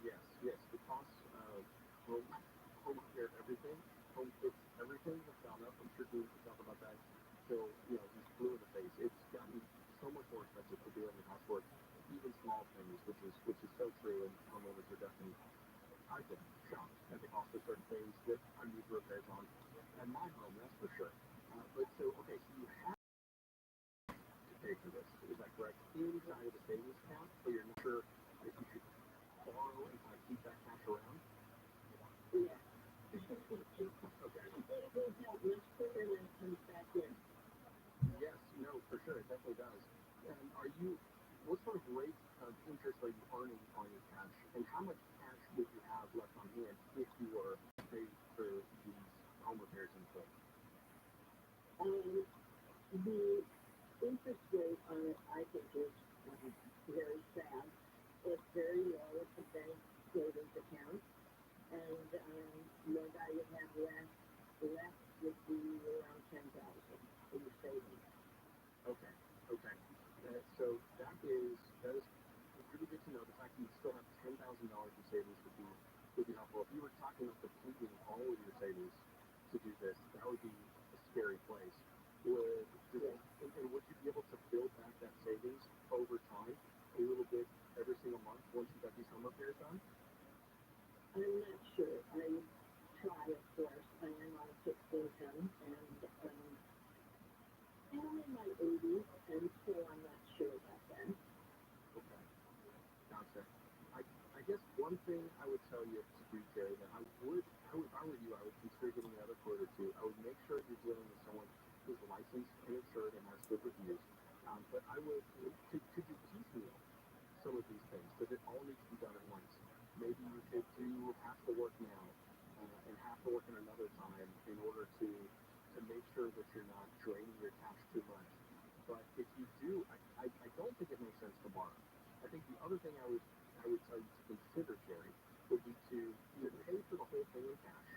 S6: Yes. The cost of home repair everything, home fix everything has gone up. I'm sure Dean can talk about that. So, he's blue in the face. It's gotten so much more expensive to do any housework, even small things, which is so true, and homeowners are definitely, I've been shocked at the cost of certain things that I need repairs on at my home, that's for sure. But so you have to pay for this, is that correct? Inside of the savings account, but you're not sure if you should borrow and kind of keep that cash around?
S9: Yeah.
S6: Okay.
S9: It goes out much quicker than it comes back in.
S6: Yes, for sure, it definitely does. And what sort of rate of interest are you earning on your cash, and how much cash would you have left on hand if you were to pay for these home repairs in full?
S9: The interest rate on it, I think, is very sad. It's very low. It's a bank savings account, and what I would have left would be around 10,000 in your savings.
S6: Okay. So that is really good to know. The fact that you still have $10,000 in savings would be helpful. If you were talking about depleting all of your savings to do this, that would be a scary place. Would you be able to build back that savings over time, a little bit every single month once you got these home repairs done?
S9: I'm not sure. I would try, of course. I am on fixed income, and I'm in my 80s, and so I'm not sure about that.
S6: Okay. Gotcha. I guess one thing I would tell you to do, Jerry, that if I were you, I would consider getting another quote or two. I would make sure you're dealing with someone who's licensed and insured and has good reviews. But I would, could you piecemeal some of these things? Does it all need to be done at once? Maybe you could do half the work now and half the work in another time in order to make sure that you're not draining your cash too much. But if you do, I don't think it makes sense to borrow. I think the other thing I would tell you to consider, Jerry, would be to pay for the whole thing in cash,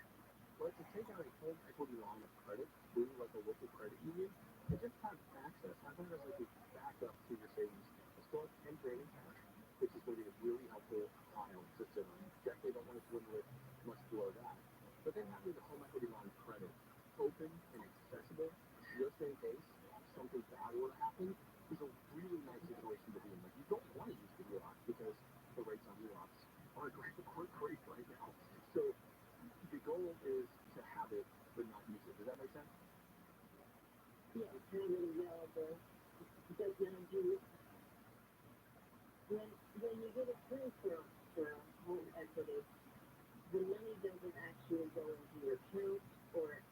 S6: but to take out a home equity line of credit through like a local credit union, and just have access, have that as like a backup to your savings. Still have 10 grand in cash, which is going to be a really helpful pile to sit on. Definitely don't want to dwindle it much below that. But then having the home equity line of credit open and accessible just in case something bad were to happen is a really nice situation to be in. Like, you don't want to use the HELOC because the rates on HELOCs aren't great right now. So the goal is to have it but not use it. Does that make sense?
S9: Yeah, have it available. But when you get approved for home equity, the money doesn't actually go into your account, or it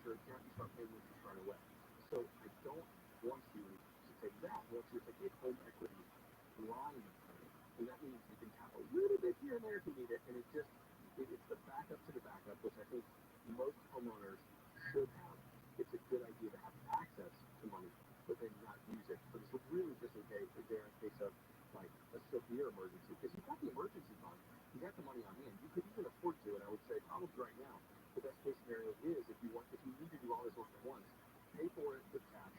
S3: your account, you start paying interest right away. So I don't want you to take that. I want you to take a home equity line of credit, and that means you can tap a little bit here and there if you need it, and it's the backup to the backup, which I think most homeowners should have. It's a good idea to have access to money, but then not use it. But it's really just in case of like a severe emergency, because you've got the emergency fund, you got the money on hand, you could even afford to, and I would say probably right now, the best case scenario is if you need to do all this work at once, pay for it with cash,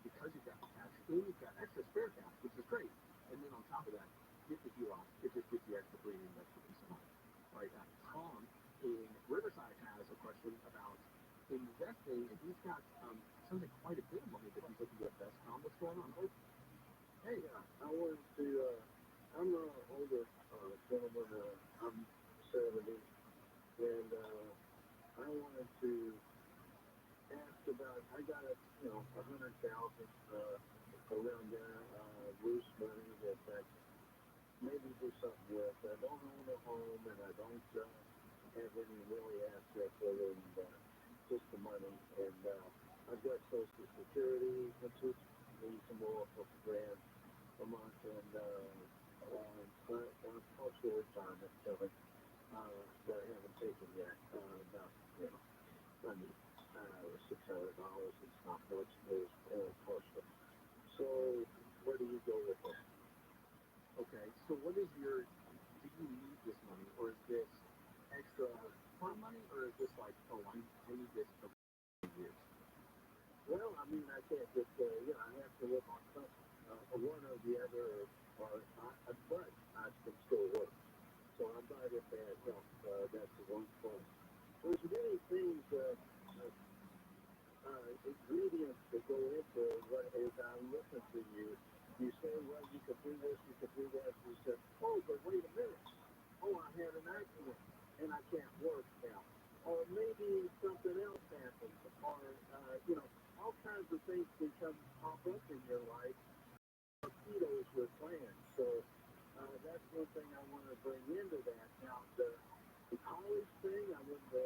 S3: because you've got the cash, and you've got extra spare cash, which is great, and then on top of that, get the HELOC, it just gives you extra breathing, extra peace of mind. Right? Tom in Riverside has a question about investing, and he's got something quite a bit of money that he's looking to invest. Tom, what's going on?
S19: Hey, I wanted to, I'm an older gentleman, I'm 70, and I wanted to ask about, I got $100,000 around there, loose money that I maybe do something with. I don't own a home, and I don't have any really assets other than just the money, and I've got Social Security, which is some more for $1,000 a month, and partial retirement coming that I haven't taken yet. About $600 is not much, there's partial. So where do you go with that?
S3: Okay, so what is do you need this money, or is this extra fun money, or is this like, oh, I need this for years?
S19: Well, I mean, I can't just, I have to live on some, one or the other, but I can still work. So I'm not in bad health, that's the one point. There's many things, ingredients that go into what is I listen to you. You say, well, you could do this, you could do that. You said, oh, but wait a minute. Oh, I had an accident, and I can't work now. Or maybe something else happens, or, all kinds of things can pop up in your life. Torpedoes were planned, so that's one thing I want to bring into that. Now, the college thing, I want to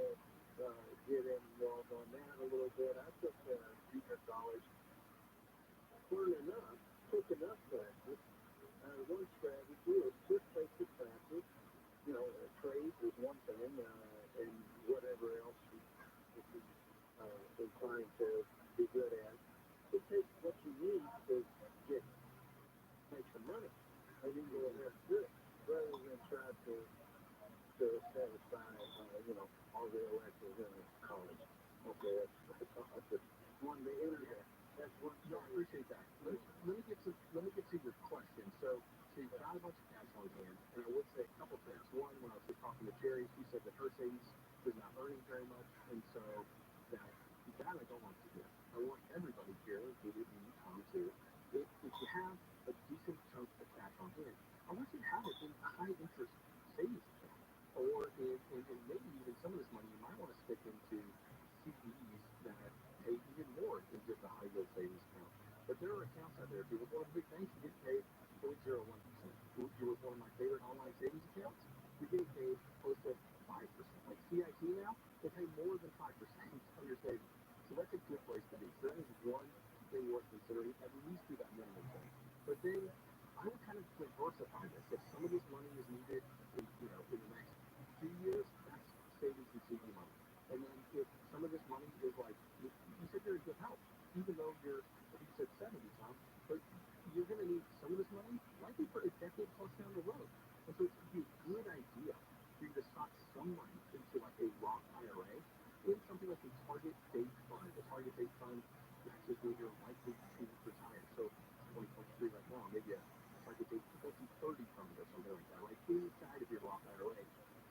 S19: get involved on that a little bit. I took junior college, learned enough, took enough classes. One strategy is just take the classes. Trades is one thing, and whatever else you inclined to be good at. So take what you need to make some money, and then go ahead and do it, rather than try to satisfy, all the electives in college. Okay, that's just on the internet. That's one.
S3: No, I appreciate that. Let me get to your question. So you've got a bunch of cash on hand, and I would say a couple things. One, when I was just talking to Jerry, she said that her savings is not earning very much, and so that I don't want to do. I want everybody here, including me, Tom, too. If you have a decent chunk of cash on hand, I want you to have it in a high interest savings account, or in maybe even some of this money you might want to stick into CDs that pay even more than just a high yield savings account. But there are accounts out there. If you're with one of the big banks, you get paid 0.01%. If you're with one of my favorite online savings accounts, you're getting paid close to 5%. Like CIT now, they pay more than 5% on your savings. So that's a good place to be. So that is one thing worth considering, at least do that minimum thing. But then I would kind of diversify this. If some of this money is needed in the next 2 years, that's savings and CD money. And then if some of this money is like, you said you're in good health, even though you said 70, Tom, but you're going to need some of this money likely for a decade plus down the road. And so it's a good idea for you to stock some money into like a Roth IRA in something like a target date fund. A target date fund matches when you're likely to retire. So 2023 right now, maybe a target date 2030 fund or something like that, right? Inside of your Roth IRA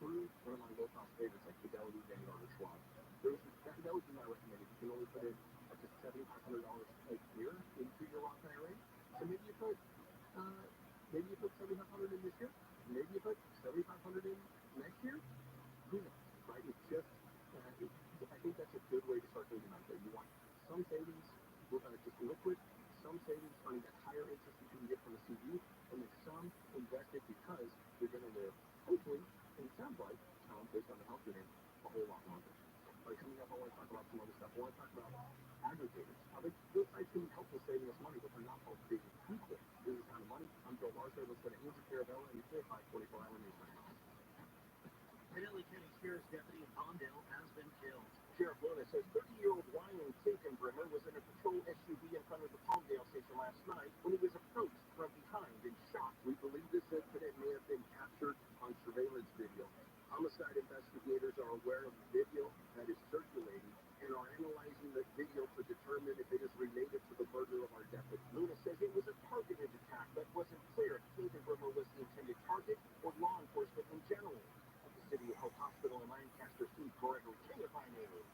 S3: through one of my low-cost favorites like Fidelity, Vanguard, or Schwab. That would be my recommendation. You can only put in up to $7,500 a year into your Roth IRA. So maybe you put $7,500 in this year. Maybe you put $7,500 in next year. Who knows, right? It's just, I think that's a good way to start thinking about it. You want some savings, just liquid, some savings for
S6: want to talk about aggregators. Those sites can help with saving us money, but they're not both being equal. This is Kind of Money. I'm Joe Larson. Let's go to Andrew Carabella and your 24-hour news round.
S2: An LA County Sheriff's deputy in Palmdale has been killed.
S6: Sheriff Luna says 30-year-old Ryan Kakenbrimmer was in a patrol SUV in front of the Palmdale station last night when he was approached from behind and shot. We believe this incident may have been captured on surveillance video. Homicide investigators are aware of the video that is circulating and are analyzing the video to determine if it is related to the murder of our deputy. Luna says it was a targeted attack, but wasn't clear if Kakenbrimmer was the intended target or law enforcement in general. City of Hope Hospital in Lancaster, Steve Corrigan, KFI News.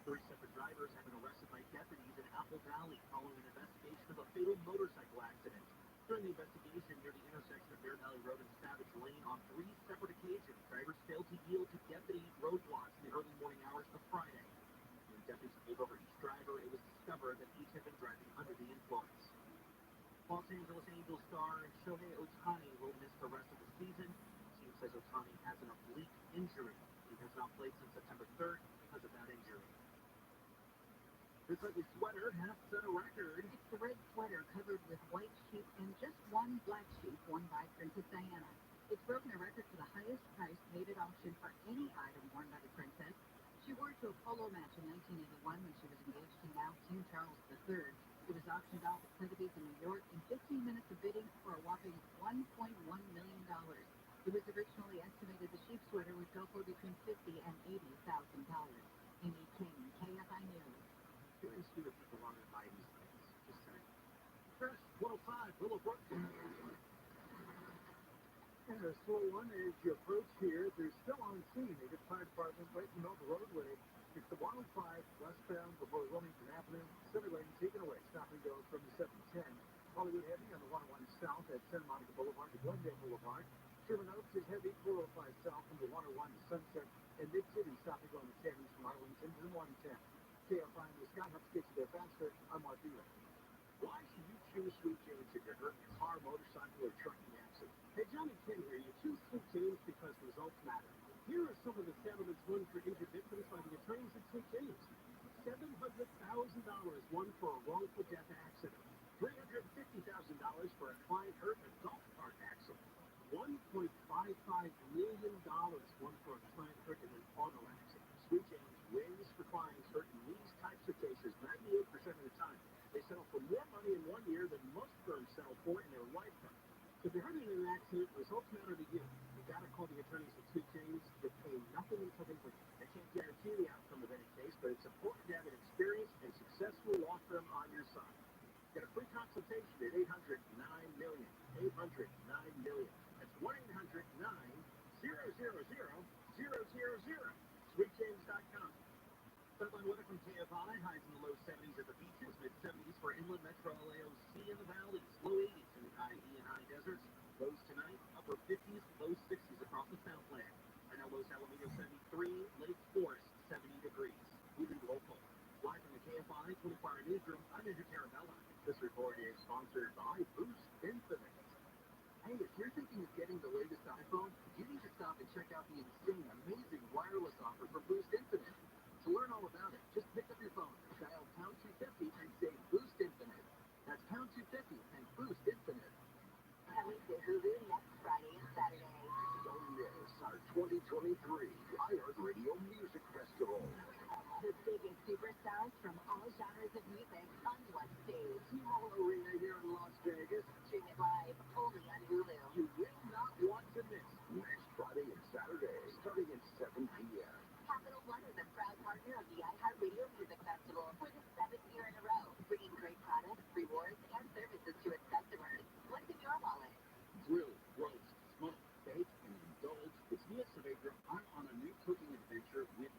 S2: 3 separate drivers have been arrested by deputies in Apple Valley following an investigation of a fatal motorcycle accident. During the investigation near the intersection of Bear Valley Road and Savage Lane on 3 separate occasions, drivers failed to yield to deputy roadblocks in the early morning hours of Friday. When deputies pulled over each driver, it was discovered that each had been driving under the influence. Los Angeles Angels star Shohei Ohtani will miss the rest of the season. Says Ohtani has an oblique injury. He has not played since September 3rd because of that injury. This ugly sweater has set a record.
S5: It's the red sweater covered with white sheep and just one black sheep worn by Princess Diana. It's broken a record for the highest price paid at auction for any item worn by the princess. She wore it to a polo match in 1981 when she was engaged to now King Charles III. It was auctioned off at Sotheby's in New York in 15 minutes of bidding for a whopping $1.1 million. It was originally estimated the sheep sweater would go for between $50,000 and $80,000. Amy King, KFI News.
S2: Very few people want to buy these things. Just saying. Fresh 105, Willowbrook.
S3: And a slow one as you approach here. They're still on scene. They just fire department right in the middle of the roadway. It's the 105 westbound before Wilmington Avenue. Center lane taken away. Stop and go from the 710. Hollywood heavy on the 101 south at Santa Monica Boulevard to Glendale Boulevard. Sherman Oaks is heavy 405 south from the 101 to Sunset, and Mid-City stopping on the 10 east from Arlington to the 110. KFI in the sky helps get you there faster. I'm Mark Beeler.
S6: Why should you choose Sweet James if you're hurt in a car, motorcycle, or trucking accident?
S3: Hey, Johnny King here. You choose Sweet James because results matter. Here are some of the settlements won for injured victims by the attorneys at Sweet James. $700,000 won for a wrongful death accident. $350,000 for a client hurt in a golf cart accident. $1.55 million won for a client hurt in an auto accident. Sweet James wins for clients hurt in these types of cases 98% of the time. They settle for more money in 1 year than most firms settle for in their lifetime. So if you're hurt in an accident, results matter to you. You gotta call the attorneys at Sweet James. They pay nothing until they win. They can't guarantee the outcome of any case, but it's important to have an experienced and successful law firm on your side. Get a free consultation at 800-9-MILLION. 800-9-MILLION. That's 1-800-9-000-000. SweetJames.com. Sunline weather from KFI. Highs in the low 70s at the beaches, mid-70s for inland metro LAOC in the valleys, low 80s in the IE and high deserts. Lows tonight, upper 50s, low 60s across the Southland. Right now, Los Alamitos 73, Lake Forest 70 degrees. Moving local. Live from the KFI 24-hour newsroom, I'm Andrew Carabella. This report is sponsored by Boost Infinite. Hey, if you're thinking of getting the latest iPhone, you need to stop and check out the insane, amazing wireless offer from Boost Infinite. To learn all about it, just pick up your phone, dial pound 250 and say Boost Infinite. That's pound 250 and Boost Infinite.
S5: Coming to Hulu next Friday and Saturday.
S6: Don't miss our 2023 iHeartRadio Music Festival.
S5: The biggest superstars from all genres of music on one stage.
S6: T-Mobile Arena here in Las Vegas.
S5: Stream it live only on Hulu.
S6: You will not want to miss next Friday and Saturday, starting at 7 p.m.
S5: Capital One is a proud partner of the iHeartRadio Music Festival for the 7th year in a row, bringing great products, rewards, and services to its customers. What's in your wallet?
S6: Grill, roast, smoke, bake, and indulge. It's Mia Saavedra. I'm on a new cooking adventure with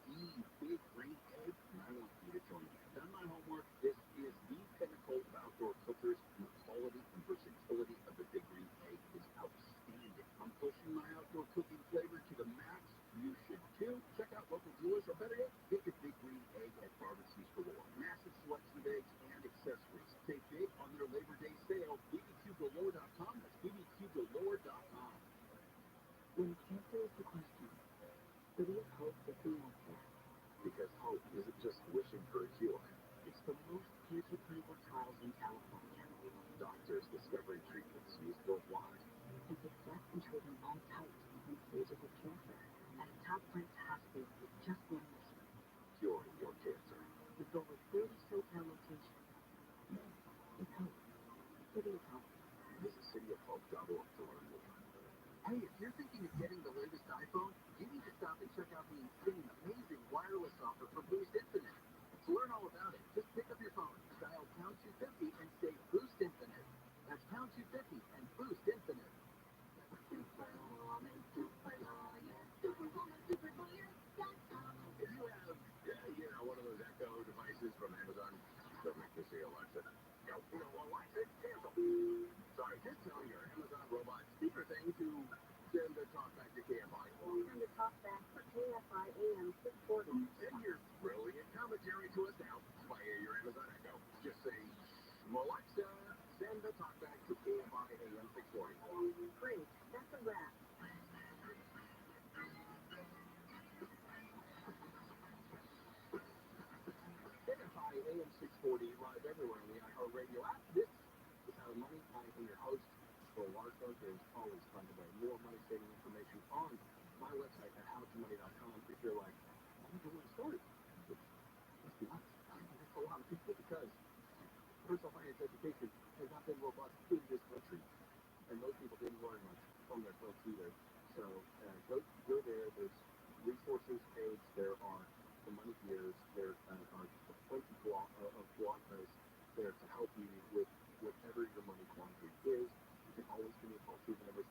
S5: 30 SoCal location. It's home. City of Hope.
S6: Visit cityofhope.org to learn more.
S2: Hey, if you're thinking of getting the latest iPhone, you need to stop and check out the insane, amazing wireless offer for Boost Infinite. To learn all about it, just pick up your phone, dial pound 250 and say Boost Infinite. That's pound 250 and Boost Infinite.
S6: If you have, one of those Echo devices from Amazon, don't make me say Alexa. No, Alexa, cancel. Sorry, just tell your Amazon robot speaker thing to send the talk back to KFI.
S9: Send the talk back for KFI AM 640.
S6: Send your brilliant commentary to us now via your Amazon Echo. Just say, Alexa, send the talk back to KFI AM 640.
S9: Great, that's a wrap.
S6: KFI AM 640 live everywhere on the iHeartRadio app. This is How to Money. I am your host, Bill Larson. There's always fun to more money-saving information on my website at howtomoney.com. If you're like, I don't know where to start, let's be honest, that's a lot of people because personal finance education has not been robust in this country, and most people didn't learn much from their folks either. So go there. There's resources page. There are the money gears. There are plenty of blog posts there to help you with whatever your money quandary is. You can always give me a call too. The number is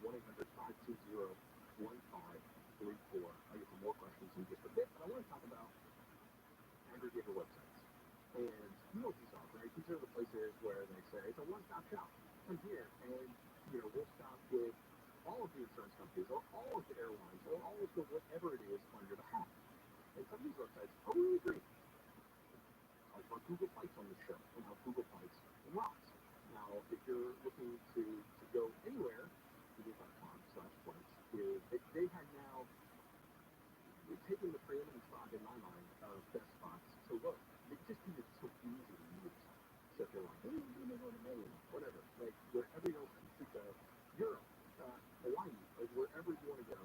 S6: 1-800-520-1534. I'll get some more questions in just a bit, but I want to talk about aggregator websites. And you know what these are, right? These are the places where they say it's a one-stop shop. Come here, and we'll stop with all of the insurance companies, or all of the airlines, or all of the whatever it is on your behalf. And some of these websites are really great. Talk about Google Flights on the show and how Google Flights rocks. Now, if you're looking to go anywhere, google.com/flights, they have now taken the preeminent spot in my mind of best spots to look. They just made it so easy to use. So if you're like, hey, I'm going to go to Maine, whatever, like wherever you go, Europe, Hawaii, like wherever you want to go,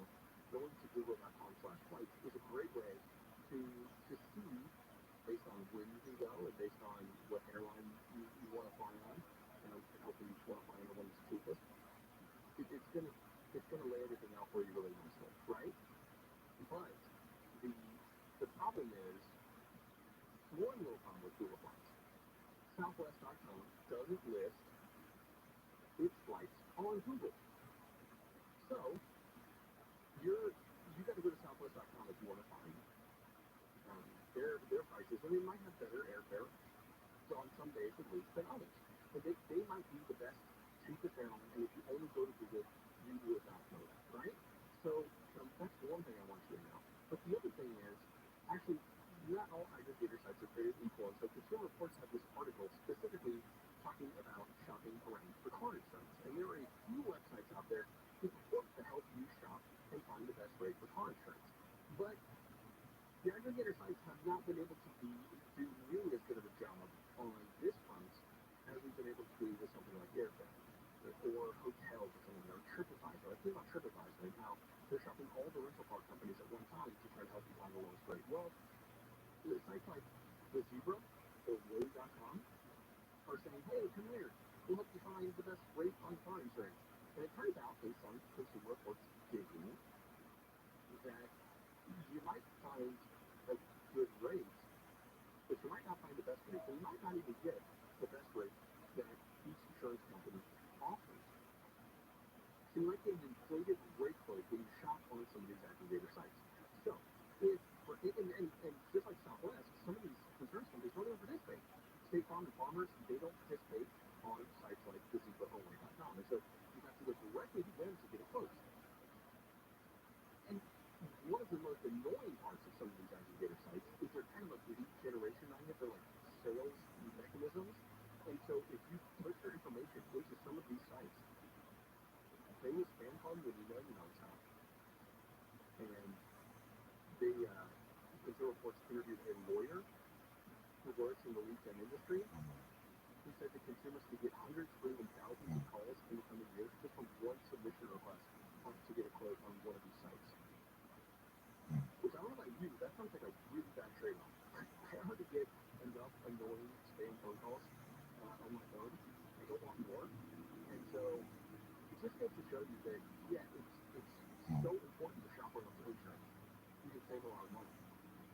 S6: going to google.com/flights is a great way to see, based on when you can go and based on what airline you want to fly on, and hopefully you want to fly on the one that's cheapest. It's gonna lay everything out for you really nicely, right? But the problem is one little problem with Google Flights. Southwest.com doesn't list its flights on Google. So you got to go to Southwest.com if you want to find their prices, and they might have better airfare on some days at least than others. And they might be the best, cheapest airline, and if you only go to Google, you would not know that, right? So that's one thing I want you to know. But the other thing is, actually, not all aggregator sites are created equal. And so Consumer Reports have this article specifically talking about shopping around for car insurance. And there are a few websites out there that work to help you shop and find the best rate for car insurance. But the aggregator sites have not been able to do nearly as good of a job on this front as we've been able to do with something like airfare or hotels or something, or TripAdvisor. I think about TripAdvisor and how they're shopping all the rental car companies at one time to try to help you find the lowest rate. Well, the sites like the Zebra or Road.com are saying, hey, come here, we'll help you find the best rate on car insurance. And it turns out, based on Consumer Reports digging, that you might find a good rate, but you might not find the best rate, and you might not even get the best rate that each insurance company offers. So you might get an inflated rate quote when you shop on some of these aggregator sites. So, and just like Southwest, some of these insurance companies don't even participate. State Farm and Farmers, they don't participate on sites like the Zebra.com. And so you have to go directly to them to get a quote. And one of the most annoying parts of some of these aggregator sites is they're kind of like lead generation magnet. They're like sales mechanisms. And so if you put your information into some of these sites, they will spam call you and email you nonstop. And Consumer Reports interviewed a lawyer who works in the lead gen industry. He said that consumers could get hundreds or even thousands of calls in the coming years just from one submission request to get a quote on one of these sites. Which I don't know about you, that sounds like a really bad trade-off. I already get
S3: end up annoying spam phone calls on my phone. I don't want more. And so it just goes to show you that, yeah, it's so important to shop around for insurance. You can save a lot of money.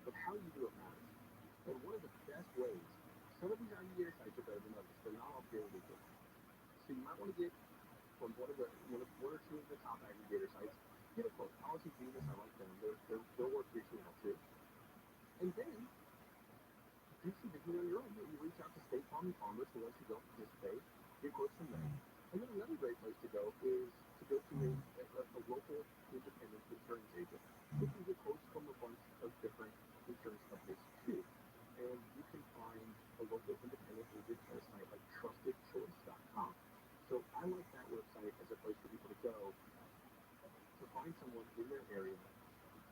S3: But how you do it matters. And one of the best ways, some of these aggregator sites are better than others. They're not all created equal. So you might want to get from one or two of the top aggregator sites, get a quote. Policy Venus, I like them. They're worth reaching out to. And then do some digging on your own. You reach out to State Farm and Farmers, who wants to go participate, get quotes from them. And then another great place to go is to go to a local independent insurance agent. You can get quotes from a bunch of different insurance companies too. And you can find a local independent agent at a site like trustedchoice.com. So I like that website as a place for people to go to find someone in their area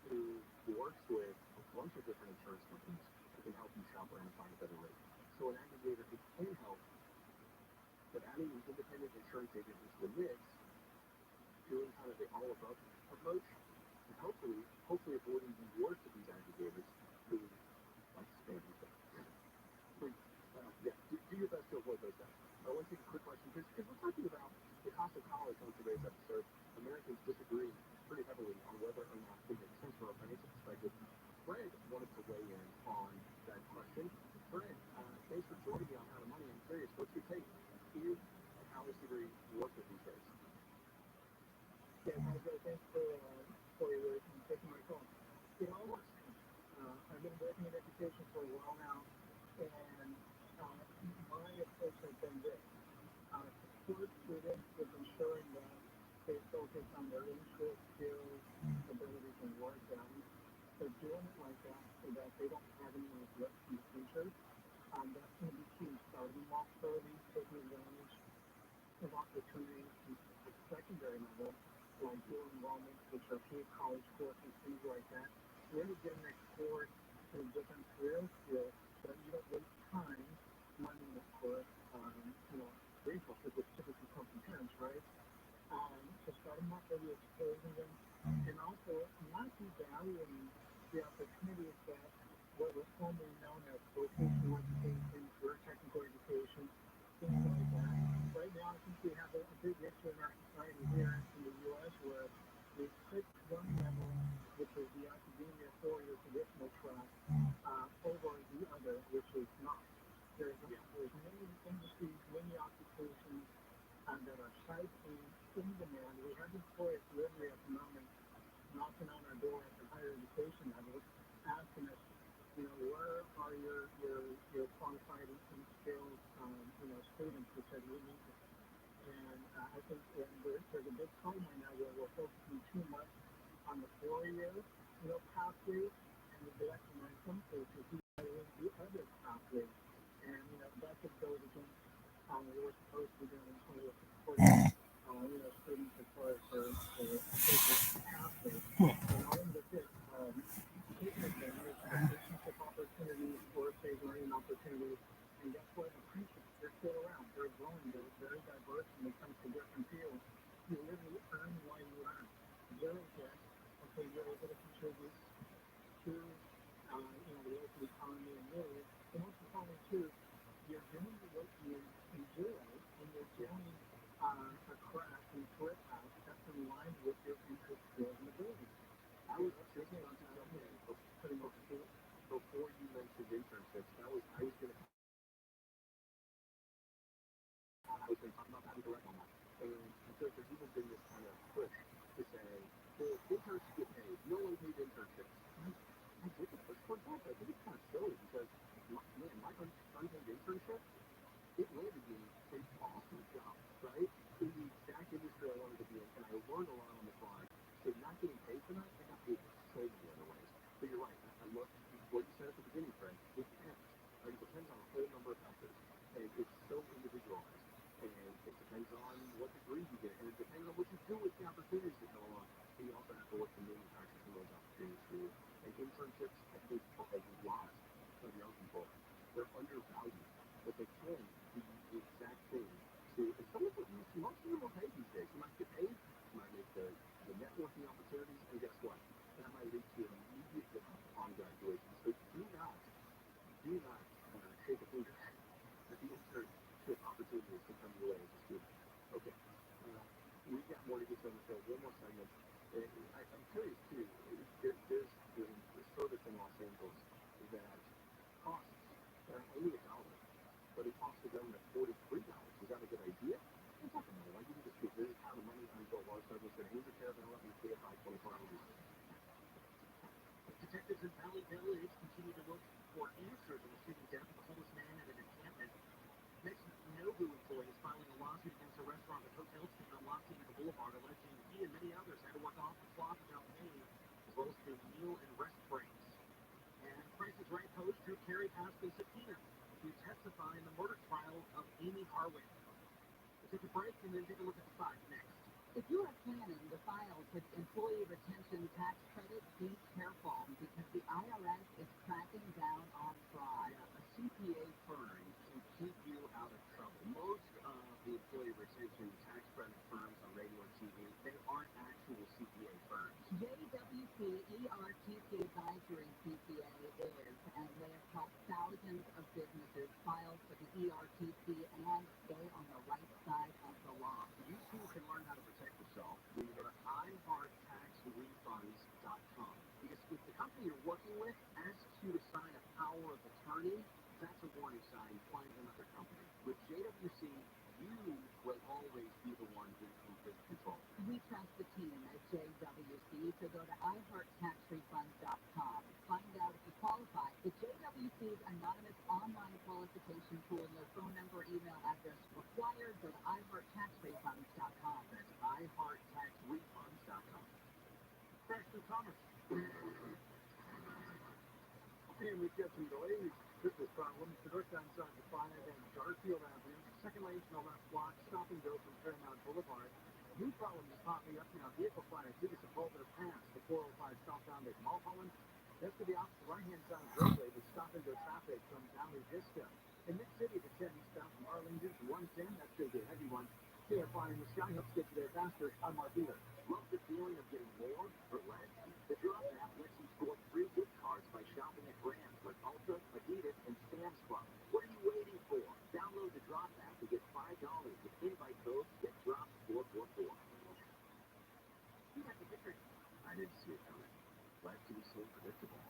S3: who works with a bunch of different insurance companies who can help you shop around and find a better rate. So an aggregator who can help, but adding an independent insurance agent into the mix, doing kind of the all-above approach, and hopefully avoiding the worst of these aggregators who like spam people. Please, do your best to avoid those guys. I want to take a quick question, because we're talking about the cost of college on today's episode. Americans disagree pretty heavily on whether or not it makes sense from a financial perspective. Fred wanted to weigh in on that question. Fred, thanks for joining me on How to Money. I'm curious, what's your take? Is a college degree worth it these days?
S4: Yeah, thanks for your taking my call. You know, I've been working in education for a while now, and my approach has been this. Support students with ensuring that they focus on their interests, skills, abilities, and work balance. So doing it like that so that they don't have any regrets in the future, that's going to be key. Starting them off early, taking advantage of opportunities at the secondary level, like dual enrollment, which are paid college courses, things like that. Really getting exposed to different career skills so that you don't waste time, money, of course, resources, which typically come from parents, right? So starting off really exposing them, and also not devaluing the opportunities that what was formerly known as vocational education, career technical education, things like that. Right now, I think we have a big issue in our society here in the U.S. where we pick one level, which is the academia four-year traditional track, over the other, which is not. There's many industries, many occupations that are citing in demand. We have employers, delivery economics, knocking on our door at the higher education level, asking us, where are your qualified and skilled, students, because we need them. And I think there's a big problem right now where we're focusing too much on the 4-year, pathway and neglecting in some cases the other pathway. And, that just goes against what we're supposed to be doing in terms of supporting, students as far as their pathway. And along with this, taking advantage of internship opportunities, course-based learning opportunities, and guess what? Apprenticeships, they're still around. They're growing. They're very diverse when it comes to different fields. You literally earn while you learn. Very good. Okay, you're able to contribute to, the local economy and really, and most importantly too, you're doing what you enjoy, and you're doing a craft and career path that's in line with your interest, skills, and abilities.
S3: I was thinking on something before you mentioned internships. I was going to talk about that direct on that. And so there's even been this kind of push to say, well, interns get paid. No one paid internships. I get that, but for example, I think it's kind of silly because, my unpaid internship, it landed me an awesome job, right? In the exact industry I wanted to be in, and I learned a lot on the fly. So not getting paid for that, I got paid so many other ways. But you're right, I love what you said at the beginning, Fred. It depends. Right? It depends on a whole number of factors. And it's so individualized. And it depends on what degree you get, and it depends on what you do with the opportunities that come along. And you also have to work to manufacture some of those opportunities too. And internships, I think, for a lot of young people, they're undervalued, but they can be the exact thing to, and some of them, most of them will pay these days. You might get paid, you might make the networking opportunities, and guess what? That might lead to an immediate job on graduation. So do not
S18: So one more segment. I'm curious too. There's this service in Los Angeles that costs only $1, but it costs the government $43. Is that a good idea? It's not the money. You can just get this kind of money on your water service and who's the care that let me pay it by 24 hours.
S2: Detectives in Valley Village continue to look for answers in the shooting death of a homeless man at an encampment. Next, Nobu employee is filing a lawsuit against a restaurant and hotel chain on Los Angeles Boulevard, alleging he and many others had to work off the clock without pay, as well as through meal and rest breaks. And Price is Right host Drew Carey passed a subpoena to testify in the murder trial of Amy Harwick. We'll take a break and then take a look at the side next.
S5: If you are planning to file for the Employee Retention Tax Credit, be careful because the IRS is cracking down on fraud.
S2: Yeah, a CPA firm can keep you out of trouble. Most of the employee retention tax credit firms on radio and TV, they aren't actual CPA firms.
S5: JWC ERTC Advisory CPA is, and they have helped thousands of businesses file for the ERTC and stay on the right side of the law.
S2: You too can learn how to protect yourself when you go to iHeartTaxRefunds.com. Because if the company you're working with asks you to sign a power of attorney, that's a warning sign flying another company. With JWC, you will always be the one in complete control.
S5: We trust the team at JWC, so go to iHeartTaxRefunds.com. Find out if you qualify. The JWC's anonymous online qualification tool, no phone number, email address required. Go to iHeartTaxRefunds.com.
S2: That's iHeartTaxRefunds.com. Fresh through commerce. And we've got some delays. Business problems. The northbound side of 5 and Garfield Avenue. Second lane to the left block. Stop and go from Paramount Boulevard. New problems is popping up now. Vehicle fire. Give us a Boulder Pass. The 405 southbound at Mulholland. That's to the opposite right-hand side of the roadway with stop and go traffic from Valley Vista. In Mid-City, the 10 eastbound from Arlington to 110. That's going to be a heavy one. KFI in the sky helps get you there faster. I'm Mark Beater.
S21: Love the feeling of getting more for less? The Drop app lets you score free gift cards by shopping at brands like Ulta, Adidas, and Sam's Club. What are you waiting for? Download the Drop app to get $5 with invite code GetDropped444.
S2: You got the picture. I didn't see it coming. Life can be so predictable.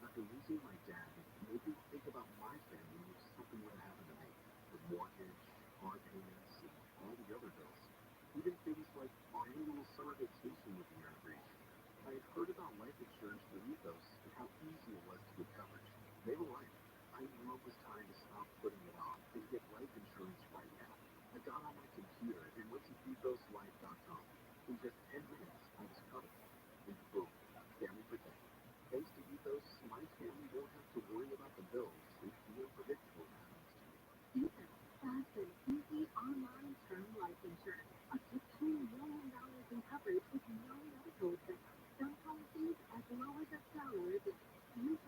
S2: After losing my dad, it made me think about my family if something would have happened to me. The mortgage, car payments, and all the other bills. Even things like our annual summer vacation would be out of reach. I had heard about life insurance through Ethos and how easy it was to get coverage. They were right. I knew it was time to stop putting it off and get life insurance right now. I got on my computer and went to ethoslife.com. In just 10 minutes, I was covered. And boom, family protected. Thanks to Ethos, my family won't have to worry about the bills if the unpredictable happens to me.
S5: Ethos, fast and easy online term life insurance. Up to $2 million in coverage with no medical expense. Some policies as low as $1. Use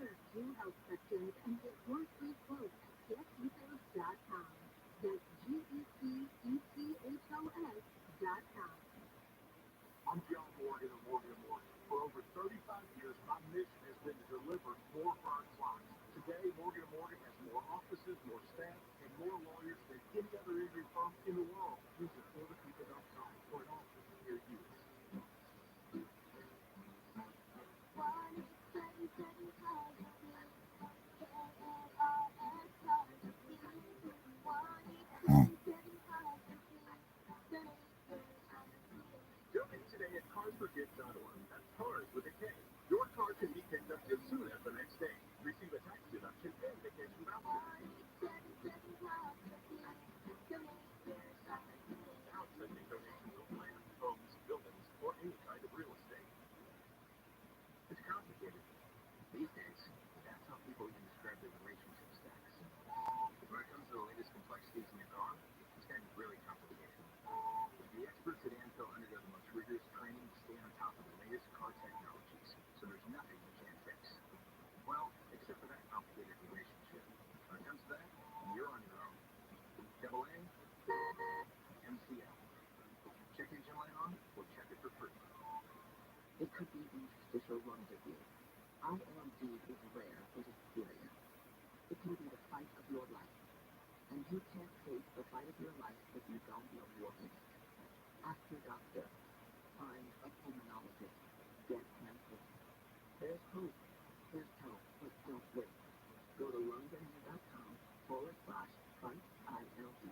S5: your health questions and get your free quote at getethos.com. That's GETECHOS.com.
S21: I'm John Morgan of Morgan & Morgan. For over 35 years, my mission has been to deliver more for our clients. Today, Morgan & Morgan has more offices, more staff, and more lawyers than any other injury firm in the world. Visit photooftheday.com for an office near you. Donate today at carsforkids.org. That's cars with a K. Your car can be picked up as soon as the next day. Receive a tax deduction and vacation voucher. Outstanding donations of land, homes, buildings, or any kind of real estate. It's complicated. These days, that's how people even describe their relationship status. When it comes to the latest complexities in your car, it's getting really complicated. The experts at AMCO undergo the most rigorous training to stay on top of the latest car technologies, so there's nothing you can't fix. Well, except for that complicated relationship. When it comes to that, you're on your own. Double A, MCL. Check engine light on, or check it for free.
S2: It could be the official rendezvous. ILD is rare, but it's serious. It can be the fight of your life. And you can't face the fight of your life if you don't know your limits. Ask your doctor. Find
S3: a pulmonologist. Get cancer. There's hope. There's help. But don't wait. Go to lungdemia.com/fight-ILD.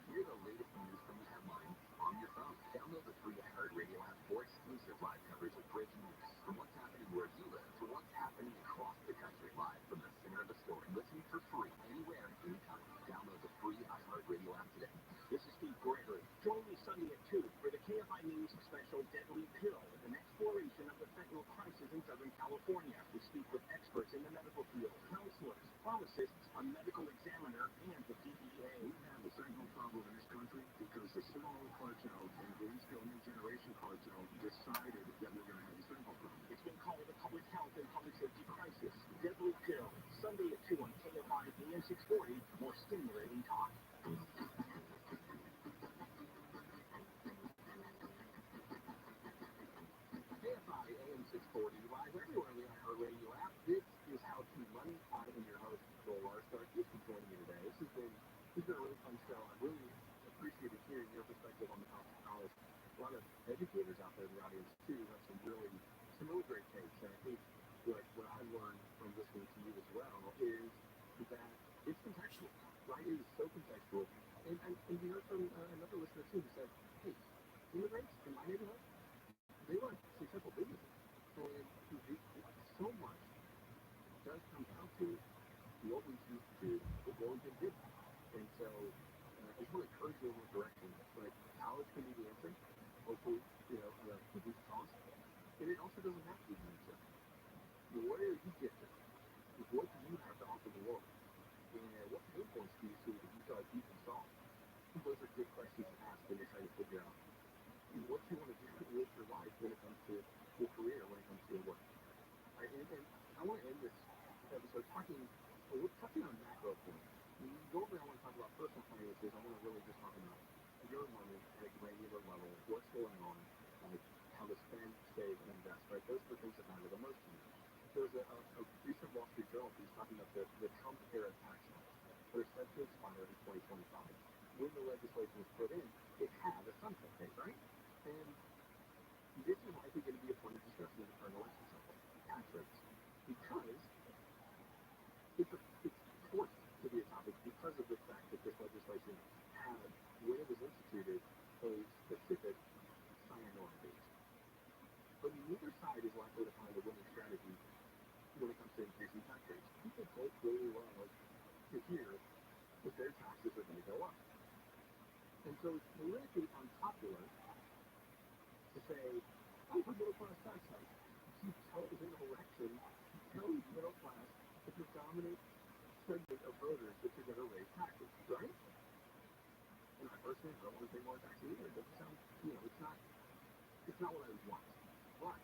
S21: Hear the latest news from the headlines on your phone. Download the free iHeartRadio app for exclusive live coverage of breaking news. From what's happening where you live to what's happening across the country, live from the center of the story. Listen for free anywhere, anytime. Download the free iHeartRadio app today.
S1: This is Steve Gregory. Join me Sunday at 2 for the KFI News special Deadly Pill, an exploration of the fentanyl crisis in Southern California. We speak with experts in the medical field, counselors, pharmacists, a medical examiner, and the DEA.
S15: We have a fentanyl problem in this country because the Sinaloa cartel and Greenfield New Generation cartel decided that we're going to have a fentanyl problem.
S1: It's been called a public health and public safety crisis. Deadly Pill, Sunday at 2 on KFI AM 640, more stimulating talk.
S21: KFI AM 640, live everywhere on the iHeartRadio app. This is How to Money. I am your host, Joel Larstart. Thanks for joining me today. This has been a really fun show. I really appreciated hearing your perspective on the cost of college. A lot of educators out there in the audience, too, have some really great takes. And I think what I've learned from listening to you as well is that it's contextual, right? It is so contextual. And you heard from another listener, too, who said, hey, immigrants in my neighborhood, they run successful businesses. And so much does come down to what we choose to do with what we've been given. And so I just want to encourage you in that direction. Like, college can be the answer, hopefully, at a reduced cost. And it also doesn't have to be the answer. Where are you gifted? What do you have to offer the world? And what pain points do you see that you feel like you can solve? Those are good questions to ask when you're trying to figure out what you want to do with your life when it comes to your career, when it comes to your work. Right? And I want to end this episode talking on a macro point. Normally I want to talk about personal finances. I want to really just talk about your money at a granular level, what's going on, like how to spend, save, and invest. Right? Those are the things that matter the most to you. There was a recent Wall Street Journal piece talking about the Trump era tax laws that are set to expire in 2025. When the legislation was put in, it had a sunset date, right? And this is likely going to be a point of discussion in the current election cycle, tax rates, because it's forced to be a topic because of the fact that this legislation had, when it was instituted, a specific sign-on date. But neither side is likely to find a winning strategy when it comes to increasing tax rates. People don't really love to hear that their taxes are going to go up. And so it's politically unpopular to say, oh, we're middle class tax hike. You tell in an election, you tell the middle class, the predominant segment of voters that you're going to raise taxes, right? And I personally don't want to pay more taxes either. It doesn't sound, it's not what I would want. But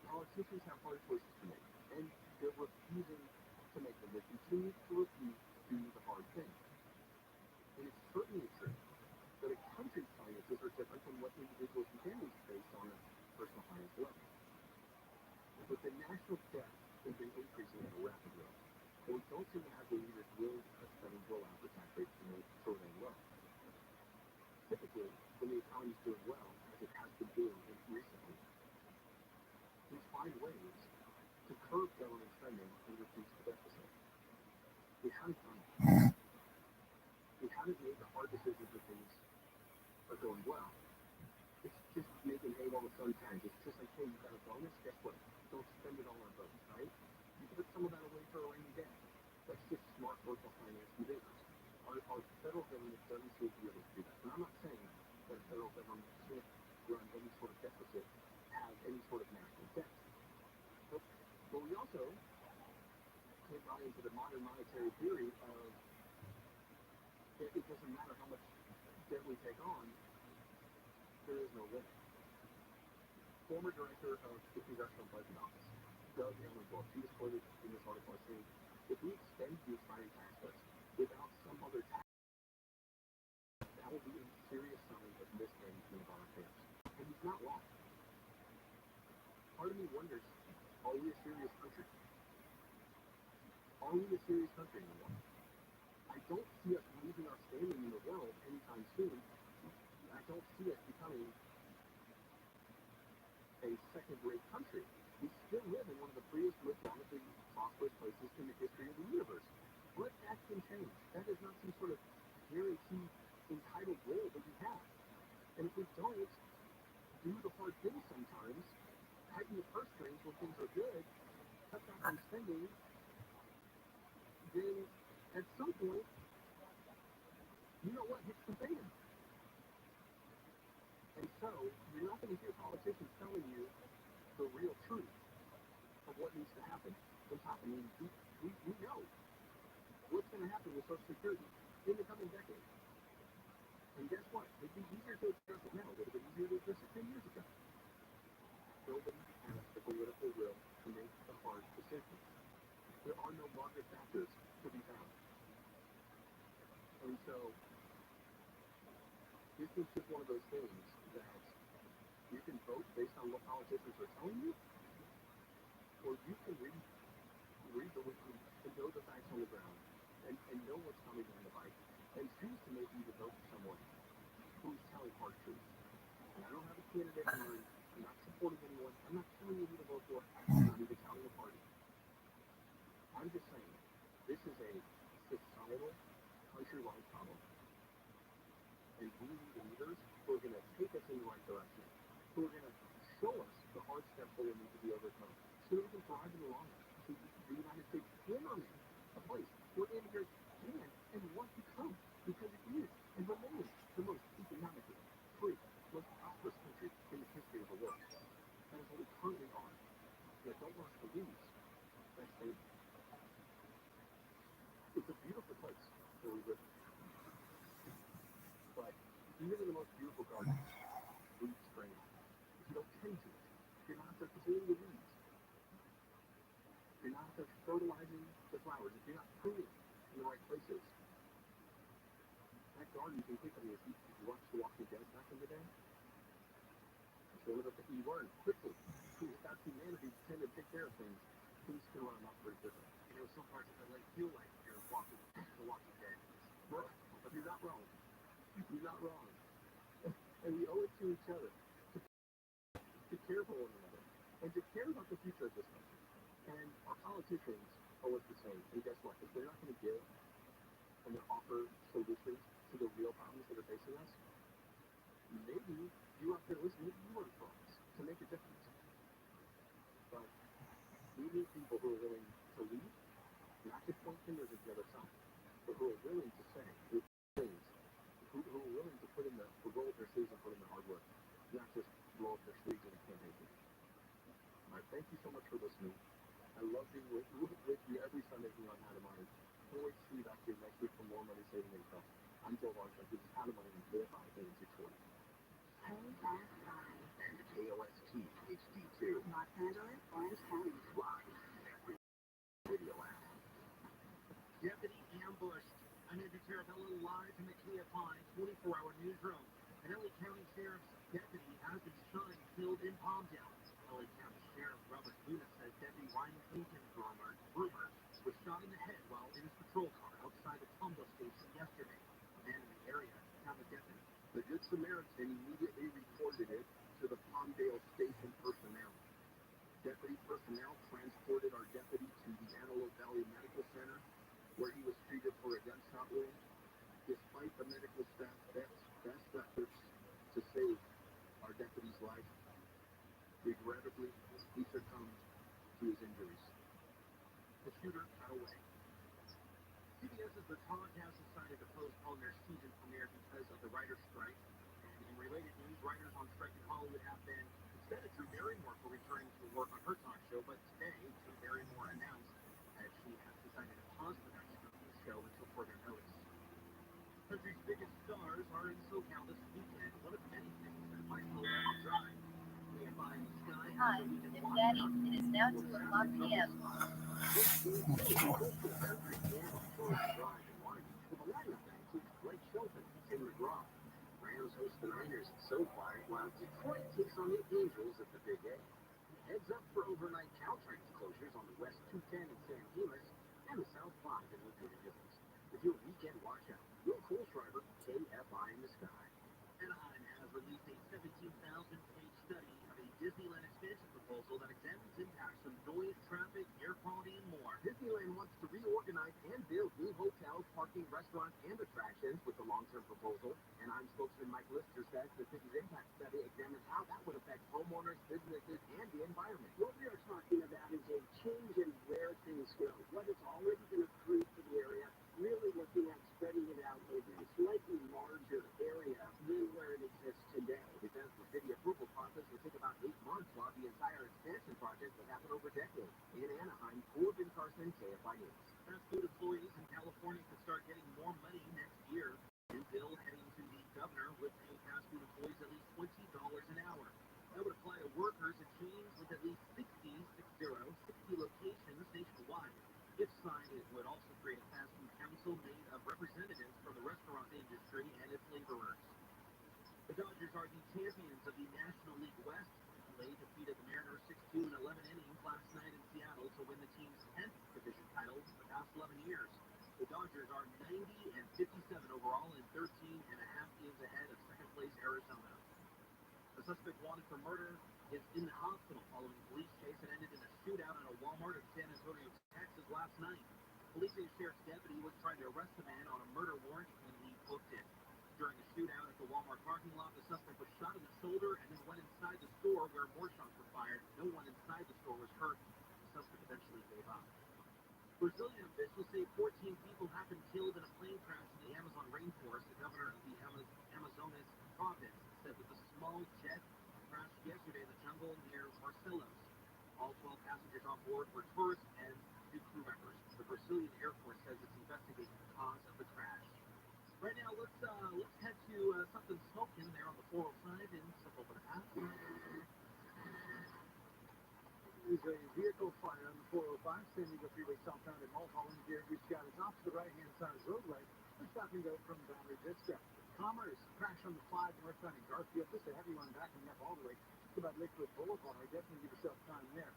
S21: politicians have hard choices to make, and they're refusing to make them. They continue to refuse to do the hard thing. And it's certainly true that a country's finances are different from what individuals and families face on a personal finance level. But the national debt has been increasing at a rapid rate, and we don't seem to have the leaders willing to cut spending to allow for tax rates to remain low. Typically, when the economy is doing well, as it has been doing recently, we find ways to curb government spending and reduce the deficit. We haven't done it. We haven't made the hard decisions when things are going well. It's just making hay while the sun shines. It's just like, hey, you got a bonus? Guess what? Don't spend it all on bonus, right? You put some of that away for a rainy day. That's just smart personal finance and business. Our federal government doesn't seem to be able to do that. And I'm not saying that the federal government can't run any sort of deficit, have any sort of national debt. But we also can't buy into the modern monetary theory of it doesn't matter how much debt we take on, there is no limit. Former director of the Congressional Budget Office, Doug Ellenborg, he was quoted in this article as saying, if we extend the expiring tax cuts without some other tax, that will be a serious sign of mismanagement of our affairs. And he's not wrong. Part of me wonders, are we a serious country? Are we a serious country anymore? I don't see us losing our standing in the world anytime soon. I don't see us becoming a
S3: very key entitled role that we have. And if we don't do the hard things sometimes, tighten the purse strings when things are good, cut back on spending, then at some point, you know what hits the fan. And so, you're not going to hear politicians telling you the real truth of what needs to happen. What's happening, we know what's going to happen with Social Security in the coming decade. And guess what? It'd be easier to address it now. It would have been easier to address it 10 years ago. Nobody has the political will to make the hard decisions. There are no Margaret Thatchers to be found. And so, this is just one of those things that you can vote based on what politicians are telling you, or you can read the wiki and know the facts on the ground and know what's coming down the pike and choose to maybe even vote for someone who's telling hard truths. And I don't have a candidate in mind. I'm not supporting anyone. I'm not telling you who to vote for. I'm not even telling a party. I'm just saying, this is a societal, countrywide problem. And we need leaders who are going to take us in the right direction, who are going to show us the hard steps that will need to be overcome, so that we can thrive in the long run. So the United States can remain a place where immigrants can and want to come, because it is and remains the most economically free, most prosperous country in the history of the world. That is what we currently are. And I don't want us to lose that statement. It's a beautiful place where we live. But even in the most beautiful garden, weeds spring up. If you don't tend to it, if you're not out there pulling the weeds, if you're not out there fertilizing the flowers, if you're not pruning in the right places, that garden can quickly, if you watched The Walking Dead back in the day, you learn quickly who without humanity to tend to take care of things, things can run off very quickly. You know, some parts of LA feel like you're walking The Walking Dead. But you're not wrong. You're not wrong. And we owe it to each other to care for one another and to care about the future of this country. And our politicians owe us the same. And guess what? If they're not going to give and they offer solutions to the real problems that are facing us, maybe you out there listening, you work for us to make a difference. But we need people who are willing to lead, not just point fingers at the other side, but who are willing to say things, who are willing to put in the roll up their sleeves and put in the hard work, not just roll up their sleeves in a campaign. All right, thank you so much for listening. I love being with you every Sunday here on How to Money. Can't wait to see you back here next week for more money saving info. I'm Joe Larson. This is How to Money on 458 and 640.
S21: And KOST HD2.
S9: Los Angeles, Orange County.
S21: Live every video app.
S1: Deputy ambushed. I'm Andrew Carabello live from the KFI 24-hour newsroom. An LA County Sheriff's deputy has been shot and killed in Palmdale. LA County Sheriff Rabbi says Deputy Ryan Clinton's rumor was shot in the head while in his patrol car outside the Palmdale station yesterday. A man in the area found the deputy.
S3: The Good Samaritan immediately reported it to the Palmdale station personnel. Deputy personnel transported our deputy to the Antelope Valley Medical Center, where he was treated for a gunshot wound. Despite the medical staff's best efforts to save our deputy's life, regrettably, he succumbed to his injuries. The shooter got away.
S1: CBS's The Talk has decided to postpone their season premiere because of the writer's strike. And in related news, writers on strike in Hollywood have been instead of Drew Barrymore for returning to work on her talk show, but today Drew Barrymore announced that she has decided to pause production of the show until further notice. Country's biggest stars are in SoCal this weekend. One of many things that might slow down the drive. KFI in the sky.
S20: Hi, Big Daddy. It is now 2:00 p.m.
S21: Rams host the Niners at SoFi, while Detroit takes on the Angels at the Big A. Heads up for overnight Caltrain closures on the West 210 in San Dimas and the South 5 in Laguna Hills. With your weekend watchout, your cool driver, KFI in the sky.
S1: Anaheim has released a 17,000-page study of a Disneyland expansion proposal that examines impacts from noise, traffic, air quality, and more.
S21: Disneyland wants to reorganize and build new hotels, parking, restaurants, and attractions with the
S2: employees at least $20 an hour. That would apply to workers in chains with at least 60 locations nationwide. If signed, it would also create a fast food council made of representatives from the restaurant industry and its laborers. The Dodgers are the champions of the National League West. They defeated the Mariners 6-2 in 11 innings last night in Seattle to win the team's 10th division title in the past 11 years. The Dodgers are 90-57 overall and 13 and a half games ahead of second place Arizona. The suspect wanted for murder is in the hospital following a police chase that ended in a shootout at a Walmart in San Antonio, Texas last night. Police say a sheriff's deputy was trying to arrest the man on a murder warrant when he booked it. During a shootout at the Walmart parking lot, the suspect was shot in the shoulder and then went inside the store where more shots were fired. No one inside the store was hurt. The suspect eventually gave up. Brazilian officials say 14 people have been killed in a plane crash in the Amazon rainforest. The governor of the Amazonas province said that the small jet crashed yesterday in the jungle near Barcelos. All 12 passengers on board were tourists and 2 crew members. The Brazilian Air Force says it's investigating the cause of the crash. Right now, let's head to something smoking there on the 405 in Silver Pass.
S3: There's a vehicle fire on the 405, San Diego Freeway southbound in Mulholland. Here we've got it off to the right-hand side of the roadway. We're stopping go from Valley Vista. Commerce, crash on the 5 northbound in Garfield. Just a heavy one backing up all the way to about Lakewood Boulevard. Definitely give yourself time there.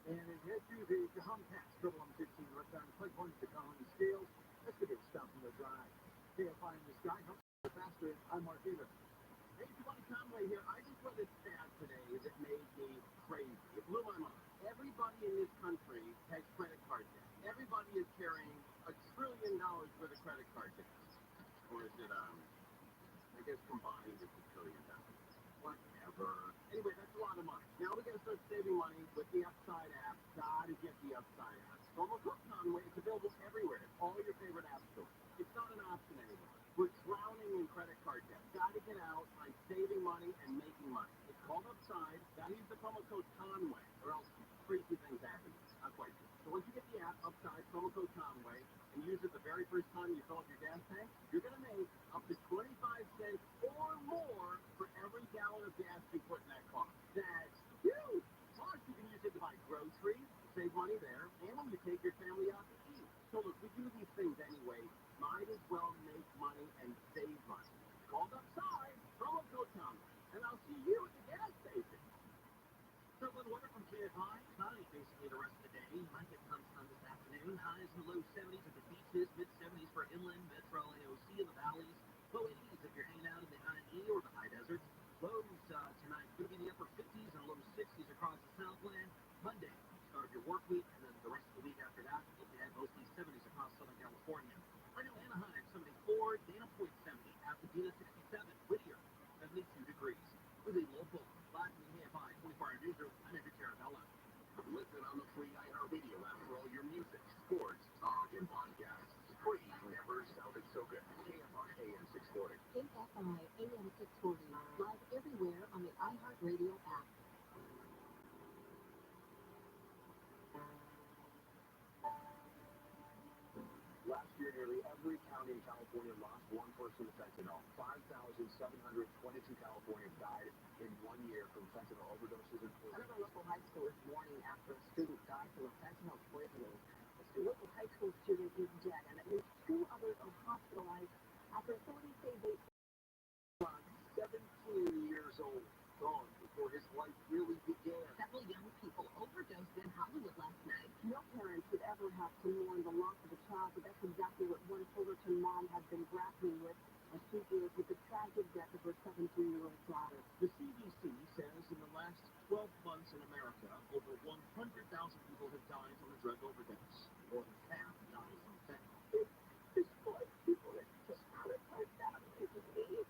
S3: And as you head through the hum pass, trouble on 15 northbound, Clay Point to Colony Scales. That's going to be a stop and go drive. KFI in the sky, helps go faster. I'm Mark Davis. Hey, Johnny Conway here. I just read a stat today that made me crazy. It blew my mind. Everybody in this country has credit card debt. Everybody is carrying $1 trillion worth of credit card debt. Or is it, I guess combined it's $1 trillion. Whatever. Anyway, that's a lot of money. Now we're going to start saving money with the Upside app. Gotta get the Upside app. Promo code Conway. It's available everywhere. It's all your favorite app stores. It's not an option anymore. We're drowning in credit card debt. Gotta get out by saving money and making money. It's called Upside. Gotta use the promo code Conway, or else crazy things happen. Not quite true. So once you get the app, Upside, promo code Conway, and use it the very first time you fill up your gas tank, you're gonna make up to 25 cents or more for every gallon of gas you put in that car. That's huge. Plus, you can use it to buy groceries, save money there, and when you take your family out to eat. So look, we do these things anyway. Might as well make money and save money. It's called Upside, promo code Conway, and I'll see you at the gas station. So good weather from KFI. Sunny basically the rest of the day. You might get some sun this afternoon. Highs in the low 70s at the beaches, mid-70s for inland, metro, AOC in the valleys. Low 80s if you're hanging out in the IE or the high deserts. Lows tonight could be the upper 50s and low 60s across the Southland. Monday, start of your work week, and then the rest of the week after that, looking at mostly 70s across Southern California. Right now, Anaheim 74, Dana Point 70, Pasadena 67, Whittier 72 degrees. With a local live from the KFI 24-hour newsroom, I'm Andrew Carabella.
S15: Listen on the free iHeartRadio app for all your music, sports, talk, and podcasts. Free never sounded so good. KFI AM 640.
S9: KFI AM 640, live everywhere on the iHeartRadio app.
S15: Last year, nearly every county in California lost one person to fentanyl. 5,722 Californians died in 1 year from fentanyl overdoses and poisoning.
S9: Another local high school is mourning after a student died from a fentanyl poisoning. The local high school student is dead, and at least 2 others are hospitalized after authorities say they
S3: 17 years old, gone before his life really began.
S9: Several young people overdosed in Hollywood last night. No parents would ever have to mourn the loss of a child, but that's exactly what one Fullerton mom has been grappling with as she deals with the tragic death of her 17-year-old daughter.
S2: The CDC says in the last 12 months in America, over 100,000 people have died from a drug overdose. More than half died from fentanyl.
S9: It's like people that just quit my family to me.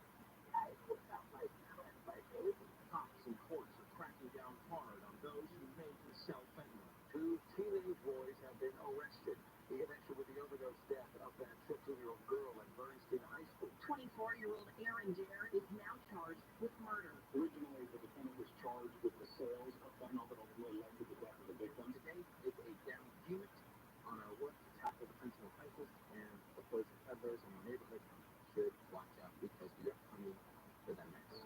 S9: I put out my friend, my baby.
S2: Cops and courts are cracking down hard on those who make and sell fentanyl.
S3: 2 teenage boys have been arrested in connection with the overdose death of that 15-year-old girl at Bernstein High School.
S9: 24-year-old Aaron Dare is now charged with murder.
S15: Originally, the defendant was charged with the sales of fentanyl that ultimately led to the death of the victim.
S2: Today is a down unit on our work to tackle the fentanyl crisis, and the poison peddlers in your neighborhood should watch out because we are coming for them next.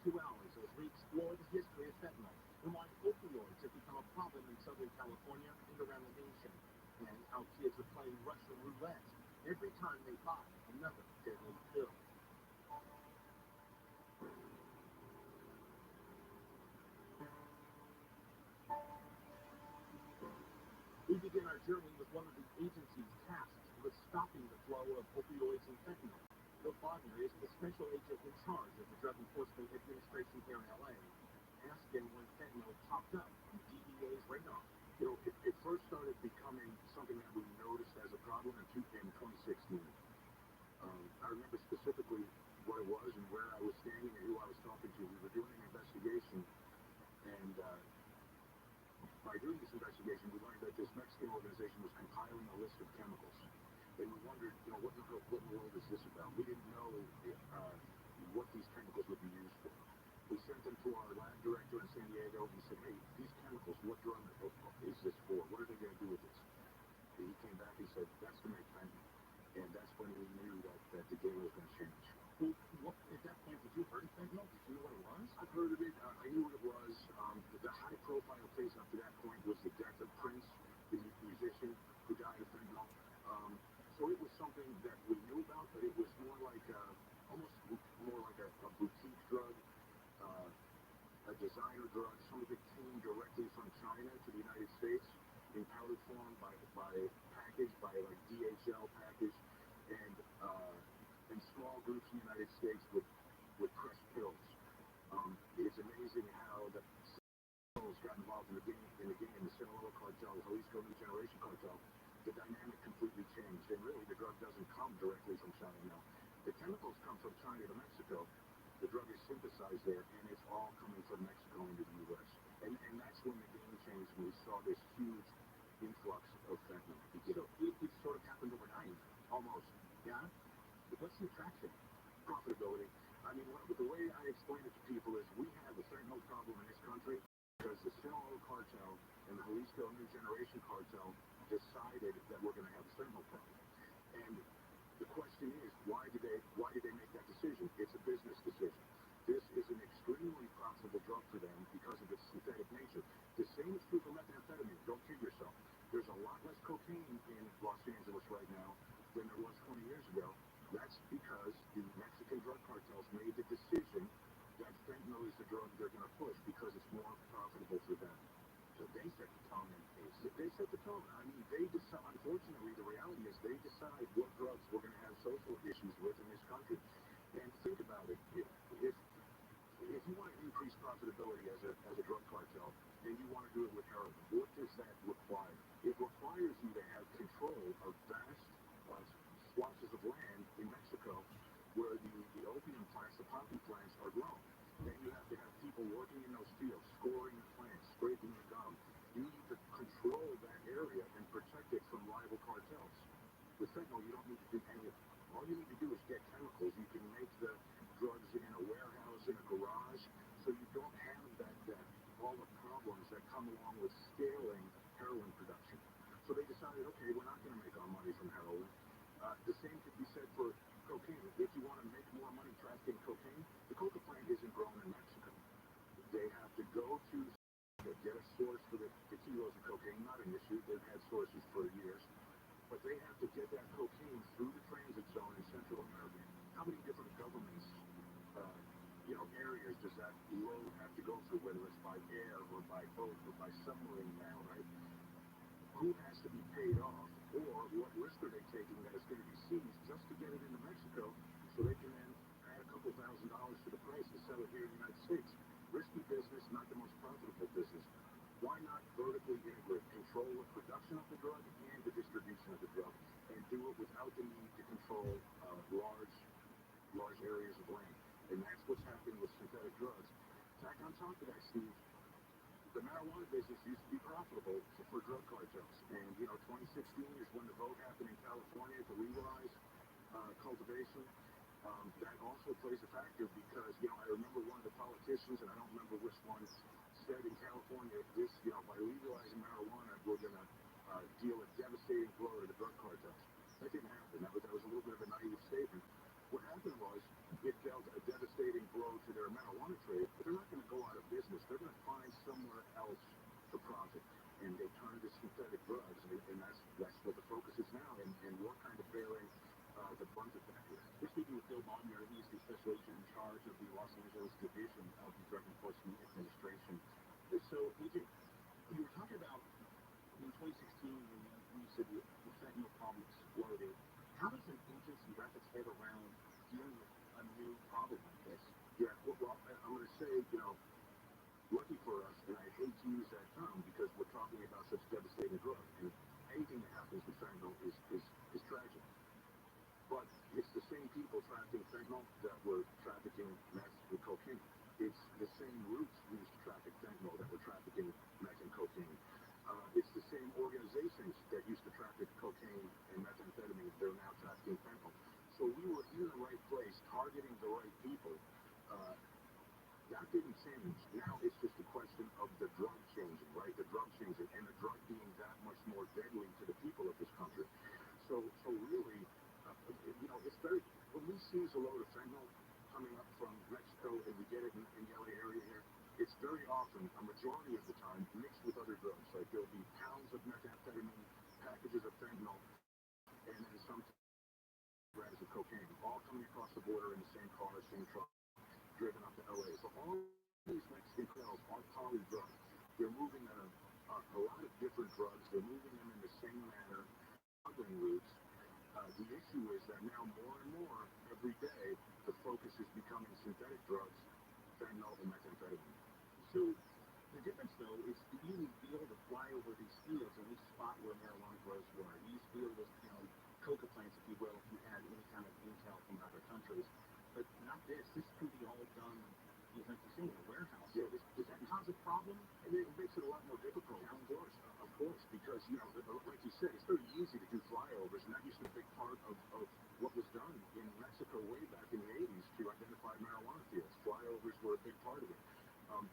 S1: 2 hours as we explore the history of fentanyl and why opioids have become a problem in Southern California and around the nation, and how kids are playing Russian roulette every time they buy another deadly pill. We begin our journey with one of the agencies tasked with stopping the flow of opioids and fentanyl. Bill Bodner is the special agent in charge of the Drug Enforcement Administration here in LA. Asked him when fentanyl popped up on the DEA's radar.
S8: You know, it first started becoming something that we noticed as a problem in 2016. I remember specifically what it was and where I was standing and who I was talking to. We were doing an investigation, and by doing this investigation, we learned that this Mexican organization was compiling a list of chemicals. And we wondered, you know, what in the world is this about? We didn't know what these chemicals would be used for. We sent them to our lab director in San Diego. We said, hey, these chemicals, what drug is this for? What are they going to do with this? And he came back and said, that's to make fentanyl. And that's when we knew that the game was going to change.
S1: Well, at that point, did you heard of fentanyl? Did you know what it was?
S8: I've heard of it. I knew what it was. The high-profile case up to that point was the death of Prince, the musician who died of fentanyl. So it was something that we knew about, but it was more like almost more like a boutique drug, a designer drug. Some of it came directly from China to the United States in powdered form by package, by like DHL package, and small groups in the United States would press pills. It's amazing how the Sinaloas got involved in the game, the Sinaloa cartel, the Jalisco New Generation cartel. The dynamic completely changed, and really the drug doesn't come directly from China now. The chemicals come from China to Mexico. The drug is synthesized there, and it's all coming from Mexico into the U.S. And that's when the game changed, when we saw this huge influx of fentanyl.
S1: So it sort of happened overnight, almost, yeah? But what's the attraction?
S8: Profitability. I mean, the way I explain it to people is we have a fentanyl problem in this country because the Sinaloa cartel and the Jalisco New Generation cartel decided that we're going to have a fentanyl problem. And the question is, why did they make that decision? It's a business decision. This is an extremely profitable drug for them because of its synthetic nature. The same is true for methamphetamine. Don't kid yourself. There's a lot less cocaine in Los Angeles right now than there was 20 years ago. That's because the Mexican drug cartels made the decision that fentanyl is the drug they're going to push because it's more profitable for them.
S1: So they set the tone in case.
S8: They set the tone. I mean, they decide. Unfortunately, the reality is they decide what drugs we're going to have social issues with in this country. And think about it. If you want to increase profitability as a drug cartel, and you want to do it with heroin, what does that require? It requires you to have control of vast swaths of land in Mexico where the opium plants, the poppy plants are grown. Then you have to have people working in those fields, scoring the plants, scraping the gum. You need to control that area and protect it from rival cartels. With fentanyl, you don't need to do any of it. All you need to do is get chemicals. You can make the drugs in a warehouse, in a garage, so you don't have all the problems that come along with scaling heroin production. So they decided, okay, we're not going to make our money from heroin. The same could be said for cocaine. If you want to make more money trafficking cocaine, the coca plant isn't grown in Mexico. They have to go to get a source for the kilos of cocaine. Not an issue. They've had sources for years. But they have to get that cocaine through the transit zone in Central America. How many different governments, areas does that load have to go through, whether it's by air or by boat or by submarine now, right? Who has to be paid off? Or what risk are they taking that it's going to be seized just to get it into Mexico so they can then add a couple $1,000 to the price to sell it here in the United States? Risky business, not the most profitable business. Why not vertically integrate, control the production of the drug and the distribution of the drug, and do it without the need to control large areas of land? And that's what's happening with synthetic drugs. Tack on top of that, Steve, the marijuana business used to be profitable for drug cartels. And, 2016 is when the vote happened in California to legalize cultivation. That also plays a factor because, I remember one of the politicians, and I don't remember which one, said in California, by legalizing marijuana, we're going to deal a devastating blow to the drug cartels. That didn't happen. That was a little bit of a naive statement. What happened was it dealt a devastating blow to their marijuana trade head around dealing with a new problem like this? Yeah, well, I'm going to say, lucky for us, and I hate to use that term because we're talking about such devastating drug, and anything that happens with fentanyl is tragic. But it's the same people trafficking fentanyl that were trafficking meth and cocaine. It's the same roots used to traffic fentanyl that were trafficking meth and cocaine. It's the same organizations that used to traffic cocaine and methamphetamine. They're now trafficking fentanyl. So we were in the right place, targeting the right people. That didn't change. Now it's just a question of the drug changing, right? The drug changing, and the drug being that much more deadly to the people of this country. So really, it's very, when we seize a load of fentanyl coming up from Mexico and we get it in the LA area here, it's very often, a majority of the time, mixed with other drugs. Like there'll be pounds of methamphetamine, packages of fentanyl, and then some grams of cocaine, all coming across the border in the same car, same truck, driven up to LA. So all these Mexican cartels are poly drugs. They're moving a lot of different drugs. They're moving them in the same manner, smuggling routes. The issue is that now more and more, every day, the focus is becoming synthetic drugs, fentanyl and methamphetamine.
S1: So the difference, though, is you usually be able to fly over these fields and each spot where marijuana grows were. You used to be able to, coca plants, if you will, if you had any kind of intel from other countries. But not this. This can be all done, like you say, in a warehouse.
S8: Yeah,
S1: does that cause a problem?
S8: And it makes it a lot more difficult. Of course, because, like you said, it's very easy to do flyovers, and that used to be a big part of what was done in Mexico way back in the 80s to identify marijuana fields. Flyovers were a big part of it.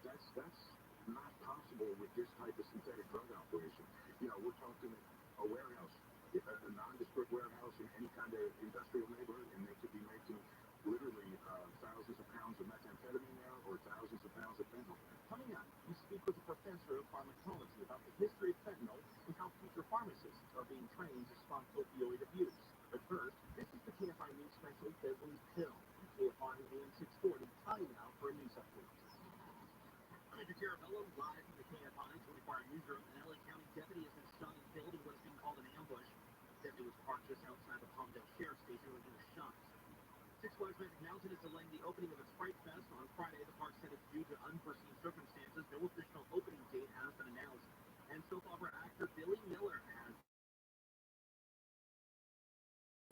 S8: That's not possible with this type of synthetic drug operation. We're talking a warehouse, a nondescript warehouse in any kind of industrial neighborhood, and they could be making literally thousands of pounds of methamphetamine there or thousands of pounds of fentanyl.
S1: Coming up, we speak with a professor of pharmacology about the history of fentanyl and how future pharmacists are being trained to spot opioid abuse. But first, this is the KFI News Special Deadly Pill. KFI AM 640, time now for a news update. I'm Andrew Carabello, live from the KFI 24-hour newsroom. An LA County deputy has been shot and killed in what is being called an ambush. The deputy was parked just outside the Palmdale Sheriff's Station when he was shot. Six Flags Magic Mountain is delaying the opening of its Fright Fest on Friday. The park said it's due to unforeseen circumstances. No official opening date has been announced. And soap opera actor Billy Miller has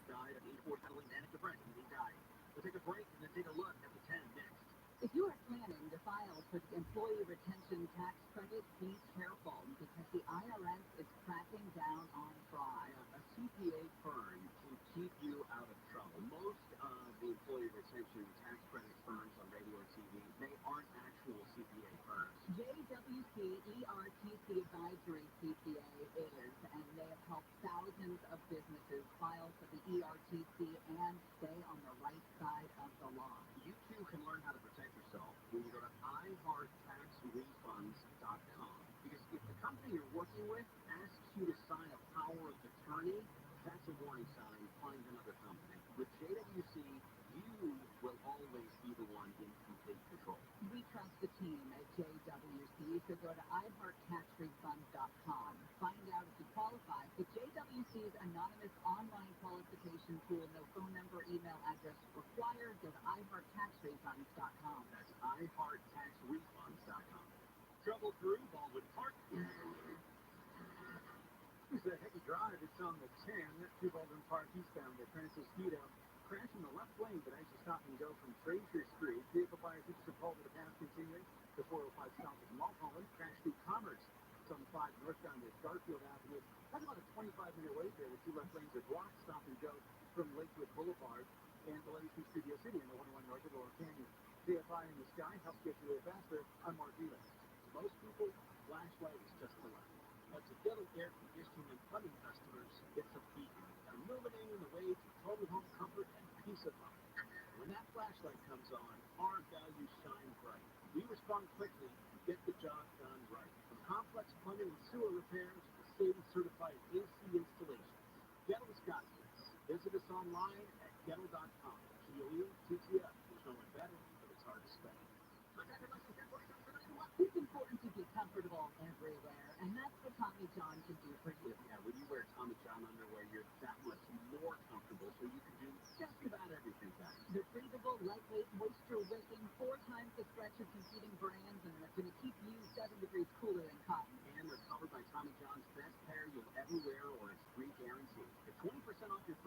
S1: died at age 4 battling manic depression. He died. We'll take a break and then take a look at the 10 next.
S5: If you are planning to file for the Employee Retention Tax Credit, be careful because the IRS is cracking down on fraud.
S1: A CPA firm can keep you out of trouble. Most of the Employee Retention Tax Credit firms on radio and TV, they aren't actual CPA firms.
S5: JWC ERTC Advisory CPA is, and they have helped thousands of businesses file for the ERTC and stay on the right side of the law.
S1: You too can learn how to protect yourself when you go to iHeartTaxRefunds.com. Because if the company you're working with asks you to sign a power of attorney, that's a warning sign. Find another company. With JWC, you will always be the one in complete control.
S5: We trust the team at JWC, so go to iHeartTaxRefunds.com. Find out if you qualify. The JWC's anonymous online qualification tool, no phone number, email address required. Go to iHeartTaxRefunds.com.
S1: That's iHeartTaxRefunds.com. Trouble through Baldwin Park. It's a heavy drive. It's on the 10 to Baldwin Park eastbound at Francis Speedo. Crash in the left lane, but as you stop and go from Fraser Street, vehicle fire features are called to the path continuing. The 405 south of Mulholland, crash through Commerce. It's on the 5 northbound at Garfield Avenue. That's about a 25-minute wait there. The 2 left lanes are blocked. Stop and go from Lakewood Boulevard and delays through Studio City in the 101 north of Laurel Canyon. KFI in the sky helps get you there faster. I'm Mark Vila. To most people, flashlight is just a light. But to Dental air conditioning and plumbing customers, it's a beacon, illuminating the way to total home comfort and peace of mind. When that flashlight comes on, our values shine bright. We respond quickly and get the job done right. From complex plumbing and sewer repairs to Sadie-certified AC installations. Gettle, Wisconsin. Visit us online at gettle.com. GOE-TTF. There's no one better, but it's hard to spell.
S5: It's important to be comfortable everywhere, and that's what Tommy John can do for you.
S1: Yeah, when you wear Tommy John underwear, you're that much more comfortable, so you can do just about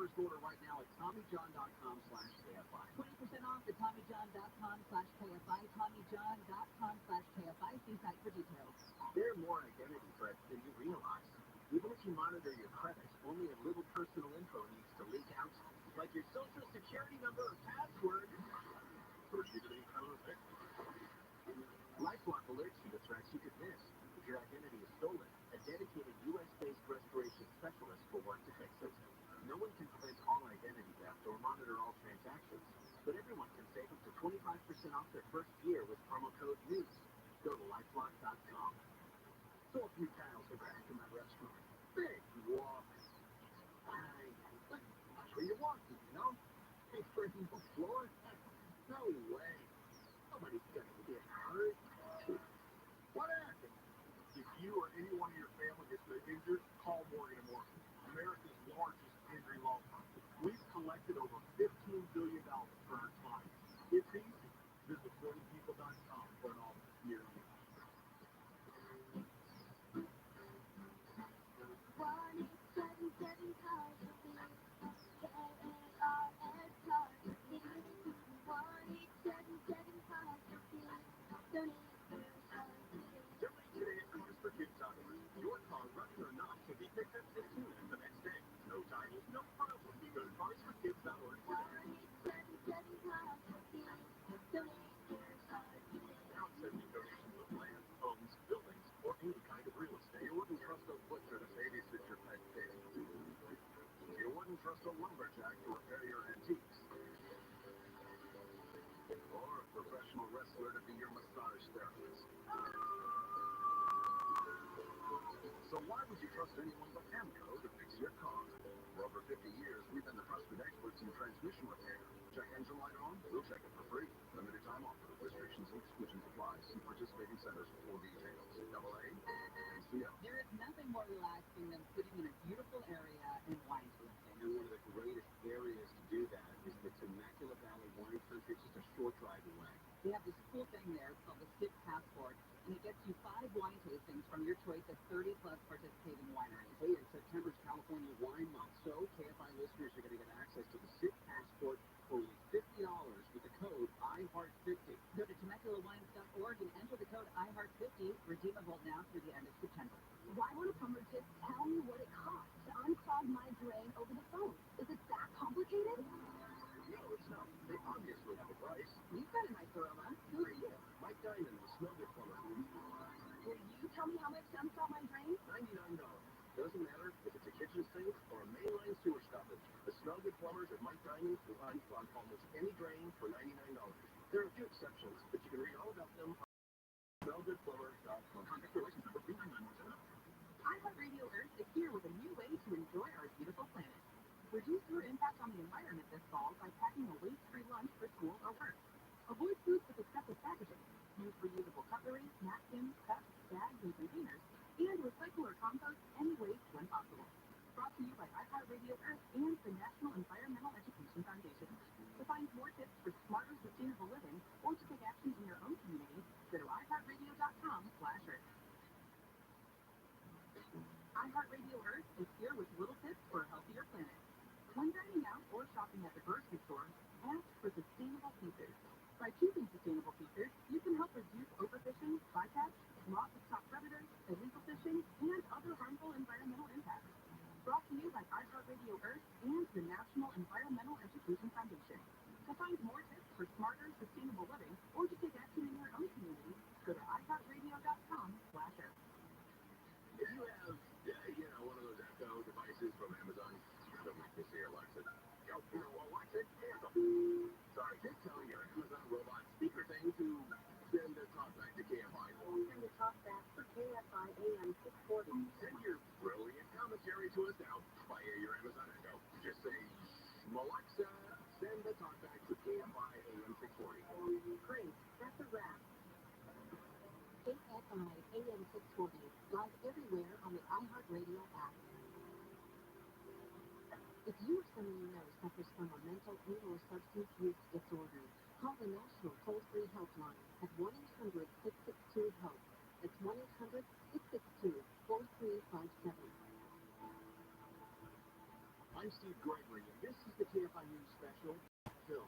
S2: first order right now at TommyJohn.com/KFI.
S5: 20% off at TommyJohn.com/KFI. TommyJohn.com/KFI. See site for details.
S2: There are more identity threats than you realize. Even if you monitor your credit, only a little personal info needs to leak out, like your social security number or password. LifeLock alerts you to threats you could miss. If your identity is stolen, a dedicated U.S.-based restoration specialist will work to fix it. No one can prevent all identity theft or monitor all transactions, but everyone can save up to 25% off their first year with promo code NEWS. Go to lifelock.com. So a few tiles are back in my restaurant. Big walk. That's where you're walking, you know? Hey, for the floor? No way. Nobody's gonna get hurt. What happened?
S8: If you or anyone in your family gets injured, call Morgan & Morgan, America's largest injury law firm. We've collected over $15 billion for our clients. It's easy. Visit 40people.com for an office near you. Your car, running or not, can be picked up as soon as the next day. No titles, no problem. Go to carsforkids.org today. Now accepting donations of land, homes, buildings, or any kind of real estate. You wouldn't trust a butcher to babysit your pet pig. You wouldn't trust a lumberjack to repair your antiques. Or a professional wrestler to be your massage therapist. So why would you trust anyone but Amco to fix your car? For over 50 years, we've been the trusted experts in transmission repair. Check engine light on? We'll check it for free. Limited time offer. Restrictions and exclusions apply. See participating centers for details. AA and CO.
S5: There is nothing more relaxing than sitting in a beautiful area and wine tasting.
S2: And one of the greatest areas to do that is the Temecula Valley Wine Country. It's just a short drive away.
S5: They have this cool thing there called the SIP Passport, and it gets you 5 wine tastings from your choice of 30-plus participating wineries.
S2: Hey, and September's California Wine Month, so KFI listeners are going to get access to the SIP Passport for only $50 with the code IHEART50.
S5: Go to TemeculaWines.org and enter the code IHEART50, redeemable now through the end of September.
S9: Why won't a plumber just tell me what it costs to unclog my drain over the phone? Is it that complicated?
S8: No, it's not. They obviously have a price.
S5: You've got a nice aroma. Who are you?
S8: Mike Diamond, the Snowball Plumber.
S9: Will you tell me how much to unclog my drain?
S8: $99. Doesn't matter if it's a kitchen sink or a mainline sewer stoppage. The Snowball Plumbers at Mike Diamond will unclog almost any drain for $99. There are a few exceptions, but you can read all about them on snowgoodplumber.com. Contact your license number 39917.
S5: iHeartRadio Earth is here with a new way to enjoy our beautiful planet. Reduce your impact on the environment this fall by packing a waste-free lunch for school or work. Avoid foods with excessive packaging. Use reusable cutlery, napkins, cups, bags, and containers, and recycle or compost any waste when possible. Brought to you by iHeartRadio Earth and the National Environmental Education Foundation. To find more tips for smarter, sustainable living, or to take action in your own community, go to iHeartRadio.com/Earth. iHeartRadio Earth is here with little tips for a healthier planet. When dining out or shopping at the grocery store, ask for sustainable features. By choosing sustainable features, you can help reduce overfishing, bycatch, loss of top predators, illegal fishing, and other harmful environmental impacts. Brought to you by iHeartRadio Earth and the National Environmental Education Foundation. To find more tips for smarter, sustainable living, or to take action in your own community, go to iHeartRadio.com/Earth.
S8: If you have, one of those Echo devices from Amazon, don't make me say Alexa. Yo, Alexa, cancel. Sorry, just tell your Amazon robot speaker thing to send the talkback to KFI.
S9: Send the talkback for KFI AM 640.
S8: Send your brilliant commentary to us now via your Amazon Echo. Just say, Alexa, send the talkback to KFI AM 640.
S9: Great, that's a wrap. KFI AM 640, live everywhere on the iHeartRadio app. If you or someone you know suffers from a mental or substance use disorder, call the National Toll-Free Helpline at 1-800-662-HELP. That's 1-800-662-4357.
S1: I'm Steve Gregory, and this is the KFI News Special, Phil.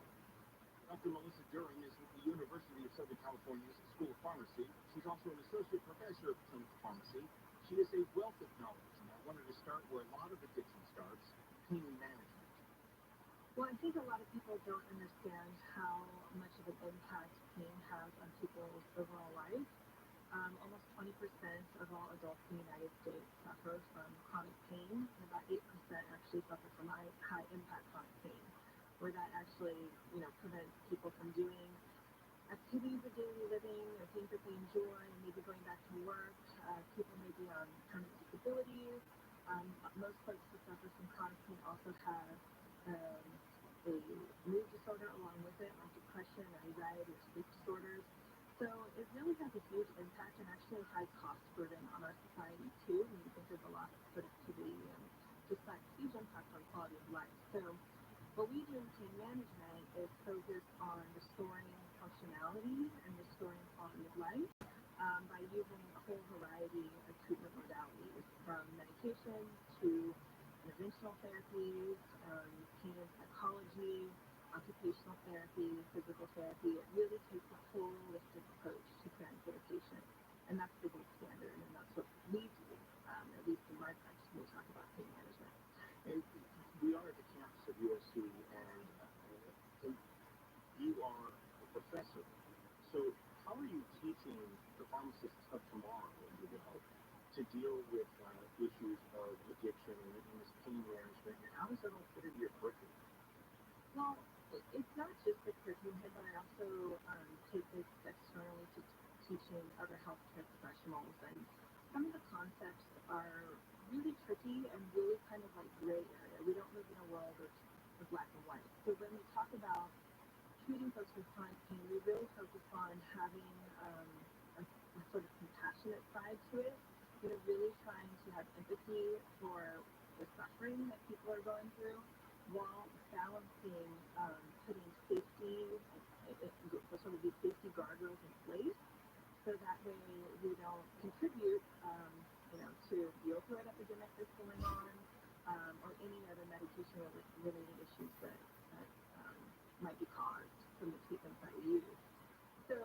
S1: Dr. Melissa Duran is with the University of Southern California's School of Pharmacy. She's also an associate professor of clinical pharmacy. She is a wealth of knowledge, and I wanted to start where a lot of addiction starts, pain management.
S5: Well, I think a lot of people don't understand how much of an impact pain has on people's overall life. Almost 20% of all adults in the United States suffer from chronic pain, and about 8% actually suffer from high-impact chronic pain, where that actually, prevents people from doing activities of daily living or things that they enjoy, maybe going back to work. People may be on permanent disabilities. Most folks who suffer from chronic pain also have a mood disorder along with it, like depression, anxiety, or sleep disorders. So it really has a huge impact and actually a high cost burden on our society too, when you think of the loss of productivity and just that huge impact on quality of life. So what we do in pain management is focus on restoring functionality and restoring quality of life by using a whole variety of treatment modalities, from medication to interventional therapies, pain and psychology, occupational therapy, physical therapy. It really takes a holistic approach to caring for the patient, and that's the gold standard, and that's what we do, at least in my practice when we talk about pain management.
S1: And we are at the campus of USC, and you are a professor. So how are you teaching the pharmacists of tomorrow, to deal with issues of addiction and this pain management, and how does that all fit into your curriculum?
S5: Well, it's not just the curriculum, but I also take this externally to teaching other healthcare professionals, and some of the concepts are really tricky and really kind of like gray area. We don't live in a world of black and white. So when we talk about treating folks with chronic pain, we really focus on having a sort of compassionate side to it, really trying to have empathy for the suffering that people are going through, while balancing putting safety, sort of these safety guardrails in place, so that way we don't contribute, to the opioid epidemic that's going on, or any other medication-related issues that might be caused from the treatments that we use. So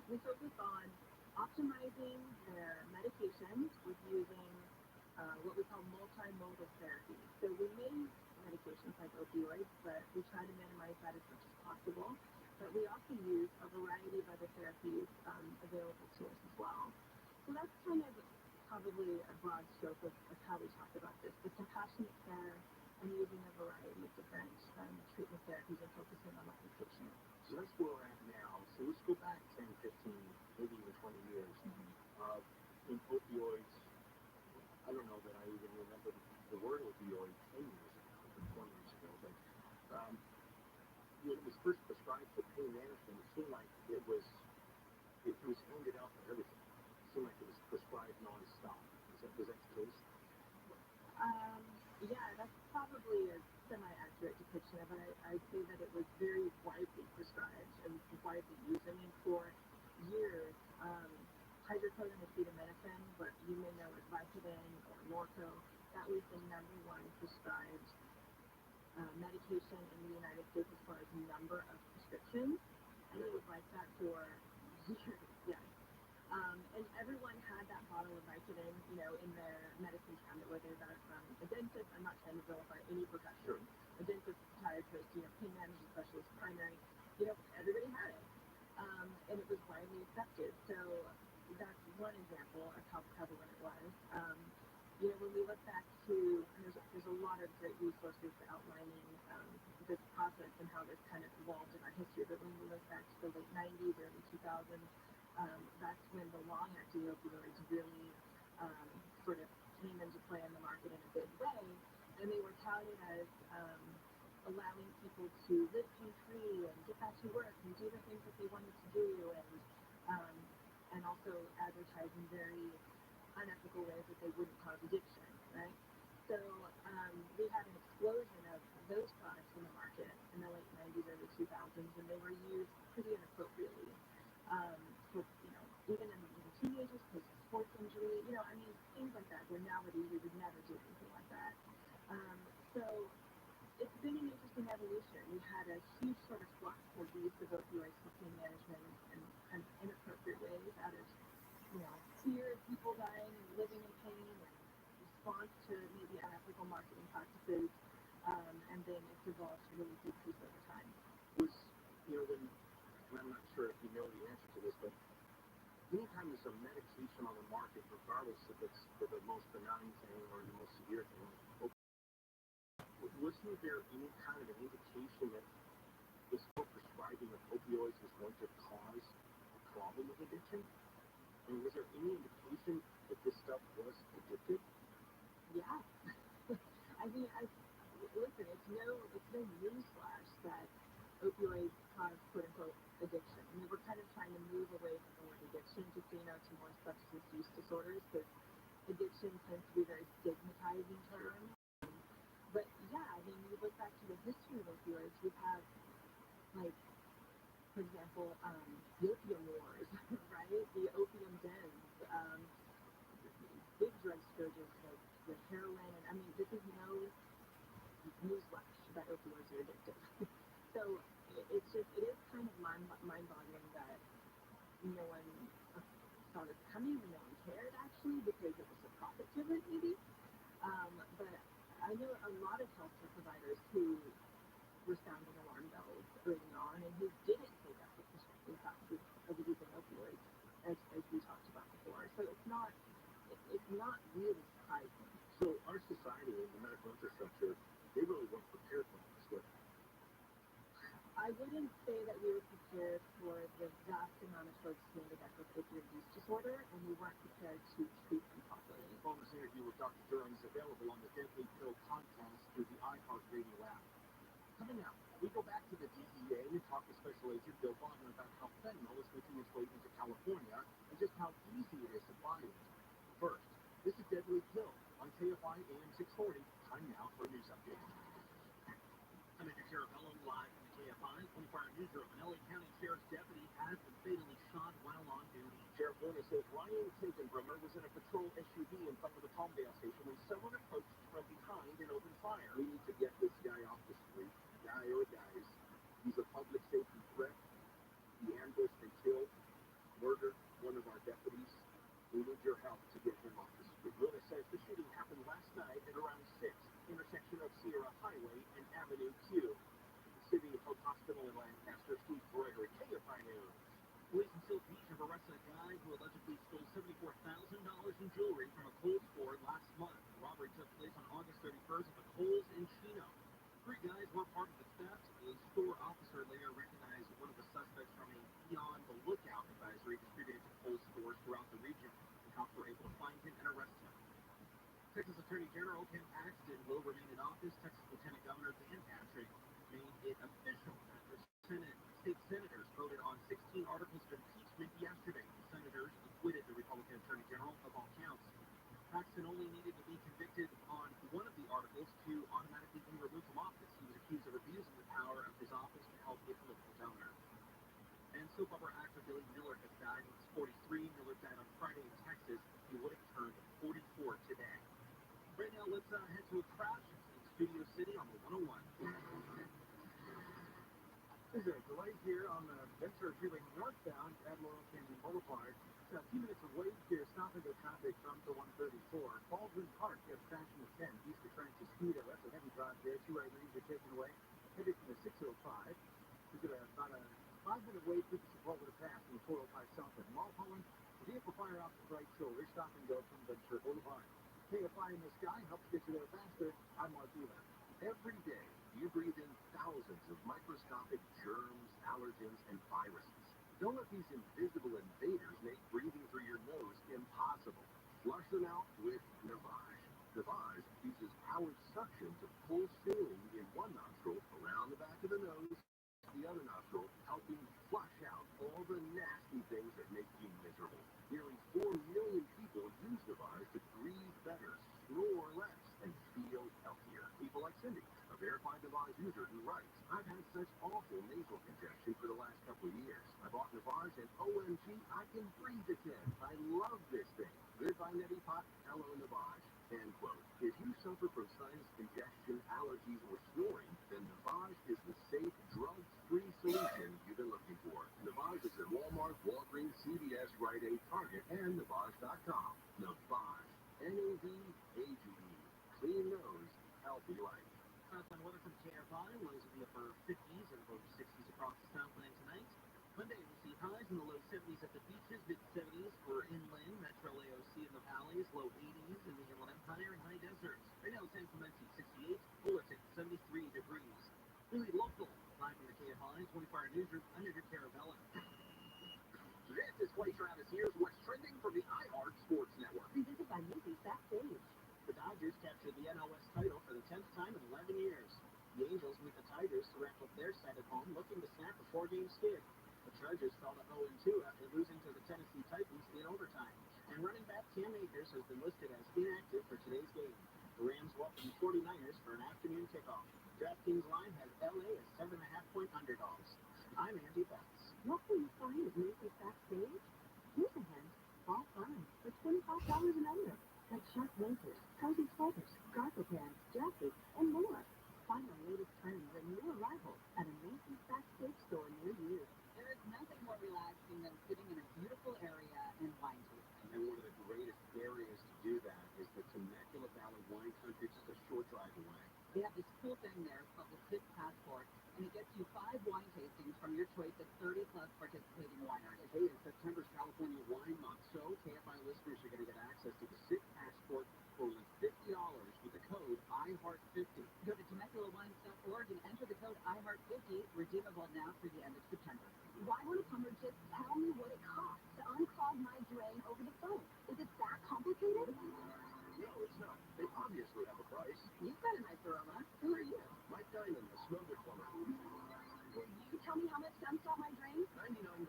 S5: we focus on optimizing their medications with using what we call multimodal therapy. So we may use medications like opioids, but we try to minimize that as much as possible. But we also use a variety of other therapies available to us as well. So that's kind of probably a broad stroke of how we talk about this, the compassionate care and using a variety of different treatment therapies and focusing on the patient.
S1: So that's where we're at now. So let's go back 10, 15, maybe even 20 years. In opioids, I don't know that I even remember the word opioid 10 years ago, or 20 years ago, but when it was first prescribed for pain management, it seemed like it was handed out for everything. It seemed like it was prescribed nonstop. Was that the case?
S5: Yeah, that's probably a semi-accurate depiction of it. I'd say that it was very widely prescribed and widely used. I mean, for years, hydrocodone acetaminophen, what you may know as Vicodin or Norco, that was the #1 prescribed medication in the United States as far as number of prescriptions, and it was like that for years, yes. And everyone had that bottle of Vicodin, in their medicine cabinet, whether that's from a dentist. I'm not trying to vilify any profession. A dentist, podiatrist, pain management specialist, primary, everybody had it. And it was widely accepted. So that's one example of how prevalent it was. When we look back to, and there's a lot of great resources outlining this process and how this kind of evolved in our history, but when we look back to the late 90s, early 2000s, that's when the long-acting opioids really sort of came into play in the market in a big way, and they were touted as allowing people to live pain-free and get back to work and do the things that they wanted to do, and also advertised in very unethical ways that they wouldn't cause addiction, right? So we had an explosion of those products in the market in the late 90s, early 2000s, and they were used pretty inappropriately. For, even in teenagers, because of sports injury, things like that, where nowadays we would never do anything like that. So use of opioids for pain management in kind of inappropriate ways out of, fear of people dying and living in pain and response to maybe unethical marketing practices, and then it's evolved to really decrease over time.
S8: Was, when, and I'm not sure if you know the answer to this, but anytime there's a medication on the market, regardless if it's for the most benign thing or the most severe thing, wasn't there any kind of an indication that this whole prescribing of opioids was going to cause a problem with addiction? I mean, was there any indication that this stuff was addictive?
S5: Yeah. I mean, listen, it's no newsflash that opioids cause quote-unquote addiction. I mean, we're kind of trying to move away from the word addiction to more substance use disorders, because addiction tends to be a very stigmatizing term. But yeah, I mean, you look back to the history of opioids, we have, like, for example, the opium wars, right? The opium dens, big drug scourges like the heroin, and I mean, this is no newsflash that opioids are addictive. So it is kind of mind-boggling that no one saw this coming, no one cared actually, because it was a profit to it maybe. But I know a lot of healthcare providers who were sounding alarm bells early on and who didn't take up the prescription classes of using opioids, as we talked about before. So it's not really surprising.
S8: So our society and the medical infrastructure, they really weren't prepared for this, were they?
S5: I wouldn't say that we were prepared for the vast amount of folks who ended up with opioid use disorder, and we weren't prepared to treat them properly.
S8: Bonus interview with Dr. Durham is available on the Deadly Pill podcast through the iHeartRadio app. Coming up, we go back to the DEA and talk to Special Agent Bill Bogner about how fentanyl is making its way into California and just how easy it is to buy it. First, this is Deadly Pill on KFI AM 640. Time now for a news update. I'm Andrew Carabello, live from the KFI 24-hour newsroom. An LA County Sheriff's deputy has been fatally shot while on duty. Sheriff Luna says Ryan Kagenbrummer was in a patrol SUV in front of the Palmdale station when someone approached from behind and opened fire. We need to get this guy off the street. Die or dies. He's a public safety threat. He ambushed and killed, murdered one of our deputies. We need your help to get him off the street. Luna says the shooting happened last night at around 6, intersection of Sierra Highway and Avenue Q. The City Hope Hospital in Lancaster. Steve Gregory, KFI News. Police in Seal Beach have arrested a guy who allegedly stole $74,000 in jewelry from a Kohl's store last month. The robbery took place on August 31st at the Kohl's in Chino. 3 guys were part of the theft. A store officer later recognized one of the suspects from a Beyond the Lookout advisory distributed to Kohl's stores throughout the region. The cops were able to find him and arrest him. Texas Attorney General Ken Paxton will remain in office. Texas Lieutenant Governor Dan Patrick made it official after state senators voted on 16 articles of impeachment yesterday. The senators acquitted the Republican Attorney General of all counts. Paxton only needed to be convicted on one of the articles to automatically be removed from office. He was accused of abusing the power of his office to help a political donor. And soap opera actor Billy Miller has died. He was 43. Miller died on Friday in Texas. He would have turned 44 today. Right now, let's head to a crash in Studio City on the 101. There's a delay here on the Ventura Freeway northbound at Laurel Canyon Boulevard. A few minutes of wait here, stopping the traffic from the 134. Baldwin Park gets crashed in the 10 east of Francis Speedo. That's a heavy drive there. 2 right lanes are taken away. Headed from the 605. We've got about a 5-minute wait for the Sepulveda Pass in the 405 south of Mulholland. The vehicle fire off the right shoulder. Stop and go from Ventura Boulevard. KFI in the sky helps get you there faster. I'm Mark Wheeler.
S21: Every day, you breathe in thousands of microscopic germs, allergens, and viruses. Don't let these invisible invaders make breathing through your nose impossible. Flush them out with Navage. Navage uses powered suction to pull saline in one nostril around the back of the nose, the other nostril, helping flush out all the nasty things that make you miserable. Nearly 4 million people use Navage to breathe better, snore less, and feel healthier. People like Cindy, a verified Navage user who writes, I've had such awful nasal congestion for the last couple of years. I bought Navage and OMG, I can breathe again. I love this thing. Goodbye neti pot, hello Navage. End quote. If you suffer from sinus congestion, allergies, or snoring, then Navage is the safe, drug-free solution you've healthy life.
S2: On weather from KFI, lows in the upper 50s and low 60s across the Southland tonight. Monday, we'll see highs in the low 70s at the beaches, mid-70s for inland, metro AOC in the valleys, low 80s in the Inland Empire and high deserts. Right now, San Clemente, 68, Fullerton, 73 degrees. Really local, live from the KFI 24-hour newsroom, I'm Andrew Carabella.
S21: This is Clay Travis. Here's what's trending from the iHeart Sports Network.
S9: Presented by Macy's Backstage.
S2: The Dodgers captured the NL West title for the 10th time in 11 years. The Angels meet the Tigers to wrap up their set at home, looking to snap a 4-game skid. The Chargers fell to 0-2 after losing to the Tennessee Titans in overtime. And running back Cam Akers has been listed as inactive for today's game. The Rams welcome the 49ers for an afternoon kickoff. DraftKings line has LA as 7.5-point underdogs. I'm Andy Betts.
S9: What will you find at Macy's Backstage? Here's a hint. All fun for $25 and under. Like shark blankets, cozy sweaters, cargo pants, jackets, and more. Find the latest trends and new arrivals at a Macy's Backstage store near you.
S5: There is nothing more relaxing than sitting in a beautiful area and wine tasting.
S21: And one of the greatest areas to do that is the Temecula Valley Wine Country, just a short drive away.
S5: They have this cool thing there called the Sip Passport, and it gets you 5 wine tastings from your choice of 30-plus participating wineries.
S21: Hey, it's September's California Wine Month, so KFI listeners are going to get access to the Sip Passport for only $50 with the code IHEART50.
S5: Go to TemeculaWines.org and enter the code IHEART50, redeemable now through the end of September.
S9: Why would a plumber just tell me what it costs to unclog my drain over the phone? Is it that complicated?
S21: No, it's not. They obviously have a price.
S5: You've got a nice aroma. Who are you?
S21: Mike Diamond, the Smell Good plumber.
S9: Will you tell me how much to unclog my drain?
S21: $99.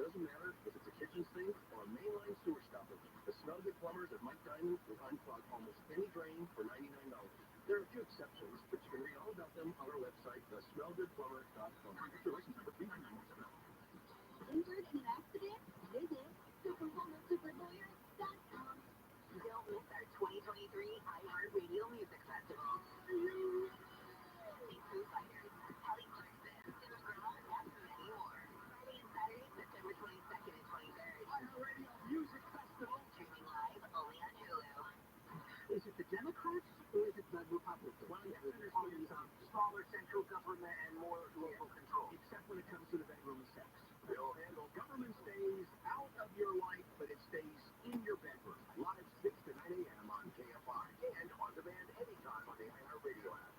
S21: Doesn't matter if it's a kitchen sink or a mainline sewer stopper. The Smell Good plumbers at Mike Diamond will unclog almost any drain for $99. There are a few exceptions, but you can read all about them on our website, thesmellgoodplumber.com. Your license number 39970.
S9: Injured in an accident? Visit superwomansuperlawyer.com. Don't miss our 2023 iHeartRadio Music Festival. Featuring fighters, Kelly Clarkson, Tim McGraw, and many more. Friday and Saturday, September 22nd and 23rd.
S21: iHeartRadio Music Festival.
S9: Streaming live only on Hulu.
S21: Is it the Democrats or is it the Republicans? Well, yes, there's smaller central government and more local control. Except when it comes to the bedroom sex. They'll handle government stays out of your life, but it stays in your bedroom. Live 6 to 9 a.m. on KFI and on demand anytime on the iHeartRadio app.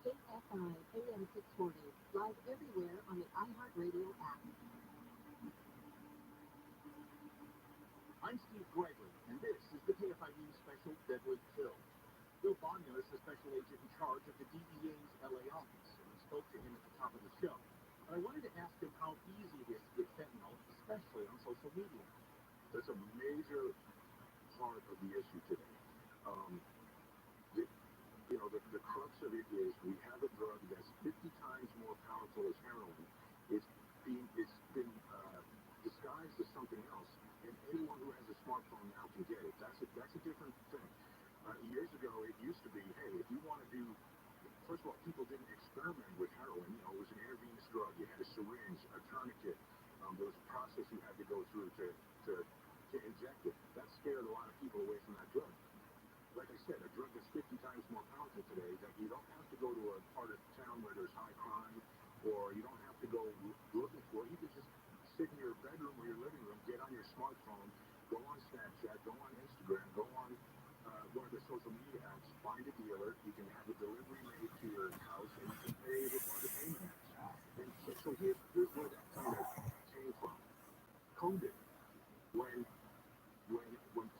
S5: KFI AM 640, live everywhere on the iHeartRadio app.
S1: I'm Steve Gregory, and this is the KFI News Special Deadly Kill. Bill Bonner is the special agent in charge of the DEA's LA office, and we spoke to him at the top of the show. But I wanted to ask him how easy it is to get fentanyl, especially on social media.
S8: That's a major part of the issue today. The crux of it is we have a drug that's 50 times more powerful as heroin. It's been disguised as something else, and anyone who has a smartphone now can get it. That's a different thing. Years ago, it used to be, hey, if you want to do, first of all, people didn't experiment with heroin. It was an intravenous drug. You had a syringe, a tourniquet. There was a process you had to go through to inject it. That scared a lot of people away from that drug. Like I said, a drug that's 50 times more powerful today, that you don't have to go to a part of town where there's high crime, or you don't have to go looking for it. You can just sit in your bedroom or your living room, get on your smartphone, go on Snapchat, go on Instagram, go on one of the social media apps, find a dealer, you can have a delivery made to your house, and you can pay with one of the payment apps. And so here's where that kind of came from. COVID, when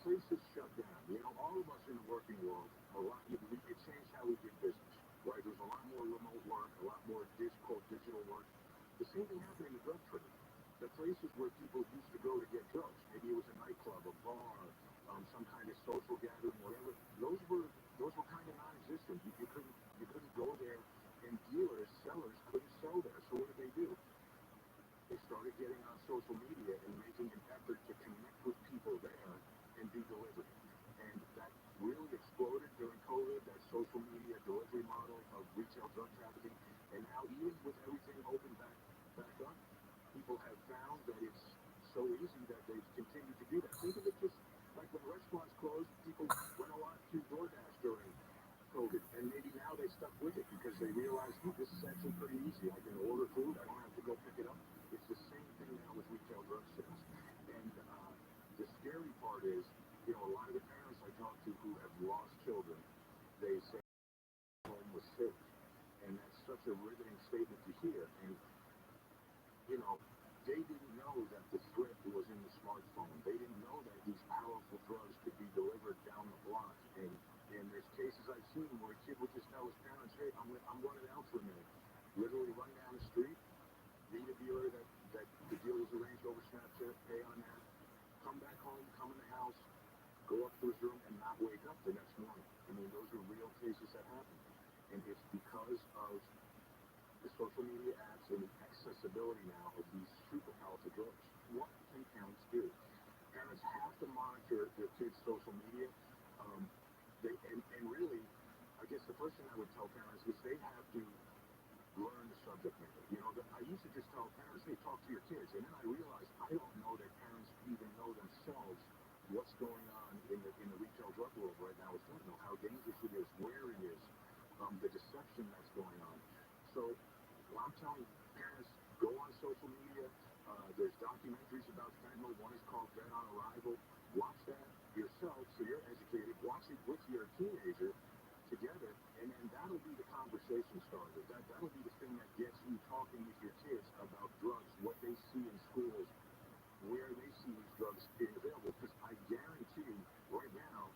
S8: places shut down, all of us in the working world, it changed how we did business, right? There's a lot more remote work, a lot more digital work. The same thing happened in the drug trade. The places where people used to go to get drugs, maybe it was a nightclub, a bar, some kind of social gathering, whatever. Those were kind of non-existent. You couldn't go there, and dealers, sellers couldn't sell there. So what did? They started getting on social media and making it actually pretty easy. I can order food. I don't have to go pick it up. It's the same thing now with retail drug sales. And the scary part is, you know, a lot of the parents I talk to who have lost children, they say home was safe. And that's such a riveting statement to hear. And, you know, they didn't know that the threat was in the smartphone. They didn't know that these powerful drugs could be delivered down the block. And there's cases I've seen where a kid would just tell his parents, hey, I'm running out for a minute. Literally run down the street, meet a dealer that the deal was arranged over Snapchat, pay on that, come back home, come in the house, go up to his room and not wake up the next morning. I mean, those are real cases that happen. And it's because of the social media apps and the accessibility now of these super powerful drugs. What can parents do? Parents have to monitor their kids' social media. And really, I guess the first thing I would tell parents is they have to learn the subject matter. You know, I used to just tell parents, hey, talk to your kids. And then I realized I don't know that parents even know themselves what's going on in the retail drug world right now with fentanyl, how dangerous it is, where it is, the deception that's going on. So I'm telling parents, go on social media. There's documentaries about fentanyl. One is called Dead on Arrival. Watch that yourself so you're educated. Watch it with your teenager together, and then that'll be the conversation starter. That'll be the thing that gets you talking with your kids about drugs, what they see in schools, where they see these drugs being available. Because I guarantee you, right now,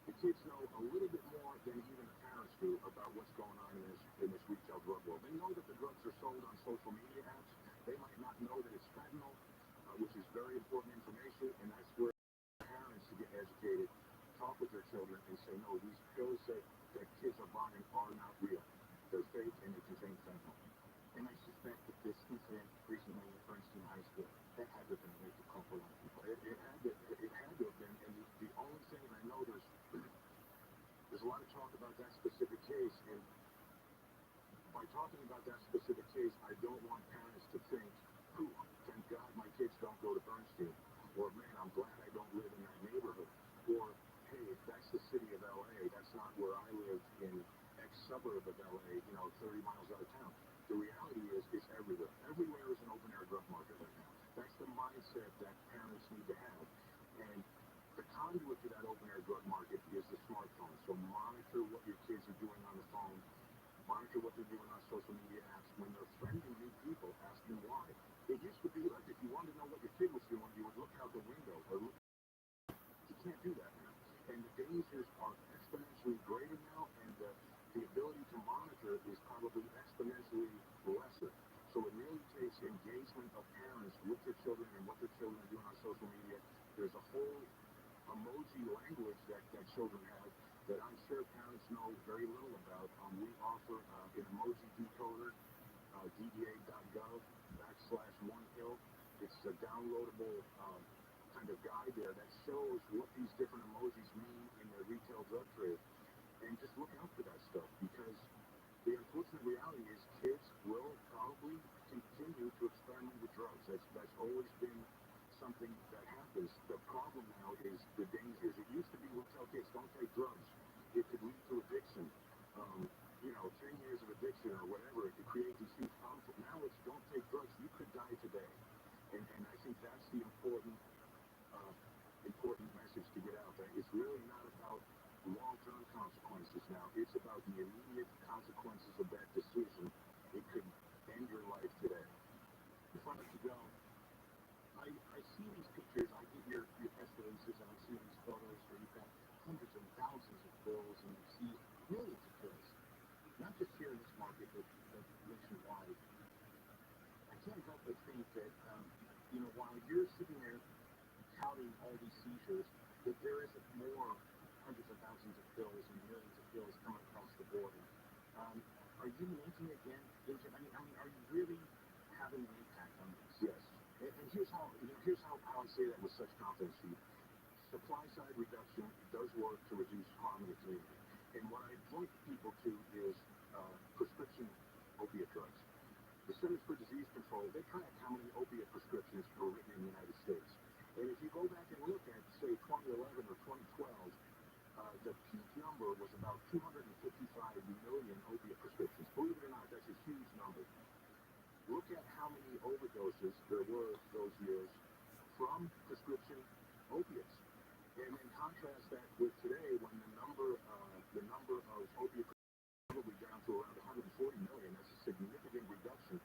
S8: the kids know a little bit more than even the parents do about what's going on in this retail drug world. They know that the drugs are sold on social media apps. They might not know that it's fentanyl, which is very important information, and that's where parents to get educated, talk with their children, and say, no, these pills that kids are buying are not real. They're fake, and they contain fentanyl.
S2: And I suspect that this incident recently at Bernstein High School, that had to have been a wake-up call for a lot of people.
S8: It had to have been, and the only thing, and I know there's a lot of talk about that specific case, and by talking about that specific case, I don't want parents to think, thank God my kids don't go to Bernstein, or man, I'm glad I don't live in that neighborhood, or hey, that's the city of LA, that's not where I live in X suburb of LA, 30 miles out of town. The reality is, it's everywhere. Everywhere is an open-air drug market right now. That's the mindset that parents need to have. And the conduit to that open-air drug market is the smartphone. So monitor what your kids are doing on the phone. Monitor what they're doing on social media apps. When they're friending new people, ask them why. It used to be like if you wanted to know what your kid was doing, you would look out the window or look. You can't do that now. And the dangers are exponentially greater now, and the ability to monitor is probably exponentially lesser. So it really takes engagement of parents with their children and what their children are doing on social media. There's a whole emoji language that children have that I'm sure parents know very little about. We offer an emoji decoder, dda.gov/onehill. It's a downloadable kind of guide there that shows what these different emojis mean in the retail drug trade. And just look out for that stuff, because the unfortunate reality is kids will probably continue to experiment with drugs. That's always been something that happens. The problem now is the dangers. It used to be we'll tell kids, don't take drugs. It could lead to addiction. 10 years of addiction or whatever, it could create these huge problems. Now it's don't take drugs. You could die today. And I think that's the important message to get out there. It's really not about long-term consequences now. It's about the immediate consequences of that decision. It could end your life today.
S2: Before I let you go, I see these pictures, I get your press releases, and I see these photos where you've got hundreds and thousands of bills, and you see millions of bills. Not just here in this market, but nationwide. I can't help but think that, while you're sitting there touting all these seizures, that there is more hundreds of thousands of bills and millions of bills coming across the border. Are you making it again? Are you really having an impact on this?
S8: Yes. And here's how I say that with such confidence, Steve. Supply side reduction does work to reduce harm in the community. And what I point people to is prescription opiate drugs. The Centers for Disease Control, they track how many opiate prescriptions are written in the United States. And if you go back and look at, say, 2011 or 2012, the peak number was about 255 million opiate prescriptions. Believe it or not, that's a huge number. Look at how many overdoses there were those years from prescription opiates. And then contrast that with today when the number of opiate prescriptions is probably down to around 140 million. That's a significant reduction.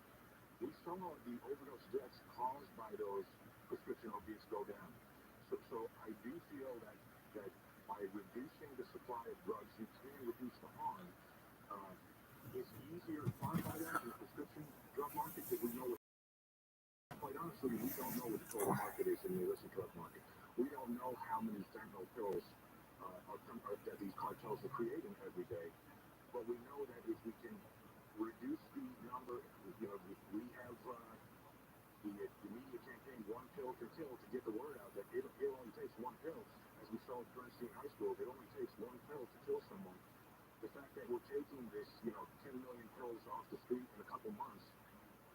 S8: We saw the overdose deaths caused by those prescription opiates go down. So I do feel that by reducing the supply of drugs, you can reduce the harm. It's easier to quantify that in the prescription drug market because we know, quite honestly, we don't know what the total market is in the illicit drug market. We don't know how many fentanyl pills that these cartels are creating every day. But we know that if we can reduce the number, we have the media campaign, One Pill Can Kill, to get the word out that it only takes one pill. As we saw at Bernstein High School, it only takes one pill to kill someone. The fact that we're taking this, 10 million pills off the street in a couple months,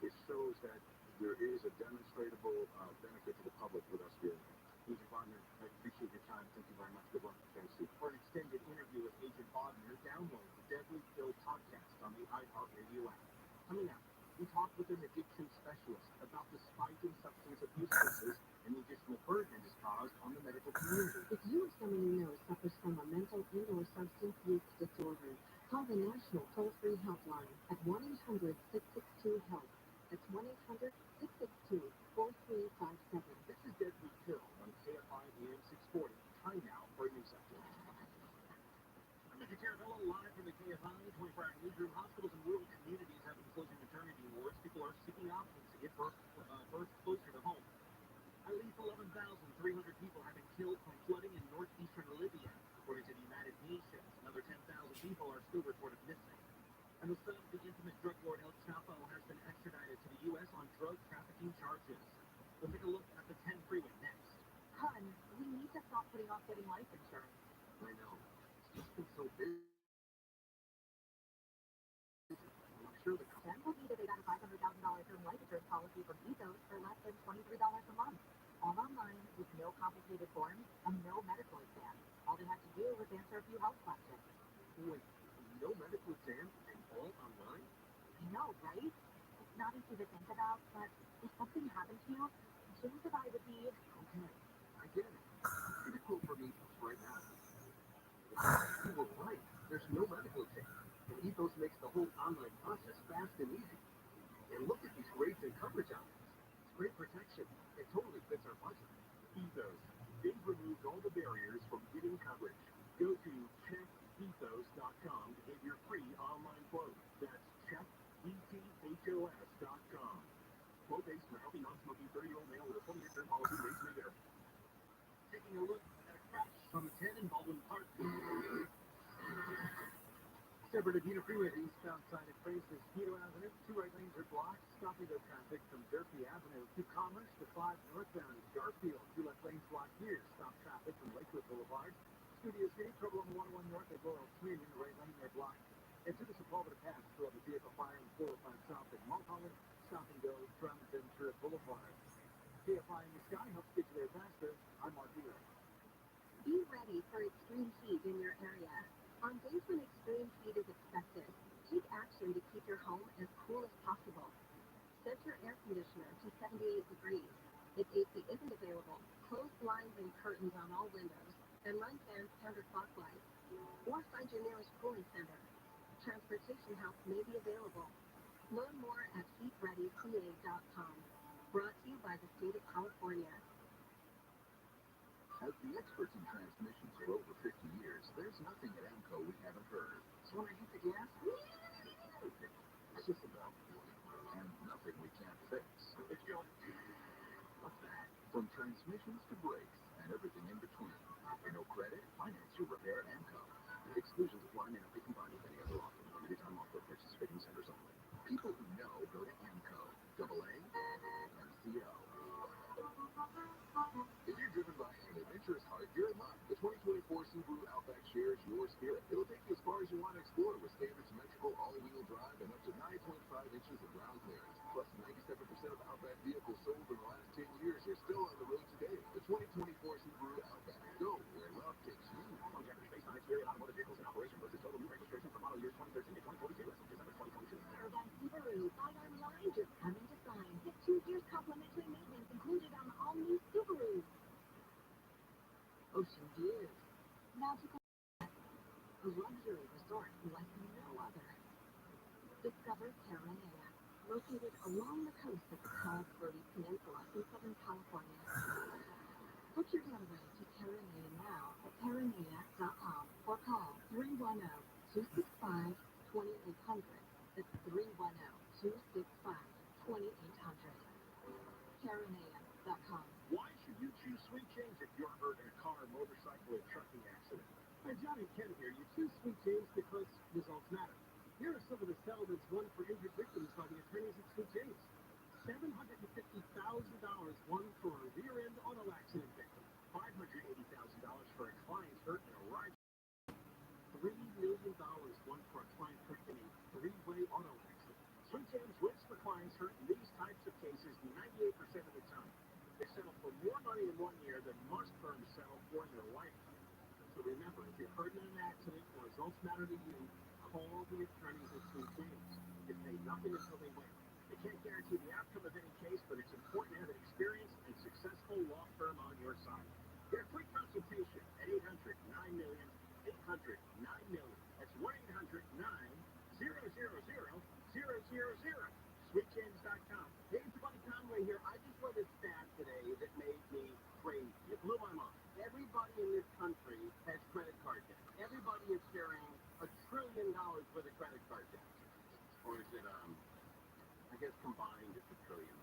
S8: it shows that there is a demonstrable benefit to the public with us doing it. Agent Bodner, I appreciate your time. Thank you very much. Good luck. Thanks, Steve. For an extended interview with Agent Bodner, download the Deadly Pill podcast on the iHeartRadio app. Coming up, we talk with an addiction specialist about the spike in substance abuse cases and the additional burden it has caused on the medical community.
S9: If you or someone you know suffers from a mental and/or substance use disorder, call the national toll-free helpline at 1-800-662-HELP. That's 1-800-662-4357.
S1: This is Deadly Pill on KFI AM 640. Time now for a news update. I'm Mr. Caravello, live from the KFI 24-hour newsroom. Hospitals and rural communities have been closing maternity wards. People are seeking options to get birth closer to home. At least 11,300 people have been killed from flooding in northeastern Libya, according to the United Nations. Another 10,000 people are still reported missing. And the son of the infamous drug lord El Chapo has been extradited to the U.S. on drug trafficking charges. We'll take a look at the 10 freeway next.
S5: Hun, we need to stop putting off getting life insurance.
S8: I know. It's just been so busy. I'm sure the
S5: Jen told me that they got a $500,000 term life insurance policy from Ethos for less than $23 a month. All online, with no complicated forms and no medical exam. All they had to do was answer a few health questions.
S8: Wait, no medical exam and all online?
S5: I know, right? It's not easy to think about, but if something happened to you, James and I would be...
S8: Okay, I get it. Get a quote from Ethos right now. You were right. There's no medical exam. And Ethos makes the whole online process fast and easy. And look at these rates and coverage options. It's great protection. It totally fits our budget. Ethos. They've removed all the barriers from getting coverage. Go to checkethos.com to get your free online quote. That's checkethos.com. Quote based on a healthy, non-smoking 30-year-old male with a 20-year term policy rates may vary. Taking a look at a crash on the 10 in Baldwin Park. Separate Adina Freeway, the eastbound side of Mosquito Avenue. 2 right lanes are blocked, stopping the traffic from Durfee Avenue to Commerce to 5 northbound Garfield. 2 left lanes blocked here, stop traffic from Lakewood Boulevard. Studio City, trouble on the 101 north at Laurel Twin, in the right lane they're blocked. And to the Sepulveda Pass, still have a vehicle fire on 405 south at Mulholland, stop and go from Ventura Boulevard. KFI in the sky helps get you there faster. I'm Mark Wheeler.
S9: Be ready for extreme heat in your area. On days when extreme heat is expected, take action to keep your home as cool as possible. Set your air conditioner to 78 degrees. If AC isn't available, close blinds and curtains on all windows and run fans counterclockwise. Or find your nearest cooling center. Transportation help may be available. Learn more at heatreadyca.com. Brought to you by the state of California.
S21: As the experts in transmissions for over 50 years, there's nothing at AMCO we haven't heard. So when I hit the gas, it's just a belt. And nothing we can't fix. What's that? From transmissions to brakes and everything in between. For no credit, finance your repair at AMCO. Exclusions apply, may not be combined with any other offer. Limited time offer, participating centers only. People who know go to AMCO. AA MCO. If you're driven by an adventurous heart, you're in luck. The 2024 Subaru Outback shares your spirit. It'll take you as far as you want to explore with standard symmetrical all-wheel drive and up to 9.5 inches of ground clearance. Plus, 97% of Outback vehicles sold in the last 10 years are still on the road today. The 2024 Subaru Outback. Go where love takes you. Longevity based on exterior
S9: a luxury resort like no other. Discover Terranea, located along the coast of the Salisbury Peninsula in Southern California. Book your getaway to Terranea now at terranea.com or call 310-265-2800. That's 310-265-2800. Terranea.com.
S15: Why should you choose Sweet Change if you're hurt in a car, motorcycle, or trucking accident? Hi, Johnny Ken here. You choose Sweet Change because results matter. Here are some of the settlements won for injured victims by the attorneys at Sweet Change. $750,000 won for a rear-end auto accident victim. $580,000 for a client hurt in a ride. $3 million won for a client hurt in a three-way auto accident. Sweet Change wins for clients hurt in these types of cases 98% of the time. They settle for more money in 1 year than most firms settle for in their lifetime. So remember, if you're hurt in an accident and results matter to you, call the attorneys at Sweet Change. You pay nothing until they win. They can't guarantee the outcome of any case, but it's important to have an experienced and successful law firm on your side. Get a free consultation at 800-9-million, 800-9-million. That's 1-800-9-000-000. SweetChange.com. Hey, it's Buddy Conway here. I just read a stat today that made me crazy. It blew my mind. Everybody in this country has credit card debt. Everybody is sharing $1 trillion worth of credit card debt. Or is it, I guess combined it's $1 trillion.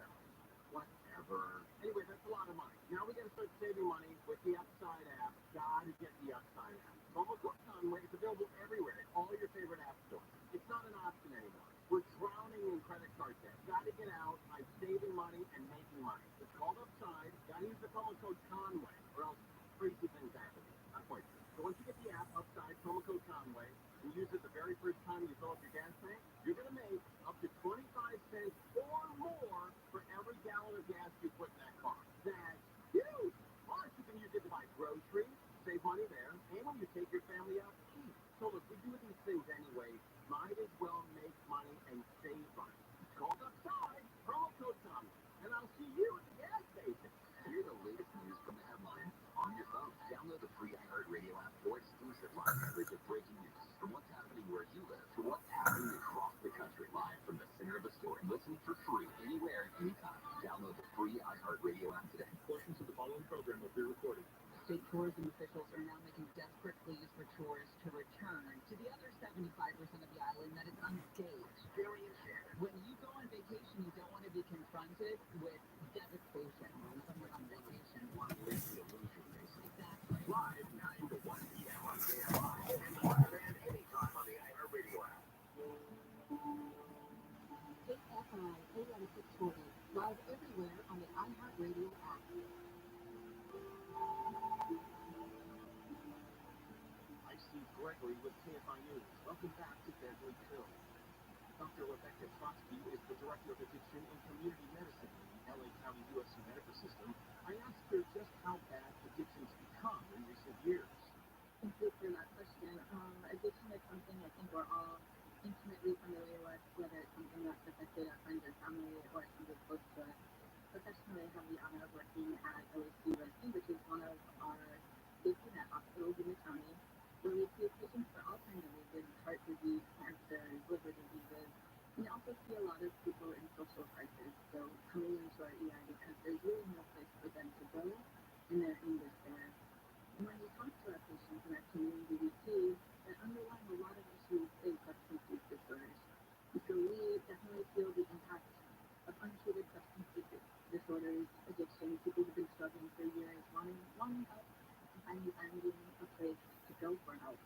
S15: Whatever. Anyway, that's a lot of money. Now we gotta start saving money with the Upside app. Gotta get the Upside app. Promo code Conway. It's available everywhere at all your favorite app stores. It's not an option anymore. We're drowning in credit card debt. Gotta get out by saving money and making money. It's called Upside. Gotta use the promo code Conway, or else crazy things happen. Not quite true. So once you get the app, Upside, promo code Conway, and use it the very first time you fill up your gas tank, you're gonna make up to 25 cents or more for every gallon of gas you put in that car. That's huge! Plus, you can use it to buy groceries, save money there, and when you take your family out to eat. So look, we do these things anyway. Might as well make money and save money. It's called Upside, promo code Conway, and I'll see you at the gas station.
S21: Hear the latest news from the headlines on your phone. Download the free iHeartRadio app for exclusive live coverage of breaking news. From what's happening where you live to what's happening across the country. Live from the center of the story. Listen for free anywhere, anytime. Download the free iHeartRadio app today.
S15: Portions of the following program will be recorded.
S5: State tourism officials are now making desperate pleas for tourists to return to the other 75% of the island that is unscathed. When you go on vacation, you don't want to be confronted with devastation when you're on vacation. Exactly.
S15: Live 9 to 1 p.m. on KFI and on demand anytime on the iHeartRadio app.
S9: KFI AM 640, live everywhere on the iHeartRadio app.
S15: I see Gregory with KFI News. Welcome back to Deadly Pill. Dr. Rebecca Trotsky is the Director of Addiction and Community Medicine in the LA County USC Medical System. I asked her just how bad addictions become in recent years.
S11: Thank you for that question. Addiction is something I think we're all intimately familiar with, whether it's something that's affected our friends or family or something close to us. Professionally, I have the honor of working at OAC, which is one of our safety net hospitals in the county, where we see patients for all kinds of reasons: heart disease, cancer, liver diseases. We also see a lot of people in social crisis, so coming into our ER because there's really no place for them to go, and they're in despair. And when we talk to our patients in our community, we see that underlying a lot of issues is substance use disorders. And so we definitely feel the impact of untreated substance use disorders, addiction. People who've been struggling for years, wanting help, and finally finding a place to go for help.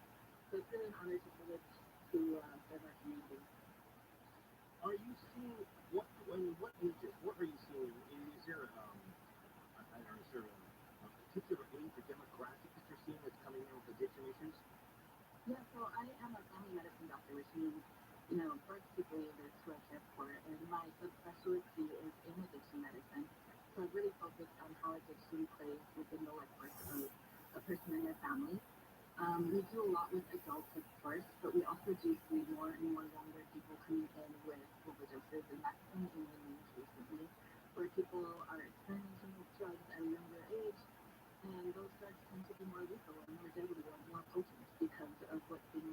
S11: So it's really an honor to privilege to serve our community.
S15: Are you seeing what ages? What are you seeing? Is there a particular age or demographic that you're seeing that's coming in with addiction issues?
S11: Yeah, so I am a family medicine doctor, which means, birth to grade is who I care for, and my subspecialty is in addiction medicine. So I've really focused on how addiction plays within the life work of a person and their family. We do a lot with adults, of course, but we also do see more and more younger people coming in with overdoses, and that's been in the news recently, where people are experimenting with drugs at a younger age, and those drugs tend to be more lethal and more deadly or more potent because of what's being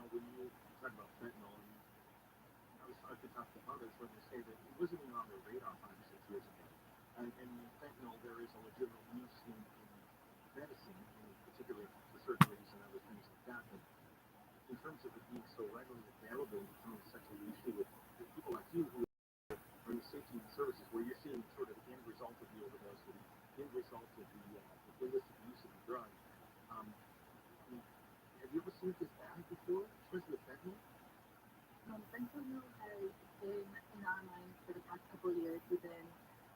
S8: when you talk about fentanyl, and I've been talking to others where they say that it wasn't even on their radar 5 or 6 years ago. And fentanyl, there is a legitimate use in medicine, in particular for surgeries and other things like that. But in terms of it being so readily available, becoming such an issue with people like you who are in the safety services, where you're seeing sort of the end result of the overdose, or the end result of the illicit use of the drug. Have you ever seen this bad before, especially with fentanyl?
S11: Fentanyl has been in our minds for the past couple of years. We've been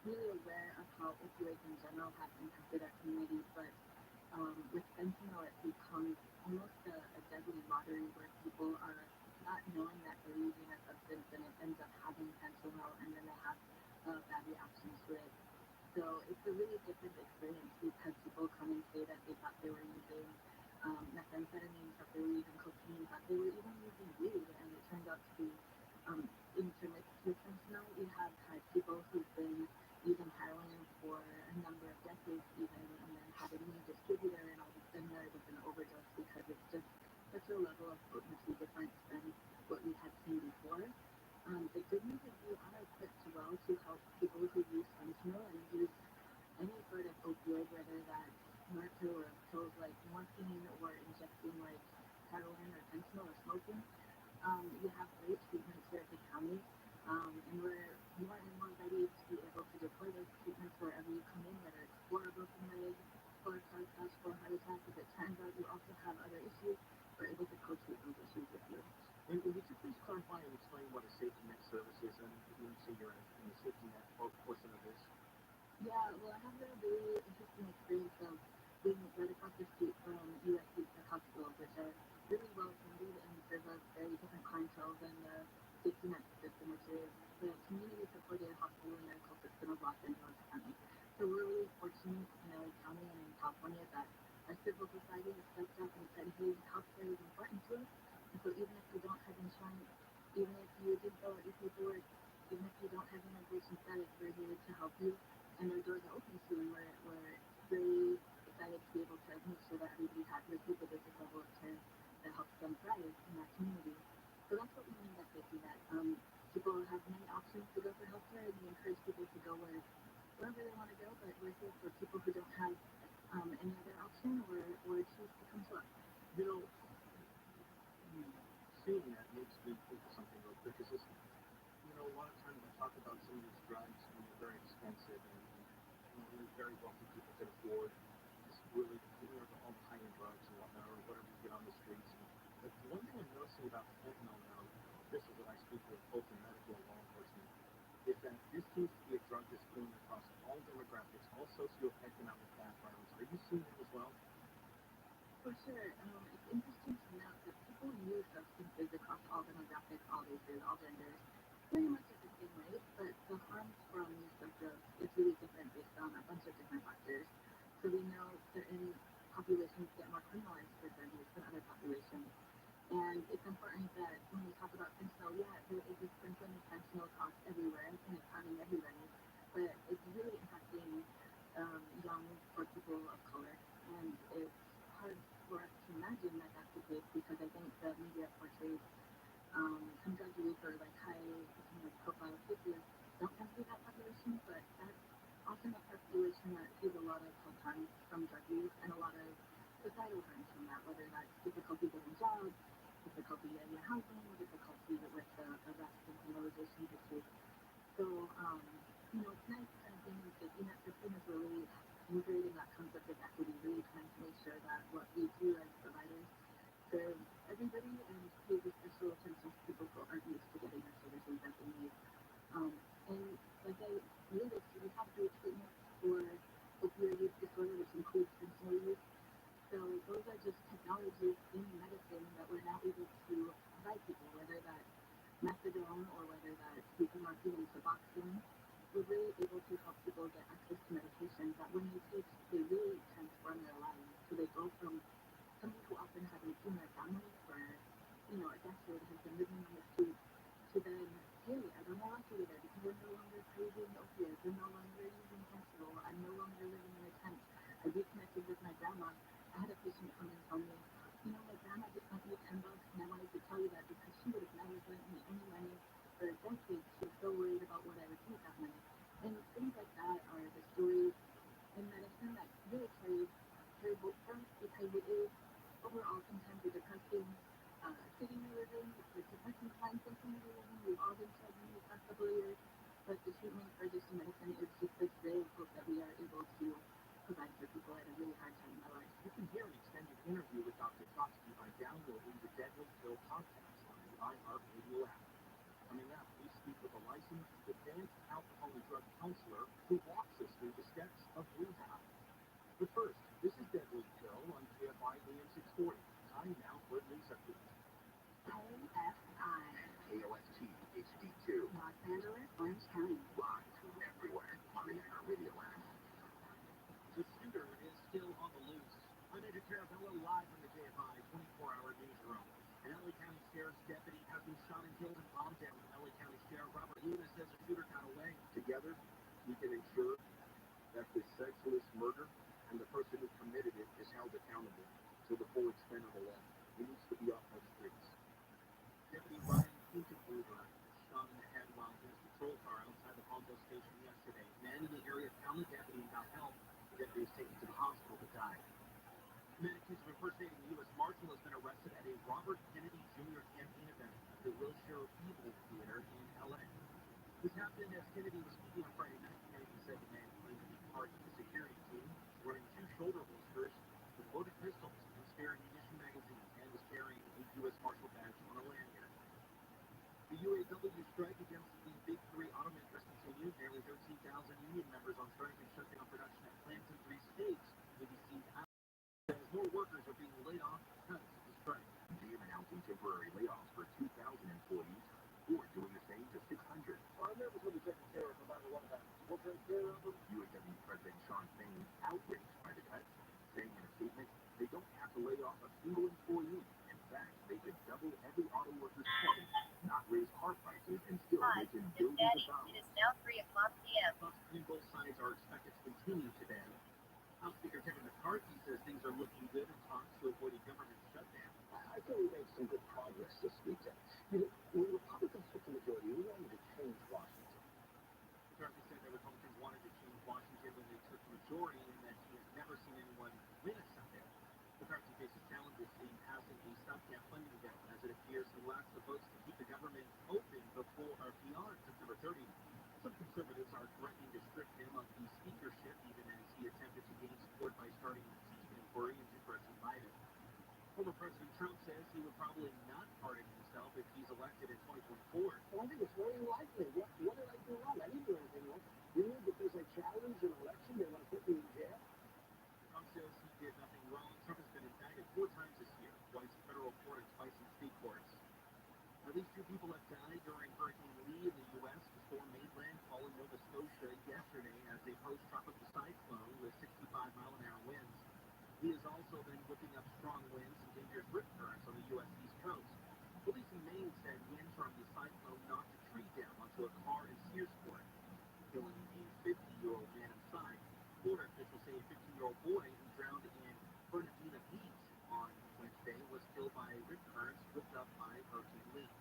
S11: really aware of how opioids in general have impacted our community, but with fentanyl, it becomes almost a deadly lottery where people are not knowing that they're using a substance and it ends up having fentanyl, and then they have bad reactions to it. So it's a really different experience. We've had people come and say that they thought they were using methamphetamine, thought they were using cocaine, thought they were even using weed, and it turned out to be intermixed with fentanyl. We have had people who've been using heroin for a number of decades even, and then had a new distributor, and all of a sudden there was an overdose because it's just such a level of potency difference than what we had seen before. The good news is we are equipped well to help people who use fentanyl and use any sort of opioid, whether that's Norco or pills like morphine or injecting like heroin or fentanyl or smoking. We have great treatments here at the county, and we're more and more ready to be able to deploy those treatments wherever you come in, whether it's for a broken leg, for a car crash, for a heart attack. If it turns out you also have other issues, we're able to co-treat those issues with you.
S8: And would you please clarify and explain what a safety net service is, and when you say you're in the safety net portion of this?
S11: Yeah, well, I have a really interesting experience of being right across the street from USC hospitals, which are really well funded and serve a very different clientele than the safety net system, which is the community supported hospital and medical system of Los Angeles County. So we're really fortunate in LA County and in California that our civil society has stepped up and said, hey, healthcare is important to us. And so even if you don't have insurance, even if you didn't fill out your paperwork, even if you don't have immigration status, we're here to help you. And our doors are open to you, and we're very excited to be able to make sure that everybody has received the basic level of care that helps them thrive in that community. So that's what we mean by safety net. People have many options to go for healthcare, and we encourage people to go wherever they want to go, but we're here for people who don't have any other option or choose to come to us.
S8: You know, seeing that makes me think of something real quick. Is this, you know, a lot of times we talk about some of these drugs and they're very expensive, and very wealthy people can afford this really, all the high-end drugs and whatnot, or whatever you get on the streets. But one thing I'm noticing about fentanyl now, this is what I speak with both in medical and law enforcement, is that this seems to be a drug that's going across all demographics, all socioeconomic backgrounds. Are you seeing it as well?
S11: For sure. It's interesting to note that people use substances across all demographics, all ages, all genders, pretty much at the same rate, but the harms from use of drugs is really different based on a bunch of different factors. So we know certain populations get more criminalized for drug use than other populations. And it's important that when we talk about fentanyl, yeah, there is a sprinkling of fentanyl across everywhere, and it's harming everybody, but it's really impacting young poor people of color. And it's hard for us to imagine that that's the case, because I think the media portrays some drug use or like high profile cases don't tend to be that population, but that's often a population that sees a lot of health harms from drug use and a lot of societal harms from that, whether that's difficulty getting jobs, difficulty getting housing, difficulty with the arrest and criminalization history. So, it's nice kind of being in the safety net system is really integrating that concept of equity, really trying to make sure that what we do as providers serve everybody and pay the special attention to people who aren't used to getting the services that they need. And like I alluded to, we have great treatments for opioid use disorder, which includes fentanyl use. So those are just technologies in medicine that we're now able to provide people, whether that's methadone or whether that's buprenorphine and Suboxone. We're really able to help people get access to medications that when they take, they really transform their lives. So they go from somebody who often hasn't seen their family for, a decade, has been living on the street, to then, hey, I don't want to be there because we're no longer craving opioids, we're no longer using fentanyl, I'm no longer living in a tent. I reconnected with my grandma. I had a patient come and tell me, my grandma just sent me $10 and I wanted to it's a second time social media. We've all been struggling the past couple of years, but the treatment for this medicine is just this very hope that we are able to provide for people at a really hard time in their lives.
S1: You can hear an extended interview with Dr. Trotsky by downloading the Deadly Pill podcast on the iHeartRadio app. Coming up, we speak with a licensed advanced alcohol and drug counselor who walks us through the steps of rehab. But first, this is Deadly Pill on KFI AM 640. Time now for a news update.
S11: KFI.
S21: KOST HD2.
S11: Los Angeles, Orange County.
S21: Live from everywhere on the iHeartRadio app.
S1: The shooter is still on the loose. I'm Andrew Carabello, live from the KFI 24-hour newsroom. An LA County Sheriff's deputy has been shot and killed in Palmdale. LA County Sheriff Robert Luna says the shooter got away.
S21: Together, we can ensure that this senseless murder and the person who committed it is held accountable to the full extent of the law. He needs to be off our streets.
S1: Deputy Ryan Hinkenhuber shot in the head while in his patrol car outside the Palmdale station yesterday. Man in the area found the deputy and got help. The deputy was taken to the hospital but died. A man accused of impersonating a U.S. Marshal has been arrested at a Robert Kennedy Jr. campaign event at the Will Show Evil Theater in L.A. This happened as Kennedy was speaking on Friday night. Kennedy said the man claimed to be part of the security team, wearing 2 shoulder holsters with loaded pistols and spare ammunition magazines, and was carrying a U.S. Marshal badge on a lanyard. The UAW strike against the Big Three automakers continued. Nearly 13,000 union members on strike and shut down production at plants in 3 states. ABC's out as more workers are being laid off because of the strike.
S21: GM announcing temporary layoffs for 2,000 employees, or doing the same to 600.
S3: Our members will be taken care of no matter what happens. We'll take care of them.
S21: UAW President Sean Fain outraged by the cut, saying in a statement, they don't have to lay off a single employee. In fact, they could double every auto worker's pay, not raise car prices, and still
S20: Hi,
S21: making
S20: this is
S21: billions of
S20: Daddy.
S21: dollars.
S20: It is now 3 o'clock p.m.
S1: Talks between both sides are expected to continue today. House Speaker Kevin McCarthy says things are looking good in talks to avoid a government shutdown.
S3: I feel we made some good progress this weekend. You know, when Republicans took the majority, we wanted to change Washington.
S1: McCarthy said that Republicans wanted to change Washington when they took the majority and that he has never seen anyone win a Senate. McCarthy faces challenges in passing a stopgap funding bill as it appears he lacks the votes to keep the government open before or beyond September 30th. Some conservatives are threatening to strip him of the speakership even as he attempted to gain support by starting an impeachment inquiry into President Biden. Former President Trump says he would probably not pardon himself if he's elected in 2024.
S3: Well, I think it's very likely. What did I do wrong? I didn't do anything wrong. You mean because I challenged an election, they want to put me in jail?
S1: Trump says he did nothing wrong. Trump has been indicted 4 times this year, twice in federal court and twice in state courts. At least 2 people have died during Hurricane Lee in the U.S. before mainland falling Nova Scotia yesterday as a post-tropical cyclone with 65-mile-an-hour winds. He has also been whipping up strong winds and dangerous rip currents on the U.S. East Coast. Police in Maine said winds from the cyclone knocked a tree down onto a car in Searsport, killing a 50-year-old man inside. Florida officials say a 15-year-old boy who drowned in Bernardino Beach on Wednesday was killed by rip currents whipped up by Hurricane Lee.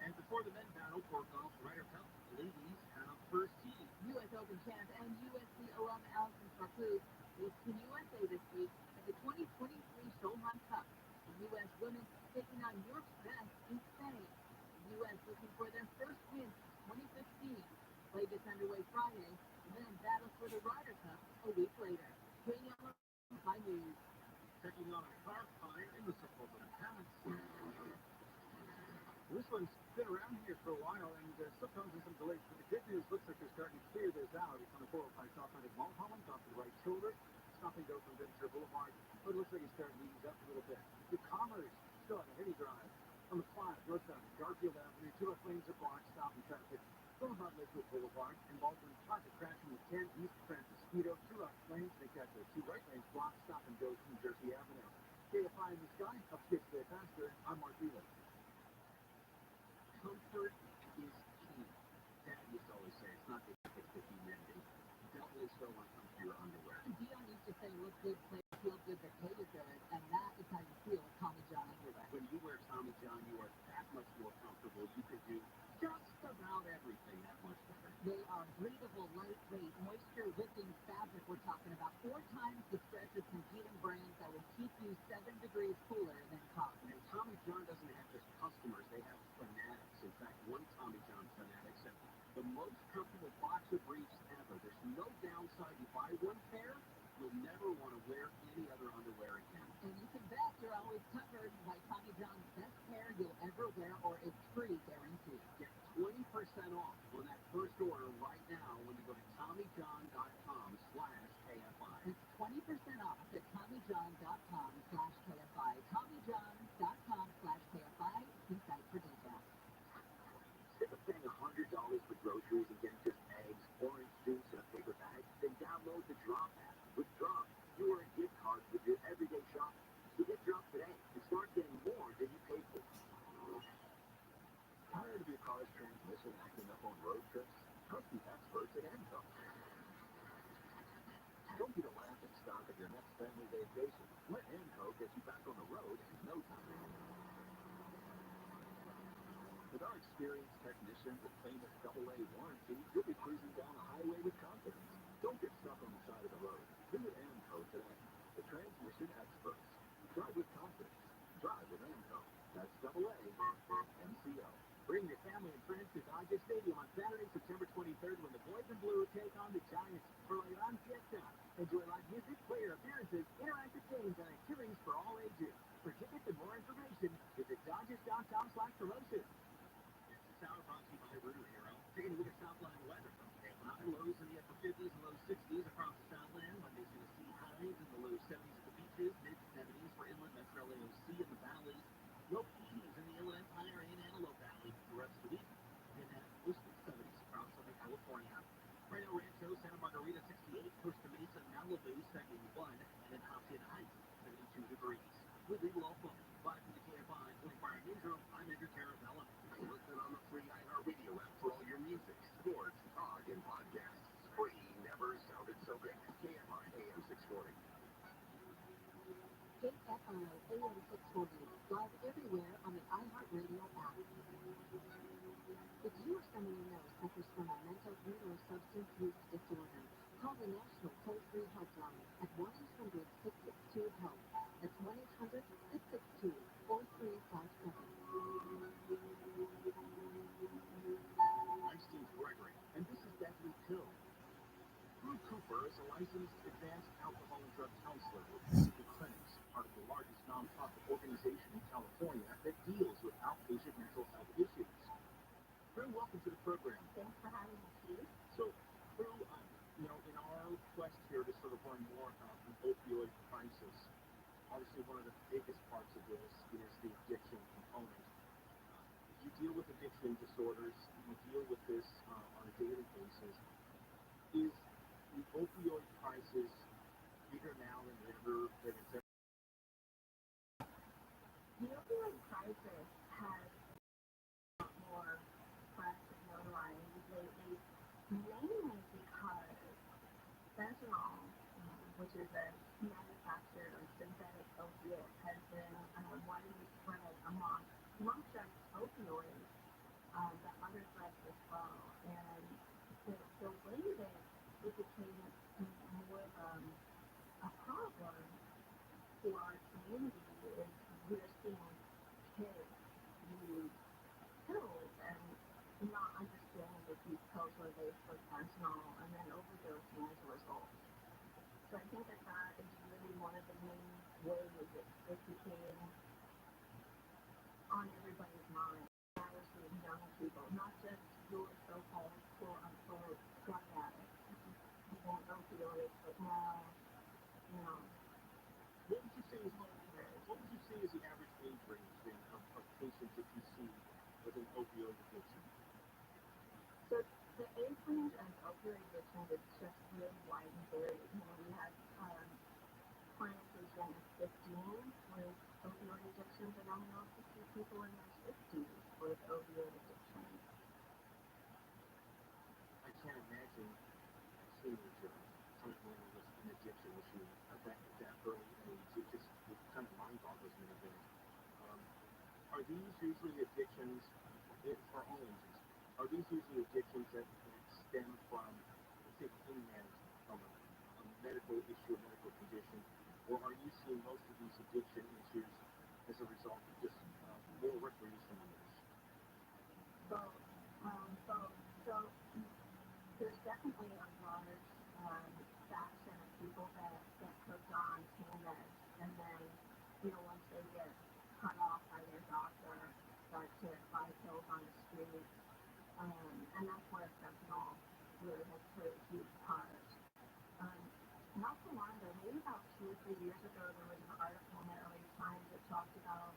S1: And before the men battle for golf's Ryder Cup, ladies have first tee.
S5: U.S. Open champ and USC alum Allison Farfus will Team USA this week at the 2023 Solheim Cup. The U.S. women taking on Europe's best in Spain. The U.S. looking for their first win since 2015. Play gets underway Friday, and then battle for the Ryder Cup a week later. KFI News.
S1: Checking on a car fire in the suburban Palace. This one's been around here for a while and still causing some delays. But the good news looks like they're starting to clear this out. It's on the 405 south side of Mulholland, off to the right shoulder. Stop and go from Ventura Boulevard. But it looks like it's starting to ease up a little bit. The Commerce still on a heavy drive. On the 5 north side of Garfield Avenue, 2 left lanes are blocked, stopping traffic. From about Lakewood Boulevard, and Baldwin Park crashing with 10 east Francis Speedo, 2 left lanes. They've got the 2 right lanes blocked, stop and go to New Jersey Avenue. KFI in the sky, up to get faster. I'm Mark Wheeler. Comfort is key. Dad used to always say it's not the jacket that humidity. Doubly so when it comes to your underwear.
S5: Dion used to say, look good, play, feel good, but pay is good, and that is how you feel with Tommy John underwear.
S1: When you wear Tommy John, you are that much more comfortable. You can do just about everything that much better.
S5: They are breathable, lightweight, moisture-wicking fabric we're talking about. 4 times the stretch of competing brands that will keep you 7 degrees cooler than cotton.
S1: And
S21: Tommy John doesn't have just customers, they have fanatics. In fact, one Tommy John fanatic said, the most comfortable box of briefs ever. There's no downside. You buy one pair, you'll never want to wear any other underwear again.
S5: And you can bet you're always covered by Tommy John's best pair you'll ever wear, or it's free guarantee.
S21: Get 20% off on that first order right now when you go to TommyJohn.com/KFI.
S5: It's 20% off at TommyJohn.com/KFI. TommyJohn.com/KFI. See site for details.
S21: Sick of paying $100 for groceries and getting just eggs, orange juice, and a paper bag? Then download the Drop app. With Drop, you earn gift cards with your everyday shopping. So get Drop today and start getting more than you paid for. Tired of your car's transmission acting up on road trips? Trust the experts at Enco. Don't be the laughing stock of your next family vacation. Let Enco get you back on the road in no time. With our experienced technicians with famous AA warranty, you'll be cruising down the highway with confidence. Don't get stuck on the side of the road. Visit Amco today. The transmission experts. Drive with confidence. Drive with Amco. That's AA MCO.
S1: Bring your family and friends to Dodger Stadium on Saturday, September 23rd, when the boys in blue take on the Giants for La Gran Fiesta. Enjoy live music, player appearances, interactive games, and activities for all ages. For tickets and more information, visit Dodgers.com/promotion. Sour brought to you by Root Hero. Taking a look at Southland weather from today. High lows in the upper 50s and low 60s across the Southland. Monday's going to see highs in the low 70s at the beaches, mid 70s for inland metro AOC in the valleys, low 80s in the Inland Empire and Antelope Valley the rest of the week, and at mostly 70s across Southern California. Right now, Rancho, Santa Margarita 68, Costa Mesa, Malibu 71, and in Hacienda Heights 72 degrees. With legal local, live from the KFI 24-hour newsroom, I'm Andrew Caravella.
S21: Listen on the free iHeartRadio app for all your music, sports, talk, and podcasts. Free never sounded so good. KFI AM 640.
S5: KFI AM 640. Live everywhere on the iHeartRadio app. If you or someone you know suffers from a mental or substance use disorder, call the National Toll-Free Helpline at 1-800-662-HELP. That's 1-800-662-4357.
S1: I'm Steve Gregory, and this is Deadly Pill. Drew Cooper is a licensed advanced alcohol and drug counselor with Pacific Clinics, part of the largest nonprofit organization in California that deals with outpatient mental health issues. Drew, welcome to the program.
S9: Thanks for having me, Steve.
S1: So, Drew, in our quest here to sort of learn more about the opioid crisis, obviously one of the biggest parts of this is the addiction component. You deal with addiction disorders, you deal with this on a daily basis. Is the opioid crisis bigger now than ever?
S9: The opioid crisis has a lot more press and notoriety lately, mainly because fentanyl, which is a manufactured or synthetic opiate, has been widely spread amongst just opioids, but other drugs as well. And the way that it became more of a problem for our community is we're seeing kids use pills and not understanding that these pills were laced with fentanyl and then overdosing as a result. So I think that is really one of the main ways it became on everybody's mind, especially young people, not just your so-called quote-unquote drug addicts and opioids, but now,
S1: What would you say is the average age range then of patients that you see with an opioid addiction?
S9: So the age range of opioid addiction is just really wide and varied. We have clients as young as 15 with opioid addiction, but I also see people in their 60s with opioid addiction.
S1: I can't imagine a teenager dealing with an addiction issue at that early age. It kind of mind-boggles me a bit. Are these usually addictions, for all ages, are these usually addictions that stem from, let's say, pain management, from a medical issue, a medical condition, or are you seeing most of these addiction issues
S8: as a result of just more recreational use?
S9: So, so there's definitely a large faction of people that get hooked on pain meds, and then, once they get cut off by their doctor, start to buy pills on the street, and that's where fentanyl really has played a huge part. Not so long ago, maybe about 2 or 3 years ago, there was an article in the LA Times that talked about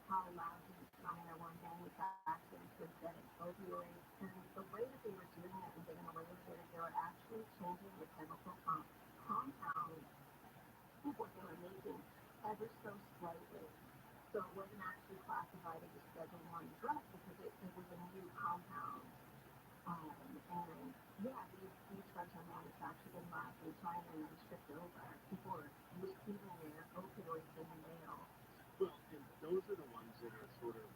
S9: how labs in China were manufacturing synthetic opioids, and the way that they were doing it and getting away with it, they were actually changing the chemical compounds of what they were making ever so slightly. So it wasn't actually classified as a Schedule 1 drug because it was a new compound. And yeah, these drugs are manufactured in labs in China and then shipped over. People are receiving their opioids in the mail.
S8: Well, and those are the ones that are sort of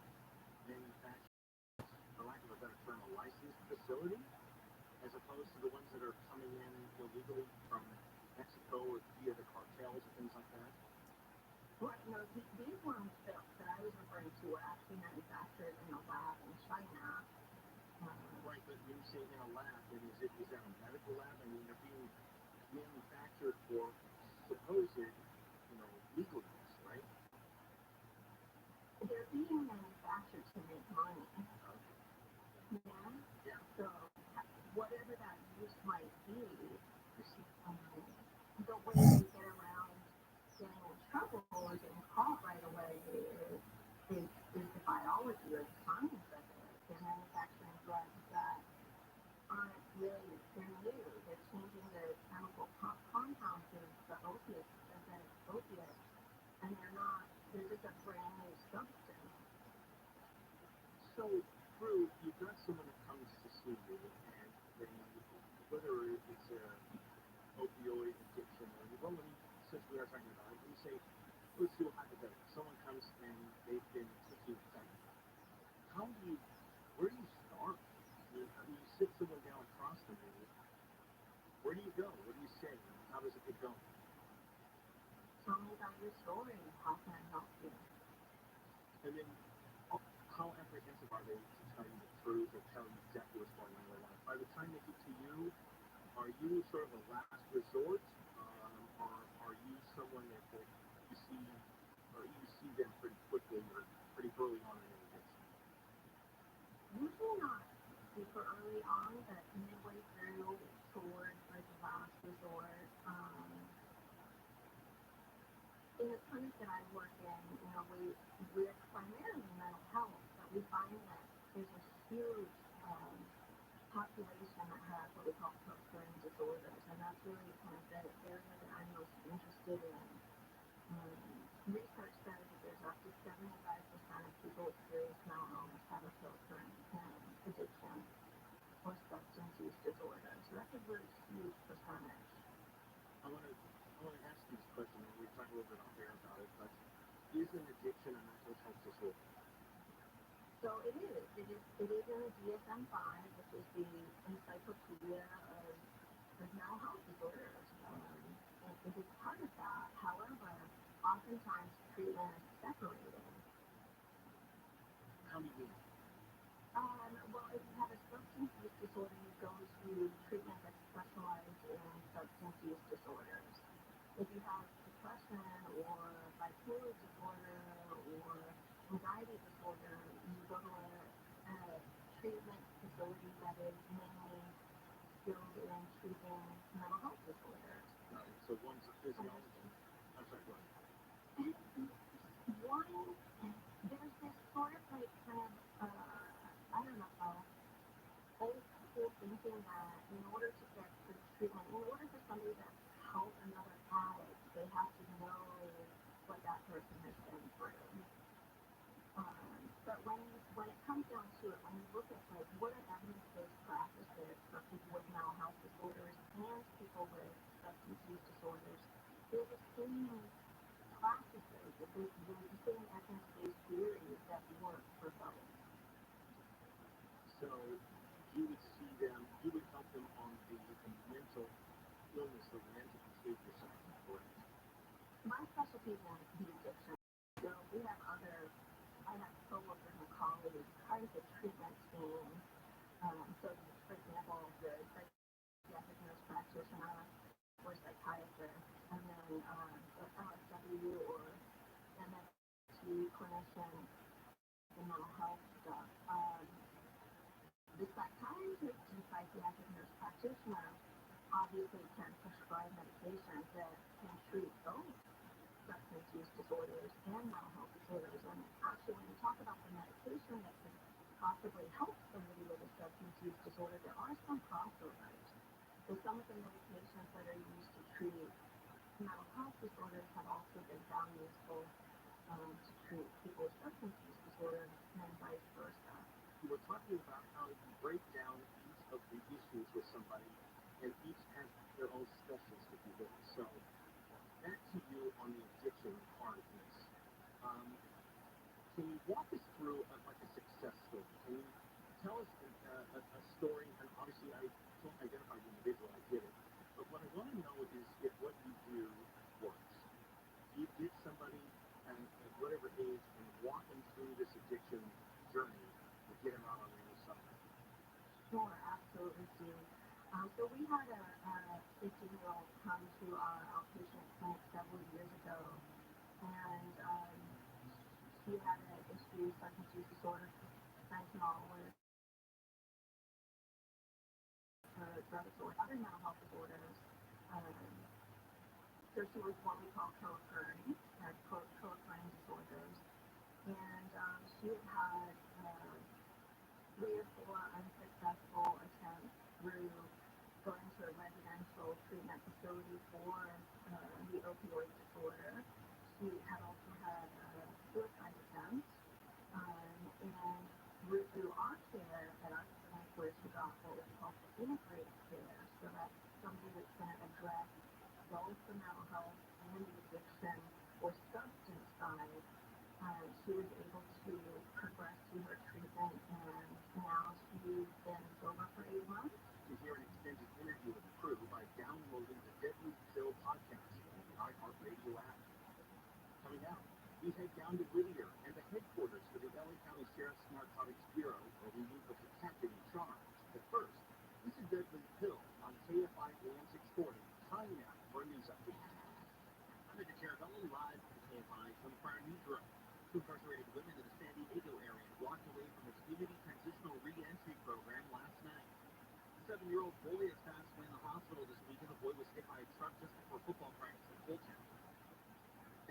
S8: manufactured, for lack of a better term, a licensed facility, as opposed to the ones that are coming in illegally from Mexico or via the cartels or things like that.
S9: Right, no, these ones that I was referring to were actually manufactured in a lab in China.
S8: Right, but when you say in a lab, then is that a medical lab? I mean, they're being manufactured for supposed, legal use, right?
S9: They're being manufactured to make money. Yeah? So whatever that use might be, the way they get around getting in trouble or getting caught right away is the biology or the science of it. They're manufacturing drugs that aren't really, they're new. They're changing the chemical compounds of the opiates, synthetic opiates, and they're just a brand new substance.
S8: So, Drew, you've got someone that comes to see you, and they, whether it's an opioid addiction or, since we are talking about it, we say, let's do a hypothetical. Someone comes and they've been taking fentanyl. Where do you start? You sit someone down across from you. Where do you go? What do you say? How does it get going?
S9: Tell me about your story. How can I help you?
S8: And then, how apprehensive are they to tell you the truth or tell you exactly what's going on in their life? By the time they get to you, are you sort of a last resort? Or are you someone that you see, or you see them pretty quickly or pretty early on in their addiction?
S9: Usually not super early on, but midway through towards like the last resort. In the clinic that I work in, we're primarily mental health, but we find that there's a huge population that has what we call post-burn disorders, and that's really kind of the area that I'm most interested in. Research says that there's up to 75% of people with serious mental illness have a post-burn addiction or substance use disorder, so that's a really huge percentage.
S8: I want to ask you this question, and we talked a little bit off air about it, but is an addiction a mental health disorder?
S9: So it is. It is in the DSM-5, which is the encyclopedia of mental health disorders. It is part of that. However, oftentimes treatment is separated.
S8: How do you mean?
S9: Well, if you have a substance use disorder, you go to treatment that's specialized in substance use disorders. If you have depression or bipolar disorder or anxiety disorder, you go to a treatment facility that is mainly skilled in treating mental health disorders.
S8: Right. So one's a physiology. I'm sorry, go ahead.
S9: There's this sort of like kind of, I don't know, old school thinking that in order to get the treatment, in order for somebody to help another addict, they have to know what that person has been through. But when it comes down to it, when you look at like what are evidence-based practices for people with mental health disorders and people with substance use disorders, they're the same practices, the same evidence-based theories that work for both.
S8: So you would help them on the mental illness or mental behavior side, correct?
S9: My specialty is in the addiction. So we have other of treatment team. So, for example, the psychiatric nurse practitioner or psychiatrist, and then the LSW or MST clinician, the mental health stuff. The psychiatrist and psychiatric nurse practitioner obviously can prescribe medications that can treat both substance use disorders and mental health disorders. And actually, when you talk about the medication that can possibly help somebody with a substance use disorder, there are some crossovers. So some of the medications that are used to treat mental health disorders have also been found useful to treat people with substance use disorders and vice versa.
S8: You were talking about how you break down each of the issues with somebody, and each has their own specialist, if you will. So, back to you on the addiction part of this. Can you walk us through like a success story? Can you tell us a story? And obviously, I can't identify the individual, I get it. But what I want to know is if what you do works. You get somebody at whatever age and walk them through this addiction journey to get them out on the other side.
S9: Sure, absolutely, Steve. So we had a 15-year-old come to our outpatient clinic several years ago, and she had an issue, substance use disorder, fentanyl, with her drug disorder, other mental health disorders. So she was what we call co-occurring, had co-occurring disorders, and she had had 3 or 4 unsuccessful attempts through going to a residential treatment facility for the opioid disorder. She had also had suicide attempts, and through our care at our clinic, where she got what was called integrated care, so that's somebody that's going to address both the mental health and the addiction or substance side. She was able to progress through her treatment, and now she's been sober for 8 months.
S8: To hear an extended interview with the crew by downloading the Deadly Pill podcast on the iHeartRadio app. Coming out, we head down to Whittier and the headquarters for the LA County Sheriff's Narcotics Bureau, where we meet with the captain in charge. But first, this is Deadly Pill on KFI AM 640. Time now for a news update. I'm Ed Carabello, live from KFI 24-hour newsroom. 2 incarcerated women in the San Diego area walked away from the Community Transitional Reentry Program last night. The 7-year-old boy is passed away in the hospital this weekend. The boy was hit by a truck just before football practice in Fulton.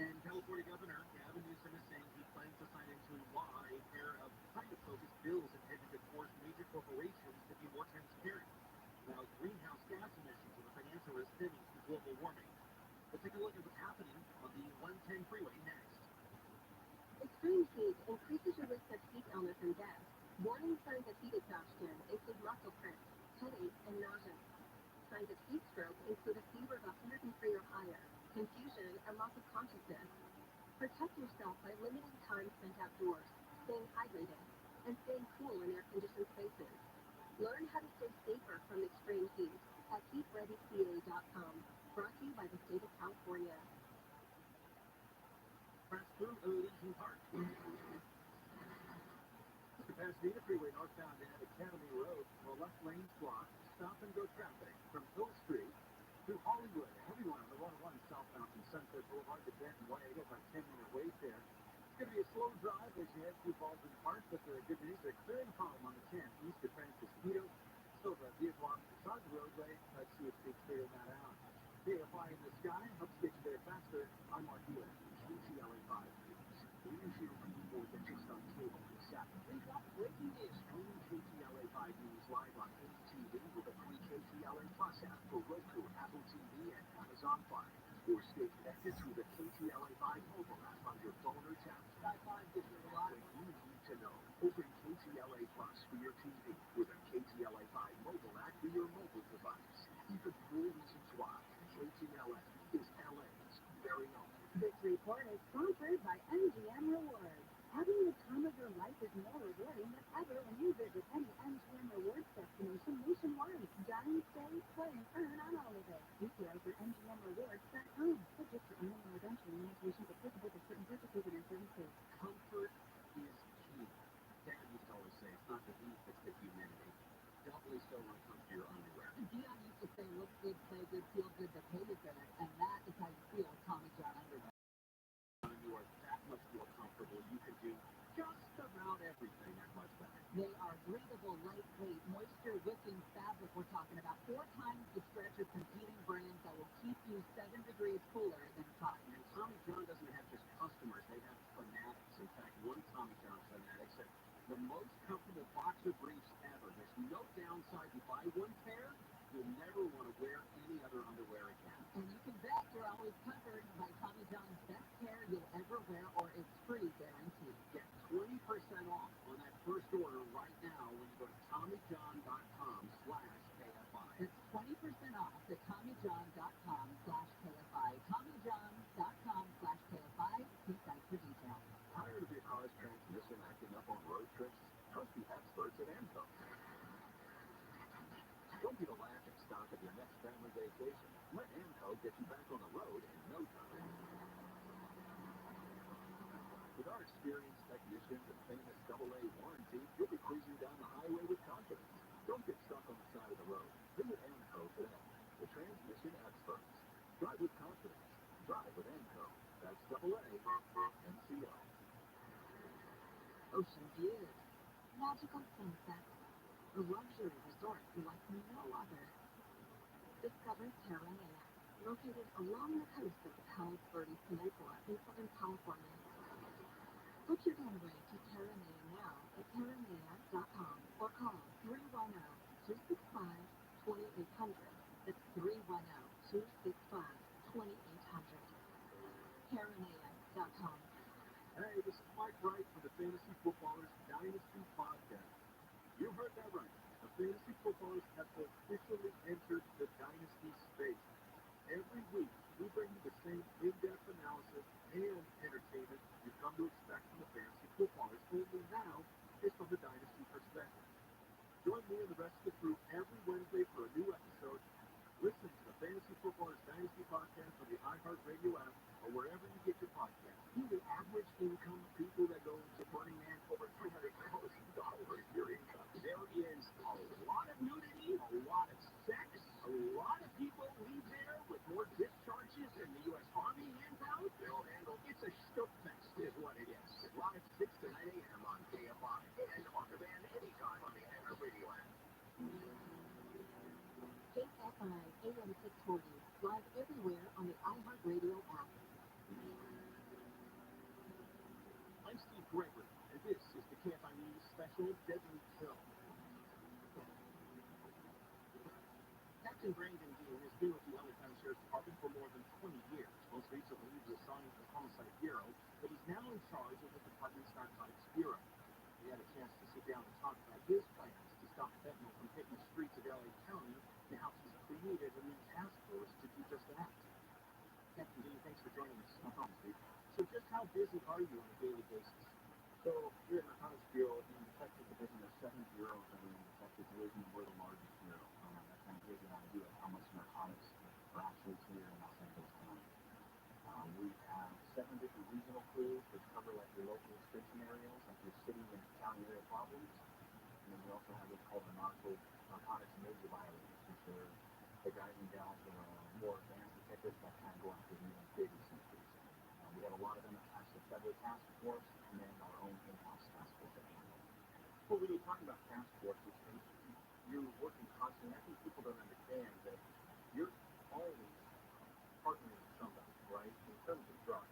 S8: And California Governor Gavin Newsom is saying he plans to sign into law a pair of climate-focused bills intended to force major corporations to be more transparent about greenhouse gas emissions and the financial risk stemming from global warming. We'll take a look at what's happening on the 110 freeway next.
S9: Extreme heat increases your risk of heat illness and death. Warning signs of heat exhaustion include muscle cramps, headache, and nausea. Signs of heat stroke include a fever of 103 or higher, confusion, and loss of consciousness. Protect yourself by limiting time spent outdoors, staying hydrated, and staying cool in air-conditioned spaces. Learn how to stay safer from extreme heat at heatreadyca.com. Brought to you by the state of California.
S8: Press through Elysian Park. The Pasadena Freeway northbound at Academy Road, the left lane's blocked. Stop and go traffic from Hill Street to Hollywood. Everyone on the 101 southbound from Sunset Boulevard to Benton Way. It has a 10-minute wait there. It's going to be a slow drive as you head through Baldwin Park, but the good news, a clearing column on the 10 east of Francis Vito. Still a vehicle on the side of the roadway. Let's see if they clear that out. KFI in the sky helps get you there faster. I'm Mark Hewitt, KTLA 5 News. We use you for more than just on cable and satellite. We've got breaking news. Streaming KTLA 5 News live on ootd with a free KTLA Plus app for Roku, Apple TV, and Amazon Fire. Or stay connected through the KTLA 5 mobile app on your phone or tablet. Sky 5 gives you a lot when you need to know. Open KTLA Plus for your TV with a KTLA 5 mobile app for your mobile device. Even more reasons why KTLA is LA's very own.
S9: This report is sponsored by MGM Rewards. Having the time of your life is more rewarding than ever when you visit any MGM Rewards destination nationwide. Dine, stay, play, and earn on all of it. Details at MGMRewards.com. Subject to annual redemption limitations applicable to certain purchases and in certain states.
S8: Comfort is key. That
S21: so when it comes to your underwear.
S2: Dion used to say, look good, play good, feel good, but pay you good. And that is how you feel with Tommy John underwear.
S21: You are that much more comfortable. You can do just about everything that much better.
S2: They are breathable, lightweight, moisture-wicking fabric we're talking about. 4 times the stretch of competing brands that will keep you 7 degrees cooler than cotton.
S21: And Tommy John doesn't have just customers, they have fanatics. In fact, one Tommy John fanatic said, the most comfortable boxer briefs ever. There's no downside. You buy one pair, you'll never want to wear any other underwear again.
S2: And you can bet you're always covered by Tommy John's best pair you'll ever wear, or it's free guarantee.
S21: Get 20% off on that first order right now when you go to TommyJohn.com/KFI.
S2: That's 20% off at TommyJohn.com/KFI. TommyJohn.com/KFI. See site for details.
S21: Tired of your car's transmission acting up on road trips? Trust the experts at AMCO. Don't be the laughing stock of your next family vacation. Let AMCO get you back on the road in no time. With our experienced technicians and famous AA warranty, you'll be cruising down the highway with confidence. Don't get stuck on the side of the road. Visit AMCO today. The transmission experts. Drive with confidence. Drive with AMCO. That's AA and CO.
S2: Ocean views, magical sunsets, a luxury resort like no other. Discover Terranea, located along the coast of the Palos Verdes Peninsula in Southern California. Book your getaway to Terranea now at terranea.com or call 310-265-2800. That's 310-265-2800. Terranea.com.
S21: Hey, this is Mike Wright for the Fantasy Footballers Dynasty Podcast. You heard that right. The Fantasy Footballers have officially entered the Dynasty space. Every week, we bring you the same in-depth analysis and entertainment you've come to expect from the Fantasy Footballers, only now it's from the Dynasty perspective. Join me and the rest of the crew every Wednesday for a new episode. Listen to the Fantasy Footballers Dynasty Podcast on the iHeartRadio app or wherever you get your podcasts. You the average income people that go to Burning Man over $300,000 your income. There is a lot of nudity, a lot of sex, a lot of people leave there with more discharges than the U.S. Army hands out. They'll handle. It's a stuff fest, is what it is. Live 6 to 9 a.m. on KFI and on demand anytime on the iHeartRadio app.
S2: KFI AM 640, live everywhere on the iHeartRadio app.
S21: I'm Steve Gregory, and this is the KFI News Special Deadly Kill. Captain Brandon Dean has been with the LA County Sheriff's Department for more than 20 years. Most recently, he was assigned to the Homicide Bureau, but he's now in charge of the department's Narcotics Bureau. We had a chance to sit down and talk about his plans to stop fentanyl from hitting the streets of LA County and how he's created a new task force to do just that. Captain Dean, thanks for joining us. No problem, Steve. So just how busy are you on a daily basis?
S12: So here in the Narcotics Bureau, in the Detective Division, there's 7 bureaus that are in the Detective Division, and we're the largest bureau. That kind of gives you an idea of how much narcotics are actually here in Los Angeles County. We have 7 different regional crews which cover like your local extension areas, like your city and county area problems. And then we also have what's called the narcotics major violators, which are the guys and gals that are more advanced detectives that kind of go after the even bigger sneakers. We have a lot of them attached to federal task force and then our own in-house task force. Well, when you're talking about task forces, you're working constantly. I think people don't understand that you're always partnering with somebody, right? In terms of drugs,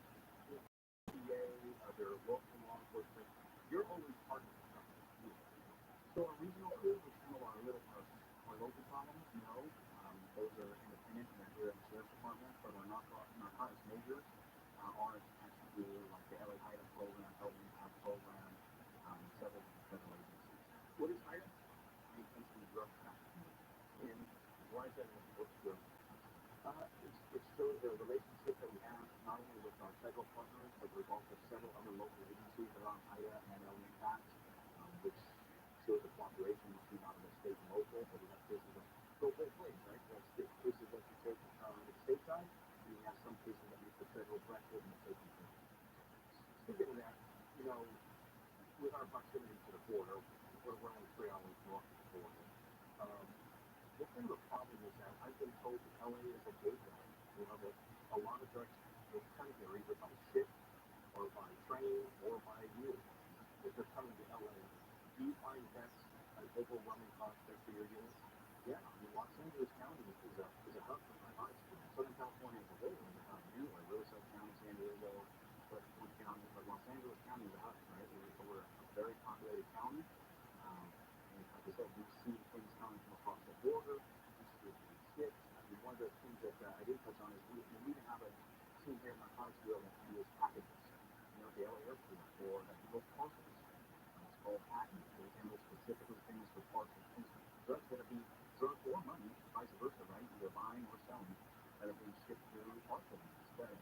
S12: DA, other local law enforcement, you're always partnering with somebody. So our regional crew, which handle our local problems, no, those are independent and they're here in the Sheriff's Department, but our narcotics majors are attached to like the LA HIDA program, LA Impact program, several federal agencies. What is HIDA? The Intensity Drug Trafficking. And why is that important to us? It shows the relationship that we have not only with our federal partners, but there's also several other local agencies that are on HIDA and LA Impact, which shows the cooperation between not only state and local, but we have cases that go both ways, right? We have cases that we take the state side, and we have some cases that make the federal record and the state control. Speaking of that, with our proximity to the border, we're only 3 hours north of the border. the thing the problem is that I've been told that LA is a gateway. You know, that a lot of drugs will come here either by ship or by train or by you. If they're coming to LA, do you find that's an overwhelming prospect for your units? Yeah, I mean, Los Angeles County is a hub for narcotics. Southern California is a whole is a hub. Anyway, Riverside County, San Diego, Orange County, but Los Angeles County is a hub, right? We're a very populated county. And like I said, we see things coming from across the border. We see it. I mean, one of the things that I did touch on is we even have a team here in Narcotics Bureau that handles packages. You know, the LA airport or that handles parcels. It's called packing. They handle specifically things for parcels. Drugs that are being drugs or money, vice versa, right? Either buying or selling that are being shipped through parcels, FedEx,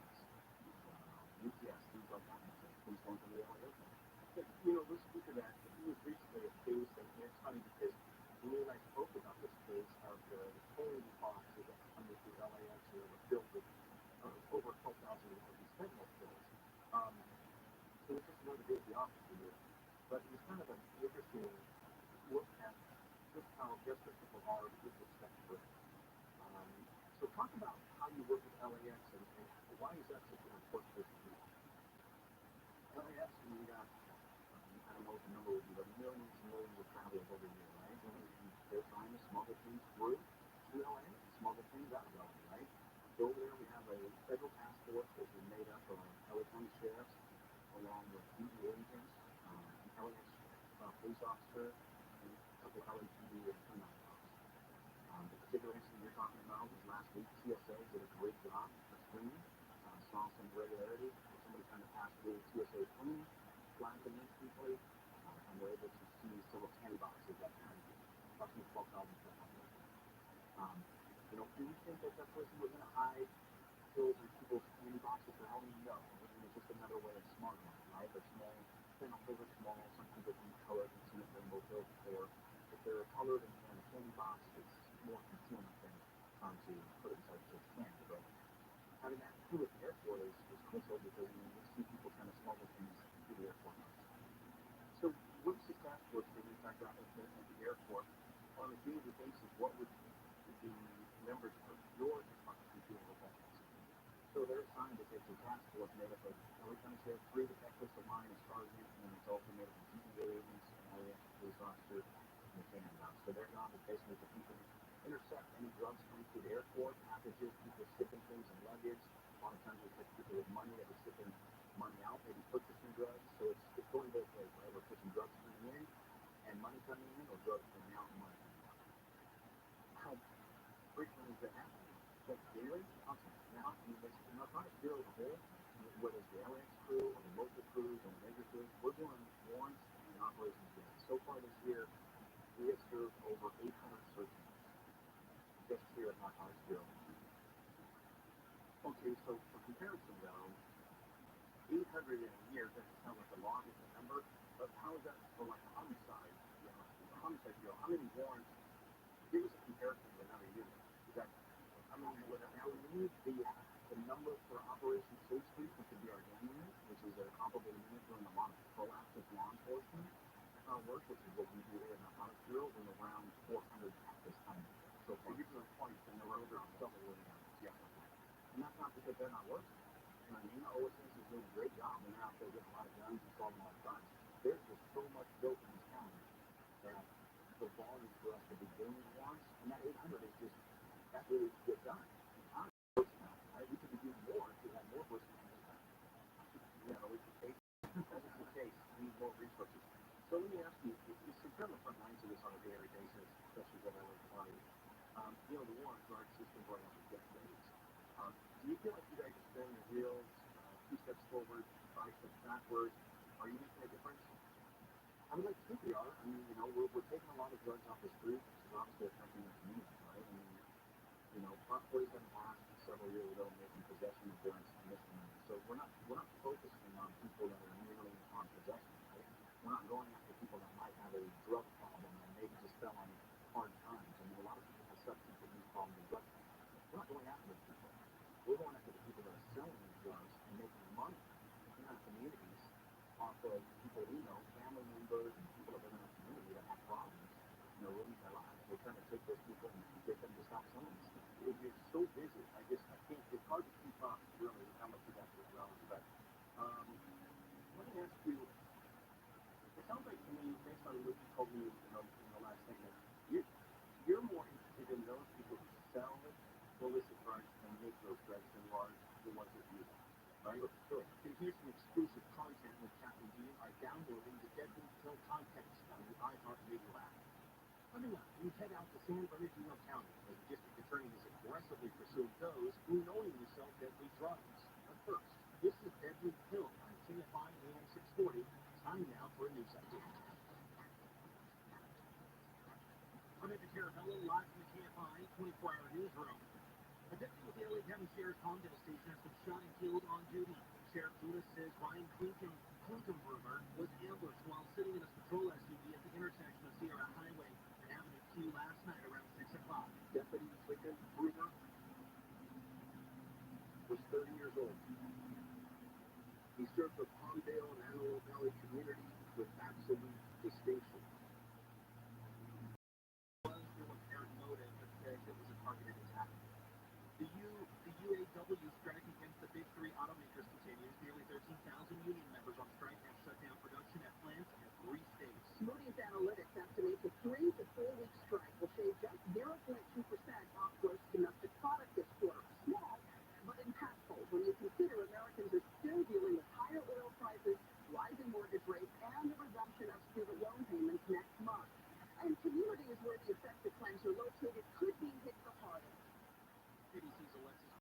S12: UPS, things like that. Things going to the LA airport. But, you know, let's speak of that. It was recently a case, and it's funny because me and I spoke about this case of the tolling boxes that come into LAX that were filled with over 12,000 of these fentanyl pills. So it's just another day at the office to do it. But it was kind of an interesting look at just how desperate people are with respect to it. So talk about how you work with LAX and why is that such an important place to do? LAX, we got, I don't know what the number would be, but millions and millions of travelers every year, right? And they're trying to smuggle things through to LA and smuggle things out of LA, right? So over there we have a federal task force which is made up of LA County sheriffs along with DEA agents, an LAX police officer, and a couple of LAPD and TRUMAN officers. The particular incident you're talking about was last week. TSA did a great job of screening, saw some irregularities. Somebody kind of passed through TSA screening, flagged them instantly, and were able to see several candy boxes that had approximately 12,000 pills on them. You know, do you think that that person was going to hide pills in people's candy boxes for how many? No. I mean, it's just another way of smuggling, right? They're small. Fentanyl pills are small. Some people can be colored and see if rainbow pills before. If they're colored and in a candy box, it's more concealment than trying to put it inside just candy. But having that through at the airport is crucial because we see people trying to smuggle things through the airport. So what's the task force doing at the airport on a daily basis? What would the members of your department be doing with that? So they're assigned to take the task force made up of LA County Sheriff, 3 detectives of mine, a sergeant, and then it's also made up of DEA agents, an LAX police officer, and a canine. So their job is basically to keep intercept any drugs coming through the airport, packages, people shipping things in luggage. A lot of times we take people with money that are shipping money out, maybe purchasing drugs. So it's going both ways, right? We're pushing drugs coming in and money coming in, or drugs coming out and money coming out. How frequently is that happening? Like daily? Constantly. Now, I mean, the Narcotics Bureau as a whole, whether it's the LAX crew or the local crews or the major crews, we're doing warrants and operations daily. So far this year, we have served over 800 searches just here at Narcotics Bureau. Okay, so for comparison though, 800 in a year doesn't sound like the longest number, but how is that for like a homicide? You know, the homicide bureau, how many warrants? Give us a comparison to another unit. Is that, I mean, would it now need the number for Operation Safe Street, which would be our gang unit, which is a comparable unit doing a lot of proactive law enforcement work, which is what we do here at Narcotics Bureau, and around 400 at this time. So far, you're doing 20, and the roads are double what it is. Yeah. And that's not because they're not working. You know what I mean? OSS is doing a great job, and they're out there getting a lot of guns and solving a lot of crimes. There's just so much built in this county that the volume for us to be doing warrants, and that 800 is just, that really get done. Right? We could be doing more if we had more personnel this time. Yeah, but we can take that's the case. We need more resources. So let me ask you, it's kind of the front lines of this on a daily basis, especially when I was flying. You know, the war on drugs has been going on for decades. Do you feel like you guys are spinning the wheels 2 steps forward, 5 steps backwards? Are you making a difference? I would like to think we are. I mean, you know, we're taking a lot of drugs off the street, which is obviously affecting the community, right? I mean, you know, police have passed several years ago making possession of drugs a misdemeanor. So we're not focusing on people that are merely on possession, right? We're not going after people that might have a drug problem and maybe just fell on hard times. I mean, a lot of people have substance abuse problems and drug problems. We're not going after those people. We're going after the people that are selling these drugs and making money in our communities off of people we know, family members and people that live in our community that have problems, you know, ruining their lives. We're trying to take those people and get based on what you told me in the last segment, you're more interested in those people who sell illicit drugs and make those drugs than you are the ones that use them, right? Sure. And here's some exclusive content with Captain D by downloading the Deadly Pill context on the iHeartRadio app. Coming up, we head out to San Bernardino County, where the district attorney is aggressively pursuing those who knowingly sell deadly drugs. But first, this is Deadly Pill on KFI AM 640. Time now for a news update. I'm at the Caravella live from the KFI 24-hour newsroom. A deputy with the LA County Sheriff's Palmdale Station has been shot and killed on duty. Sheriff Lewis says Ryan Klinkenbrummer was ambushed while sitting in his patrol SUV at the intersection of Sierra Highway and Avenue Q last night around 6 o'clock.
S21: Deputy Klinkenbrummer was 30 years old. He served the Palmdale and Antelope Valley community with absolute distinction.
S12: Was no apparent motive, but says it was a targeted attack. The UAW strike against the big three automakers continues. Nearly 13,000 union members on strike have shut down production at plants in 3 states.
S16: Moody's Analytics estimates a 3 to 4 week strike will shave just 0.2% off gross domestic product this quarter. Small, but impactful when you consider Americans are still dealing with higher oil prices, rising mortgage rates, and the resumption of student loan payments next month. And communities where the affected plants are located could be hit the hardest.
S12: CBC's Alexis.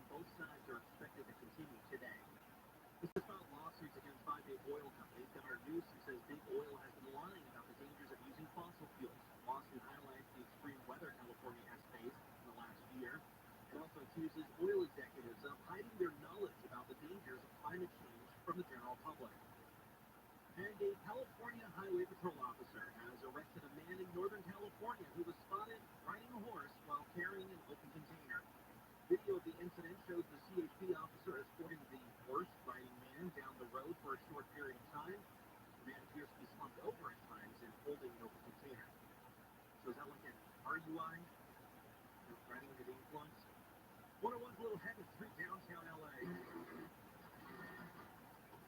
S12: Both sides are expected to continue today. This has filed lawsuits against 5 big oil companies. Governor Newsom says big oil has been lying about the dangers of using fossil fuels. The lawsuit highlights the extreme weather California has faced in the last year. It also accuses oil executives of hiding their knowledge about the dangers of climate change from the general public. And a California Highway Patrol officer has arrested a man in Northern California who was spotted riding a horse while carrying an open container. Video of the incident shows the CHP officer escorting the horse-riding man down the road for a short period of time. The man appears to be slumped over at times and holding an open container. So is that like an RUI? Riding under the influence? 101's a little heavy through downtown LA.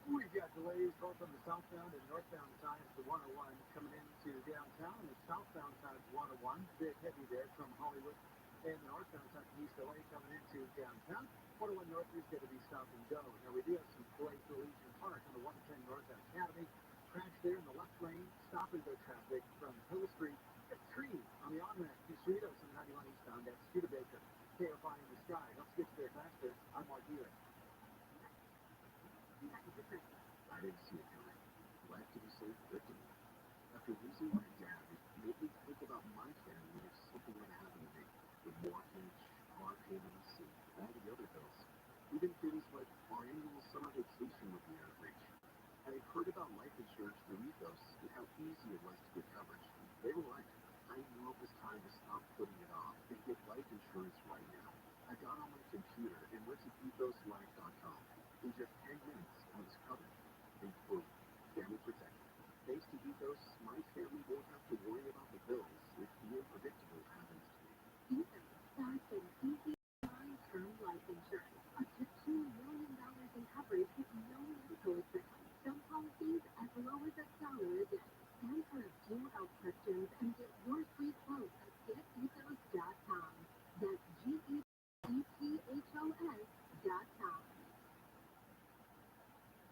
S12: We've got delays both on the southbound and northbound sides of the 101 coming into downtown. And the southbound side of 101, big heavy there from Hollywood. And the northbound side of East LA coming into downtown. 101 North is going to be stop and go. Now we do have some delays for Legion Park on the 110 North Academy. Crash there in the left lane. Stop and go traffic from Hill Street. A tree on the on-ramp to Cerritos on 91 eastbound. That's Studebaker. KFI in the sky. Let's get there faster. I'm Mark Healy.
S21: I didn't see it coming. Glad to be safe victim. After losing my dad, it made me think about my family if something were to happen to me. The mortgage, car payments, and all the other bills. Even things like our annual summer vacation would be out of reach. I had heard about life insurance through Ethos and how easy it was to get coverage. They were right. I knew it was time to stop putting it off and get life insurance right now. I got on my computer and went to ethoslife.com. In just 10 minutes, I was covered. And boom, family protected. Thanks to Ethos, my family won't have to worry about the bills if the unpredictable happens to me.
S16: Ethos, fast and easy long-term life insurance. Up to $2 million in coverage with no medical expenses. Some policies as low as $1 a day. Answer a few health questions and get your free quote at getethos.com. That's GETHOS.com.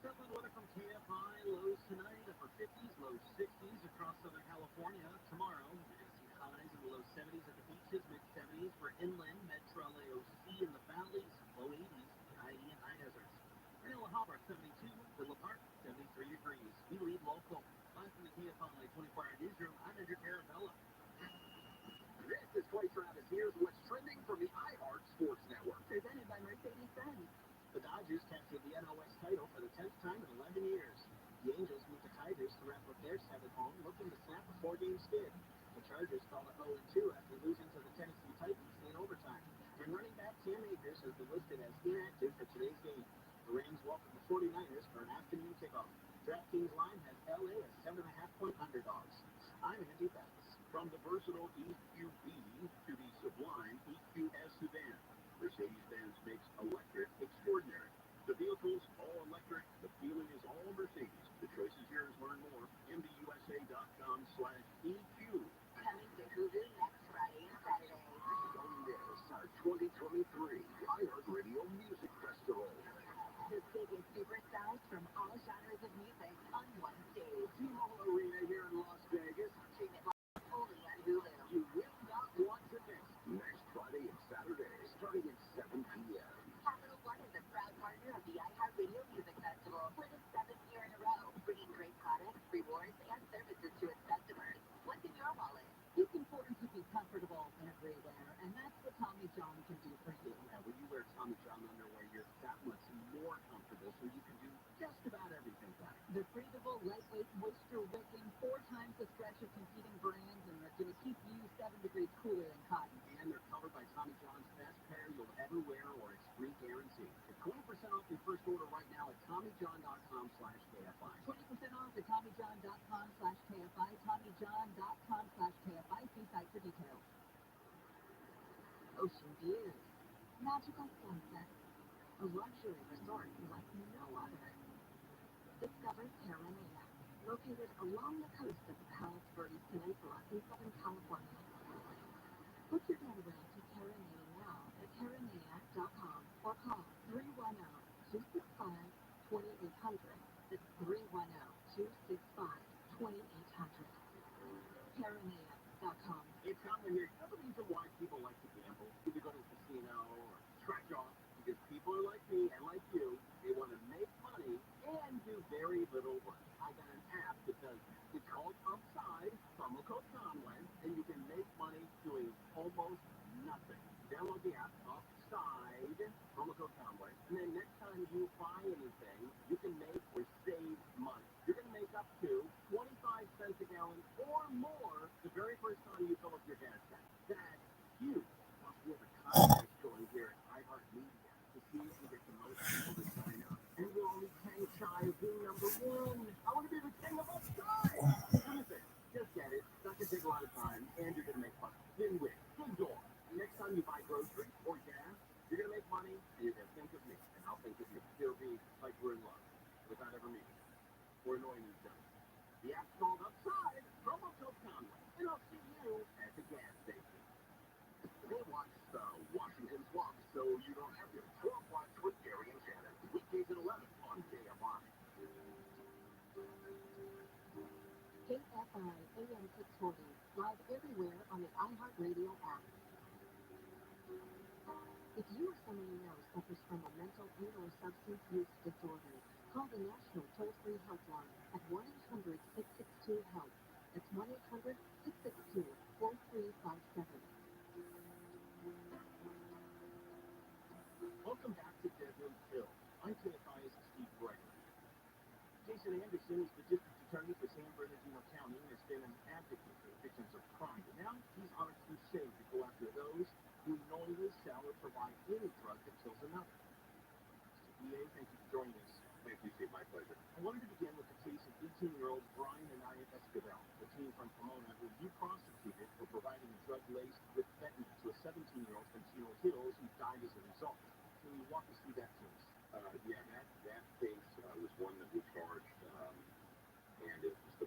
S12: Southern weather from KFI. Lows tonight, upper 50s, low 60s across Southern California. Tomorrow, we're going to see highs in the low 70s at the beaches, mid-70s for inland, Metro LAOC in the valleys, low 80s, IE and high deserts. We're in La Habra, 72, Villa Park, 73 degrees. We lead local. Live from the KFI 24-hour newsroom, I'm Andrew Caravella.
S21: This is Clay Travis. Here's what's trending from the iHeart Sports Network.
S16: Presented by Mercedes-Benz.
S12: The Dodgers captured the NL West title for the 10th time in 11 years. The Angels moved the Tigers to wrap up their 7th home, looking to snap a 4-game skid. The Chargers fall to 0-2 after losing to the Tennessee Titans in overtime. And running back Cam Akers has been listed as inactive for today's game. The Rams welcome the 49ers for an afternoon kickoff. DraftKings line has LA as 7.5-point underdogs. I'm Andy Betts.
S21: From the versatile EQB to the sublime EQS sedan, Mercedes-Benz makes electric extraordinary. The vehicle's all electric, the feeling is all Mercedes. The choice is yours
S1: Learn more. MBUSA.com/EQ.
S9: Coming to Hulu next Friday and Saturday.
S15: Don't miss our 2023 iHeartRadio Music Festival.
S9: The biggest superstars from all genres of music on one stage.
S15: T-Mobile Arena here in Las Vegas.
S9: Stream it live only on Hulu.
S15: You will not want to miss next Friday and Saturday, starting at 7 p.m.
S9: Capital One is a proud partner of the iHeartRadio Music Festival for the 7th year in a row, bringing great products, rewards, and services to its customers. What's in your wallet?
S2: It's important to be comfortable everywhere, and that's what Tommy John can do for you.
S1: Yeah, when you wear Tommy John underwear, you're that much more comfortable, so you can do just about everything better.
S2: They're breathable, lightweight, moisture-wicking, 4 times the stretch of competing brands, and they're going to keep you 7 degrees cooler than cotton.
S1: And they're covered by Tommy John's best pair you'll ever wear or its free guarantee. Get 20% off your first order right now at TommyJohn.com/KFI.
S2: 20% off at TommyJohn.com/KFI, TommyJohn.com/KFI. See site for details. Ocean views, magical sunsets, a luxury resort like no other. Discover Terranea, located along the coast of the Palos Verdes Peninsula in Southern California. Book your getaway to Terranea now at terranea.com or call 310-265-2800. That's 310-265-2800. Terranea.com.
S1: It's common here. Another reason why people like to gamble, either go to a casino or scratch off, because people are like me and like you. They want to make money and do very little work. I got an app that does that. It's called Upside, promo code Conway, and you can make money doing almost nothing. Download the app, Upside, promo code Conway, and then next time you buy anything, you can make or save money. You're going to make up to 25 cents a gallon or more the very first time you fill up your gas tank. That's huge. Plus, we have a contest going here at iHeartMedia to see if we get the most people to sign up. And we're only 10 shy of being number 1. I want to be the king of Upside. Listen, just get it. It's not going to take a lot of time, and you're going to make money. Win-win. Good door. Next time you buy groceries or gas, you're going to make money, and you're going to think of me, and I'll think of you. It'll be like we're in love without ever meeting. We're annoying each other. The app's called Upside, promo code Conway, and I'll see you at the gas station. They watch the Washington Swamp, so you don't have to. Swamp Watch with Gary and Shannon. Weekdays at 11 on KFI.
S2: KFI AM 640, live everywhere on the iHeartRadio app. If you or someone you know suffers from a mental and/or substance use disorder, call the national toll-free helpline at 1-800-662-HELP. That's 1-800-662-4357.
S1: Welcome back to Deadly Hill. I'm KFI's Steve Gregory. Jason Anderson is the district attorney for San Bernardino County and has been an advocate for victims of crime. And now he's on a crusade to go after those who knowingly sell or provide any drug that kills another. Mr. DA, thank you for joining us.
S8: Thank you, Steve. My pleasure.
S1: I wanted to begin with the case of 18-year-old Brian and Aya Esquivel, a teen from Pomona who you prosecuted for providing a drug laced with fentanyl to a 17-year-old from Chino Hills who died as a result. Can you walk us through that case?
S8: Yeah, that case was one that we charged, and it was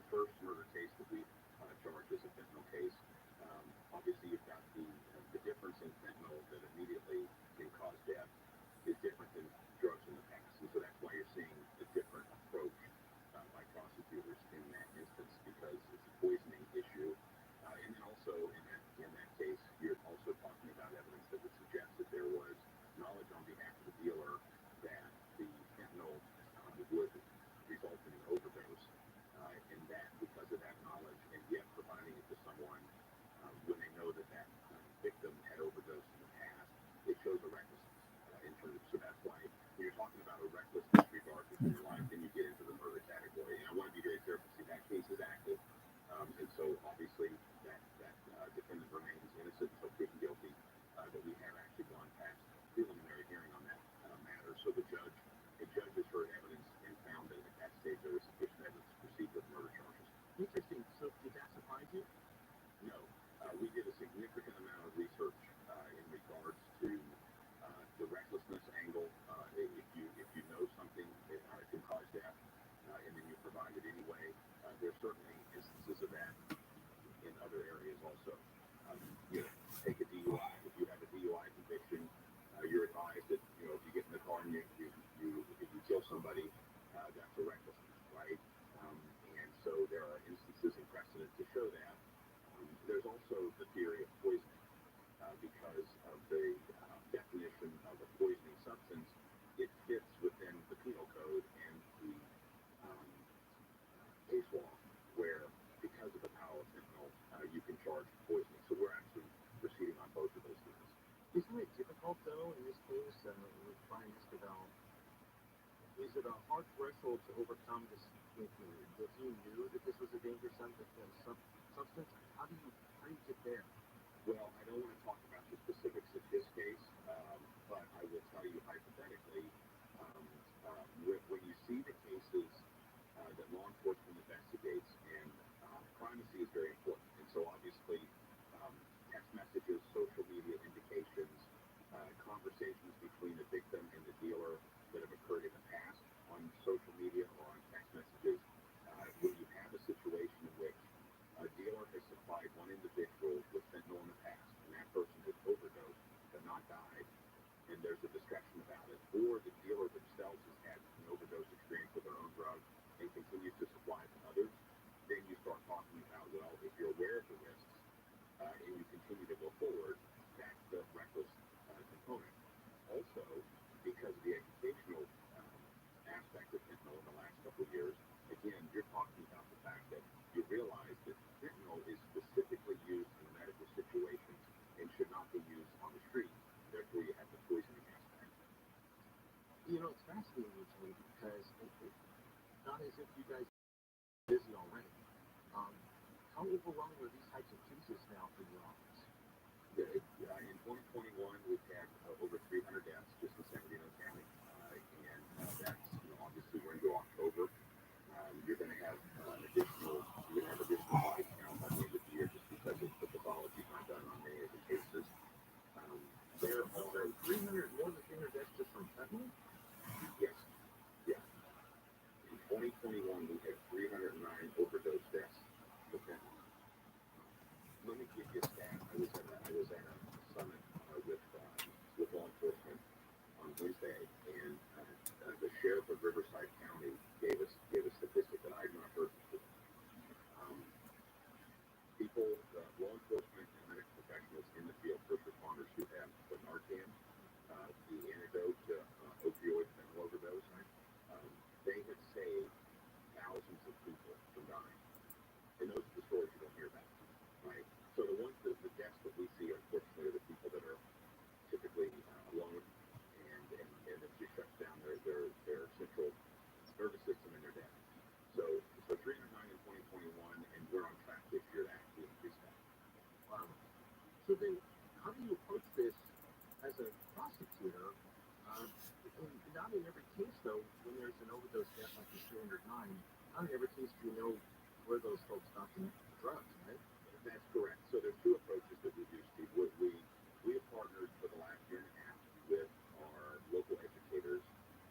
S8: certainly instances of that in other areas also. Take a DUI. If you have a DUI conviction, you're advised that if you get in the car and if you kill somebody, that's a recklessness, right? And so there are instances and precedent to show that. There's also the theory of poisoning, because of the definition of a poisoning substance. It fits within the penal code and the case law, where because of the power of fentanyl, you can charge poisoning. So we're actually proceeding on both of those things.
S12: Isn't it difficult, though, in this case, with Brian Escobar? Is it a hard threshold to overcome this, that he knew that this was a dangerous substance? How do you get there?
S8: Well, I don't want to talk about the specifics of his case, but I will tell you hypothetically, when you see the cases that law enforcement investigates, and primacy is very important, and so obviously text messages, social media indications, conversations between the victim and the dealer that have occurred in the past on social media or on text messages, when you have a situation in which a dealer has supplied one individual with fentanyl in the past, and that person has overdosed but not died, and there's a discussion about it, or the dealer themselves has had an overdose experience with their own drug and continues to supply to others, then you start talking about, well, if you're aware of the risks and you continue to go forward, that's the reckless component. Also, because of the educational aspect of fentanyl in the last couple of years, again, you're talking about the fact that you realize that fentanyl is specifically used in medical situations and should not be used on the street. Therefore, you have the poisoning aspect.
S12: It's fascinating to me because not as if you guys are busy already. How overwhelming are these types of cases now for your office?
S8: In 2021, we've had over 300 deaths just in San Bernardino County, and that's obviously we're into October. You're going to have additional body count by the end of the year just because of the pathology not done on many of the cases. There are
S12: 300 more than 300 deaths just from fentanyl?
S8: Yes. Yeah. In 2021, we had 309 overdose deaths with fentanyl. Let me give you a stat. I was at a summit with law enforcement on Wednesday, and the sheriff of Riverside County gave a statistic that I've not heard before. Law enforcement and medical professionals in the field, first responders who have the Narcan, the antidote to opioid fentanyl overdose, they have saved thousands of people from dying. And those are the stories you don't hear about, right? So the deaths that we see, unfortunately, are the people that are typically alone, and it just shuts down their central nervous system and they're dead. So 309 in 2021, and we're on track this year to actually increase that.
S12: Wow. So then, how do you approach this as a prosecutor? Not in every case, though, when there's an overdose death like the 309, not in every case do you know where those folks got the drugs, right?
S8: That's correct. So there's two approaches that we do, Steve. We have partnered for the last year and a half with our local educators.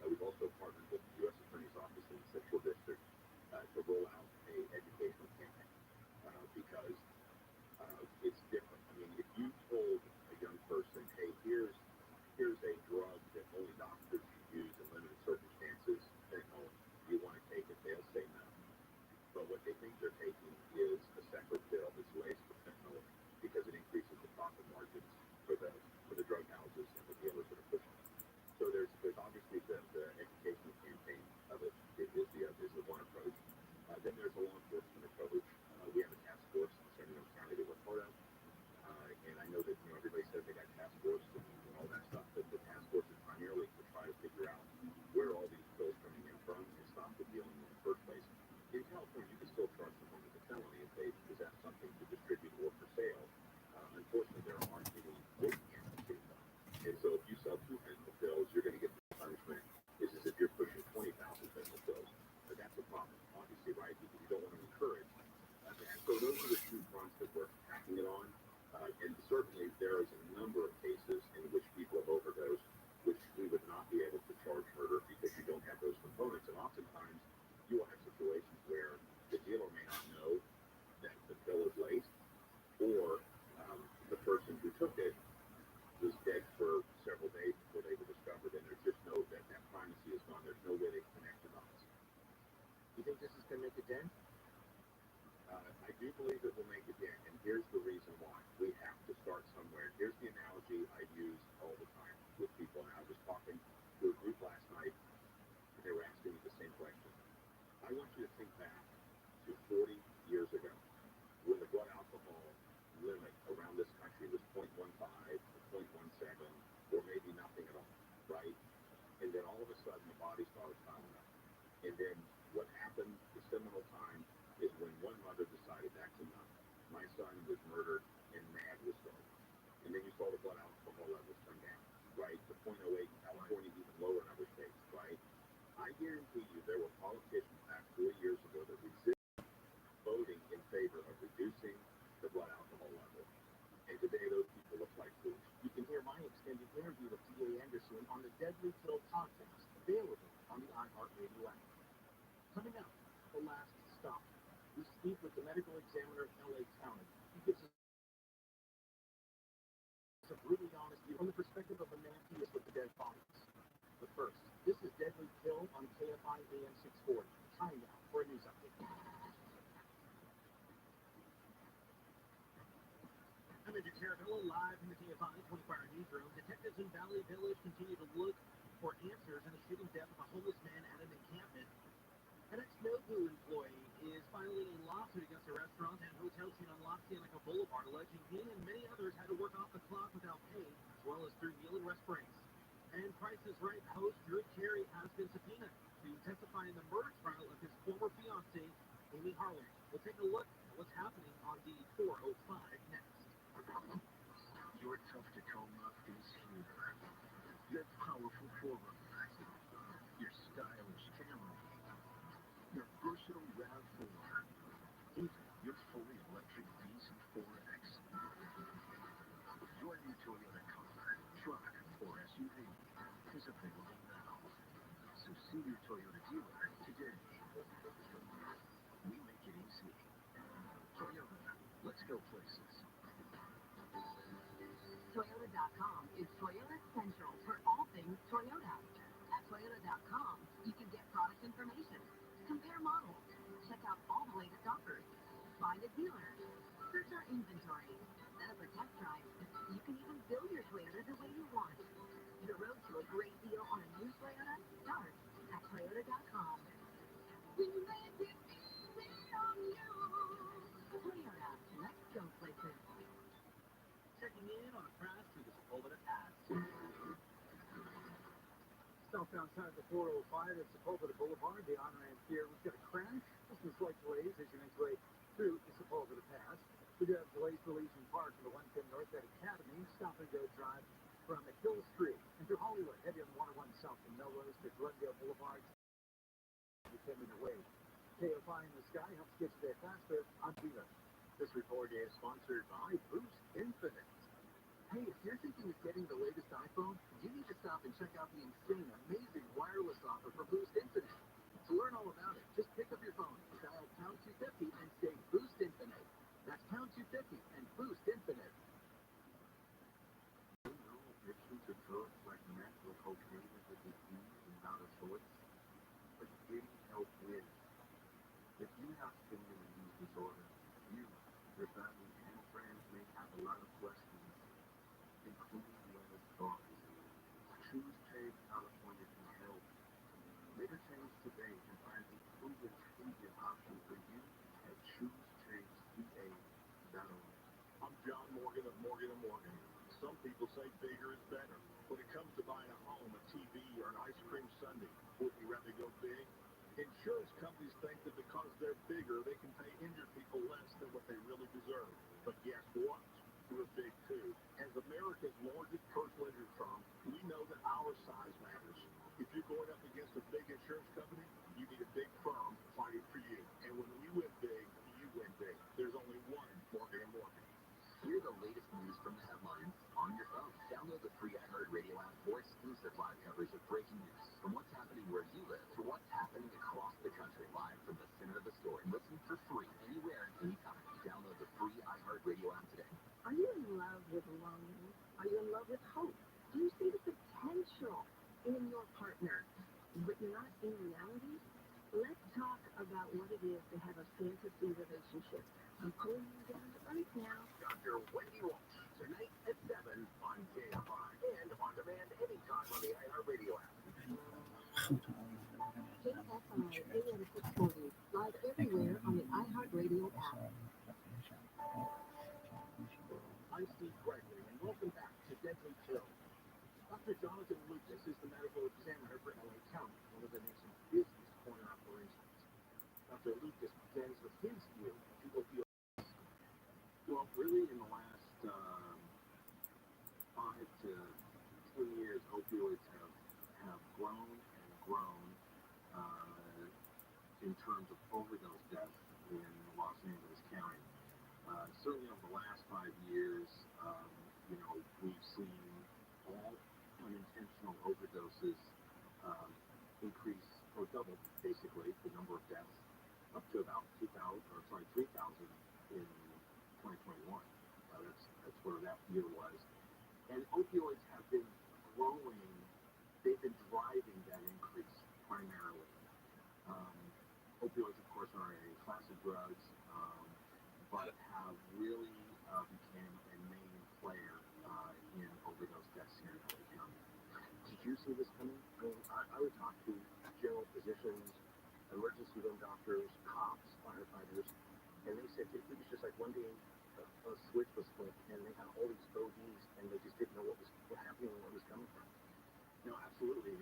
S8: We've also partnered with the U.S. Attorney's Office in the Central District to roll out a educational campaign because it's different. I mean, if you told a young person, hey, here's a drug that only doctors should use in limited circumstances, fentanyl, you want to take it, they'll say no. But what they think they're taking is a separate pill that's laced with fentanyl because it increases the profit margins for the drug houses and the dealers that are pushing it. So there's obviously the educational campaign of it is the one approach. Then there's a law enforcement approach. We have a task force in San Bernardino County that we're part of, and I know that everybody says they got task force and all that stuff, but the task force is primarily to try to figure out where all these pills coming in from and stop the dealing in the first place. In California, you can still charge someone with a felony if they possess something to distribute or for sale. Unfortunately, there aren't any weight limits. And so if you sell 2 fentanyl pills, you're going to get the punishment is as if you're pushing 20,000 fentanyl pills. But that's a problem, obviously, right? Because you don't want to encourage that. So those are the two fronts that we're attacking it on. And certainly there is a number of cases in which people have overdosed, which we would not be able to charge murder because you don't have those components. And oftentimes you will have situations where the dealer may not do believe it will make a dent, and here's the reason why. We have to start somewhere. Here's the analogy I use all the time with people, and I was talking to a group last night, and they were asking me the same question. I want you to think back to 40 years ago, when the blood alcohol limit around this country was 0.15 or 0.17, or maybe nothing at all, right? And then all of a sudden, the body started piling up. And then what happened, the seminal time, is when one mother decided that's enough. My son was murdered, and mad was started. And then you saw the blood alcohol levels come down, right? To 0.08 in California, even lower in other states, right? I guarantee you there were politicians back 4 years ago that resisted voting in favor of reducing the blood alcohol level. And today those people look like fools.
S1: You can hear my extended interview with D.A. Anderson on the Deadly Pill podcast, available on the iHeartRadio app. Coming up, the last stop. We speak with the medical examiner of L.A. County. He gives us a brutally honest view from the perspective of a man who is with the dead bodies. But first, this is Deadly Pill on KFI AM 640. Time now for a news update. I'm Andrew Caravello, live from the KFI 24-hour newsroom. Detectives in Valley Village continue to look for answers in the shooting death of a homeless man at an encampment. An ex-Nobu employee is filing a lawsuit against a restaurant and hotel chain on La Cienega Boulevard, alleging he and many others had to work off the clock without pay, as well as through meal and rest breaks. And Price is Right host Drew Carey has been subpoenaed to testify in the murder trial of his former fiancée, Amy Harlan. We'll take a look at what's happening on the 405 next.
S15: Your tough Tacoma is here. Your powerful 4Runner. Your stylish Camry. Your versatile RAV4. Even your fully electric BZ4X. Your new Toyota car, truck, or SUV is available now. So see your Toyota dealer today. We make it easy. Toyota, let's go places.
S16: Toyota.com is Toyota Central for all things Toyota. At Toyota.com, you can get product information, compare models, check out all the latest offers, find a dealer, search our inventory, set up a test drive. You can even build your Toyota the way you want. The road to a great deal on a new Toyota starts at Toyota.com. We made it easy on you. Toyota, let's go places.
S1: Checking in on a crash through the Sepulveda Pass.
S2: Southbound side of the 405 at Sepulveda Boulevard, the on-ramp here. We've got a crash. Some slight delays as you make your way through the Sepulveda Pass. We do have delays for Legion Park from the 110 North at Academy. Stop and go drive from Hill Street into Hollywood. Heavy on the 101 South from Melrose to Glendale Boulevard. 10-minute wait. KFI in the sky helps get you there faster on Twitter.
S8: This report is sponsored by Boost Infinite.
S2: Hey, if you're thinking of getting the latest iPhone, you need to stop and check out the insane, amazing wireless offer for Boost Infinite. To learn all about it, just pick up your phone, dial pound 250 and say Boost Infinite. That's pound 250 and Boost Infinite.
S15: You know, addictions to drugs like meth or cocaine is a disease and not a choice. But getting help is. If you have similar use disorder, you, your family, and friends may have a lot of questions, including wellness thoughts. Choose Change California can help. Make a change today and find a proven treatment option for you at ChooseChangeCA.org.
S8: I'm John Morgan of Morgan & Morgan. Some people say bigger is better. When it comes to buying a home, a TV, or an ice cream sundae, would you rather go big? Insurance companies think that because they're bigger, they can pay injured people less than what they really deserve. But guess what? We're big too. As America's largest personal injury firm, we know that our size matters. If you're going up against a big insurance company, you need a big firm fighting for you. And when we win big, you win big. There's only one Morgan & Morgan.
S21: Hear the latest news from the headlines on your phone. Download the free iHeartRadio app for exclusive live coverage of breaking news. From what's happening where you live to what's happening across the country, live from the center of the story. Listen for free anywhere, anytime. Download the free iHeartRadio app today.
S9: Are you in love with longing? Are you in love with hope? Do you see the potential in your partner, but you're not in reality? Let's talk about what it is to have a fantasy relationship. I'm
S1: I'm Steve Gregory, and welcome back to Deadly Pill. Dr. Jonathan Lucas is the medical examiner for LA County, one of the nation's busiest corner operations. Dr. Lucas begins with his view of the opioid.
S8: Well, really, in the last 5 to 10 years, opioids have grown and grown in terms of overdose deaths in Los Angeles County. Certainly over the last 5 years, we've seen all unintentional overdoses increase or double, basically, the number of deaths up to about 3,000 in 2021. That's where that year was. And opioids have been growing. They've been driving that increase primarily. Opioids, of course, are a class of drugs, but have really became a main player in overdose deaths here in LA County.
S1: Did you see this coming? I would talk to general physicians, emergency room doctors, cops, firefighters, and they said it was just like one day a switch was flipped and they had all these ODs and they just didn't know what was happening and where it was coming from.
S8: No, absolutely.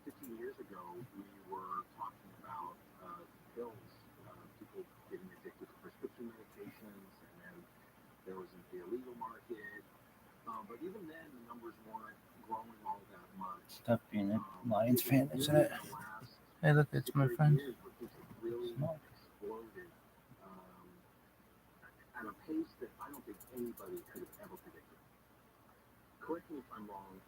S8: 15 years ago, we were talking about pills, people getting addicted to prescription medications, and then there was the illegal market. But even then, the numbers weren't growing all that much.
S13: Stop being a Lions fan, isn't it? Hey, look, it's my friend.
S8: Really exploded at a pace that I don't think anybody could have ever predicted.
S1: Correct me if I'm wrong.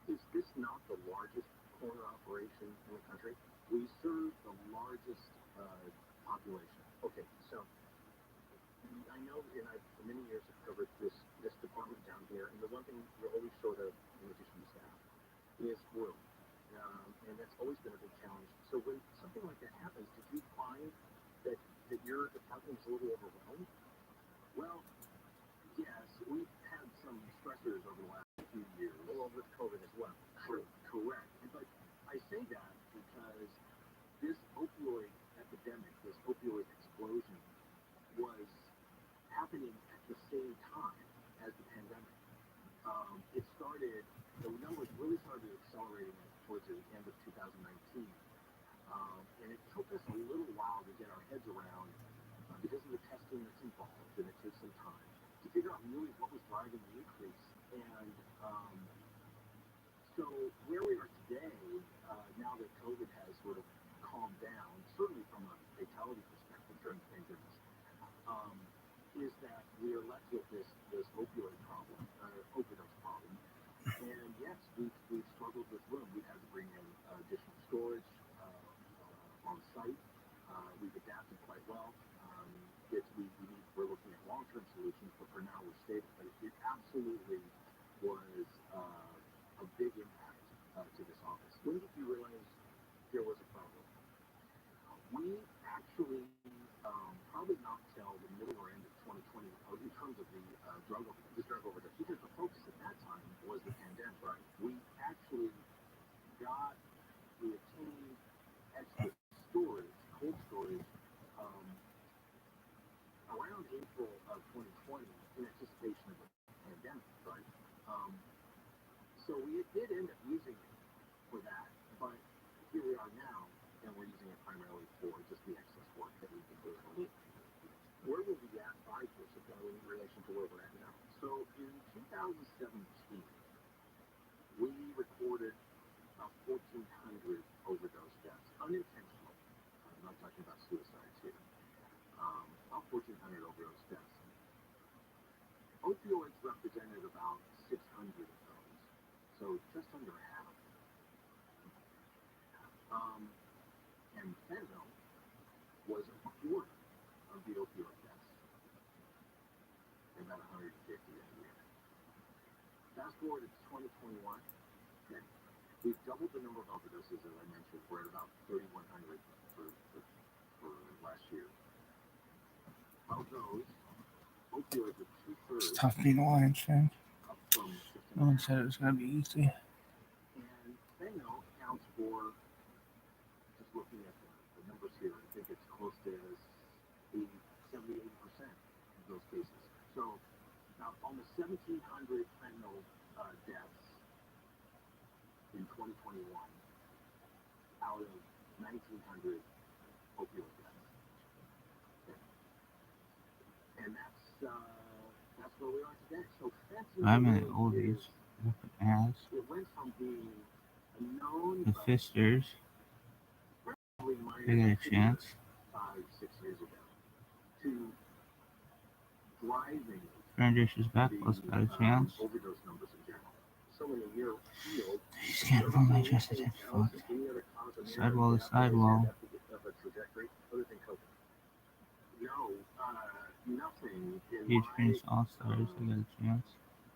S1: Is this not the largest corner operation in the country?
S8: We serve the largest population.
S1: Okay, so I know, and I've for many years have covered this department down here, and the one thing you're always short of, in addition to staff, is room. And that's always been a big challenge. So when something like that happens, did you find that your department was a little overwhelmed?
S8: Well, yes, we've had some stressors over the last few years.
S1: Well, with COVID as well.
S8: Correct. But I say that because this opioid epidemic, this opioid explosion, was happening at the same time as the pandemic. The numbers really started accelerating towards the end of 2019. And it took us a little while to get our heads around, because of the testing that's involved, and it takes some time, to figure out really what was driving the increase. And so where we are today, now that COVID has sort of calmed down, certainly from a fatality perspective during the pandemic, is that we are left with this opioid problem, overdose problem. And yes, we've struggled with room. We've had to bring in additional storage on site. We've adapted quite well. We're looking at long-term solutions, but for now we're stable. But it absolutely was a big impact to this office.
S1: When did you realize there was a problem?
S8: We actually probably not till the middle or end of 2020 in terms of the drug overdose, because the focus at that time was the pandemic. Right? We obtained extra storage, cold storage, around April of 2020 in anticipation of the pandemic. Right? So we did end up using it for that, but here we are now, and we're using it primarily for just the excess work that we've been doing.
S1: Where were we at 5 years ago in relation to where we're at now?
S8: So in 2017, we recorded about 1,400 overdose deaths, unintentional. I'm not talking about suicides here. About 1,400 overdose deaths. Opioids represented about 600 of those, so just under half. And fentanyl was a quarter of the opioid deaths, about 150 a year. Fast forward to 2021, we've doubled the number of overdoses, as I mentioned. We're at about 3,100 for last year. Of those, opioids are 2/3.
S13: It's tough being a Lions fan. No one said it was going to be easy.
S8: And fentanyl accounts for, just looking at the numbers here, I think it's close to 85% those cases. So almost 1,700 fentanyl deaths in 2021 out of 1,900 opioid deaths. And that's where we are today. So
S13: I'm in oldies. Ass.
S8: It went from being a known
S13: the fisters. They got a chance.
S8: 5-6 years ago to driving.
S13: Rendition's backless got a chance.
S8: Overdose numbers in general. Someone in your field.
S13: He's getting from my chest at fuck. Sidewall to sidewall.
S8: No, nothing.
S13: The experienced all-stars, they got a chance.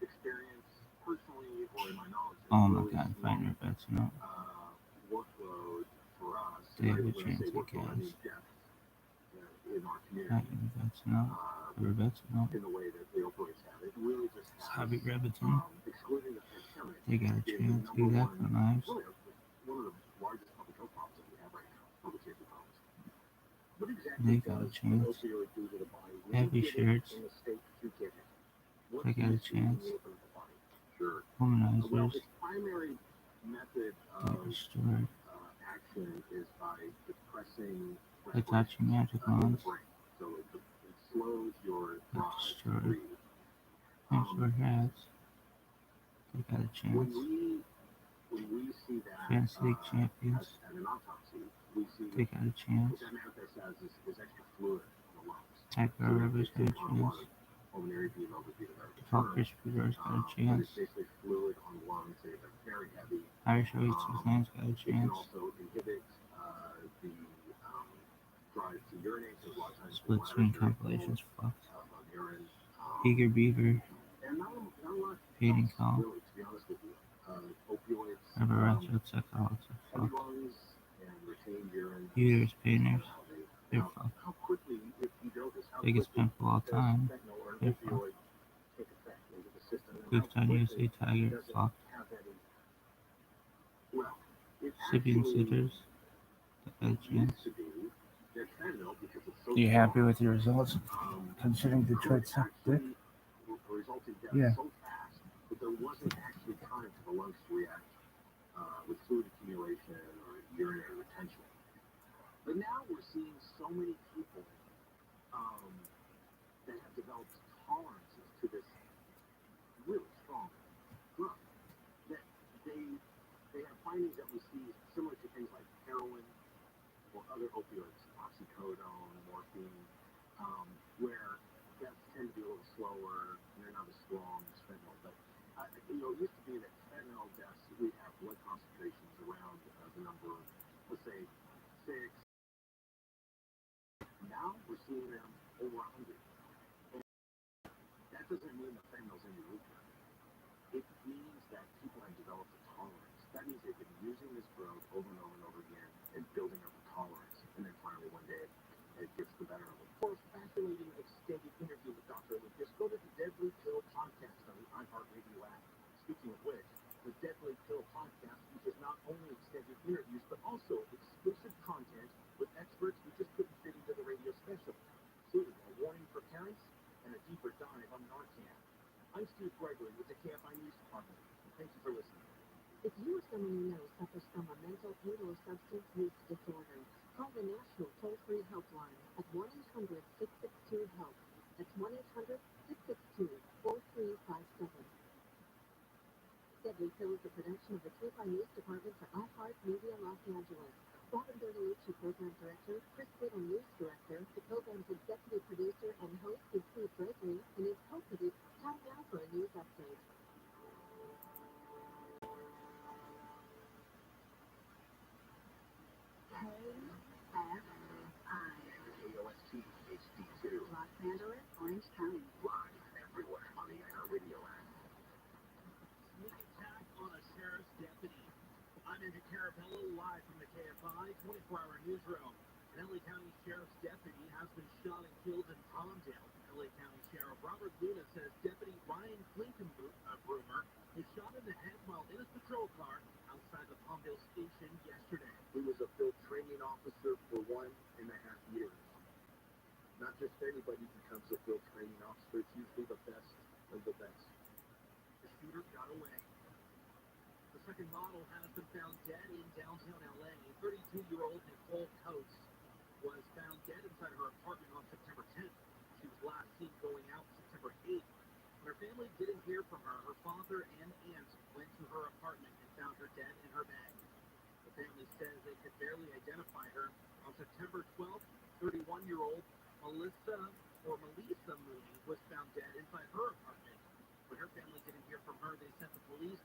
S8: Experience personally or in my knowledge.
S13: Oh my god, fighting her bets no.
S8: Workload for us.
S13: They have a chance to cash.
S8: In our community.
S13: Fighting her bets no. Her bets no.
S8: In the way that the opioids have. It really just has,
S13: Rabbi Rabbiton.
S8: excluding the pandemic.
S13: They got a chance to do that for lives.
S8: One of the largest public health problems that we have right now. Public safety problems. What exactly
S13: They got a chance. Heavy shirts. They got a chance.
S8: Sure.
S13: Womanizers.
S8: Well, its primary method of action is by depressing
S13: Hitachi magic wands.
S8: So it slows your
S13: Destroy. Thanks for hats. They got a chance.
S8: When we see that
S13: Fantasy League champions.
S8: at an autopsy, we see
S13: They got a chance.
S8: what that manifests as is extra fluid in the lungs.
S13: Typer Rabbi's got a chance.
S8: Pulmonary edema would be the right
S13: Talk
S8: term.
S13: Respirator's got a
S8: But
S13: chance.
S8: it's basically fluid on the lungs. They're very heavy.
S13: Irish Oasis Land's got a
S8: It can
S13: chance.
S8: also inhibit the drive to urinate. So a lot of times
S13: Split screen compilations fucked.
S8: urine.
S13: Eager Beaver.
S8: And not a lot
S13: Hating Call.
S8: really, to be honest with you. Opioids.
S13: Ever Ratchet Sexaholics are
S8: Heavy
S13: fucked.
S8: lungs and retained urine.
S13: Uterus painters. They're
S8: Now,
S13: fucked.
S8: how quickly, if you notice, how
S13: Biggest
S8: quickly
S13: pimple of all
S8: does
S13: time.
S8: fentanyl or an
S13: They're
S8: opioid
S13: fucked.
S8: take effect into the system? And how
S13: Clifton USA
S8: quickly
S13: Tiger.
S8: does it
S13: Fucked.
S8: have any? Well, it
S13: Sibian
S8: actually
S13: Sitters. They got a chance.
S8: used to be that fentanyl, because it's so
S13: Are you happy
S8: strong,
S13: with your results? Considering Detroit
S8: could
S13: sucked dick?
S8: actually result in death
S13: Yeah.
S8: so fast that there wasn't actually time for the lungs to react with fluid accumulation or urinary retention. But now we're seeing so many people that have developed tolerances to this really strong drug that they have findings that we see similar to things like heroin or other opioids, oxycodone, morphine, where deaths tend to be a little slower and they're not as strong as fentanyl. But it used to be that fentanyl deaths, we have blood concentrations around the number, let's say 6. Now we're seeing them over 100. And that doesn't mean that fentanyl's any weaker. It means that people have developed a tolerance. That means they've been using this drug over and over and over again and building up a tolerance. And then finally one day it gets the better of them. For a fascinating extended interview with Dr. Lucas, go to the Deadly Pill podcast on the iHeartRadio app. Speaking of which, the Deadly Pill podcast features not only extended interviews, but also exclusive content with experts we just couldn't fit into the radio special, including a warning for parents and a deeper dive on Narcan. I'm Steve Gregory with the KFI News Department. Thank you for listening.
S9: If you or someone you know suffers from a mental ill or substance use disorder, call the national toll-free helpline at 1-800-662-HELP. That's 1-800-662-4357. Deadly Pill is a production of the KFI News Department for iHeartMedia Los Angeles. Robin Bertolucci, Program Director, Chris Whittle, News Director. The program's executive producer and host is Steve Gregory, and is co-produced. Time now for a news update.
S8: KOST HD2.
S16: Los Angeles, Orange County.
S8: Live everywhere on the iHeartRadio app.
S1: Sneak attack on a sheriff's deputy. I'm Andrew Carapello, live from the KFI 24-hour newsroom. An LA County Sheriff's deputy has been shot and killed in Palmdale. LA County Sheriff Robert Luna says Deputy Ryan Klinkenbroomer was shot in the head while in his patrol car outside the Palmdale station yesterday.
S8: He was a field training officer for 1.5 years. Not just anybody becomes a field training officer. It's usually the best of the best.
S2: The shooter got away. The second model has been found dead in downtown LA. 32-year-old Nicole Coates was found dead inside her apartment on September 10th. She was last seen going out September 8th. When her family didn't hear from her, her father and aunt went to her apartment and found her dead in her bed. The family says they could barely identify her. On September 12th, 31-year-old Melissa Mooney was found dead inside her apartment. When her family didn't hear from her, they sent the police